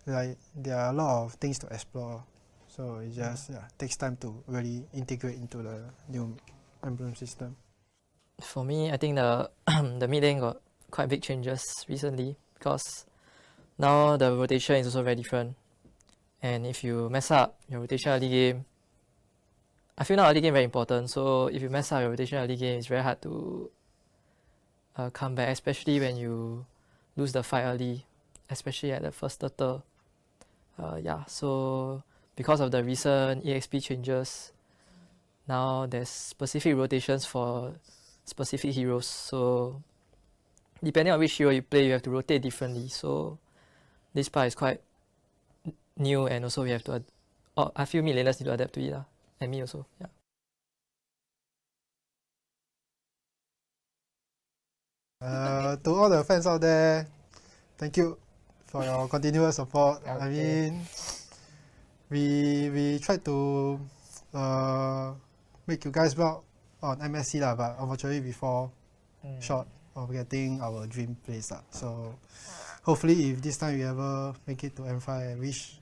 Like there are a lot of things to explore, so it just takes time to really integrate into the new emblem system. For me, I think the the mid lane got quite big changes recently because now the rotation is also very different. And if you mess up your rotation early game, I feel now early game very important. So if you mess up your rotation early game, it's very hard to come back, especially when you lose the fight early, especially at the first turtle. So because of the recent EXP changes, now there's specific rotations for specific heroes. So depending on which hero you play, you have to rotate differently. So this part is quite new, and also we have to. I feel mid laners need to adapt to it, and me also. Yeah. To all the fans out there, thank you for your continuous support. Okay. I mean, we tried to make you guys proud on MSC lah, but unfortunately we fall short of getting our dream place lah. So hopefully if this time we ever make it to M5, I wish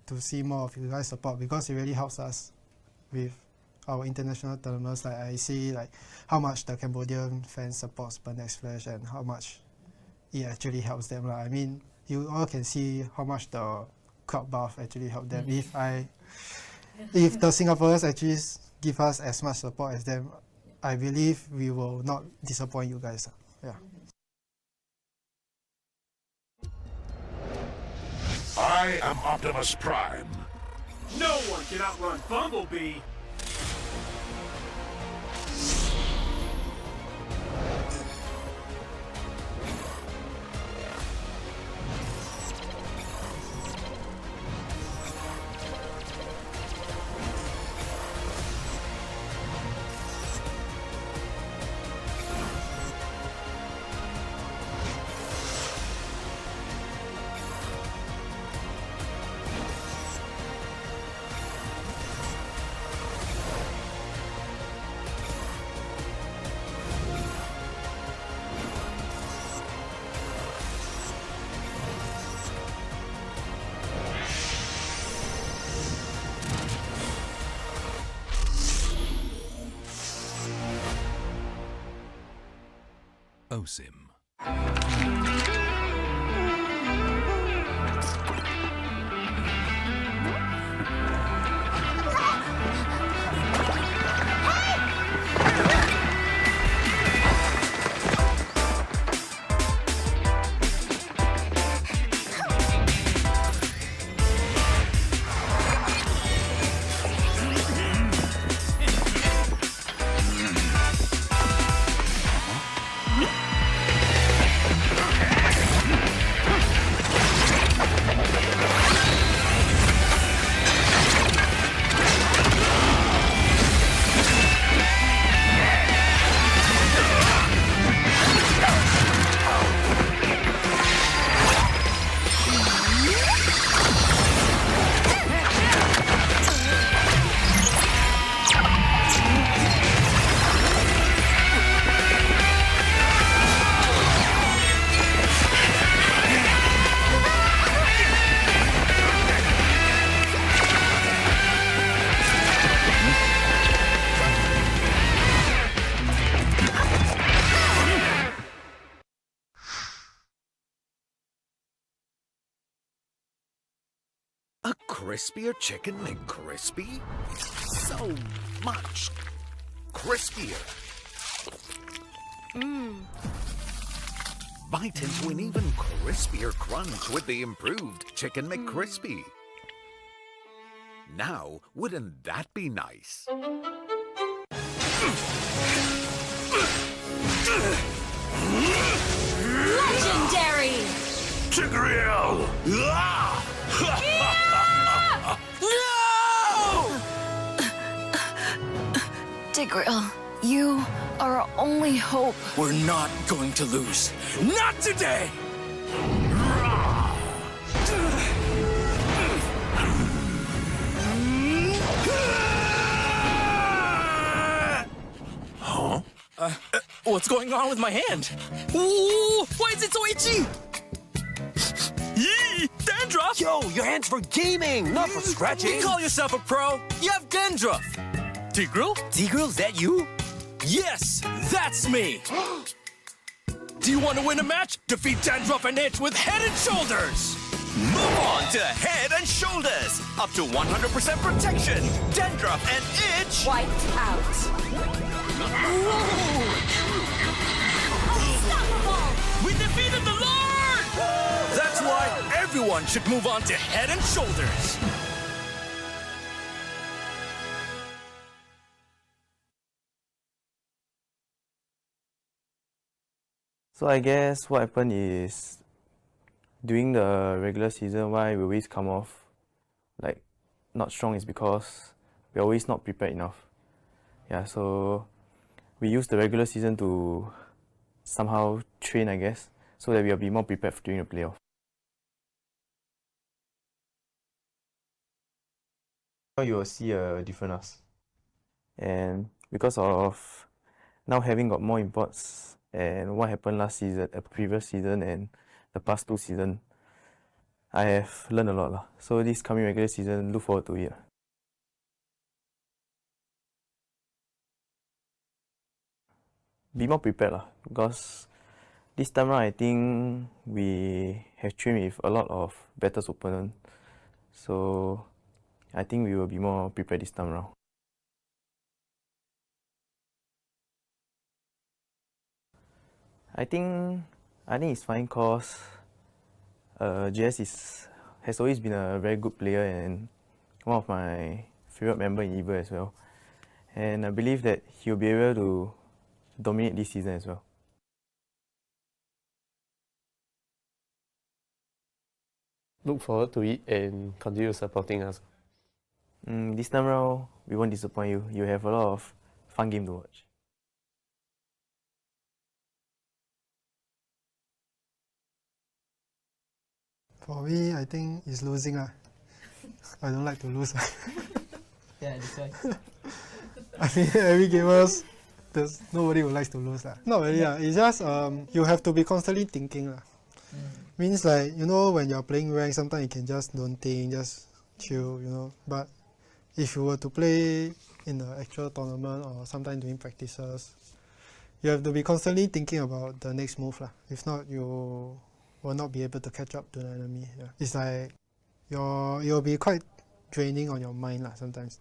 to see more of you guys support, because it really helps us with our international tournaments. Like I see like how much the Cambodian fans support Next Flash and how much it actually helps them lah. I mean, you all can see how much the crowd buff actually helped them. If the Singaporeans actually give us as much support as them, I believe we will not disappoint you guys. Yeah. I am Optimus Prime. No one can outrun Bumblebee. OSIM. crispier Chicken McCrispy? So much crispier. Bite into an even crispier crunch with the improved Chicken McCrispy. Now, wouldn't that be nice? Legendary! Tigreal! Tigreal, you are our only hope. We're not going to lose. Not today! Huh? What's going on with my hand? Ooh, why is it so itchy? Yee! Dandruff! Yo, your hand's for gaming, not for scratching. You call yourself a pro? You have dandruff. Tigreal? Tigreal, is that you? Yes, that's me. Do you want to win a match? Defeat Dandruff and Itch with Head and Shoulders. Move on to Head and Shoulders. Up to 100% protection. Dandruff and Itch. Wiped out. We defeated the Lord! That's why everyone should move on to Head and Shoulders. So I guess what happened is during the regular season, why we always come off like not strong is because we're always not prepared enough. Yeah, so we use the regular season to somehow train, I guess, so that we'll be more prepared during the playoff. You will see a different us. And because of now having got more imports and what happened last season, previous season and the past 2 seasons, I have learned a lot lah. So this coming regular season, look forward to it. Be more prepared lah, because this time around I think we have trained with a lot of better opponents. So I think we will be more prepared this time around. I think it's fine cause JS has always been a very good player and one of my favorite members in EVA as well. And I believe that he'll be able to dominate this season as well. Look forward to it and continue supporting us. This time around, we won't disappoint you. You have a lot of fun game to watch. For me, I think it's losing. I don't like to lose. Yeah, that's why. I mean, every gamers, nobody would like to lose. Not really. It's just you have to be constantly thinking. Means like, you know, when you're playing rank, sometimes you can just don't think, just chill, you know. But if you were to play in the actual tournament or sometimes doing practices, you have to be constantly thinking about the next move. If not, you will not be able to catch up to the enemy. Yeah. It's like you'll be quite draining on your mind sometimes.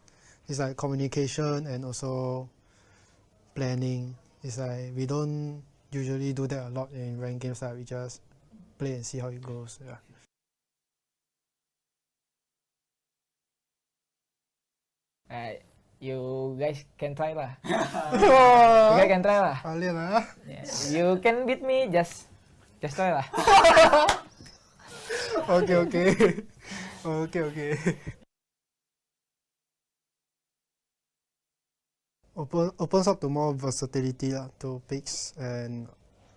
It's like communication and also planning. It's like we don't usually do that a lot in ranked games. We just play and see how it goes. Yeah. You guys can try lah. You guys can try lah. Yeah. You can beat me, just try lah. Okay. Opens up to more versatility to picks and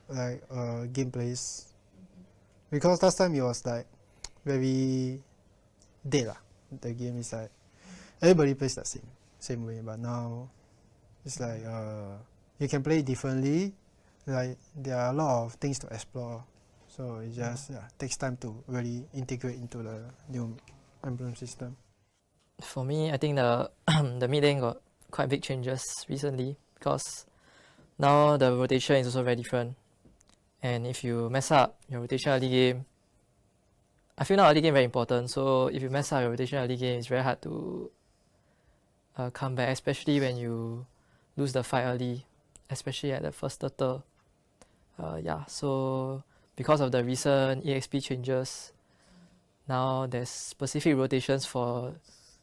like gameplays. Because last time it was like very dead The game is like everybody plays the same way, but now it's like you can play differently. Like there are a lot of things to explore, so it just takes time to really integrate into the new emblem system. For me, I think the the mid lane got quite big changes recently because now the rotation is also very different. And if you mess up your rotation early game, I feel now early game very important. So if you mess up your rotation early game, it's very hard to come back, especially when you lose the fight early, especially at the first turtle. Yeah, so because of the recent EXP changes, now there's specific rotations for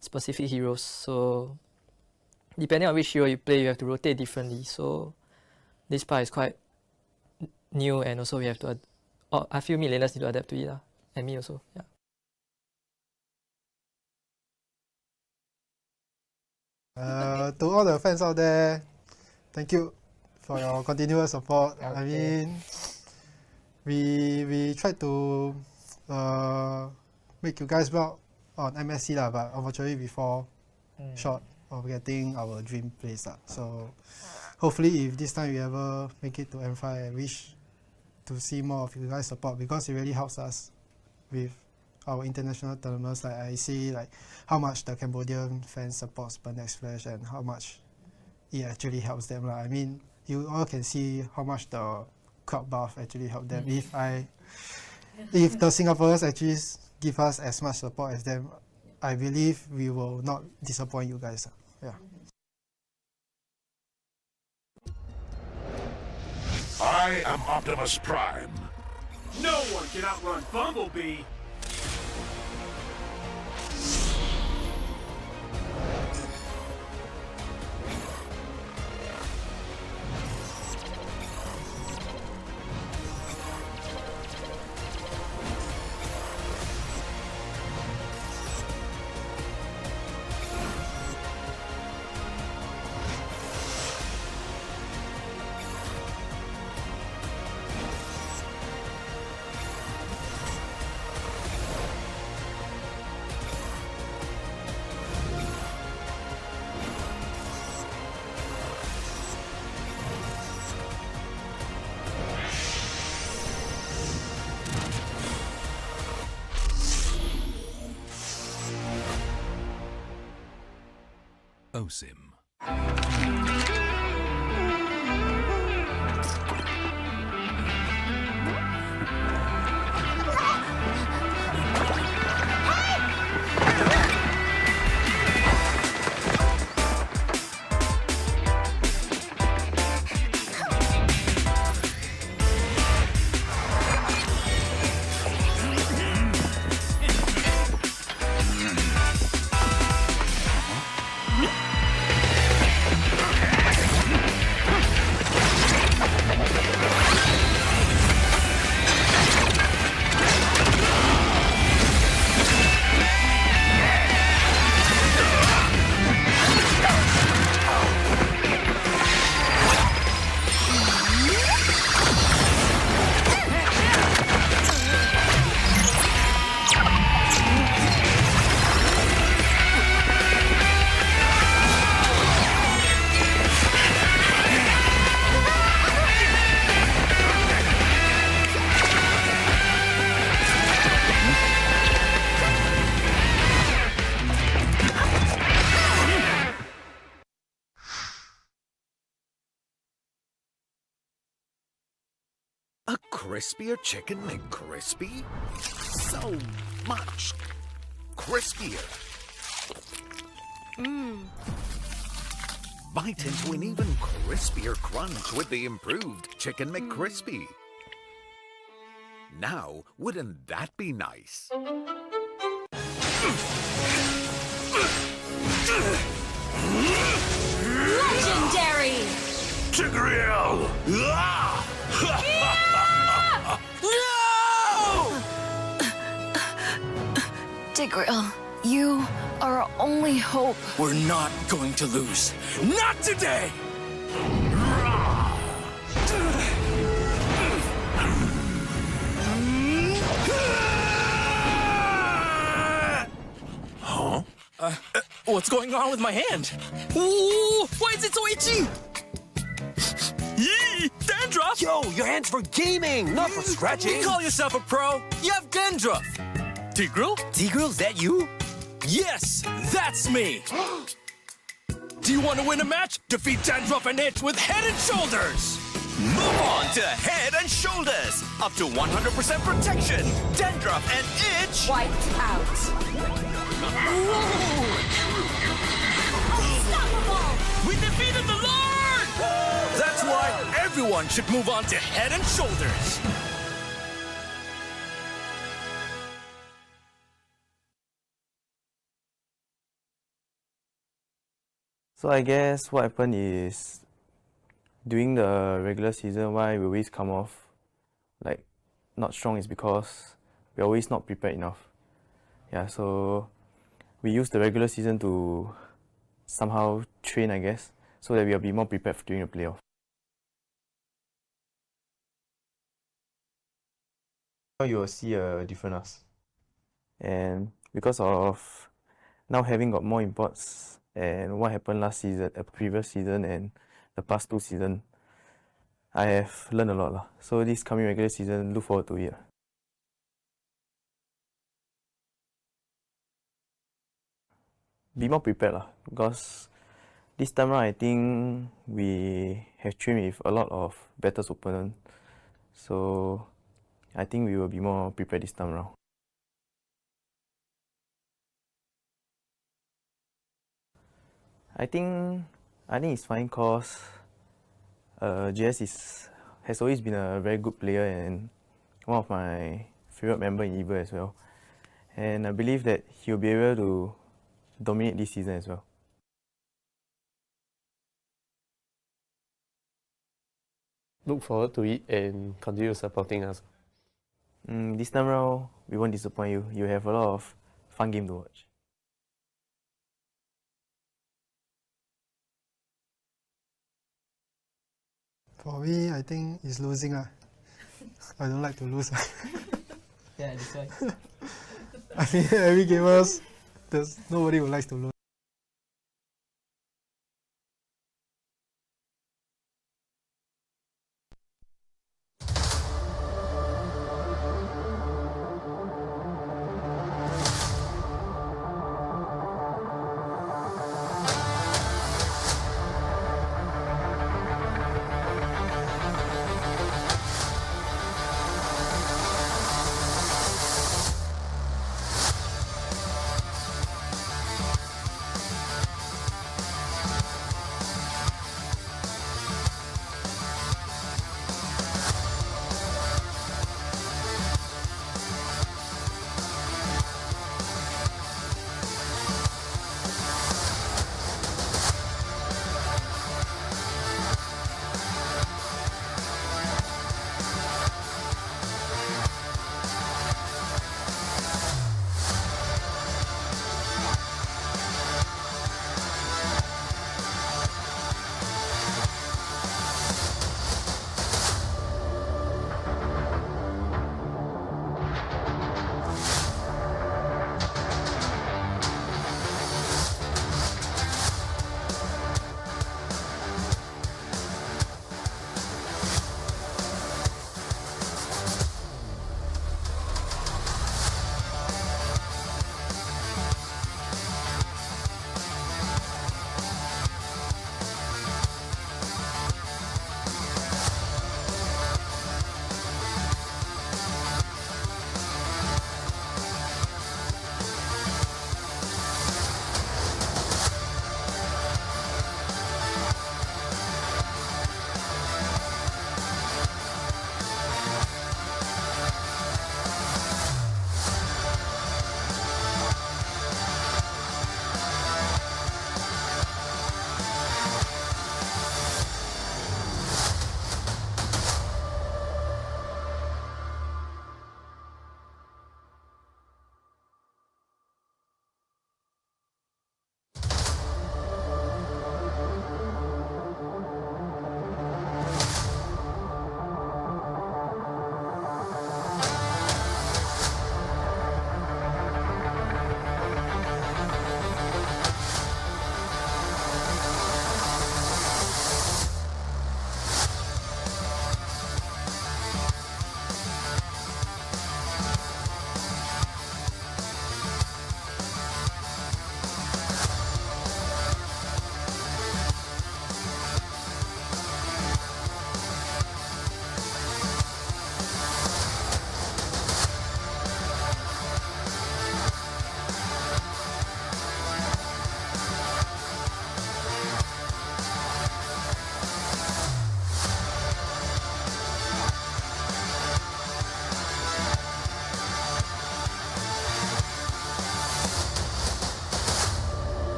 specific heroes. So depending on which hero you play, you have to rotate differently. So this part is quite new, and also we have to. I feel mid laners need to adapt to it, and me also. Yeah. To all the fans out there, thank you for your continuous support. Okay. I mean, we tried to make you guys proud on MSC lah, but unfortunately we fall short of getting our dream place lah. So hopefully if this time we ever make it to M5, I wish to see more of you guys support, because it really helps us with our international tournaments. Like I see like how much the Cambodian fans support Next Flash and how much it actually helps them lah. I mean, you all can see how much the crowd buff actually helped them. If the Singaporeans actually give us as much support as them, I believe we will not disappoint you guys. Yeah. I am Optimus Prime. No one can outrun Bumblebee. OSIM. A crispier chicken McCrispy? So much crispier. Bite into an even crispier crunch with the improved Chicken McCrispy. Now, wouldn't that be nice? Legendary! Tigreal! Tigreal, you are our only hope. We're not going to lose. Not today! Huh? What's going on with my hand? Ooh, why is it so itchy? Yee! Dandruff! Yo, your hand's for gaming, not for scratching. You call yourself a pro? You have dandruff. Tigreal? Tigreal, is that you? Yes, that's me. Do you want to win a match? Defeat Dandruff and Itch with Head and Shoulders. Move on to Head and Shoulders. Up to 100% protection, dandruff, and itch. Wiped out. We defeated the Lord! That's why everyone should move on to Head and Shoulders. So I guess what happened is during the regular season, why we always come off like not strong is because we're always not prepared enough. Yeah, so we use the regular season to somehow train, I guess, so that we'll be more prepared during the playoff. You will see a different us. And because of now having got more imports and what happened last season, previous season and the past 2 seasons, I have learned a lot. So this coming regular season, look forward to it. Be more prepared because this time around I think we have trained with a lot of better opponents. So I think we will be more prepared this time around. I think it's fine because JS has always been a very good player and one of my favorite members in EVO as well. And I believe that he'll be able to dominate this season as well. Look forward to it and continue supporting us. This time around, we won't disappoint you. You have a lot of fun game to watch. For me, I think it's losing. I don't like to lose. Yeah, that's why. I mean, every gamers, nobody would like to lose.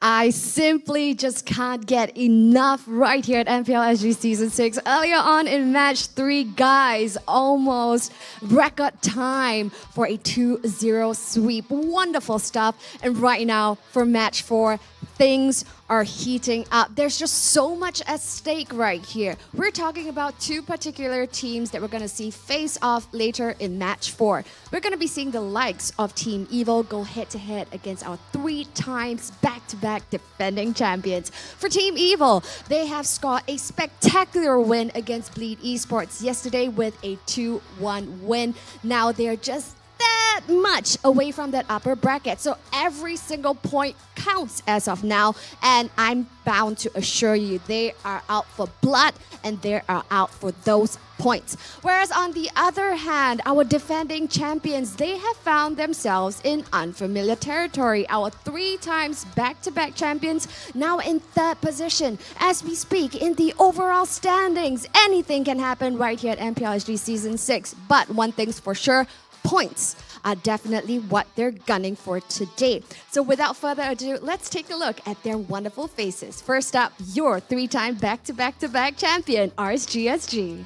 I simply just can't get enough right here at MPL SG Season 6. Earlier on in Match 3, guys, almost record time for a 2-0 sweep. Wonderful stuff. And right now, for Match 4, things are heating up. There's just so much at stake right here. We're talking about two particular teams that we're going to see face off later in Match 4. We're going to be seeing the likes of Team Evil go head-to-head against our 3 times back-to-back defending champions. For Team Evil, they have scored a spectacular win against Bleed Esports yesterday with a 2-1 win. Now they're just that much away from that upper bracket. So every single point counts as of now. And I'm bound to assure you they are out for blood and they are out for those points. Whereas on the other hand, our defending champions, they have found themselves in unfamiliar territory. Our 3 times back-to-back champions now in 3rd position as we speak in the overall standings. Anything can happen right here at MPL SG Season 6. But one thing's for sure, points are definitely what they're gunning for today. So without further ado, let's take a look at their wonderful faces. First up, your 3-time back-to-back-to-back champion, RSG SG.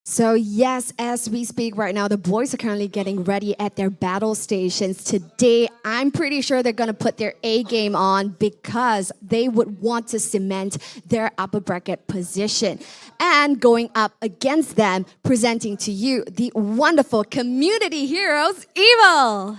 So yes, as we speak right now, the boys are currently getting ready at their battle stations. Today, I'm pretty sure they're going to put their A game on because they would want to cement their upper bracket position. And going up against them, presenting to you the wonderful community heroes, Evil.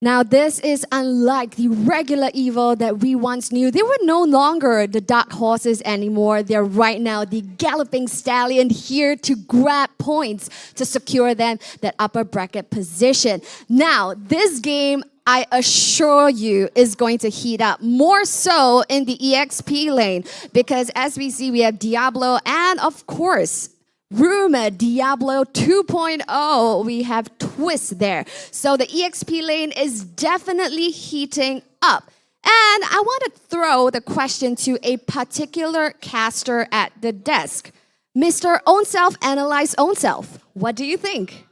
Now, this is unlike the regular Evil that we once knew. They were no longer the dark horses anymore. They're right now the galloping stallion here to grab points to secure them that upper bracket position. Now, this game, I assure you, is going to heat up more so in the EXP lane because as we see, we have Diablo and, of course, rumored Diablo 2.0, we have Twist there. So the EXP lane is definitely heating up. And I want to throw the question to a particular caster at the desk. Mr. Own Self, Analyze Own Self. What do you think?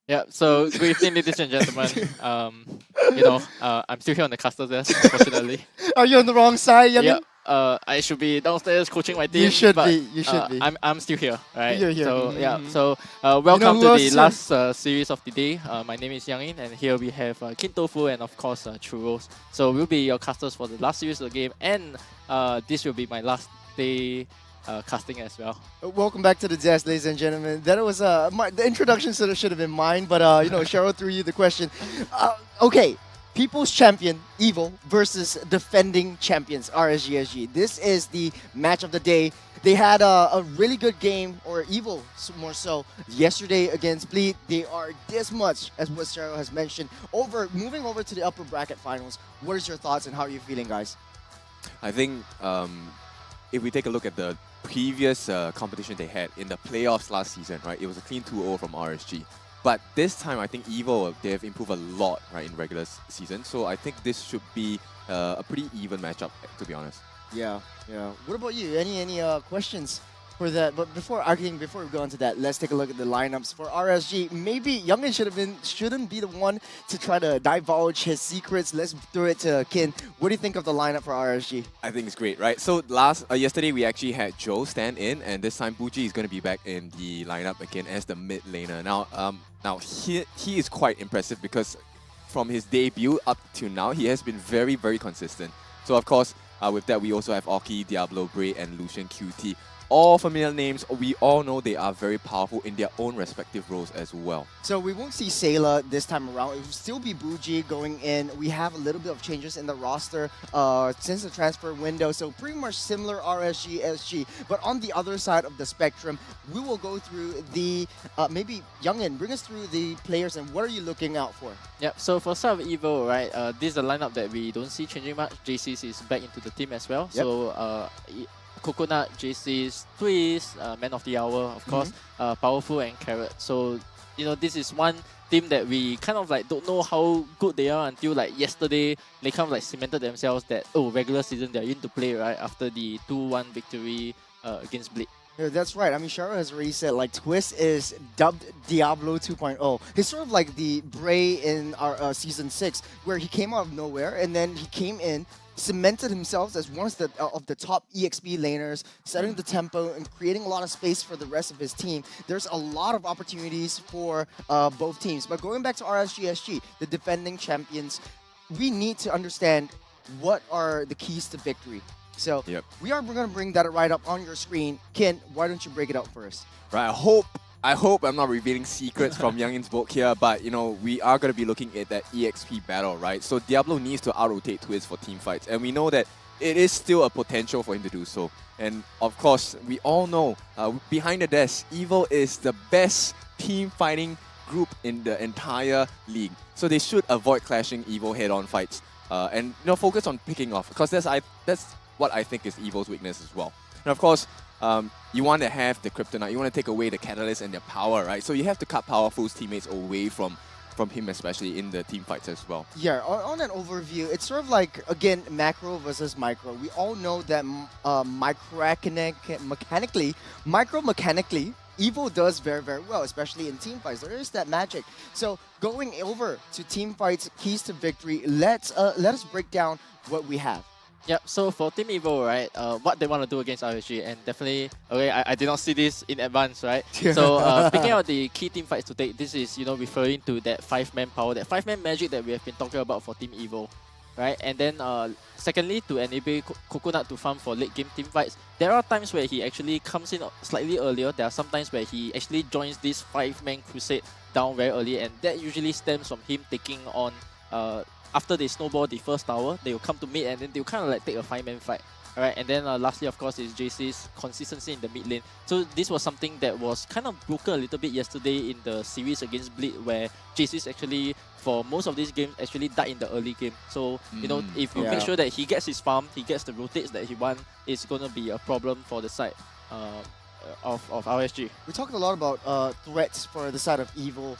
Yeah, so good evening, ladies and gentlemen. I'm still here on the caster desk, unfortunately. Are you on the wrong side, Yamin? Yeah. I should be downstairs coaching my team. You should but, be. You should be. I'm still here, right? You're here. So yeah. So welcome to the last series of the day. My name is Yang In, and here we have Kin Tofu and of course Churros. So we'll be your casters for the last series of the game, and this will be my last day casting as well. Welcome back to the desk, ladies and gentlemen. That was the introduction should have been mine, but Cheryl threw you the question. Okay. People's Champion, Evil, versus defending champions, RSG SG. This is the match of the day. They had a really good game, or Evil more so, yesterday against Bleed. They are this much, as what Cheryl has mentioned, moving over to the upper bracket finals. What is your thoughts and how are you feeling, guys? I think if we take a look at the previous competition they had in the playoffs last season, right, it was a clean 2-0 from RSG. But this time, I think Evo, they have improved a lot, right, in regular season. So I think this should be a pretty even matchup, to be honest. Yeah, yeah. What about you? Any questions for that? But before we go into that, let's take a look at the lineups for RSG. Maybe Youngin shouldn't be the one to try to divulge his secrets. Let's throw it to Kin. What do you think of the lineup for RSG? I think it's great, right? So yesterday we actually had Joe stand in, and this time Buji is going to be back in the lineup again as the mid laner. Now he is quite impressive because from his debut up to now, he has been very, very consistent. So of course, with that, we also have Oki, Diablo, Bray, and Lucian QT. All familiar names. We all know they are very powerful in their own respective roles as well. So we won't see Sayla this time around. It will still be Bougie going in. We have a little bit of changes in the roster since the transfer window. So pretty much similar RSG SG. But on the other side of the spectrum, we will go through the maybe Youngin, bring us through the players and what are you looking out for? Yeah, so for Star of Evil, right, this is a lineup that we don't see changing much. JC's is back into the team as well. Yep. So Coconut, JC's, Twist, Man of the Hour, of course, Powerful and Carrot. So, you know, this is one team that we kind of like don't know how good they are until like yesterday they kind of like cemented themselves that, oh, regular season they're in to play, right, after the 2-1 victory against Bleed. Yeah, that's right. I mean, Sharo has already said, like, Twist is dubbed Diablo 2.0. He's sort of like the Bray in our Season 6, where he came out of nowhere, and then he came in, cemented himself as one of the top EXP laners, setting the tempo and creating a lot of space for the rest of his team. There's a lot of opportunities for both teams. But going back to RSG SG, the defending champions, we need to understand what are the keys to victory. So we're going to bring that right up on your screen. Ken, why don't you break it out for us? Right, I hope I'm not revealing secrets from Youngin's book here, but you know, we are going to be looking at that EXP battle, right? So Diablo needs to out-rotate Twist for team fights, and we know that it is still a potential for him to do so. And of course, we all know behind the desk, Evil is the best team fighting group in the entire league. So they should avoid clashing Evil head-on fights and you know, focus on picking off, because that's what I think is Evil's weakness as well. And of course, you want to have the Kryptonite, you want to take away the Catalyst and their power, right? So you have to cut Powerful's teammates away from him, especially in the team fights as well. Yeah, on an overview, it's sort of like, again, macro versus micro. We all know that micro-mechanically, Evil does very, very well, especially in team fights. There is that magic. So going over to team fights, keys to victory, let us break down what we have. Yep, so for Team Evo, right, what they want to do against RSG, and definitely, okay, I did not see this in advance, right? So picking out the key team fights to take, this is, you know, referring to that 5-man power, that 5-man magic that we have been talking about for Team Evo, right? And then secondly, to enable Coconut to farm for late game team fights, there are times where he actually comes in slightly earlier. There are some times where he actually joins this 5-man crusade down very early, and that usually stems from him taking on after they snowball the first tower, they will come to mid and then they'll kind of like take a 5-man fight. Alright, and then lastly, of course, is JC's consistency in the mid lane. So this was something that was kind of broken a little bit yesterday in the series against Bleed, where JC's actually, for most of these games, actually died in the early game. So, you know, if you make sure that he gets his farm, he gets the rotates that he wants, it's going to be a problem for the side of RSG. We talked a lot about threats for the side of Evil.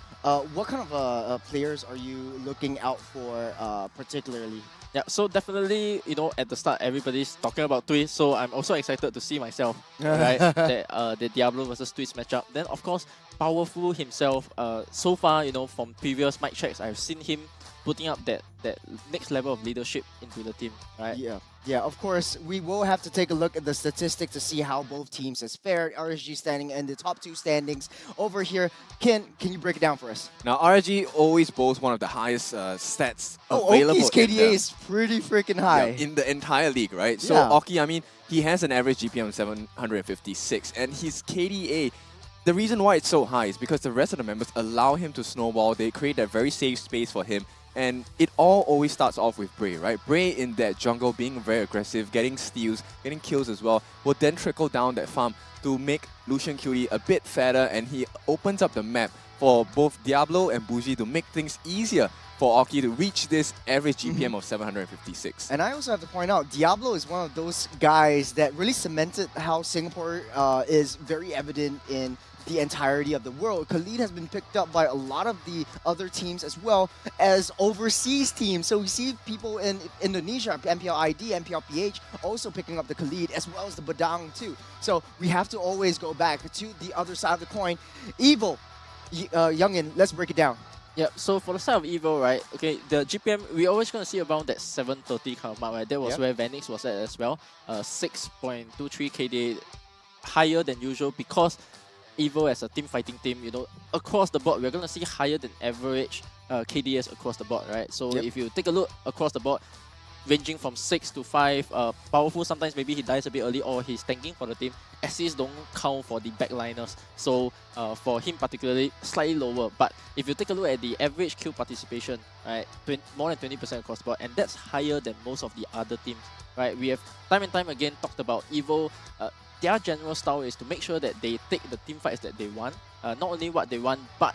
What kind of players are you looking out for particularly? Yeah, so definitely, you know, at the start, everybody's talking about Twist, so I'm also excited to see myself, right? The Diablo versus Twist matchup. Then, of course, Powerful himself, so far, you know, from previous mic checks, I've seen him putting up that next level of leadership into the team, right? Yeah, of course, we will have to take a look at the statistics to see how both teams has fared. RSG standing in the top 2 standings over here. Can you break it down for us? Now, RSG always boasts one of the highest stats available. Oki's KDA is pretty freaking high. In the entire league, right? So Oki, I mean, he has an average GPM of 756, and his KDA, the reason why it's so high is because the rest of the members allow him to snowball. They create that very safe space for him. And it all always starts off with Bray, right? Bray in that jungle being very aggressive, getting steals, getting kills as well, will then trickle down that farm to make Lucian QT a bit fatter, and he opens up the map for both Diablo and Bougie to make things easier for Oki to reach this average GPM of 756. And I also have to point out, Diablo is one of those guys that really cemented how Singapore is very evident in the entirety of the world. Khalid has been picked up by a lot of the other teams as well as overseas teams. So we see people in Indonesia, MPL ID, MPL PH, also picking up the Khalid as well as the Badang too. So we have to always go back to the other side of the coin. Evil, Youngin, let's break it down. Yeah, so for the side of Evil, right, okay, the GPM, we're always going to see around that 730 kind of mark, right? That was where Vanix was at as well. 6.23 KDA, higher than usual, because Evo as a team fighting team, you know, across the board, we're going to see higher than average KDS across the board, right? So if you take a look across the board, ranging from 6 to 5, powerful, sometimes maybe he dies a bit early or he's tanking for the team. Assists don't count for the backliners. So for him particularly, slightly lower. But if you take a look at the average kill participation, right, more than 20% across the board, and that's higher than most of the other teams, right? We have time and time again talked about Evo. Their general style is to make sure that they take the team fights that they want, not only what they want, but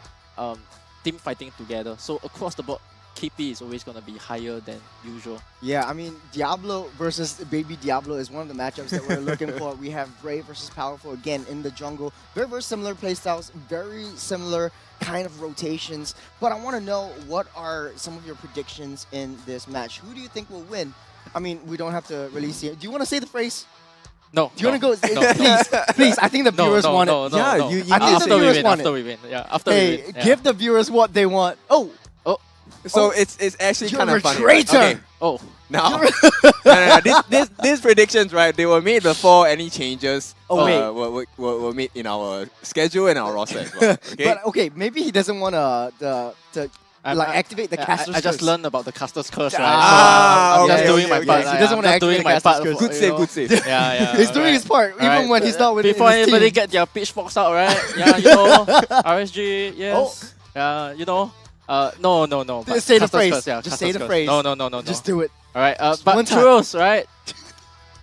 team fighting together. So across the board, KP is always going to be higher than usual. Yeah, I mean, Diablo versus Baby Diablo is one of the matchups that we're looking for. We have Brave versus Powerful again in the jungle. Very, very similar playstyles, very similar kind of rotations. But I want to know, what are some of your predictions in this match? Who do you think will win? I mean, we don't have to really see it. Do you want to say the phrase? No. Do you want to go? No, please. I think the viewers want it. Yeah, I think the viewers want it. After we win. Yeah, after we win. Yeah. Give the viewers what they want. Oh. So it's actually kind of funny. Right? Okay. Oh. Now, no. These predictions, right? They were made before any changes were made in our schedule and our roster as well. Okay? But okay, maybe he doesn't want to activate the caster's curse. I just learned about the caster's curse, right? I'm just doing my part. He doesn't want to activate the caster's curse. Good save. Yeah. He's doing his part, even when he's not with his team. Before anybody get their pitchforks out, right? Yeah, you know, RSG, yes. Yeah, you know. No. Just say the phrase. Curse, yeah, just say the phrase. No. Just do it. All right. But Churros, right?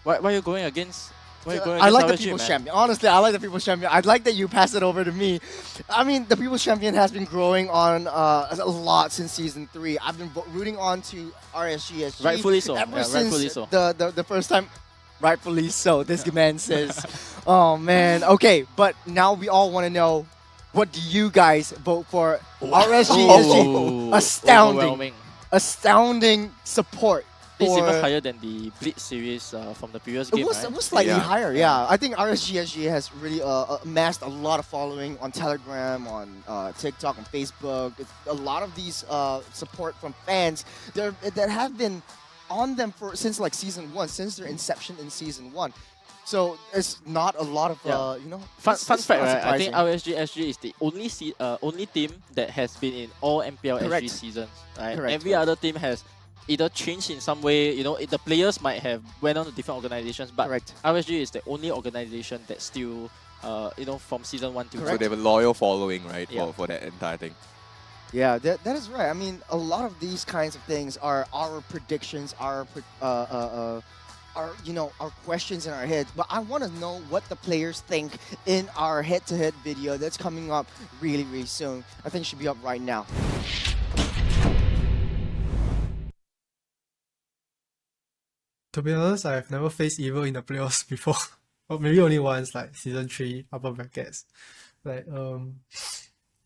Why are you going against? I like the People's Champion. Honestly, I like the People's Champion. I'd like that you pass it over to me. I mean, the People's Champion has been growing on a lot since Season 3. I've been rooting on to RSG SG. Rightfully so. Ever since rightfully so. The first time. Rightfully so, this man says. Oh, man. Okay, but now we all want to know, what do you guys vote for? RSG SG. Astounding support. It's even higher than the Bleed series from the previous game, right? It was slightly higher, yeah. I think RSG SG has really amassed a lot of following on Telegram, on TikTok, on Facebook. A lot of these support from fans that have been on them since like Season 1, since their inception in Season 1. So it's not a lot of, you know. Fun fact, right? I think RSG SG is the only team that has been in all MPL SG seasons, right? Every other team has either changed in some way, you know, the players might have went on to different organizations, but RSG is the only organization that still, you know, from Season 1 to 2. So they have a loyal following, right, for that entire thing. Yeah, that is right. I mean, a lot of these kinds of things are our predictions, our questions in our heads. But I want to know what the players think in our head-to-head video that's coming up really, really soon. I think it should be up right now. To be honest, I've never faced Evo in the playoffs before. Or maybe only once, like Season 3, upper brackets. Like,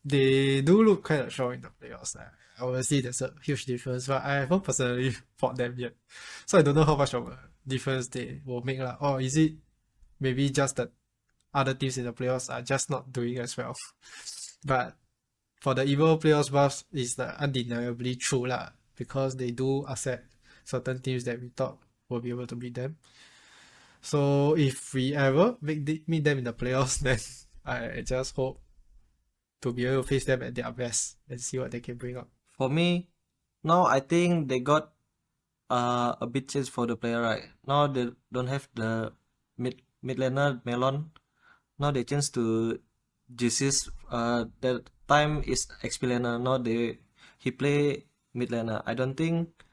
they do look kind of strong in the playoffs. Obviously, there's a huge difference, but I haven't personally fought them yet. So I don't know how much of a difference they will make. Or is it maybe just that other teams in the playoffs are just not doing as well? But for the Evo playoffs buffs, it's undeniably true, because they do accept certain teams that we thought will be able to beat them. So if we ever meet them in the playoffs, then I just hope to be able to face them at their best and see what they can bring up. For me, now I think they got a bit chance for the player, right? Now they don't have the mid laner Melon. Now they chance to Jesus. That time is XP laner. Now he play mid laner. I don't think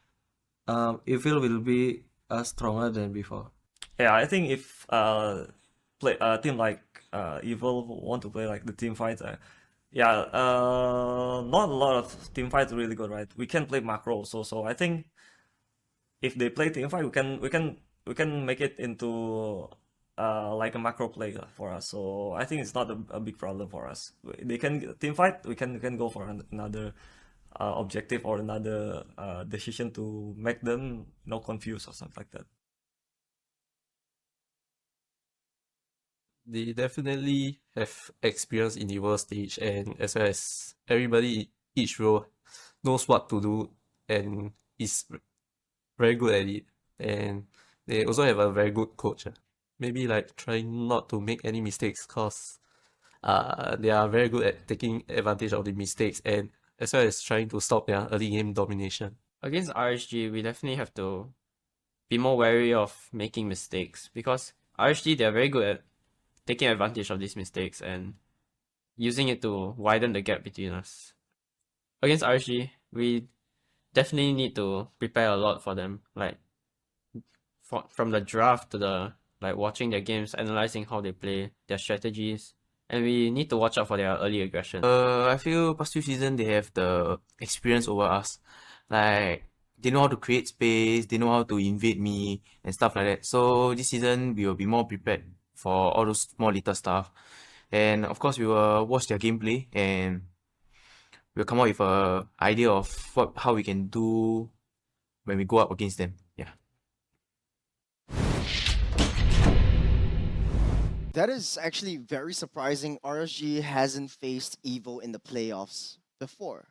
Evil will be stronger than before. Yeah, I think if a team like Evil want to play like the team fights, not a lot of team fights really good, right? We can play macro also, so I think if they play team fight, we can make it into like a macro play for us. So I think it's not a big problem for us. They can team fight, we can go for another objective or another decision to make them confused or something like that. They definitely have experience in the world stage, and as well as everybody each role knows what to do and is very good at it. And they also have a very good coach. Maybe like trying not to make any mistakes, because they are very good at taking advantage of the mistakes and as well as trying to stop their early game domination. Against RSG, we definitely have to be more wary of making mistakes because RSG, they're very good at taking advantage of these mistakes and using it to widen the gap between us. Against RSG, we definitely need to prepare a lot for them, like from the draft to the watching their games, analyzing how they play, their strategies, and we need to watch out for their early aggression. I feel past few seasons they have the experience over us. Like they know how to create space, they know how to invade me and stuff like that. So this season we will be more prepared for all those small little stuff. And of course we will watch their gameplay and we'll come up with an idea of how we can do when we go up against them. Yeah. That is actually very surprising. RSG hasn't faced Evo in the playoffs before.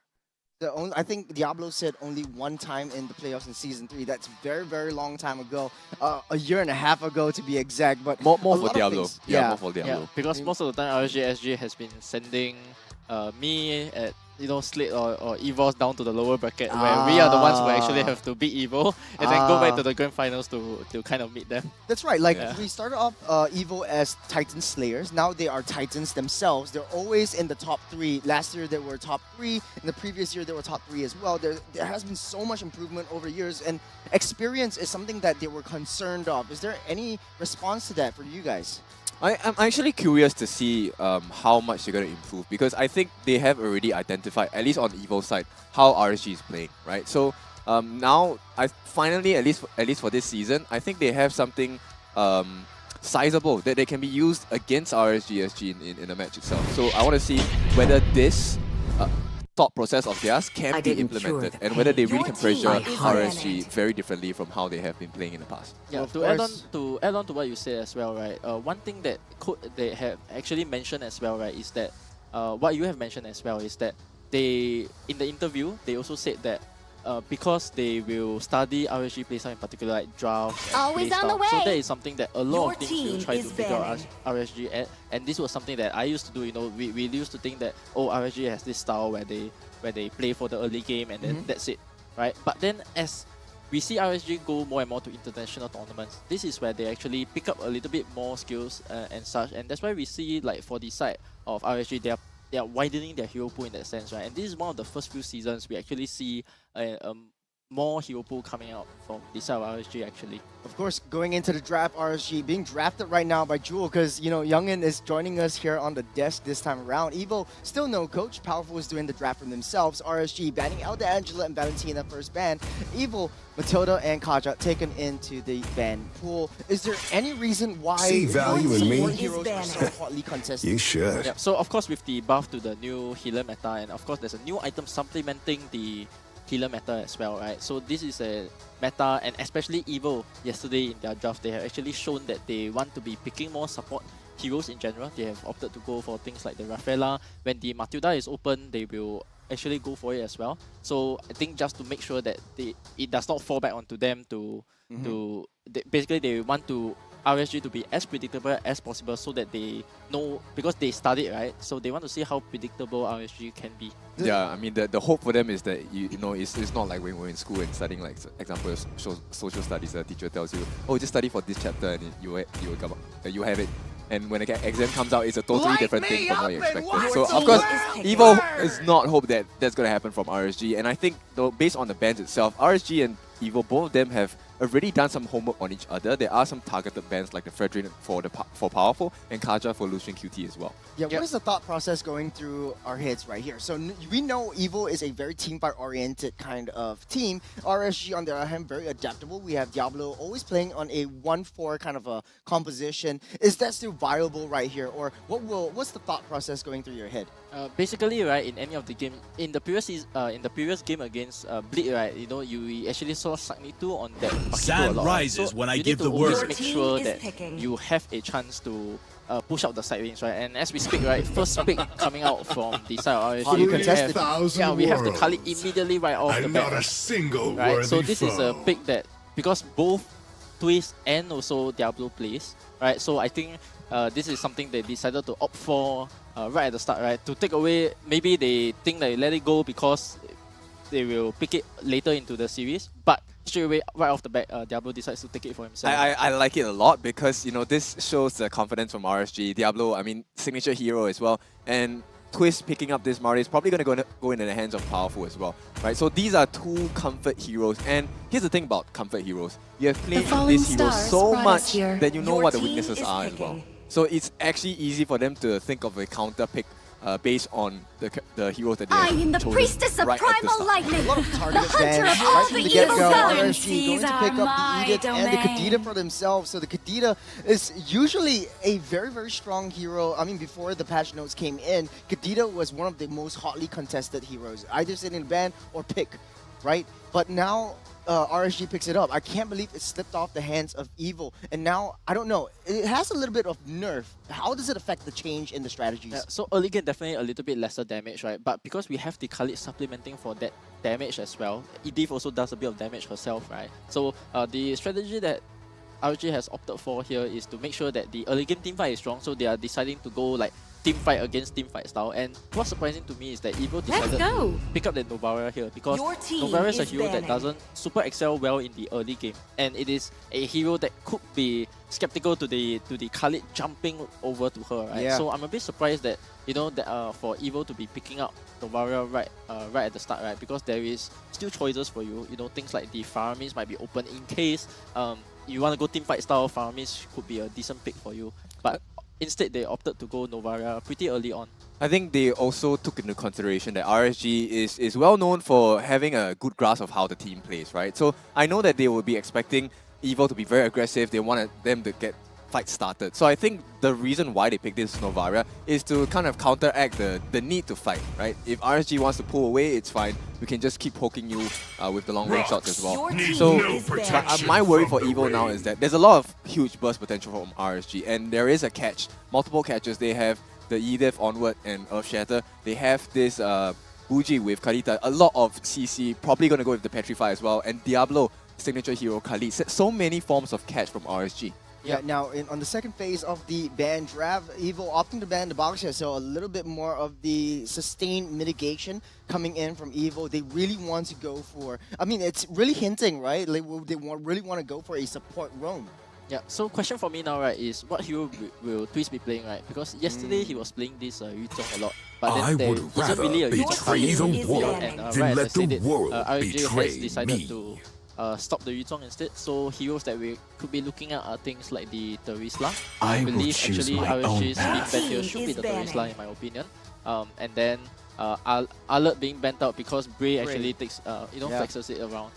I think Diablo said only one time in the playoffs in Season 3. That's very, very long time ago. A year and a half ago to be exact. But more for Diablo. Yeah, more for Diablo. Yeah, because most of the time RSG SG has been sending me at Slate or Evos down to the lower bracket where we are the ones who actually have to beat Evo and then go back to the grand finals to kind of meet them. That's right. Like we started off Evo as Titan Slayers. Now they are Titans themselves. They're always in the top 3. Last year they were top 3. In the previous year they were top 3 as well. There has been so much improvement over years, and experience is something that they were concerned of. Is there any response to that for you guys? I'm actually curious to see how much they're going to improve, because I think they have already identified, at least on the Evo side, how RSG is playing, right? So now, I finally, at least for this season, I think they have something sizable that they can be used against RSG SG in the match itself. So I want to see whether this thought process of theirs can be implemented and whether they really can pressure RSG very differently from how they have been playing in the past. Yeah, to add on to what you said as well, right? One thing that they have actually mentioned as well, right, is that what you have mentioned as well is that they, in the interview, they also said that because they will study RSG playstyle in particular, like drafts and Always on the playstyle. way. So that is something that a lot of teams will try to is figure out banning. RSG at, and this was something that I used to do. We used to think that RSG has this style where they play for the early game and then that's it, right? But then as we see RSG go more and more to international tournaments, this is where they actually pick up a little bit more skills and such, and that's why we see, like, for the side of RSG, they are widening their hero pool in that sense, right? And this is one of the first few seasons we actually see more hero pool coming out from this side of RSG actually. Of course, going into the draft, RSG being drafted right now by Jewel, because Youngin is joining us here on the desk this time around. Evo still no coach. Powerful is doing the draft for themselves. RSG banning out Angela and Valentina first ban. Evo, Matilda, and Kaja taken into the ban pool. Is there any reason why See value in me? more heroes are so hotly contested? You should. Yeah, so of course with the buff to the new healer meta, and of course there's a new item supplementing the healer meta as well, right? So this is a meta, and especially Evo yesterday in their draft, they have actually shown that they want to be picking more support heroes in general. They have opted to go for things like the Rafaela. When the Matilda is open, they will actually go for it as well. So I think just to make sure that it does not fall back onto them basically they want to RSG to be as predictable as possible, so that they know, because they studied, right? So they want to see how predictable RSG can be. Yeah, I mean the hope for them is that it's not like when we're in school and studying, like, example, social studies. The teacher tells you, just study for this chapter and you have it. And when the exam comes out, it's a totally different thing from what you expected. So of course, Evo is not hope that that's going to happen from RSG. And I think, though, based on the bans itself, RSG and Evo, both of them have already done some homework on each other. There are some targeted bans like the Fredrin for Powerful and Kaja for Lucian QT as well. Yeah, what is the thought process going through our heads right here? So we know Evo is a very teamfight-oriented kind of team. RSG, on the other hand, very adaptable. We have Diablo always playing on a 1-4 kind of a composition. Is that still viable right here, or what's the thought process going through your head? Basically, right, in any of the game, in the previous game against Bleed, right, you actually saw Sagni 2 on that Sun a lot. rises So when I you give need to the always word. make sure that you have a chance to push out the side lanes, right? And as we speak, right, first pick coming out from the side of RSG, we have the Kali immediately right off the bat. Not a single right? So worthy this is a foe. pick that, because both Twist and also Diablo plays, right? So I think this is something they decided to opt for right at the start, right? To take away, maybe they think they let it go because they will pick it later into the series, but straight away, right off the bat, Diablo decides to take it for himself. I like it a lot because, you know, this shows the confidence from RSG. Diablo, I mean, signature hero as well. And Twist picking up this Marty is probably going to go into the hands of Powerful as well, right? So these are two comfort heroes. And here's the thing about comfort heroes. You have played these heroes so much that you know what the weaknesses are as well. So it's actually easy for them to think of a counter pick based on the heroes that they have I am the chosen priestess of right at the primal start. lightning, A lot of target the hunter bans of all right from the the get-go. evil southern RSG going seas to are pick up the my Edith and the domain. Kadita for themselves. So the Kadita is usually a very, very strong hero. I mean, before the patch notes came in, Kadita was one of the most hotly contested heroes. Either sit in ban or pick, right? But now RSG picks it up. I can't believe it slipped off the hands of Evil. And now, I don't know, it has a little bit of nerf. How does it affect the change in the strategies? So early game definitely a little bit lesser damage, right? But because we have the Khalid supplementing for that damage as well, Edith also does a bit of damage herself, right? So the strategy that RSG has opted for here is to make sure that the early game teamfight is strong, so they are deciding to go like teamfight against teamfight style. And what's surprising to me is that Evo decided to pick up the Novaria here because Novaria is a hero that doesn't super excel well in the early game, and it is a hero that could be skeptical to the Khalid jumping over to her, right? Yeah. So I'm a bit surprised that, you know, that for Evo to be picking up Novaria right at the start, right? Because there is still choices for you. You know, things like the Faramis might be open in case you want to go teamfight style. Faramis could be a decent pick for you, but instead, they opted to go Novaria pretty early on. I think they also took into consideration that RSG is well known for having a good grasp of how the team plays, right? So I know that they will be expecting Evil to be very aggressive. They wanted them to get fights started. So I think the reason why they picked this Novaria is to kind of counteract the need to fight, right? If RSG wants to pull away, it's fine. We can just keep poking you with the long range shots as well. So my worry for Evil now is that there's a lot of huge burst potential from RSG, and there is a catch, multiple catches. They have the Edith, Onward, and Earth Shatter. They have this Bougie with Kalita, a lot of CC, probably going to go with the Petrify as well, and Diablo, signature hero Khalid. So many forms of catch from RSG. Yeah, now on the second phase of the ban draft, Evil opting to ban the Boxer, so a little bit more of the sustained mitigation coming in from Evil. They really want to go for, I mean, it's really hinting, right? Like, they really want to go for a support roam. Yeah, so question for me now, right, is what hero will Twist be playing, right? Because yesterday he was playing this Yu Zhong a lot, but then there isn't really a Yu Zhong card, and right as I said it, RSG has decided to stop the Yu Zhong instead. So heroes that we could be looking at are things like the Terisla. I believe actually RSG's being banned here should be the Terisla in my opinion. And then Alert being banned out because Bray actually takes flexes it around.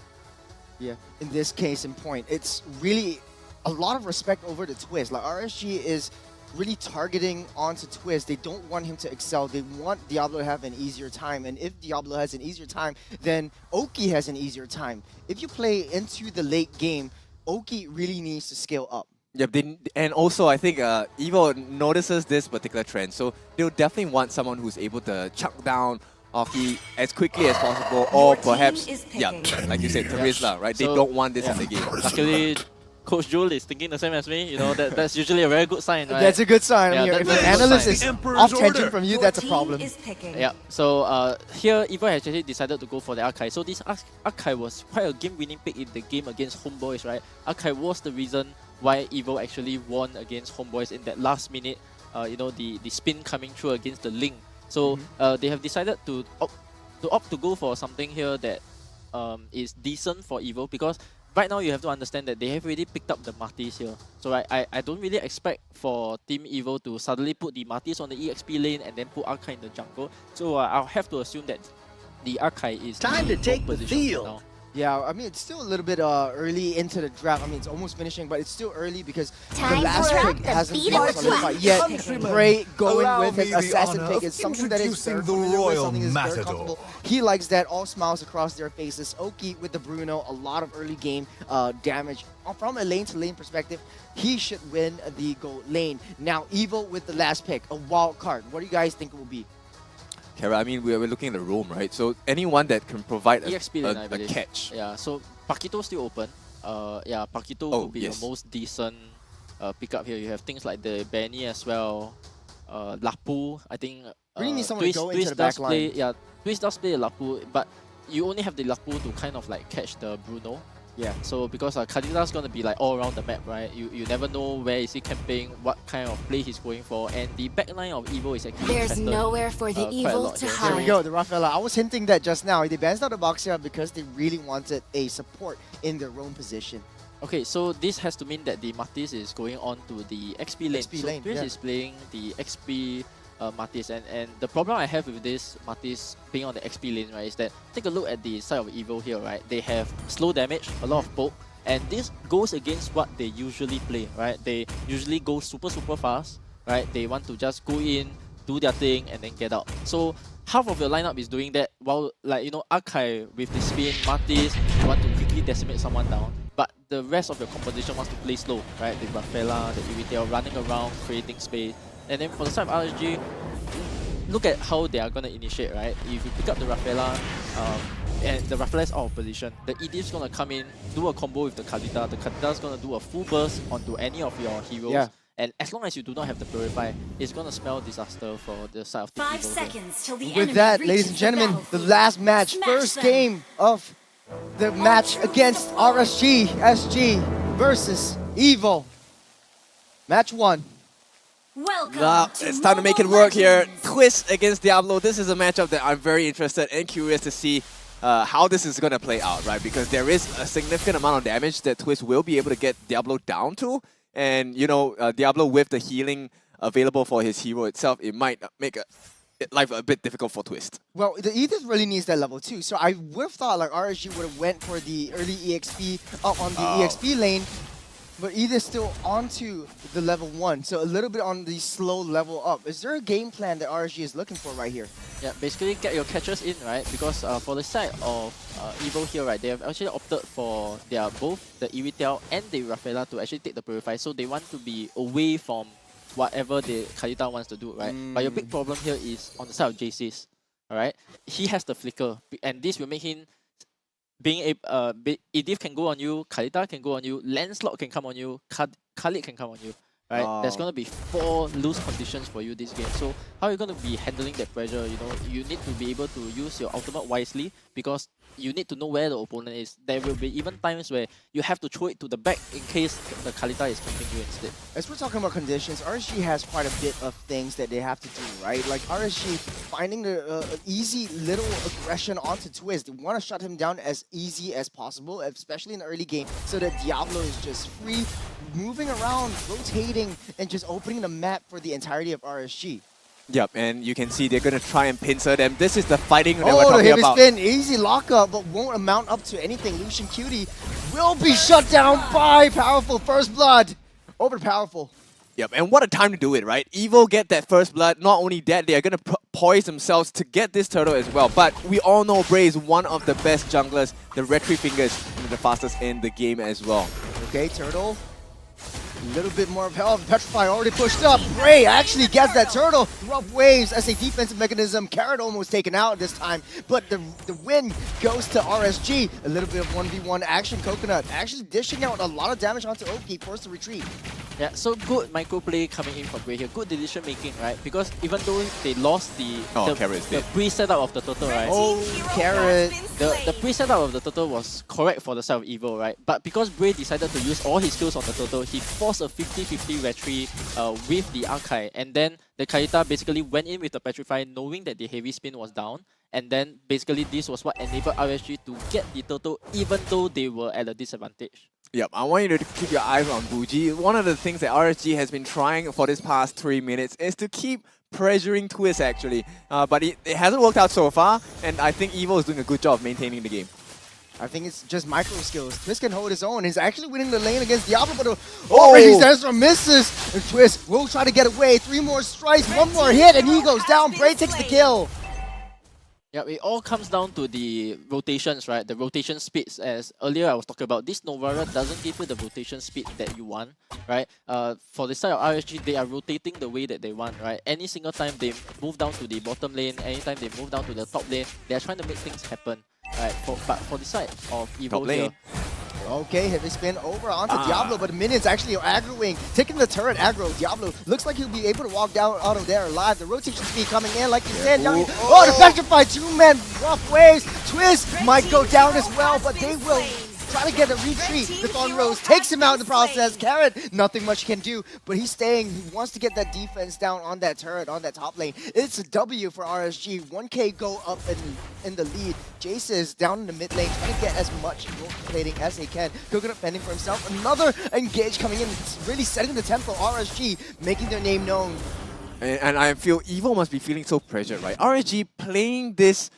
Yeah, in this case in point, it's really a lot of respect over the Twist. Like RSG is really targeting onto Twist. They don't want him to excel. They want Diablo to have an easier time. And if Diablo has an easier time, then Oki has an easier time. If you play into the late game, Oki really needs to scale up. Yep, and also I think Evo notices this particular trend. So they'll definitely want someone who's able to chuck down Oki as quickly as possible, or perhaps, yeah, like you said, Terisla, right? They don't want this in the game. Luckily, Coach Joel is thinking the same as me. You know, that's usually a very good sign, right? That's a good sign. Yeah, if an analyst is off tangent from you, that's a problem. Yeah, so here Evo has actually decided to go for the Archive. So this Archive was quite a game-winning pick in the game against Homebois, right? Archive was the reason why Evo actually won against Homebois in that last minute, you know, the spin coming through against the Link. So they have decided to opt to go for something here that is decent for Evo, because right now you have to understand that they have already picked up the Martis here. So I don't really expect for Team Evo to suddenly put the Martis on the EXP lane and then put Archive in the jungle. So I'll have to assume that the Archive is time to take the field. Now. Yeah, I mean, it's still a little bit early into the draft. I mean, it's almost finishing, but it's still early because the last pick hasn't been solidified yet. Bray going with his assassin pick is something that is very familiar with, something that is very comfortable. He likes that, all smiles across their faces. Oki with the Bruno, a lot of early game damage. From a lane-to-lane perspective, he should win the gold lane. Now, Evo with the last pick, a wild card. What do you guys think it will be? Kara, I mean, we're looking at the roam, right? So anyone that can provide a catch. Yeah, so Pakito's still open. Yeah, Pakito will be the most decent pickup here. You have things like the Benny as well. Lapu. I think Really need someone to go into the does back play, line. yeah, Twist does play Lapu, but you only have the Lapu to kind of like catch the Bruno. Yeah. So because Kadita's gonna be like all around the map, right? You never know where is he camping, what kind of play he's going for, and the backline of Evo is actually There's threatened, nowhere for the quite a evil lot to here. There we hide. go, the Rafaela. I was hinting that just now. They banned out the Boxia because they really wanted a support in their own position. Okay, so this has to mean that the Matisse is going on to the XP lane. XP so lane, Twist yeah. is playing the XP Matisse, and the problem I have with this Matisse being on the XP lane, right, is that take a look at the side of Evo here, right? They have slow damage, a lot of poke, and this goes against what they usually play, right? They usually go super fast, right? They want to just go in, do their thing, and then get out. So half of your lineup is doing that, while like, you know, Akai with the spin, Matisse, you want to quickly decimate someone down. But the rest of your composition wants to play slow, right? The Rafaela, the Iritel running around, creating space. And then for the side of RSG, look at how they are going to initiate, right? If you pick up the Rafaela, and the Rafaela is out of position, the ED is going to come in, do a combo with the Kadita. The Kadita is going to do a full burst onto any of your heroes. Yeah. And as long as you do not have the Purify, it's going to spell disaster for the side of the 5 Evo here. seconds till the With enemy that, reaches ladies and gentlemen, the battlefield. last match, Smash first them. game of the match against RSG SG versus Evo. Match 1. Welcome It's time to make it work here. Twist against Diablo. This is a matchup that I'm very interested and curious to see how this is going to play out, right? Because there is a significant amount of damage that Twist will be able to get Diablo down to. And, you know, Diablo with the healing available for his hero itself, it might make life a bit difficult for Twist. Well, the Aethys really needs that level too. So I would have thought like RSG would have went for the early EXP up on the EXP lane. But Aethys still onto the level 1, so a little bit on the slow level up. Is there a game plan that RSG is looking for right here? Yeah, basically get your catchers in, right? Because for the side of Evo here, right, they have actually opted for both the Iritel and the Rafaela to actually take the Purify, so they want to be away from whatever the Kadita wants to do, right? But your big problem here is on the side of JC's, alright? He has the Flicker, and this will make him being a Edith can go on you, Kalita can go on you, Lancelot can come on you, Khalid can come on you, right? There's gonna be 4 loose conditions for you this game. So how are you gonna be handling that pressure? You know, you need to be able to use your ultimate wisely because you need to know where the opponent is. There will be even times where you have to throw it to the back in case the Kalita is camping you instead. As we're talking about conditions, RSG has quite a bit of things that they have to do, right? Like RSG finding the easy little aggression onto Twist. They want to shut him down as easy as possible, especially in the early game, so that Diablo is just free, moving around, rotating, and just opening the map for the entirety of RSG. Yep, and you can see they're going to try and pincer them. This is the fighting that we're Oh, the talking heavy about. spin, easy lockup, but won't amount up to anything. Lucian Cutie will be shut down by Powerful First Blood. Over to Powerful. Yep, and what a time to do it, right? Evo get that first blood. Not only that, they are going to poise themselves to get this turtle as well. But we all know Bray is one of the best junglers, the red 3 fingers, and the fastest in the game as well. Okay, Turtle. A little bit more of health. Petrify already pushed up. Bray actually gets that turtle. Rough waves as a defensive mechanism. Carrot almost taken out this time, but the win goes to RSG. A little bit of 1v1 action. Coconut actually dishing out a lot of damage onto Oki, forced to retreat. Yeah, so good micro play coming in from Bray here. Good decision making, right? Because even though they lost the pre-setup of the turtle, right? Oh, Carrot. The pre-setup of the turtle was correct for the side of Evo, right? But because Bray decided to use all his skills on the turtle, he forced a 50-50 retreat with the Archive. And then the Kaita basically went in with the Petrify knowing that the heavy spin was down. And then basically this was what enabled RSG to get the turtle even though they were at a disadvantage. Yep, I want you to keep your eyes on Bougie. One of the things that RSG has been trying for this past 3 minutes is to keep pressuring Twist actually. But it hasn't worked out so far, and I think Evo is doing a good job of maintaining the game. I think it's just micro skills. Twist can hold his own. He's actually winning the lane against Diablo, but his answer misses. And Twist will try to get away. 3 more strikes, 1 more hit, and he goes down. Bray takes the kill. Yeah, it all comes down to the rotations, right? The rotation speeds. As earlier I was talking about, this Novara doesn't give you the rotation speed that you want, right? For the side of RSG, they are rotating the way that they want, right? Any single time they move down to the bottom lane, anytime they move down to the top lane, they are trying to make things happen, right? But for the side of Evo here, Okay, heavy spin over onto Diablo, but the minions actually are aggroing, taking the turret aggro. Diablo looks like he'll be able to walk down out of there alive. The rotation speed coming in, like you said. Oh, the petrify two-man rough waves. Twist might go down as well, but they will try to get a retreat. The Thorn Rose takes him out in the process. Carrot, nothing much can do, but he's staying. He wants to get that defense down on that turret, on that top lane. It's a W for RSG. 1K go up in the lead. Jace is down in the mid lane, trying to get as much plating as he can. Coconut fending for himself. Another engage coming in, really setting the tempo. RSG making their name known. And I feel Evo must be feeling so pressured, right? RSG playing this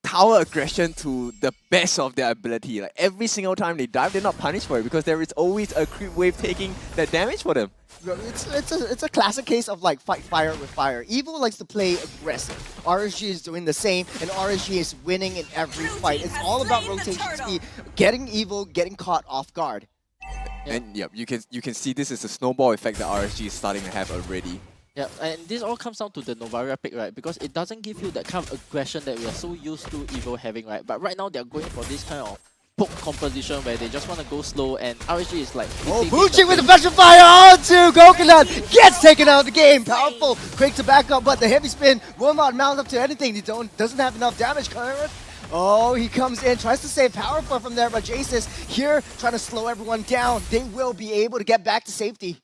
tower aggression to the best of their ability. Like every single time they dive, they're not punished for it because there is always a creep wave taking that damage for them. It's a classic case of like fight fire with fire. Evo likes to play aggressive. RSG is doing the same, and RSG is winning in every fight. It's all about rotation speed, getting Evo, getting caught off guard. And yep, you can see this is a snowball effect that RSG is starting to have already. Yeah, and this all comes down to the Novaria pick, right? Because it doesn't give you that kind of aggression that we are so used to Evo having, right? But right now they're going for this kind of poke composition where they just want to go slow, and RSG is like... Oh, Bucci with the petrifier onto Coconut! Gets taken out of the game! Powerful! Quick to back up, but the heavy spin will not mount up to anything. He doesn't have enough damage, Current. Oh, he comes in, tries to save Powerful from there, but Jace is here trying to slow everyone down. They will be able to get back to safety.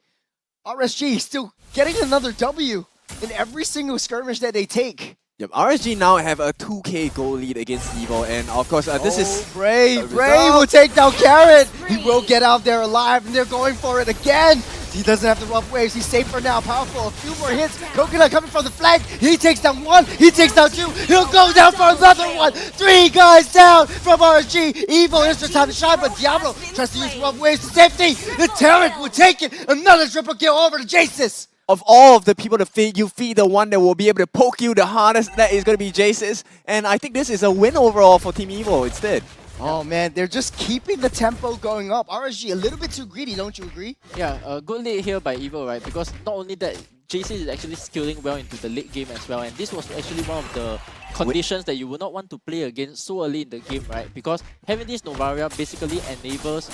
RSG still getting another W in every single skirmish that they take. Yep, RSG now have a 2k goal lead against Evo, and of course this is... Bray will take down Carrot! He will get out there alive, and they're going for it again! He doesn't have the rough waves, he's safe for now. Powerful, a few more hits. Coconut coming from the flank. He takes down one, he takes down two. He'll go down for another one. 3 guys down from RSG. Evo, here's their time to shine, but Diablo tries to use rough waves to safety. The turret will take it. Another triple kill over to Jace's. Of all of the people to feed, you feed the one that will be able to poke you the hardest. That is going to be Jace's. And I think this is a win overall for Team Evo instead. Oh man, they're just keeping the tempo going up. RSG a little bit too greedy, don't you agree? Yeah, good lead here by Evo, right? Because not only that, JC is actually skilling well into the late game as well, and this was actually one of the conditions that you would not want to play against so early in the game, right? Because having this Novaria basically enables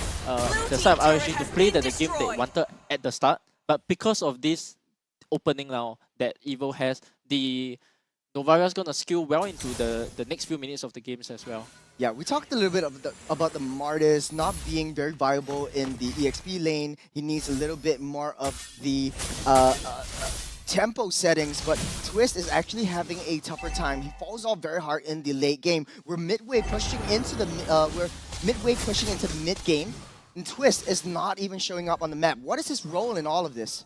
the side of RSG to play the game they wanted at the start, but because of this opening now that Evo has, the Novaria is going to skill well into the next few minutes of the games as well. Yeah, we talked a little bit about the Martis not being very viable in the EXP lane. He needs a little bit more of the tempo settings, but Twist is actually having a tougher time. He falls off very hard in the late game. We're midway pushing into the mid game, and Twist is not even showing up on the map. What is his role in all of this?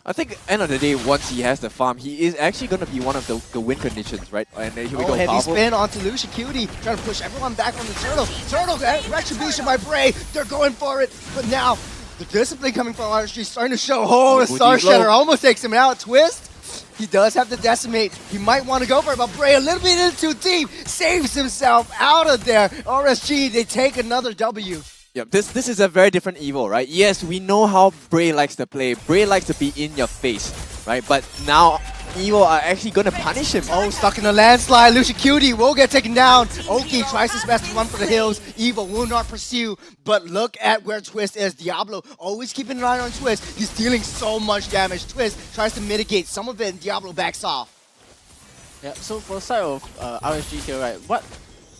I think at the end of the day, once he has the farm, he is actually going to be one of the win conditions, right? And then here we go, heavy powerful. Spin onto Lucia Cutie, trying to push everyone back from the Turtle. Turtle, Retribution by Bray, they're going for it. But now, the discipline coming from RSG is starting to show. Oh, the Star Shatter almost takes him out. Twist, he does have to decimate. He might want to go for it, but Bray a little bit in too deep, saves himself out of there. RSG, they take another W. Yeah, this is a very different Evo, right? Yes, we know how Bray likes to play. Bray likes to be in your face, right? But now Evo are actually going to punish him. Oh, stuck in a landslide. Lucia Cutie will get taken down. Oki tries his best to run for the hills. Evo will not pursue, but look at where Twist is. Diablo always keeping an eye on Twist. He's dealing so much damage. Twist tries to mitigate some of it, and Diablo backs off. Yeah, so for the side of RSG here, right,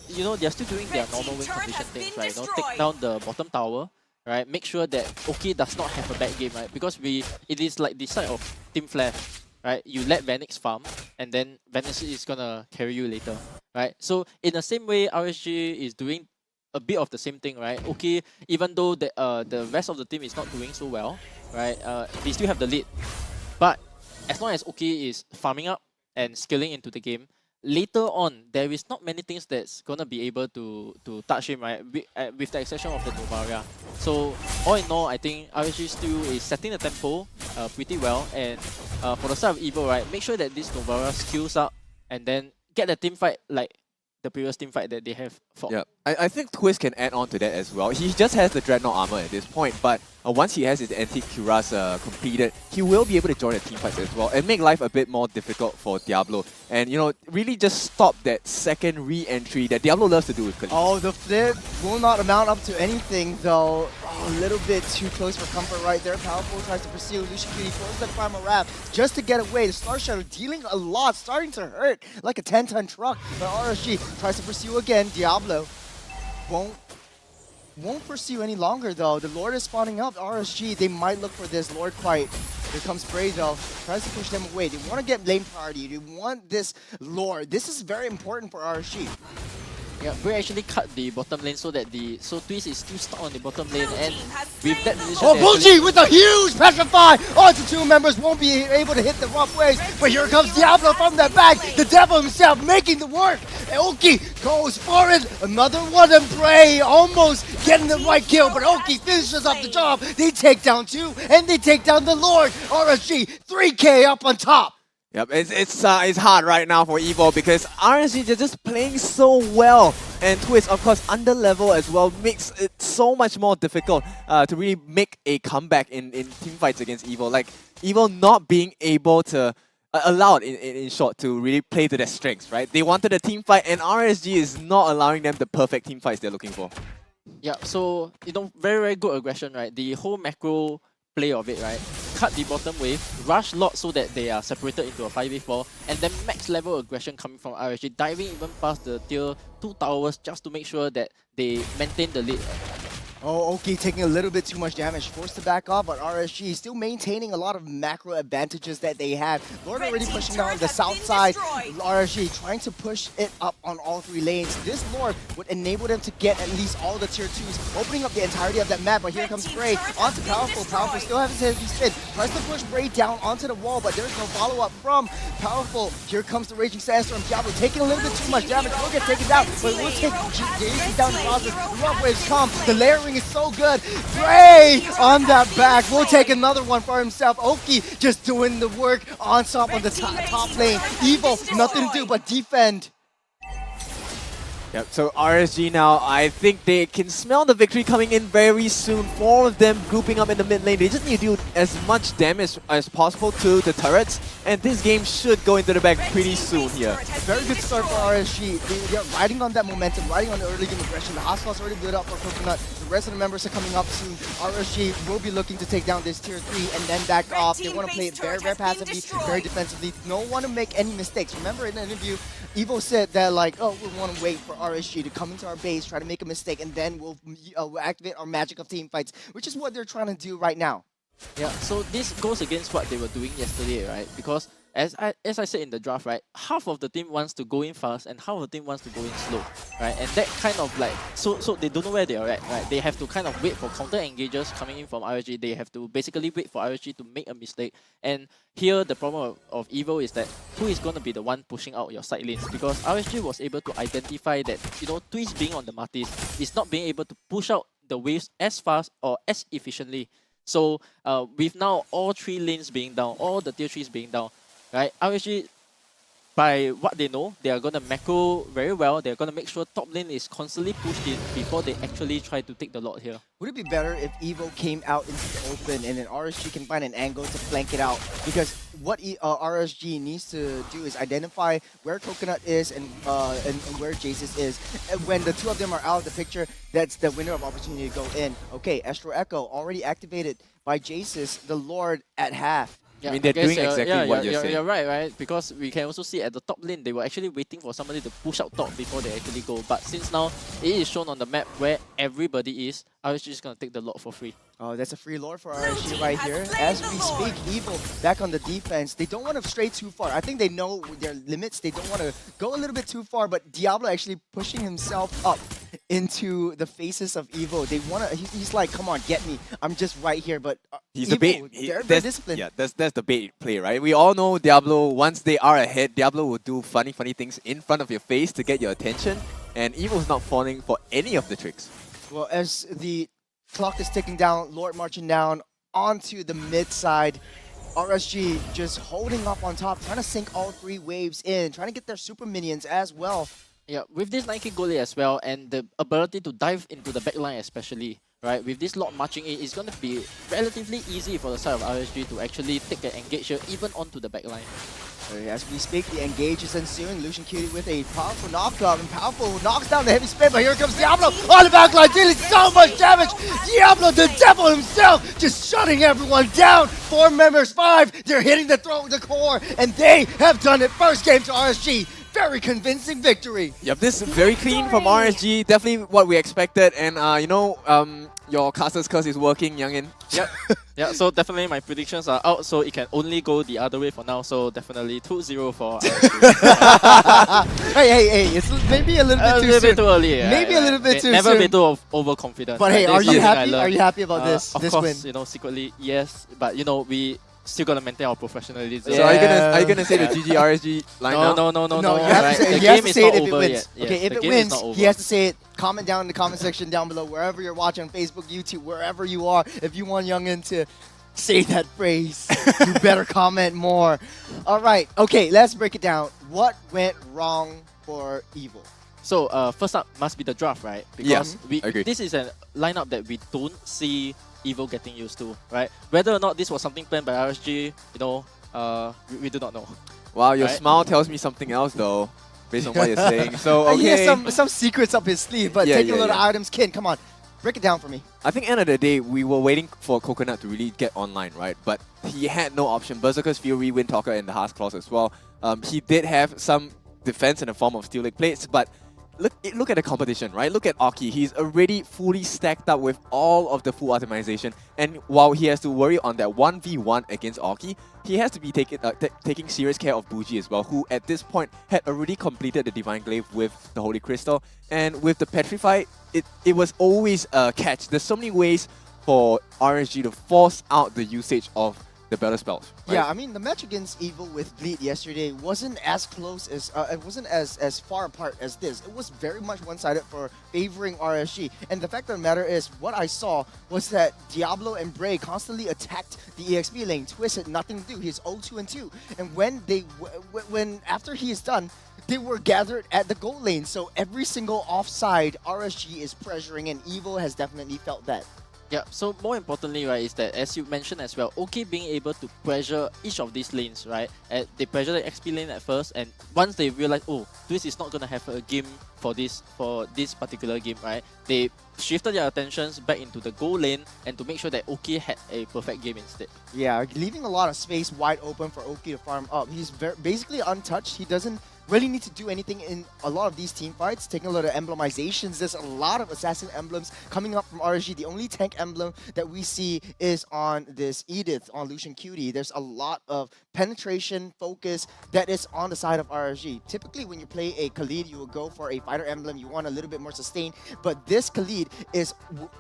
you know, they're still doing their normal win condition things, right? You know, take down the bottom tower, right? Make sure that Oki does not have a bad game, right? Because it is like the side of Team Flash, right? You let Vanix farm, and then Vanix is gonna carry you later, right? So in the same way, RSG is doing a bit of the same thing, right? Oki, even though the rest of the team is not doing so well, right? They still have the lead, but as long as Oki is farming up and scaling into the game, later on, there is not many things that's gonna be able to touch him, right? With the exception of the Novaria. So all in all, I think RSG still is setting the tempo pretty well. And for the side of Evo, right, make sure that this Novaria skills up and then get the team fight like the previous team fight that they have fought. Yeah, I think Twist can add on to that as well. He just has the Dreadnought armor at this point, but once he has his anti-cuirass completed, he will be able to join the teamfights as well and make life a bit more difficult for Diablo. And, you know, really just stop that second re-entry that Diablo loves to do with Khalees. Oh, the flip will not amount up to anything, though. Oh, a little bit too close for comfort right there. Powerful tries to pursue. Lucian Cutie throws the Primal Wrap just to get away. The Star Shadow dealing a lot, starting to hurt like a 10-ton truck. But RSG tries to pursue again. Diablo won't pursue any longer, though. The Lord is spawning up. RSG, they might look for this Lord fight. Here comes Bray, though. Tries to push them away. They want to get lane priority. They want this Lord. This is very important for RSG. Yeah, Bray actually cut the bottom lane so that Twist is still stuck on the bottom lane, and with that decision, oh, Bulgy with a huge petrify onto two members, won't be able to hit the rough waves, but here comes Diablo from the back, the devil himself making the work. Oki goes for it, another one, and Bray almost getting the right kill, but Oki finishes up the job. They take down two, and they take down the Lord. RSG 3K up on top. Yep, it's hard right now for Evo because RSG, they're just playing so well. And Twist, of course, under level as well, makes it so much more difficult to really make a comeback in teamfights against Evo. Like, Evo not being able to allowed in short to really play to their strengths, right? They wanted a team fight, and RSG is not allowing them the perfect team fights they're looking for. Yeah, so, you know, very, very good aggression, right? The whole macro play of it, right? Cut the bottom wave, rush lot so that they are separated into a 5v4, and then max level aggression coming from RSG, diving even past the tier 2 towers just to make sure that they maintain the lead. Oh, Oki taking a little bit too much damage, forced to back off, but RSG still maintaining a lot of macro advantages that they have. Lord already pushing down the south side. RSG trying to push it up on all three lanes. This Lord would enable them to get at least all the tier 2s, opening up the entirety of that map. But here comes Bray onto Powerful. Powerful still has his heavy spin. Tries to push Bray down onto the wall, but there's no follow-up from Powerful. Here comes the Raging Sandstorm. Diablo taking a little bit too much damage. Will get taken down, but we'll take Jason down the process. The rough waves come. The layering is so good. Bray on that back. Will take another one for himself. Oki just doing the work on top on the top lane. Evo, nothing to do but defend. Yep, so RSG now, I think they can smell the victory coming in very soon. 4 of them grouping up in the mid lane. They just need to do as much damage as possible to the turrets, and this game should go into the bag pretty soon here. Very good start for RSG. They're riding on that momentum, riding on the early game aggression. The hostiles already built up for Coconut. The rest of the members are coming up soon. RSG will be looking to take down this tier 3 and then back off. They want to play it very, very passively, very defensively. Don't want to make any mistakes. Remember in the interview, Evo said that like, oh, we want to wait for RSG to come into our base, try to make a mistake, and then we'll activate our magic of team fights, which is what they're trying to do right now. Yeah, so this goes against what they were doing yesterday, right? Because as I said in the draft, right, half of the team wants to go in fast and half of the team wants to go in slow, right? And that kind of like, so they don't know where they are at, right? They have to kind of wait for counter engagers coming in from RSG. They have to basically wait for RSG to make a mistake. And here the problem of Evo is that who is going to be the one pushing out your side lanes, because RSG was able to identify that, you know, Twist being on the Martis is not being able to push out the waves as fast or as efficiently. So with now all 3 lanes being down, all the tier 3s being down, right, RSG, by what they know, they are going to macro very well. They're going to make sure top lane is constantly pushed in before they actually try to take the lot here. Would it be better if Evo came out into the open and then RSG can find an angle to flank it out? Because what RSG needs to do is identify where Coconut is and where Jace's is. And when the 2 of them are out of the picture, that's the window of opportunity to go in. Okay, Astro Echo already activated by Jace's, the Lord at half. Yeah, I mean, they're doing exactly what you're saying. You're right? Because we can also see at the top lane, they were actually waiting for somebody to push out top before they actually go. But since now, it is shown on the map where everybody is, RSG is going to take the lot for free. Oh, that's a free Lord for RSG right here. As we speak, Evo back on the defense. They don't want to stray too far. I think they know their limits. They don't want to go a little bit too far, but Diablo actually pushing himself up into the faces of Evo. They want to, he's like, come on, get me. I'm just right here, but he's Evo, the bait. they're disciplined. Yeah, that's the bait play, right? We all know Diablo, once they are ahead, Diablo will do funny things in front of your face to get your attention, and Evo's not falling for any of the tricks. Well, as the clock is ticking down, Lord marching down onto the mid side. RSG just holding up on top, trying to sink all 3 waves in, trying to get their super minions as well. Yeah, with this 9k goalie as well, and the ability to dive into the backline especially, right, with this lot marching in, it's going to be relatively easy for the side of RSG to actually take an engage here, even onto the backline. As we speak, the engage is ensuing. Lucian Cutie with a powerful knockup and powerful knocks down the heavy spin, but here comes Diablo on the backline, dealing so much damage. Diablo, the devil himself, just shutting everyone down. 4 members, 5, they're hitting the throat, the core, and they have done it. First game to RSG. Very convincing victory. Yep, this is very clean from RSG. Definitely what we expected. And your caster's curse is working, Youngin. Yep. Yeah, so definitely my predictions are out, so it can only go the other way for now. So definitely 2-0 for RSG. Hey, it's maybe a little bit too early. Maybe a little bit too never soon. be too overconfident. But hey, are you happy? Are you happy about this? Of this course, win? Secretly yes. But we still gotta maintain our professionalism. So are you gonna say the GG RSG line now? No, you have to say, the he has game to is say not it if it over wins. yet. Yes, Okay, if the it game is wins, not over. he has to say it. Comment down in the comment section down below, wherever you're watching, on Facebook, YouTube, wherever you are. If you want Youngin to say that phrase, you better comment more. All right, okay, let's break it down. What went wrong for Evil? So first up must be the draft, right? Because this is a lineup that we don't see Evil getting used to, right? Whether or not this was something planned by RSG, we do not know. Wow, your smile tells me something else though, based on what you're saying. So okay. He has some secrets up his sleeve, but take a look at items. Kin, come on, break it down for me. I think end of the day, we were waiting for Coconut to really get online, right? But he had no option. Berserker's Fury, Windtalker, and the Hearth Claws as well. He did have some defense in the form of Steel Leg Plates, but look at the competition, right? Look at Aki. He's already fully stacked up with all of the full optimization. And while he has to worry on that 1v1 against Aki, he has to be taking serious care of Bougie as well, who at this point had already completed the Divine Glaive with the Holy Crystal. And with the Petrify, it was always a catch. There's so many ways for RSG to force out the usage of the better spells. Right? Yeah, I mean, the match against Evil with Bleed yesterday wasn't as close as, it wasn't as far apart as this. It was very much one-sided for favoring RSG. And the fact of the matter is, what I saw was that Diablo and Bray constantly attacked the EXP lane. Twist had nothing to do. He's 0-2-2. And when after he is done, they were gathered at the goal lane. So every single offside, RSG is pressuring, and Evil has definitely felt that. Yeah, so more importantly, right, is that as you mentioned as well, OK being able to pressure each of these lanes, right? They pressure the XP lane at first, and once they realize, oh, Twist is not going to have a game for this particular game, right? They shifted their attentions back into the goal lane and to make sure that OK had a perfect game instead. Yeah, leaving a lot of space wide open for OK to farm up. He's basically untouched. He doesn't really need to do anything in a lot of these team fights. Taking a lot of emblemizations, there's a lot of assassin emblems coming up from RSG. The only tank emblem that we see is on this Edith, on Lucian Cutie. There's a lot of penetration focus that is on the side of RSG. Typically, when you play a Khalid, you will go for a fighter emblem. You want a little bit more sustain, but this Khalid is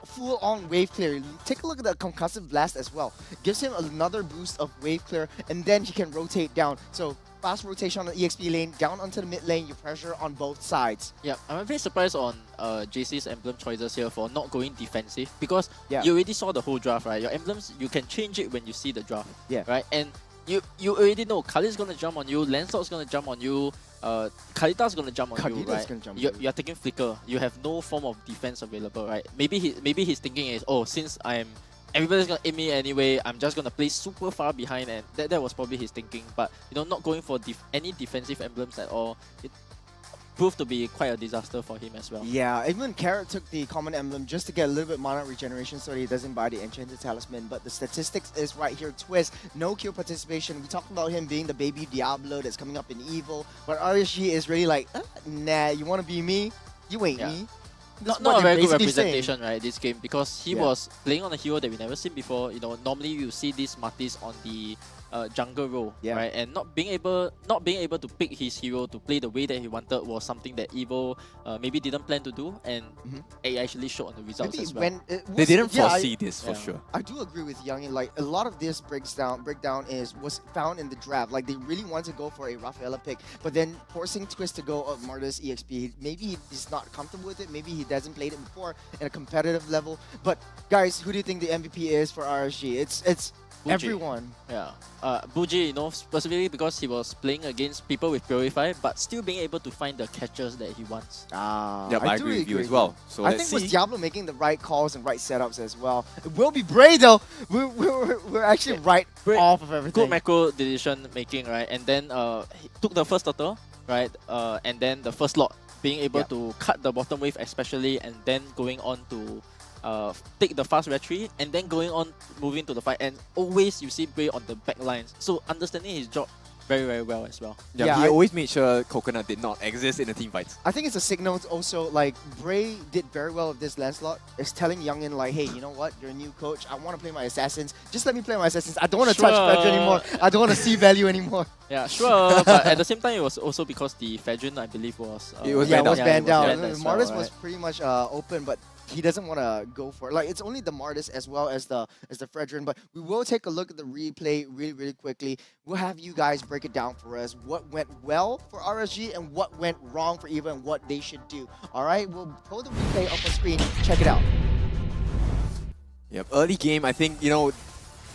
full-on wave clear. Take a look at the concussive blast as well. Gives him another boost of wave clear, and then he can rotate down. So fast rotation on the EXP lane, down onto the mid lane, you pressure on both sides. Yeah, I'm a bit surprised on JC's emblem choices here for not going defensive, because you already saw the whole draft, right? Your emblems, you can change it when you see the draft, right? And you already know Khalid's going to jump on you, Lancelot's going to jump on you, Kalita's going to jump on you, right? You're taking Flicker, you have no form of defense available, right? Maybe his thinking is, oh, since everybody's gonna aim me anyway, I'm just gonna play super far behind, and that was probably his thinking. But not going for any defensive emblems at all, it proved to be quite a disaster for him as well. Yeah, even Carrot took the common emblem just to get a little bit mana regeneration so that he doesn't buy the Enchanted Talisman. But the statistics is right here. Twist, no kill participation. We talked about him being the baby Diablo that's coming up in Evil, but RSG is really like, nah, you want to be me? You ain't me. Not a very good representation, right, this game, because he was playing on a hero that we never seen before. Normally you see these Martis on the jungle role, right? And not being able to pick his hero to play the way that he wanted was something that Evil maybe didn't plan to do, and it actually showed on the results as well. They didn't foresee this for sure. I do agree with Youngin. Like, a lot of this breakdown was found in the draft. Like, they really want to go for a Rafaela pick, but then forcing Twist to go of Martis EXP. Maybe he's not comfortable with it. Maybe he hasn't played it before in a competitive level. But guys, who do you think the MVP is for RSG? It's Buji. Everyone. Yeah. Buji, you know, specifically because he was playing against people with Purify, but still being able to find the catches that he wants. Yeah, I agree with you as well. So I think with Diablo making the right calls and right setups as well. It will be Bray though. We're actually right off of everything. Good macro decision making, right? And then he took the first turtle, right? And then the first lot, being able to cut the bottom wave especially, and then going on to take the fast retreat, and then going on moving to the fight. And always you see Bray on the back lines. So understanding his job very, very well as well. Yeah, he always made sure Coconut did not exist in the team fights. I think it's a signal also, like, Bray did very well with this Lancelot. It's telling Youngin, like, hey, you know what? You're a new coach. I want to play my Assassins. Just let me play my Assassins. I don't want to touch Fedrin anymore. I don't want to see value anymore. Yeah, sure. But at the same time, it was also because the Fedrin, I believe, was... it was banned out. As Martis well, was pretty much open, but he doesn't want to go for it. Like, it's only the Martis as well as the Fredrin, but we will take a look at the replay really, really quickly. We'll have you guys break it down for us. What went well for RSG and what went wrong for EVO and what they should do. All right, we'll pull the replay up on screen. Check it out. Yep, early game, I think, you know,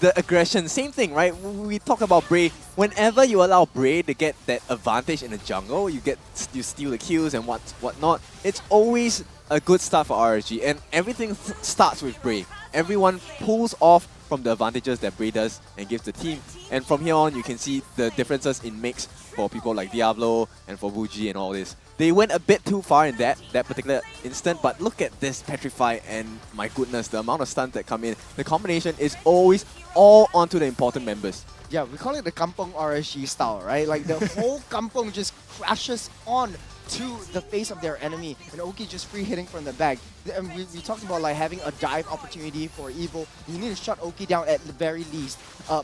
the aggression, same thing, right? We talk about Bray. Whenever you allow Bray to get that advantage in the jungle, you steal the kills and whatnot. It's always a good start for RSG, and everything starts with Bray. Everyone pulls off from the advantages that Bray does and gives the team. And from here on, you can see the differences in mix for people like Diablo and for Buji and all this. They went a bit too far in that particular instant, but look at this Petrify, and my goodness, the amount of stuns that come in. The combination is always all onto the important members. Yeah, we call it the Kampong RSG style, right? Like the whole Kampong just crashes on to the face of their enemy, and Oki just free hitting from the back. And we talked about like having a dive opportunity for Evo. You need to shut Oki down at the very least,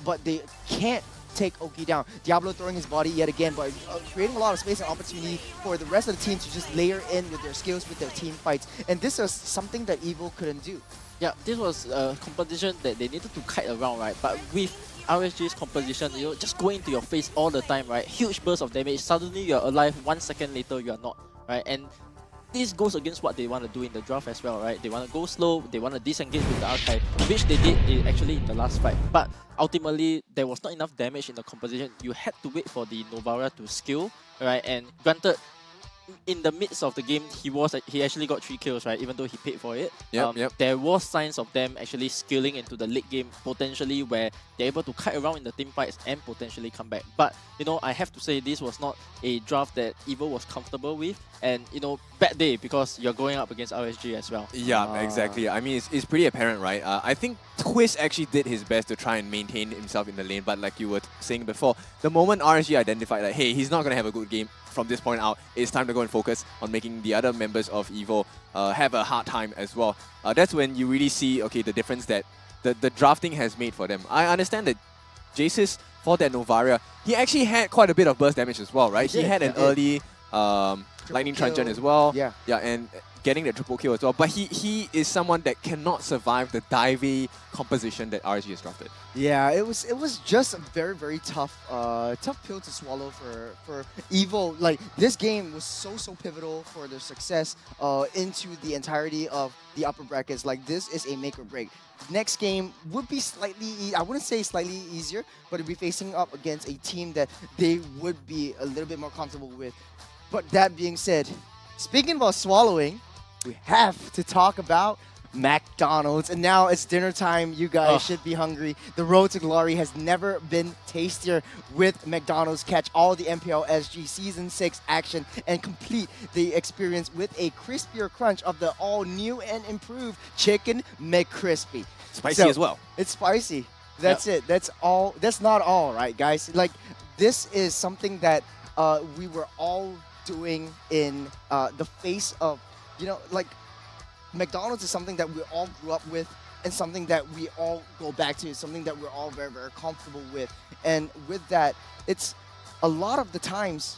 but they can't take Oki down. Diablo throwing his body yet again, but creating a lot of space and opportunity for the rest of the team to just layer in with their skills, with their team fights. And this is something that Evo couldn't do. Yeah, this was a composition that they needed to kite around, right? But with RSG's composition, you know, just going into your face all the time, right? Huge burst of damage. Suddenly you're alive. 1 second later you're not, right? And this goes against what they want to do in the draft as well, right? They want to go slow. They want to disengage with the archive, which they did actually in the last fight. But ultimately, there was not enough damage in the composition. You had to wait for the Novara to skill, right? And granted, in the midst of the game, he actually got 3 kills, right? Even though he paid for it. There was signs of them actually skilling into the late game, potentially where they're able to kite around in the team fights and potentially come back. But you know, I have to say this was not a draft that EVO was comfortable with, and you know, bad day because you're going up against RSG as well. Yeah, exactly. I mean, it's pretty apparent, right? I think Twist actually did his best to try and maintain himself in the lane, but like you were saying before, the moment RSG identified that, hey, he's not going to have a good game from this point out, it's time to go and focus on making the other members of EVO have a hard time as well. That's when you really see, okay, the difference that the drafting has made for them. I understand that Jace's, for that Novaria, he actually had quite a bit of burst damage as well, right? He had an early Lightning Truncheon as well. Yeah, and getting the triple kill as well. But he is someone that cannot survive the divey composition that RSG has drafted. Yeah, it was just a very, very tough pill to swallow for EVO. Like, this game was so pivotal for their success into the entirety of the upper brackets. Like, this is a make or break. Next game would be slightly, I wouldn't say slightly easier, but it'd be facing up against a team that they would be a little bit more comfortable with. But that being said, speaking about swallowing, we have to talk about McDonald's. And now it's dinner time. You guys should be hungry. The road to glory has never been tastier with McDonald's. Catch all the MPL SG Season 6 action and complete the experience with a crispier crunch of the all-new and improved Chicken McCrispy. Spicy as well. It's spicy. That's it. That's all. That's not all, right, guys? Like, this is something that we were all doing in the face of, you know, like, McDonald's is something that we all grew up with and something that we all go back to, something that we're all very, very comfortable with. And with that, it's a lot of the times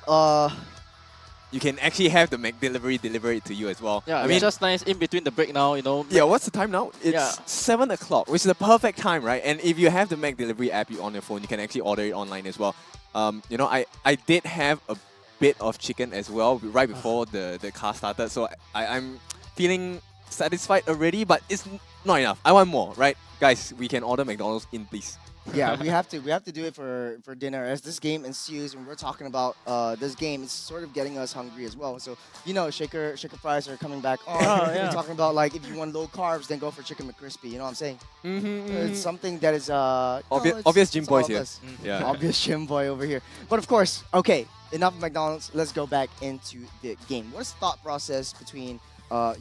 you can actually have the McDelivery deliver it to you as well. Yeah, I mean, it's just nice in between the break now, you know. Yeah, what's the time now? It's 7 o'clock, which is the perfect time, right? And if you have the McDelivery app on your phone, you can actually order it online as well. You know, I did have a bit of chicken as well right before the car started, so I'm feeling satisfied already, but it's not enough. I want more, right? Guys, we can order McDonald's in, please. Yeah, we have to do it for dinner as this game ensues. When we're talking about this game, it's sort of getting us hungry as well. So shaker fries are coming back on. yeah. We're talking about like if you want low carbs, then go for chicken McCrispy. You know what I'm saying? It's something that is obvious gym boys here. Yeah, obvious gym boy over here. But of course, okay, enough of McDonald's. Let's go back into the game. What is the thought process between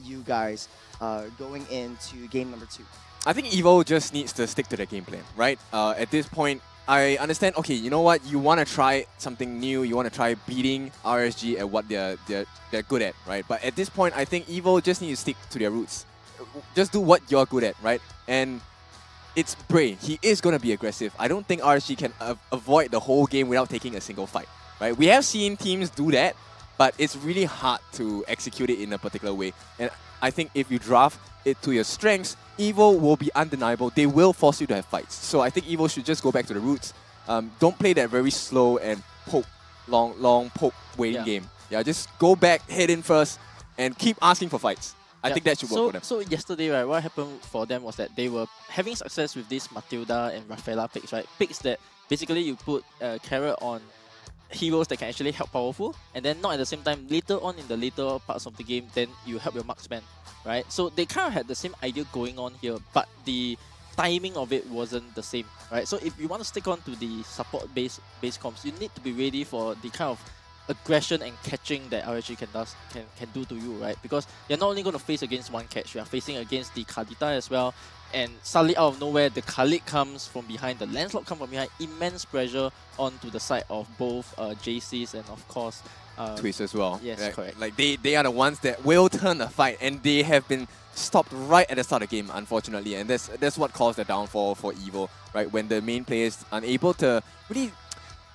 you guys going into game number 2? I think Evo just needs to stick to their game plan, right? At this point, I understand, okay, you know what? You want to try something new. You want to try beating RSG at what they're good at, right? But at this point, I think Evo just needs to stick to their roots. Just do what you're good at, right? And it's Bray. He is going to be aggressive. I don't think RSG can avoid the whole game without taking a single fight, right? We have seen teams do that, but it's really hard to execute it in a particular way. And I think if you draft it to your strengths, Evo will be undeniable. They will force you to have fights. So I think Evo should just go back to the roots. Don't play that very slow and long poke waiting game. Yeah, just go back, head in first, and keep asking for fights. I think that should work for them. So yesterday, right, what happened for them was that they were having success with this Matilda and Rafaela picks, right? Picks that basically you put carrot on heroes that can actually help powerful, and then not at the same time later on in the later parts of the game, then you help your marksman, right? So they kind of had the same idea going on here, but the timing of it wasn't the same, right? So if you want to stick on to the support base comps, you need to be ready for the kind of aggression and catching that RSG can do to you, right? Because you're not only going to face against one catch, you are facing against the Kadita as well, and suddenly out of nowhere the Khalid comes from behind, the Lancelot comes from behind, immense pressure onto the side of both JCs and of course Twist as well. Yes, right? correct. Like they are the ones that will turn the fight, and they have been stopped right at the start of the game, unfortunately, and that's what caused the downfall for Evo, right? When the main players unable to really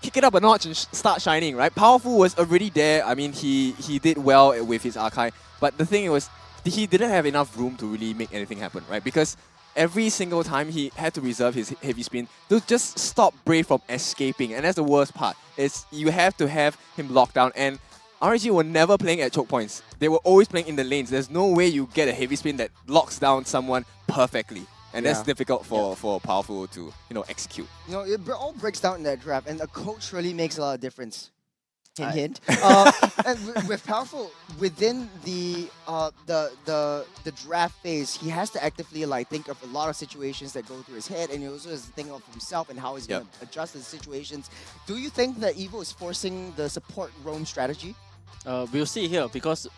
kick it up a notch and start shining, right? Powerful was already there. I mean, he did well with his archive, but the thing was, he didn't have enough room to really make anything happen, right? Because every single time he had to reserve his heavy spin to just stop Brave from escaping, and that's the worst part. Is you have to have him locked down, and RSG were never playing at choke points. They were always playing in the lanes. There's no way you get a heavy spin that locks down someone perfectly. And that's difficult for Powerful to execute. It all breaks down in that draft, and the coach really makes a lot of difference. Hint. And with Powerful within the draft phase, he has to actively think of a lot of situations that go through his head, and he also has to think of himself and how he's going to adjust the situations. Do you think that Evo is forcing the support roam strategy? We'll see here, because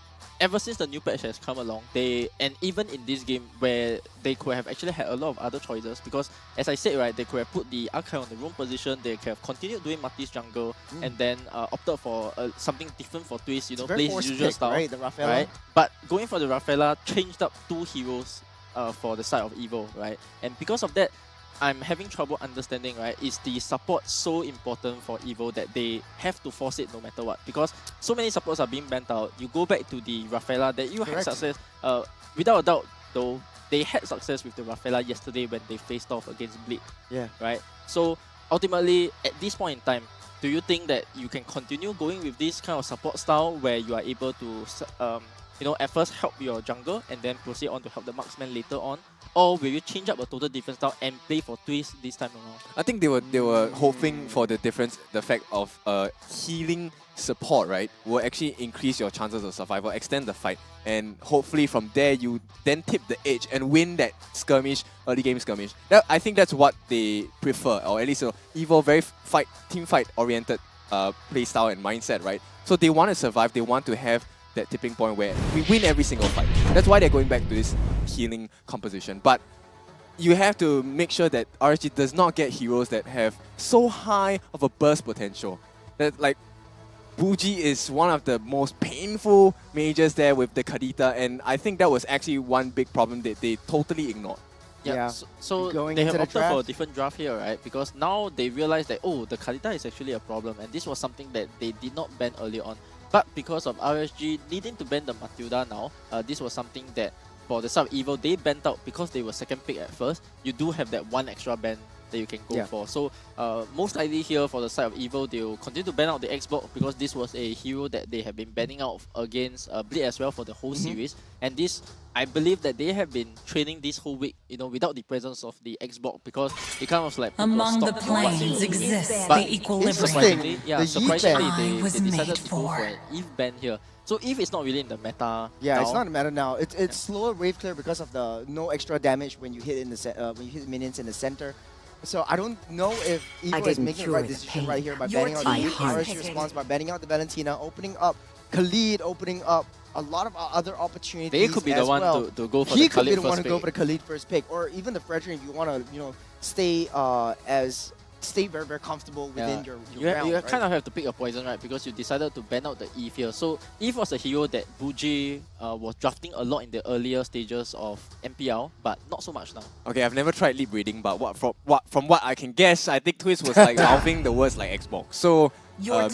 ever since the new patch has come along, and even in this game where they could have actually had a lot of other choices, because as I said, right, they could have put the Archive on the roam position, they could have continued doing Matisse jungle, and then opted for something different for Twist, play his usual style, right? The Rafaela. Right? But going for the Rafaela changed up 2 heroes for the side of Evo, right? And because of that, I'm having trouble understanding, right, is the support so important for Evo that they have to force it no matter what? Because so many supports are being banned out. You go back to the Rafaela that you had success, without a doubt though, they had success with the Rafaela yesterday when they faced off against Bleed. Yeah. Right? So ultimately, at this point in time, do you think that you can continue going with this kind of support style where you are able to at first help your jungle and then proceed on to help the marksman later on? Or will you change up a total different style and play for Twist this time around? I think they were hoping for the difference, the fact of healing support, right, will actually increase your chances of survival, extend the fight, and hopefully from there you then tip the edge and win that skirmish, early game skirmish. I think that's what they prefer, or at least Evo very team fight oriented play style and mindset, right? So they want to survive, they want to have that tipping point where we win every single fight. That's why they're going back to this healing composition. But you have to make sure that RSG does not get heroes that have so high of a burst potential. That like Buji is one of the most painful mages there with the Kadita, and I think that was actually one big problem that they totally ignored. Yeah. So they have opted for a different draft here, right? Because now they realize that, oh, the Kadita is actually a problem, and this was something that they did not ban earlier on. But because of RSG needing to ban the Matilda now, this was something that for the side of Evo, they banned out because they were second pick at first. You do have that one extra ban that you can go for. So most likely here for the side of EVO, they will continue to ban out the Xbox because this was a hero that they have been banning out against Bleed as well for the whole series. And this, I believe that they have been training this whole week, without the presence of the Xbox because it kind of like Among the planes exists the equilibrium. Surprisingly, The they decided to go for an Eve ban here. So Eve is not really in the meta. Yeah, it's not a matter now. It's slower wave clear because of the no extra damage when you hit in the when you hit minions in the center. So I don't know if EVO is making the right decision right here by banning out the Eve. RSG responds by banning out the Valentina, opening up Khalid, opening up a lot of other opportunities. They could be the one to go for he the Khalid could be the first one to go pick. for the Khalid first pick, or even the Frederick if you want to, stay very, very comfortable within your round, you right? kind of have to pick a poison, right? Because you decided to ban out the Eve here. So Eve was a hero that Buji was drafting a lot in the earlier stages of MPL, but not so much now. Okay, I've never tried lip reading, but from what I can guess, I think Twist was like mouthing the words like Xbox. So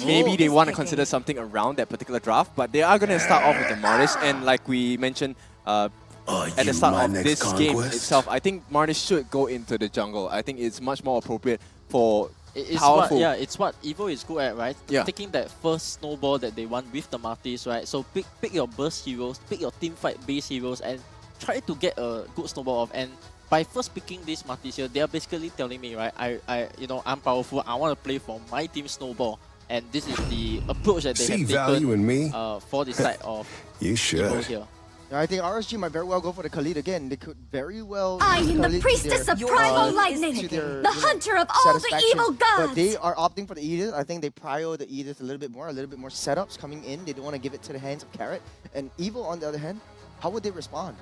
maybe they want to consider something around that particular draft, but they are going to start off with the Mortis, and like we mentioned at the start of this game itself, I think Mortis should go into the jungle. I think it's much more appropriate for powerful. It's what EVO is good at, right? Taking that first snowball that they want with the Martis, right? So pick your burst heroes, pick your teamfight base heroes, and try to get a good snowball off. And by first picking these Martis here, they are basically telling me, right? I'm powerful. I want to play for my team snowball, and this is the approach that they have taken for the side of EVO here. I think RSG might very well go for the Khalid again. They could very well. I am the priestess of primal lightning, the hunter of all the evil gods. But they are opting for the Edith. I think they prio the Edith a little bit more setups coming in. They don't want to give it to the hands of Carrot. And Evil, on the other hand, how would they respond?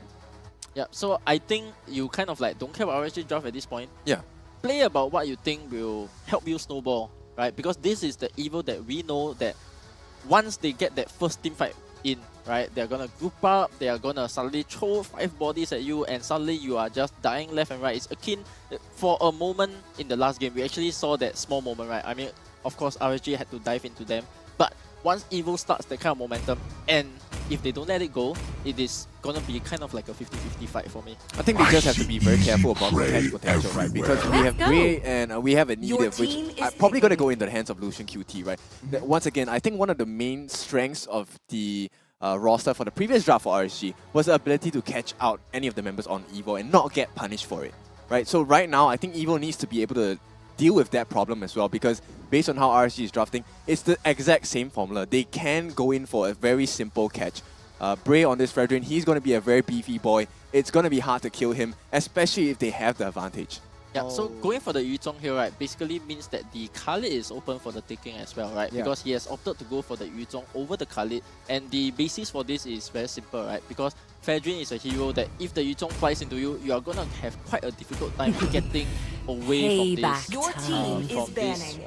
Yeah, so I think you kind of like don't care about RSG draft at this point. Yeah. Play about what you think will help you snowball, right? Because this is the EVO that we know that once they get that first team fight in, right, they're gonna group up, they are gonna suddenly throw 5 bodies at you, and suddenly you are just dying left and right. It's akin, for a moment in the last game, we actually saw that small moment, right? I mean, of course, RSG had to dive into them, but once EVO starts that kind of momentum, and if they don't let it go, it is gonna be kind of like a 50-50 fight for me. I think they just have to be very careful about the catch potential, right? Because we have Gray and we have an Edith, which are probably going to go into the hands of Lucian QT, right? Once again, I think one of the main strengths of the roster for the previous draft for RSG was the ability to catch out any of the members on EVO and not get punished for it, right? So right now, I think EVO needs to be able to deal with that problem as well, because based on how RSG is drafting, it's the exact same formula. They can go in for a very simple catch. Bray on this Fredrin, he's going to be a very beefy boy. It's going to be hard to kill him, especially if they have the advantage. Yeah, so going for the Yuzhong here, right, basically means that the Khalid is open for the taking as well, right? Yeah. Because he has opted to go for the Yuzhong over the Khalid, and the basis for this is very simple, right? Because Fedrin is a hero that if the Yuzhong flies into you, you are gonna have quite a difficult time getting away from this. Your team is banning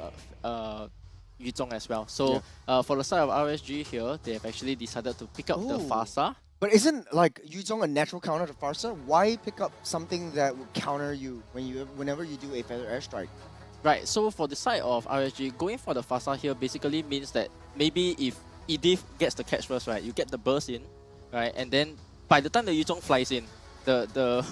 Yuzhong as well. So for the side of RSG here, they have actually decided to pick up the Farsa. But isn't like Yuzhong a natural counter to Farsa? Why pick up something that would counter you whenever you do a feather airstrike? Right, so for the side of RSG, going for the Farsa here basically means that maybe if Edith gets the catch first, right, you get the burst in, right, and then by the time the Yuzhong flies in, the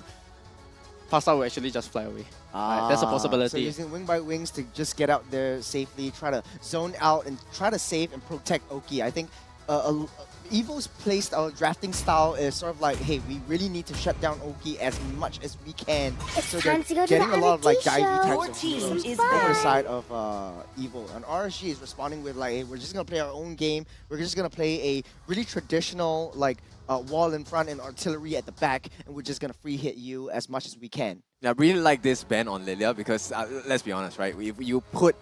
Farsa will actually just fly away. Right, that's a possibility. So using Wing by Wings to just get out there safely, try to zone out and try to save and protect Oki. I think EVO's drafting style is sort of like, hey, we really need to shut down Oki as much as we can. So they're getting a lot of like divey types of heroes over the side of EVO. And RSG is responding with like, hey, we're just going to play our own game. We're just going to play a really traditional like wall in front and artillery at the back, and we're just going to free hit you as much as we can. I really like this ban on Lilia because, let's be honest, right? If you put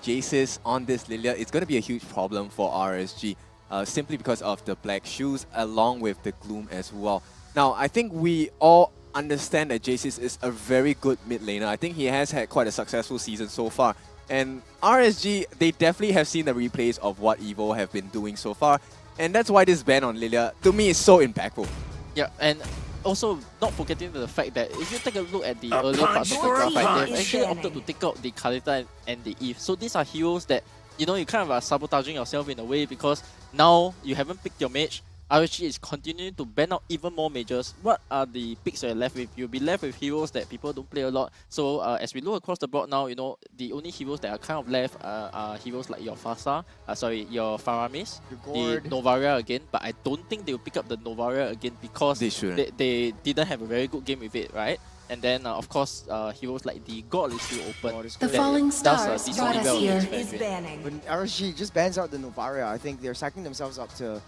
Jace's on this Lilia, it's going to be a huge problem for RSG. Simply because of the black shoes along with the gloom as well. Now, I think we all understand that Jace's is a very good mid laner. I think he has had quite a successful season so far. And RSG, they definitely have seen the replays of what EVO have been doing so far. And that's why this ban on Lilia, to me, is so impactful. Yeah, and also not forgetting the fact that if you take a look at the earlier parts of the draft, right, they've actually opted to take out the Kalita and the Eve. So these are heroes that, you know, you kind of are sabotaging yourself in a way because now you haven't picked your mage, RSG is continuing to ban out even more majors. What are the picks that you're left with? You'll be left with heroes that people don't play a lot. So as we look across the board now, you know, the only heroes that are kind of left are heroes like your your Faramis, the Novaria again, but I don't think they'll pick up the Novaria again because they didn't have a very good game with it, right? And then, of course, heroes like the God is still open. The falling stars brought us here is banning. When RSG just bans out the Novaria, I think they're sacking themselves up to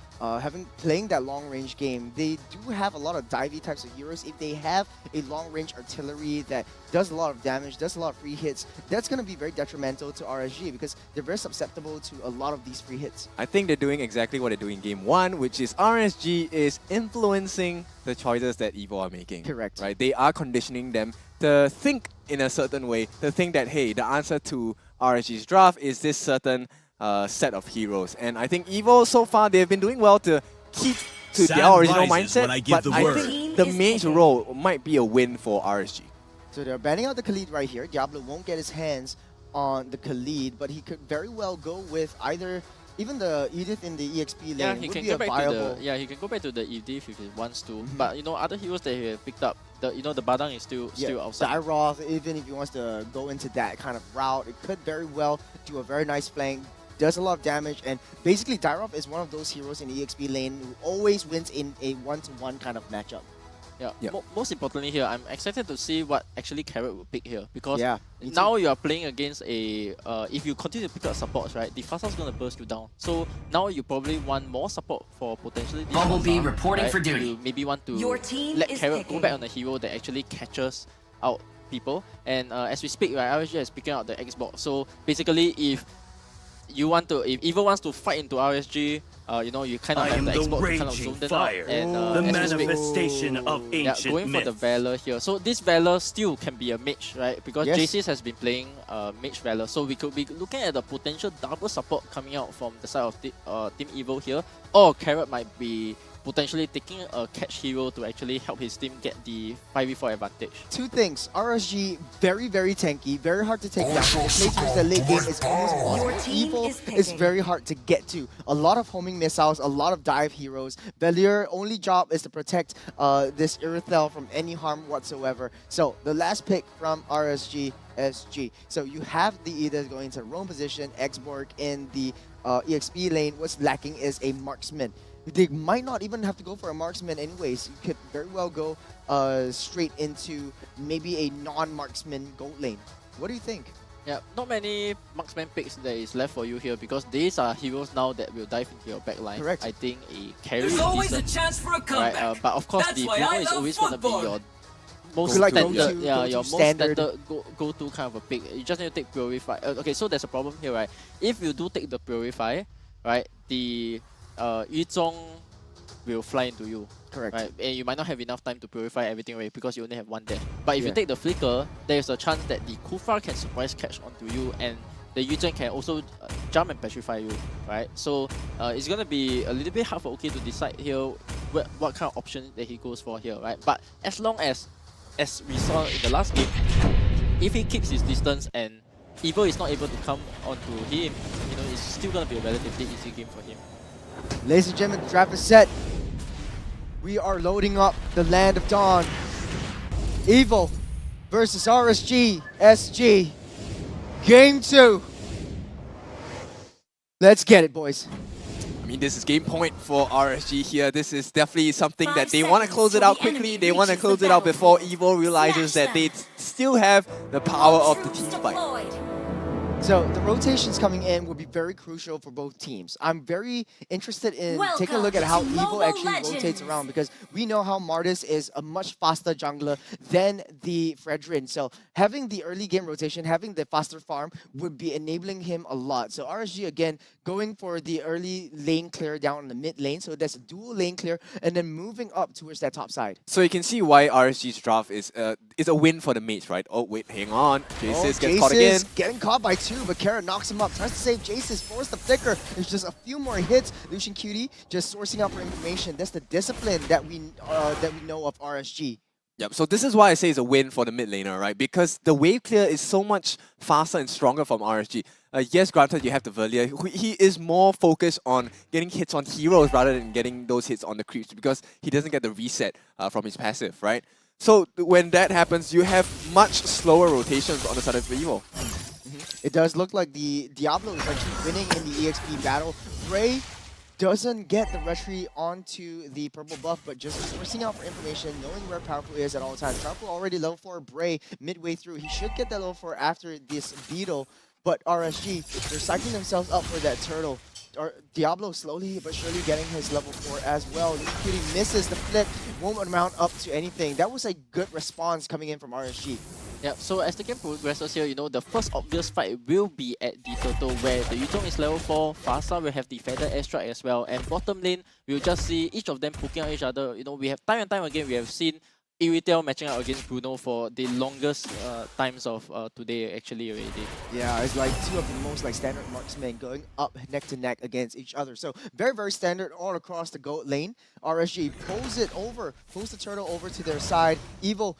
playing that long-range game. They do have a lot of divey types of heroes. If they have a long-range artillery that does a lot of damage, does a lot of free hits, that's going to be very detrimental to RSG because they're very susceptible to a lot of these free hits. I think they're doing exactly what they're doing in Game 1, which is RSG is influencing the choices that EVO are making. Correct. Right? They are conditioning them to think in a certain way, to think that, hey, the answer to RSG's draft is this certain set of heroes. And I think EVO, so far, they've been doing well to keep to their original mindset, but I think the mage role might be a win for RSG. So they're banning out the Khalid right here. Diablo won't get his hands on the Khalid, but he could very well go with either even the Edith in the EXP lane he would can be go a back viable. to the he can go back to the Edith if he wants to. But you know, other heroes that he have picked up, the Badang is still outside. Dyroth, even if he wants to go into that kind of route, it could very well do a very nice flank. Does a lot of damage, and basically Dyroth is one of those heroes in the EXP lane who always wins in a one-to-one kind of matchup. Yeah. Most importantly here, I'm excited to see what actually Carrot will pick here, because Yeah, now you are playing against a if you continue to pick up supports, right, the Fasa's gonna burst you down. So now you probably want more support for potentially this Bumblebee Fasa, reporting right? for duty. You maybe want to Your team let is Carrot go picking. back on a hero that actually catches out people. And as we speak, right, RSG is picking out the Xbox. So basically, if Evo wants to fight into RSG, you know, you kind of have the Xbox to kind of zoom them out. And the as we speak, manifestation of ancient going for the myths. Valor here. So this Valor still can be a mage, right? Because Yes. JCS has been playing mage Valor. So we could be looking at the potential double support coming out from the side of Team Evo here. Or Carrot might be potentially taking a catch hero to actually help his team get the 5v4 advantage. Two things. RSG, very, very tanky, very hard to take down. The play towards the late game is almost impossible. Evo is very hard to get to. A lot of homing missiles, a lot of dive heroes. Valier only job is to protect this Irithel from any harm whatsoever. So the last pick from RSG SG. So you have the Edith going to roam position, Xborg in the EXP lane. What's lacking is a marksman. They might not even have to go for a marksman anyways. You could very well go straight into maybe a non-marksman gold lane. What do you think? Yeah, not many marksman picks that is left for you here, because these are heroes now that will dive into your backline. Correct. I think a carry There's is always a decent, chance for a comeback. right? But of course, That's the why Bruno I is love always going to be football. your most Like standard, go-to- your go-to most standard. standard go-to kind of a pick. You just need to take Purify. Okay, so there's a problem here, right? If you do take the Purify, right, the Yu Zhong will fly into you. Correct. Right, and you might not have enough time to purify everything away because you only have one death. But if Yeah. you take the Flicker, there's a chance that the Kufra can surprise catch onto you, and the Yuzhen can also jump and petrify you, right? So it's gonna be a little bit hard for OK to decide here what kind of option that he goes for here, right? But as long as we saw in the last game, if he keeps his distance and Evo is not able to come onto him, you know, it's still gonna be a relatively easy game for him. Ladies and gentlemen, the draft is set. We are loading up the Land of Dawn. Evo versus RSG SG. Game 2. Let's get it, boys. I mean, this is game point for RSG here. This is definitely something that they want to close it out quickly. They want to close it out before Evo realizes that they still have the power of the team fight. So the rotations coming in will be very crucial for both teams. I'm very interested in taking a look at how Evo actually rotates around, because we know how Martis is a much faster jungler than the Fredrin. So having the early game rotation, having the faster farm would be enabling him a lot. So RSG again going for the early lane clear down in the mid lane. So there's a dual lane clear and then moving up towards that top side. So you can see why RSG's draft is a win for the mates, right? Oh wait, hang on. Jace's gets caught again. Getting caught by 2, but Carrot knocks him up. Tries to save Jace's, force the flicker. There's just a few more hits. Lucian Cutie just sourcing out for information. That's the discipline that we know of RSG. Yep, so this is why I say it's a win for the mid laner, right? Because the wave clear is so much faster and stronger from RSG. yes, granted, you have the Verlier. He is more focused on getting hits on heroes rather than getting those hits on the creeps because he doesn't get the reset from his passive, right? So when that happens, you have much slower rotations on the side of Evo. It does look like the Diablo is actually winning in the EXP battle. Bray doesn't get the retry onto the purple buff, but just sourcing out for information, knowing where Powerful is at all times. Powerful already level 4, Bray midway through. He should get that level 4 after this beetle, but RSG, they're cycling themselves up for that turtle. Diablo slowly but surely getting his level 4 as well. Cutie misses the flip, won't amount up to anything. That was a good response coming in from RSG. Yeah, so as the game progresses here, the first obvious fight will be at the turtle where the Yuzhong is level 4, Fasa will have the Feather Airstrike as well, and bottom lane, we'll just see each of them poking at each other. We have time and time again, we have seen Iritel matching up against Bruno for the longest times of today actually already. Yeah, it's like two of the most standard marksmen going up neck to neck against each other. So very, very standard all across the goat lane. RSG pulls the turtle over to their side. Evil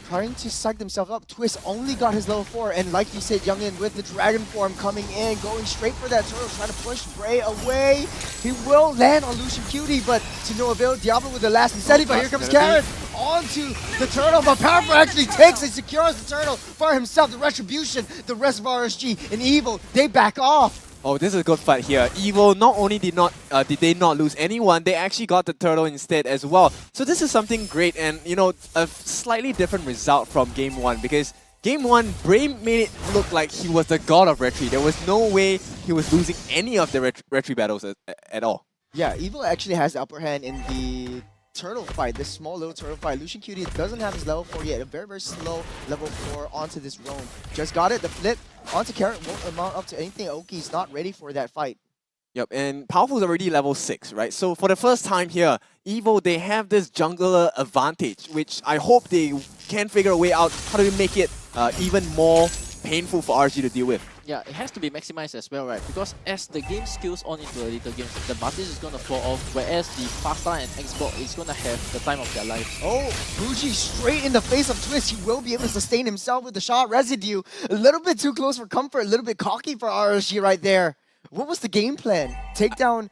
trying to psych themselves up. Twist only got his level 4, and like you said, Youngin with the dragon form coming in, going straight for that turtle, trying to push Bray away. He will land on Lucian Cutie, but to no avail. Diablo with the last incentive, but here comes Karen onto the turtle, but Powerful actually takes and secures the turtle for himself. The retribution, the rest of RSG and Evil, they back off. Oh, this is a good fight here. Evo not only did they not lose anyone, they actually got the turtle instead as well. So this is something great, and a slightly different result from Game 1 because Game 1, Bray made it look like he was the god of retry. There was no way he was losing any of the retry battles at all. Yeah, Evil actually has the upper hand in the turtle fight, this small little turtle fight. Lucian Cutie doesn't have his level 4 yet. A very, very slow level 4 onto this roam. Just got it, the flip onto Carrot won't amount up to anything. Oki's not ready for that fight. Yep, and Powerful's already level 6, right? So for the first time here, Evo, they have this jungler advantage, which I hope they can figure a way out how to make it even more painful for RSG to deal with. Yeah, it has to be maximized as well, right? Because as the game scales on into a later game, the Martis is going to fall off, whereas the Fasta and Xbox is going to have the time of their lives. Oh, Buji straight in the face of Twist. He will be able to sustain himself with the shot residue. A little bit too close for comfort, a little bit cocky for RSG right there. What was the game plan? Take down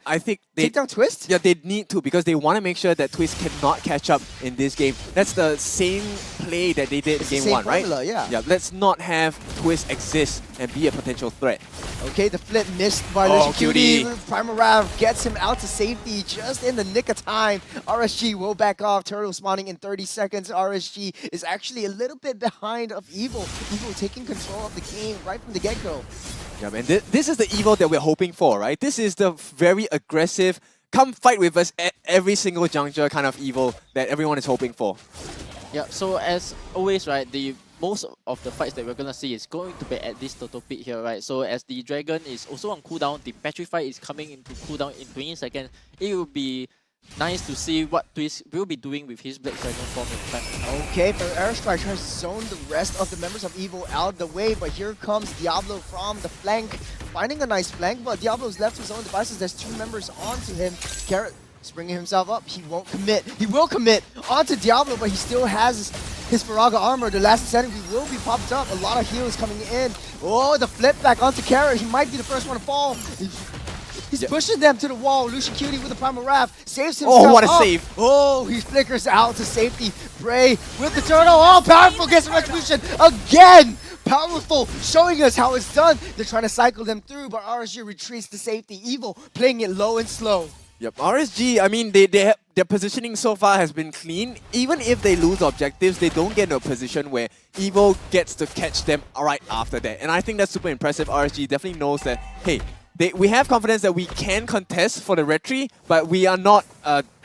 Twist? Yeah, they need to because they want to make sure that Twist cannot catch up in this game. That's the same play that they did in Game 1, right? Formula, yeah. Yeah, let's not have Twist exist and be a potential threat. Okay, the flip missed by Lucian Cutie. Primal Rav gets him out to safety just in the nick of time. RSG will back off. Turtle spawning in 30 seconds. RSG is actually a little bit behind of Evil. Evil taking control of the game right from the get-go. Yeah, man, this is the Evo that we're hoping for, right? This is the very aggressive, come fight with us at every single juncture kind of Evo that everyone is hoping for. Yeah, so as always, right, most of the fights that we're going to see is going to be at this turtle pit here, right? So as the dragon is also on cooldown, the Petrify is coming into cooldown in 20 seconds. It will be nice to see what Twist will be doing with his Black Dragon form in time. Okay, but Airstrike has zoned the rest of the members of Evil out of the way, but here comes Diablo from the flank, finding a nice flank, but Diablo's left to his own devices. There's 2 members onto him. Carrot springing himself up. He won't commit. He will commit onto Diablo, but he still has his Faraga armor. The last incentive will be popped up. A lot of heals coming in. Oh, the flip back onto Carrot. He might be the first one to fall. He's pushing them to the wall. Lucian Cutie with the Primal Wrath saves himself. Oh, what a save. Oh, he flickers out to safety. Bray with the turtle. Oh, Powerful gets a retribution again. Powerful showing us how it's done. They're trying to cycle them through, but RSG retreats to safety. Evil playing it low and slow. Yep, RSG, I mean, their positioning so far has been clean. Even if they lose objectives, they don't get into a position where Evo gets to catch them right after that. And I think that's super impressive. RSG definitely knows that, hey, we have confidence that we can contest for the retry, but we are not,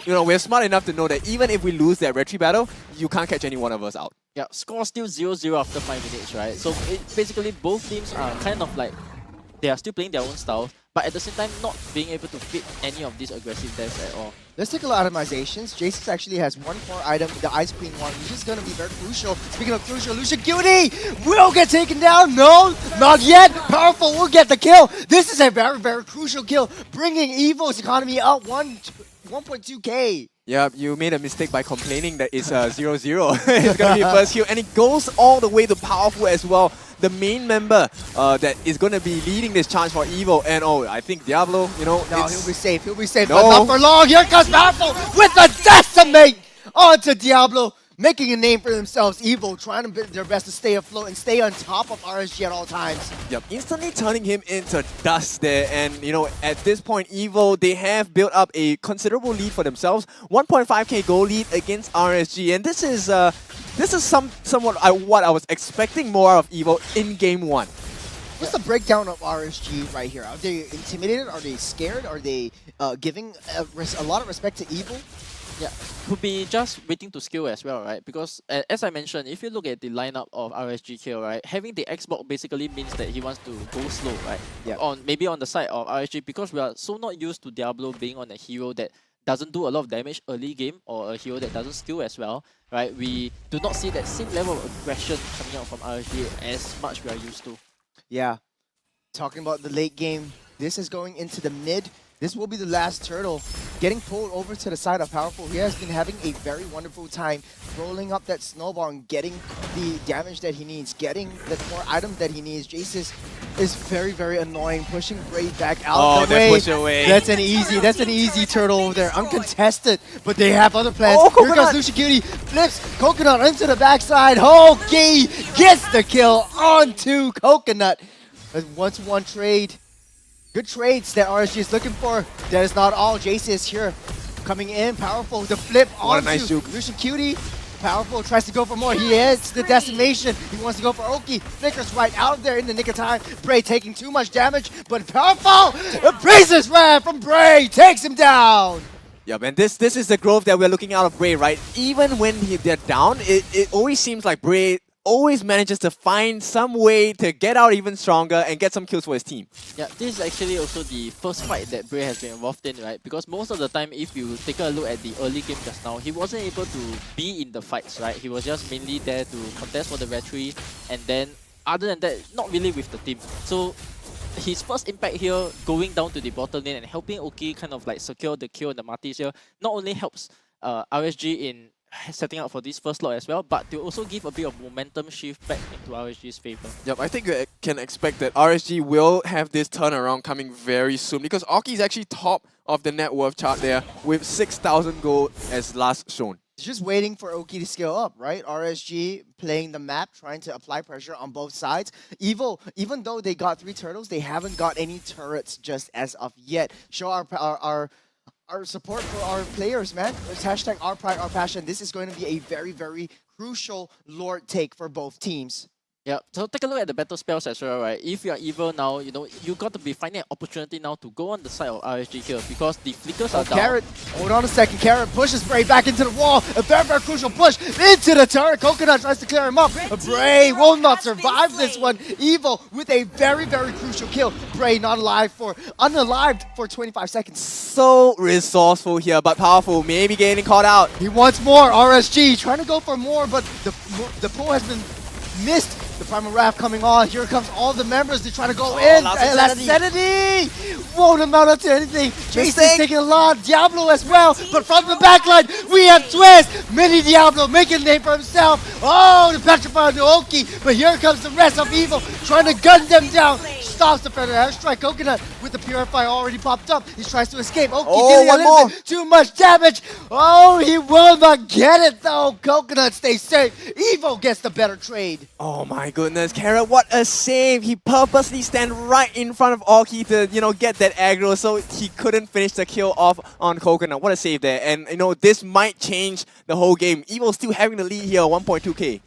we're smart enough to know that even if we lose that retry battle, you can't catch any one of us out. Yeah, score still 0-0 after 5 minutes, right? So basically both teams are kind of like, they are still playing their own style, but at the same time not being able to fit any of these aggressive devs at all. Let's take a look at itemizations. Jason actually has one core item, the Ice Queen one, which is going to be very crucial. Speaking of crucial, Lucian Cutie will get taken down. No, not yet. Powerful will get the kill. This is a very, very crucial kill, bringing Evo's economy up 1.2k. Yeah, you made a mistake by complaining that it's 0-0. It's going to be first kill, and it goes all the way to Powerful as well. the main member that is going to be leading this charge for Evo. And I think Diablo, No, he'll be safe. He'll be safe, No. but not for long. Here comes Powerful with the decimate onto Diablo, making a name for themselves. Evo trying to do their best to stay afloat and stay on top of RSG at all times. Yep, instantly turning him into dust there. And, at this point, Evo, they have built up a considerable lead for themselves. 1.5k goal lead against RSG. And this is somewhat what I was expecting more of Evo in Game 1. What's the breakdown of RSG right here? Are they intimidated? Are they scared? Are they giving a lot of respect to Evo? Yeah, could be just waiting to skill as well, right? Because as I mentioned, if you look at the lineup of RSG here, right, having the Xbox basically means that he wants to go slow, right? Yeah. Maybe on the side of RSG, because we are so not used to Diablo being on a hero that doesn't do a lot of damage early game, or a hero that doesn't skill as well, right? We do not see that same level of aggression coming out from RSG as much we are used to. Yeah. Talking about the late game, this is going into the mid. This will be the last turtle. Getting pulled over to the side of Powerful. He has been having a very wonderful time rolling up that snowball and getting the damage that he needs, getting the core items that he needs. Jace is very, very annoying, pushing Braid back out the way. Push away. That's an easy turtle over there. Uncontested, but they have other plans. Oh, Here Coconut. comes Lucian Cutie, flips Coconut into the backside. Hoki gets the kill onto Coconut. A 1-to-1 trade. Good trades that RSG is looking for. That is not all. Jace is here. Coming in, Powerful. The flip What a onto nice juke. Lucian Cutie. Powerful tries to go for more. He hits the decimation. He wants to go for Oki. Flickers right out of there in the nick of time. Bray taking too much damage, but Powerful! The Princess Ram from Bray takes him down. Yeah, man, this is the growth that we're looking out of Bray, right? Even when they're down, it always seems like Bray always manages to find some way to get out even stronger and get some kills for his team. Yeah, this is actually also the first fight that Bray has been involved in, right? Because most of the time, if you take a look at the early game just now, he wasn't able to be in the fights, right? He was just mainly there to contest for the victory, and then other than that, not really with the team. So his first impact here, going down to the bottom lane and helping Oki kind of like secure the kill and the Martis here, not only helps RSG in setting up for this first slot as well, but to also give a bit of momentum shift back into RSG's favor. Yep, I think you can expect that RSG will have this turnaround coming very soon, because Oki is actually top of the net worth chart there with 6,000 gold as last shown. Just waiting for Oki to scale up, right? RSG playing the map, trying to apply pressure on both sides. Evo, even though they got 3 turtles, they haven't got any turrets just as of yet. Show our support for our players, man. It's hashtag our pride, our passion. This is going to be a very, very crucial Lord take for both teams. Yeah, so take a look at the battle spells as well, right? If you're evil now, you got to be finding an opportunity now to go on the side of RSG here, because the flickers are down. Carrot, hold on a second. Carrot pushes Bray back into the wall. A very, very crucial push into the turret. Coconut tries to clear him up. Bray will not survive this one. Evo with a very, very crucial kill. Bray unalived for 25 seconds. So resourceful here, but powerful. Maybe getting caught out. He wants more. RSG trying to go for more, but the pull has been missed. The Primal Wrath coming on. Here comes all the members. They try to go in. Last Sanity won't amount up to anything. Jason is taking a lot. Diablo as well. But from the backline, we have Twist. Mini Diablo making a name for himself. Oh, the Petrify on the Oki. But here comes the rest of Evil trying to gun them down. Stops the Predator Airstrike. Coconut with the Purify already popped up. He tries to escape. Oki dealing a little bit too much damage. Oh, he will not get it though. Coconut stays safe. Evo gets the better trade. Oh my goodness, Carrot, what a save! He purposely stand right in front of Oki to, get that aggro so he couldn't finish the kill off on Coconut. What a save there. And, this might change the whole game. Evo still having the lead here, 1.2k.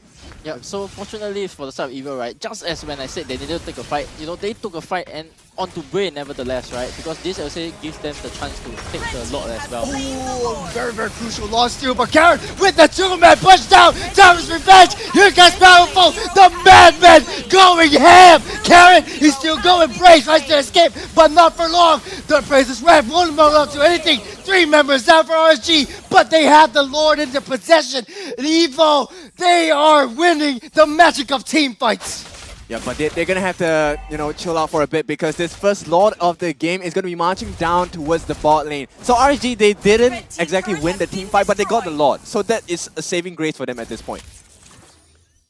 Yeah, so fortunately for the side of Evil, right, just as when I said they needed to take a fight, they took a fight and onto Bray nevertheless, right? Because this also gives them the chance to take the Lord as well. Oh, very, very crucial loss too. But Carrot with the 2-man push down. Tower's revenge. Here comes Powerful. The madman going ham. Carrot, he's still going. Bray tries to escape, but not for long. The Princess Ram won't amount up to anything. 3 members down for RSG, but they have the Lord in their possession. Evo, they are winning the magic of team fights. Yeah, but they're going to have to, chill out for a bit, because this first Lord of the game is going to be marching down towards the bot lane. So RSG, they didn't exactly win the team fight, but they got the Lord. So that is a saving grace for them at this point.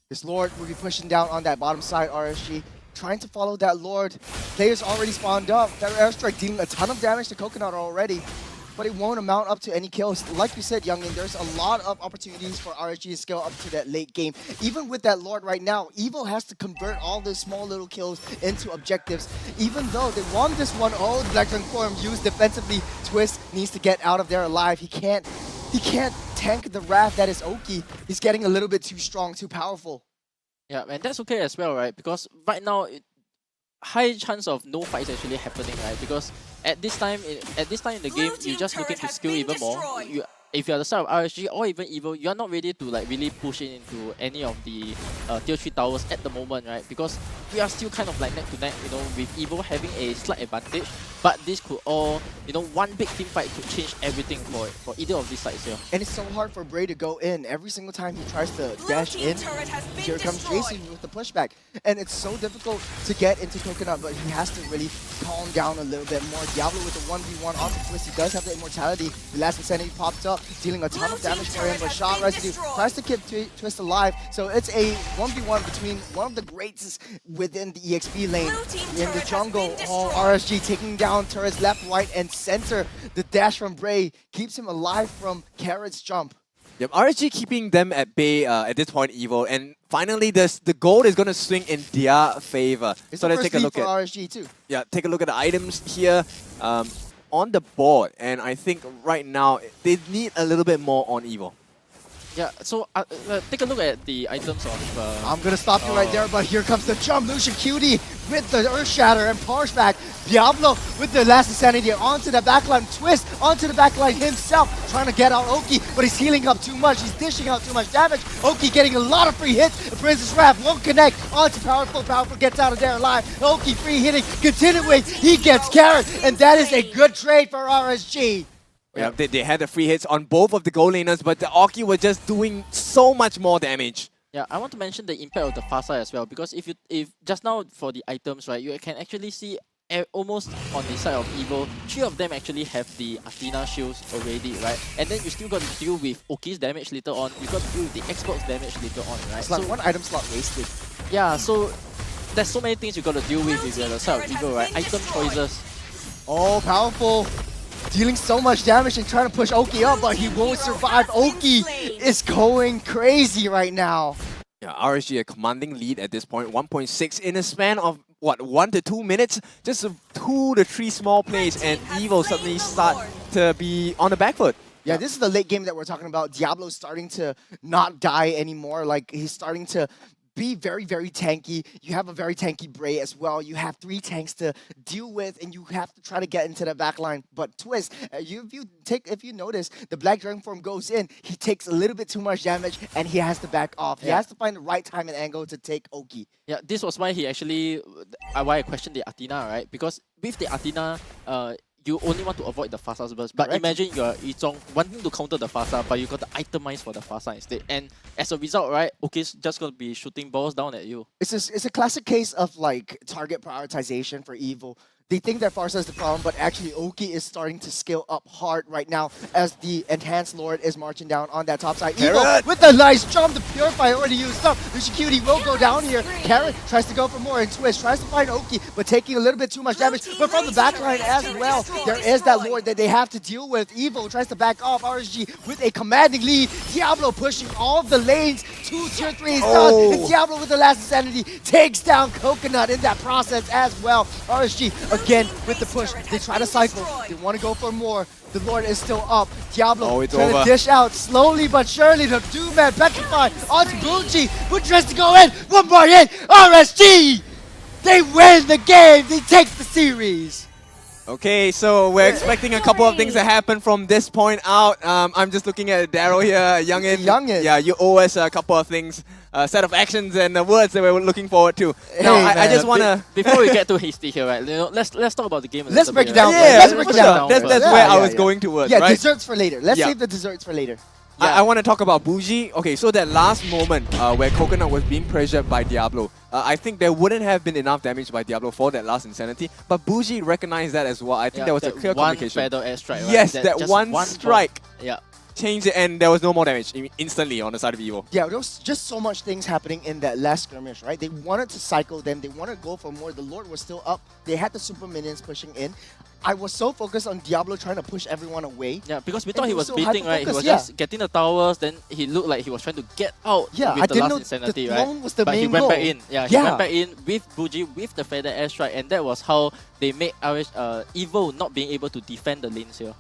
This Lord will be pushing down on that bottom side, RSG. Trying to follow that Lord. Players already spawned up. That airstrike dealing a ton of damage to Coconut already. But it won't amount up to any kills. Like you said, Youngin, there's a lot of opportunities for RSG to scale up to that late game. Even with that Lord right now, Evo has to convert all these small little kills into objectives. Even though they won this one, oh, the Black Dragon form used defensively. Twist needs to get out of there alive. He can't tank the wrath that is Oki. He's getting a little bit too strong, too powerful. Yeah, and that's okay as well, right? Because right now, high chance of no fights actually happening, right? Because at this time in the game, you're just looking to skill even more. If you're the side of RSG or even Evo, you're not ready to like really push in into any of the tier 3 towers at the moment, right? Because we are still kind of like neck to neck, you know, with Evo having a slight advantage. But this could all, you know, one big team fight could change everything for either of these sides here. And it's so hard for Bray to go in. Every single time he tries to dash in, here comes Jason with the pushback. And it's so difficult to get into Coconut, but he has to really calm down a little bit more. Diablo with the 1v1 onto Twist, he does have the immortality. The last Insanity popped up, dealing a ton of damage for him, but Shot Residue tries to keep Twist alive. So it's a 1v1 between one of the greats within the EXP lane in the jungle. Oh, RSG taking down turrets left, right, and center. The dash from Bray keeps him alive from Carrot's jump. Yep, RSG keeping them at bay at this point, Evo, and finally the gold is going to swing in their favor. It's so the let's first take a lead look for at RSG too. Yeah, take a look at the items here on the board, and I think right now they need a little bit more on Evo. Yeah, so take a look at the items of... I'm going to stop you right there, but here comes the jump. Lucian Cutie with the Earth Shatter and Parshback. Diablo with the last Insanity onto the backline. Twist onto the backline himself, trying to get out Oki, but he's healing up too much. He's dishing out too much damage. Oki getting a lot of free hits. Princess Wrath won't connect onto Powerful. Powerful gets out of there alive. Oki free hitting, continuing. He gets Carrot, and that is a good trade for RSG. Yeah, they had the free hits on both of the goal laners, but the Oki were just doing so much more damage. Yeah, I want to mention the impact of the Fasa as well, because if just now for the items, right, you can actually see almost on the side of Evo, 3 of them actually have the Athena shields already, right? And then you still got to deal with Oki's damage later on. You got to deal with the Xbox damage later on, right? It's like one item slot wasted. Yeah, so there's so many things you got to deal with if you're the side of Evo, right? Item choices. Oh, Powerful. Dealing so much damage and trying to push Oki up, but he won't survive. Oki is going crazy right now. Yeah, RSG a commanding lead at this point, 1.6 in a span of, what, 1 to 2 minutes? Just 2 to 3 small plays, and Evo suddenly start to be on the back foot. Yeah, this is the late game that we're talking about. Diablo's starting to not die anymore. Like, he's starting to be very, very tanky. You have a very tanky Bray as well. You have 3 tanks to deal with, and you have to try to get into the backline. But Twist, if you notice, the Black Dragon form goes in, he takes a little bit too much damage, and he has to back off. He has to find the right time and angle to take Oki. Yeah, this was why he actually, why I questioned the Athena, right? Because with the Athena, you only want to avoid the Fasa's burst. But imagine you're Yizong wanting to counter the Fasa, but you got to itemize for the Fasa instead. And as a result, right, Oki's just going to be shooting balls down at you. It's a classic case of like target prioritization for Evo. They think that Farsa is the problem, but actually Oki is starting to scale up hard right now as the Enhanced Lord is marching down on that top side. Evo with a nice jump, the Purify already used up. Lucian Cutie will go down here. Carrot tries to go for more, and Twist tries to find Oki, but taking a little bit too much damage. But from the backline as well, there is that Lord that they have to deal with. Evo tries to back off. RSG with a commanding lead. Diablo pushing all of the lanes. 2 tier 3s done, and Diablo with the last Insanity takes down Coconut in that process as well. RSG again with the push. They try to cycle. They want to go for more. The Lord is still up. Diablo trying to dish out slowly but surely. The two-man petrify onto Bougie, who tries to go in. One more hit. RSG! They win the game. They take the series. Okay, so we're expecting a couple of things to happen from this point out. I'm just looking at Daryl here, Youngin. Yeah, you owe us a couple of things, a set of actions and words that we're looking forward to. Hey, now, I just want to... Before we get too hasty here, right, you know, let's talk about the game a Let's break it down. Yeah, Let's break it down. That's where I was going towards, Yeah, right? desserts for later. Let's save the desserts for later. I want to talk about Bougie. Okay, so that last moment where Coconut was being pressured by Diablo, I think there wouldn't have been enough damage by Diablo for that last Insanity, but Bougie recognized that as well. I think there was a clear communication. One feather airstrike, right? Yes, that one strike. Yeah. changed it, and there was no more damage instantly on the side of Evo. Yeah, there was just so much things happening in that last skirmish, right? They wanted to cycle them. They wanted to go for more. The Lord was still up. They had the super minions pushing in. I was so focused on Diablo trying to push everyone away. Yeah, because we thought he was beating, right? He was just getting the towers, then he looked like he was trying to get out with I the didn't last know insanity, the right? throne was the but he main went goal. back in. Yeah, he went back in with Buji, with the feather airstrike, and that was how they made Evo not being able to defend the lanes here.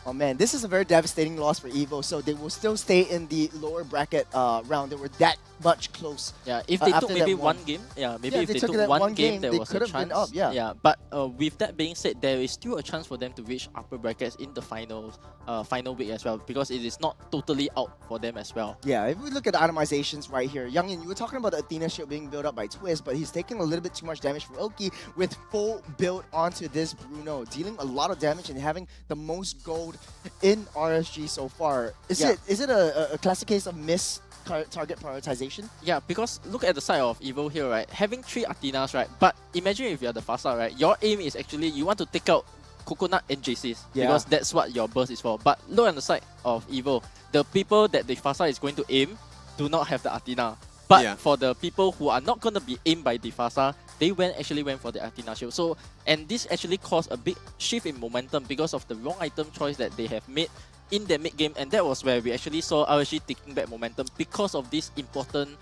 Oh man, this is a very devastating loss for Evo, so they will still stay in the lower bracket round. They were that much close. Yeah, if they took maybe one game, if they took one game, there was a chance. Up, but with that being said, there is still a chance for them to reach upper brackets in the finals, final week as well, because it is not totally out for them as well. Yeah, if we look at the itemizations right here, Youngin, you were talking about the Athena shield being built up by Twist, but he's taking a little bit too much damage from Oki with full build onto this Bruno, dealing a lot of damage and having the most gold in RSG so far. Is it a classic case of miss target prioritization? Yeah, because look at the side of Evo here, right? Having 3 Athenas, right? But imagine if you're the Fasa, right? Your aim is actually you want to take out Coconut and JCs because that's what your burst is for. But look on the side of Evo, the people that the Fasa is going to aim do not have the Athena. But for the people who are not going to be aimed by the Fasa, they actually went for the Athena shield. So, and this actually caused a big shift in momentum because of the wrong item choice that they have made in the mid game, and that was where we actually saw RSG taking back momentum because of these important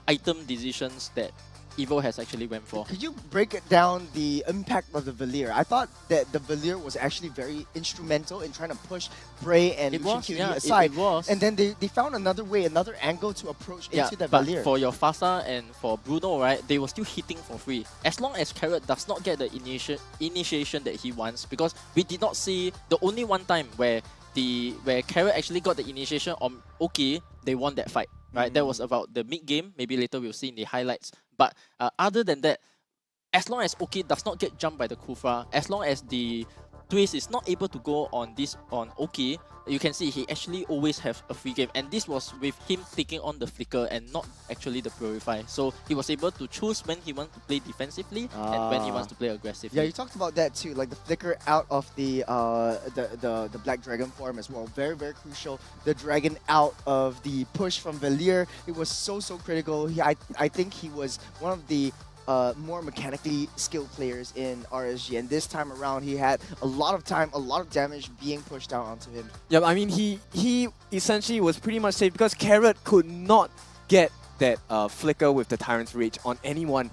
item decisions that Evo has actually went for. Could you break it down the impact of the Valir? I thought that the Valir was actually very instrumental in trying to push Bray and Lucian QD aside. It was. And then they found another way, another angle to approach into the but Valir. For your Fasa and for Bruno, right, they were still hitting for free. As long as Carrot does not get the initiation that he wants, because we did not see the only one time where Carrot actually got the initiation on Oki, they won that fight. Right, that was about the mid game. Maybe later we'll see in the highlights. But other than that, as long as Oki does not get jumped by the Kufra, as long as the Twist is not able to go on Oki, you can see he actually always have a free game. And this was with him taking on the Flicker and not actually the Purify. So he was able to choose when he wants to play defensively and when he wants to play aggressively. Yeah, you talked about that too, like the Flicker out of the Black Dragon form as well. Very, very crucial. The Dragon out of the push from Valir. It was so critical. I think he was one of the more mechanically skilled players in RSG, and this time around he had a lot of time, a lot of damage being pushed down onto him. Yeah, I mean he essentially was pretty much safe because Carrot could not get that flicker with the Tyrant's Rage on anyone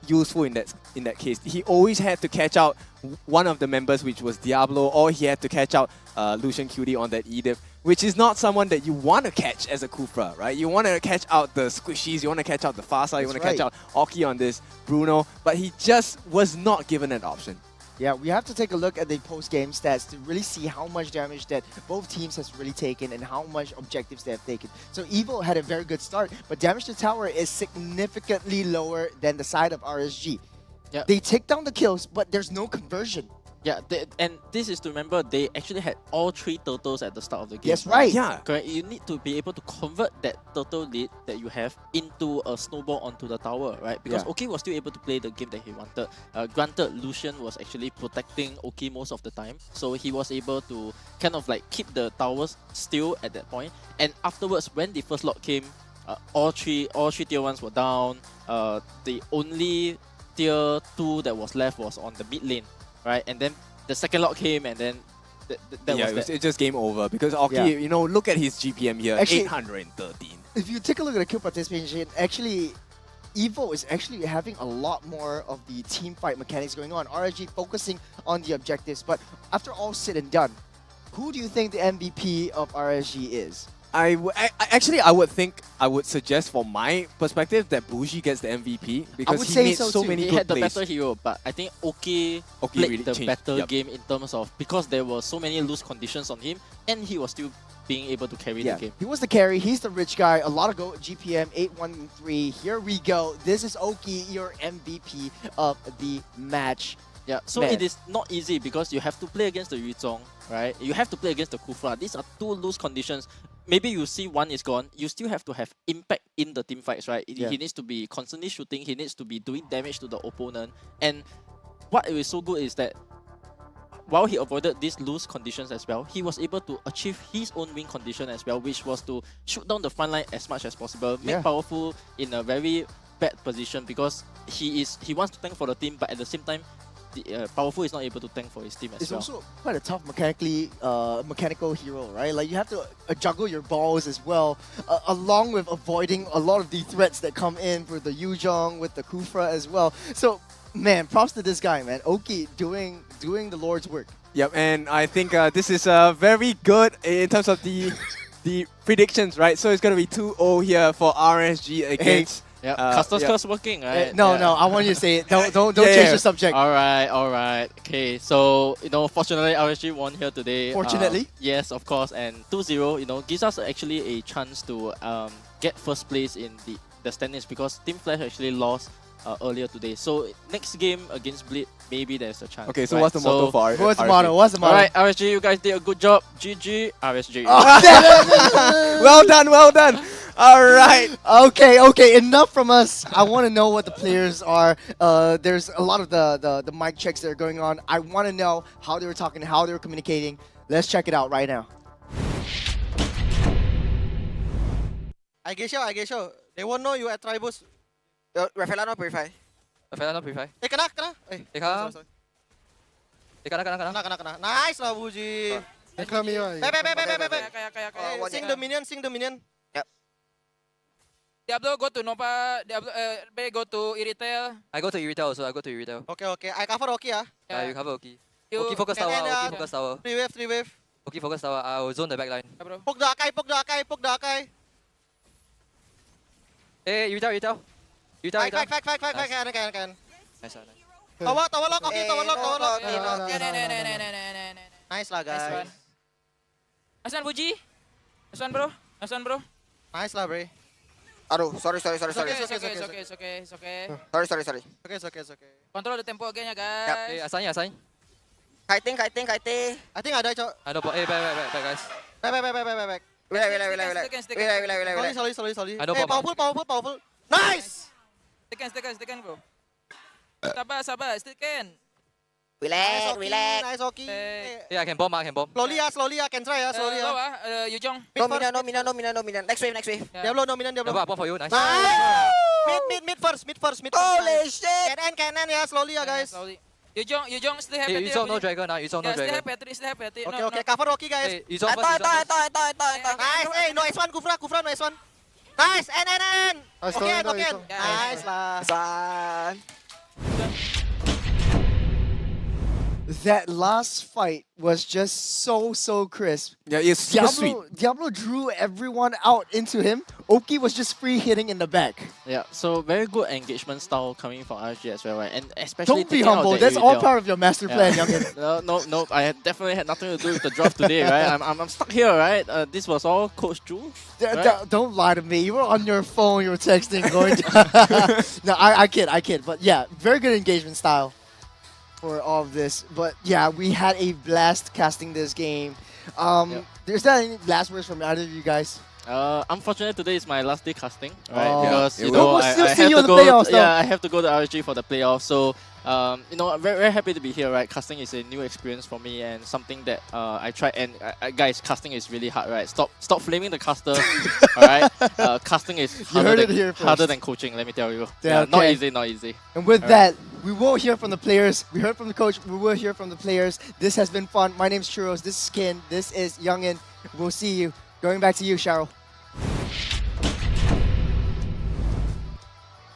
useful in that case. He always had to catch out one of the members, which was Diablo, or he had to catch out Lucian QD on that Edith, which is not someone that you want to catch as a Kufra, right? You want to catch out the squishies, you want to catch out the Fasa, you want to catch out Oki on this Bruno, but he just was not given that option. Yeah, we have to take a look at the post-game stats to really see how much damage that both teams has really taken and how much objectives they have taken. So Evo had a very good start, but damage to tower is significantly lower than the side of RSG. Yeah. They take down the kills, but there's no conversion. Yeah, and this is to remember they actually had all 3 turtles at the start of the game. That's right. Yeah. Correct. You need to be able to convert that turtle lead that you have into a snowball onto the tower, right? Because Oki was still able to play the game that he wanted. Granted, Lucian was actually protecting Oki most of the time, so he was able to kind of like keep the towers still at that point. And afterwards, when the first lot came, all three tier 1s were down. The only tier 2 that was left was on the mid lane. Right, and then the second lot came, and then it's just game over because Oki, you know, look at his GPM here, actually, 813. If you take a look at the kill participation, actually, Evo is actually having a lot more of the team fight mechanics going on. RSG focusing on the objectives, but after all said and done, who do you think the MVP of RSG is? I would suggest from my perspective that Bougie gets the MVP because he made so many good plays. He had the better hero, but I think Oki played really the changed. better game in terms of because there were so many loose conditions on him and he was still being able to carry the game. He was the carry, he's the rich guy, a lot of gold, GPM 813. Here we go. This is Oki, your MVP of the match. Yeah, so it is not easy because you have to play against the Yuzong, right? You have to play against the Kufra. These are 2 loose conditions. Maybe you see one is gone, you still have to have impact in the team fights, right? He needs to be constantly shooting, he needs to be doing damage to the opponent. And what is so good is that while he avoided these loose conditions as well, he was able to achieve his own win condition as well, which was to shoot down the front line as much as possible, make Powerful in a very bad position because he wants to tank for the team, but at the same time, Powerful is not able to tank for his team as well. It's also quite a tough mechanical hero, right? Like you have to juggle your balls as well, along with avoiding a lot of the threats that come in for the Yuzhong with the Kufra as well. So, man, props to this guy, man. Oki doing the Lord's work. Yep, and I think this is very good in terms of the predictions, right? So it's gonna be 2-0 here for RSG against. Yeah, Custer's curse working, right? No, I want you to say it. Don't change the subject. All right. Okay, so fortunately RSG won here today. Fortunately, yes, of course, and 2-0, gives us actually a chance to get first place in the standings because Team Flash actually lost earlier today. So next game against Bleed, maybe there's a chance. Okay, so what's the motto for RSG? What's the motto? All right, RSG, you guys did a good job. GG, RSG. Well done. All right. Okay. Enough from us. I want to know what the players are. There's a lot of the mic checks that are going on. I want to know how they were talking, how they were communicating. Let's check it out right now. I guess so. They won't know you at Tribus. Rafaela no purify. Kena. Sorry. Kena. Nice lah, Buji. Back. Sing the minion. Yep. Diablo go to Nova. Diablo B go to Iritel. I go to Iritel also. Okay. I cover Oki ah. Yeah, you cover Oki. Oki focus tower. 3 wave. Oki focus tower. I will zone the back line. Poke the Akai. Hey, Iritel. Can. Nice. Tower lock, Oki, tower lock. Nice lah, guys. Nice one, Buji. Nice one, bro. Nice lah, bro. Aduh, sorry. It's okay. Sorry. Okay. Control the tempo again ya, guys. Hey, assign. Kiting. I think ada, Cok. I know, hey, back, guys. Back. Wait. Slowly. I know, Hey, powerful. Nice! Stick bro. Sabar, still can. Relax. Nice, Oki. Yeah, I can bomb. Slowly, can try slowly. Yuzhong. No Mina. Next wave. Diablo, no Mina. I bomb for you, nice. Mid first. Holy shit! Cannon, yeah, slowly, guys. Yuzhong still have Hey, Yuzhong no dragon, Yuzhong no dragon. Still have Patrick. Okay, cover Oki, guys. Hey, Yuzhong first. Nice, hey, no S1, Kufra, no S1. Nice, N. Okay. Nice lah. That last fight was just so crisp. Yeah, it's super sweet. Diablo drew everyone out into him. Oki was just free hitting in the back. Yeah, so very good engagement style coming from RSG as well, right? And especially don't be humble. That's all part of your master plan, youngin. No. I definitely had nothing to do with the drop today, right? I'm stuck here, right? This was all Coach Drew. Right? Don't lie to me. You were on your phone. You were texting, going. No, I kid. But yeah, very good engagement style for all of this. But yeah, we had a blast casting this game. Is there any last words from either of you guys? Unfortunately, today is my last day casting, right? Because I have to go to RSG for the playoffs. So I'm very happy to be here, right? Casting is a new experience for me and something that I try. And guys, casting is really hard, right? Stop flaming the caster, all right? Casting is harder than coaching. Let me tell you. Yeah, Not easy. And with that, we will hear from the players. We heard from the coach. We will hear from the players. This has been fun. My name's Churros. This is Kin. This is Youngin. We'll see you. Going back to you, Cheryl.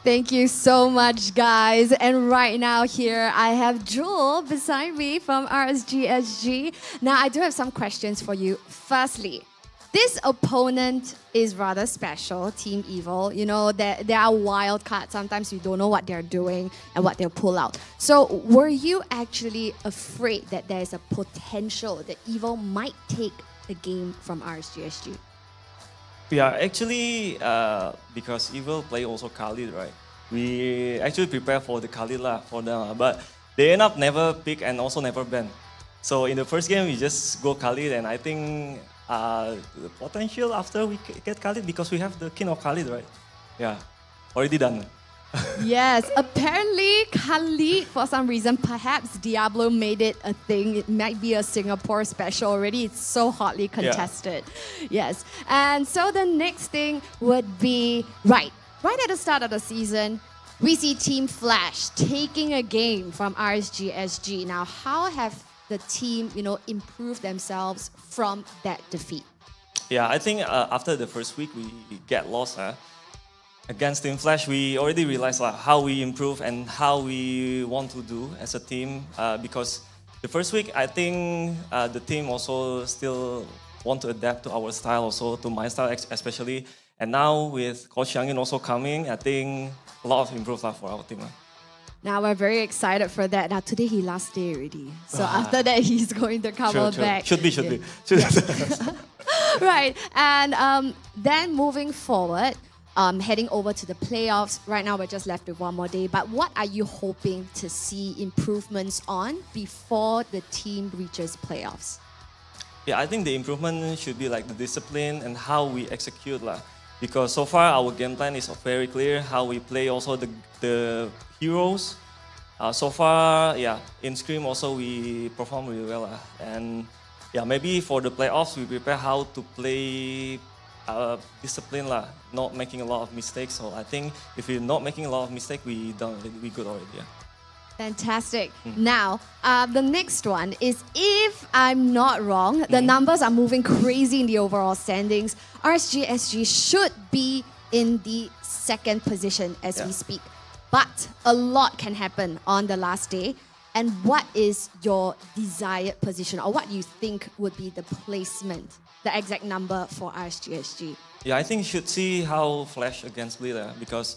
Thank you so much, guys. And right now here, I have Jewel beside me from RSG SG. Now, I do have some questions for you. Firstly, this opponent is rather special, Team Evil. You know, there are wild cards. Sometimes you don't know what they're doing and what they'll pull out. So were you actually afraid that there is a potential that Evil might take the game from RSG SG? Yeah, actually, because Evil play also Khalid, right? We actually prepare for the Khalid for them, but they end up never pick and also never ban. So in the first game, we just go Khalid, and I think the potential after we get Khalid, because we have the king of Khalid, right? Yeah, already done. Yes, apparently Khalid, for some reason, perhaps Diablo made it a thing. It might be a Singapore special already. It's so hotly contested. Yes. And so the next thing would be, right at the start of the season, we see Team Flash taking a game from RSG SG. Now, how have the team, improved themselves from that defeat? Yeah, I think after the first week we get lost. Against Team Flash, we already realized how we improve and how we want to do as a team. Because the first week, I think the team also still want to adapt to our style, also to my style especially. And now with Coach Yangin also coming, I think a lot of improvement for our team. Now we're very excited for that. Now today he last day already, so after that he's going to come back. Should be. Right, and then moving forward, heading over to the playoffs. Right now we're just left with one more day. But what are you hoping to see improvements on before the team reaches playoffs? Yeah, I think the improvement should be like the discipline and how we execute because so far our game plan is very clear, how we play also the heroes. So far, in Scream also we perform really well. And maybe for the playoffs we prepare how to play discipline, not making a lot of mistakes. So I think if we're not making a lot of mistakes, we good already. Fantastic. Now, the next one is, if I'm not wrong, the numbers are moving crazy in the overall standings. RSG SG should be in the second position as we speak. But a lot can happen on the last day. And what is your desired position, or what you think would be the placement, the exact number for RSG SG? Yeah, I think you should see how Flash against Bleed, because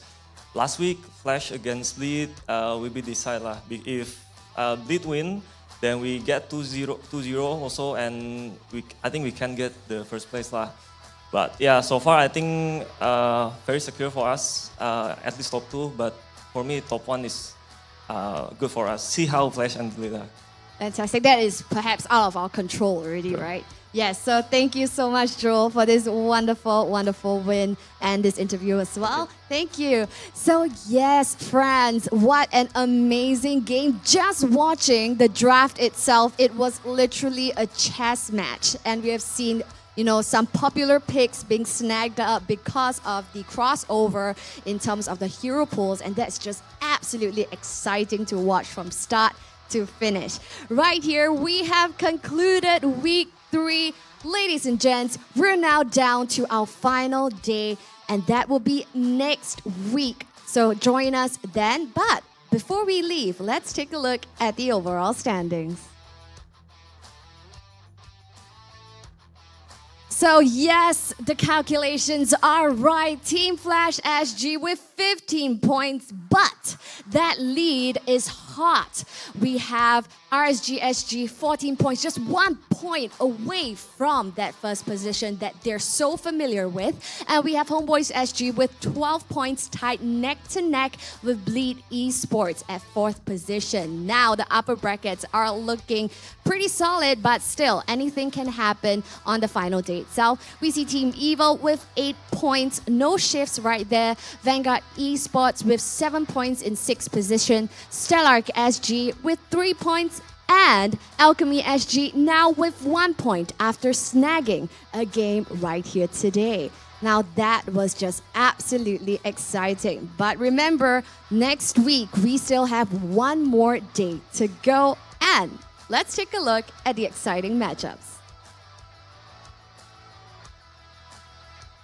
last week Flash against Bleed will be decided. If Bleed win, then we get 2-0 also, and I think we can get the first place. But yeah, so far I think very secure for us, at least top 2. But for me, top 1 is good for us. See how Flash and Bleed are. Fantastic. That is perhaps out of our control already, right? Yes, so thank you so much, Joel, for this wonderful, wonderful win and this interview as well. Thank you. So yes, friends, what an amazing game. Just watching the draft itself, it was literally a chess match. And we have seen some popular picks being snagged up because of the crossover in terms of the hero pools. And that's just absolutely exciting to watch from start to finish. Right here, we have concluded week 3. Ladies and gents, we're now down to our final day, and that will be next week. So join us then. But before we leave, let's take a look at the overall standings. So yes, the calculations are right. Team Flash SG with 15 points, but that lead is hot. We have RSG SG 14 points, just 1 point away from that first position that they're so familiar with. And we have Homebois SG with 12 points, tied neck to neck with Bleed Esports at 4th position. Now the upper brackets are looking pretty solid, but still anything can happen on the final day itself. We see Team Evil with 8 points, no shifts right there. Vanguard Esports with 7 points in 6th position. Stellark SG with 3 points, and Alchemy SG now with 1 point after snagging a game right here today. Now that was just absolutely exciting. But remember, next week we still have one more day to go, and let's take a look at the exciting matchups.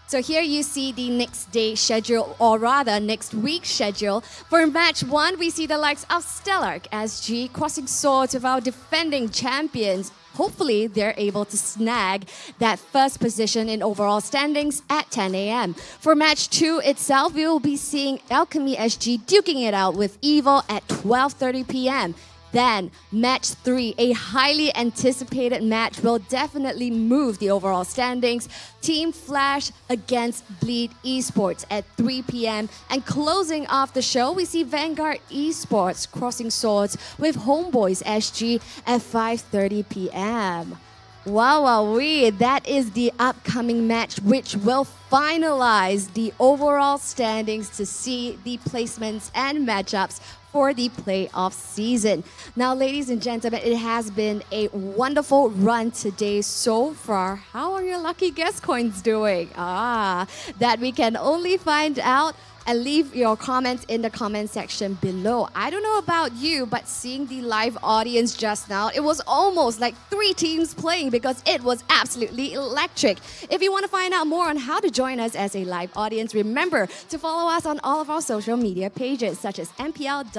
So here you see the next day schedule, or rather next week's schedule. For match 1, we see the likes of Stellark SG crossing swords with our defending champions. Hopefully, they're able to snag that first position in overall standings at 10 a.m. For match 2 itself, we will be seeing Alchemy SG duking it out with Evil at 12:30 p.m. Then, match 3, a highly anticipated match, will definitely move the overall standings. Team Flash against Bleed Esports at 3 p.m. And closing off the show, we see Vanguard Esports crossing swords with Homebois SG at 5:30 p.m. Wow, that is the upcoming match which will finalize the overall standings to see the placements and matchups for the playoff season. Now, ladies and gentlemen, it has been a wonderful run today so far. How are your lucky guest coins doing? That we can only find out. And leave your comments in the comment section below. I don't know about you, but seeing the live audience just now, it was almost like 3 teams playing because it was absolutely electric. If you want to find out more on how to join us as a live audience, remember to follow us on all of our social media pages, such as mpl.sg.official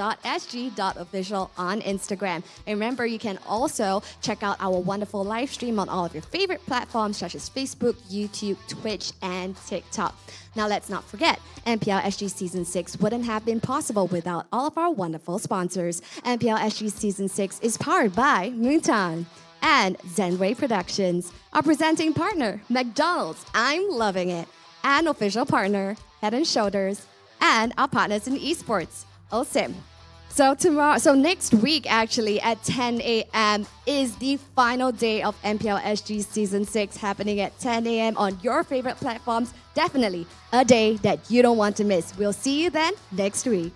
on Instagram. And remember, you can also check out our wonderful live stream on all of your favorite platforms, such as Facebook, YouTube, Twitch, and TikTok. Now, let's not forget, MPL SG Season 6 wouldn't have been possible without all of our wonderful sponsors. MPL SG Season 6 is powered by Moontown and Zenway Productions. Our presenting partner, McDonald's, I'm loving it. And official partner, Head & Shoulders. And our partners in esports, OSIM. So next week, actually, at 10 a.m. is the final day of MPL SG Season 6 happening at 10 a.m. on your favorite platforms. Definitely a day that you don't want to miss. We'll see you then next week.